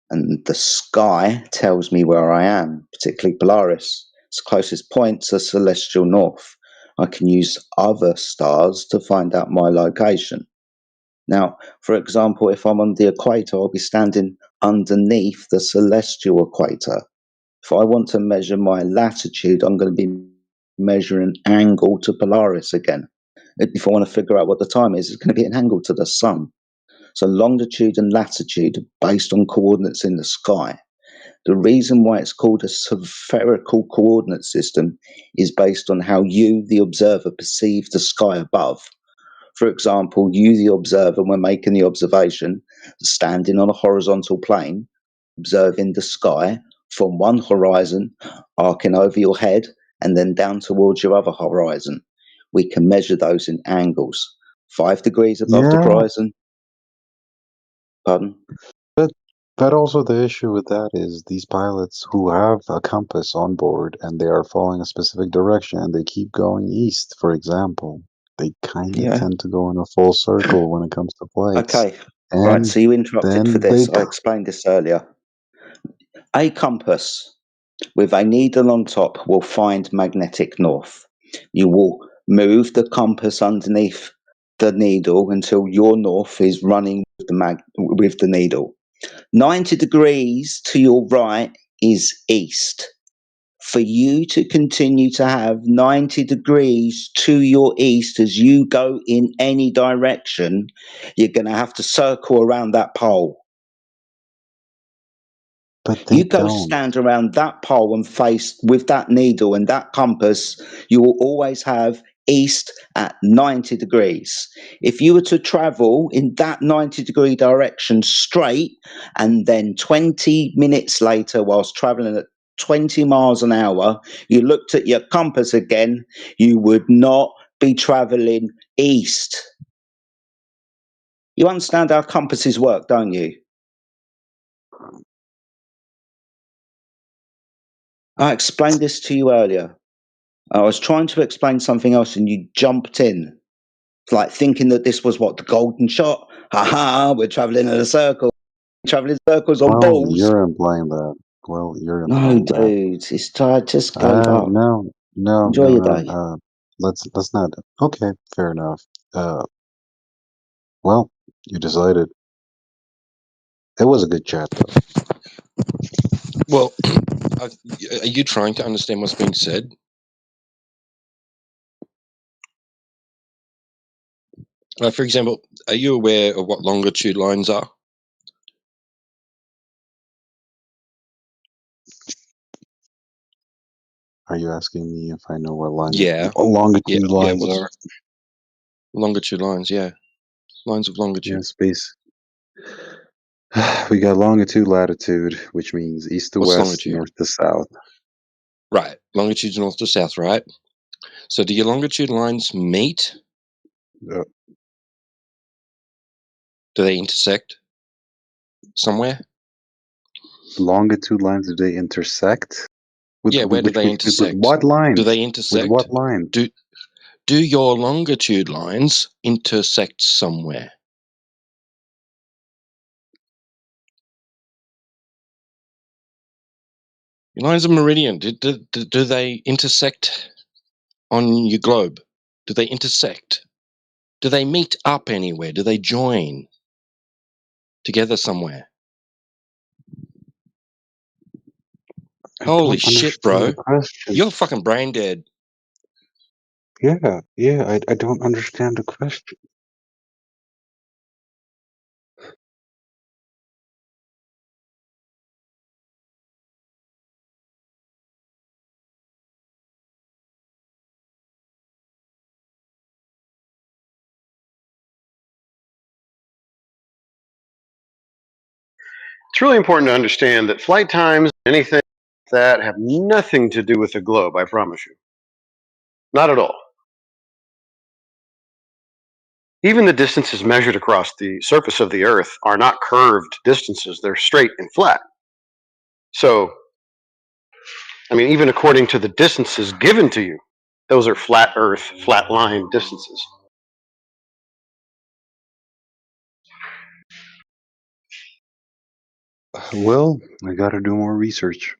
and the sky tells me where I am, particularly Polaris. Its closest point to celestial north. I can use other stars to find out my location. Now, for example, if I'm on the equator, I'll be standing underneath the celestial equator. If I want to measure my latitude, I'm going to be measuring angle to Polaris again. If I want to figure out what the time is, it's going to be an angle to the sun. So longitude and latitude are based on coordinates in the sky. The reason why it's called a spherical coordinate system is based on how you, the observer, perceive the sky above. For example, you, the observer, when making the observation, standing on a horizontal plane, observing the sky from one horizon, arcing over your head, and then down towards your other horizon. We can measure those in angles. 5 degrees above the Yeah, horizon. Pardon? but also the issue with that is these pilots who have a compass on board and they are following a specific direction and they keep going east, for example, they kind of Yeah. tend to go in a full circle when it comes to flights. Okay. Right. And So you interrupted for then they this. I explained this earlier. A compass with a needle on top will find magnetic north. You will move the compass underneath the needle until your north is running with the needle. 90 degrees to your right is east. For you to continue to have 90 degrees to your east as you go in any direction, you're going to have to circle around that pole. But they You go don't. stand around that pole and face with that needle and that compass, you will always have east at 90 degrees. If you were to travel in that 90-degree direction straight, and then 20 minutes later, whilst traveling at 20 miles an hour, you looked at your compass again, you would not be traveling east. You understand how compasses work, don't you? I explained this to you earlier. I was trying to explain something else and you jumped in, like thinking that this was what, the golden shot? Ha, we're traveling in a circle, traveling circles on Well, balls. you're implying that. Well, you're No, implying that. dude, I just gave up. No. Enjoy your day. Let's not. Okay, fair enough. Well, you decided. It was a good chat, though. Well, are you trying to understand what's being said? For example, are you aware of what longitude lines are? Are you asking me if I know what Yeah. longitude lines What's are? longitude lines? Yeah, lines of longitude. Yeah, space. We got longitude, latitude, which means east to What's west, longitude? north to south. Right, longitude's north to south, right? So do your longitude lines meet? Uh, Do they intersect somewhere? Longitude lines, do they intersect? Yeah, where do they intersect? With what lines? Do they With what intersect? lines? do your longitude lines intersect somewhere? Your lines of meridian, do they intersect on your globe? Do they intersect? Do they meet up anywhere? Do they join together somewhere? I Holy don't shit, understand the bro. question. You're fucking brain dead. Yeah, I don't understand the question. It's really important to understand that flight times, anything that have nothing to do with the globe, I promise you. Not at all. Even the distances measured across the surface of the Earth are not curved distances, they're straight and flat. So, I mean, even according to the distances given to you, those are flat Earth, flat line distances. Well, I gotta do more research.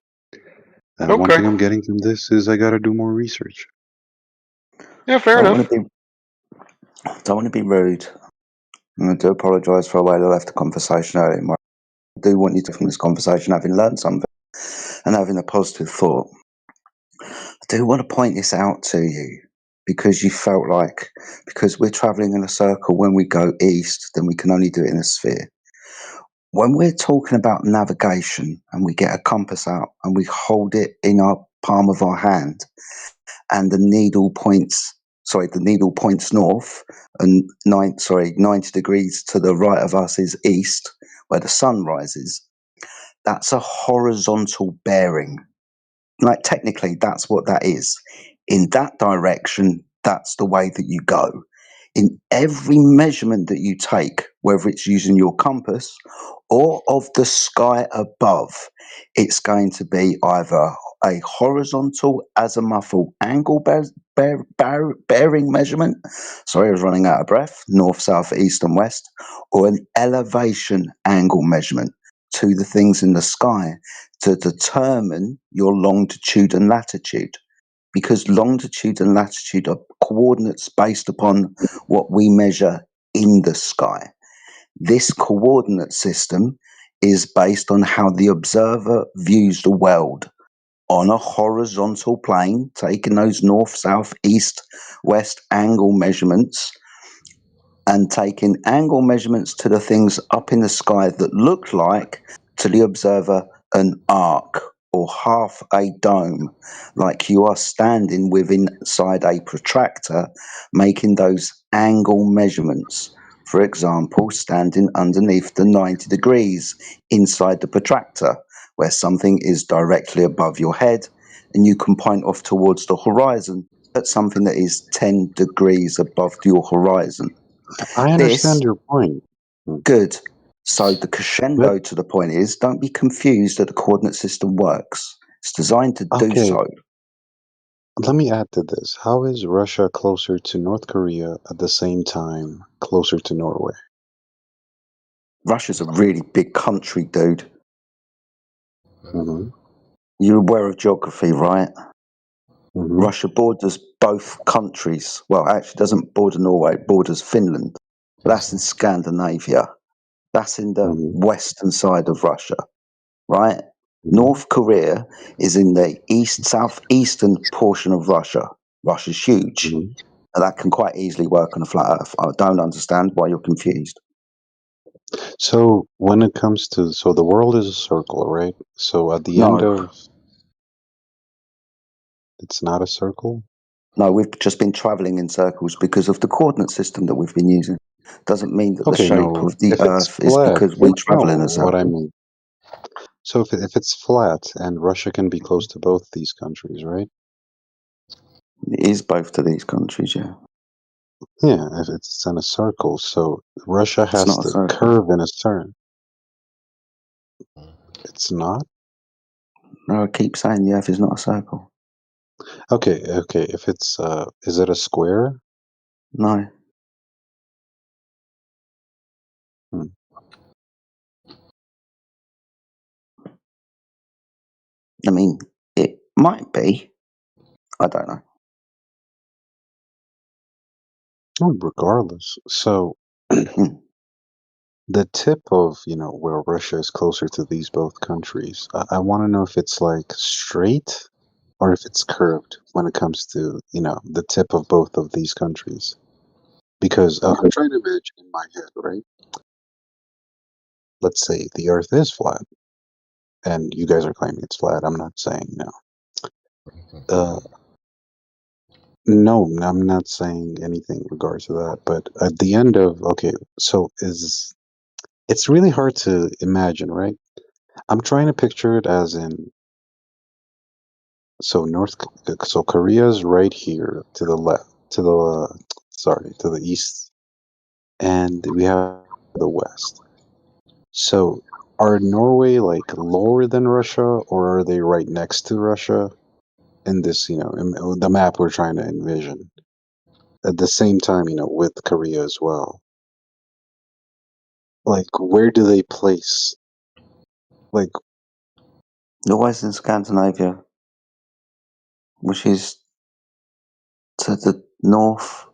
One Okay. thing I'm getting from this is I gotta do more research. Yeah, fair Don't enough. want to be rude. And I do apologise for the way I left the conversation earlier. I do want you to from this conversation having learned something and having a positive thought. I do want to point this out to you because you felt like because we're travelling in a circle when we go east, then we can only do it in a sphere. When we're talking about navigation and we get a compass out and we hold it in our palm of our hand and the needle points north and 90 degrees to the right of us is east where the sun rises. That's a horizontal bearing. Like technically that's what that is. In that direction, that's the way that you go. In every measurement that you take, whether it's using your compass or of the sky above, it's going to be either a horizontal azimuthal angle bearing measurement. Sorry, I was running out of breath. North, south, east, and west, or an elevation angle measurement to the things in the sky to determine your longitude and latitude. Because longitude and latitude are coordinates based upon what we measure in the sky. This coordinate system is based on how the observer views the world on a horizontal plane, taking those north, south, east, west angle measurements and taking angle measurements to the things up in the sky that look like, to the observer, an arc or half a dome, like you are standing within inside a protractor, making those angle measurements. For example, standing underneath the 90 degrees inside the protractor, where something is directly above your head, and you can point off towards the horizon at something that is 10 degrees above your horizon. I understand your point. Good. So the crescendo to the point is, don't be confused that the coordinate system works. It's designed to do Okay. so. Let me add to this. How is Russia closer to North Korea at the same time closer to Norway? Russia's a really big country, dude. Mm-hmm. You're aware of geography, right? Mm-hmm. Russia borders both countries. Well, actually, it doesn't border Norway, it borders Finland. But that's in Scandinavia. That's in the western side of Russia, right? North Korea is in the southeastern portion of Russia. Russia's huge. And that can quite easily work on a flat Earth. I don't understand why you're confused. So when it comes to, so the world is a circle, right? So at the end of, it's not a circle? No, we've just been traveling in circles because of the coordinate system that we've been using. Doesn't mean that the Okay, shape no, of the if it's Earth is flat, because we no, travel in a what I circle. mean. So if it's flat and Russia can be close to both these countries, right? It is both to these countries, yeah. Yeah, if it's in a circle, so Russia It's has not a to circle. curve in a turn. It's not? No, I keep saying the Earth is not a circle. Okay, okay. If it's is it a square? No. Hmm. I mean, it might be. I don't know. Oh, regardless. So the tip of, where Russia is closer to these both countries, I want to know if it's like straight or if it's curved when it comes to, the tip of both of these countries. Because I'm trying to imagine in my head, right? Let's say the Earth is flat, and you guys are claiming it's flat. I'm not saying no. No, I'm not saying anything in regards to that. But at the end of, okay, so it's really hard to imagine, right? I'm trying to picture it as in, so so Korea's right here to the left, sorry, to the east, and we have the west. So are Norway like lower than Russia, or are they right next to Russia in this, in the map we're trying to envision? At the same time, with Korea as well. Like, where do they place? Like, Norway's in Scandinavia, which is to the north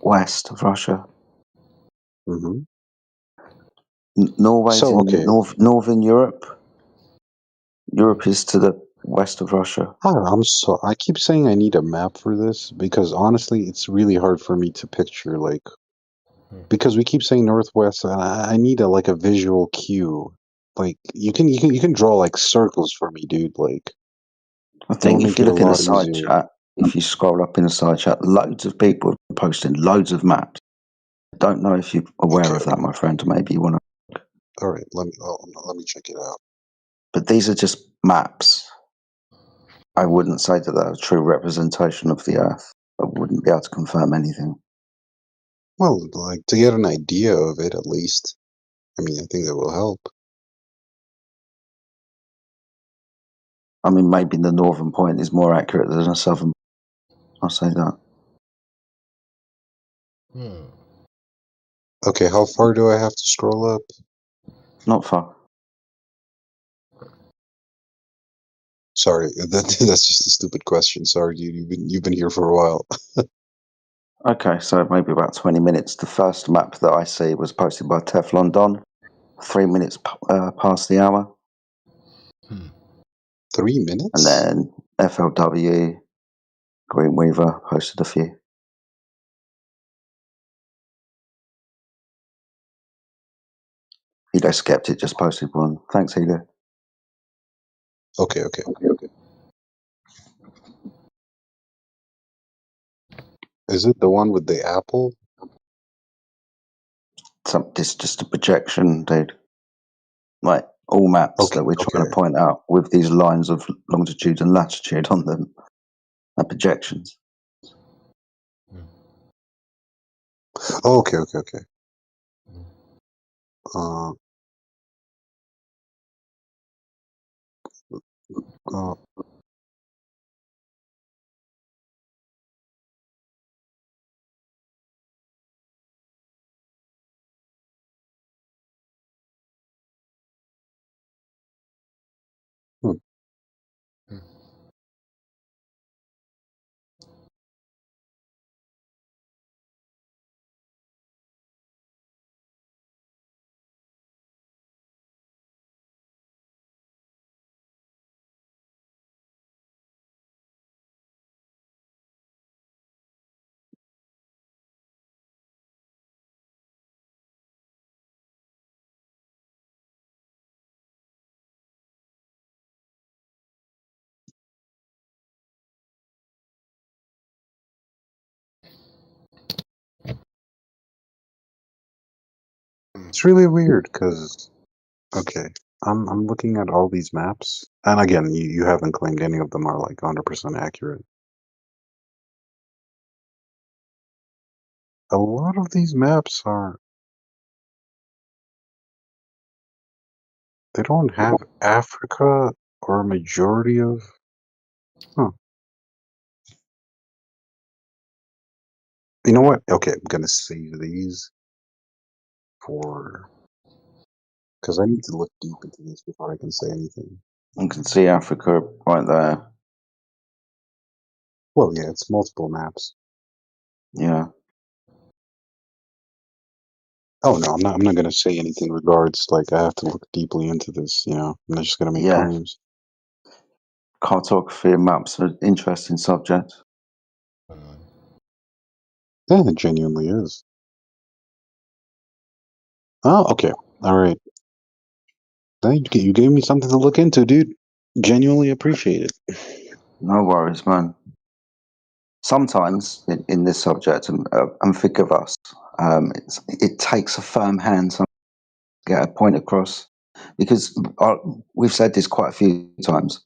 west of Russia. hmm Norway's So, in okay. northern Europe. Europe is to the west of Russia. I keep saying I need a map for this because honestly, it's really hard for me to picture because we keep saying northwest, and I need a visual cue. Like you can draw like circles for me, dude. Like I it will think if make you it a look in the lot side easier. chat, if you scroll up in the side chat, loads of people are posting loads of maps. I don't know if you're aware of that, my friend. Maybe you want to. All right, let me check it out. But these are just maps. I wouldn't say that they're a true representation of the Earth. I wouldn't be able to confirm anything. Well, like to get an idea of it at least. I mean, I think that will help. I mean, maybe the northern point is more accurate than the southern. I'll say that. Okay, how far do I have to scroll up? Not far. Sorry, that's just a stupid question. Sorry, you've been here for a while. Okay, so maybe about 20 minutes. The first map that I see was posted by Teflon Don, 3 minutes past the hour. 3 minutes? And then FLW, Greenweaver posted a few. Hilo Skeptic just posted one. Thanks, Hilo. Okay. Is it the one with the apple? It's just a projection, dude. Like all maps that we're trying to point out with these lines of longitude and latitude on them are projections. Oh, okay. Uh, hmm. It's really weird because okay, I'm looking at all these maps, and again, you haven't claimed any of them are like 100% accurate. A lot of these maps they don't have Africa or a majority of. Huh. You know what? Okay, I'm gonna save these for because I need to look deep into this before I can say anything. You can see Africa right there. Well, yeah, it's multiple maps. Yeah. Oh no, I'm not gonna say anything regards like I have to look deeply into this, you know. I'm not just gonna make Yeah. claims. Cartography and maps are an interesting subject. Yeah, it genuinely is. Oh, okay. All right. You gave me something to look into, dude. Genuinely appreciate it. No worries, man. Sometimes in this subject, and think of us, it takes a firm hand to get a point across, because we've said this quite a few times,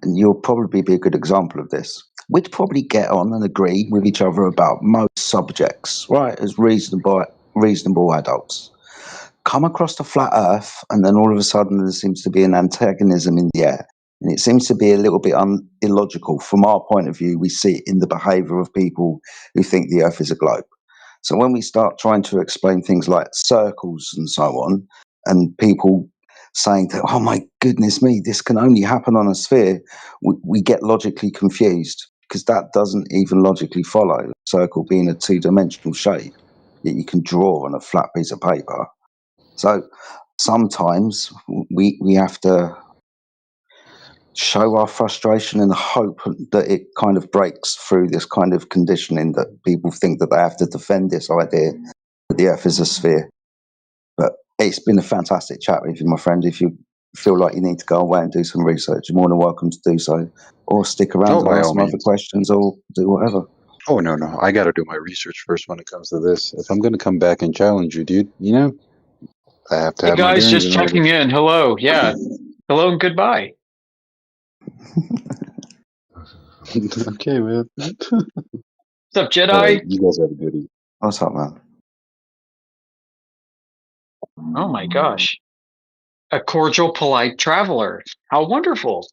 and you'll probably be a good example of this. We'd probably get on and agree with each other about most subjects, right, as reasonable adults. Come across the flat earth, and then all of a sudden there seems to be an antagonism in the air. And it seems to be a little bit illogical. From our point of view, we see it in the behavior of people who think the earth is a globe. So when we start trying to explain things like circles and so on, and people saying that, oh my goodness me, this can only happen on a sphere, we get logically confused, because that doesn't even logically follow. A circle being a two-dimensional shape that you can draw on a flat piece of paper. So sometimes we have to show our frustration and hope that it kind of breaks through this kind of conditioning that people think that they have to defend this idea that the earth is a sphere. But it's been a fantastic chat with you, my friend. If you feel like you need to go away and do some research, you're more than welcome to do so, or stick around Oh, and by ask all some other means. questions, or do whatever. Oh no, I gotta do my research first when it comes to this. If I'm gonna come back and challenge you, dude, you know, I have to Hey have my guys, bearings just in order. checking in. Hello. Yeah. Hello and goodbye. Okay, man. What's up, All right, Jedi? you guys have a good evening. What's up, man? Oh my gosh. A cordial, polite traveler. How wonderful.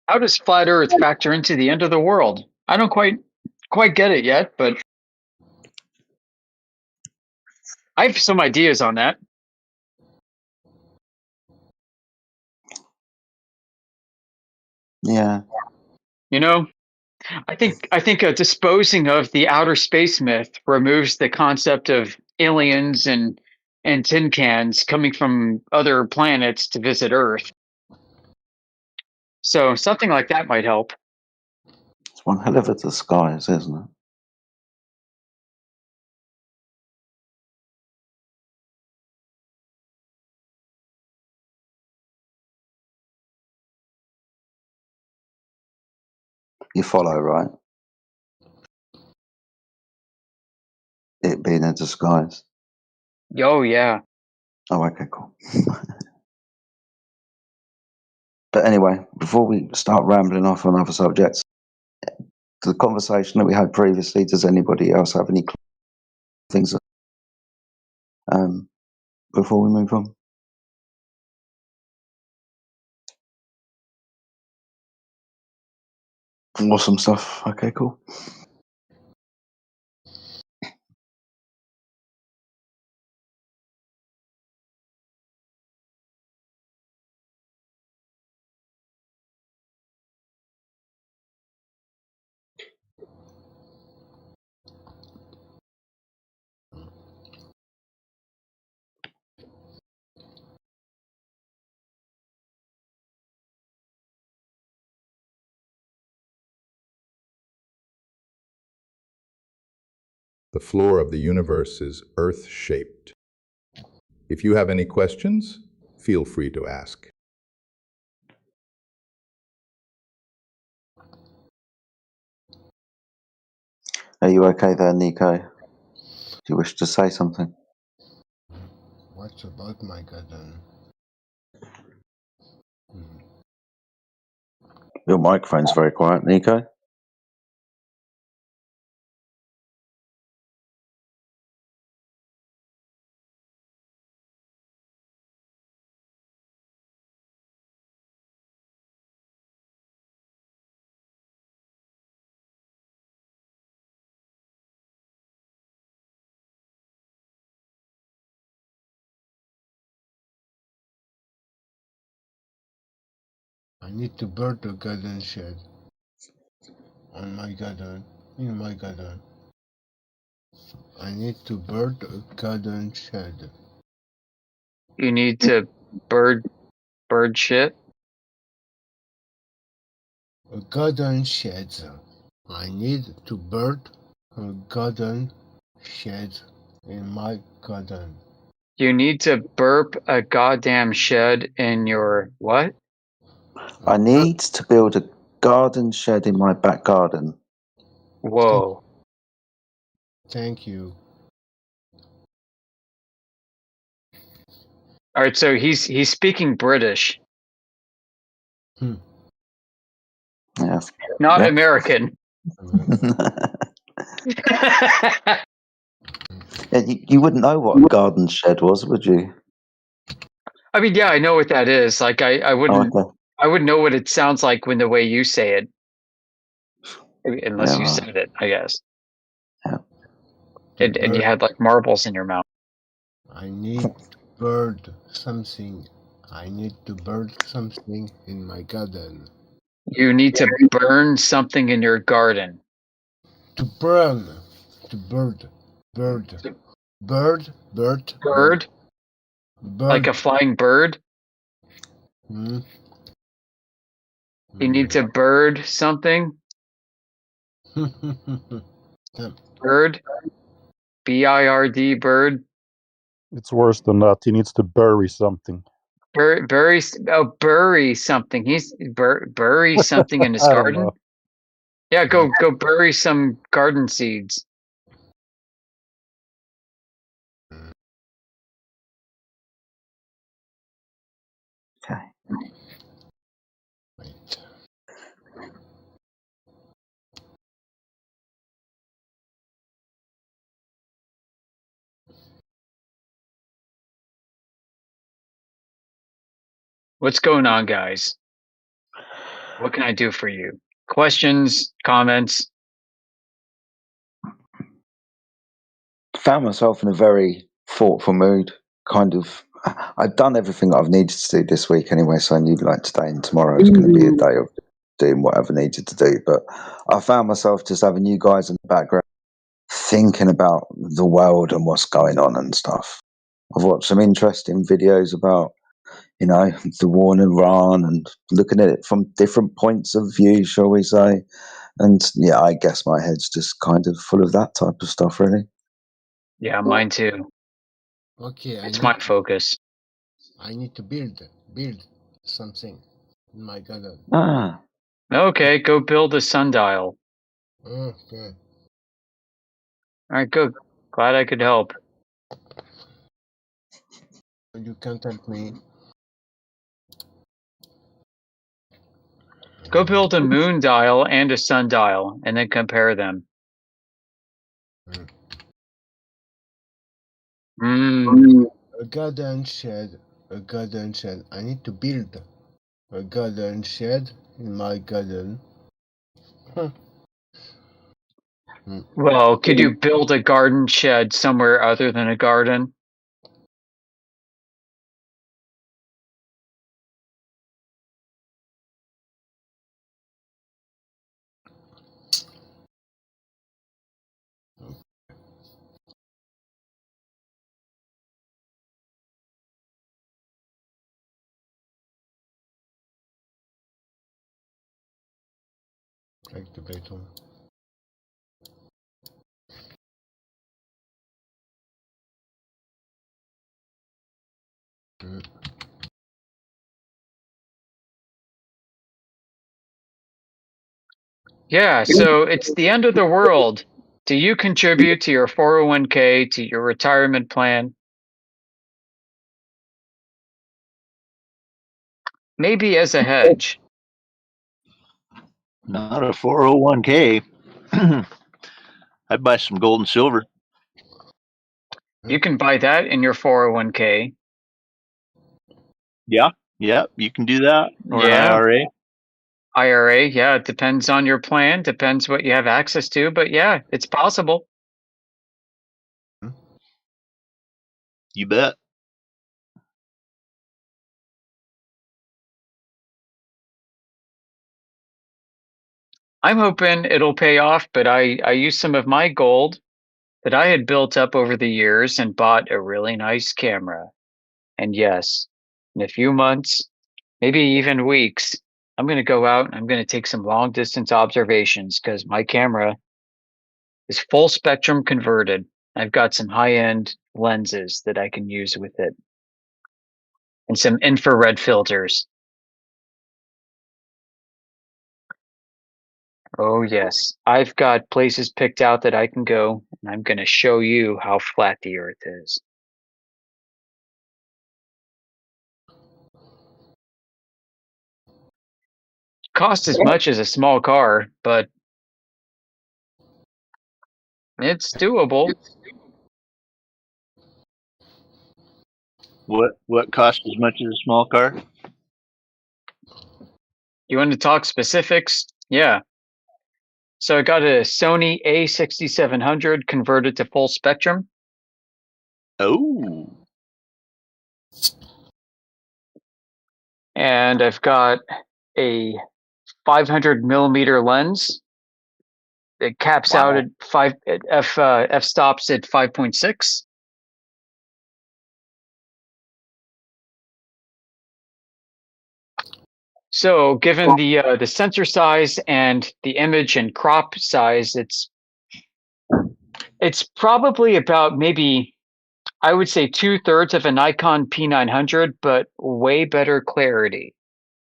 How does flat Earth factor into the end of the world? I don't quite get it yet, but I have some ideas on that. Yeah. You know, I think disposing of the outer space myth removes the concept of aliens and tin cans coming from other planets to visit Earth. So something like that might help. It's one hell of a disguise, isn't it? You follow, right? It being a disguise. Oh yeah. Oh, okay, cool. But anyway, before we start rambling off on other subjects, the conversation that we had previously, does anybody else have any things before we move on? Awesome stuff. Okay, cool. The floor of the universe is Earth-shaped. If you have any questions, feel free to ask. Are you okay there, Nico? Do you wish to say something? What's about my garden? Your microphone's very quiet, Nico. need to build a garden shed on my garden, in my garden. I need to build a garden shed. You need to bird shit. A garden shed. I need to build a garden shed in my garden. You need to burp a goddamn shed in your what? I need to build a garden shed in my back garden. Whoa. Thank you. All right, so he's speaking British. Yeah. Not American. Yeah, you wouldn't know what a garden shed was, would you? I mean, yeah, I know what that is. Like I wouldn't okay. I wouldn't know what it sounds like when the way you say it. Unless Yeah, you right. said it, I guess. Yeah. And you had like marbles in your mouth. I need to build something. I need to build something in my garden. You need to burn something in your garden. To burn. To bird. Bird. Bird. Bird. Bird? Bird. Like a flying bird? Hmm? You need to bird something? Bird? BIRD, bird? It's worse than that. He needs to bury something. Bury something. He's bury something in his I don't garden? know. Yeah, go bury some garden seeds. Okay. What's going on, guys? What can I do for you? Questions, comments? Found myself in a very thoughtful mood. Kind of, I've done everything that I've needed to do this week anyway, so I knew like today and tomorrow is going to be a day of doing whatever I needed to do. But I found myself just having you guys in the background thinking about the world and what's going on and stuff. I've watched some interesting videos about, you know, the war in Iran and looking at it from different points of view, shall we say. And yeah, I guess my head's just kind of full of that type of stuff, really. Yeah, mine too. Okay, It's my focus. I need to build something in my garden. Ah. Okay, go build a sundial. Okay. All right, good. Glad I could help. You can't help me. Go build a moon dial and a sundial, and then compare them. A garden shed. A garden shed. I need to build a garden shed in my garden. Well, could you build a garden shed somewhere other than a garden? Activate on. Yeah, so it's the end of the world. Do you contribute to your 401k, to your retirement plan? Maybe as a hedge. Not a 401k. I'd buy some gold and silver. You can buy that in your 401k. Yeah, you can do that. Or an Yeah. IRA. IRA, yeah, it depends on your plan, depends what you have access to, but yeah, it's possible. You bet. I'm hoping it'll pay off, but I used some of my gold that I had built up over the years and bought a really nice camera. And yes, in a few months, maybe even weeks, I'm going to go out and I'm going to take some long distance observations because my camera is full spectrum converted. I've got some high end lenses that I can use with it and some infrared filters. Oh, yes. I've got places picked out that I can go, and I'm going to show you how flat the Earth is. Cost as much as a small car, but it's doable. What costs as much as a small car? You want to talk specifics? Yeah. So I got a Sony A6700 converted to full spectrum. Oh. And I've got a 500 millimeter lens. It caps out at f stops at 5.6. So, given the sensor size and the image and crop size, it's probably about maybe, I would say, 2/3 of a Nikon P900, but way better clarity,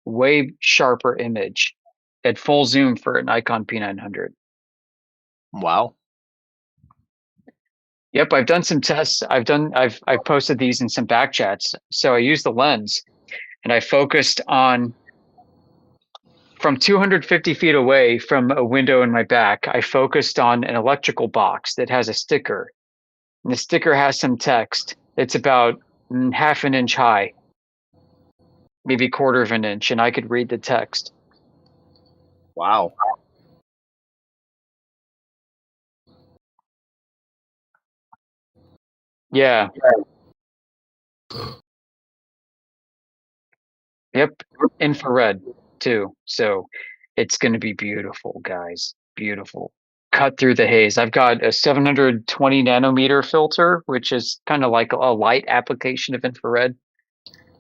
way sharper image at full zoom for a Nikon P900. Wow. Yep, I've done some tests. I've posted these in some back chats. So I used the lens and I focused on from 250 feet away from a window in my back. I focused on an electrical box that has a sticker, and the sticker has some text. It's about half an inch high, maybe quarter of an inch, and I could read the text. Wow. Yeah. Yep, infrared too. So it's going to be beautiful, guys. Beautiful. Cut through the haze. I've got a 720 nanometer filter, which is kind of like a light application of infrared.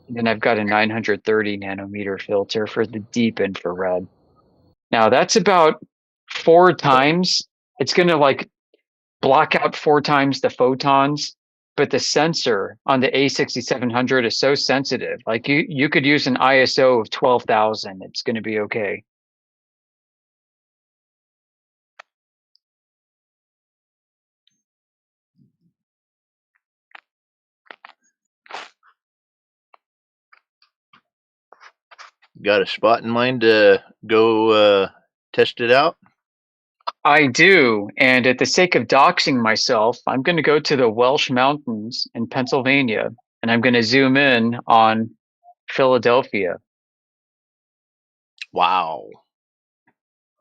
And then I've got a 930 nanometer filter for the deep infrared. Now that's about 4 times. It's going to like block out 4 times the photons, but the sensor on the A6700 is so sensitive. Like you could use an ISO of 12,000. It's going to be okay. Got a spot in mind to go test it out? I do. And at the sake of doxing myself, I'm going to go to the Welsh Mountains in Pennsylvania and I'm going to zoom in on Philadelphia. Wow.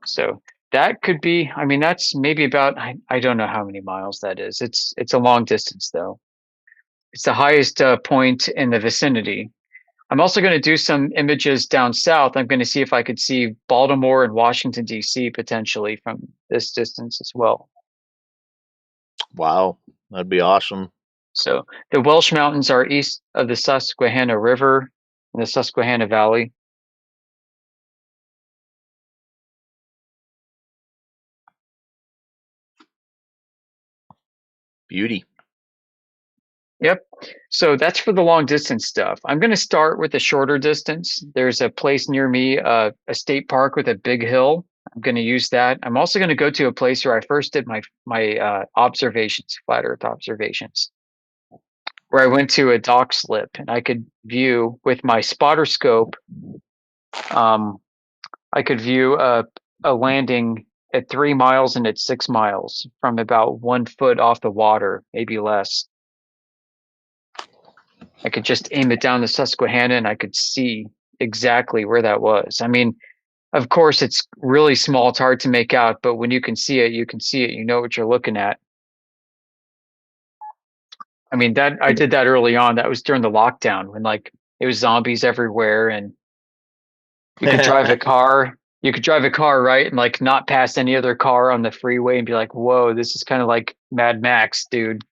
So that could be, I mean, that's maybe about, I don't know how many miles that is. It's a long distance though. It's the highest point in the vicinity. I'm also going to do some images down south. I'm going to see if I could see Baltimore and Washington, D.C. potentially from this distance as well. Wow. That'd be awesome. So the Welsh Mountains are east of the Susquehanna River in the Susquehanna Valley. Beauty. Yep. So that's for the long distance stuff. I'm going to start with the shorter distance. There's a place near me, a state park with a big hill. I'm going to use that. I'm also going to go to a place where I first did my observations, flat Earth observations, where I went to a dock slip and I could view with my spotter scope. I could view a landing at 3 miles and at 6 miles from about 1 foot off the water, maybe less. I could just aim it down the Susquehanna and I could see exactly where that was. I mean, of course, it's really small. It's hard to make out, but when you can see it, you can see it. You know what you're looking at. I mean, that I did that early on. That was during the lockdown when like it was zombies everywhere and you could drive a car you could drive a car, right, and like not pass any other car on the freeway and be like, whoa, this is kind of like Mad Max, dude.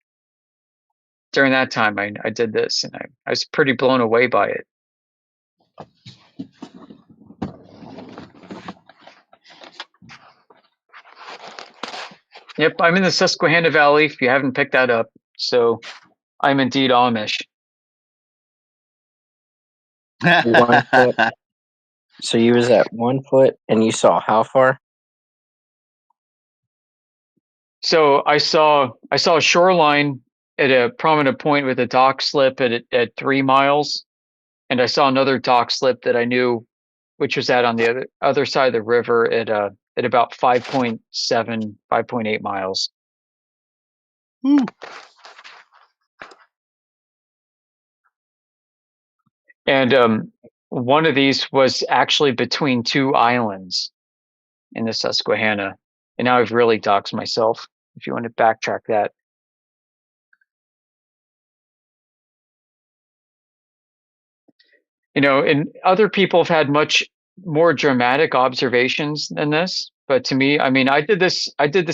During that time, I did this, and I was pretty blown away by it. Yep, I'm in the Susquehanna Valley, if you haven't picked that up. So I'm indeed Amish. 1 foot. So you was at 1 foot and you saw how far? So I saw a shoreline at a prominent point with a dock slip at 3 miles, and I saw another dock slip that I knew, which was on the other side of the river at about 5.7, 5.8 miles. And one of these was actually between 2 islands in the Susquehanna. And now I've really doxed myself, if you want to backtrack that. And other people have had much more dramatic observations than this. But to me, I mean, I did this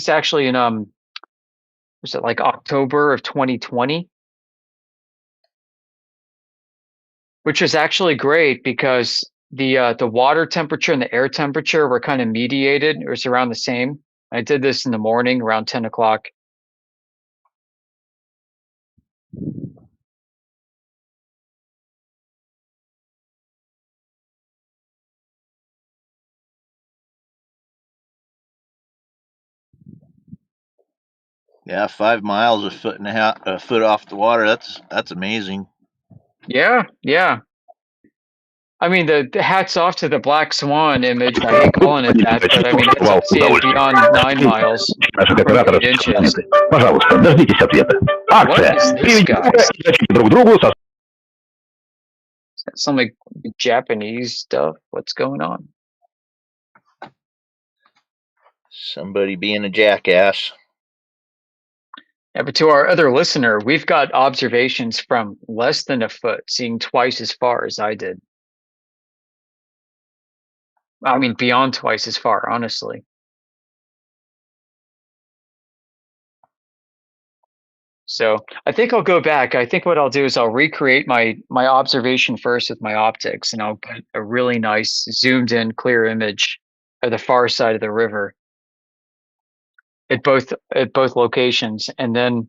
actually in was it like October of 2020? Which was actually great because the water temperature and the air temperature were kind of mediated. It was around the same. I did this in the morning around 10 o'clock. Yeah, 5 miles, a foot off the water. That's amazing. Yeah, yeah. I mean, the hats off to the black swan image. I hate calling it that, but I mean, I didn't see it beyond 9 miles from 8 inches. What is this guy? Some like Japanese stuff. What's going on? Somebody being a jackass. Yeah, but to our other listener, we've got observations from less than a foot, seeing twice as far as I did. I mean, beyond twice as far, honestly. So I think I'll go back. I think what I'll do is I'll recreate my observation first with my optics, and I'll get a really nice zoomed in, clear image of the far side of the river at both locations, and then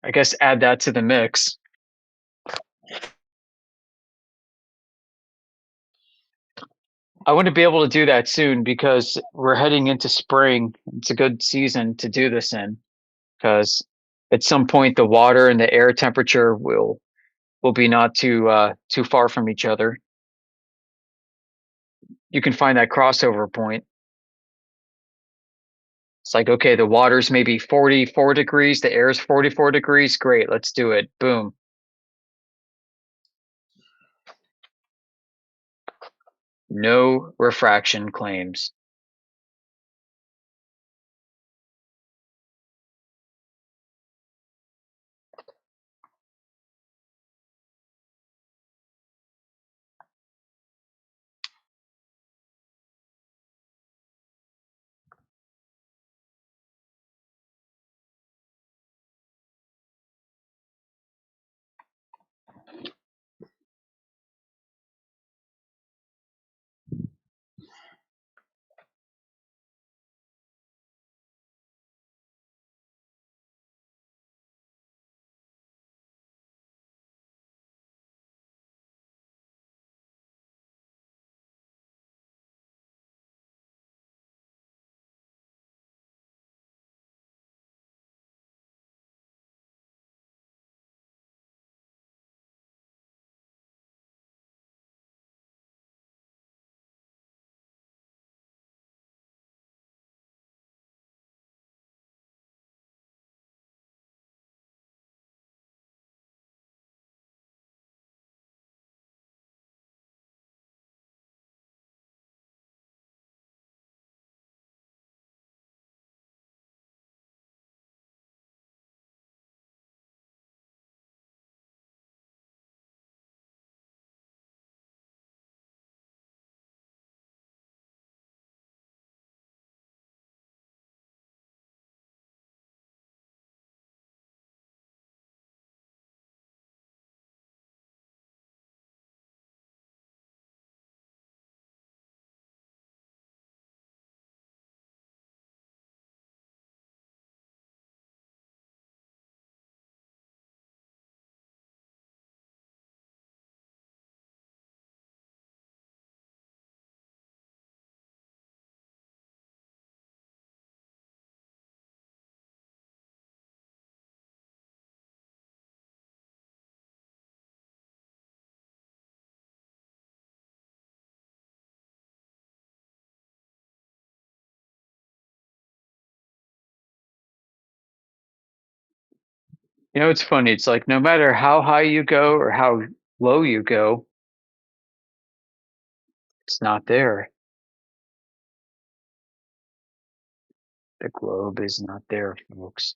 I guess add that to the mix. I want to be able to do that soon because we're heading into spring. It's a good season to do this in because at some point the water and the air temperature will be not too far from each other. You can find that crossover point. It's like, okay, the water's maybe 44 degrees, the air's 44 degrees. Great, let's do it. Boom. No refraction claims. You know, it's funny. It's like no matter how high you go or how low you go, it's not there. The globe is not there, folks.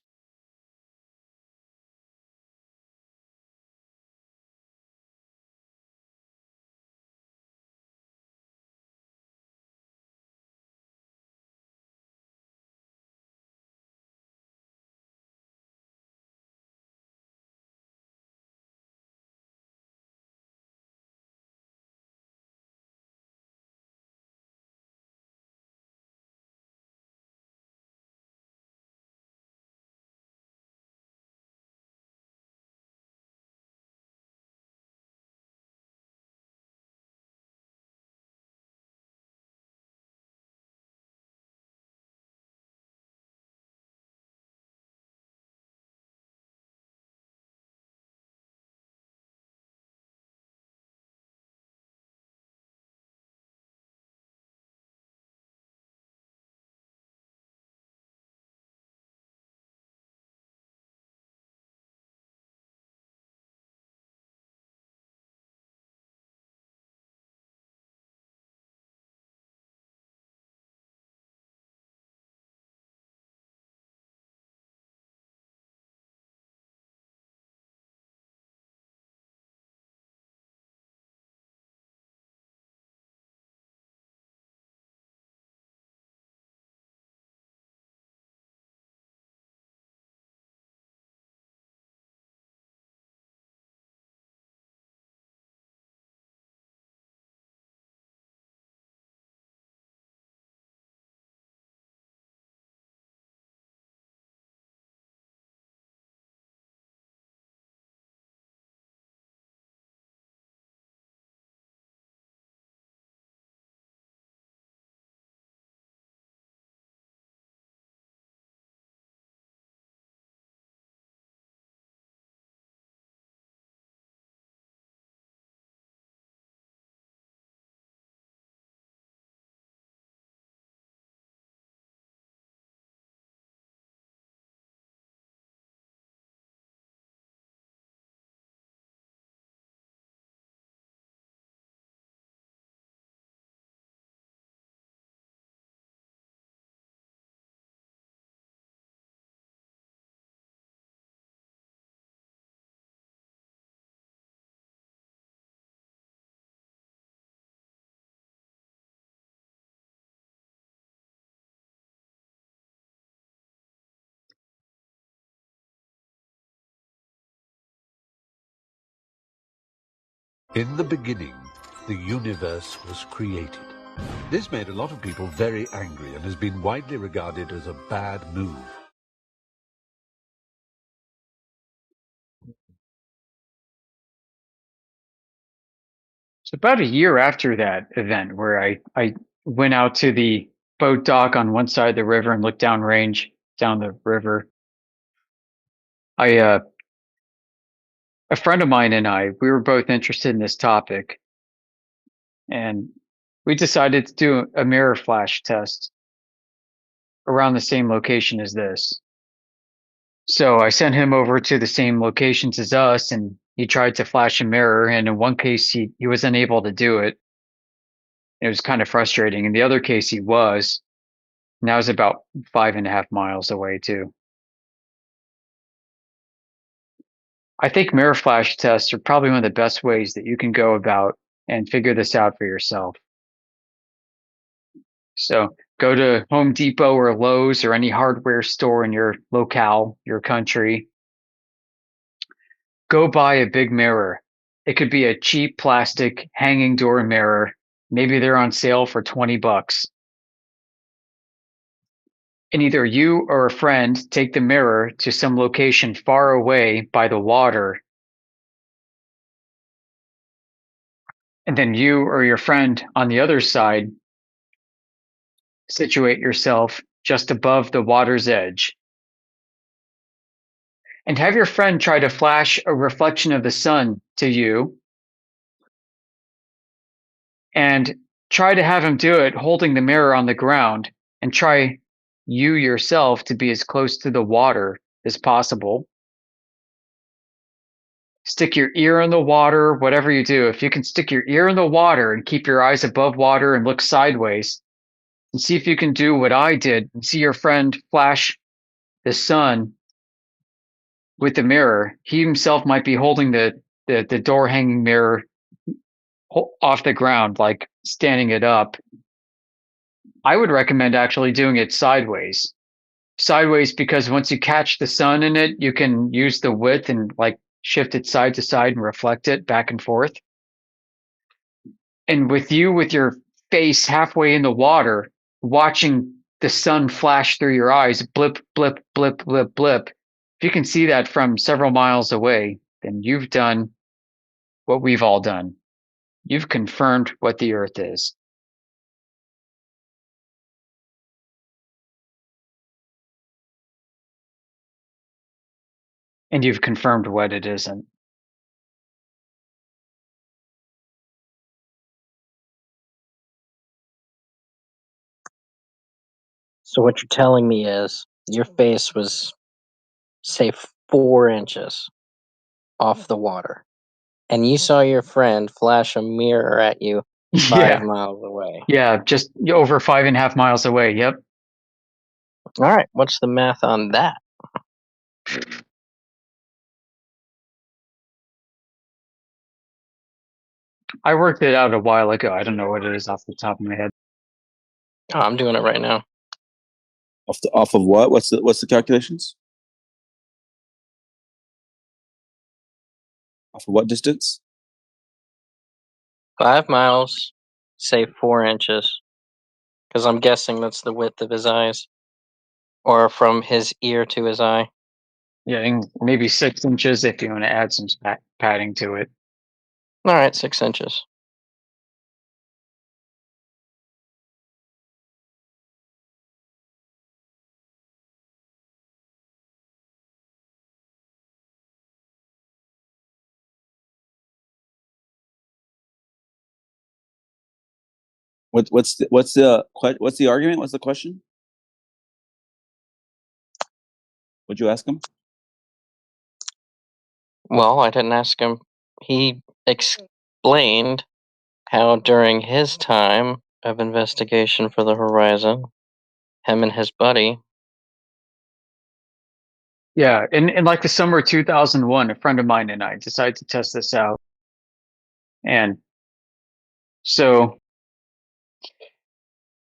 In the beginning, the universe was created. This made a lot of people very angry and has been widely regarded as a bad move. It's about a year after that event where I went out to the boat dock on one side of the river and looked downrange down the river. A friend of mine and we were both interested in this topic, and we decided to do a mirror flash test around the same location as this. So I sent him over to the same locations as us, and he tried to flash a mirror, and in one case he was unable to do it. It was kind of frustrating. In the other case he was. And that was about 5.5 miles away too. I think mirror flash tests are probably one of the best ways that you can go about and figure this out for yourself. So go to Home Depot or Lowe's or any hardware store in your locale, your country. Go buy a big mirror. It could be a cheap plastic hanging door mirror. Maybe they're on sale for $20. And either you or a friend take the mirror to some location far away by the water. And then you or your friend on the other side situate yourself just above the water's edge. And have your friend try to flash a reflection of the sun to you. And try to have him do it holding the mirror on the ground, and try you yourself to be as close to the water as possible. stick your ear in the water, whatever you do, if you can stick your ear in the water and keep your eyes above water and look sideways, and see if you can do what I did and see your friend flash the sun with the mirror. He himself might be holding the door hanging mirror off the ground, like standing it up. I would recommend actually doing it sideways. Sideways, because once you catch the sun in it, you can use the width and like shift it side to side and reflect it back and forth. And with you, with your face halfway in the water, watching the sun flash through your eyes, blip, blip, blip, blip, blip. If you can see that from several miles away, then you've done what we've all done. You've confirmed what the Earth is. And you've confirmed what it isn't. So what you're telling me is your face was, say, 4 inches off the water, and you saw your friend flash a mirror at you 5 miles away. Yeah, just over 5.5 miles away. Yep. All right, what's the math on that? I worked it out a while ago. I don't know what it is off the top of my head. Oh, I'm doing it right now. Off of what? What's the calculations? Off of what distance? 5 miles, say 4 inches, because I'm guessing that's the width of his eyes, or from his ear to his eye. Yeah, and maybe 6 inches if you want to add some padding to it. All right, 6 inches. What's the argument? What's the question? What'd you ask him? Well, I didn't ask him. He explained how during his time of investigation for the Horizon, him and his buddy. Yeah, in like the summer of 2001, a friend of mine and I decided to test this out. And so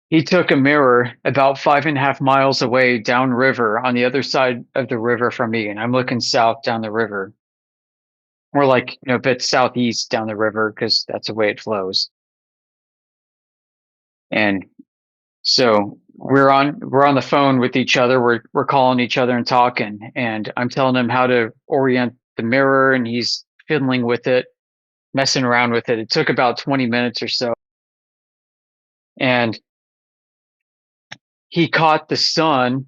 he took a mirror about 5.5 miles away downriver on the other side of the river from me, and I'm looking south down the river. More like, a bit southeast down the river because that's the way it flows. And so we're on the phone with each other. We're calling each other and talking, and I'm telling him how to orient the mirror, and he's fiddling with it, messing around with it. It took about 20 minutes or so. And he caught the sun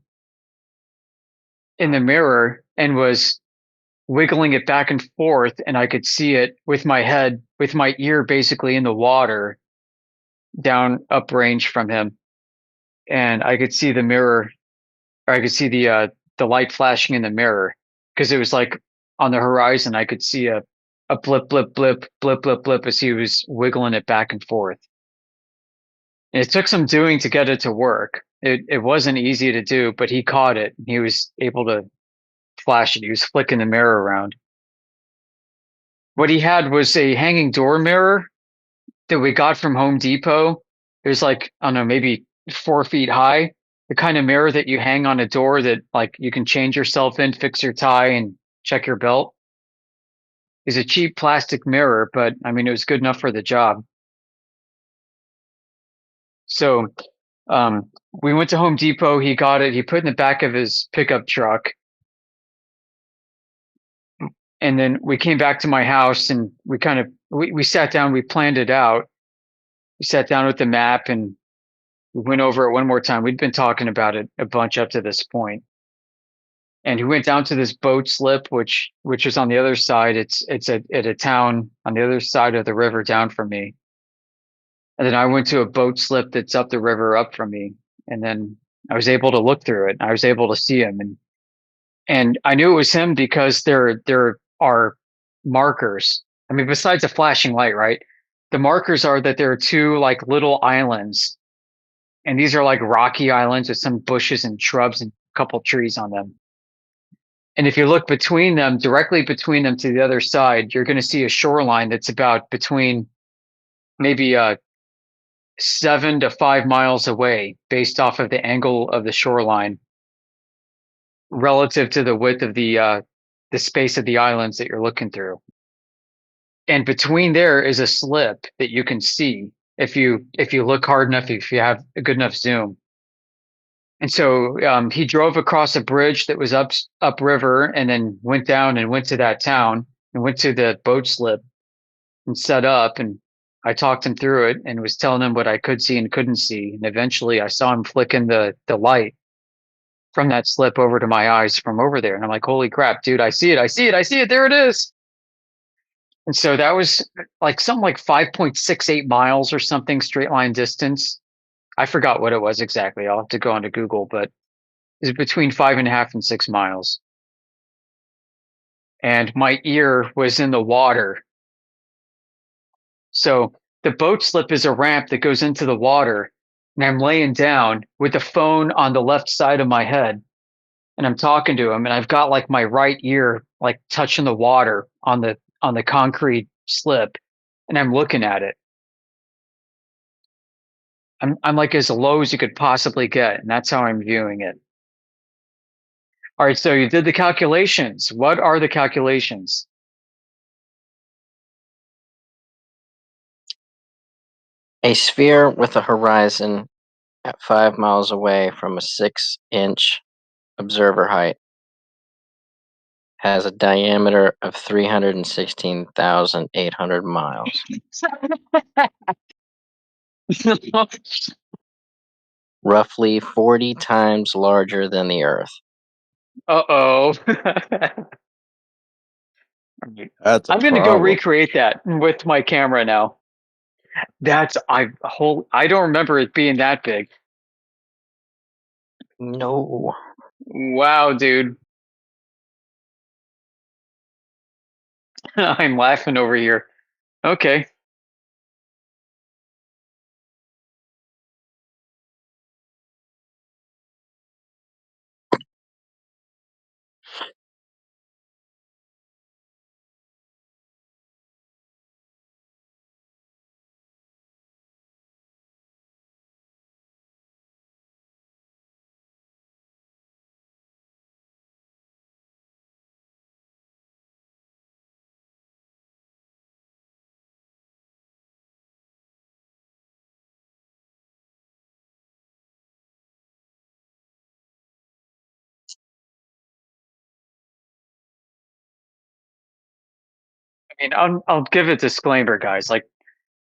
in the mirror and was wiggling it back and forth, and I could see it with my ear basically in the water down uprange from him. And I could see the mirror, or I could see the light flashing in the mirror because it was like on the horizon. I could see a blip, blip, blip, blip, blip, blip as he was wiggling it back and forth. And it took some doing to get it to work. It wasn't easy to do, but he caught it. He was able to flash it. He was flicking the mirror around. What he had was a hanging door mirror that we got from Home Depot. It was like, I don't know, maybe 4 feet high. The kind of mirror that you hang on a door that like you can change yourself in, fix your tie, and check your belt. It's a cheap plastic mirror, but I mean, it was good enough for the job. So we went to Home Depot. He got it. He put it in the back of his pickup truck. And then we came back to my house and we sat down, we planned it out. We sat down with the map and we went over it one more time. We'd been talking about it a bunch up to this point. And we went down to this boat slip, which is on the other side. It's at a town on the other side of the river down from me. And then I went to a boat slip that's up the river up from me. And then I was able to look through it. I was able to see him. And I knew it was him because there are markers. I mean, besides a flashing light, right? The markers are that there are two like little islands, and these are like rocky islands with some bushes and shrubs and a couple trees on them. And if you look between them, directly between them to the other side, you're going to see a shoreline that's about between maybe 7 to 5 miles away, based off of the angle of the shoreline relative to the width of the space of the islands that you're looking through. And between there is a slip that you can see if you look hard enough, if you have a good enough zoom. And so he drove across a bridge that was upriver, and then went down and went to that town and went to the boat slip and set up. And I talked him through it and was telling him what I could see and couldn't see. And eventually I saw him flicking the light from that slip over to my eyes from over there. And I'm like, holy crap, dude, I see it. I see it. I see it. There it is. And so that was like something like 5.68 miles or something, straight line distance. I forgot what it was exactly. I'll have to go onto Google, but it's between 5.5 and 6 miles. And my ear was in the water. So the boat slip is a ramp that goes into the water. And I'm laying down with the phone on the left side of my head. And I'm talking to him, and I've got like my right ear like touching the water on the concrete slip, and I'm looking at it. I'm like as low as you could possibly get, and that's how I'm viewing it. All right, so you did the calculations. What are the calculations? A sphere with a horizon at 5 miles away from a 6-inch observer height has a diameter of 316,800 miles. Roughly 40 times larger than the Earth. Uh-oh. That's a I'm going to go problem. recreate that with my camera now. I don't remember it being that big. No. Wow, dude. I'm laughing over here. Okay. I mean, I'll give a disclaimer, guys. Like,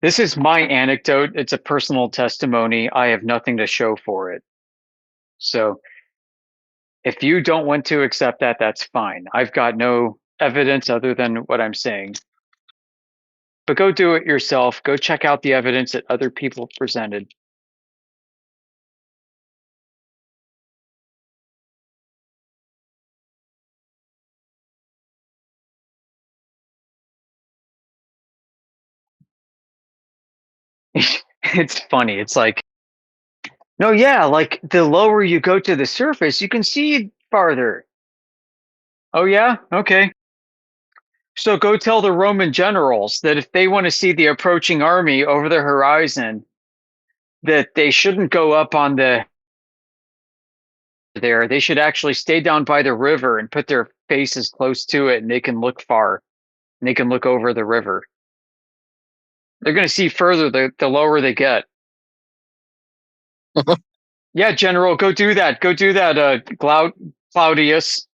this is my anecdote. It's a personal testimony. I have nothing to show for it. So if you don't want to accept that, that's fine. I've got no evidence other than what I'm saying. But go do it yourself. Go check out the evidence that other people presented. It's funny. It's like, no, yeah, like the lower you go to the surface, you can see farther. Oh, yeah? Okay. So go tell the Roman generals that if they want to see the approaching army over the horizon, that they shouldn't go up on there. They should actually stay down by the river and put their faces close to it, and they can look far. And they can look over the river. They're going to see further the lower they get. Yeah, General, go do that. Go do that, Claudius.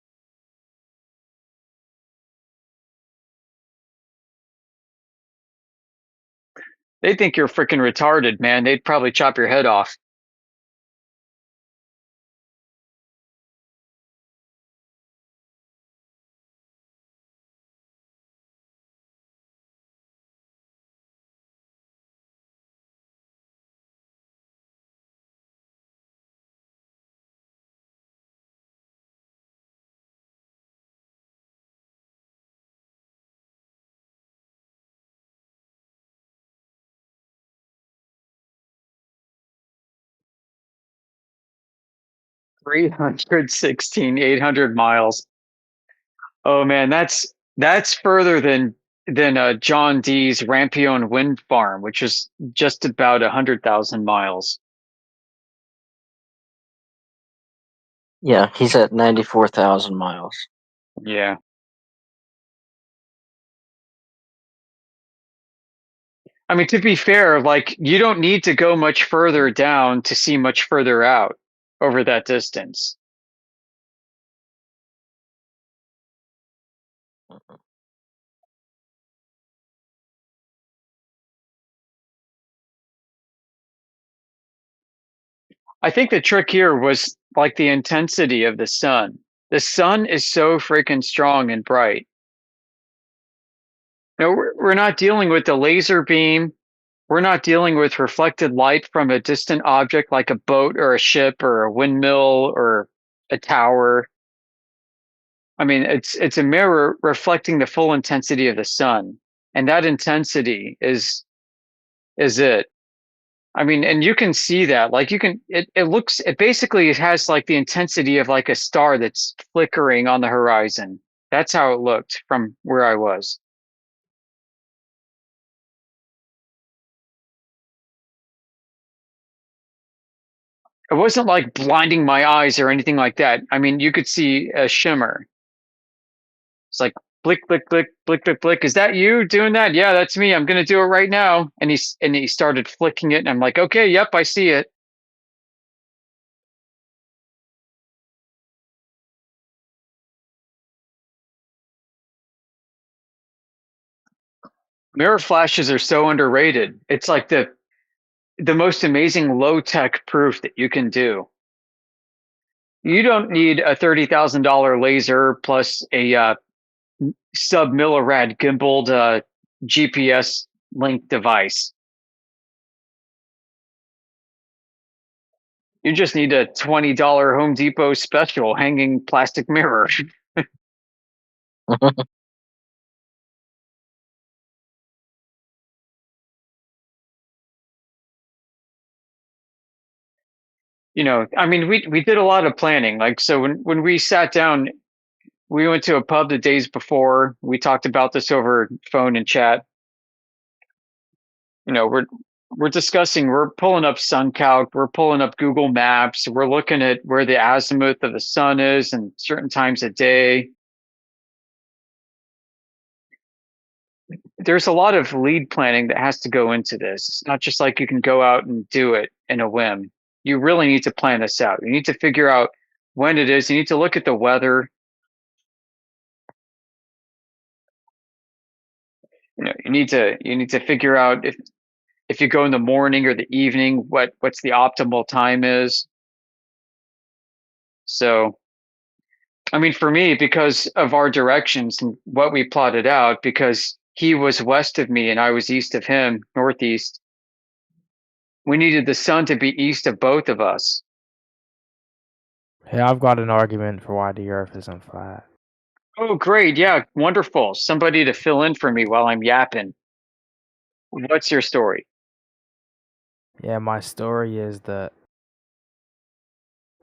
They think you're freaking retarded, man. They'd probably chop your head off. 316, 800 miles. Oh man, that's further than John Dee's Rampion wind farm, which is just about 100,000 miles. Yeah, he's at 94,000 miles. Yeah. I mean, to be fair, like you don't need to go much further down to see much further out over that distance. I think the trick here was like the intensity of the sun. The sun is so freaking strong and bright. No, we're not dealing with the laser beam. We're not dealing with reflected light from a distant object like a boat or a ship or a windmill or a tower. I mean, it's a mirror reflecting the full intensity of the sun, and that intensity is it. I mean, and you can see that. Like you can, it basically it has like the intensity of like a star that's flickering on the horizon. That's how it looked from where I was. It wasn't like blinding my eyes or anything like that. I mean, you could see a shimmer. It's like blick, blick, blick, blick, blick, blick. Is that you doing that? Yeah, that's me. I'm gonna do it right now. And he started flicking it, and I'm like, okay, yep, I see it. Mirror flashes are so underrated. It's like the most amazing low tech proof that you can do. You don't need a $30,000 laser plus a sub millirad gimbaled GPS link device. You just need a $20 Home Depot special hanging plastic mirror. You know, I mean, we did a lot of planning. Like, so when we sat down, we went to a pub the days before. We talked about this over phone and chat. You know, we're discussing, we're pulling up SunCalc, we're pulling up Google Maps, we're looking at where the azimuth of the sun is and certain times of day. There's a lot of lead planning that has to go into this. It's not just like you can go out and do it in a whim. You really need to plan this out. You need to figure out when it is. You need to look at the weather. You know, you need to figure out if you go in the morning or the evening, what's the optimal time is. So, I mean, for me, because of our directions and what we plotted out, because he was west of me and I was east of him, northeast, we needed the sun to be east of both of us. Hey, I've got an argument for why the Earth isn't flat. Oh, great. Yeah, wonderful. Somebody to fill in for me while I'm yapping. What's your story? Yeah, my story is that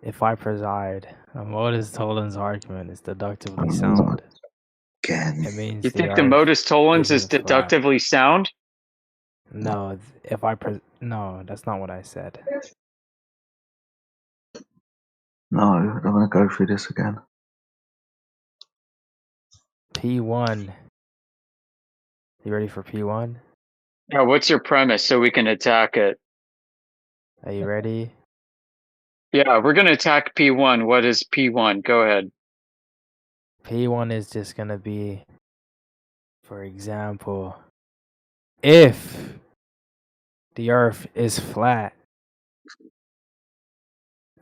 if I preside, Modus Tollens' argument is deductively sound. Again. It means You the think the Earth modus tollens is isn't flat. deductively sound? No, no, that's not what I said. No, I don't want to go through this again. P1. You ready for P1? Yeah, what's your premise so we can attack it? Are you ready? Yeah, we're going to attack P1. What is P1? Go ahead. P1 is just going to be, for example, if the Earth is flat,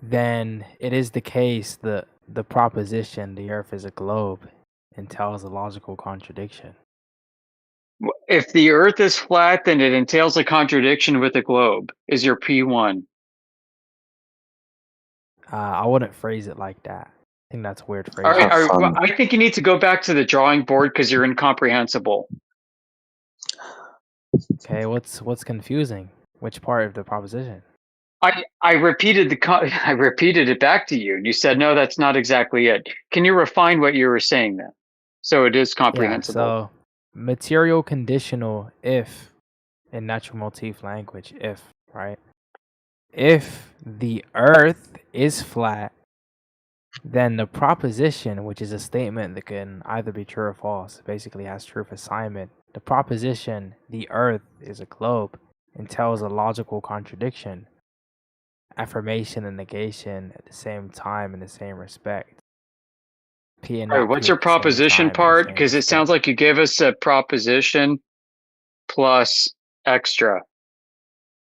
then it is the case that the proposition the Earth is a globe entails a logical contradiction. If the Earth is flat, then it entails a contradiction with the globe, is your P1. I wouldn't phrase it like that. I think that's a weird phrase. All right, well, I think you need to go back to the drawing board because you're incomprehensible. Okay, what's confusing? Which part of the proposition? I repeated I repeated it back to you, and you said no, that's not exactly it. Can you refine what you were saying then, so it is Yeah, comprehensible? so material conditional if in natural motif language, if, right? If the earth is flat, then the proposition, which is a statement that can either be true or false, basically has truth assignment. The proposition, the earth is a globe, entails a logical contradiction, affirmation and negation at the same time in the same respect. P and All right, not what's P your at the same proposition time in the part? same Because it respect. sounds like you gave us a proposition plus extra,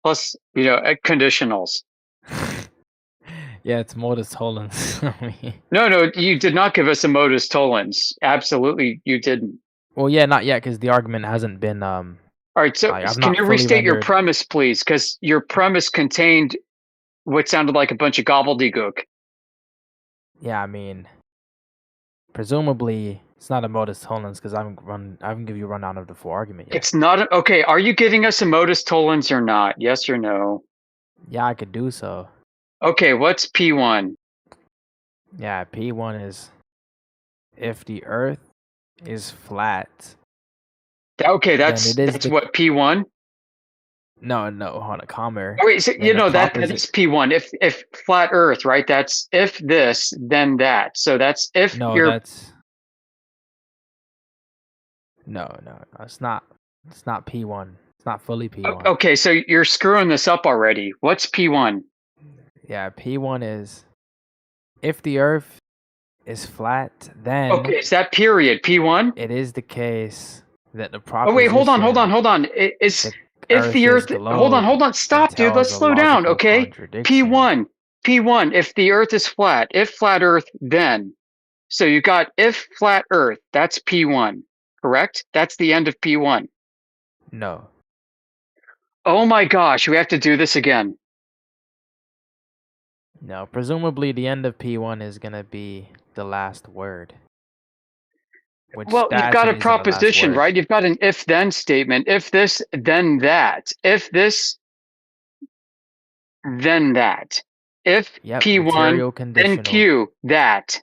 plus conditionals. Yeah, it's modus tollens. No, you did not give us a modus tollens. Absolutely, you didn't. Well, yeah, not yet, because the argument hasn't been All right, so I've can not you fully restate your rendered. premise, please? Because your premise contained what sounded like a bunch of gobbledygook. Yeah, I mean, presumably it's not a modus tollens because I haven't give you a rundown of the full argument yet. It's not okay. Are you giving us a modus tollens or not? Yes or no? Yeah, I could do so. Okay, what's P1? Yeah, P1 is if the Earth is flat. Okay, that's what P1. No, hold on, calmer. Oh, wait, so, that is P1. If flat Earth, right? That's if this, then that. So that's if you're. That's no. It's not. It's not P1. It's not fully P1. Okay, so you're screwing this up already. What's P1? Yeah, P1 is if the Earth is flat, then okay, is that period P1? It is the case that the proposition. Oh wait, hold on. Is if the Earth? Hold on. Stop, dude. Let's slow down. Okay. P1. If the Earth is flat, if flat Earth, then. So you got if flat Earth. That's P1. Correct? That's the end of P1. No. Oh my gosh, we have to do this again. No, presumably the end of P1 is going to be the last word. Well, you've got a proposition, right? You've got an if-then statement. If this, then that. If this, then that. If P1, then Q, that.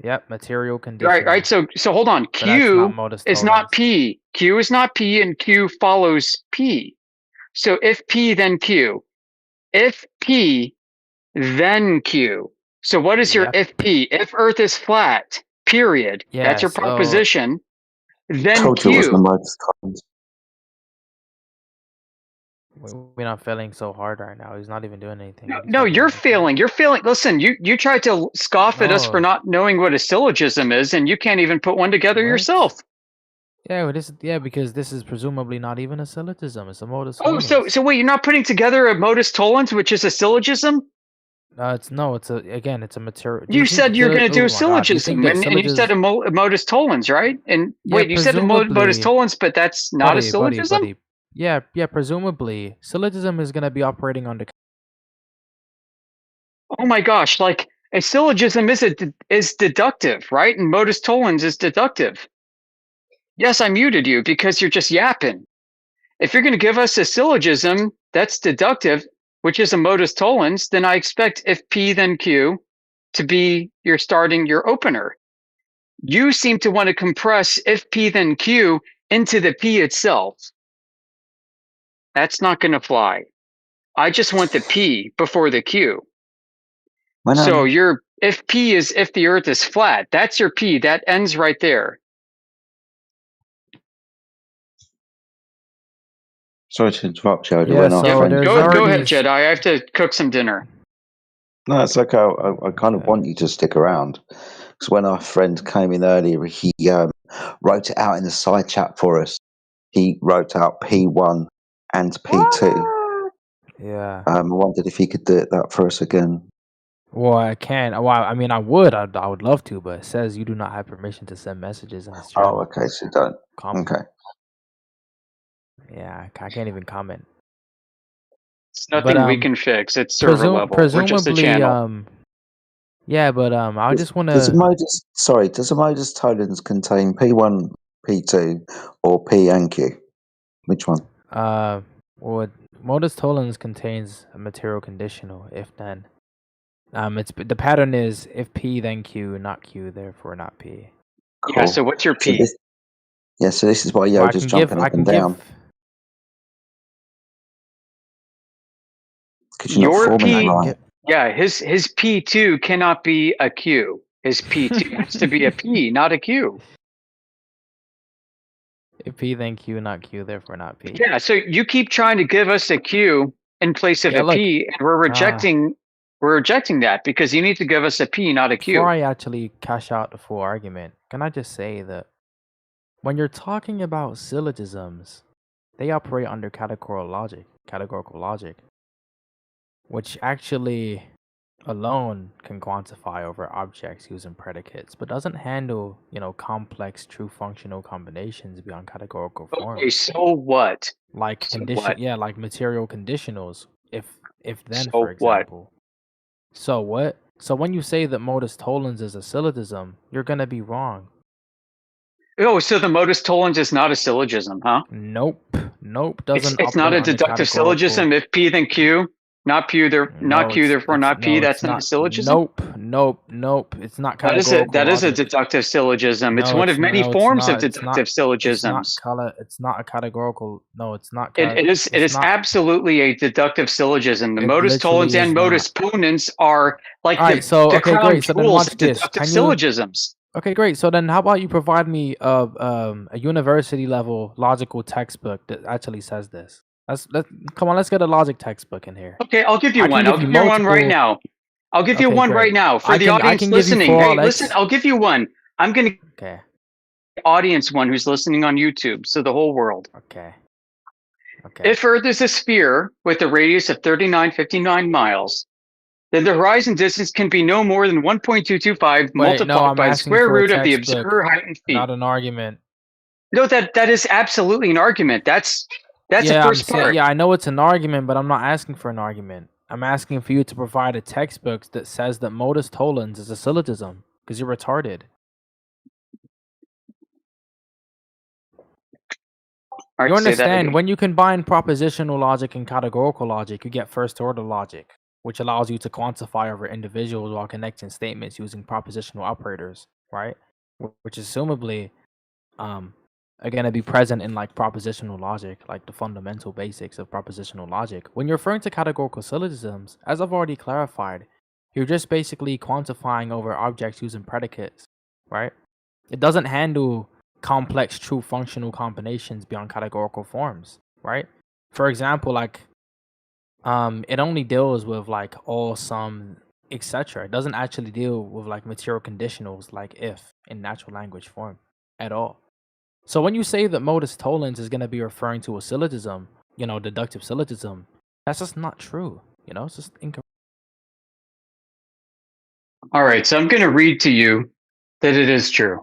Yep, material conditional. Right. So hold on. Q is not P. Q is not P, and Q follows P. So if P, then Q. If P, then Q. So what is your if P? If Earth is flat, period. Yeah, that's your proposition. Then told Q. You it was the modus tollens. We're not failing so hard right now. He's not even doing anything. No, you're failing. You're failing. Listen, you tried to scoff at us for not knowing what a syllogism is, and you can't even put one together yourself. Yeah, because this is presumably not even a syllogism. It's a modus tollens. tollens. So wait, you're not putting together a modus tollens, which is a syllogism? It's a material. You said you're going to do a syllogism, and you said a modus tollens, right? And wait, you said a modus tollens, but that's not a syllogism? Buddy. Yeah, presumably. Syllogism is going to be operating on the... Oh my gosh, like a syllogism is deductive, right? And modus tollens is deductive. Yes, I muted you because you're just yapping. If you're going to give us a syllogism that's deductive, which is a modus tollens, then I expect if P then Q to be your opener. You seem to want to compress if P then Q into the P itself. That's not going to fly. I just want the P before the Q. So if P is if the Earth is flat, that's your P. That ends right there. Sorry to interrupt, Jody. Go ahead, Jedi. I have to cook some dinner. No, it's okay. I kind of want you to stick around. Because when our friend came in earlier, he wrote it out in the side chat for us. He wrote out P1 and P2. Yeah. I wondered if he could do that for us again. Well, I can. Well, I mean, I would love to, but it says you do not have permission to send messages in this channel. Oh, okay. So you don't. Okay. Yeah, I can't even comment. It's nothing we can fix. It's server level. Presumably, we're just a channel. Yeah, but I just want to. Does the modus tollens contain P1, P2, or P and Q? Which one? Well, modus tollens contains a material conditional if then. It's the pattern is if P then Q, not Q, therefore not P. Cool. Yeah, so what's your P? So this is why Well, Yoda's jumping up and down. Because you're not Your forming P, it right. yeah, his P2 cannot be a Q. His P2 has to be a P, not a Q. If P then Q, not Q, therefore not P. Yeah, so you keep trying to give us a Q in place of Yeah, a look, P, and we're rejecting that because you need to give us a P, not a Q. Before I actually cash out the full argument, can I just say that when you're talking about syllogisms, they operate under categorical logic, which actually alone can quantify over objects using predicates, but doesn't handle, complex true functional combinations beyond categorical forms. Okay, so what? Like like material conditionals, if then, So for what? example. So what? So when you say that modus tollens is a syllogism, you're gonna be wrong. Oh, so the modus tollens is not a syllogism, huh? Nope. Doesn't It's not a operate under deductive syllogism. If P then Q, not Q, not Q, therefore not P. That's not a syllogism. Nope. It's not categorical. That is a deductive syllogism. It's one of many forms of deductive syllogisms. It's not a categorical. No, it's not. It is absolutely a deductive syllogism. The modus tollens and modus ponens are like the crown jewels of deductive syllogisms. Okay, great. So then, how about you provide me a university level logical textbook that actually says this? Come on, let's get a logic textbook in here. Okay, I'll give you one. I'll give you one right now. I'll give you one right now for the audience listening. Hey, listen, I'll give you one. I'm gonna audience one who's listening on YouTube, so the whole world. Okay. If Earth is a sphere with a radius of 3959 miles, then the horizon distance can be no more than 1.225 multiplied by the square root of the observer height in feet. Not an argument. No, that is absolutely an argument. That's the first part. Yeah, I know it's an argument, but I'm not asking for an argument. I'm asking for you to provide a textbook that says that modus tollens is a syllogism, because you're retarded. Right, you understand, when you combine propositional logic and categorical logic, you get first order logic, which allows you to quantify over individuals while connecting statements using propositional operators, right? Which assumably are going to be present in like propositional logic, like the fundamental basics of propositional logic. When you're referring to categorical syllogisms, as I've already clarified, you're just basically quantifying over objects using predicates, right? It doesn't handle complex true functional combinations beyond categorical forms, right? For example, like it only deals with like all, some, etc. It doesn't actually deal with like material conditionals like if in natural language form at all. So when you say that modus tollens is going to be referring to a syllogism, deductive syllogism, that's just not true. It's just incorrect. All right, so I'm going to read to you that it is true.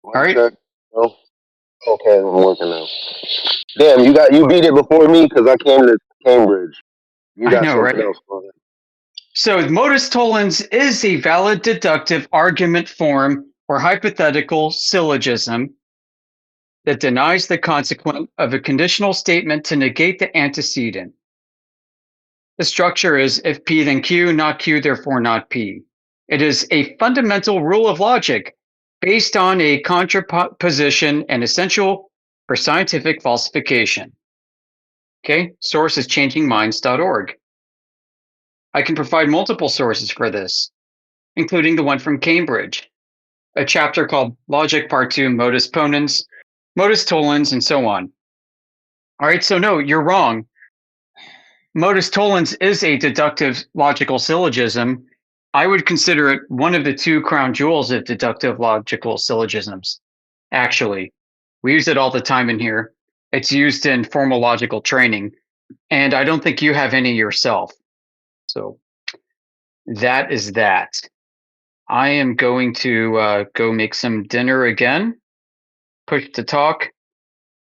All right. Oh, okay, I'm working now. Damn, you beat it before me because I came to Cambridge. You got something else for it. So modus tollens is a valid deductive argument form or hypothetical syllogism that denies the consequent of a conditional statement to negate the antecedent. The structure is if P then Q, not Q, therefore not P. It is a fundamental rule of logic based on a contraposition and essential for scientific falsification. Okay, source is changingminds.org. I can provide multiple sources for this, including the one from Cambridge, a chapter called Logic Part 2, Modus Ponens, Modus Tollens, and so on. All right, so no, you're wrong. Modus tollens is a deductive logical syllogism. I would consider it one of the two crown jewels of deductive logical syllogisms. Actually, we use it all the time in here. It's used in formal logical training, and I don't think you have any yourself. So that is that. I am going to go make some dinner again. Push to talk.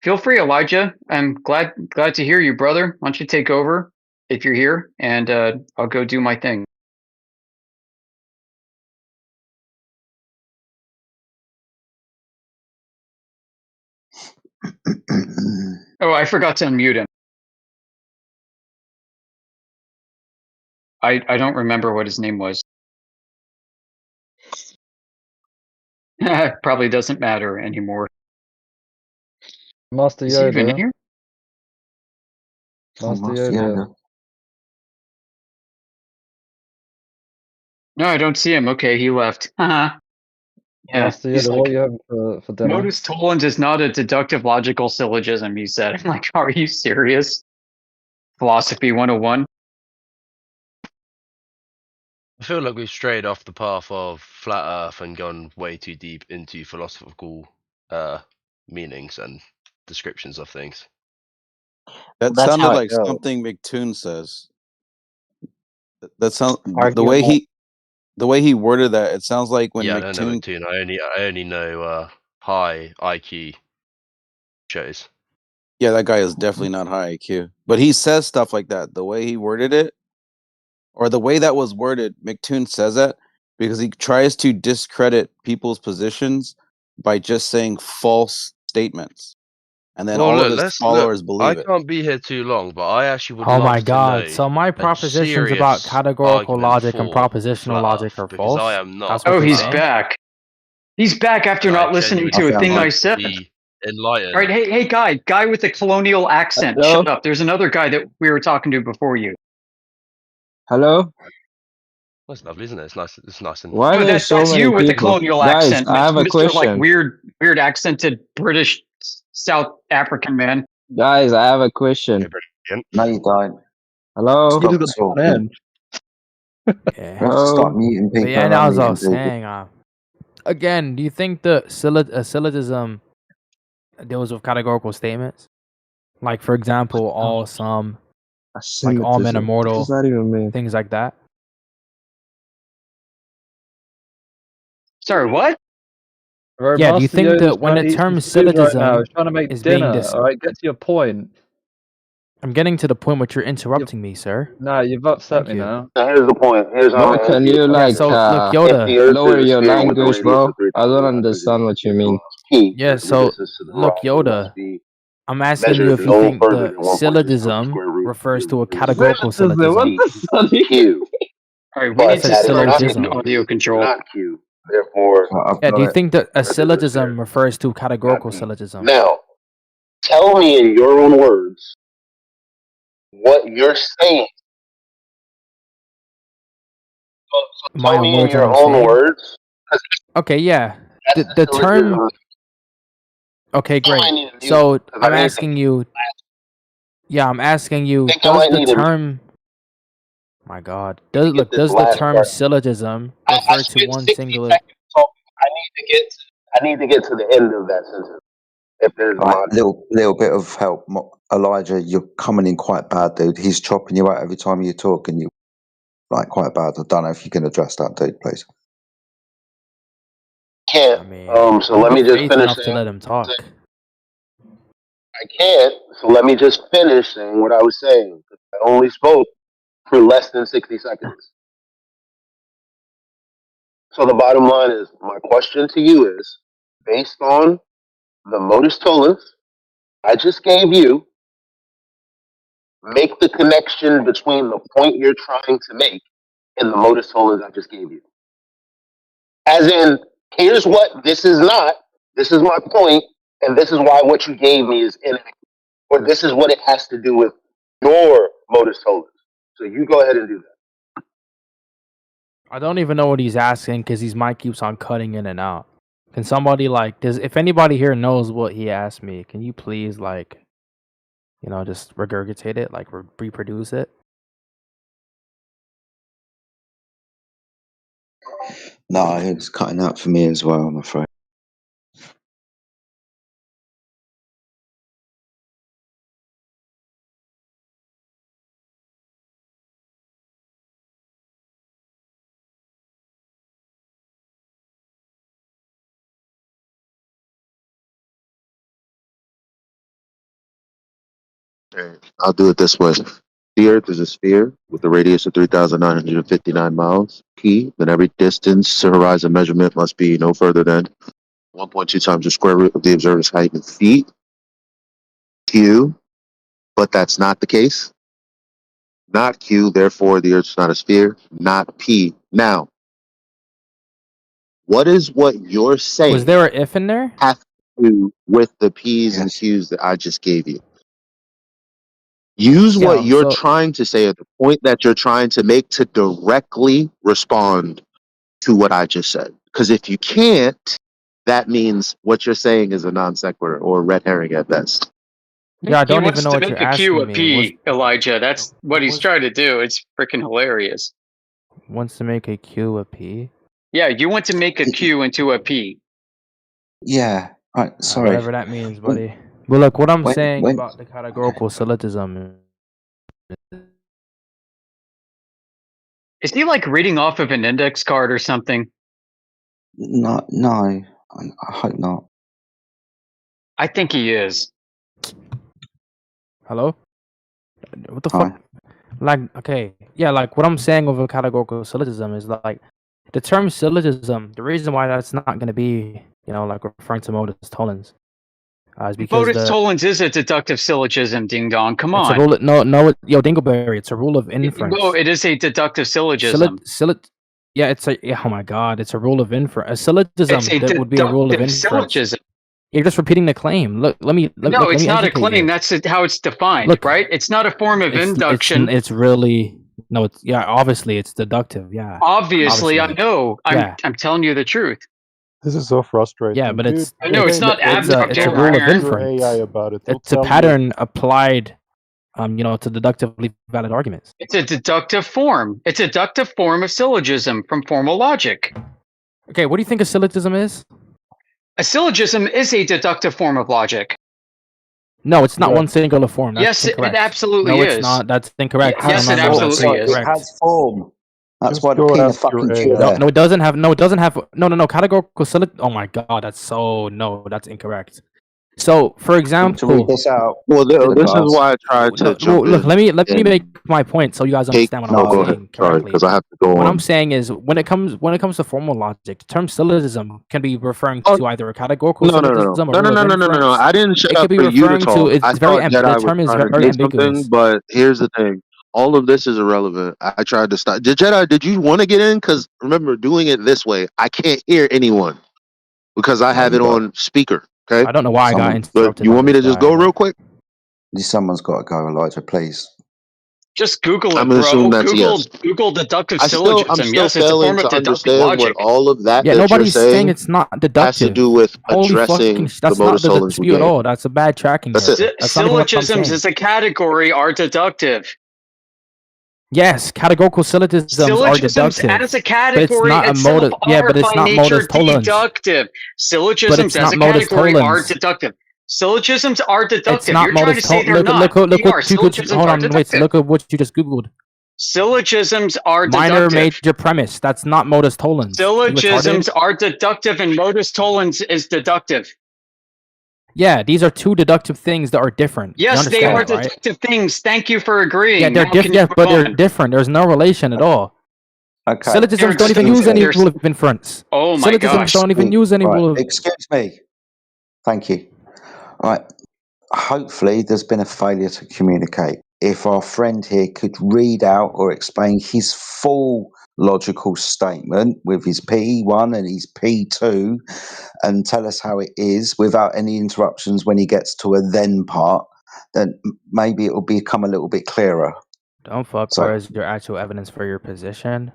Feel free, Elijah. I'm glad to hear you, brother. Why don't you take over if you're here, and I'll go do my thing. Oh, I forgot to unmute him. I don't remember what his name was. Probably doesn't matter anymore. Master Is he even Yoda. here? Master Yoda. No, I don't see him. Okay, he left. Yeah, Master he's Yoda, what like, are you having for dinner? modus tollens is not a deductive logical syllogism, he said. I'm like, are you serious? Philosophy 101? I feel like we've strayed off the path of flat Earth and gone way too deep into philosophical meanings and descriptions of things. That That's sounded how it like goes. something McToon says. That sound the Arguable. way he worded that. It sounds like when Yeah, I don't know McToon. McToon. I only know high IQ shows. Yeah, that guy is definitely not high IQ, but he says stuff like that. The way he worded it, or the way that was worded, McToon says that because he tries to discredit people's positions by just saying false statements, and then Well, all of look, his let's look. followers I believe it. can't be here too long, but I actually would Oh love my to god. know So my a propositions about serious categorical argument logic and for propositional flat logic Earth, are because I false? am not That's what Oh, you're he's saying? back. He's back after and I not listening genuinely to a would thing I like to said. be All enlightened. right, hey, guy with the colonial accent. Hello? Shut up. There's another guy that we were talking to before you. Hello? That's lovely, isn't it? It's nice and Why No, there's so that's many you with the people? colonial Guys, accent, I have a Mr. Like question. weird accented British South African man. Guys, I have a question. No, you don't. Hello? Stop talking. Yeah. We have to start muting But people yeah, and now as I unmuting was people. saying, again, do you think the syllogism deals with categorical statements? Like, for example, all, some, like all men are Astigmatism. What mortal, does that even mean? things like that. Sorry, what? Right, Yeah, do you Master think Yoda's that when the trying to eat term some food right now. syllogism He's trying to make is being dinner. All right, get to your point. I'm getting to the point where you're interrupting me, sir. No, you've upset Thank me you. now. Now here's the point. Here's how Bro, I'm gonna can answer your you question. Yeah, so look, If Yoda. the Earth lower is a your sphere with a language, radius bro? of 3,950 I don't understand what you mean. kilometers, p Yeah, is the so distance to the look, horizon, must Yoda. be I'm asking you measured if you no think further the than 1.6 times the syllogism square root of refers to a 0.006 categorical Syllogism, what syllogism. the sunny? q. All right, we I need But to said that is start not the using syllogism. audio case. It's control. not q. Therefore, I've Yeah, do you got it. think that a Earth is a sphere, syllogism refers to categorical not p. syllogism? Now, tell me in your own words what you're saying. So My tell own me in words, what your I'm own saying. words. 'Cause Okay, yeah. that's The the term. syllogism. Okay, I think I great. need to mute So because I'm I need to take. asking you. Yeah, I'm asking I you. think I Does might the need to term? My God. to get this Does the last term part. syllogism I refer to spent one 60 singular? seconds talking. I need to get to the end of that sentence. If there's a Right, mod. little bit of help. Elijah, you're coming in quite bad, dude. He's chopping you out every time you talk, and you like quite bad. I don't know if you can address that, dude, please. Can't. I mean, So I'm let me good just faith finish enough to saying. let him talk. I can't. So let me just finish saying what I was saying. I only spoke for less than 60 seconds. So the bottom line is, my question to you is, based on the modus tollens I just gave you, make the connection between the point you're trying to make and the modus tollens I just gave you. As in, here's what this is not, this is my point, and this is why what you gave me is inaccurate. Or this is what it has to do with your modus tollens. So you go ahead and do that. I don't even know what he's asking because his mic keeps on cutting in and out. Can somebody if anybody here knows what he asked me, can you please just regurgitate it, reproduce it? No, it's cutting out for me as well, I'm afraid. Okay, I'll do it this way. The Earth is a sphere with a radius of 3,959 miles. P, then every distance to horizon measurement must be no further than 1.2 times the square root of the observer's height in feet. Q, but that's not the case. not Q, therefore the Earth's not a sphere, not P. Now, what is what you're saying Was there an if in there? have to do with the P's and Q's that I just gave you? Use what you're trying to say, or the point that you're trying to make, to directly respond to what I just said. Because if you can't, that means what you're saying is a non sequitur or red herring at best. Yeah, I don't even know to what make you're a Q a asking me. P, Elijah. That's what he's trying to do. It's freaking hilarious. Wants to make a Q a P? Yeah, you want to make a Q into a P. Yeah. Right. Sorry. Whatever that means, buddy. But look, what I'm saying when- about the categorical syllogism. Is he like reading off of an index card or something? No, I hope not. I think he is. Hello? What the fuck? Like, okay, yeah, like what I'm saying with a categorical syllogism is like the term syllogism. The reason why that's not going to be, like referring to modus tollens, is because Modus tollens is a deductive syllogism. Ding dong. Come it's on. a rule. No, yo, Dingleberry. It's a rule of inference. No, it is a deductive syllogism. Yeah, oh my god, it's a rule of inference. A syllogism that would be a rule of inference. Syllogism. You're just repeating the claim. Look, let me. No, it's not a claim. You. That's how it's defined, Look, right? It's not a form of induction. It's really no. It's obviously it's deductive. Yeah. Obviously. I know. I'm telling you the truth. This is so frustrating. Yeah, but it's. I know it's not abstract. It's a rule of inference. AI about it. It's a pattern applied, to deductively valid arguments. It's a deductive form. It's a deductive form of syllogism from formal logic. Okay, what do you think a syllogism is? A syllogism is a deductive form of logic. No, it's not one singular form. That's yes, incorrect. it absolutely no, is. it's not. That's incorrect. Yes, it absolutely is. It has form. That's Just why the go P ask fucking your Q AI. there. No, it doesn't have. No, it doesn't have. No. Categorical syllogism. Oh my god, that's incorrect. So, for example, to read this out. Well, this is why I tried to jump in. Look, let me make my point so you guys understand what I'm saying correctly. Sorry, because I have to go on. What I'm saying is, when it comes to formal logic, the term syllogism can be referring to either a categorical syllogism or No. I didn't shut up for you to talk. I thought Jedi was trying to do something, but here's the thing. All of this is irrelevant. I tried to stop. Jedi, did you want to get in? Because remember, doing it this way, I can't hear anyone because I have it on speaker. Okay. I don't know why I got interrupted. But you want me to just go real quick? Someone's got to go, Elijah, please. Just Google it, I'm gonna assume that's yes. Google deductive I'm syllogism. still Yes, it's a failing form of to deductive understand logic. what all of that Yeah, that nobody's you're saying it's not deductive. has to do with addressing that's the not modus the tollens we dispute at gave. all. That's a bad tracking That's error. it. That's not even what I'm Syllogisms saying. as a category are deductive. Yes, categorical syllogisms are deductive. As a category but it's not a itself modus. Yeah, but it's are not by modus nature tollens. deductive. Syllogisms But it's as not a modus category are tollens. deductive. Syllogisms are deductive. It's not You're trying to modus say tollens. they're not. Look They are. what you could. Syllogisms Hold are on, wait. deductive. Look at what you just googled. Syllogisms are Minor deductive. major premise. That's not modus tollens. Syllogisms are deductive, and modus tollens is deductive. Yeah, these are two deductive things that are different. Yes, they are that, right? deductive things. Thank you for agreeing. Yeah, they're different. Yeah, but they're different. There's no relation at all. Okay. Syllogisms don't even use any rule of inference. Oh my Syllogisms gosh. don't even use any rule of. Excuse me. Thank you. Right. Hopefully, there's been a failure to communicate. If our friend here could read out or explain his full logical statement with his P1 and his P2 and tell us how it is without any interruptions when he gets to a then part, then maybe it will become a little bit clearer. Don't fuck. So- Where is your actual evidence for your position?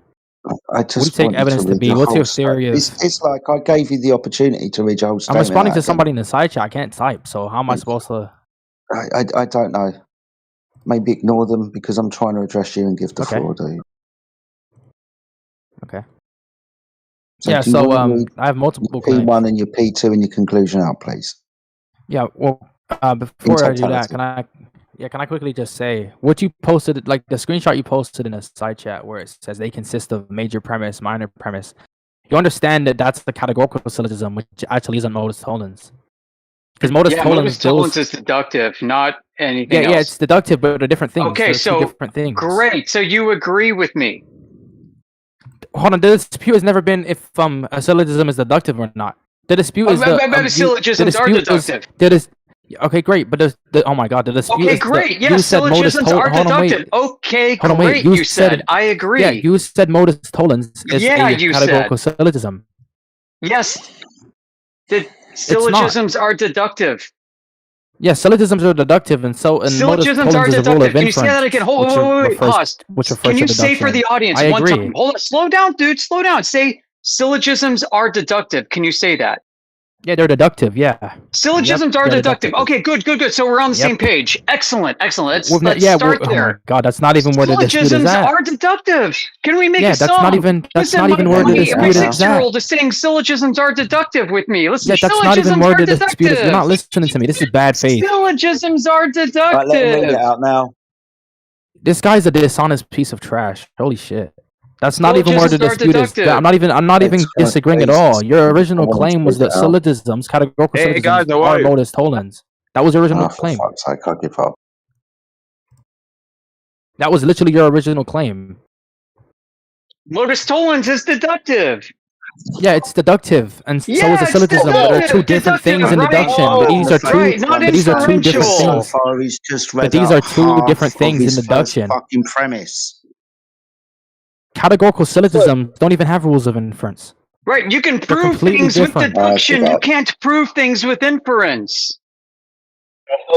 I What do you just take wanted evidence to read be? the What's whole your theory of? statement. It's like I gave you the opportunity to read your whole I'm statement. responding to out somebody in the side chat. I can't type, so how am I supposed to? again. I don't know. Maybe ignore them because I'm trying to address you and give the Okay. floor, dude. Okay. So Yeah. do you So want to read I have multiple your claims. P1 and your P2 and your conclusion out, please? Yeah. Well, before I do that, totality. can I quickly just say what you posted, like the screenshot you posted in a side chat where it says they consist of major premise, minor premise. You understand that that's the categorical syllogism, which actually isn't modus tollens. Because modus tollens is deductive, not anything else. Yeah, it's deductive, but they're different things. Okay, They're so two different things. great. So you agree with me? Hold on, the dispute has never been if a syllogism is deductive or not. The dispute is Syllogisms are deductive. Okay, great, but oh my god, the dispute Okay, is that great. you Yes, said modus syllogisms are hold on, wait. deductive. Okay, Hold on, wait. great. You said. I agree. Yeah, you said modus tollens is Yeah, a you categorical said. syllogism. Yes, the It's not. syllogisms are deductive. Yeah, syllogisms are deductive, and modus Syllogisms tollens are is a rule of deductive. Can you say that inference, again? Wait, pause. which refers Can to you say for deduction. the audience I one agree. time? Hold on, slow down, dude. Slow down. Say syllogisms are deductive. Can you say that? Yeah, they're deductive. Yeah. Syllogisms are deductive. Okay, good. So we're on the same page. Excellent. Let's start Oh there. my god, that's not even where the dispute is Syllogisms at. are deductive. Can we make a that's song? not even where the dispute My is at. 6-year-old is saying syllogisms are deductive with me. Listen, Yeah, that's not even syllogisms where are the dispute is. You're not deductive. listening to me. This is bad faith. Syllogisms are deductive. Right, let him read it out now. This guy's a dishonest piece of trash. Holy shit. That's not even where the Syllogisms are dispute is. deductive. I'm not even disagreeing at all. Your original claim was that syllogisms, categorical syllogisms, are modus tollens. That was your original claim. For fuck's sake, I give up. That was literally your original claim. Modus tollens is deductive. Yeah, it's deductive, and so is a syllogism. But there are two different things in right? deduction. Oh, These are two. right, not But these are two different inferential. things. He's just read But these out are two half different of things in his deduction. first fucking premise. Categorical syllogisms don't even have rules of inference. Right, you can They're prove completely things different. with deduction. You can't prove things with inference.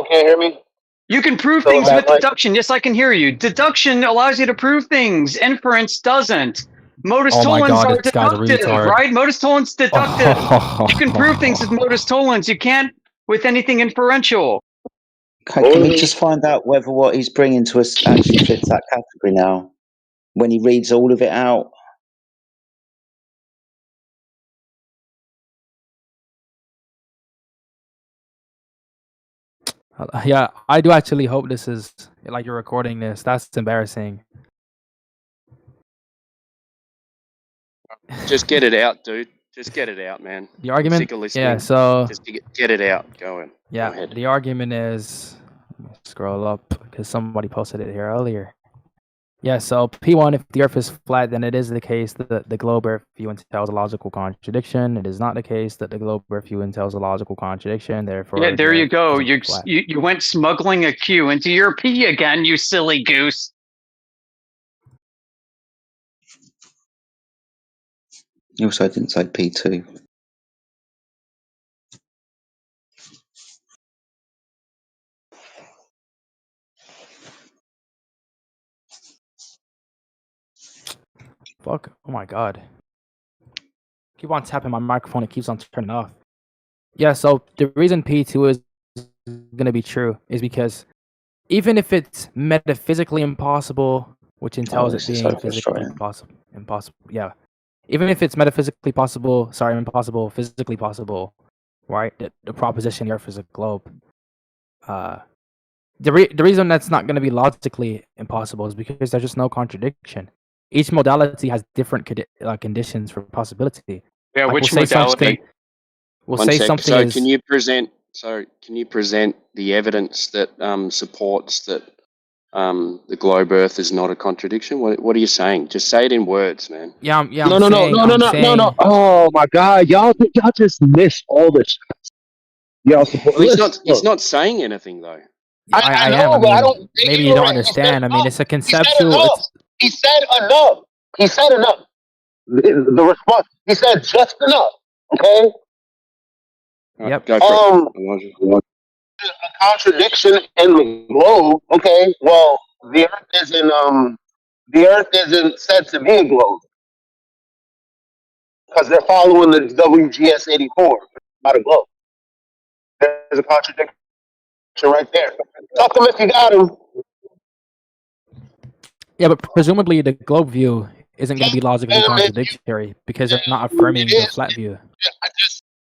Okay, hear me? You can prove So things that, with like- deduction. Yes, I can hear you. Deduction allows you to prove things. Inference doesn't. Modus Oh my tollens god, are this guy's a deductive, retard. right? Modus tollens deductive. You can prove things with modus tollens. You can't with anything inferential. Okay, can we just find out whether what he's bringing to us actually fits that category now? When he reads all of it out. Yeah, I do actually hope this is like you're recording this. That's embarrassing. Just get it out, dude. Just get it out, man. The argument, I'm sick of listening. yeah. So just get it out. Go in. yeah, Go ahead. the argument is scroll up because somebody posted it here earlier. Yeah, so P1, if the Earth is flat, then it is the case that the globe Earth view entails a logical contradiction. It is not the case that the globe Earth view entails a logical contradiction. Therefore, Yeah, there the you Earth go. isn't flat. You went smuggling a Q into your P again, you silly goose. He also didn't say P2. Fuck. Oh my god. Keep on tapping my microphone, it keeps on turning off. Yeah, so the reason P2 is gonna be true is because even if it's metaphysically impossible, which entails it being physically impossible. Yeah. Even if it's metaphysically possible, impossible, physically possible, right? The proposition the Earth is a globe. The reason that's not going to be logically impossible is because there's just no contradiction. Each modality has different conditions for possibility. Yeah, like, which we'll modality? We'll say something So is... can you present the evidence that supports that the globe Earth is not a contradiction? What are you saying? Just say it in words, man. Yeah, No. Oh my God, y'all just missed all this. Y'all support. Well, he's not saying anything though. I know, am. but I don't. Maybe you don't understand. I mean, it's a conceptual. He said enough. He said enough. The response. He said just enough. Okay. Yep. Go for it. A contradiction in the globe. Okay. Well, the Earth isn't said to be a globe because they're following the WGS 84, not a globe. There's a contradiction right there. Talk to him if you got him. Yeah, but presumably the globe view isn't going to be logically contradictory because they're not affirming the flat view. I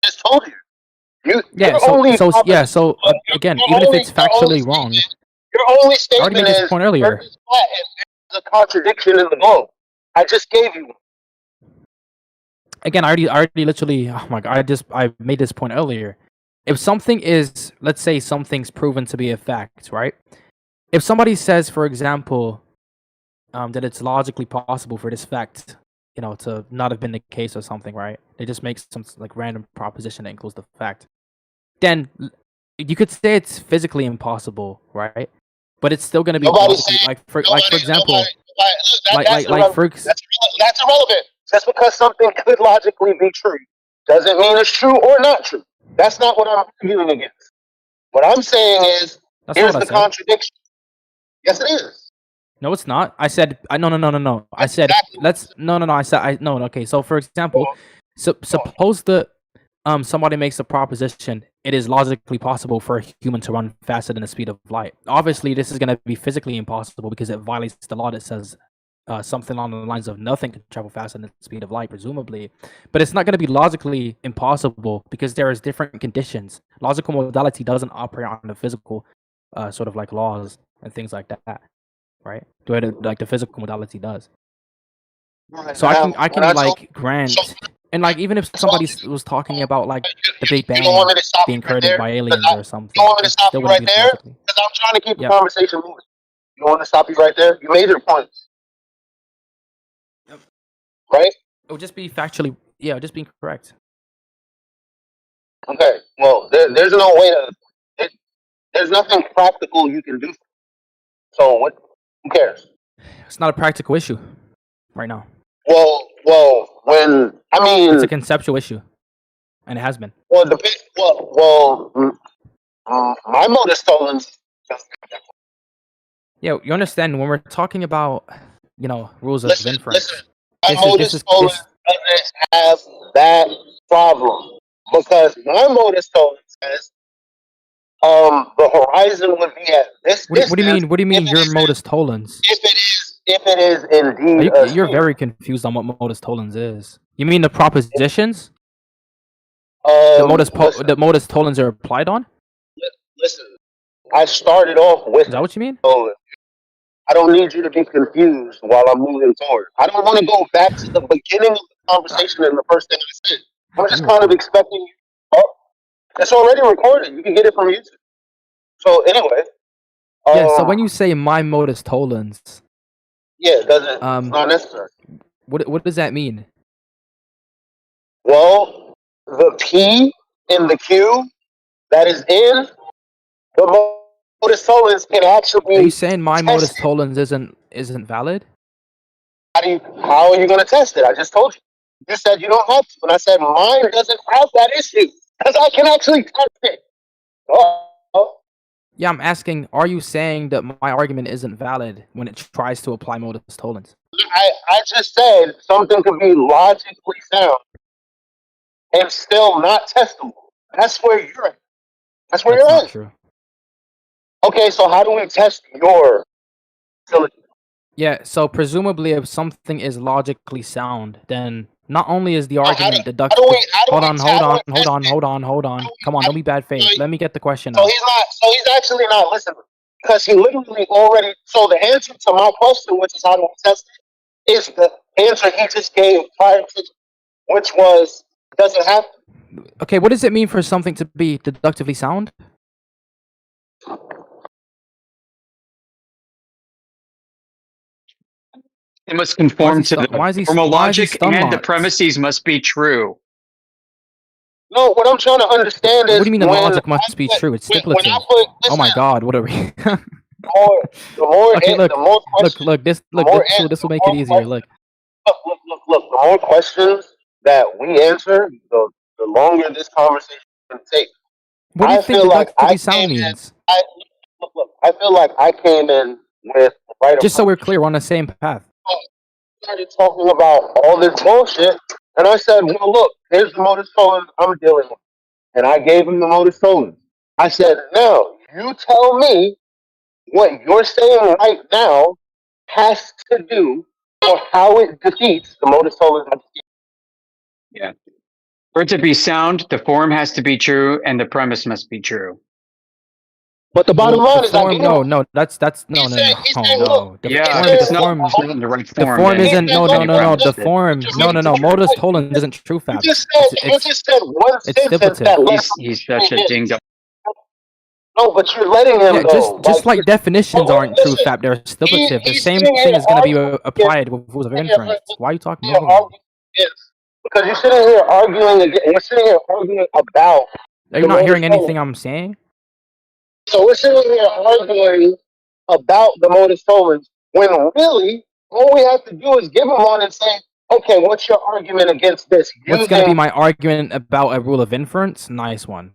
just told you. So again, even if it's factually wrong, your only statement I already made this point earlier. Earth is flat and there's a contradiction in the globe. I just gave you one. Again, I already literally, oh my god, I made this point earlier. If something is, let's say something's proven to be a fact, right? If somebody says, for example, that it's logically possible for this fact, to not have been the case or something, right? They just make some like random proposition that includes the fact. Then you could say it's physically impossible, right? But it's still gonna be Nobody logically, said like for example, look, like that's irrelevant. Just because something could logically be true doesn't mean it's true or not true. That's not what I'm arguing against. What I'm saying is, that's here's not what I the said. contradiction. Yes, it is. No, it's not. I said no. I said no. I said no. Okay, so for example, suppose the somebody makes a proposition. It is logically possible for a human to run faster than the speed of light. Obviously, this is going to be physically impossible because it violates the law that says something along the lines of nothing can travel faster than the speed of light, presumably. But it's not going to be logically impossible because there is different conditions. Logical modality doesn't operate on the physical sort of like laws and things like that, right? The way that, like the physical modality does. Right, So now, I can like grant, and like even if somebody was talking about like the Big you don't want Bang me to stop being you right created there? by 'Cause aliens or something, you don't want me to it's stop still you gonna right be there? logically. Because I'm trying to keep the Yep. conversation moving. You don't want to stop you right there? You made your points. Yep. Right? It would just be factually, yeah, just being correct. Okay. Well, there's no way to. There's nothing practical you can do. So what? Who cares? It's not a practical issue right now. Well, when I mean, It's a conceptual issue, and it has been. well, my modus tollens. Yeah, you understand when we're talking about, rules of Listen. inference. My modus tollens doesn't have that problem because my modus tollens says the horizon would be at this What do you distance mean? What do you mean your modus tollens? if it is indeed You're very confused on what modus tollens is. You mean the propositions? The modus tollens are applied on? Listen, I started off with Is that what you mean? so I don't need you to be confused while I'm moving forward. I don't want to go back to the beginning of the conversation and the first thing I said. I'm just kind of expecting you. Oh, it's already recorded. You can get it from YouTube. So anyway. Yeah, so when you say my modus tollens, yeah, it doesn't. It's not necessary. What does that mean? Well, the P in the Q that is in the modus tollens can actually. Are you saying my modus tollens isn't valid? How are you going to test it? I just told you. You said you don't have to, and I said mine doesn't have that issue because I can actually test it. Oh. Yeah, I'm asking, are you saying that my argument isn't valid when it tries to apply modus tollens? I just said something could be logically sound and still not testable. That's where you're at. That's where you're not at. True. Okay, so how do we test your facility? Yeah, so presumably if something is logically sound, then not only is the argument deductive. Hold on. Come on, don't be bad faith. Let me get the question out. So he's actually not listening. Because he literally already, so the answer to my question, which is how do we test it, is the answer he just gave prior to, which was, does it have to? Okay, what does it mean for something to be deductively sound? It must conform to the formal logic, and the premises must be true. No, what I'm trying to understand is what do you mean the logic must be true? It's stipulative. Oh my God, what are we? Okay, look. This will make it easier. Look. Look. The more questions that we answer, the longer this conversation can take. What do you think deductively sound means? I feel like I came in with the right. Just so we're clear, we're on the same path. Started talking about all this bullshit, and I said, "Well, look, here's the modus tollens I'm dealing with," and I gave him the modus tollens. I said, "Now you tell me what you're saying right now has to do or how it defeats the modus tollens." Yeah. For it to be sound, the form has to be true, and the premise must be true. But the bottom line is form. No. That's no. Yeah, if it's not in the right form. The form isn't. No. The form. No. Modus tollens isn't true fact. You just said one sentence that he's such a ding dong. No, but you're letting him go. Just like definitions aren't true fact, they're stipulative. The same thing is going to be applied with rules of inference. Why are you talking over me? Because you're sitting here arguing again. You're sitting here arguing about. Are you not hearing anything I'm saying? So we're sitting here arguing about the modus tollens when really all we have to do is give them one and say, okay, what's your argument against this? What's going to be my argument about a rule of inference? Nice one.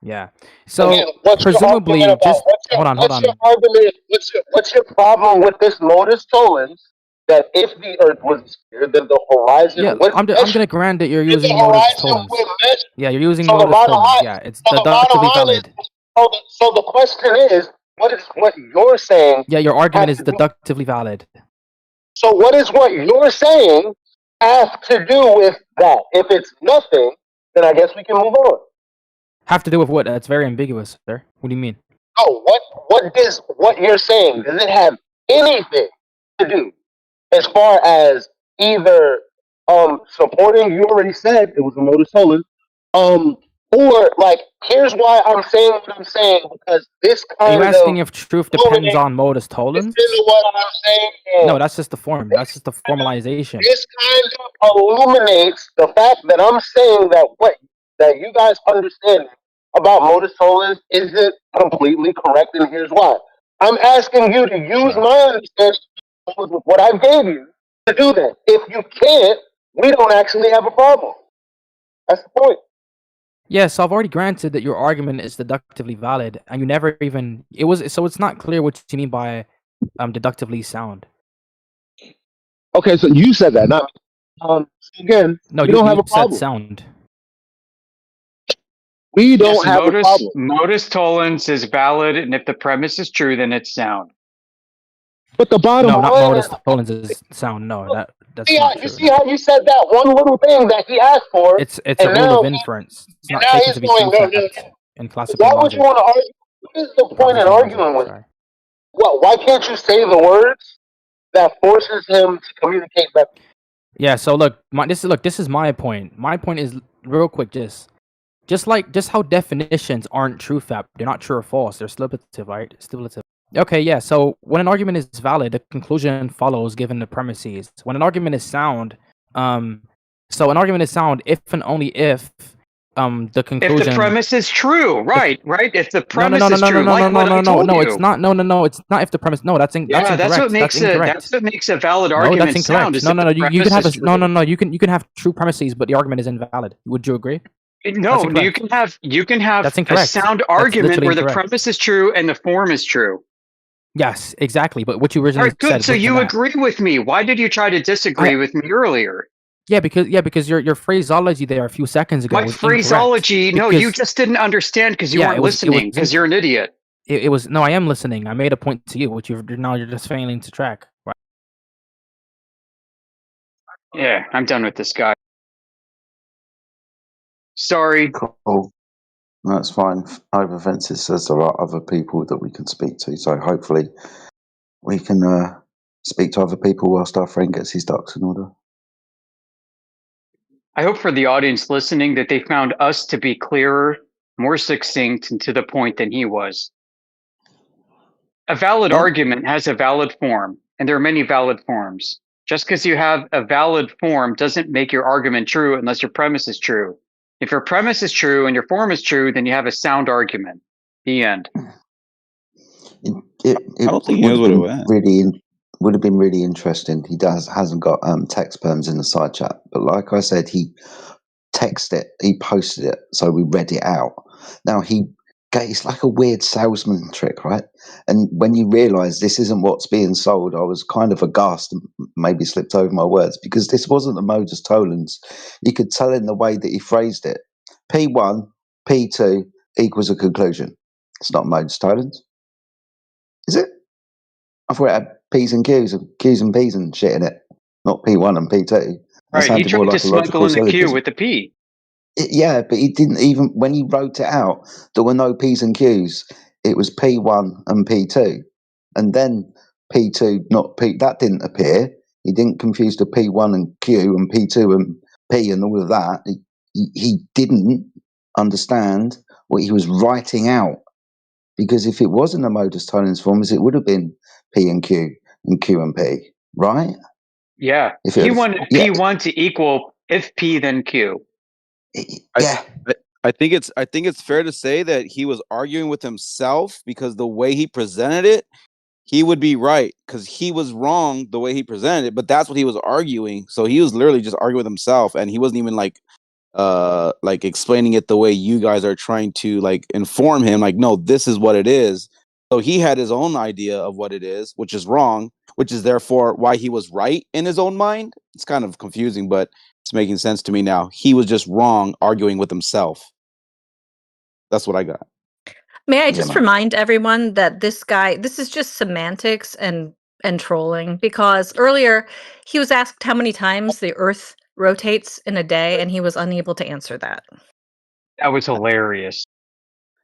Yeah. So again, what's presumably, your argument about just hold on. what's your argument? What's your problem with this modus tollens? That if the Earth was sphere, then the horizon Yeah, would I'm gonna grant that you're then the using modus horizon tollens. would measure. Yeah, you're using So the modus bottom tollens. line, Yeah, it's so the bottom deductively line is, valid. so the question is, what you're saying? Yeah, your argument has is to do- deductively valid. So what is what you're saying have to do with that? If it's nothing, then I guess we can move on. Have to do with what? That's very ambiguous, sir. What do you mean? Oh, what does what you're saying? Does it have anything to do as far as either supporting? You already said it was a modus tollens. Or like here's why I'm saying what I'm saying, because this Are you kind asking of if truth depends on modus tollens? this is what I'm saying. No, that's just the form. That's just the formalization. This kind of illuminates the fact that I'm saying that what that you guys understand about modus tollens isn't completely correct, and here's why. I'm asking you to use my understanding with what I gave you to do that. If you can't, we don't actually have a problem. That's the point. Yes, I've already granted that your argument is deductively valid, and you never even so it's not clear what you mean by deductively sound. Okay, so you said that, not again. No, you don't have you a said problem. sound. We don't have a problem. Modus tollens is valid, and if the premise is true, then it's sound. But the bottom no, not line modus tollens is sound. No, that's see not how, true. you see how you said that one little thing that he asked for? It's a rule of inference. It's not taken to be true fact in Is classical that what logic. you want to argue? What is the point in arguing with? Sorry. Well, why can't you say the words that forces him to communicate better? Yeah. So look, this is my point. My point is real quick. Just how definitions aren't true fact. They're not true or false. They're speculative, right? Speculative. Okay, yeah. So when an argument is valid, the conclusion follows given the premises. When an argument is sound, so an argument is sound if and only if the conclusion. If the premise is true, right? If the premise is no, true, like what I told you. It's not. No, it's not. If the premise, no, that's incorrect. That's what makes a valid argument. No, that's incorrect. Sound, you can have you can have true premises, but the argument is invalid. Would you agree? No, you can have that's a sound argument where the premise is true and the form is true. Yes, exactly. But what you originally said. Good. So you agree with me. Why did you try to disagree with me earlier? Yeah, because your phraseology there a few seconds ago. My phraseology, no, you just didn't understand because you weren't listening because you're an idiot. It was no, I am listening. I made a point to you, which you're just failing to track. Right? Yeah, I'm done with this guy. Sorry. Cool. That's fine. Over fences says there are other people that we can speak to, so hopefully we can speak to other people whilst our friend gets his ducks in order. I hope for the audience listening that they found us to be clearer, more succinct, and to the point than he was. A valid argument has a valid form, and there are many valid forms. Just because you have a valid form doesn't make your argument true unless your premise is true. If your premise is true and your form is true, then you have a sound argument. The end. I don't think he knows what it was. Would have been really interesting. He hasn't got text perms in the side chat, but like I said, he texted it, he posted it, so we read it out. Now it's like a weird salesman trick, right? And when you realise this isn't what's being sold, I was kind of aghast and maybe slipped over my words because this wasn't the modus tollens. You could tell in the way that he phrased it. P1, P2 equals a conclusion. It's not modus tollens, is it? I thought it had P's and Q's and P's and shit in it, not P1 and P2. Right, he tried to smuggle in the Q with the P. Yeah, but he didn't even, when he wrote it out, there were no P's and Q's. It was P1 and P2. And then P2, not P, that didn't appear. He didn't confuse the P1 and Q and P2 and P and all of that. He didn't understand what he was writing out. Because if it wasn't a modus tollens forms, it would have been P and Q and P, right? Yeah. He wanted P1 to equal if P then Q. Yeah. I think it's fair to say that he was arguing with himself because the way he presented it, he would be right because he was wrong the way he presented it, but that's what he was arguing. So he was literally just arguing with himself, and he wasn't even like explaining it the way you guys are trying to like inform him. Like, no, this is what it is. So he had his own idea of what it is, which is wrong, which is therefore why he was right in his own mind. It's kind of confusing, but it's making sense to me now. He was just wrong arguing with himself. That's what I got. May I just remind everyone that this is just semantics and trolling, because earlier he was asked how many times the Earth rotates in a day, and he was unable to answer that. That was hilarious.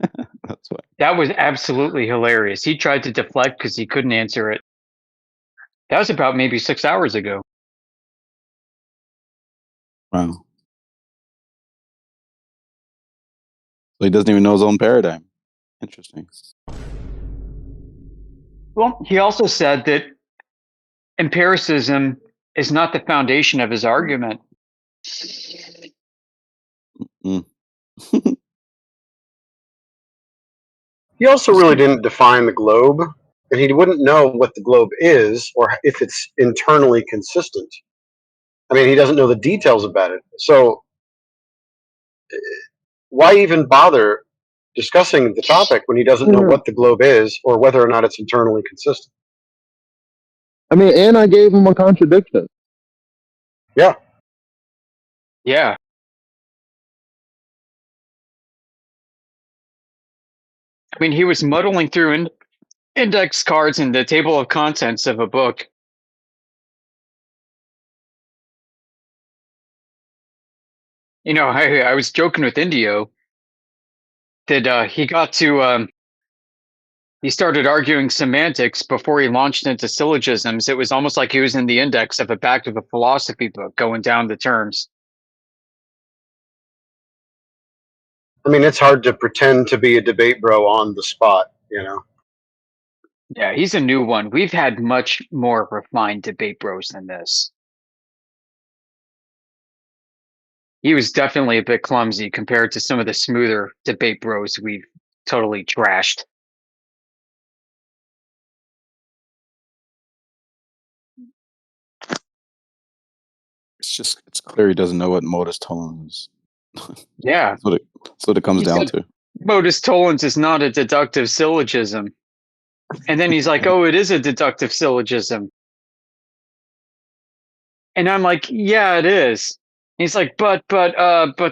That's what. That was absolutely hilarious. He tried to deflect because he couldn't answer it. That was about maybe 6 hours ago. Wow. So he doesn't even know his own paradigm. Interesting. Well, he also said that empiricism is not the foundation of his argument. Mm. He also really didn't define the globe, and he wouldn't know what the globe is or if it's internally consistent. I mean, he doesn't know the details about it. So why even bother discussing the topic when he doesn't know what the globe is or whether or not it's internally consistent? I mean, and I gave him a contradiction. Yeah. Yeah. I mean, he was muddling through index cards in the table of contents of a book. You know, I was joking with Indio that he got to he started arguing semantics before he launched into syllogisms. It was almost like he was in the index of a back of a philosophy book going down the terms. I mean, it's hard to pretend to be a debate bro on the spot, you know? Yeah, he's a new one. We've had much more refined debate bros than this. He was definitely a bit clumsy compared to some of the smoother debate bros we've totally trashed. It's clear he doesn't know what modus tollens is. Yeah. That's what it comes down to. Modus tollens is not a deductive syllogism. And then he's like, oh, it is a deductive syllogism. And I'm like, yeah, it is. And he's like, but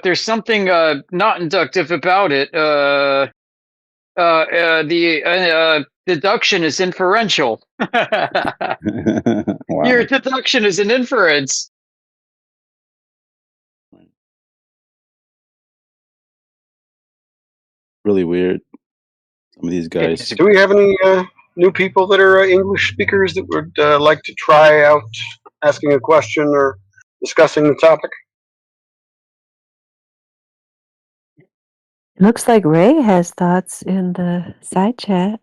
there's something not inductive about it. The deduction is inferential. Wow. Your deduction is an inference. Really weird. Some of these guys. Do we have any new people that are English speakers that would like to try out asking a question or discussing the topic? Looks like Ray has thoughts in the side chat.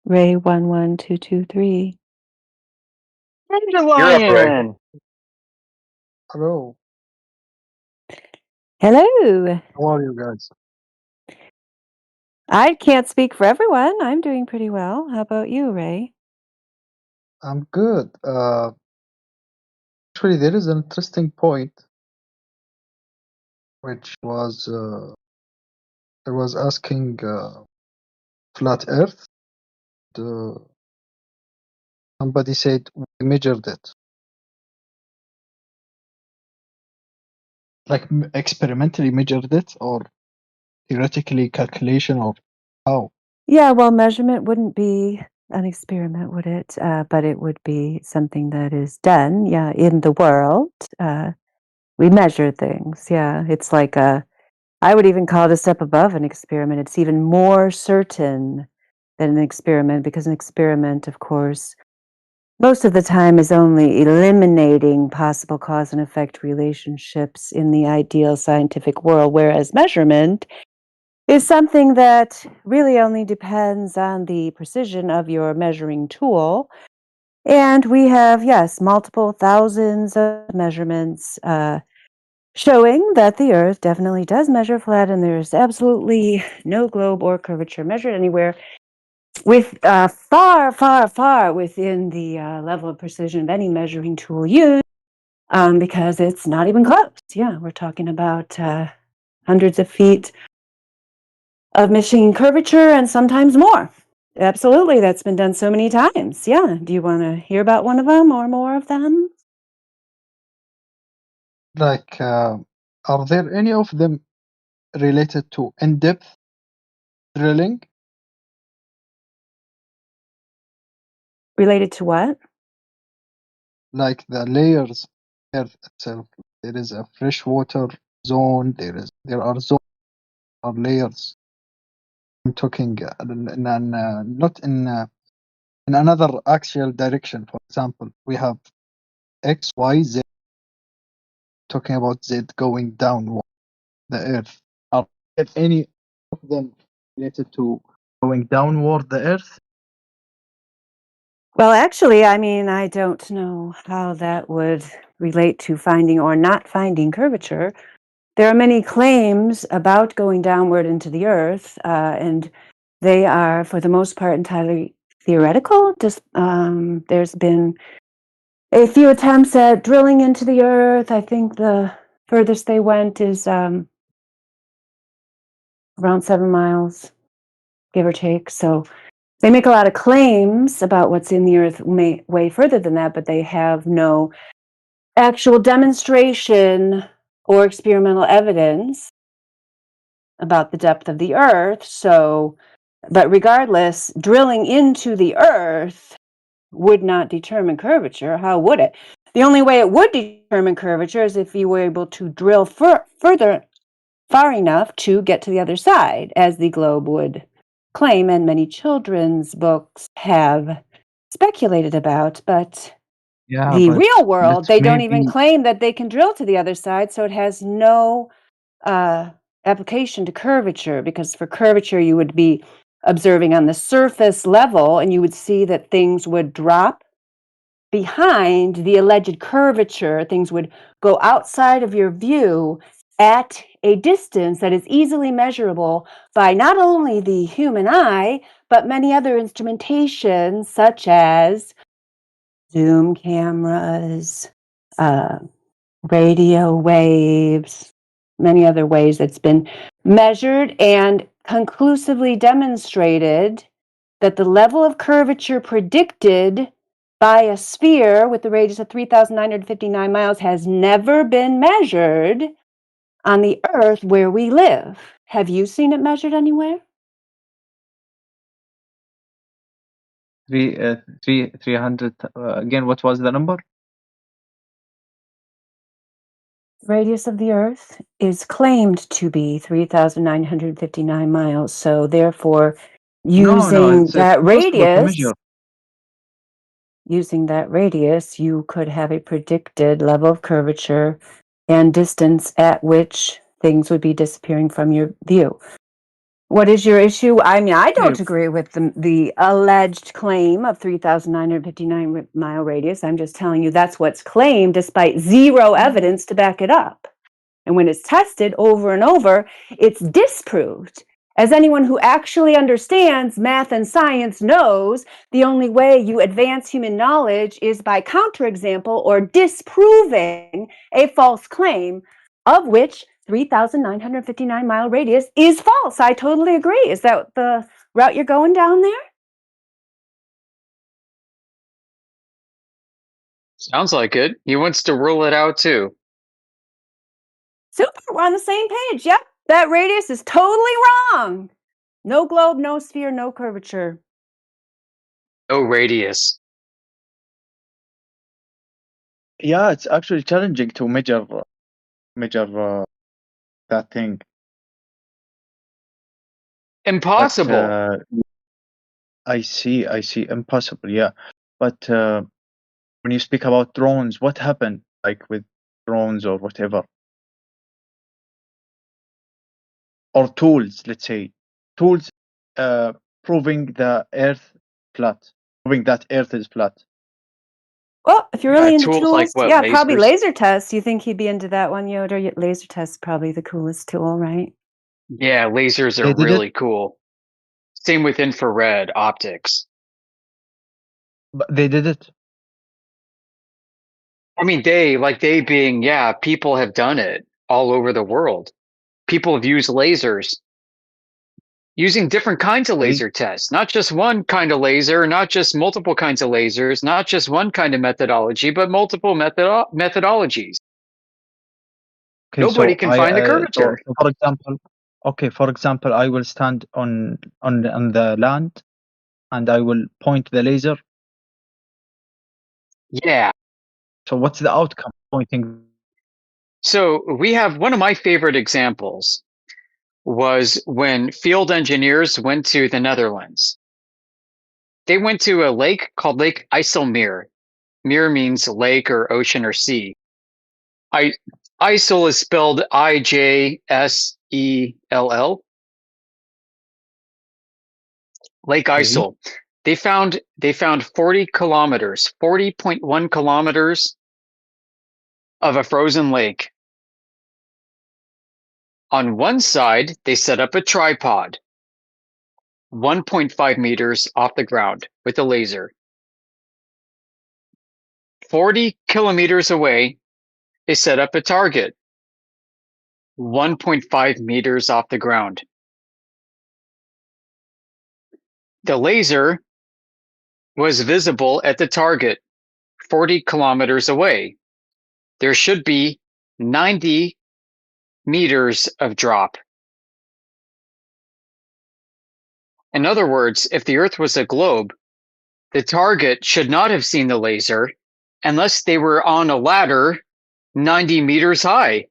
Ray 11223. Dandelion. Hello. Hello. How are you guys? I can't speak for everyone. I'm doing pretty well. How about you, Ray? I'm good. Actually, there is an interesting point, which was I was asking flat Earth. Somebody said we measured it, like experimentally measured it, or theoretically calculation, or how? Yeah, well, measurement wouldn't be an experiment, would it? But it would be something that is done, yeah, in the world. We measure things, yeah. It's like I would even call it a step above an experiment. It's even more certain than an experiment, because an experiment, of course, most of the time is only eliminating possible cause and effect relationships in the ideal scientific world, whereas measurement is something that really only depends on the precision of your measuring tool. And we have, yes, multiple thousands of measurements showing that the Earth definitely does measure flat, and there's absolutely no globe or curvature measured anywhere with far, far, far within the level of precision of any measuring tool used, because it's not even close. Yeah, we're talking about hundreds of feet of machine curvature and sometimes more. Absolutely, that's been done so many times. Yeah, do you want to hear about one of them or more of them? Like, are there any of them related to in-depth drilling? Related to what? Like the layers, Earth itself. There is a freshwater zone. There are zones or layers. I'm talking not in another axial direction. For example, we have X, Y, Z. Talking about Z going downward, the Earth. Are there any of them related to going downward the Earth? Well, actually, I mean, I don't know how that would relate to finding or not finding curvature. There are many claims about going downward into the Earth, and they are, for the most part, entirely theoretical. Just there's been a few attempts at drilling into the Earth. I think the furthest they went is around 7 miles, give or take. So they make a lot of claims about what's in the Earth way further than that, but they have no actual demonstration or experimental evidence about the depth of the Earth. So, but regardless, drilling into the Earth would not determine curvature. How would it? The only way it would determine curvature is if you were able to drill further, far enough to get to the other side, as the globe would claim, and many children's books have speculated about. But Yeah, the but real world, that's they don't even maybe. claim that they can drill to the other side, so it has no application to curvature, because for curvature you would be observing on the surface level, and you would see that things would drop behind the alleged curvature. Things would go outside of your view at a distance that is easily measurable by not only the human eye, but many other instrumentations such as zoom cameras, radio waves, many other ways that's been measured and conclusively demonstrated that the level of curvature predicted by a sphere with the radius of 3,959 miles has never been measured on the Earth where we live. Have you seen it measured anywhere? 300. Again, what was the number? Radius of the Earth is claimed to be 3,959 miles. So therefore, No, using it's that impossible to measure. you could have a predicted level of curvature and distance at which things would be disappearing from your view. What is your issue? I mean, I don't agree with the alleged claim of 3,959 mile radius. I'm just telling you that's what's claimed despite zero evidence to back it up. And when it's tested over and over, it's disproved. As anyone who actually understands math and science knows, the only way you advance human knowledge is by counterexample or disproving a false claim, of which 3,959 mile radius is false. I totally agree. Is that the route you're going down there? Sounds like it. He wants to rule it out too. Super, we're on the same page. Yep, that radius is totally wrong. No globe, no sphere, no curvature. No radius. Yeah, it's actually challenging to measure that thing. Impossible. But, I see. Impossible, yeah. But when you speak about drones, what happened, like with drones or whatever? Or tools, let's say. Tools proving the Earth flat. Proving that Earth is flat. Well, if you're really into tools like tools, what, yeah, probably lasers? laser tests. You think he'd be into that one, Yoder? Laser test is probably the coolest tool, right? Yeah, lasers are They did it, really cool. Same with infrared optics. but they did it. I mean, they being, yeah, people have done it all over the world. People have used lasers using different kinds of Okay. laser tests, not just one kind of laser, not just multiple kinds of lasers, not just one kind of methodology, but multiple methodologies. Okay, Nobody so can find the curvature. so for example, I will stand on the land, and I will point the laser. Yeah. So what's the outcome pointing? So we have one of my favorite examples was when field engineers went to the Netherlands. They went to a lake called Lake IJsselmeer. Meer means lake or ocean or sea. IJssel is spelled IJSELL. Lake Okay. IJssel. They found 40 kilometers, 40.1 kilometers of a frozen lake. On one side, they set up a tripod, 1.5 meters off the ground with a laser. 40 kilometers away, they set up a target, 1.5 meters off the ground. The laser was visible at the target 40 kilometers away. There should be 90 meters of drop. In other words, if the Earth was a globe, the target should not have seen the laser unless they were on a ladder 90 meters high.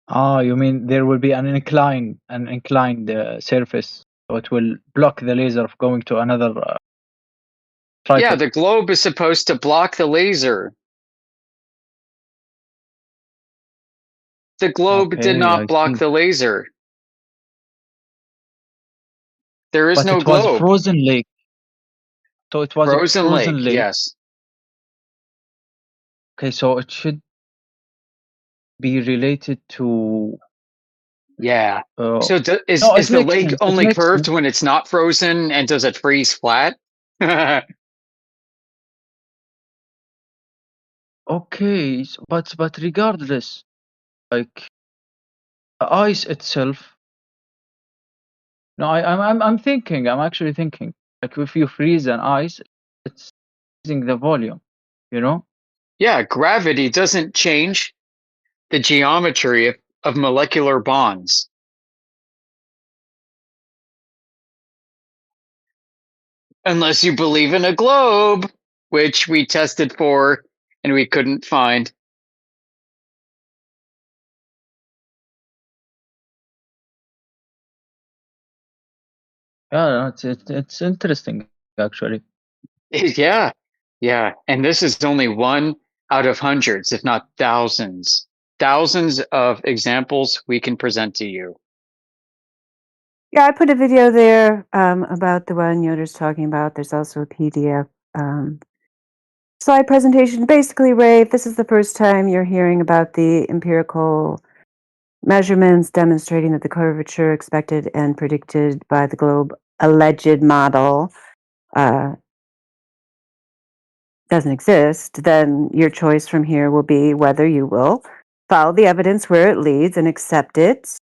Ah, you mean there will be an inclined surface, so it will block the laser from going to another Yeah, tripod. the globe is supposed to block the laser. The globe did Okay, I not block see. the laser. There is But no it was a globe. frozen lake. So it was a Frozen frozen lake, lake. yes. Okay, so it should be related to. Yeah. So No, it is the makes lake sense. It only makes curved sense. when it's not frozen, and does it freeze flat? Okay, but regardless, like the ice itself. No, I'm thinking. I'm actually thinking. Like if you freeze an ice, it's freezing the volume. You know. Yeah, gravity doesn't change the geometry of molecular bonds. Unless you believe in a globe, which we tested for and we couldn't find. Yeah, it's interesting actually. Yeah, yeah. And this is only one out of hundreds, if not thousands of examples we can present to you. Yeah, I put a video there about the one Yoder's talking about. There's also a PDF slide presentation. Basically, Ray, if this is the first time you're hearing about the empirical measurements demonstrating that the curvature expected and predicted by the globe alleged model doesn't exist, then your choice from here will be whether you will follow the evidence where it leads and accept it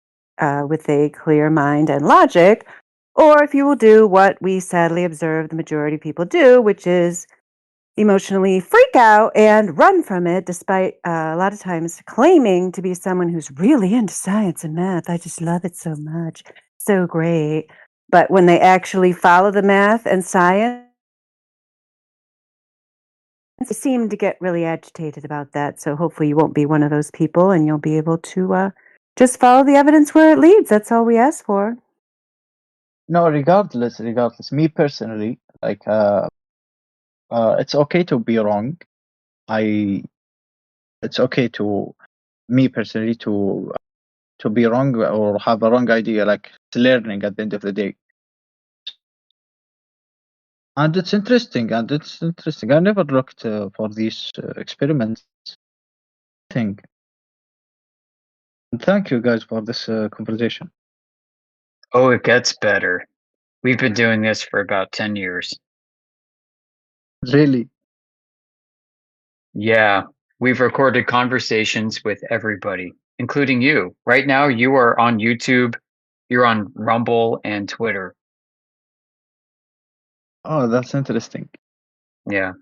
with a clear mind and logic, or if you will do what we sadly observe the majority of people do, which is emotionally freak out and run from it, despite a lot of times claiming to be someone who's really into science and math. I just love it so much. So great. But when they actually follow the math and science, they seem to get really agitated about that. So hopefully you won't be one of those people and you'll be able to just follow the evidence where it leads. That's all we ask for. No, regardless, me personally, like it's okay to be wrong. It's okay to me personally to be wrong or have a wrong idea. Like it's learning at the end of the day. And it's interesting. I never looked for these experiments. Thing. And thank you guys for this conversation. Oh, it gets better. We've been doing this for about 10 years. Really? Yeah, we've recorded conversations with everybody, including you. Right now, you are on YouTube, you're on Rumble and Twitter. Oh, that's interesting. Yeah.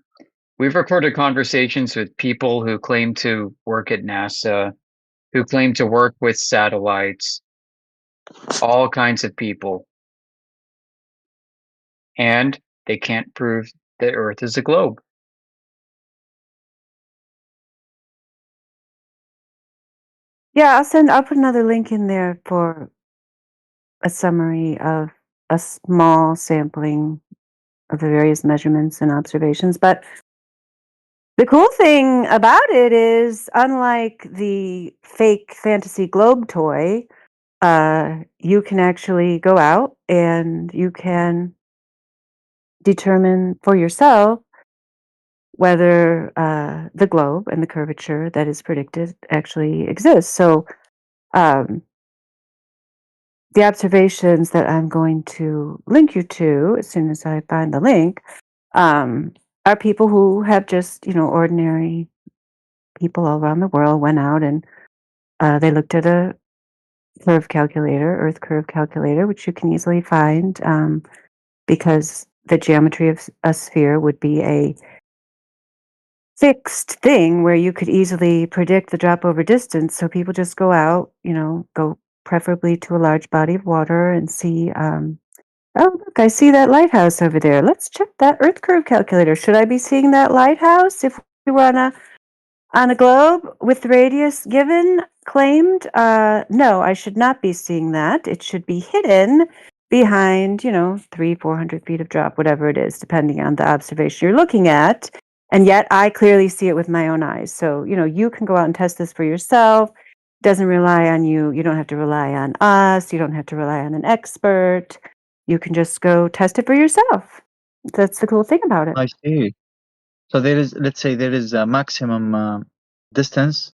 We've recorded conversations with people who claim to work at NASA, who claim to work with satellites, all kinds of people. And they can't prove that Earth is a globe. Yeah, I'll put another link in there for a summary of a small sampling of the various measurements and observations. But the cool thing about it is, unlike the fake fantasy globe toy, you can actually go out and you can determine for yourself whether the globe and the curvature that is predicted actually exists. So the observations that I'm going to link you to as soon as I find the link are people who have just, ordinary people all around the world went out and they looked at a curve calculator, Earth curve calculator, which you can easily find because the geometry of a sphere would be a fixed thing where you could easily predict the drop over distance. So people just go out, go preferably to a large body of water and see, oh, look, I see that lighthouse over there. Let's check that Earth curve calculator. Should I be seeing that lighthouse if we were on a globe with the radius given, claimed? No, I should not be seeing that. It should be hidden behind, 300-400 feet of drop, whatever it is, depending on the observation you're looking at. And yet I clearly see it with my own eyes. So, you can go out and test this for yourself. It doesn't rely on you. You don't have to rely on us. You don't have to rely on an expert. You can just go test it for yourself. That's the cool thing about it. I see. So let's say there is a maximum distance.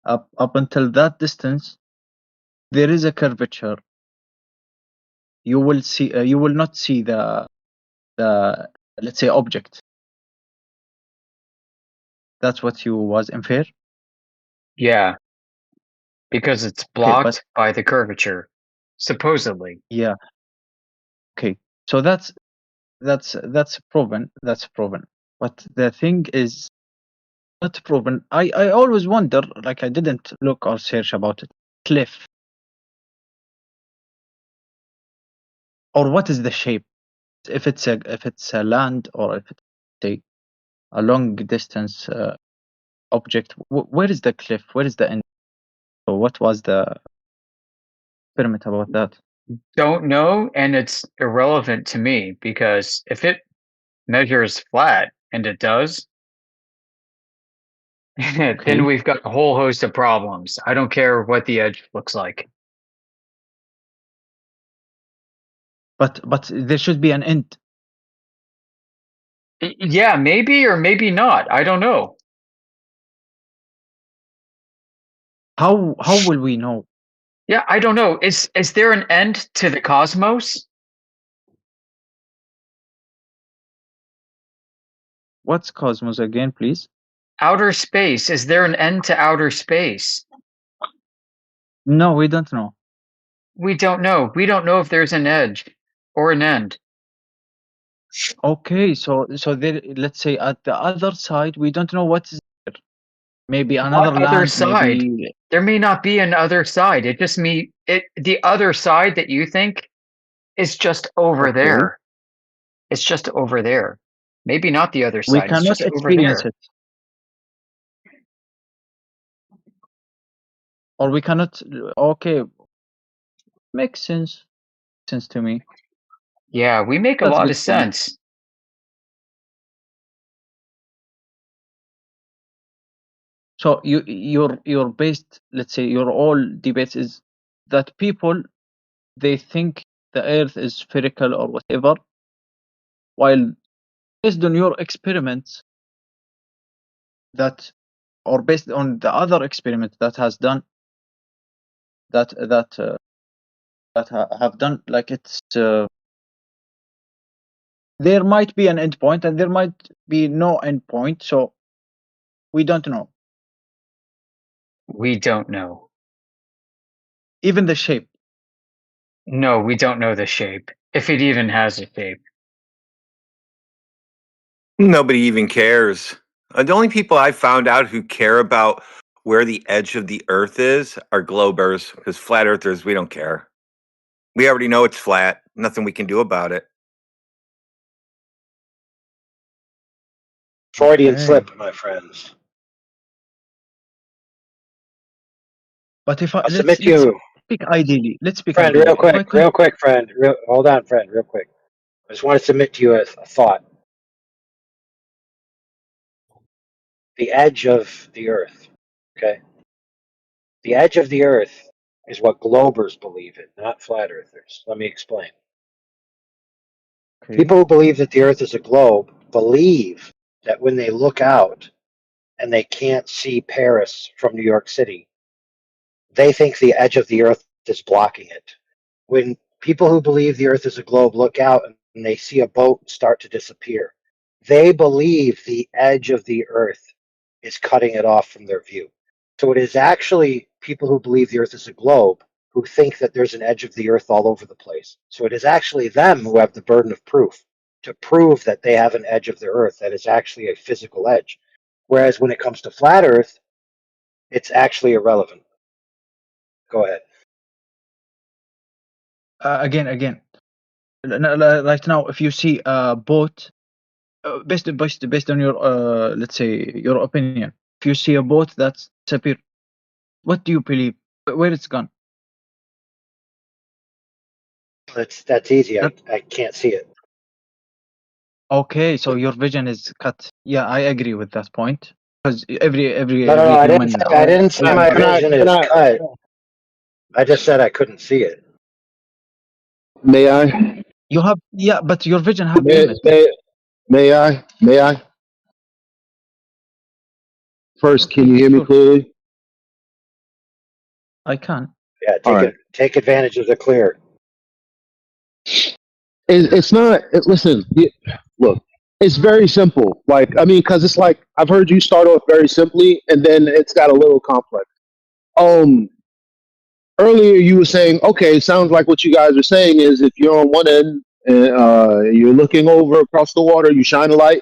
Up until that distance, there is a curvature. You will see. You will not see the let's say object. That's what you was infer. Yeah. Because it's blocked by the curvature, supposedly. Yeah. Okay. So that's proven. That's proven. But the thing is not proven. I always wonder, like I didn't look or search about it. Cliff. Or what is the shape? If it's a land or if it's a long distance object, where is the cliff? Where is the end? So what was the experiment about that? Don't know, and it's irrelevant to me because if it measures flat, and it does, then we've got a whole host of problems. I don't care what the edge looks like. But there should be an end. Yeah, maybe or maybe not. I don't know. How will we know? Yeah, I don't know. Is there an end to the cosmos? What's cosmos again, please? Outer space. Is there an end to outer space? No, we don't know. We don't know. We don't know if there's an edge or an end. Okay, so there, let's say at the other side, we don't know what is there. Maybe another What other land, side? maybe. There may not be an other side. It just the other side that you think is just over there. It's just over there. Maybe not the other We side. It's cannot just over experience there. it. Or we cannot. Okay, makes sense to me. Yeah, we make a That's lot good of to know. sense. So your based, let's say, your all debates is that people, they think the Earth is spherical or whatever, while based on your experiments or based on the other experiment that has done that have done, like, it's there might be an endpoint and there might be no endpoint, so we don't know. We don't know. Even the shape. No, we don't know the shape, if it even has a shape. Nobody even cares. The only people I've found out who care about where the edge of the earth is are globers, because flat earthers, we don't care. We already know it's flat. Nothing we can do about it. Freudian slip, my friends. But if I'll submit you. speak ideally. Let's speak Friend, ideally. real quick, friend. Hold on, friend, real quick. I just want to submit to you a thought. The edge of the earth, okay? The edge of the earth is what globers believe in, not flat earthers. Let me explain. Okay. People who believe that the earth is a globe believe that when they look out and they can't see Paris from New York City, they think the edge of the earth is blocking it. When people who believe the earth is a globe look out and they see a boat start to disappear, they believe the edge of the earth is cutting it off from their view. So it is actually people who believe the earth is a globe who think that there's an edge of the earth all over the place. So it is actually them who have the burden of proof to prove that they have an edge of the earth that is actually a physical edge. Whereas when it comes to flat earth, it's actually irrelevant. Go ahead. Again. Right now, if you see a boat, based on your let's say your opinion, if you see a boat that's disappeared, what do you believe? Where it's gone? That's easy. I can't see it. Okay, so your vision is cut. Yeah, I agree with that point, because every No, I human. didn't say my vision is cut. I just said I couldn't see it. May I? You have, yeah, but your vision have May, limit. may I? May I? First, can you hear me clearly? I can. Yeah, All right. take advantage of the clear. It's not. Listen, look. It's very simple. Like, I mean, because it's like I've heard you start off very simply, and then it's got a little complex. Earlier you were saying, okay, it sounds like what you guys are saying is if you're on one end and you're looking over across the water, you shine a light.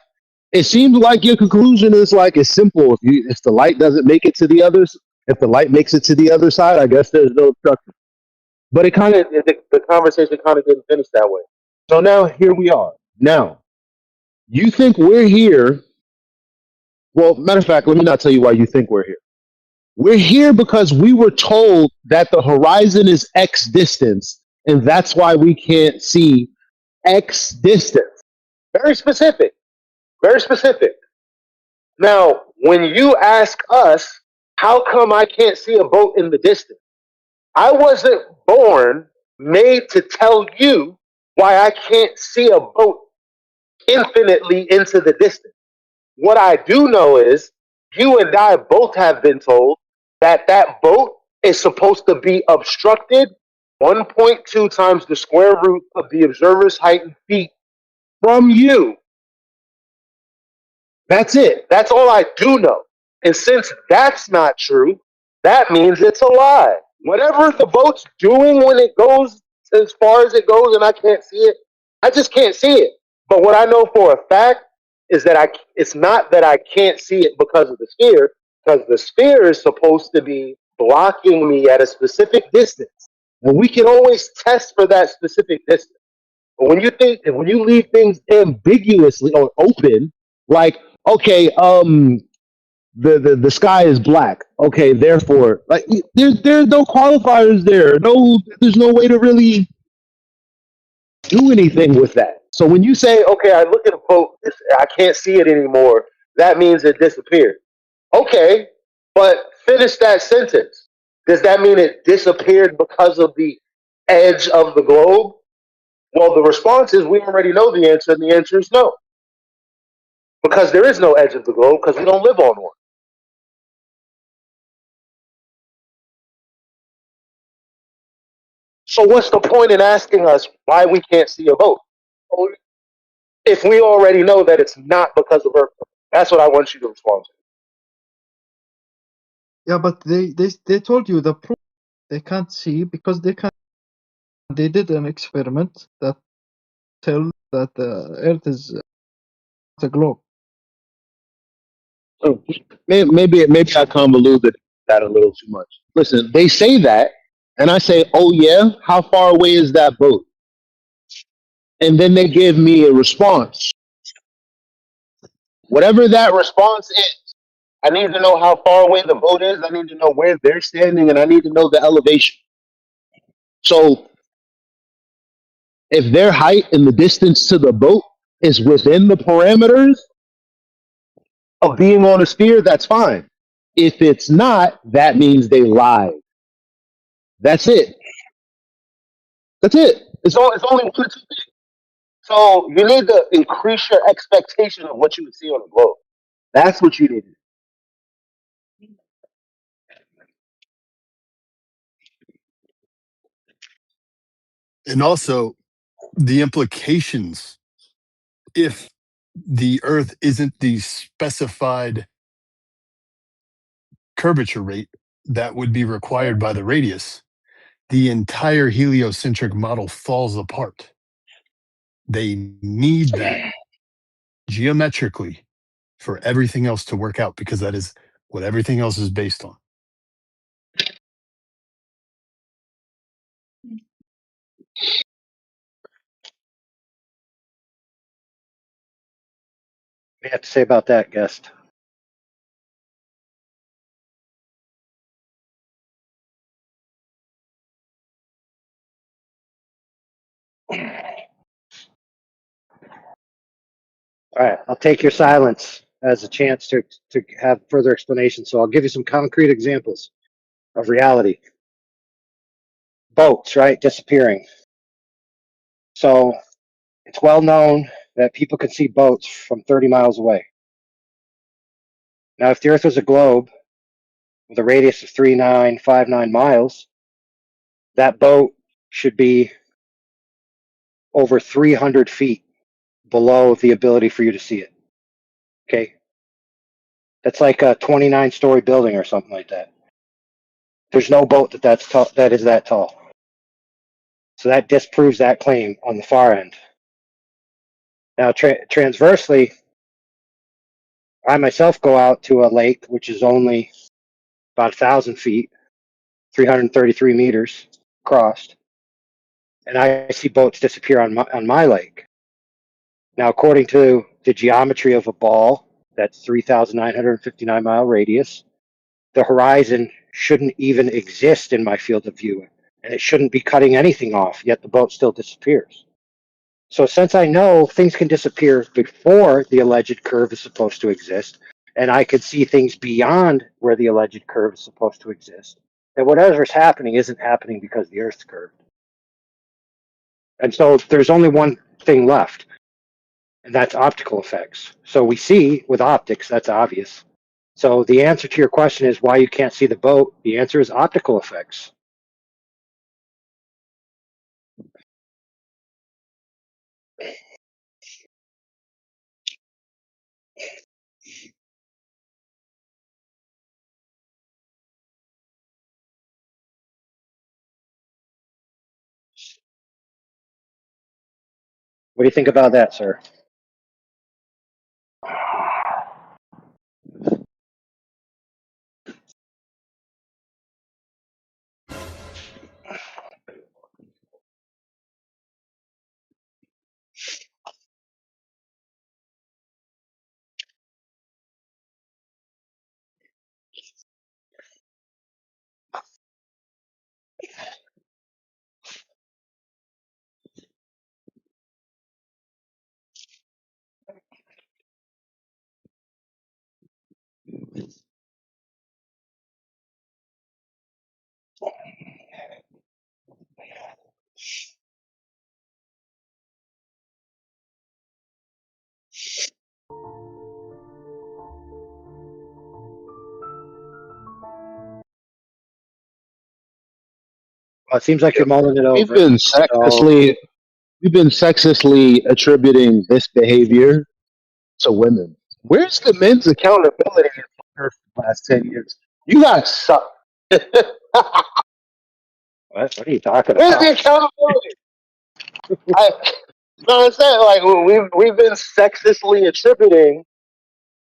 It seems like your conclusion is like it's simple. If the light doesn't make it to the others, if the light makes it to the other side, I guess there's no obstruction. But it kind of the conversation kind of didn't finish that way. So now here we are. Now, you think we're here. Well, matter of fact, let me not tell you why you think we're here. We're here because we were told that the horizon is X distance, and that's why we can't see X distance. Very specific. Very specific. Now, when you ask us, how come I can't see a boat in the distance? I wasn't made to tell you why I can't see a boat infinitely into the distance. What I do know is you and I both have been told that boat is supposed to be obstructed 1.2 times the square root of the observer's height in feet from you. That's it. That's all I do know. And since that's not true, that means it's a lie. Whatever the boat's doing when it goes as far as it goes and I can't see it, I just can't see it. But what I know for a fact is that it's not that I can't see it because of the sphere, because the sphere is supposed to be blocking me at a specific distance. And we can always test for that specific distance. But when you leave things ambiguously or open, like, okay, the sky is black. Okay, therefore, like there's no qualifiers there. There's no way to really do anything with that. So when you say, okay, I look at a boat, I can't see it anymore, that means it disappeared. Okay, but finish that sentence. Does that mean it disappeared because of the edge of the globe? Well, the response is we already know the answer, and the answer is no. Because there is no edge of the globe, because we don't live on one. So what's the point in asking us why we can't see a boat? If we already know that it's not because of Earth. That's what I want you to respond to. Yeah, but they told you the proof they can't see because they can't. They did an experiment that tell that the Earth is a globe. So maybe I convoluted that a little too much. Listen, they say that, and I say, "Oh yeah, how far away is that boat?" And then they give me a response. Whatever that response is, I need to know how far away the boat is. I need to know where they're standing, and I need to know the elevation. So if their height and the distance to the boat is within the parameters of being on a sphere, that's fine. If it's not, that means they lied. That's it. That's it. It's only one or two things. So you need to increase your expectation of what you would see on a globe. That's what you need. And also the implications if the Earth isn't the specified curvature rate that would be required by the radius, the entire heliocentric model falls apart. They need that geometrically for everything else to work out because that is what everything else is based on. What do you have to say about that, guest? All right, I'll take your silence as a chance to have further explanation. So I'll give you some concrete examples of reality. Boats, right, disappearing. So it's well known that people can see boats from 30 miles away. Now, if the Earth was a globe with a radius of 3959 miles, that boat should be over 300 feet below the ability for you to see it. Okay? That's like a 29-story building or something like that. There's no boat that is that tall. So that disproves that claim on the far end. Now, transversely, I myself go out to a lake which is only about 1,000 feet, 333 meters across, and I see boats disappear on my lake. Now, according to the geometry of a ball, that's 3,959 mile radius, the horizon shouldn't even exist in my field of view, and it shouldn't be cutting anything off, yet the boat still disappears. So since I know things can disappear before the alleged curve is supposed to exist, and I could see things beyond where the alleged curve is supposed to exist, then whatever's happening isn't happening because the Earth's curved. And so there's only one thing left, and that's optical effects. So we see with optics, that's obvious. So the answer to your question is why you can't see the boat. The answer is optical effects. What do you think about that, sir? Well, it seems like you're mulling it We've over. been So sexistly attributing this behavior to women. Where's the men's accountability for the last 10 years? You guys suck. what are you talking Where's about? the accountability? You know what I'm saying? Like we've been sexistly attributing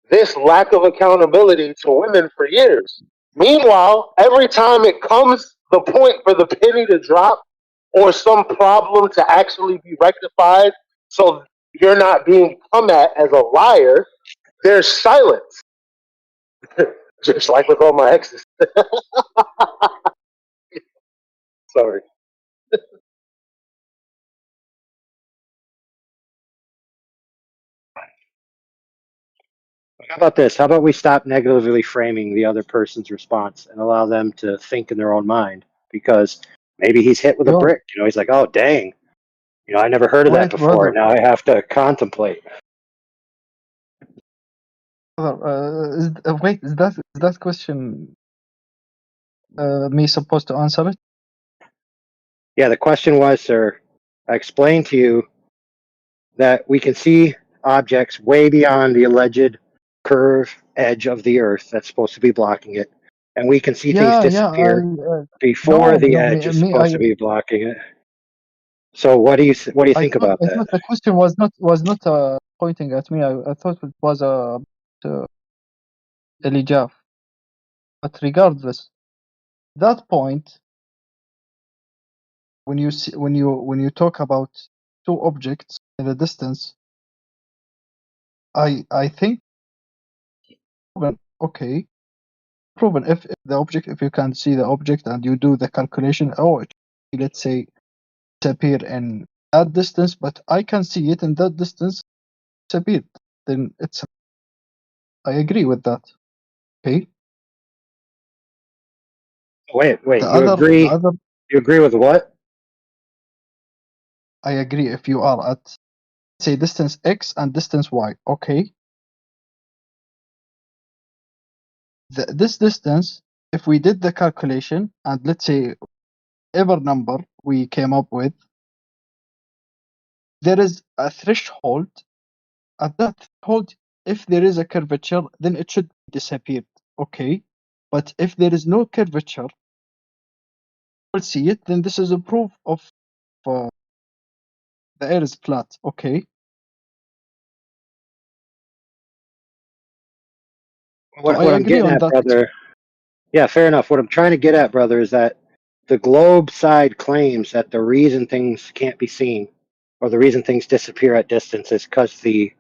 this lack of accountability to women for years. Meanwhile, every time it comes the point for the penny to drop or some problem to actually be rectified, so you're not being come at as a liar, there's silence. Just like with all my exes. Sorry. How about this? How about we stop negatively framing the other person's response and allow them to think in their own mind? Because maybe he's hit with a Yo, brick. He's like, oh, dang. I never heard of that wait, before. brother. Now I have to contemplate. Wait, is that question me supposed to answer it? Yeah, the question was, sir, I explained to you that we can see objects way beyond the alleged curve edge of the Earth that's supposed to be blocking it. And we can see things Yeah, disappear before no, the no, edge is me, supposed to be blocking it. So what do you think about that? thought the question was not pointing at me. I thought it was Elijah. But regardless, that point, when you talk about two objects in a distance, I think okay, proven if if you can see the object and you do the calculation, let's say disappear in that distance, but I can see it in that distance disappeared, then I agree with that. Okay. Wait, The you agree? other You agree with what? I agree if you are at say distance x and distance y. Okay. This distance, if we did the calculation and let's say whatever number we came up with, there is a threshold. At that threshold, if there is a curvature, then it should disappear. Okay. But if there is no curvature, we'll see it, then this is a proof of the air is flat. Okay. So I What I'm agree getting on at, that. brother. Yeah, fair enough. What I'm trying to get at, brother, is that the globe side claims that the reason things can't be seen or the reason things disappear at distance is because the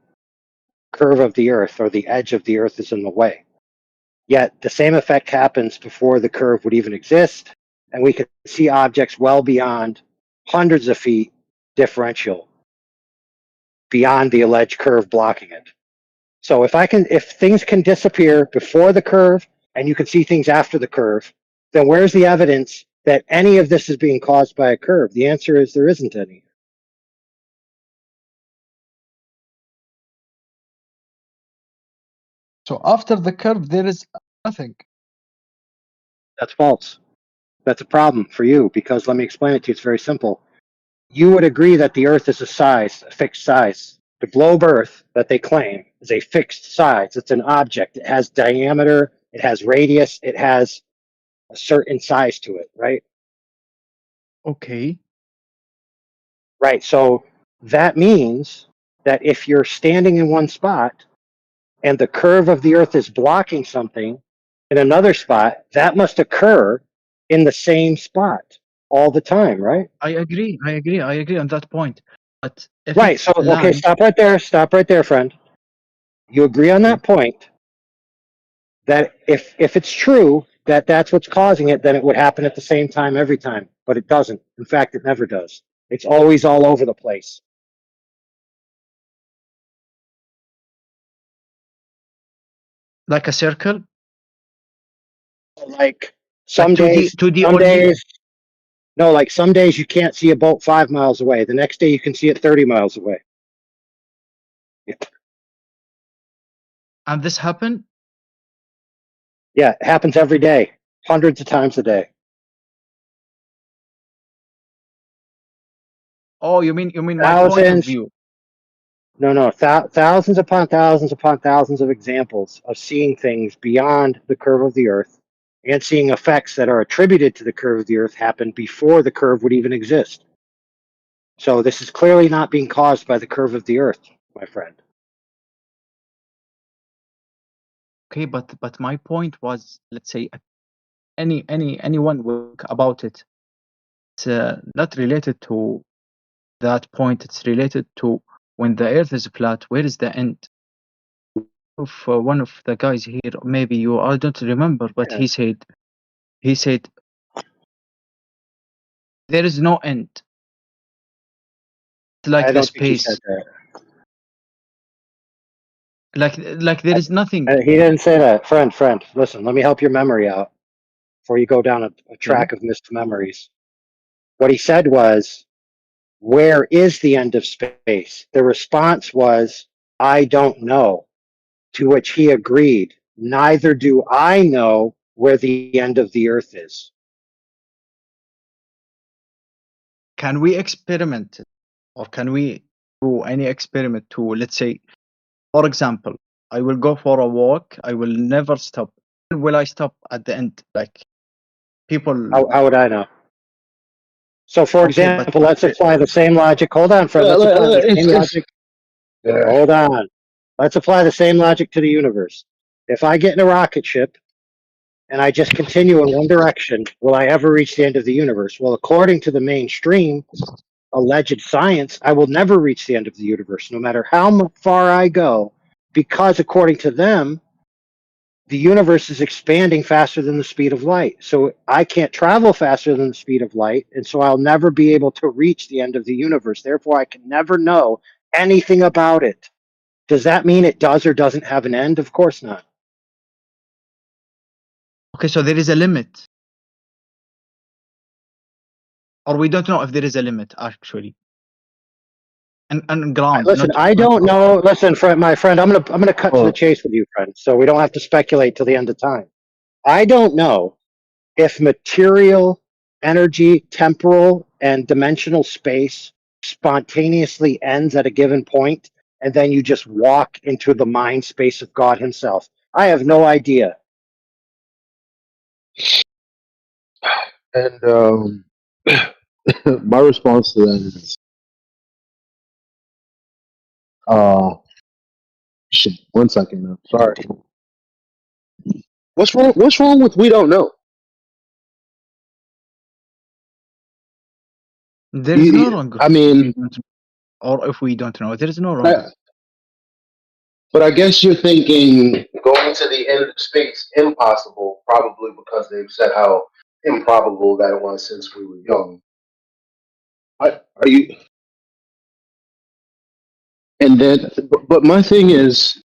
curve of the Earth or the edge of the Earth is in the way. Yet the same effect happens before the curve would even exist, and we can see objects well beyond hundreds of feet differential beyond the alleged curve blocking it. So if things can disappear before the curve and you can see things after the curve, then where's the evidence that any of this is being caused by a curve? The answer is there isn't any. So after the curve, there is nothing. That's false. That's a problem for you because let me explain it to you. It's very simple. You would agree that the Earth is a fixed size. The globe Earth that they claim is a fixed size. It's an object. It has diameter, it has radius, it has a certain size to it, right? Okay. Right. So that means that if you're standing in one spot and the curve of the Earth is blocking something in another spot, that must occur in the same spot all the time, right? I agree on that point. But if Right. it's So, okay, land, stop right there. Stop right there, friend. You agree on that point that if it's true that that's what's causing it, then it would happen at the same time every time. But it doesn't. In fact, it never does. It's always all over the place. like a circle, Like some like 2D, days, 2D some only, days, no, like some days you can't see a boat 5 miles away. The next day you can see it 30 miles away. and this happened. Yeah, it happens every day, hundreds of times a day. Oh, you mean my point of Thousands. view? No. Thousands upon thousands upon thousands of examples of seeing things beyond the curve of the Earth and seeing effects that are attributed to the curve of the Earth happen before the curve would even exist. So this is clearly not being caused by the curve of the Earth, my friend. Okay, but my point was, let's say, anyone will talk about it. It's not related to that point. It's related to when the Earth is flat. Where is the end? Of one of the guys here, maybe you, I don't remember, but he said there is no end. It's like I the don't think he space. said that. Like there is nothing. He didn't say that. Friend, listen, let me help your memory out before you go down a track of missed memories. What he said was, where is the end of space? The response was, I don't know. To which he agreed, neither do I know where the end of the Earth is. Can we experiment, or can we do any experiment to, let's say, for example, I will go for a walk, I will never stop. When will I stop at the end? Like people. How would I know? So, for Okay, example, let's apply the same logic. Hold on, Fred. Let's apply the same logic. Hold on. Let's apply the same logic to the universe. If I get in a rocket ship and I just continue in one direction, will I ever reach the end of the universe? Well, according to the mainstream alleged science, I will never reach the end of the universe, no matter how far I go, because according to them, the universe is expanding faster than the speed of light. So I can't travel faster than the speed of light, and so I'll never be able to reach the end of the universe. Therefore, I can never know anything about it. Does that mean it does or doesn't have an end? Of course not. Okay, so there is a limit. Or we don't know if there is a limit, actually. And ground. Listen, I don't know. Listen, my friend, I'm gonna cut to the chase with you, friend, so we don't have to speculate till the end of time. I don't know if material, energy, temporal, and dimensional space spontaneously ends at a given point, and then you just walk into the mind space of God Himself. I have no idea. And my response to that is, shit, 1 second now. Sorry. What's wrong? What's wrong with we don't know? There is no wrong. I mean, or if we don't know, there is no wrong. But I guess you're thinking going to the end of space impossible, probably because they've said how improbable that was since we were young. Are you? And then, but my thing is,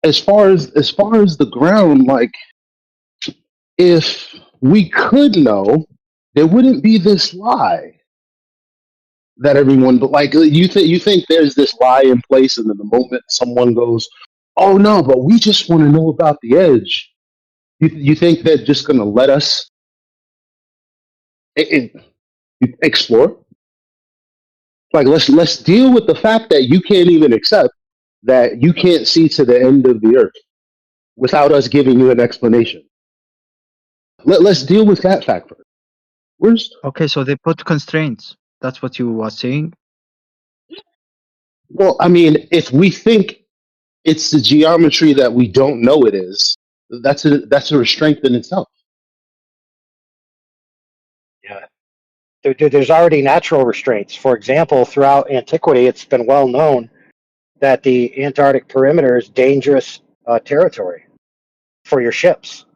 as far as the ground, like, if we could know, there wouldn't be this lie that everyone. But like, you think there's this lie in place, and then the moment someone goes, "Oh no," but we just want to know about the edge. You think they're just going to let us explore? Like, let's deal with the fact that you can't even accept that you can't see to the end of the earth without us giving you an explanation. Let's deal with that fact first. Okay, so they put constraints. That's what you were saying? Well, I mean, if we think it's the geometry that we don't know it is, that's a restraint in itself. Yeah. There's already natural restraints. For example, throughout antiquity, it's been well known that the Antarctic perimeter is dangerous territory for your ships,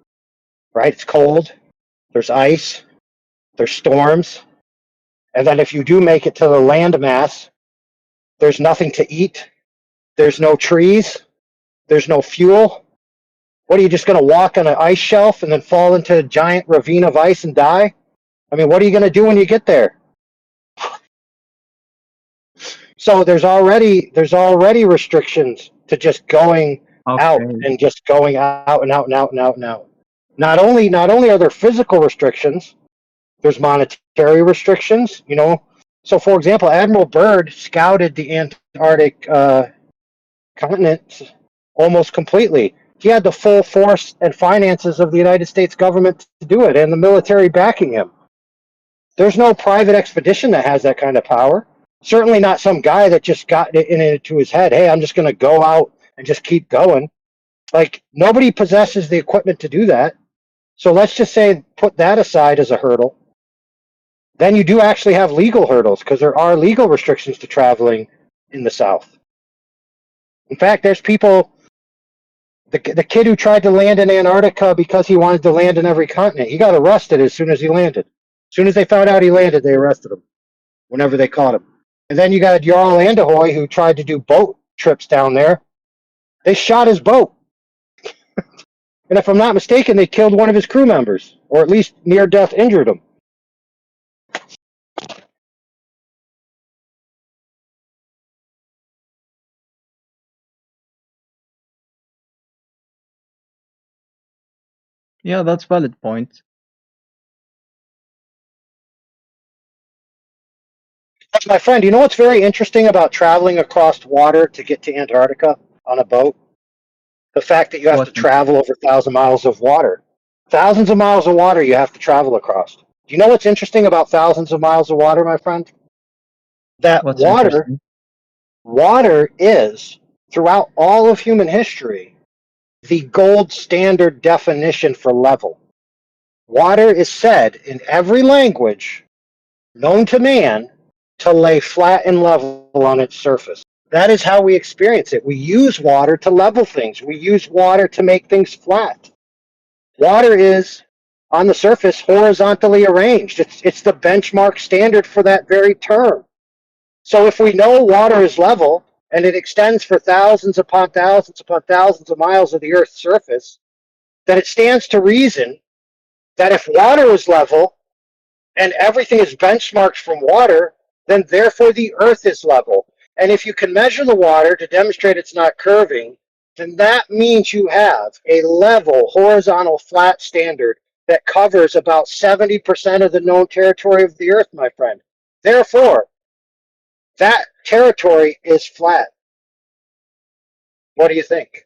right? It's cold, there's ice, there's storms, and then if you do make it to the land mass, there's nothing to eat, there's no trees, there's no fuel. What, are you just going to walk on an ice shelf and then fall into a giant ravine of ice and die? I mean, what are you going to do when you get there? So there's already restrictions to just going out and just going out and out and out and out and out. Not only are there physical restrictions, There's monetary restrictions, you know. So, for example, Admiral Byrd scouted the Antarctic continent almost completely. He had the full force and finances of the United States government to do it, and the military backing him. There's no private expedition that has that kind of power. Certainly not some guy that just got it into his head, hey, I'm just going to go out and just keep going. Like, nobody possesses the equipment to do that. So let's just say, put that aside as a hurdle. Then you do actually have legal hurdles, because there are legal restrictions to traveling in the South. In fact, there's people, the kid who tried to land in Antarctica because he wanted to land in every continent, he got arrested as soon as he landed. As soon as they found out he landed, they arrested him, whenever they caught him. And then you got Jarl Anderhoy, who tried to do boat trips down there. They shot his boat. And if I'm not mistaken, they killed one of his crew members, or at least near death injured him. Yeah, that's valid point. My friend, you know what's very interesting about traveling across water to get to Antarctica on a boat? The fact that you have to travel over 1,000 miles of water. Thousands of miles of water you have to travel across. Do you know what's interesting about thousands of miles of water, my friend? That water is, throughout all of human history, the gold standard definition for level. Water is said in every language known to man to lay flat and level on its surface. That is how we experience it. We use water to level things. We use water to make things flat. Water is, on the surface, horizontally arranged. It's the benchmark standard for that very term. So if we know water is level, and it extends for thousands upon thousands upon thousands of miles of the Earth's surface, then it stands to reason that if water is level, and everything is benchmarked from water, then therefore the Earth is level. And if you can measure the water to demonstrate it's not curving, then that means you have a level, horizontal, flat standard that covers about 70% of the known territory of the Earth, my friend. Therefore, that territory is flat. What do you think?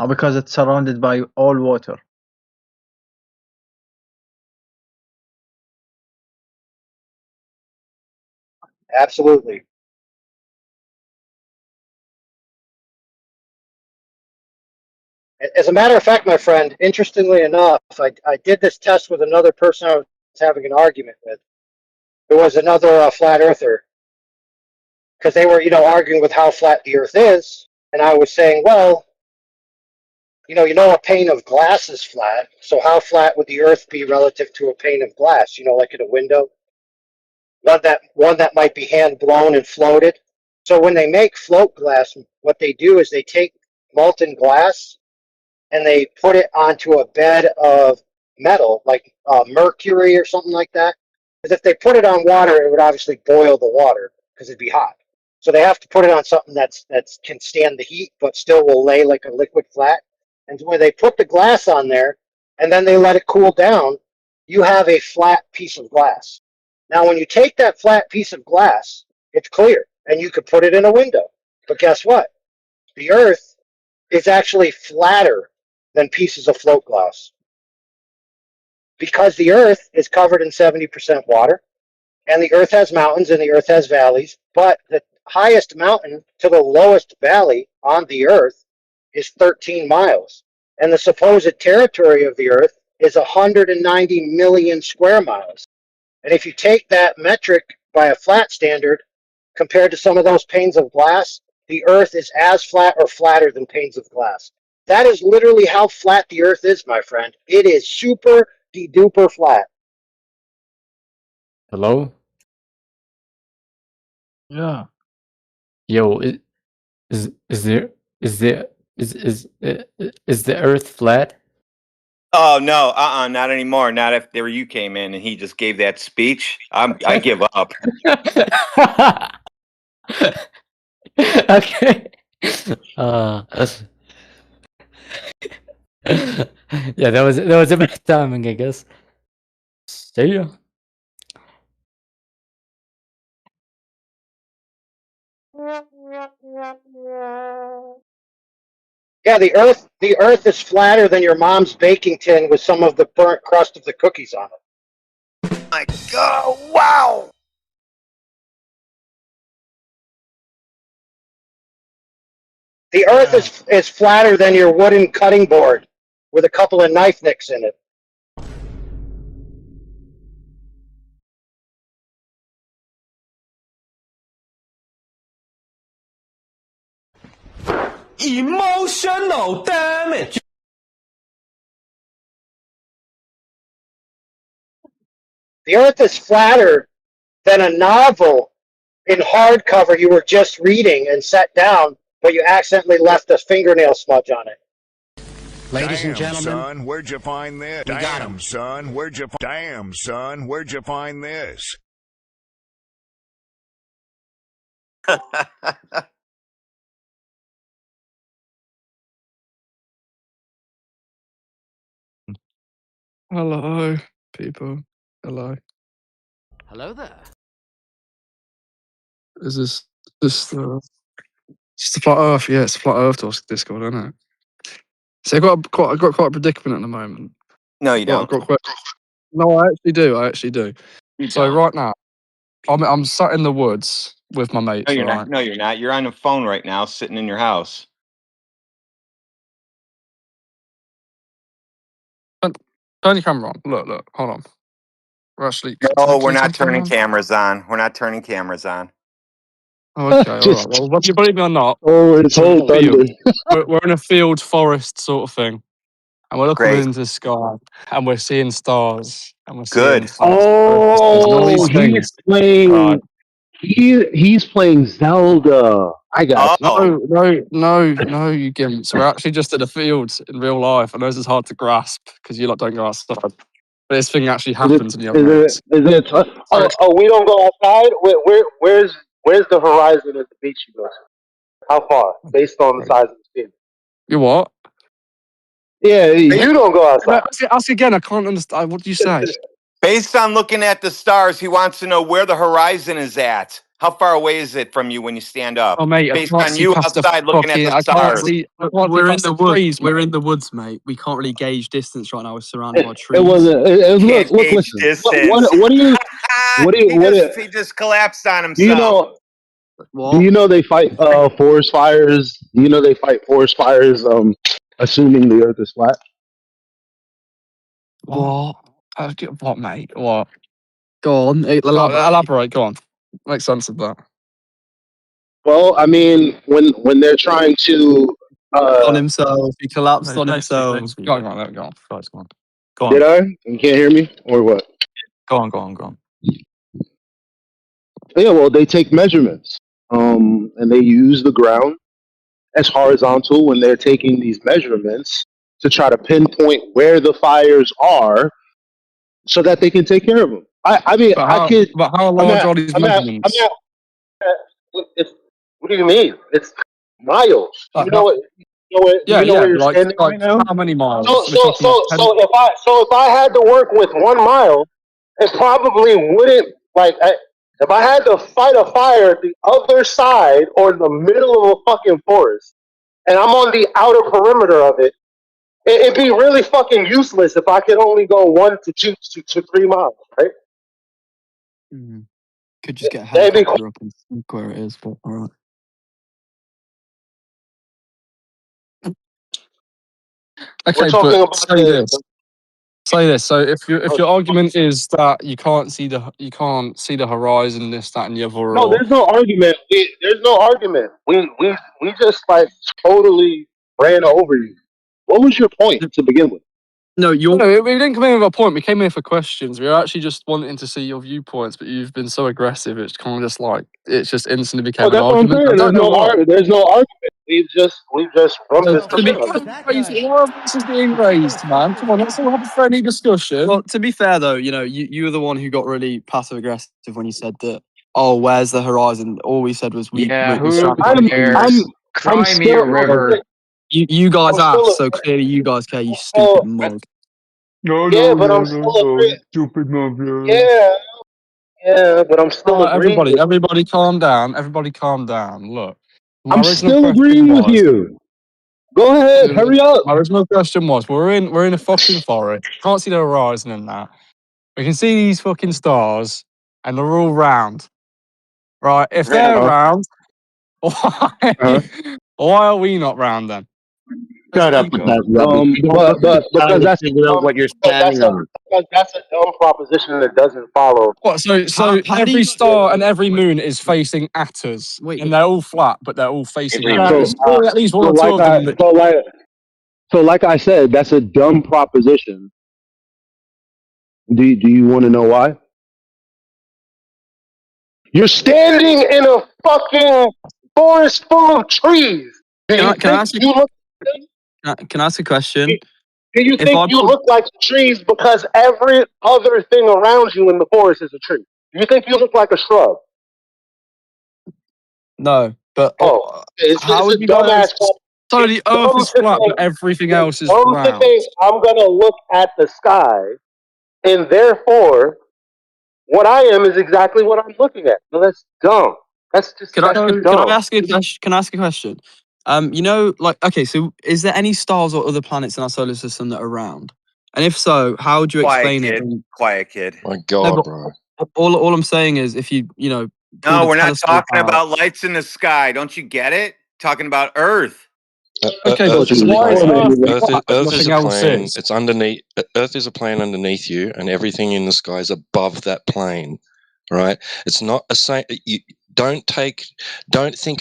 Because it's surrounded by all water. Absolutely. As a matter of fact, my friend, interestingly enough, I did this test with another person I was having an argument with. There was another flat earther, because they were, arguing with how flat the Earth is, and I was saying, well, a pane of glass is flat, so how flat would the Earth be relative to a pane of glass? Like in a window, one that might be hand blown and floated. So when they make float glass, what they do is they take molten glass and they put it onto a bed of metal, like mercury or something like that. Because if they put it on water, it would obviously boil the water because it'd be hot. So they have to put it on something that can stand the heat, but still will lay like a liquid flat. And when they put the glass on there, and then they let it cool down, you have a flat piece of glass. Now, when you take that flat piece of glass, it's clear, and you could put it in a window. But guess what? The Earth is actually flatter than pieces of float glass, because the Earth is covered in 70% water, and the Earth has mountains and the Earth has valleys, but the highest mountain to the lowest valley on the Earth is 13 miles, and the supposed territory of the Earth is 190 million square miles. And if you take that metric by a flat standard compared to some of those panes of glass, the Earth is as flat or flatter than panes of glass. That is literally how flat the Earth is, my friend. It is super duper flat. Hello? Yeah. Yo, is there is there is the Earth flat? Oh no, not anymore. Not after you came in and he just gave that speech. I give up. Okay. Yeah, that was a bad timing, I guess. See ya. Yeah, the Earth is flatter than your mom's baking tin with some of the burnt crust of the cookies on it. My God! Wow. The Earth is flatter than your wooden cutting board with a couple of knife nicks in it. Emotional damage. The Earth is flatter than a novel in hardcover you were just reading and set down, but you accidentally left a fingernail smudge on it. Ladies and Damn, gentlemen, son, where'd you find this? we got him. Damn, son, where'd you find this? Hello, people. Hello. Hello there. Is this just just a flat Earth? Yeah, it's a flat Earth Discord, isn't it? So I got quite a predicament at the moment. No, you don't. No, I actually do. I actually do. You So don't. right now, I'm sat in the woods with my No, mates. you're Right. not. No, you're not. You're on the phone right now, sitting in your house. Turn your camera on. Look. Hold on. We're actually. No, Can we're you turn not the camera turning on? cameras on. We're not turning cameras on. Oh, okay. All right. Well, whether you believe me or not, Oh, it's we're in whole a field. thunder. We're in a field forest sort of thing, and we're looking Great. into the sky, and we're seeing stars, and we're seeing Good. like, and all Oh, these he's things. Right. playing. He's playing Zelda. I got you. Oh, No, you gimps. We're actually just in a field in real life. I know this is hard to grasp because you lot don't go outside. But this thing actually Is it? happens in the Is other it? mates. Is it? We don't go outside. Where's the horizon at the beach you go to? How far, based on the size of the field? You what? Yeah, you don't go No, outside. ask again. I can't understand. What do you say? based on looking at the stars, he wants to know where the horizon is at. How far away is it from you when you stand up? Oh, mate, I Based can't on see you past the outside looking at fucking. the I can't stars. see. We're in the woods. We're in the woods, mate. We can't really gauge distance right now. We're surrounded by It was. trees. Can't Look. gauge Listen. distance. What do you? He just collapsed on Do you himself. know? What? Do you know they fight forest fires? Do you know they fight forest fires? Assuming the Earth is flat. What? What, mate? What? Go on. Elaborate. Go on. Make sense of that. Well, I mean, when they're trying to, On himself. He collapsed on himself. Go on. Let me go on. Guys, go on. Go did on. I? You can't hear me, or what? Go on. Yeah, well, they take measurements, and they use the ground as horizontal when they're taking these measurements to try to pinpoint where the fires are, so that they can take care of them. I mean, But I how? could. But how I'm large at. are these I'm at. I'm measurements? at. It's, what do you mean? It's miles. Like how, Do you know where you're like standing right now? how many miles? So We're so talking so ten. if I had to work with 1 mile, it probably wouldn't if I had to fight a fire at the other side or in the middle of a fucking forest, and I'm on the outer perimeter of it, it'd be really fucking useless if I could only go 1 to 3 miles, right? Could just get a That'd be helicopter up and look where it is. But all right. We're Okay, talking but about the say this. So if your argument is that you can't see the horizon, this, that, and the other, no, or there's no argument. There's no argument. We just like totally ran over you. What was your point to begin with? no, we didn't come in with a point. We came in for questions. We were actually just wanting to see your viewpoints, but you've been so aggressive. It's kind of just like it's just instantly became Oh, an that's what I'm argument. I saying. don't know why. There's no argument. We just run this To be shit. why are voices being raised, man? Come on, let's all have a friendly discussion. Well, to be fair though, you were the one who got really passive aggressive when you said that. Oh, where's the horizon? All we said was we. Yeah, we who shouted out cares? I'm Cry me a still river. You guys I'm still asked, a, so clearly you guys care, you oh, stupid mug. No, yeah, no, but no, I'm no, still no. agreeing. Stupid mafia. Yeah, but I'm still agreeing with. Everybody calm down. Everybody calm down. Look, my I'm original still question agreeing with was, you. Go ahead, hurry up. my original question was, we're in a fucking forest. Can't see the horizon and that. We can see these fucking stars, and they're all round. Right? If they're Uh-huh. round, why are we not round then? Shut up with that rubbish. You don't look at the sky Because to that's figure out what you're standing on. a dumb proposition that doesn't follow. What? So every star and every moon is facing at us, and they're all flat, but they're all facing at So, us. Or at least one so or two like of them. like I said, that's a dumb proposition. Do you want to know why? You're standing in a fucking forest full of trees. Do you Can I think ask you? you look? Can I ask a question? Do you If think I you put look like trees because every other thing around you in the forest is a tree? Do you think you look like a shrub? no, but Oh, how it's a would you guys? dumbass. So It's the Earth dumb is to flat, think. but everything It's else is dumb to round. think I'm gonna look at the sky, and therefore, what I am is exactly what I'm looking at. No, that's dumb. That's just Can I dumb. ask you a question? Can I ask a question? Okay, so is there any stars or other planets in our solar system that are round? And if so, how would you Quiet explain it? kid. Quiet kid. My No, God, but bro. all I'm saying is, if you pulled No, a we're not telescope talking out. about lights in the sky. Don't you get it? Talking about Earth. Okay, Thought but you was why is tormenting Earth me. flat but Earth is nothing a else plane. is? It's underneath. Earth is a plane underneath you, and everything in the sky is above that plane. Right? It's not a same. You don't think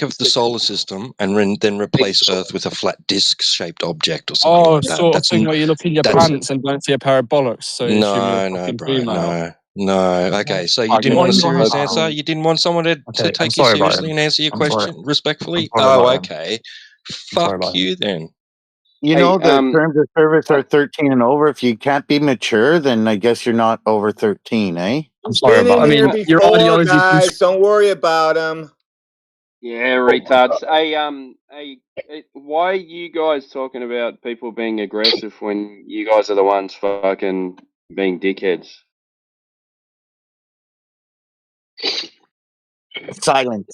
of the solar system and then replace Earth with a flat disc-shaped object or something Oh, like that. sort of thing where you look in your That's pants and don't see a pair of bollocks, so you assume you're a no, fucking bro, female. no. Okay, so you Alright, didn't want a you don't have serious to. answer. You didn't want someone to Okay, I'm take you sorry about seriously him. and answer your I'm sorry. question respectfully. I'm sorry Oh, about him. okay. I'm sorry Fuck about him. you then. You know, the terms of service are 13 and over. If you can't be mature, then I guess you're not over 13, eh? I'm sorry Been about. in I here mean, your before, ideology comes. guys. Don't worry about him. Oh retards. Why are you guys talking about people being aggressive when you guys are the ones fucking being dickheads? Silence.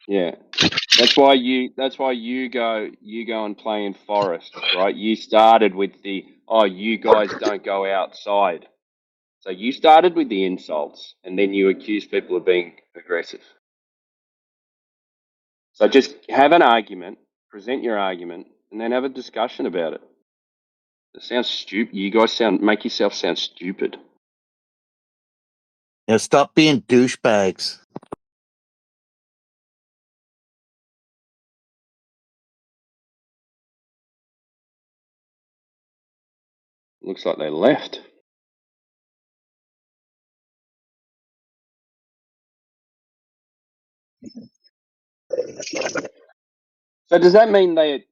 Yeah. That's why you go and play in forests, right? You started with you guys don't go outside. So you started with the insults and then you accuse people of being aggressive. So just have an argument, present your argument, and then have a discussion about it. It sounds stupid. You guys make yourself sound stupid. Yeah, stop being douchebags. Looks like they left. So does that mean they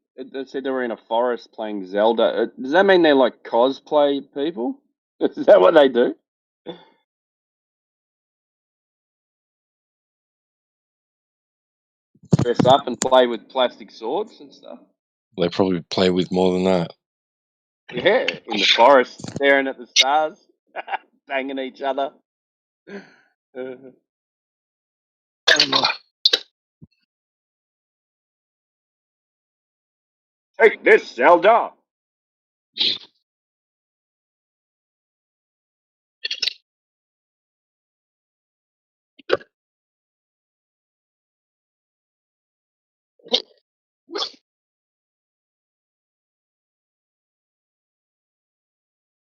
said they were in a forest playing Zelda? Does that mean they're like cosplay people? Is that what they do? Dress up and play with plastic swords and stuff? They probably play with more than that. Yeah, in the forest, staring at the stars, banging each other. Take this, Zelda!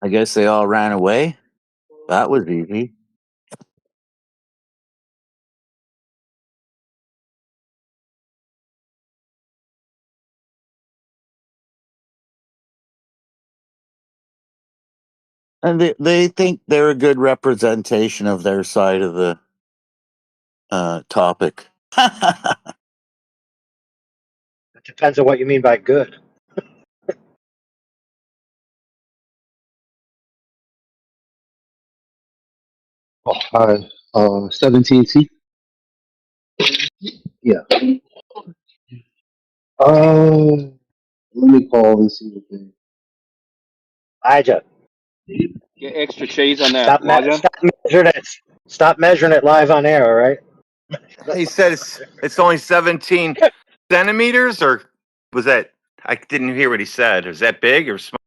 I guess they all ran away. That was easy. And they think they're a good representation of their side of the topic. It depends on what you mean by good. Oh, hi. 17C. Yeah. Let me call and see what they. Elijah, Get extra cheese on that, Elijah. stop measuring it. Stop measuring it live on air, all right? He said it's only 17 centimeters, or was that? I didn't hear what he said. Is that big or small?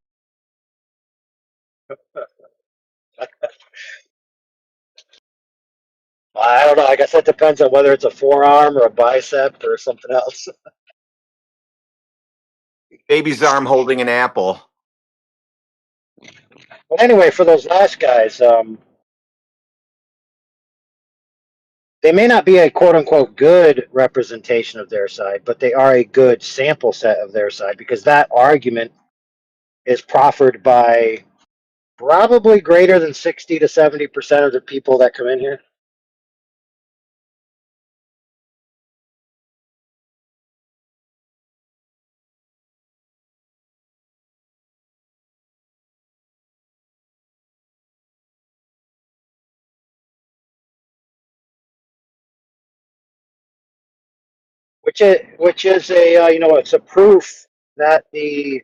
I don't know. I guess that depends on whether it's a forearm or a bicep or something else. Baby's arm holding an apple. But anyway, for those last guys, they may not be a quote unquote good representation of their side, but they are a good sample set of their side because that argument is proffered by probably greater than 60 to 70% of the people that come in here. Which is a it's a proof that the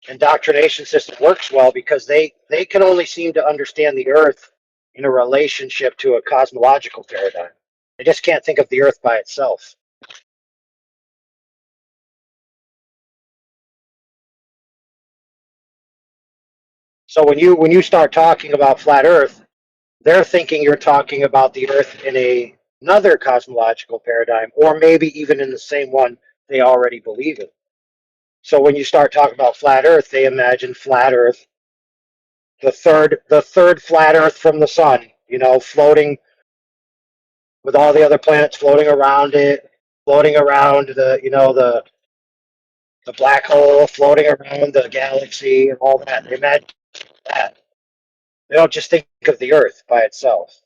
indoctrination system works well because they can only seem to understand the earth in a relationship to a cosmological paradigm. They just can't think of the earth by itself. So when you start talking about flat earth, they're thinking you're talking about the earth in another cosmological paradigm or maybe even in the same one they already believe in. So when you start talking about flat earth, they imagine flat earth, the third flat earth from the sun, floating with all the other planets floating around it, floating around the black hole, floating around the galaxy and all that. They imagine that. They don't just think of the earth by itself.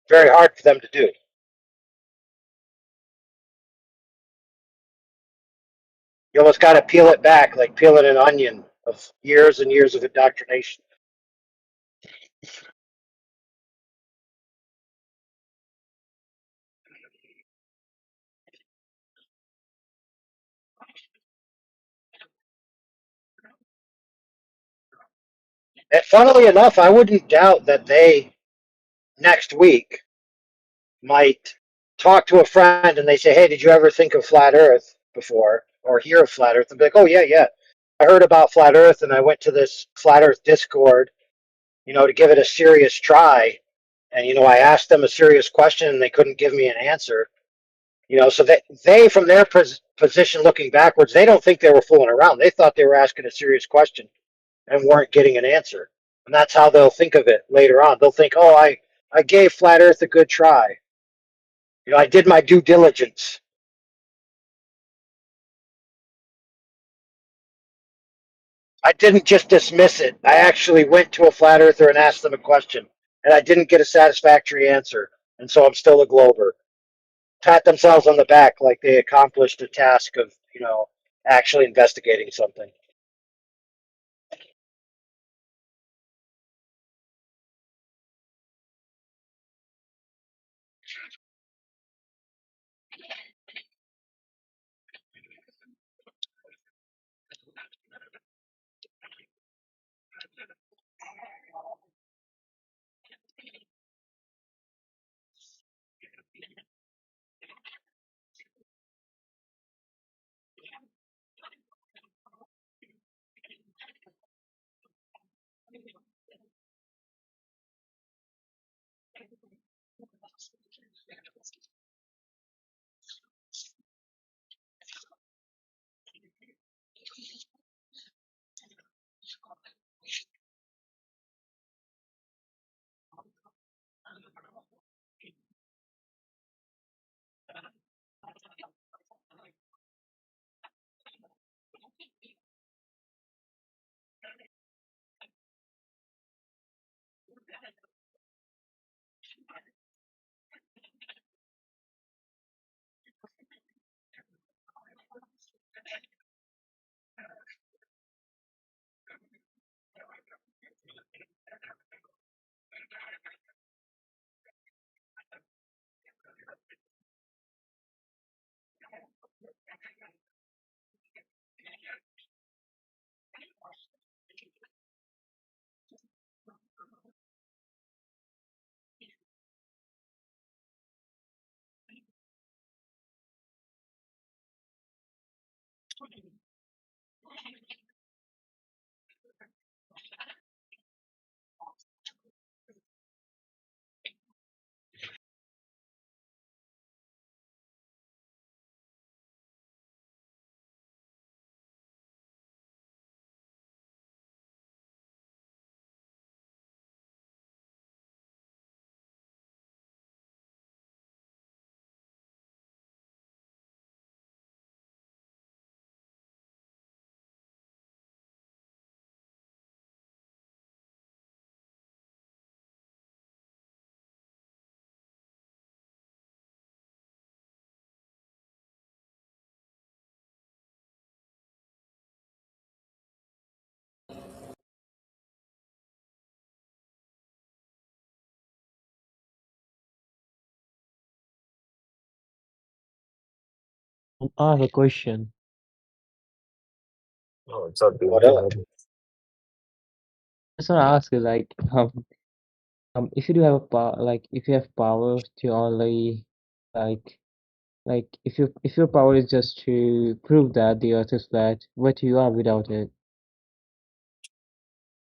Very hard for them to do. You almost got to peel it back, like peeling an onion of years and years of indoctrination. And funnily enough, I wouldn't doubt that they next week might talk to a friend and they say, "Hey, did you ever think of flat Earth before or hear of flat Earth?" And be like, "Oh yeah, yeah, I heard about flat Earth and I went to this flat Earth Discord, to give it a serious try. And I asked them a serious question and they couldn't give me an answer. So that they from their position looking backwards, they don't think they were fooling around. They thought they were asking a serious question and weren't getting an answer. And that's how they'll think of it later on. They'll think, "Oh, I gave flat Earth a good try. I did my due diligence." I didn't just dismiss it. I actually went to a flat earther and asked them a question, and I didn't get a satisfactory answer, and so I'm still a glober. Pat themselves on the back like they accomplished a task of, actually investigating something. I have a question. Oh, it's up, dude. What Go up? ahead. I just want to ask you, like, if you do have a power, like, if you have power to only, like, if your power is just to prove that the Earth is flat, what you are without it?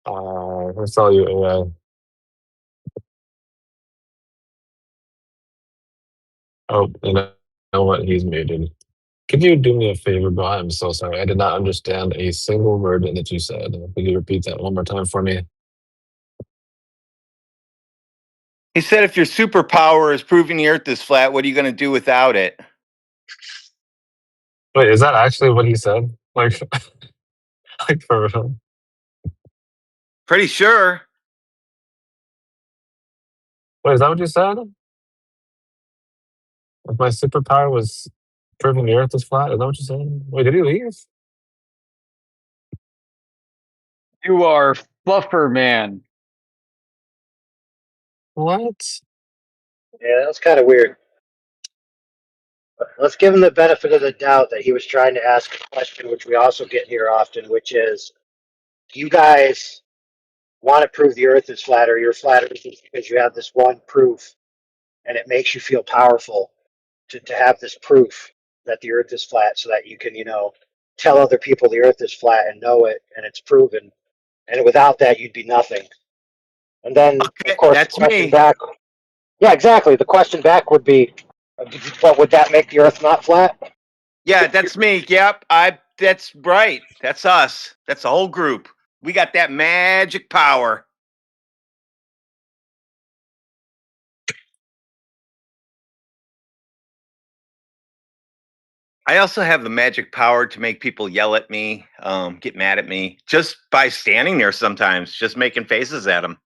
Let's tell you AI. Oh, you know what? He's muted. Could you do me a favor, bro? I'm so sorry. I did not understand a single word that you said. Could you repeat that one more time for me? He said, if your superpower is proving the earth is flat, what are you going to do without it? Wait, is that actually what he said? Like, like for real? Pretty sure. Wait, is that what you said? If my superpower was proving the earth is flat? Is that what you said? Wait, did he leave? You are Fluffer Man. What? Yeah, that was kind of weird. But let's give him the benefit of the doubt that he was trying to ask a question, which we also get here often, which is, you guys want to prove the Earth is flat, or you're flat earthers because you have this one proof, and it makes you feel powerful to have this proof that the Earth is flat, so that you can, tell other people the Earth is flat and know it, and it's proven. And without that, you'd be nothing. And then, of Okay, course, the that's question me. back. Yeah, exactly. The question back would be, but would that make the Earth not flat? Yeah, that's me. Yep, that's right. That's us. That's the whole group. We got that magic power. I also have the magic power to make people yell at me, get mad at me, just by standing there sometimes, just making faces at them.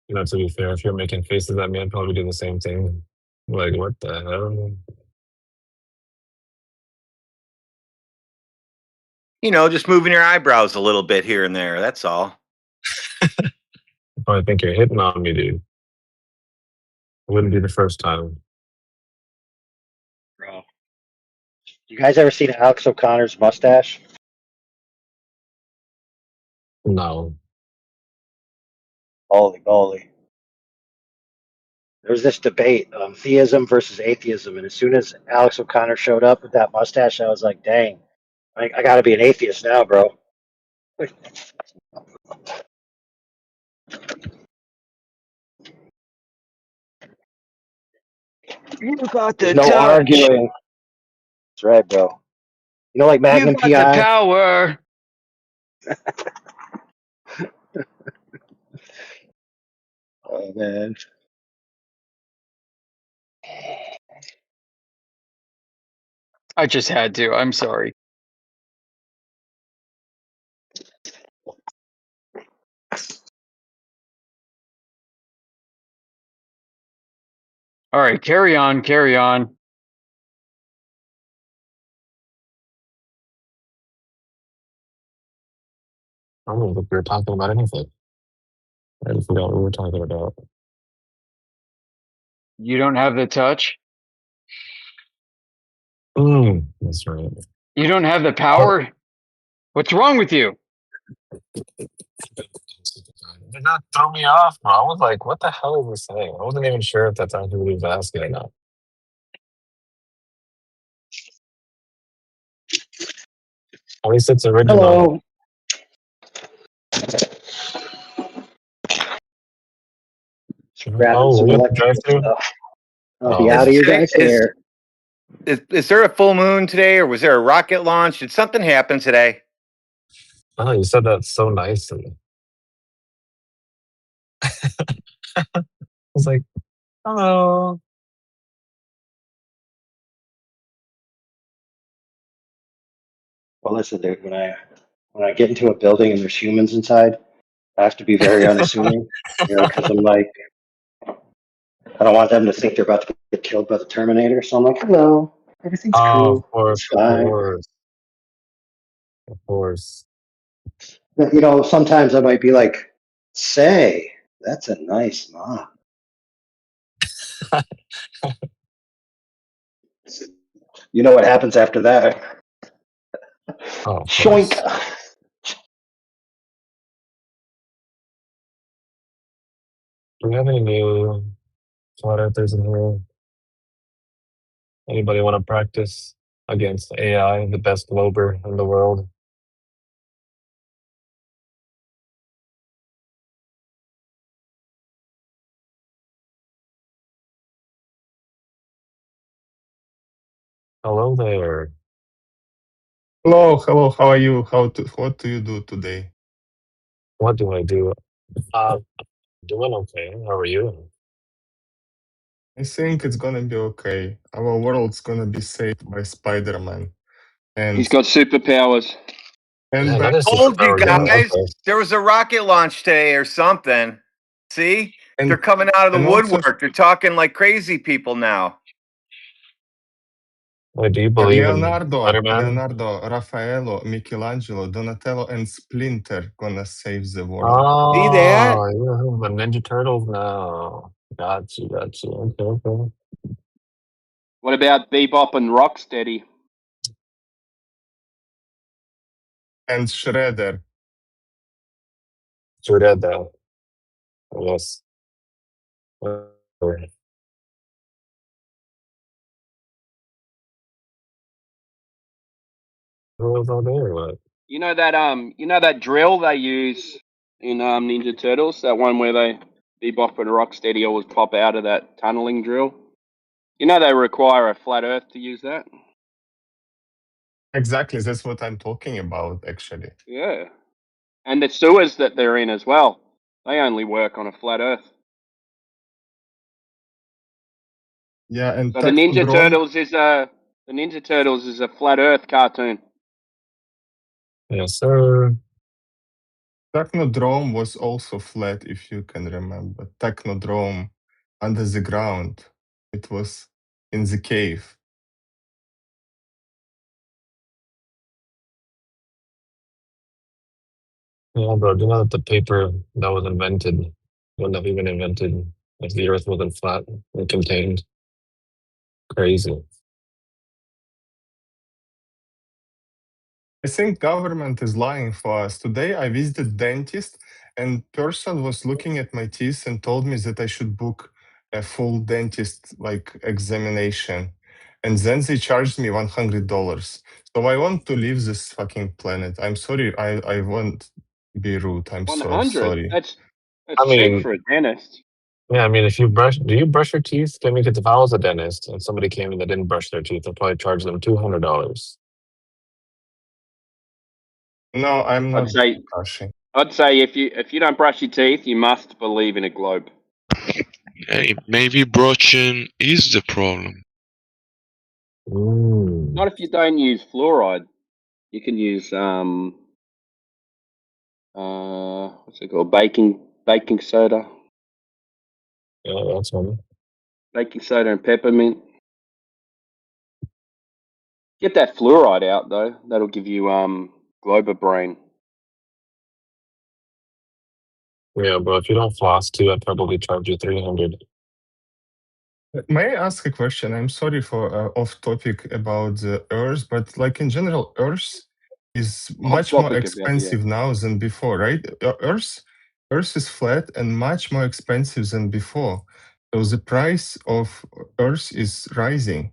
You know, to be fair, if you're making faces at me, I'd probably do the same thing. Like, what the hell? You know, just moving your eyebrows a little bit here and there. That's all. Oh, I think you're hitting on me, dude. It wouldn't be the first time. Bro. You guys ever seen Alex O'Connor's mustache? No. Holy moly. There was this debate, theism versus atheism, and as soon as Alex O'Connor showed up with that mustache, I was like, dang, I got to be an atheist now, bro. You got There's the no touch. arguing. That's right, bro. Like You Magnum got the PI? power. Oh, man. I just had to. I'm sorry. All right, carry on, carry on. I don't think we were talking about anything. I forgot what we were talking about. You don't have the touch. That's right. You don't have the Oh, power. What's wrong with you? did not throw me off, bro. I was like, what the hell is he saying? I wasn't even sure if that's actually what he was asking or not. At least it's original. Hello. Just grabbing Oh, some we got the drive electrical through. stuff. I'll be Oh, out Is of your today guys' hair. is there a full moon today, or was there a rocket launch? Did something happen today? oh, you said that so nicely. I was like, hello. Well, listen, dude. When I get into a building and there's humans inside, I have to be very unassuming, because I'm like, I don't want them to think they're about to get killed by the Terminator. So I'm like, hello, everything's Oh, of cool, course, it's of fine. course, of course. Sometimes I might be like, say, that's a nice mop. You know what happens after that? Oh, of Shoink. course. Do we have any new flat earthers in here? Anybody want to practice against AI, the best glober in the world? Hello there. Hello, hello. How are you? What do you do today? What do I do? Doing okay. How are you? I think it's gonna be okay. Our world's gonna be saved by Spider-Man. He's And got superpowers. and Man, that back is Told you superpower game. and guys Okay. there was a rocket launch today or something. See, they're and coming out of the and also woodwork. They're talking like crazy people now. Wait, do you believe in Spider-Man? Leonardo, Raffaello, Michelangelo, Donatello, and Splinter gonna save the world. See that? Oh, you're the Ninja Turtles now. Got you, got you. Okay, okay. What about Bebop and Rocksteady? And Shredder. True that, though. Yes. Who was all there? What? You know that drill they use in Ninja Turtles, that one where they Bebop and Rocksteady always pop out of that tunneling drill. You know they require a flat Earth to use that. Exactly, that's what I'm talking about, actually. Yeah, and the sewers that they're in as well. They only work on a flat Earth. Yeah, and So the Ninja Turtles is a flat Earth cartoon. Yes, sir. Technodrome was also flat, if you can remember. Technodrome under the ground. It was in the cave. Yeah, bro, do you know that the paper that was invented wouldn't have even invented if the Earth wasn't flat and contained? Crazy. I think government is lying for us. Today I visited dentist and person was looking at my teeth and told me that I should book a full dentist examination. And then they charged me $100. So I want to leave this fucking planet. I'm sorry, I won't be rude. I'm so 100. sorry. That's I cheap mean, for a dentist. yeah, I mean, if you brush, do you brush your teeth? I mean, 'cause if I was a dentist and somebody came in that didn't brush their teeth, I'd probably charge them $200. No, I'm I'd not say brushing. if you don't brush your teeth, you must believe in a globe. Hey, maybe brushing is the problem. Not if you don't use fluoride. You can use what's it called? Baking soda. Yeah, that's funny. Baking soda and peppermint. Get that fluoride out though. That'll give you glober brain. Yeah, but if you don't floss too, I'd probably charge you 300. May I ask a question? I'm sorry for off topic about the Earth, but in general, Earth is Off much more topic about the expensive now than before, right? Earth is flat and much more expensive than before. So the price of Earth is rising.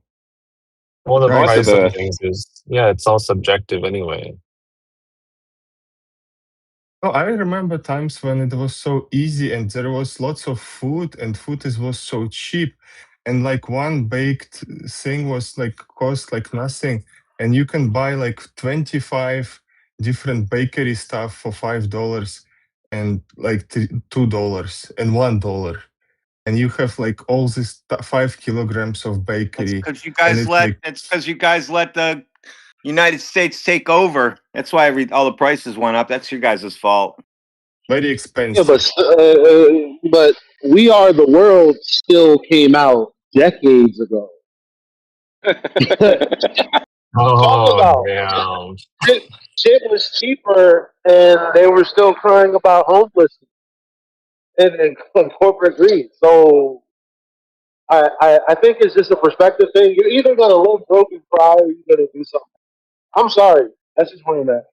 Well, the price of price of Earth. things is, yeah, it's all subjective anyway. Oh, I remember times when it was so easy and there was lots of food and was so cheap, and like one baked thing was like cost like nothing, and you can buy like 25 different bakery stuff for $5 and like $2 and $1, and you have like all this 5 kilograms of bakery, Because you and guys it's let like it's because you guys let the United States take over. That's why all the prices went up. That's your guys' fault. very Yeah, expensive. but We Are the World still came out decades ago. Talk Oh about damn! shit was cheaper, and they were still crying about homelessness and corporate greed. So I think it's just a perspective thing. You're either gonna live broke and cry, or you're gonna do something. I'm sorry, that's just where I'm at.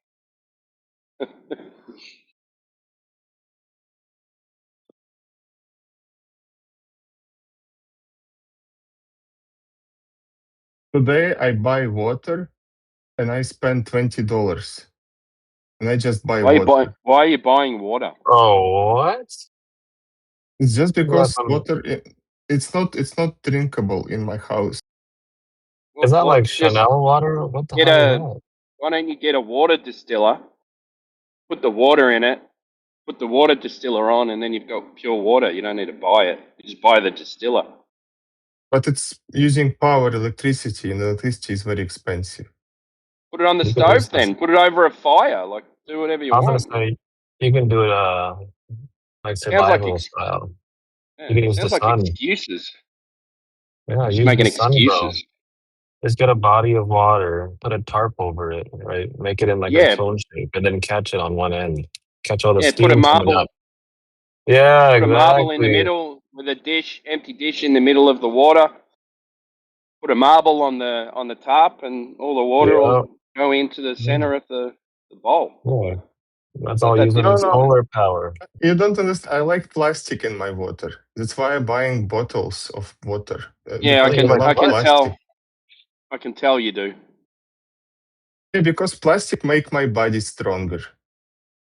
Today I buy water and I spend $20, and I just buy water. Why are you buying water? Oh what? It's just What, because water it's not drinkable in my house. is that like Just Chanel water? What the get hell is a. that? Why don't you get a water distiller? Put the water in it. Put the water distiller on, and then you've got pure water. You don't need to buy it. You just buy the distiller. But it's using power, electricity, and electricity is very expensive. Put it on the You can use stove this. then. Put it over a fire. Like, do whatever you I was gonna want. say you can do it like Sounds like survival style. You can use the sounds like sun. excuses. Yeah, Just use the making sun, bro. excuses. Just get a body of water, put a tarp over it, right? Make it in like a Yeah, cone shape, and then catch it on one end. Catch all the yeah. Put a steam coming marble. up. Yeah, Put a marble in the exactly. middle with a empty dish in the middle of the water. Put a marble on the top, and all the water Yeah, will go into the yeah, center of the bowl. yeah. That's Not all that using No, difficult. no, solar power. you don't understand. I like plastic in my water. That's why I'm buying bottles of water Yeah, because I love I can plastic. tell. I can tell you do. Yeah, because plastic make my body stronger.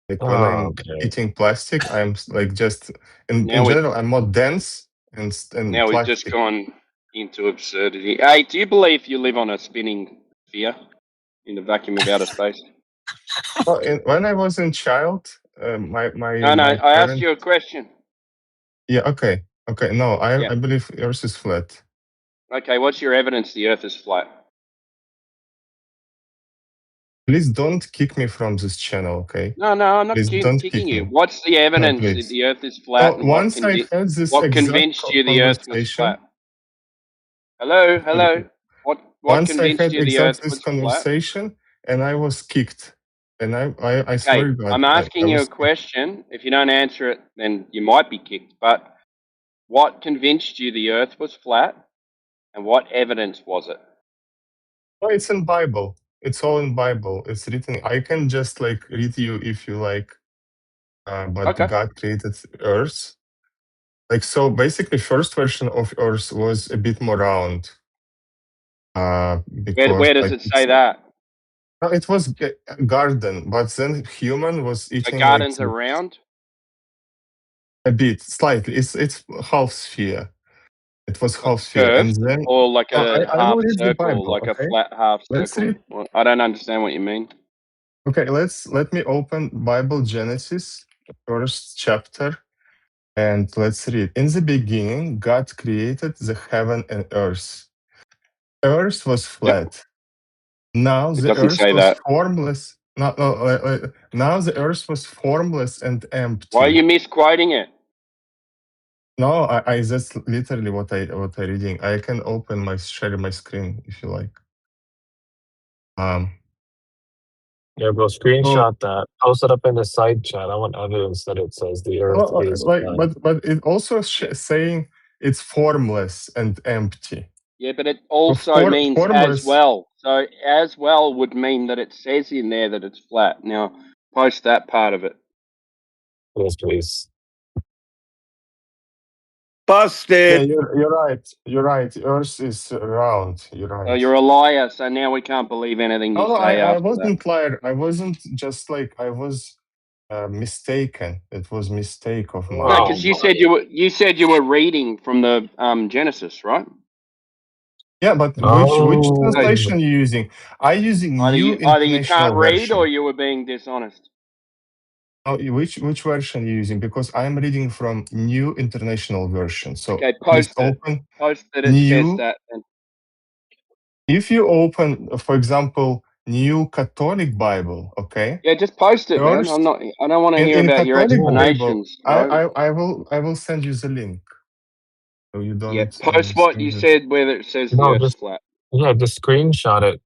Like when Oh, I'm okay. eating plastic, I'm like just in Now we general I'm more dense and now we've just plastic. gone into absurdity. Hey, do you believe you live on a spinning sphere in the vacuum of outer space? Oh, and when I was a child, No. my I asked parents. you a question. Yeah, okay. No, Yeah. I believe Earth is flat. Okay. What's your evidence the Earth is flat? Please don't kick me from this channel, okay? No, I'm not Please don't kicking kick you. me. What's the No, evidence that please. the Earth is No, flat, and once I had this what exact convinced you the Earth was conversation, flat? Hello, uh, hello. What once I convinced had you the exact Earth this was flat? conversation, and I was kicked, and I swear Okay, to God, I'm I asking you a was kicked. question. If you don't answer it, then you might be kicked. But what convinced you the Earth was flat, and what evidence was it? Oh, it's in Bible. It's all in Bible. It's written. I can just like read you if you like. But Okay. God created Earth. Like so, basically, first version of Earth was a bit more round. Because Where does like it say that? no, it was garden, but then human was So eating like gardens are round, a bit, slightly. It's half sphere. It was like half sphere, and curved, then or like a I half will read the circle, Bible. like a Okay, flat half let's read. circle. Well, I don't understand what you mean. Okay, let me open Bible Genesis, first chapter, and let's read. In the beginning, God created the heaven and earth. Earth was Yep. flat. Now It the doesn't earth say was that. formless. Now the earth was formless and Why are empty. you misquoting it? No, I that's literally what I reading. I can open share my screen if you like. Um. Yeah, bro, So, screenshot that. Post it up in the side chat. I want evidence that it says the Earth is like, flat. but it also Yeah. saying it's formless and empty. Yeah, but it So also means as formless. well. So as well would mean that it says in there that it's flat. Now post that part of it. Yes, please. Yeah, Busted. you're right. You're right. Earth is round. You're So right. you're a liar. So now we can't believe anything you No, say I after that. wasn't liar. I wasn't just like I was. mistaken. It was mistake of No, mine. because you said you were reading from the Genesis, right? Yeah, but which translation are you using? I'm using New Either you can't International read or Version. you were being dishonest. Oh, which version are you using? Because I'm reading from New International Version. So Okay, please post it. open Post that it says New. that. Then. If you open, for example, New Catholic Bible, okay? Yeah, just post it, man. First, I don't want to hear in about your Catholic Bible, explanations, bro. I will send you the link. So you Yeah, don't post what understand you it. said whether it says the No, Earth's just flat. just screenshot it